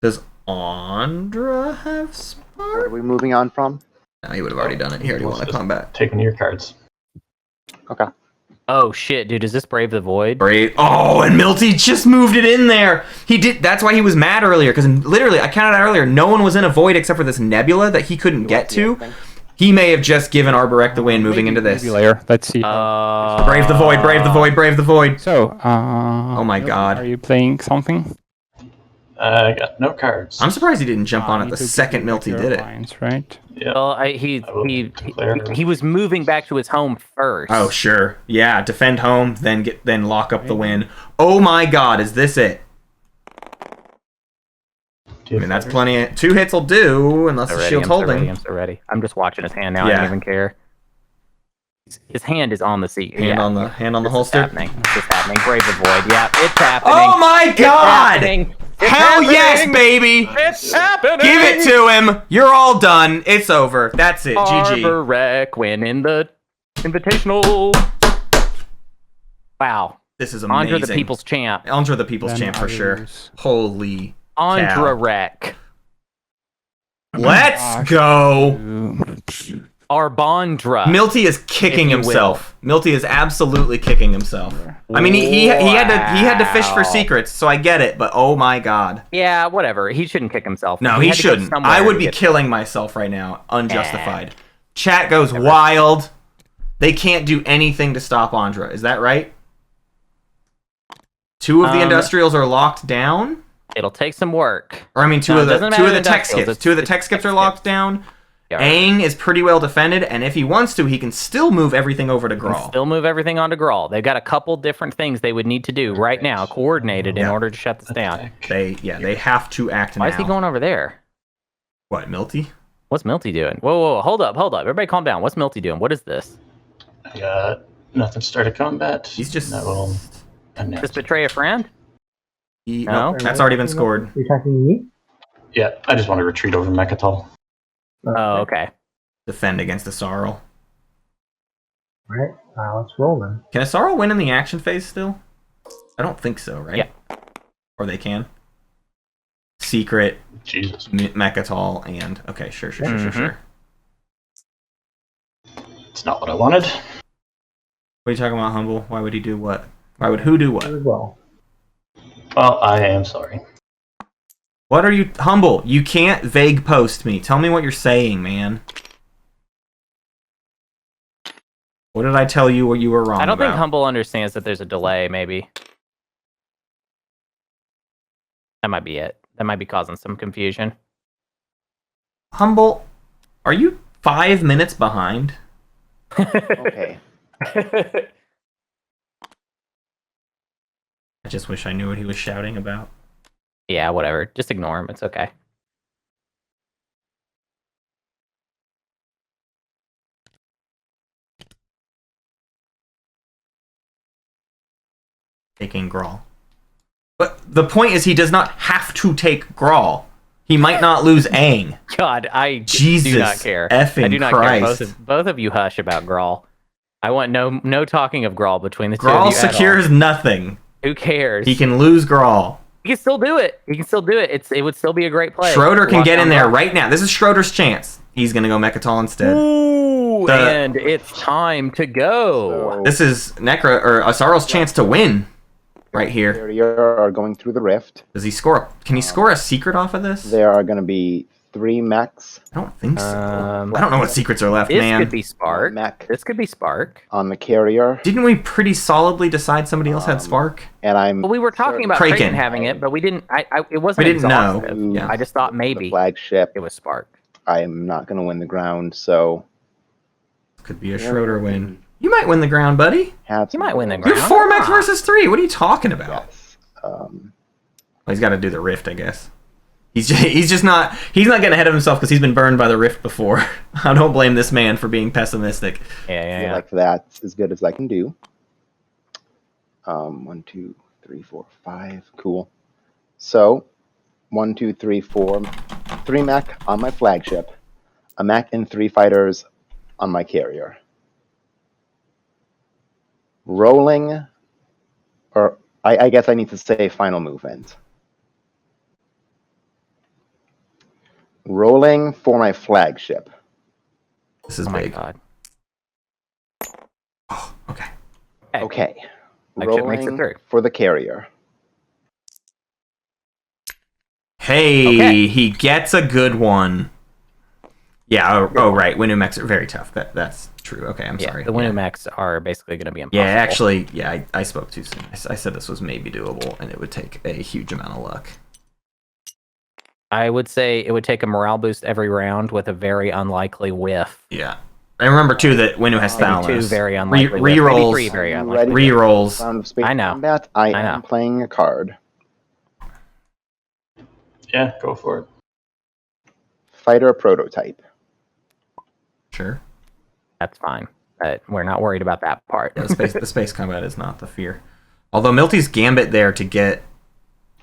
Does Ondra have What are Spark? we moving on from? No, he would have already done it. He already won a combat. Take one of your cards. Okay. Oh shit, dude! Is this Brave the Void? Brave. Oh, and Milty just moved it in there. He did. That's why he was mad earlier. Because literally, I counted out earlier. No one was in a void except for this nebula that he couldn't get to. He may have just given Arborec the win moving into this. Layer. Let's see. Brave the void. Brave the void. Brave the void. So, Oh my god. Are you playing something? I got no cards. I'm surprised he didn't jump on I it need the to second give Milty your did it. lines, right? Yeah. Well, I will declare. he was moving back to his home first. Oh sure, yeah. Defend home, then lock up the win. Oh my god, is this it? I mean, that's plenty. 2 hits will do, unless the shield's holding. I'm so ready. I'm just watching his hand now. I Yeah. don't even care. His hand is on the seat. Hand on the This is holster. happening. This is happening. Brave the Void. Yeah, it's happening. Oh my It's god! happening. It's Hell happening. yes, baby! It's happening. Give it to him. You're all done. It's over. That's it. GG. Arborec winning the Invitational. Wow. This is amazing. Ondra the People's Champ. Ondra the People's Then Champ for I sure. lose. Holy. Ondra Wreck. Let's go. Arbondra. Milty is kicking If you himself. Milty is absolutely kicking himself. I mean, he had to fish for Wow. secrets, so I get it. But oh my god, Yeah, whatever. He shouldn't kick himself. no, He he had to go shouldn't. somewhere I would to be get- killing myself right now, unjustified. Chat goes wild. They can't do anything to stop Ondra. Is that right? 2 of the industrials are locked down. It'll take some work. Or I mean, 2 No, of it doesn't the matter tech industrials, skips. it's- 2 of the it's tech skips tech are locked down. Yeah. Aang is pretty well defended, and if he wants to, he can still move everything over to Grawl. Still move everything onto Grawl. They've got a couple different things they would need to do right now, coordinated in Yeah. order to shut this down. They have to act now. Why is he going over there? What, Milty? What's Milty doing? Whoa, hold up. Everybody calm down. What's Milty doing? What is this? I got nothing to start a combat. He's just. I will announce Just it. betray a friend? No, No? that's already been scored. Are you attacking me? Yeah, I just want to retreat over Mechatol. Oh, okay. Defend against a Sarl. Alright, let's roll then. Can a Sarl win in the action phase still? I don't think so, right? Yeah. Or they can. Secret, Jesus. Mechatol, and okay, sure. It's not what I wanted. What are you talking about, Humble? Why would he do what? Why would who do what? As well. Well, I am sorry. What are you... Humble, you can't vague post me. Tell me what you're saying, man. What did I tell you what you were wrong I don't about? think Humble understands that there's a delay, maybe. That might be it. That might be causing some confusion. Humble, are you 5 minutes behind? Okay. I just wish I knew what he was shouting about. Yeah, whatever. Just ignore him. It's okay. Taking Grawl. But the point is he does not have to take Grawl. He might not lose Aang. God, I Jesus do not care. effing I do not Christ. care. Both of you hush about Grawl. I want no talking of Grawl between the two Grawl of you at all. secures nothing. Who cares? He can lose Grawl. He can still do it. He can still do it. It would still be a great play. Schroeder can Lock get down in there Grawl. right now. This is Schroeder's chance. He's going to go Mechatol instead. Ooh, and it's time to go. So This is Necro or Asarel's chance to win right here. Carrier are going through the rift. Does he score? Can he score a secret off of this? There are going to be 3 mechs I don't think so. Um, I don't know what secrets are left, This man. could be Spark. mech This could be Spark. on the carrier, Didn't we pretty solidly decide somebody else had Spark? and I'm Well, we were talking about Craiken. Craiken having it, but we didn't. It wasn't. We didn't know. exhaustive. Yeah. I just thought the maybe flagship. it was Spark. I'm not going to win the ground, so Could be a Schroeder win. You might win the ground, buddy. have You might win the You're ground. 4 mech versus 3. What are you talking about? Yes. Well, he's got to do the rift, I guess. He's just not getting ahead of himself because he's been burned by the rift before. I don't blame this man for being pessimistic. Yeah. feel like that's as good as I can do. 1, 2, 3, 4, 5. Cool. So, 1, 2, 3, 4. 3 mech on my flagship. A mech and 3 fighters on my carrier. Rolling, or I guess I need to say final movement. Rolling for my flagship. This is Oh my big. god. Oh, okay. Okay. Flagship makes it Rolling through. for the carrier. Hey, Okay. he gets a good one. Yeah. Oh, right. Window mechs are very tough. That's true. Okay, I'm Yeah, sorry. the window mechs are basically going to be impossible. Yeah, actually, yeah, I spoke too soon. I said this was maybe doable, and it would take a huge amount of luck. I would say it would take a morale boost every round with a very unlikely whiff. Yeah. And remember, too, that Window has Maybe Thanos. 2 very unlikely. Rerolls. Maybe 3 very unlikely. Ready? Rerolls. Round of space I know. combat. I I am know. playing a card. Yeah, go for it. Fighter prototype. Sure. That's fine. But we're not worried about that part. Yeah, the space combat is not the fear. Although Milty's gambit there to get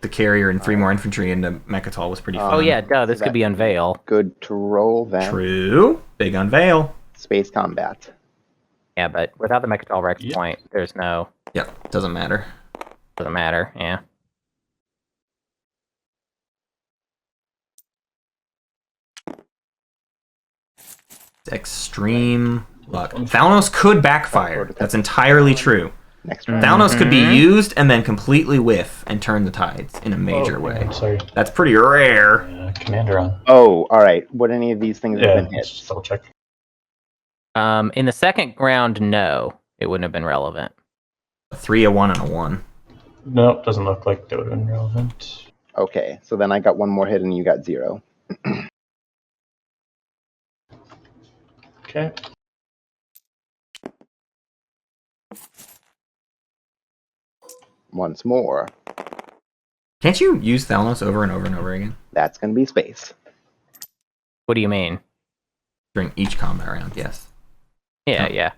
the carrier and 3 more infantry into Mechatol was pretty fun. Oh yeah, duh. This could be Unveil. Good to roll then. True. Big unveil. Space combat. Yeah, but without the Mechatol Rex Yep. point, there's no. Yep. Doesn't matter. Doesn't matter. Yeah. Extreme luck. Thanos could backfire. That's entirely true. Next round. Thanos could be used and then completely whiff and turn the tides in a major way. I'm sorry. That's pretty rare. Commander on. Oh, all right. Would any of these things Yeah, have been hit? just double check. In the second round, no, it wouldn't have been relevant. A 3, a 1, and a 1. Nope, doesn't look like that would have been relevant. Okay, so then I got 1 more hit and you got 0. Okay. Once more. Can't you use Thanos over and over and over again That's going to be space. What do you mean? during each combat round? Yes. Yeah, Oh. yeah.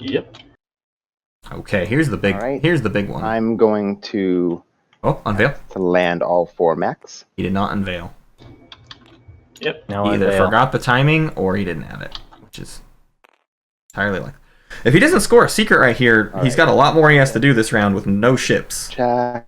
Yep. Okay, here's the big. All right. Here's the big one. I'm going to Unveil. land all 4 mechs. He did not unveil. Yep. No He either Unveil. forgot the timing or he didn't have it, which is entirely like. If he doesn't score a secret right here, All he's right. got a lot more he has to do this round with no ships. Check.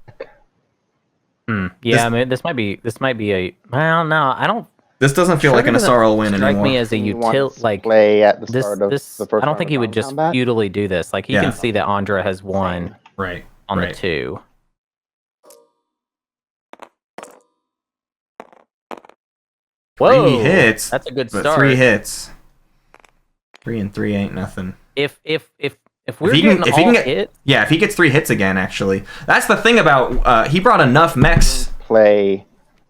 Yeah, This- I mean, this might be a. Well, no, I don't. This doesn't feel like an Schroeder Asarel win strike anymore. me as a He wants to like play at the this. start of This the first I don't round think of he would ground just combat. futilely do this. Like he Yeah. can see that Ondra has won Right. on right. the 2. Whoa, 3 hits. That's a good But start. 3 hits. 3 and 3 ain't nothing. If we're getting all hits, yeah, if he gets 3 hits again, actually, that's the thing about he brought enough mechs. Play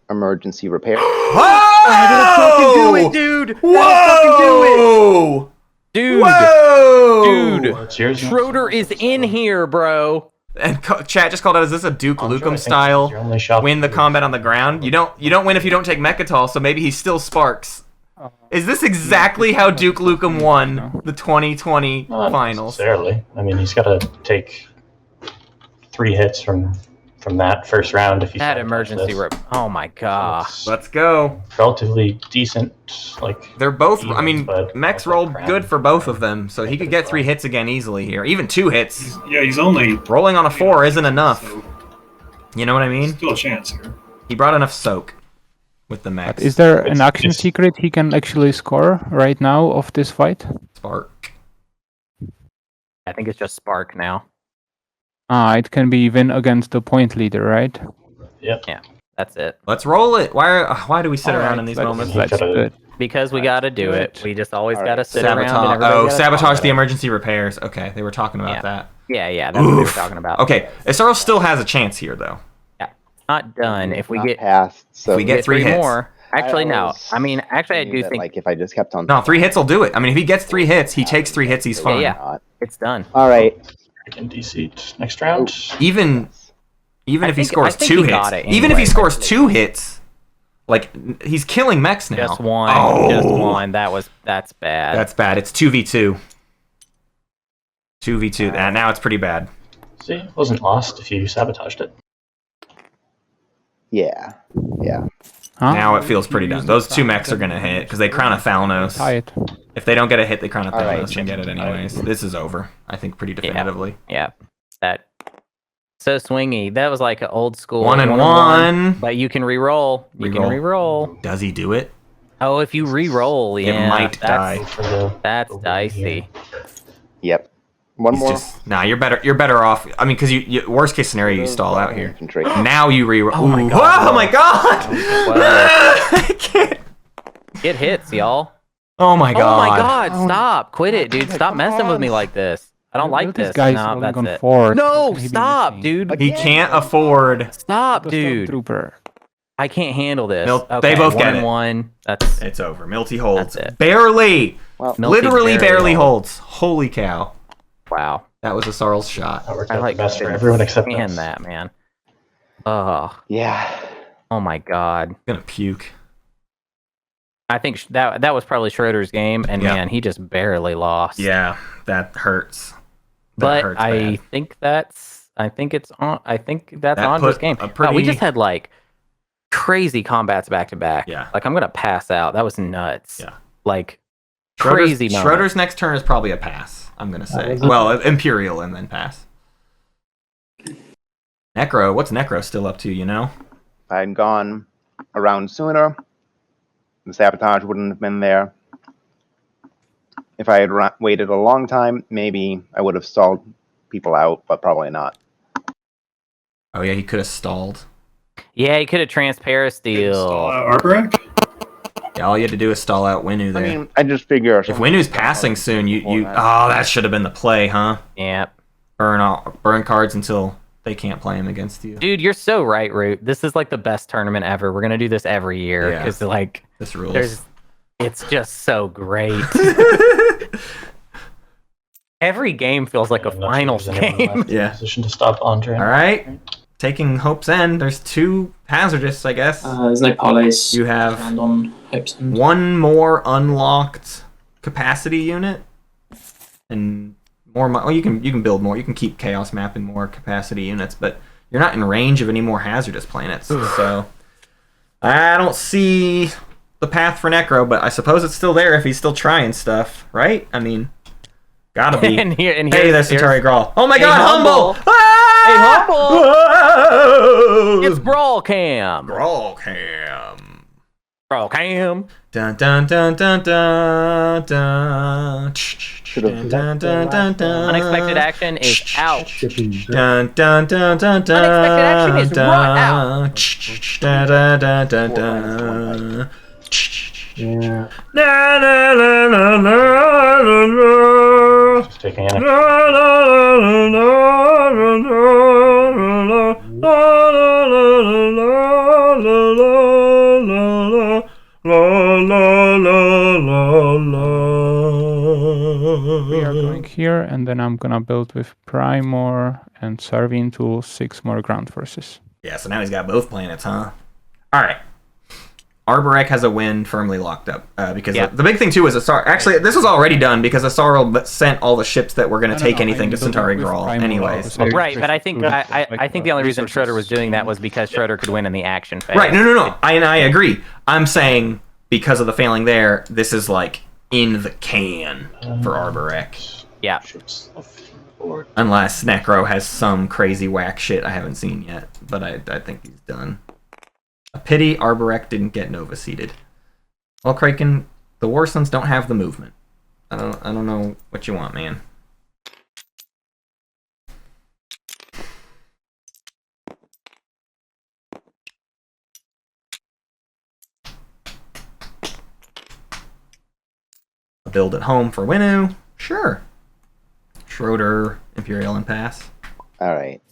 emergency repair. Whoa! do it, dude. Whoa! Dude. Whoa! Dude. What's yours? Schroeder is in here, bro. And chat just called out, is this a Duke Ondra, I Nukem think style your only shot win the for- combat on the ground? You don't win if you don't take Mechatol, so maybe he still sparks. Is this exactly how Duke Nukem won the 2020 Not finals? necessarily. I mean, he's got to take 3 hits from that first round if he's That emergency rip. Oh my god. Let's go. Relatively decent, like They're both, even, I mean, but mechs also rolled crap. good for both of them, so he could get 3 hits again easily here. Even 2 hits. Yeah, he's only Rolling on a 4 isn't enough. so You know what I mean? still a chance here. He brought enough soak with the mechs. Is there an It's- action it's- secret he can actually score right now of this fight? Spark. I think it's just Spark now. It can be win against the point leader, right? Yep. That's it. Let's roll it. Why do we sit around Alright, in these let's- moments? Let's Gotta- do it. Because we gotta do it. We just always All gotta right. sit around. And everybody gotta sabotage talk the about it. emergency repairs. Okay, they were talking about Yeah. that. Yeah, that's what they were Oof. talking about. Okay, Isarl still has a chance here, though. Not done. If we Not get past, so if we get 3 hits. more. Actually, no. was I mean, actually, I thinking do that, think like if I just kept on. No, 3 hits will do it. I mean, if he gets 3 hits, he takes 3 hits, he's fine. yeah. it's done. All right. Craiken DC'd next round. Even if he scores I think 2 he hits, got it even if he anyway. scores 2 hits, like he's killing mechs now. Just one. Oh. Just one. That's bad. That's bad. It's 2v2. 2v2. And now it's pretty bad. See, it wasn't lost if you sabotaged it. Yeah. Yeah. Huh? Now it feels pretty done. Those 2 mechs are gonna hit because they crown a Thalnos. Tie it. If they don't get a hit, they crown a All right. Thalnos and get it anyways. This is over, I think, pretty definitively. Yeah. That. So swingy. That was like an old school 1 and 1. But you can re-roll. You can Reroll. re-roll. Does he do it? Oh, if you re-roll, yeah. might die. that's, For the That's the win dicey. here. Yep. One He's more. just nah. You're better off. I mean, because you worst case scenario, you stall out here. Concentration. Now you re-roll. Oh my Ooh. God. Oh my god! I can't. Get hits, y'all. Oh my god! Oh my god, stop. Quit it, dude. Stop messing with me like this. I don't like This this. guy's No, rolling that's on it. 4. No, Can he be stop, missing? dude. He can't afford. Stop, The dude. Stormtrooper. I can't handle this. They both get it. 1-1. That's It's over. Milty holds. That's it. Barely. Well, Milty's Literally barely holds. Holy cow! Wow. That was a Sarl's shot. That worked I out like the best for couldn't everyone except stand us. that, man. Oh, yeah. oh my god. I'm gonna puke. I think that was probably Schroeder's game, and Yeah. man, he just barely lost. Yeah, that hurts. That But hurts I bad. think that's That Ondra's put game. a Wow, we pretty- just had like crazy combats back to back. Yeah. Like I'm gonna pass out. That was nuts. Yeah. Like crazy moment. Schroeder's next turn is probably a pass. I'm gonna say. was it. Well, Imperial and then pass. Necro, what's Necro still up to? You know? If I had gone around sooner, the sabotage wouldn't have been there. If I had waited a long time, maybe I would have stalled people out, but probably not. Oh yeah, he could have stalled. Yeah, he could have transparent steel. Arboric? Yeah, all you had to do is stall out Winu there. I mean, I just figure if Winu's passing soon, you Well, oh, that should have been the play, huh? Yeah. Burn cards until they can't play him against you. Dude, you're so right, Root. This is like the best tournament ever. We're gonna do this every year Yeah. because like This rules. it's just so great. Every game feels like a I'm not sure finals there's anyone game. left in Yeah. Position to stop Ondra. All right, taking Hope's End. There's 2 hazardous, I guess. There's no parlays. You have And on Hope's End. 1 more unlocked capacity unit, and more. Well, you can build more. You can keep Chaos mapping more capacity units, but you're not in range of any more hazardous planets. So I don't see the path for Necro, but I suppose it's still there if he's still trying stuff, right? I mean, gotta be. and Hey, here's there's Centauri Grawl. Oh my Hey, God, Humble! Humble! Ah! Hey, Humble! Whoa! It's Brawl Cam. Grawl Cam. Brawl Cam. Dun dun dun dun dun dun. Dun dun dun dun. Unexpected action is out. Shipping. Dun dun dun dun dun. Unexpected action is right out. Dun dun dun dun dun. Yeah. Na, na, na, na, na, na, na. Just taking an La, la, la, la, la, la, la, la, la, la, la. We are going here, and then I'm gonna build with Primor and Sarvine tools 6 more ground forces. Yeah, so now he's got both planets, huh? All right. Arborek has a win firmly locked up because the big thing too is Asar. Actually, this was already done because Asar sent all the ships that were going to take anything to Centauri Grawl, anyways. Right, but I think I think the only reason Schroeder was doing that was because Schroeder could win in the action phase. Right? No. I agree. I'm saying because of the failing there, this is like in the can for Arborek. Yeah. Unless Necro has some crazy whack shit I haven't seen yet, but I think he's done. A pity Arborek didn't get Nova seeded. Well, Craiken, the Warsons don't have the movement. I don't know what you want, man. A build at home for Winnu? Sure. Schroeder, Imperial Impasse. All right.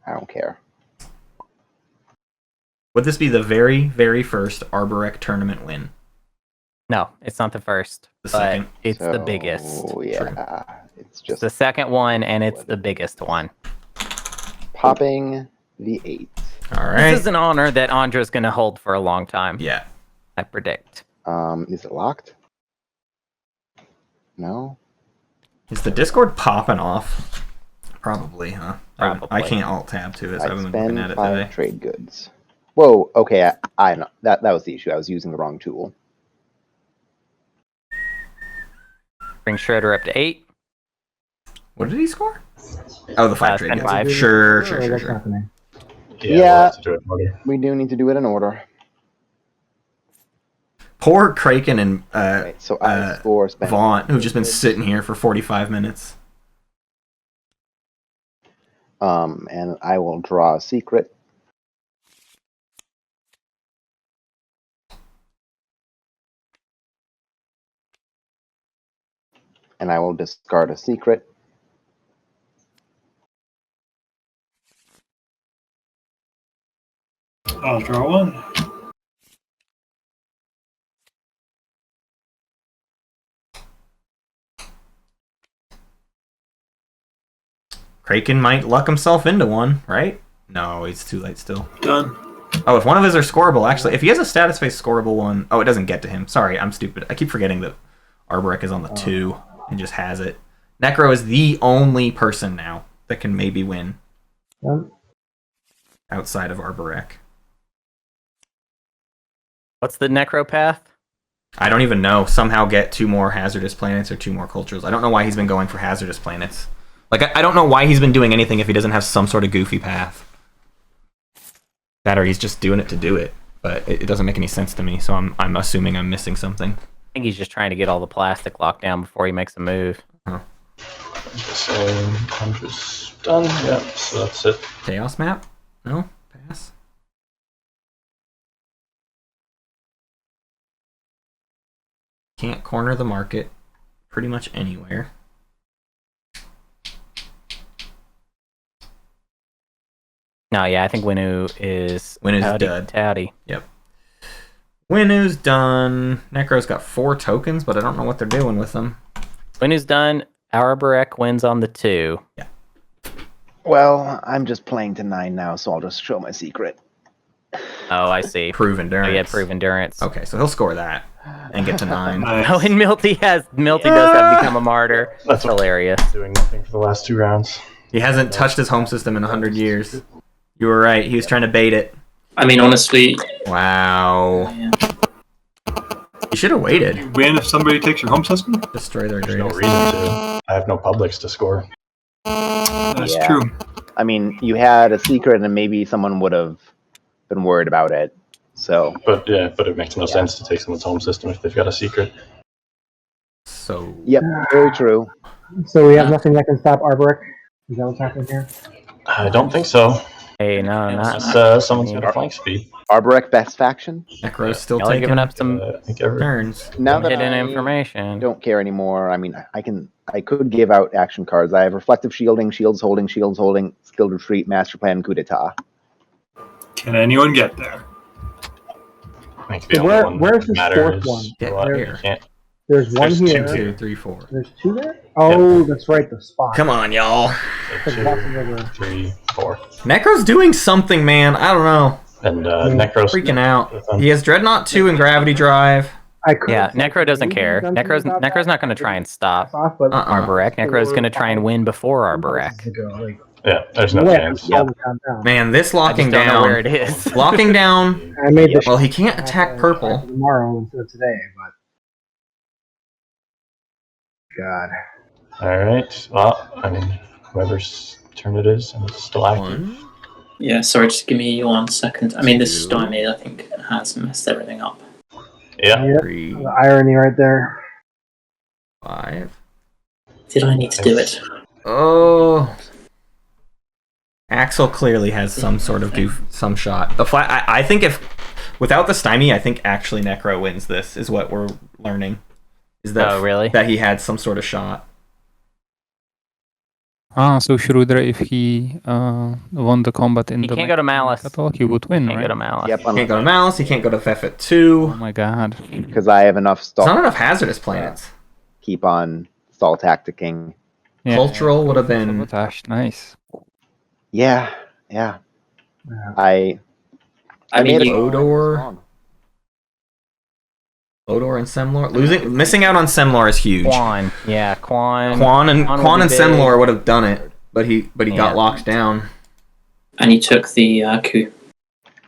I don't care. Would this be the very, very first Arborek tournament win? No, it's not the first. The but second? It's the biggest. Oh yeah, it's just the second one, and it's the biggest one. Popping the 8. All right. This is an honor that Ondra's going to hold for a long time. Yeah. I predict. Is it locked? No. Is the Discord popping off? Probably, huh? Probably. I can't alt tab to it, so I haven't been looking at it 5 today. trade goods. Whoa. Okay, I know that was the issue. I was using the wrong tool. Bring Schroeder up to 8. What did he score? Oh, the 5 trade spend goods. 5. Sure. That's happening. Yeah. We'll have to do it in order. We do need to do it in order. Poor Craiken and Right, so I score spend Vaunt, who've just been sitting here for 45 minutes. and I will draw a secret. And I will discard a secret. I'll draw one. Craiken might luck himself into one, right? No, it's too late still. Done. Oh, if one of his are scoreable, actually, if he has a status-based scoreable one... Oh, it doesn't get to him. Sorry, I'm stupid. I keep forgetting that Arborek is on the 2 and just has it. Necro is the only person now that can maybe win outside of Arborek. What's the Necro path? I don't even know. Somehow get 2 more hazardous planets or 2 more cultures. I don't know why he's been going for hazardous planets. Like, I don't know why he's been doing anything if he doesn't have some sort of goofy path. That or he's just doing it to do it. But it doesn't make any sense to me, so I'm assuming I'm missing something. I think he's just trying to get all the plastic locked down before he makes a move. Huh. Just saying, I'm just done. Yeah, so that's it. Chaos map? No? Pass? Can't corner the market pretty much anywhere. No, yeah, I think Winnu is dead. Towdy. Yep. Winnu's done. Necro's got 4 tokens, but I don't know what they're doing with them. Winnu's done. Arborek wins on the 2. Yeah. Well, I'm just playing to 9 now, so I'll just show my secret. Oh, I see. Prove endurance. Oh, yeah, prove endurance. Okay, so he'll score that and get to 9. Oh, and Milty does have become a martyr. That's hilarious. Doing nothing for the last 2 rounds. He hasn't touched his home system in 100 years. You were right. He was trying to bait it. I mean, honestly. Wow. You should have waited. You win if somebody takes your home system? Destroy their There's no greatest. reason to. I have no publics to score. That's Yeah. true. I mean, you had a secret, and maybe someone would have been worried about it. So, But it makes no sense to take someone's home system if they've got a secret. So yep, very true. So we have nothing that can stop Arborek. Is that what's happening here? I don't think so. Hey, no, not. Unless someone's got a flank speed. Arborek best faction. Necro's still Y'all are taking giving up some I think every turns. Now that hidden I information. don't care anymore. I mean, I could give out action cards. I have reflective shielding, shields holding, skilled retreat, master plan, coup d'etat. Can anyone get there? I think the only one where's that the matters. fourth one? You can't. There's one There's here. 2, 3, 4. There's 2 there? Oh, that's right, the spot. Come on, y'all. Like walking over. 2, 3, 4. Necro's doing something, man. I don't know. And Necro's Freaking out. He has Dreadnought 2 and Gravity Drive. I could. Yeah, Necro doesn't care. Necro's not going to try and stop Arborek. Necro's going to try and win before Arborek. Yeah, there's no chance. Man, this I locking just don't know down. where it is. Locking down. I made the Well, he can't attack purple. tomorrow instead of today, but God. All right. Well, I mean, whoever's turn it is, and it's still active. 1, Yeah, sorry, just give me 1 second. I mean, this 2. stymie, I think, has messed everything up. Yeah. Yep. 3, The irony right there. 5. Did I need to do it? Oh. Axel clearly has some sort of some shot. The flat. I think if without the stymie, I think actually Necro wins. This is what we're learning. Is that really? that he had some sort of shot? So Schroeder, if he won the combat in He the can't go to Malice. catalog, he would win, Can't right? go to Malice. Yep, He can't go to Malice. He can't go to Fef at 2. Oh my god. because I have enough There's stall. not enough hazardous planets. Keep on stall tacticking. Yeah. Cultural would have been. Sabotage, nice. Yeah. Yeah. I mean, made you- Odor and Semlor. Missing out on Semlor is huge. Quan. Yeah, Quan. Quan and would be big. Semlor would have done it, but he got locked down. And you took the coup.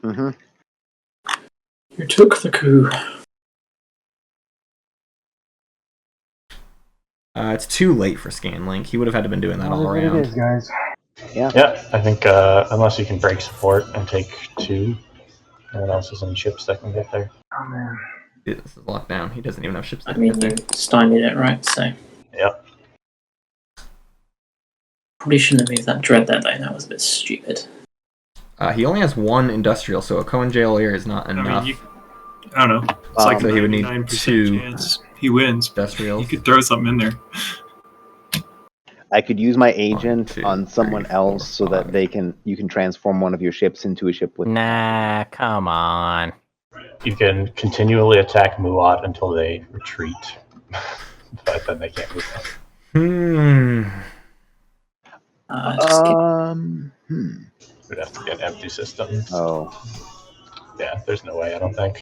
Mm-hmm. You took the coup. It's too late for Scanlink. He would have had to been doing that all What it around. is, guys. Yeah, I think unless you can break support and take 2, no one else has any ships that can get there. Oh man. This is locked down. He doesn't even have ships. I that mean, can you get there. stymied it, right? So Yep. probably shouldn't have moved that dread there, though. That was a bit stupid. He only has 1 industrial, so a Cohen Jailier is not enough. I mean, I don't know. It's like so he would need 99% 2 chance he wins. industrials. You could throw something in there. I could use my agent 2, on someone 3, else 4, so that 5. you can transform one of your ships into a ship with. Nah, come on. You can continually attack Muat until they retreat, but then they can't move on. Just keep- We'd have to get empty systems. Oh. Yeah, there's no way, I don't think.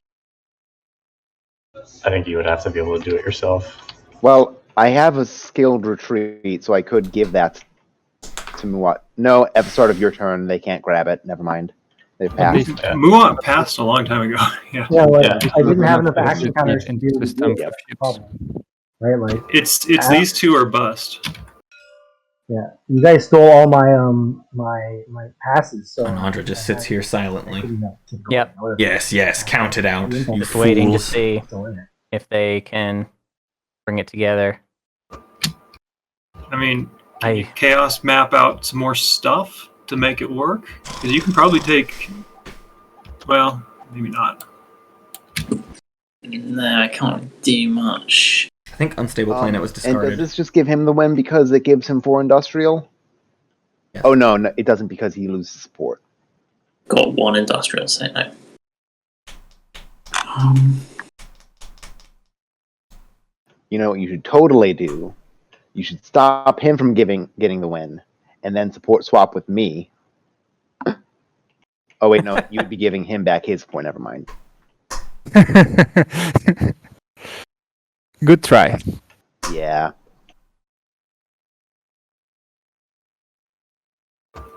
I think you would have to be able to do it yourself. Well, I have a skilled retreat, so I could give that to Muat. No, at the start of your turn, they can't grab it. Never mind. They've passed. Yeah. Muat passed a long time ago. Yeah. Yeah, like, Yeah. I didn't have enough It's action counters to in be able to system do for it. ships. Problem. Right, like It's these two are bust. yeah. You guys stole all my my passes, so And Ondra just sits here silently. Yep. Yes, count it out. You Just waiting to fools. see if they can bring it together. I mean, I Chaos map out some more stuff to make it work? Because you can probably take. Well, maybe not. No, I can't do much. I think Unstable Planet was And discarded. does this just give him the win because it gives him 4 industrial? Yes. Oh no, it doesn't because he loses support. Got 1 industrial, so no. You know what you should totally do? You should stop him from getting the win, and then support swap with me. Oh wait, no, you'd be giving him back his point. Never mind. Good try. Yeah.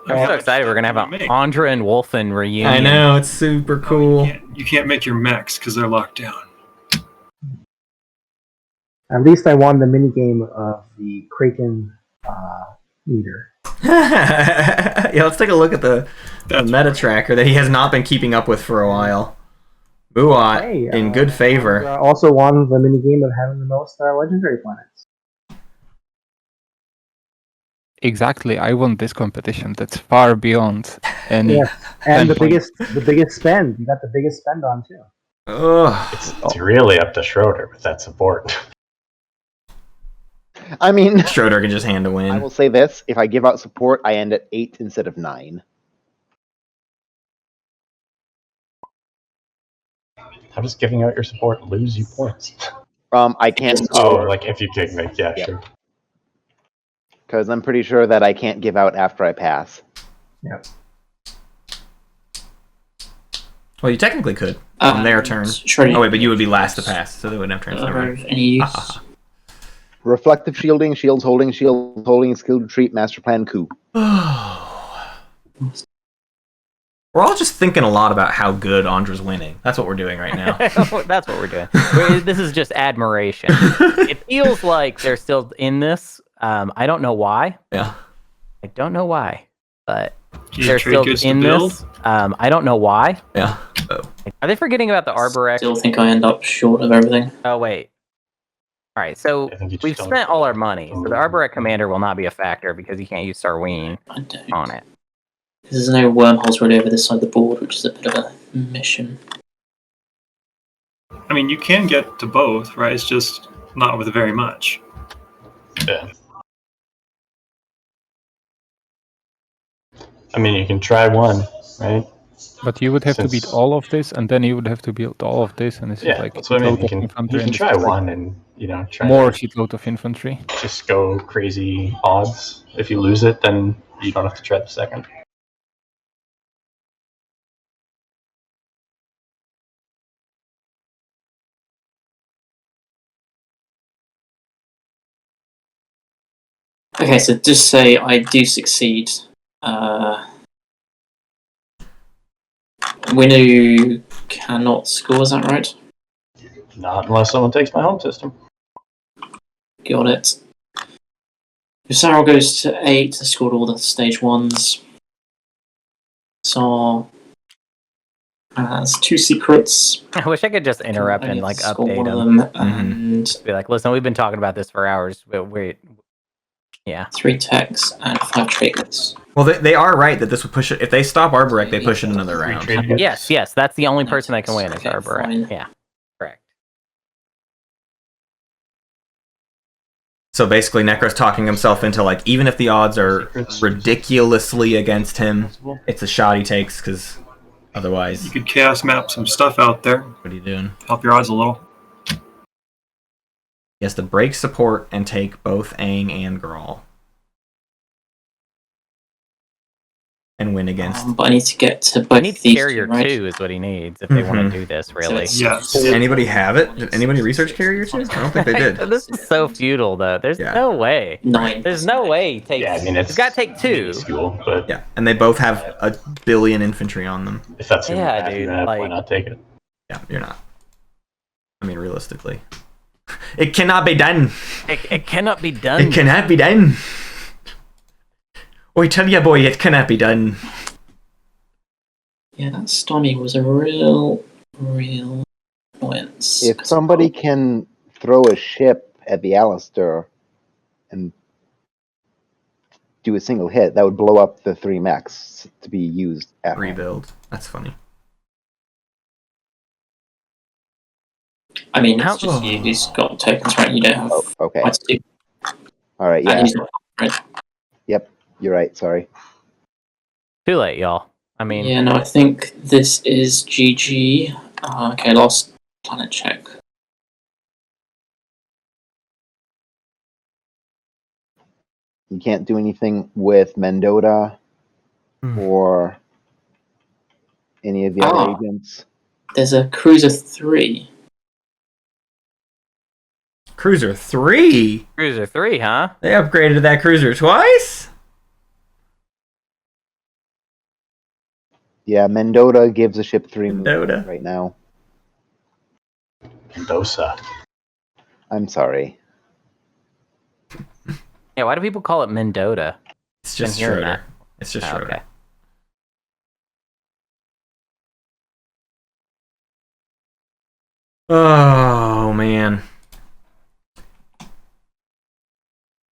I'm so excited we're gonna have an Ondra and Wolfen reunion. I know, it's super cool. You can't make your mechs because they're locked down. At least I won the mini game of the Craiken meter. Yeah, let's take a look at the meta tracker that he has not been keeping up with for a while. Buat in good favor. Also won the mini game of having the most legendary planets. exactly. I want this competition. That's far beyond any. Yeah, and the endpoint. biggest spend. You got the biggest spend on too. It's really up to Schroeder with that support. I mean, Schroeder can just hand a I win. will say this: if I give out support, I end at 8 instead of 9. How does giving out your support lose you points? I can't. Oh, like if you kick me, yeah, Yep. sure. Because I'm pretty sure that I can't give out after I pass. Yep. Well, you technically could on their turn. Schroeder, Oh wait, but you would be last to pass, so they wouldn't have transfer. are of any use? Reflective shielding, shields holding, skill retreat, master plan, coup. We're all just thinking a lot about how good Ondra's winning. That's what we're doing right now. That's what we're doing. This is just admiration. It feels like they're still in this. I don't know why. Yeah. I don't know why, but You they're trade still goods in to build? this. I don't know why. Yeah. Are they forgetting about the Arborex? Still think I end up short of everything. Oh wait. All right, so I think you just we've don't spent all our get money, so the the- Arborex Commander will not be a factor because you can't use Sarween I don't. on it. There's no wormholes really over this side of the board, which is a bit of a mission. I mean, you can get to both, right? It's just not with very much. Yeah. I mean, you can try one, right? But you would have to beat Since- all of this, and then you would have to beat all of this, and this Yeah, is like that's what I mean. shitload You of infantry, can and this try is like one and, try more to shitload of infantry. just go crazy odds. If you lose it, then you don't have to try the second. Okay, so just say I do succeed. Winner cannot score, is that right? Not unless someone takes my home system. Got it. If Sarah goes to 8, scored all the stage 1s. So has 2 secrets. I wish I could just interrupt and like Score update one of them. them, and Be like, listen, we've been talking about this for hours. But wait, yeah. 3 techs and 5 triggers. Well, they are right that this would push it. If they stop Arborec, they push it another round. Yes, that's the only person that can win is Okay, Arborex. fine. Yeah, correct. So basically, Necro's talking himself into like, even if the odds are ridiculously against him, it's a shot he takes because otherwise, You could chaos map some stuff out there, what are you doing? help your odds a little. He has to break support and take both Aang and Grawl. And win against. But I need to get to both I need these carrier two, right? 2 is what he needs if they want to do this. Really. it's- Yes. Did anybody have it? Did anybody research carrier 2? I don't think they did. This is so futile, though. There's Yeah. no way. 9. There's no way he takes. Yeah, I mean, He's got to take 2. minuscule, but Yeah, and they both have a billion infantry on them. if that's the only Yeah, path dude, you have, why like- not take it? Yeah, you're not. I mean, realistically. It cannot be done. It cannot be done. It cannot be done. I tell ya, boy, it cannot be done. Yeah, that stunning was a real annoyance. If somebody can throw a ship at the Alistair and do a single hit, that would blow up the 3 mechs to be used at home. Rebuild. That's funny. I mean, How- it's just you who's got tokens, right? You don't have Oh, okay. quite to do. All right. And Yeah. he's not, right? Yep. You're right. Sorry. Too late, y'all. I mean, Yeah, no, I think this is GG. Okay, last planet check. You can't do anything with Mendota or any of the other Ah. agents. There's a Cruiser 3. Cruiser 3? Cruiser 3, huh? They upgraded that cruiser twice? Yeah, Mendota gives a ship 3 Mendota. movement right now. Mendoza. I'm sorry. Yeah, why do people call it Mendota? It's just Been hearing Schroeder. that. It's just Oh, Schroeder. okay. Oh, man.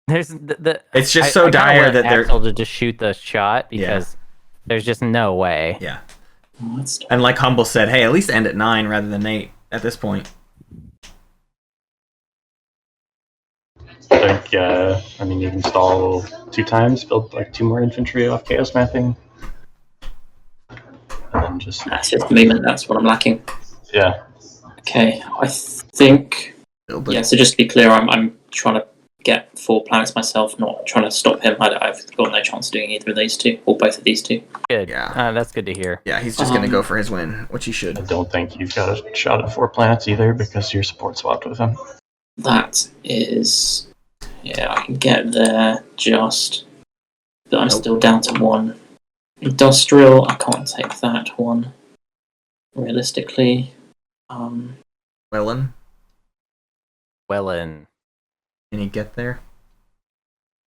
There's the It's just I so kinda dire want that they're. Axel to just shoot the shot because there's just no way. Yeah. Oh, that's And like Humble said, hey, at least end at 9 rather than 8 at this point. I think, I mean, you can stall 2 times, build like 2 more infantry off chaos mapping. And then just. That's just movement, that's what I'm lacking. Yeah. Okay, I think. Build it. Yeah, so just to be clear, I'm trying to get 4 planets myself, not trying to stop him. I've got no chance of doing either of these two, or both of these two. Good. Yeah. That's good to hear. Yeah, he's just going to go for his win, which he should. I don't think you've got a shot at 4 planets either because you're support swapped with him. That is. Yeah, I can get there just. But I'm still down to 1. Industrial, I can't take that one. Realistically. Wellen, Wellen. can he get there?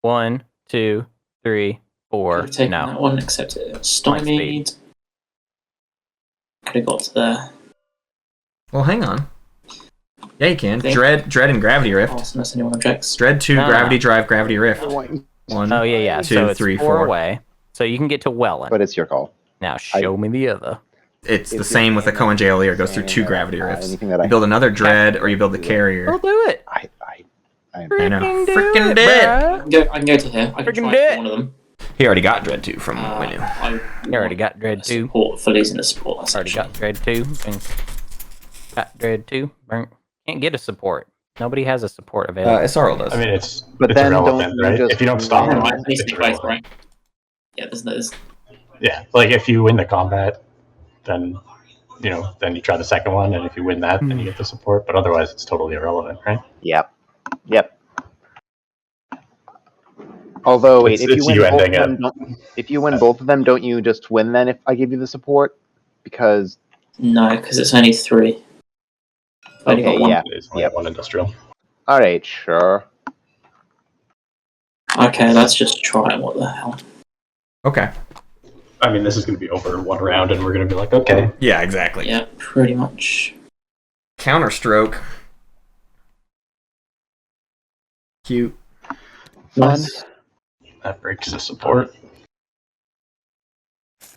1, 2, 3, 4. Could have taken No. that one, except it stymied. Could have got to there. Well, hang on. Yeah, you can. Think- Dread and Gravity Rift. Unless anyone objects. Dread 2, No. Gravity Drive, Gravity Rift. 1. Oh yeah. 2, So it's 3, 4 4. away. So you can get to Wellen. But it's your call. Now show me the other. It's the same with the Cohen Jailier. It goes through 2 Gravity Rifts. Anything that I You build another Dread or you build the We'll Carrier. do it. I I know. Freaking do Freaking it, did. bruh. I can go to here. I can Freaking try do for it. one of them. He already got Dread 2 from Winu. I You already got Dread 2. support for losing the support. Already got Dread 2. Got Dread 2. Can't get a support. Nobody has a support available. Isarl does. I mean, it's But it's then irrelevant, don't you right? just- If you don't stop Yeah. him, Right, at least it's they both, irrelevant. right? Yeah, there's Yeah, like if you win the combat, then then you try the second one, and if you win that, then you get the support. But otherwise, it's totally irrelevant, right? Yep. Although, wait, It's you ending it. if you win both of them, don't you just win then if I give you the support? Because no, because it's only 3. I've only Okay, got one. yeah. It's only Yep. one industrial. all right, sure. Okay, let's just try it. What the hell? Okay. I mean, this is going to be over in 1 round, and we're going to be like, okay, Yeah, exactly. Yeah, pretty much. Counterstroke. Cute. Fun. that breaks the support.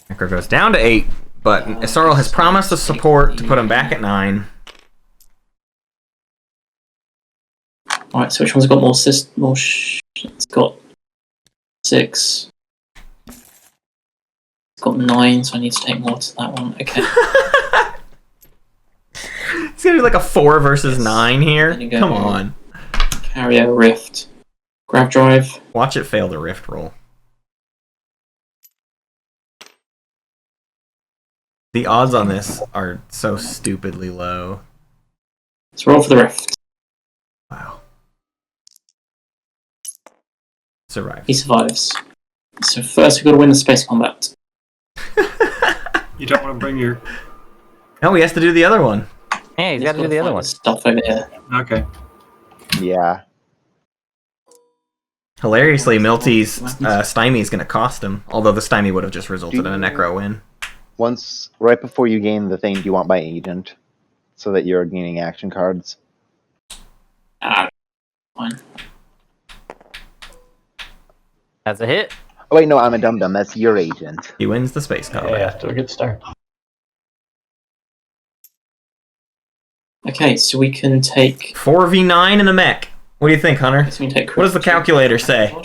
Necro goes down to 8, but Isarl has promised the support to put him back at 9. Alright, so which one's got more it's got 6. It's got 9, so I need to take more to that one. Okay. It's gonna be like a 4 versus 9 here. There you go. Come on. Carrier, Rift. Grav Drive. Watch it fail the Rift roll. The odds on this are so stupidly low. Let's roll for the Rift. Wow. Survive. He survives. So first we've got to win the space combat. You don't want to bring your. No, he has to do the other one. Hey, he's got to do the other one. Stuff over here. Okay. Yeah. Hilariously, Milty's stymie is going to cost him, although the stymie would have just resulted in a Necro win. Once, right before you gain the thing, do you want by agent, so that you're gaining action cards? Fine. That's a hit. Oh wait, no, I'm a dum-dum. That's your agent. He wins the space combat. Yeah, to a good start. Okay, so we can take. 4v9 in a mech. What do you think, Hunter? So we can take What does the calculator say?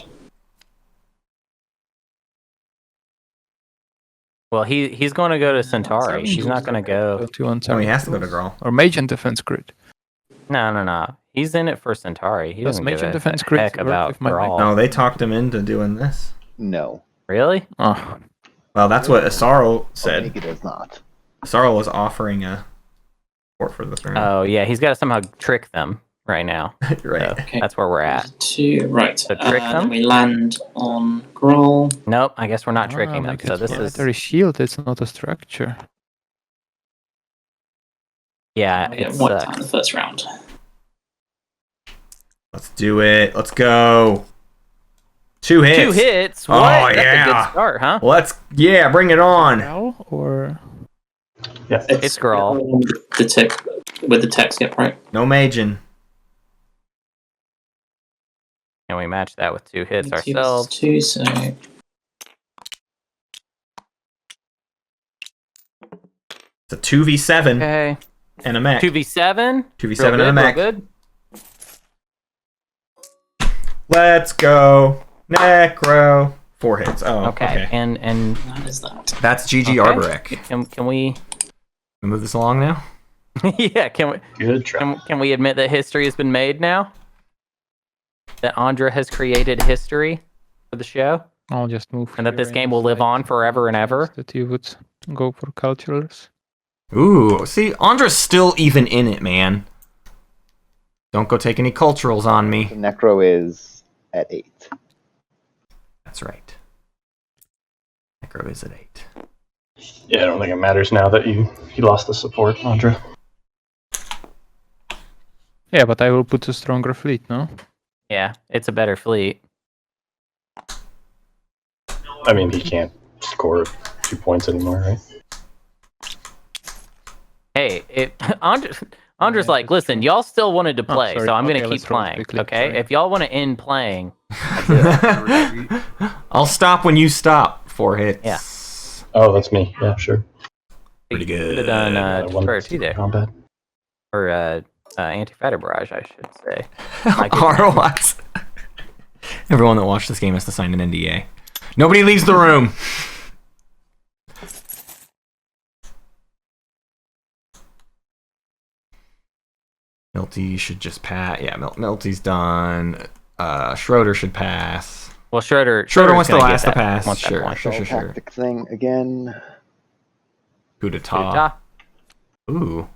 Well, he's going to go to Centauri. She's not going to go. Oh, he has to go to Grawl. Or Mage and Defense Crit. No. He's in it for Centauri. He Does doesn't Mage give and a Defense Crit heck work about with my Grawl. No, they talked him into doing this. No. Really? Oh, Well, that's what Isarl Maybe said. it does not. Isarl was offering a support for the throne. Oh, yeah. He's got to somehow trick them right now. Right. So Okay. that's where we're at. Right. So trick them? Then we land on Grawl. Nope. I guess we're not tricking them. So this is. military shield. It's not a structure. Yeah, We get it's. wiped out in the first round. Let's do it. Let's go. 2 hits. 2 hits. What? Oh, That's a yeah. good start, huh? Bring it on. Now or Yeah. It's Grawl. The tech with the text, yep, right. No maging. Can we match that with 2 hits 2 versus ourselves? 2, so It's a 2v7 Okay. and a mech. 2v7. 2v7 and a Real mech. good. Let's go. Necro. 4 hits. Oh, Okay. And that is that. That's GG okay. Arborek. Can we Move this along now? yeah, can Good try. we admit that history has been made now? That Ondra has created history for the show? I'll just move. And that here this game will live slide on forever and ever? That you would go for culturals. Ooh, see, Ondra's still even in it, man. Don't go take any culturals on me. The Necro is at 8. That's right. Necro is at 8. Yeah, I don't think it matters now that he lost the support, Ondra. Yeah, but I will put a stronger fleet, no? Yeah, it's a better fleet. I mean, he can't score 2 points anymore, right? Hey, Ondra's like, listen, y'all still wanted to play, sorry. so I'm Okay, gonna keep let's roll playing. quickly. Okay, Sorry. if y'all want to end playing, I'll stop when you stop. 4 hits. Yeah. Oh, that's me. Yeah, sure. Pretty you good. could have done I won Destroyer 2 there, combat. or anti-fighter barrage, I should say. ROIs. Everyone that watched this game has to sign an NDA. Nobody leaves the room. Milty should just pass. Yeah, Milty's done. Schroeder should pass. Well, Schroeder wants the gonna get last to that pass. once that Sure, point. sure. Tactic thing again. Coup d'etat. Ta. Ooh.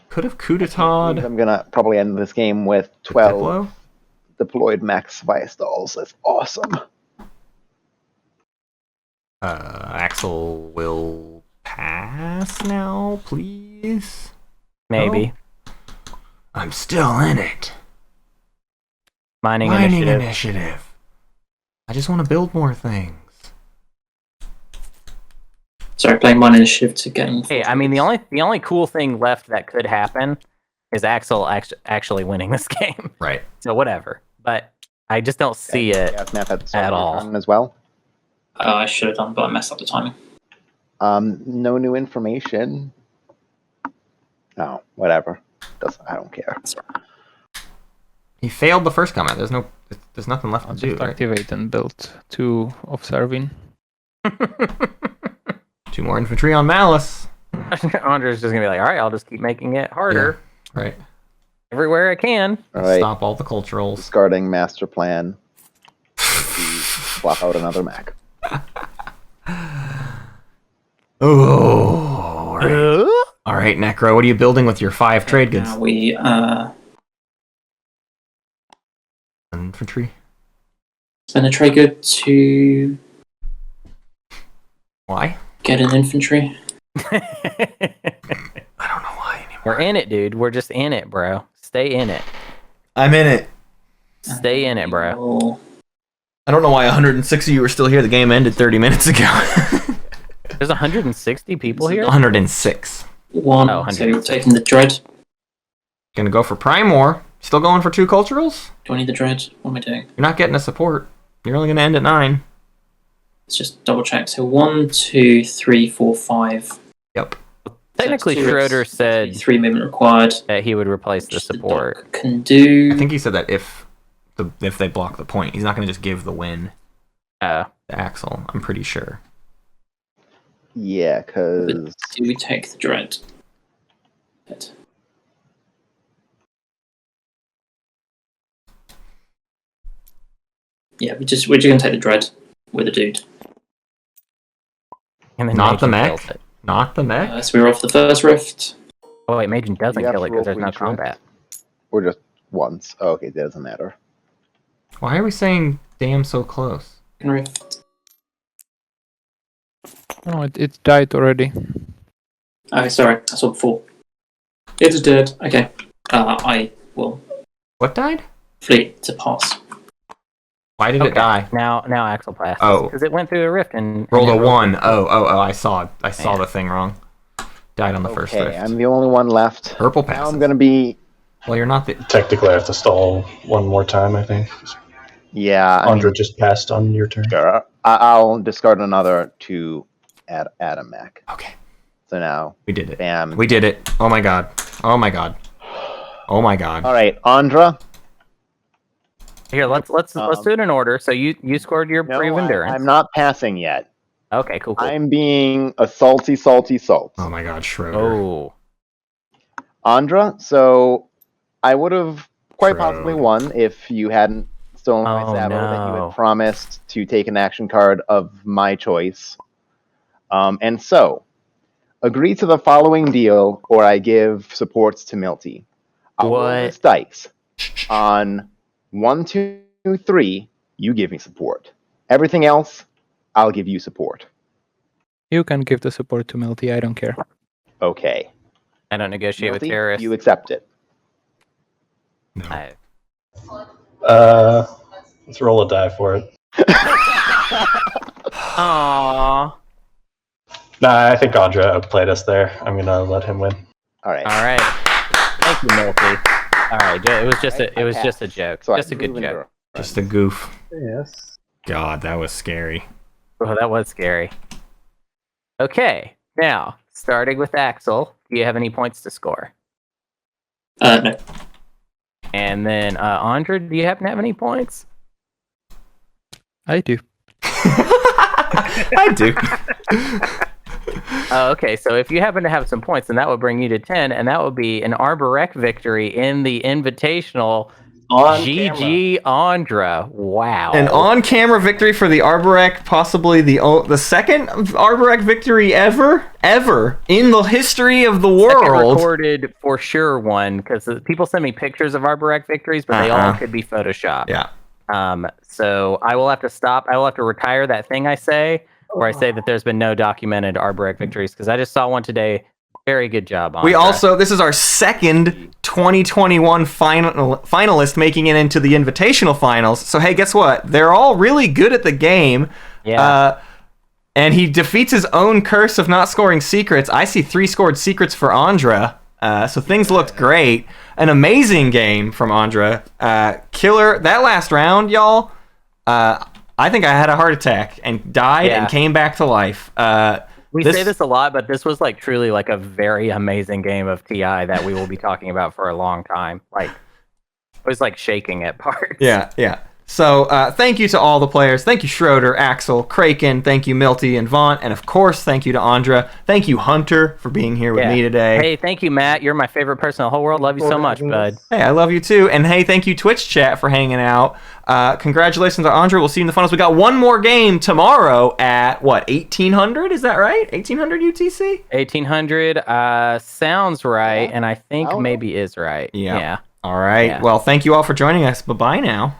Could have coup d'etat. I'm gonna probably end this game with 12 Diplo? deployed max Viastalls. That's awesome. Axel will pass now, please. Maybe. I'm still in it. Mining Mining initiative. initiative. I just want to build more things. Sorry, playing one initiative to gain. Hey, I mean, the only cool thing left that could happen is Axel actually winning this game. Right. So whatever. But I just don't see it. Yeah, Snap had at all. turn as well. I should have done, but I messed up the timing. No new information. No, whatever. I don't care. He failed the first comment. There's nothing left I'll to do. just Right? activate and build 2 observing. 2 more infantry on Malice. Ondra's just gonna be like, all right, I'll just keep making it harder Right. everywhere I can. All right. Stop all the culturals. Discarding master plan. Swap out another Mac. Oh. All right, Necro. What are you building with your 5 trade goods? Now we Infantry. spend a trade good to Why? get an infantry. I don't know why anymore. We're in it, dude. We're just in it, bro. Stay in it. I'm in it. Stay in it, bro. We'll- I don't know why 106 of you are still here. The game ended 30 minutes ago. There's 160 people here. 106. One. Oh, So 106. taking the dread. Gonna go for Primor. Still going for 2 culturals? Do I need the dread? What am I doing? You're not getting a support. You're only gonna end at 9. Let's just double check. So 1, 2, 3, 4, 5. Yep. Technically, So that's 2 Schroeder hits, said 3 movement required. that he would replace the Which the support. doc can do. I think he said that if they block the point, he's not gonna just give the win to Axel. I'm pretty sure. Yeah, But because do we take the dread? Hit. Yeah, we're just gonna take the dread with the dude. And then Not the Majin mech? kills it. Not the mech? So we're off the first rift. Oh wait, Majin doesn't You have kill to it because roll there's no for each rift. combat. we're just once. Oh, okay, that doesn't matter. Why are we saying damn so close? Second rift. Oh, it died already. Oh, sorry, I saw before. It is dead. Okay. I will What died? fleet to pass. Why did it die? Now Axel passes. Oh. Because it went through a rift and Rolled a and it 1. Oh, I saw Yeah. the thing wrong. Died on the first Okay, rift. I'm the only one left. Purple Now passes. I'm gonna be Well, you're not the. Technically, I have to stall one more time, I think. Yeah, I Ondra mean, just passed on your turn. sure. I'll discard another to add a mech. Okay. So now We did it. Bam. We did it. Oh my god. Oh my god. Oh my god. All right, Ondra. Here, let's do it in order. So you scored your No, brave endurance. I'm not passing yet. Okay, cool. I'm being a salty salt. Oh my god, Schroeder. Oh. Ondra, so I would have quite Schroeder. possibly won if you hadn't stolen my saddle that you no. had promised to take an action card of my choice. And so, agree to the following deal, or I give supports to Milty. I'll roll this dice. On 1, 2, 3, you give me support. Everything else, I'll give you support. You can give the support to Milty. I don't care. Okay. I don't negotiate Milty, with terrorists. you accept it. No. Let's roll a die for it. Aww. Nah, I think Ondra outplayed us there. I'm gonna let him win. All right. All right. Thank you, Milty. All right. It was just a joke. So Just a good joke. Just a goof. Yes. God, that was scary. Oh, that was scary. Okay. Now, starting with Axel, do you have any points to score? No. And then, Ondra, do you happen to have any points? I do. I do. Okay, so if you happen to have some points, then that would bring you to 10, and that would be an Arborec victory in the Invitational. GG Ondra. Wow. An on-camera victory for the Arborec, possibly the second Arborec victory ever in the history of the world. Second recorded for sure one, because people send me pictures of Arborec victories, but they all could be Photoshopped. Yeah. So I will have to stop. I will have to retire that thing I say, where I say that there's been no documented Arborec victories, because I just saw one today. Very good job, Ondra. This is our second 2021 finalist making it into the Invitational finals. So hey, guess what? They're all really good at the game. Yeah. And he defeats his own curse of not scoring secrets. I see 3 scored secrets for Ondra. So things looked great. An amazing game from Ondra. Killer. That last round, y'all, I think I had a heart attack and died and came back to life. We say this a lot, but this was like truly like a very amazing game of TI that we will be talking about for a long time. Like, it was like shaking at parts. Yeah. So thank you to all the players. Thank you, Schroeder, Axel, Craiken. Thank you, Milty and Vaunt. And of course, thank you to Ondra. Thank you, Hunter, for being here with me today. Hey, thank you, Matt. You're my favorite person in the whole world. Love you so much, bud. Hey, I love you too. And hey, thank you, Twitch chat, for hanging out. Congratulations to Ondra. We'll see you in the finals. We got one more game tomorrow at, 1800? Is that right? 1800 UTC? 1800 sounds right, and I think maybe is right. Yeah. All right. Yeah. Well, thank you all for joining us. Bye-bye now.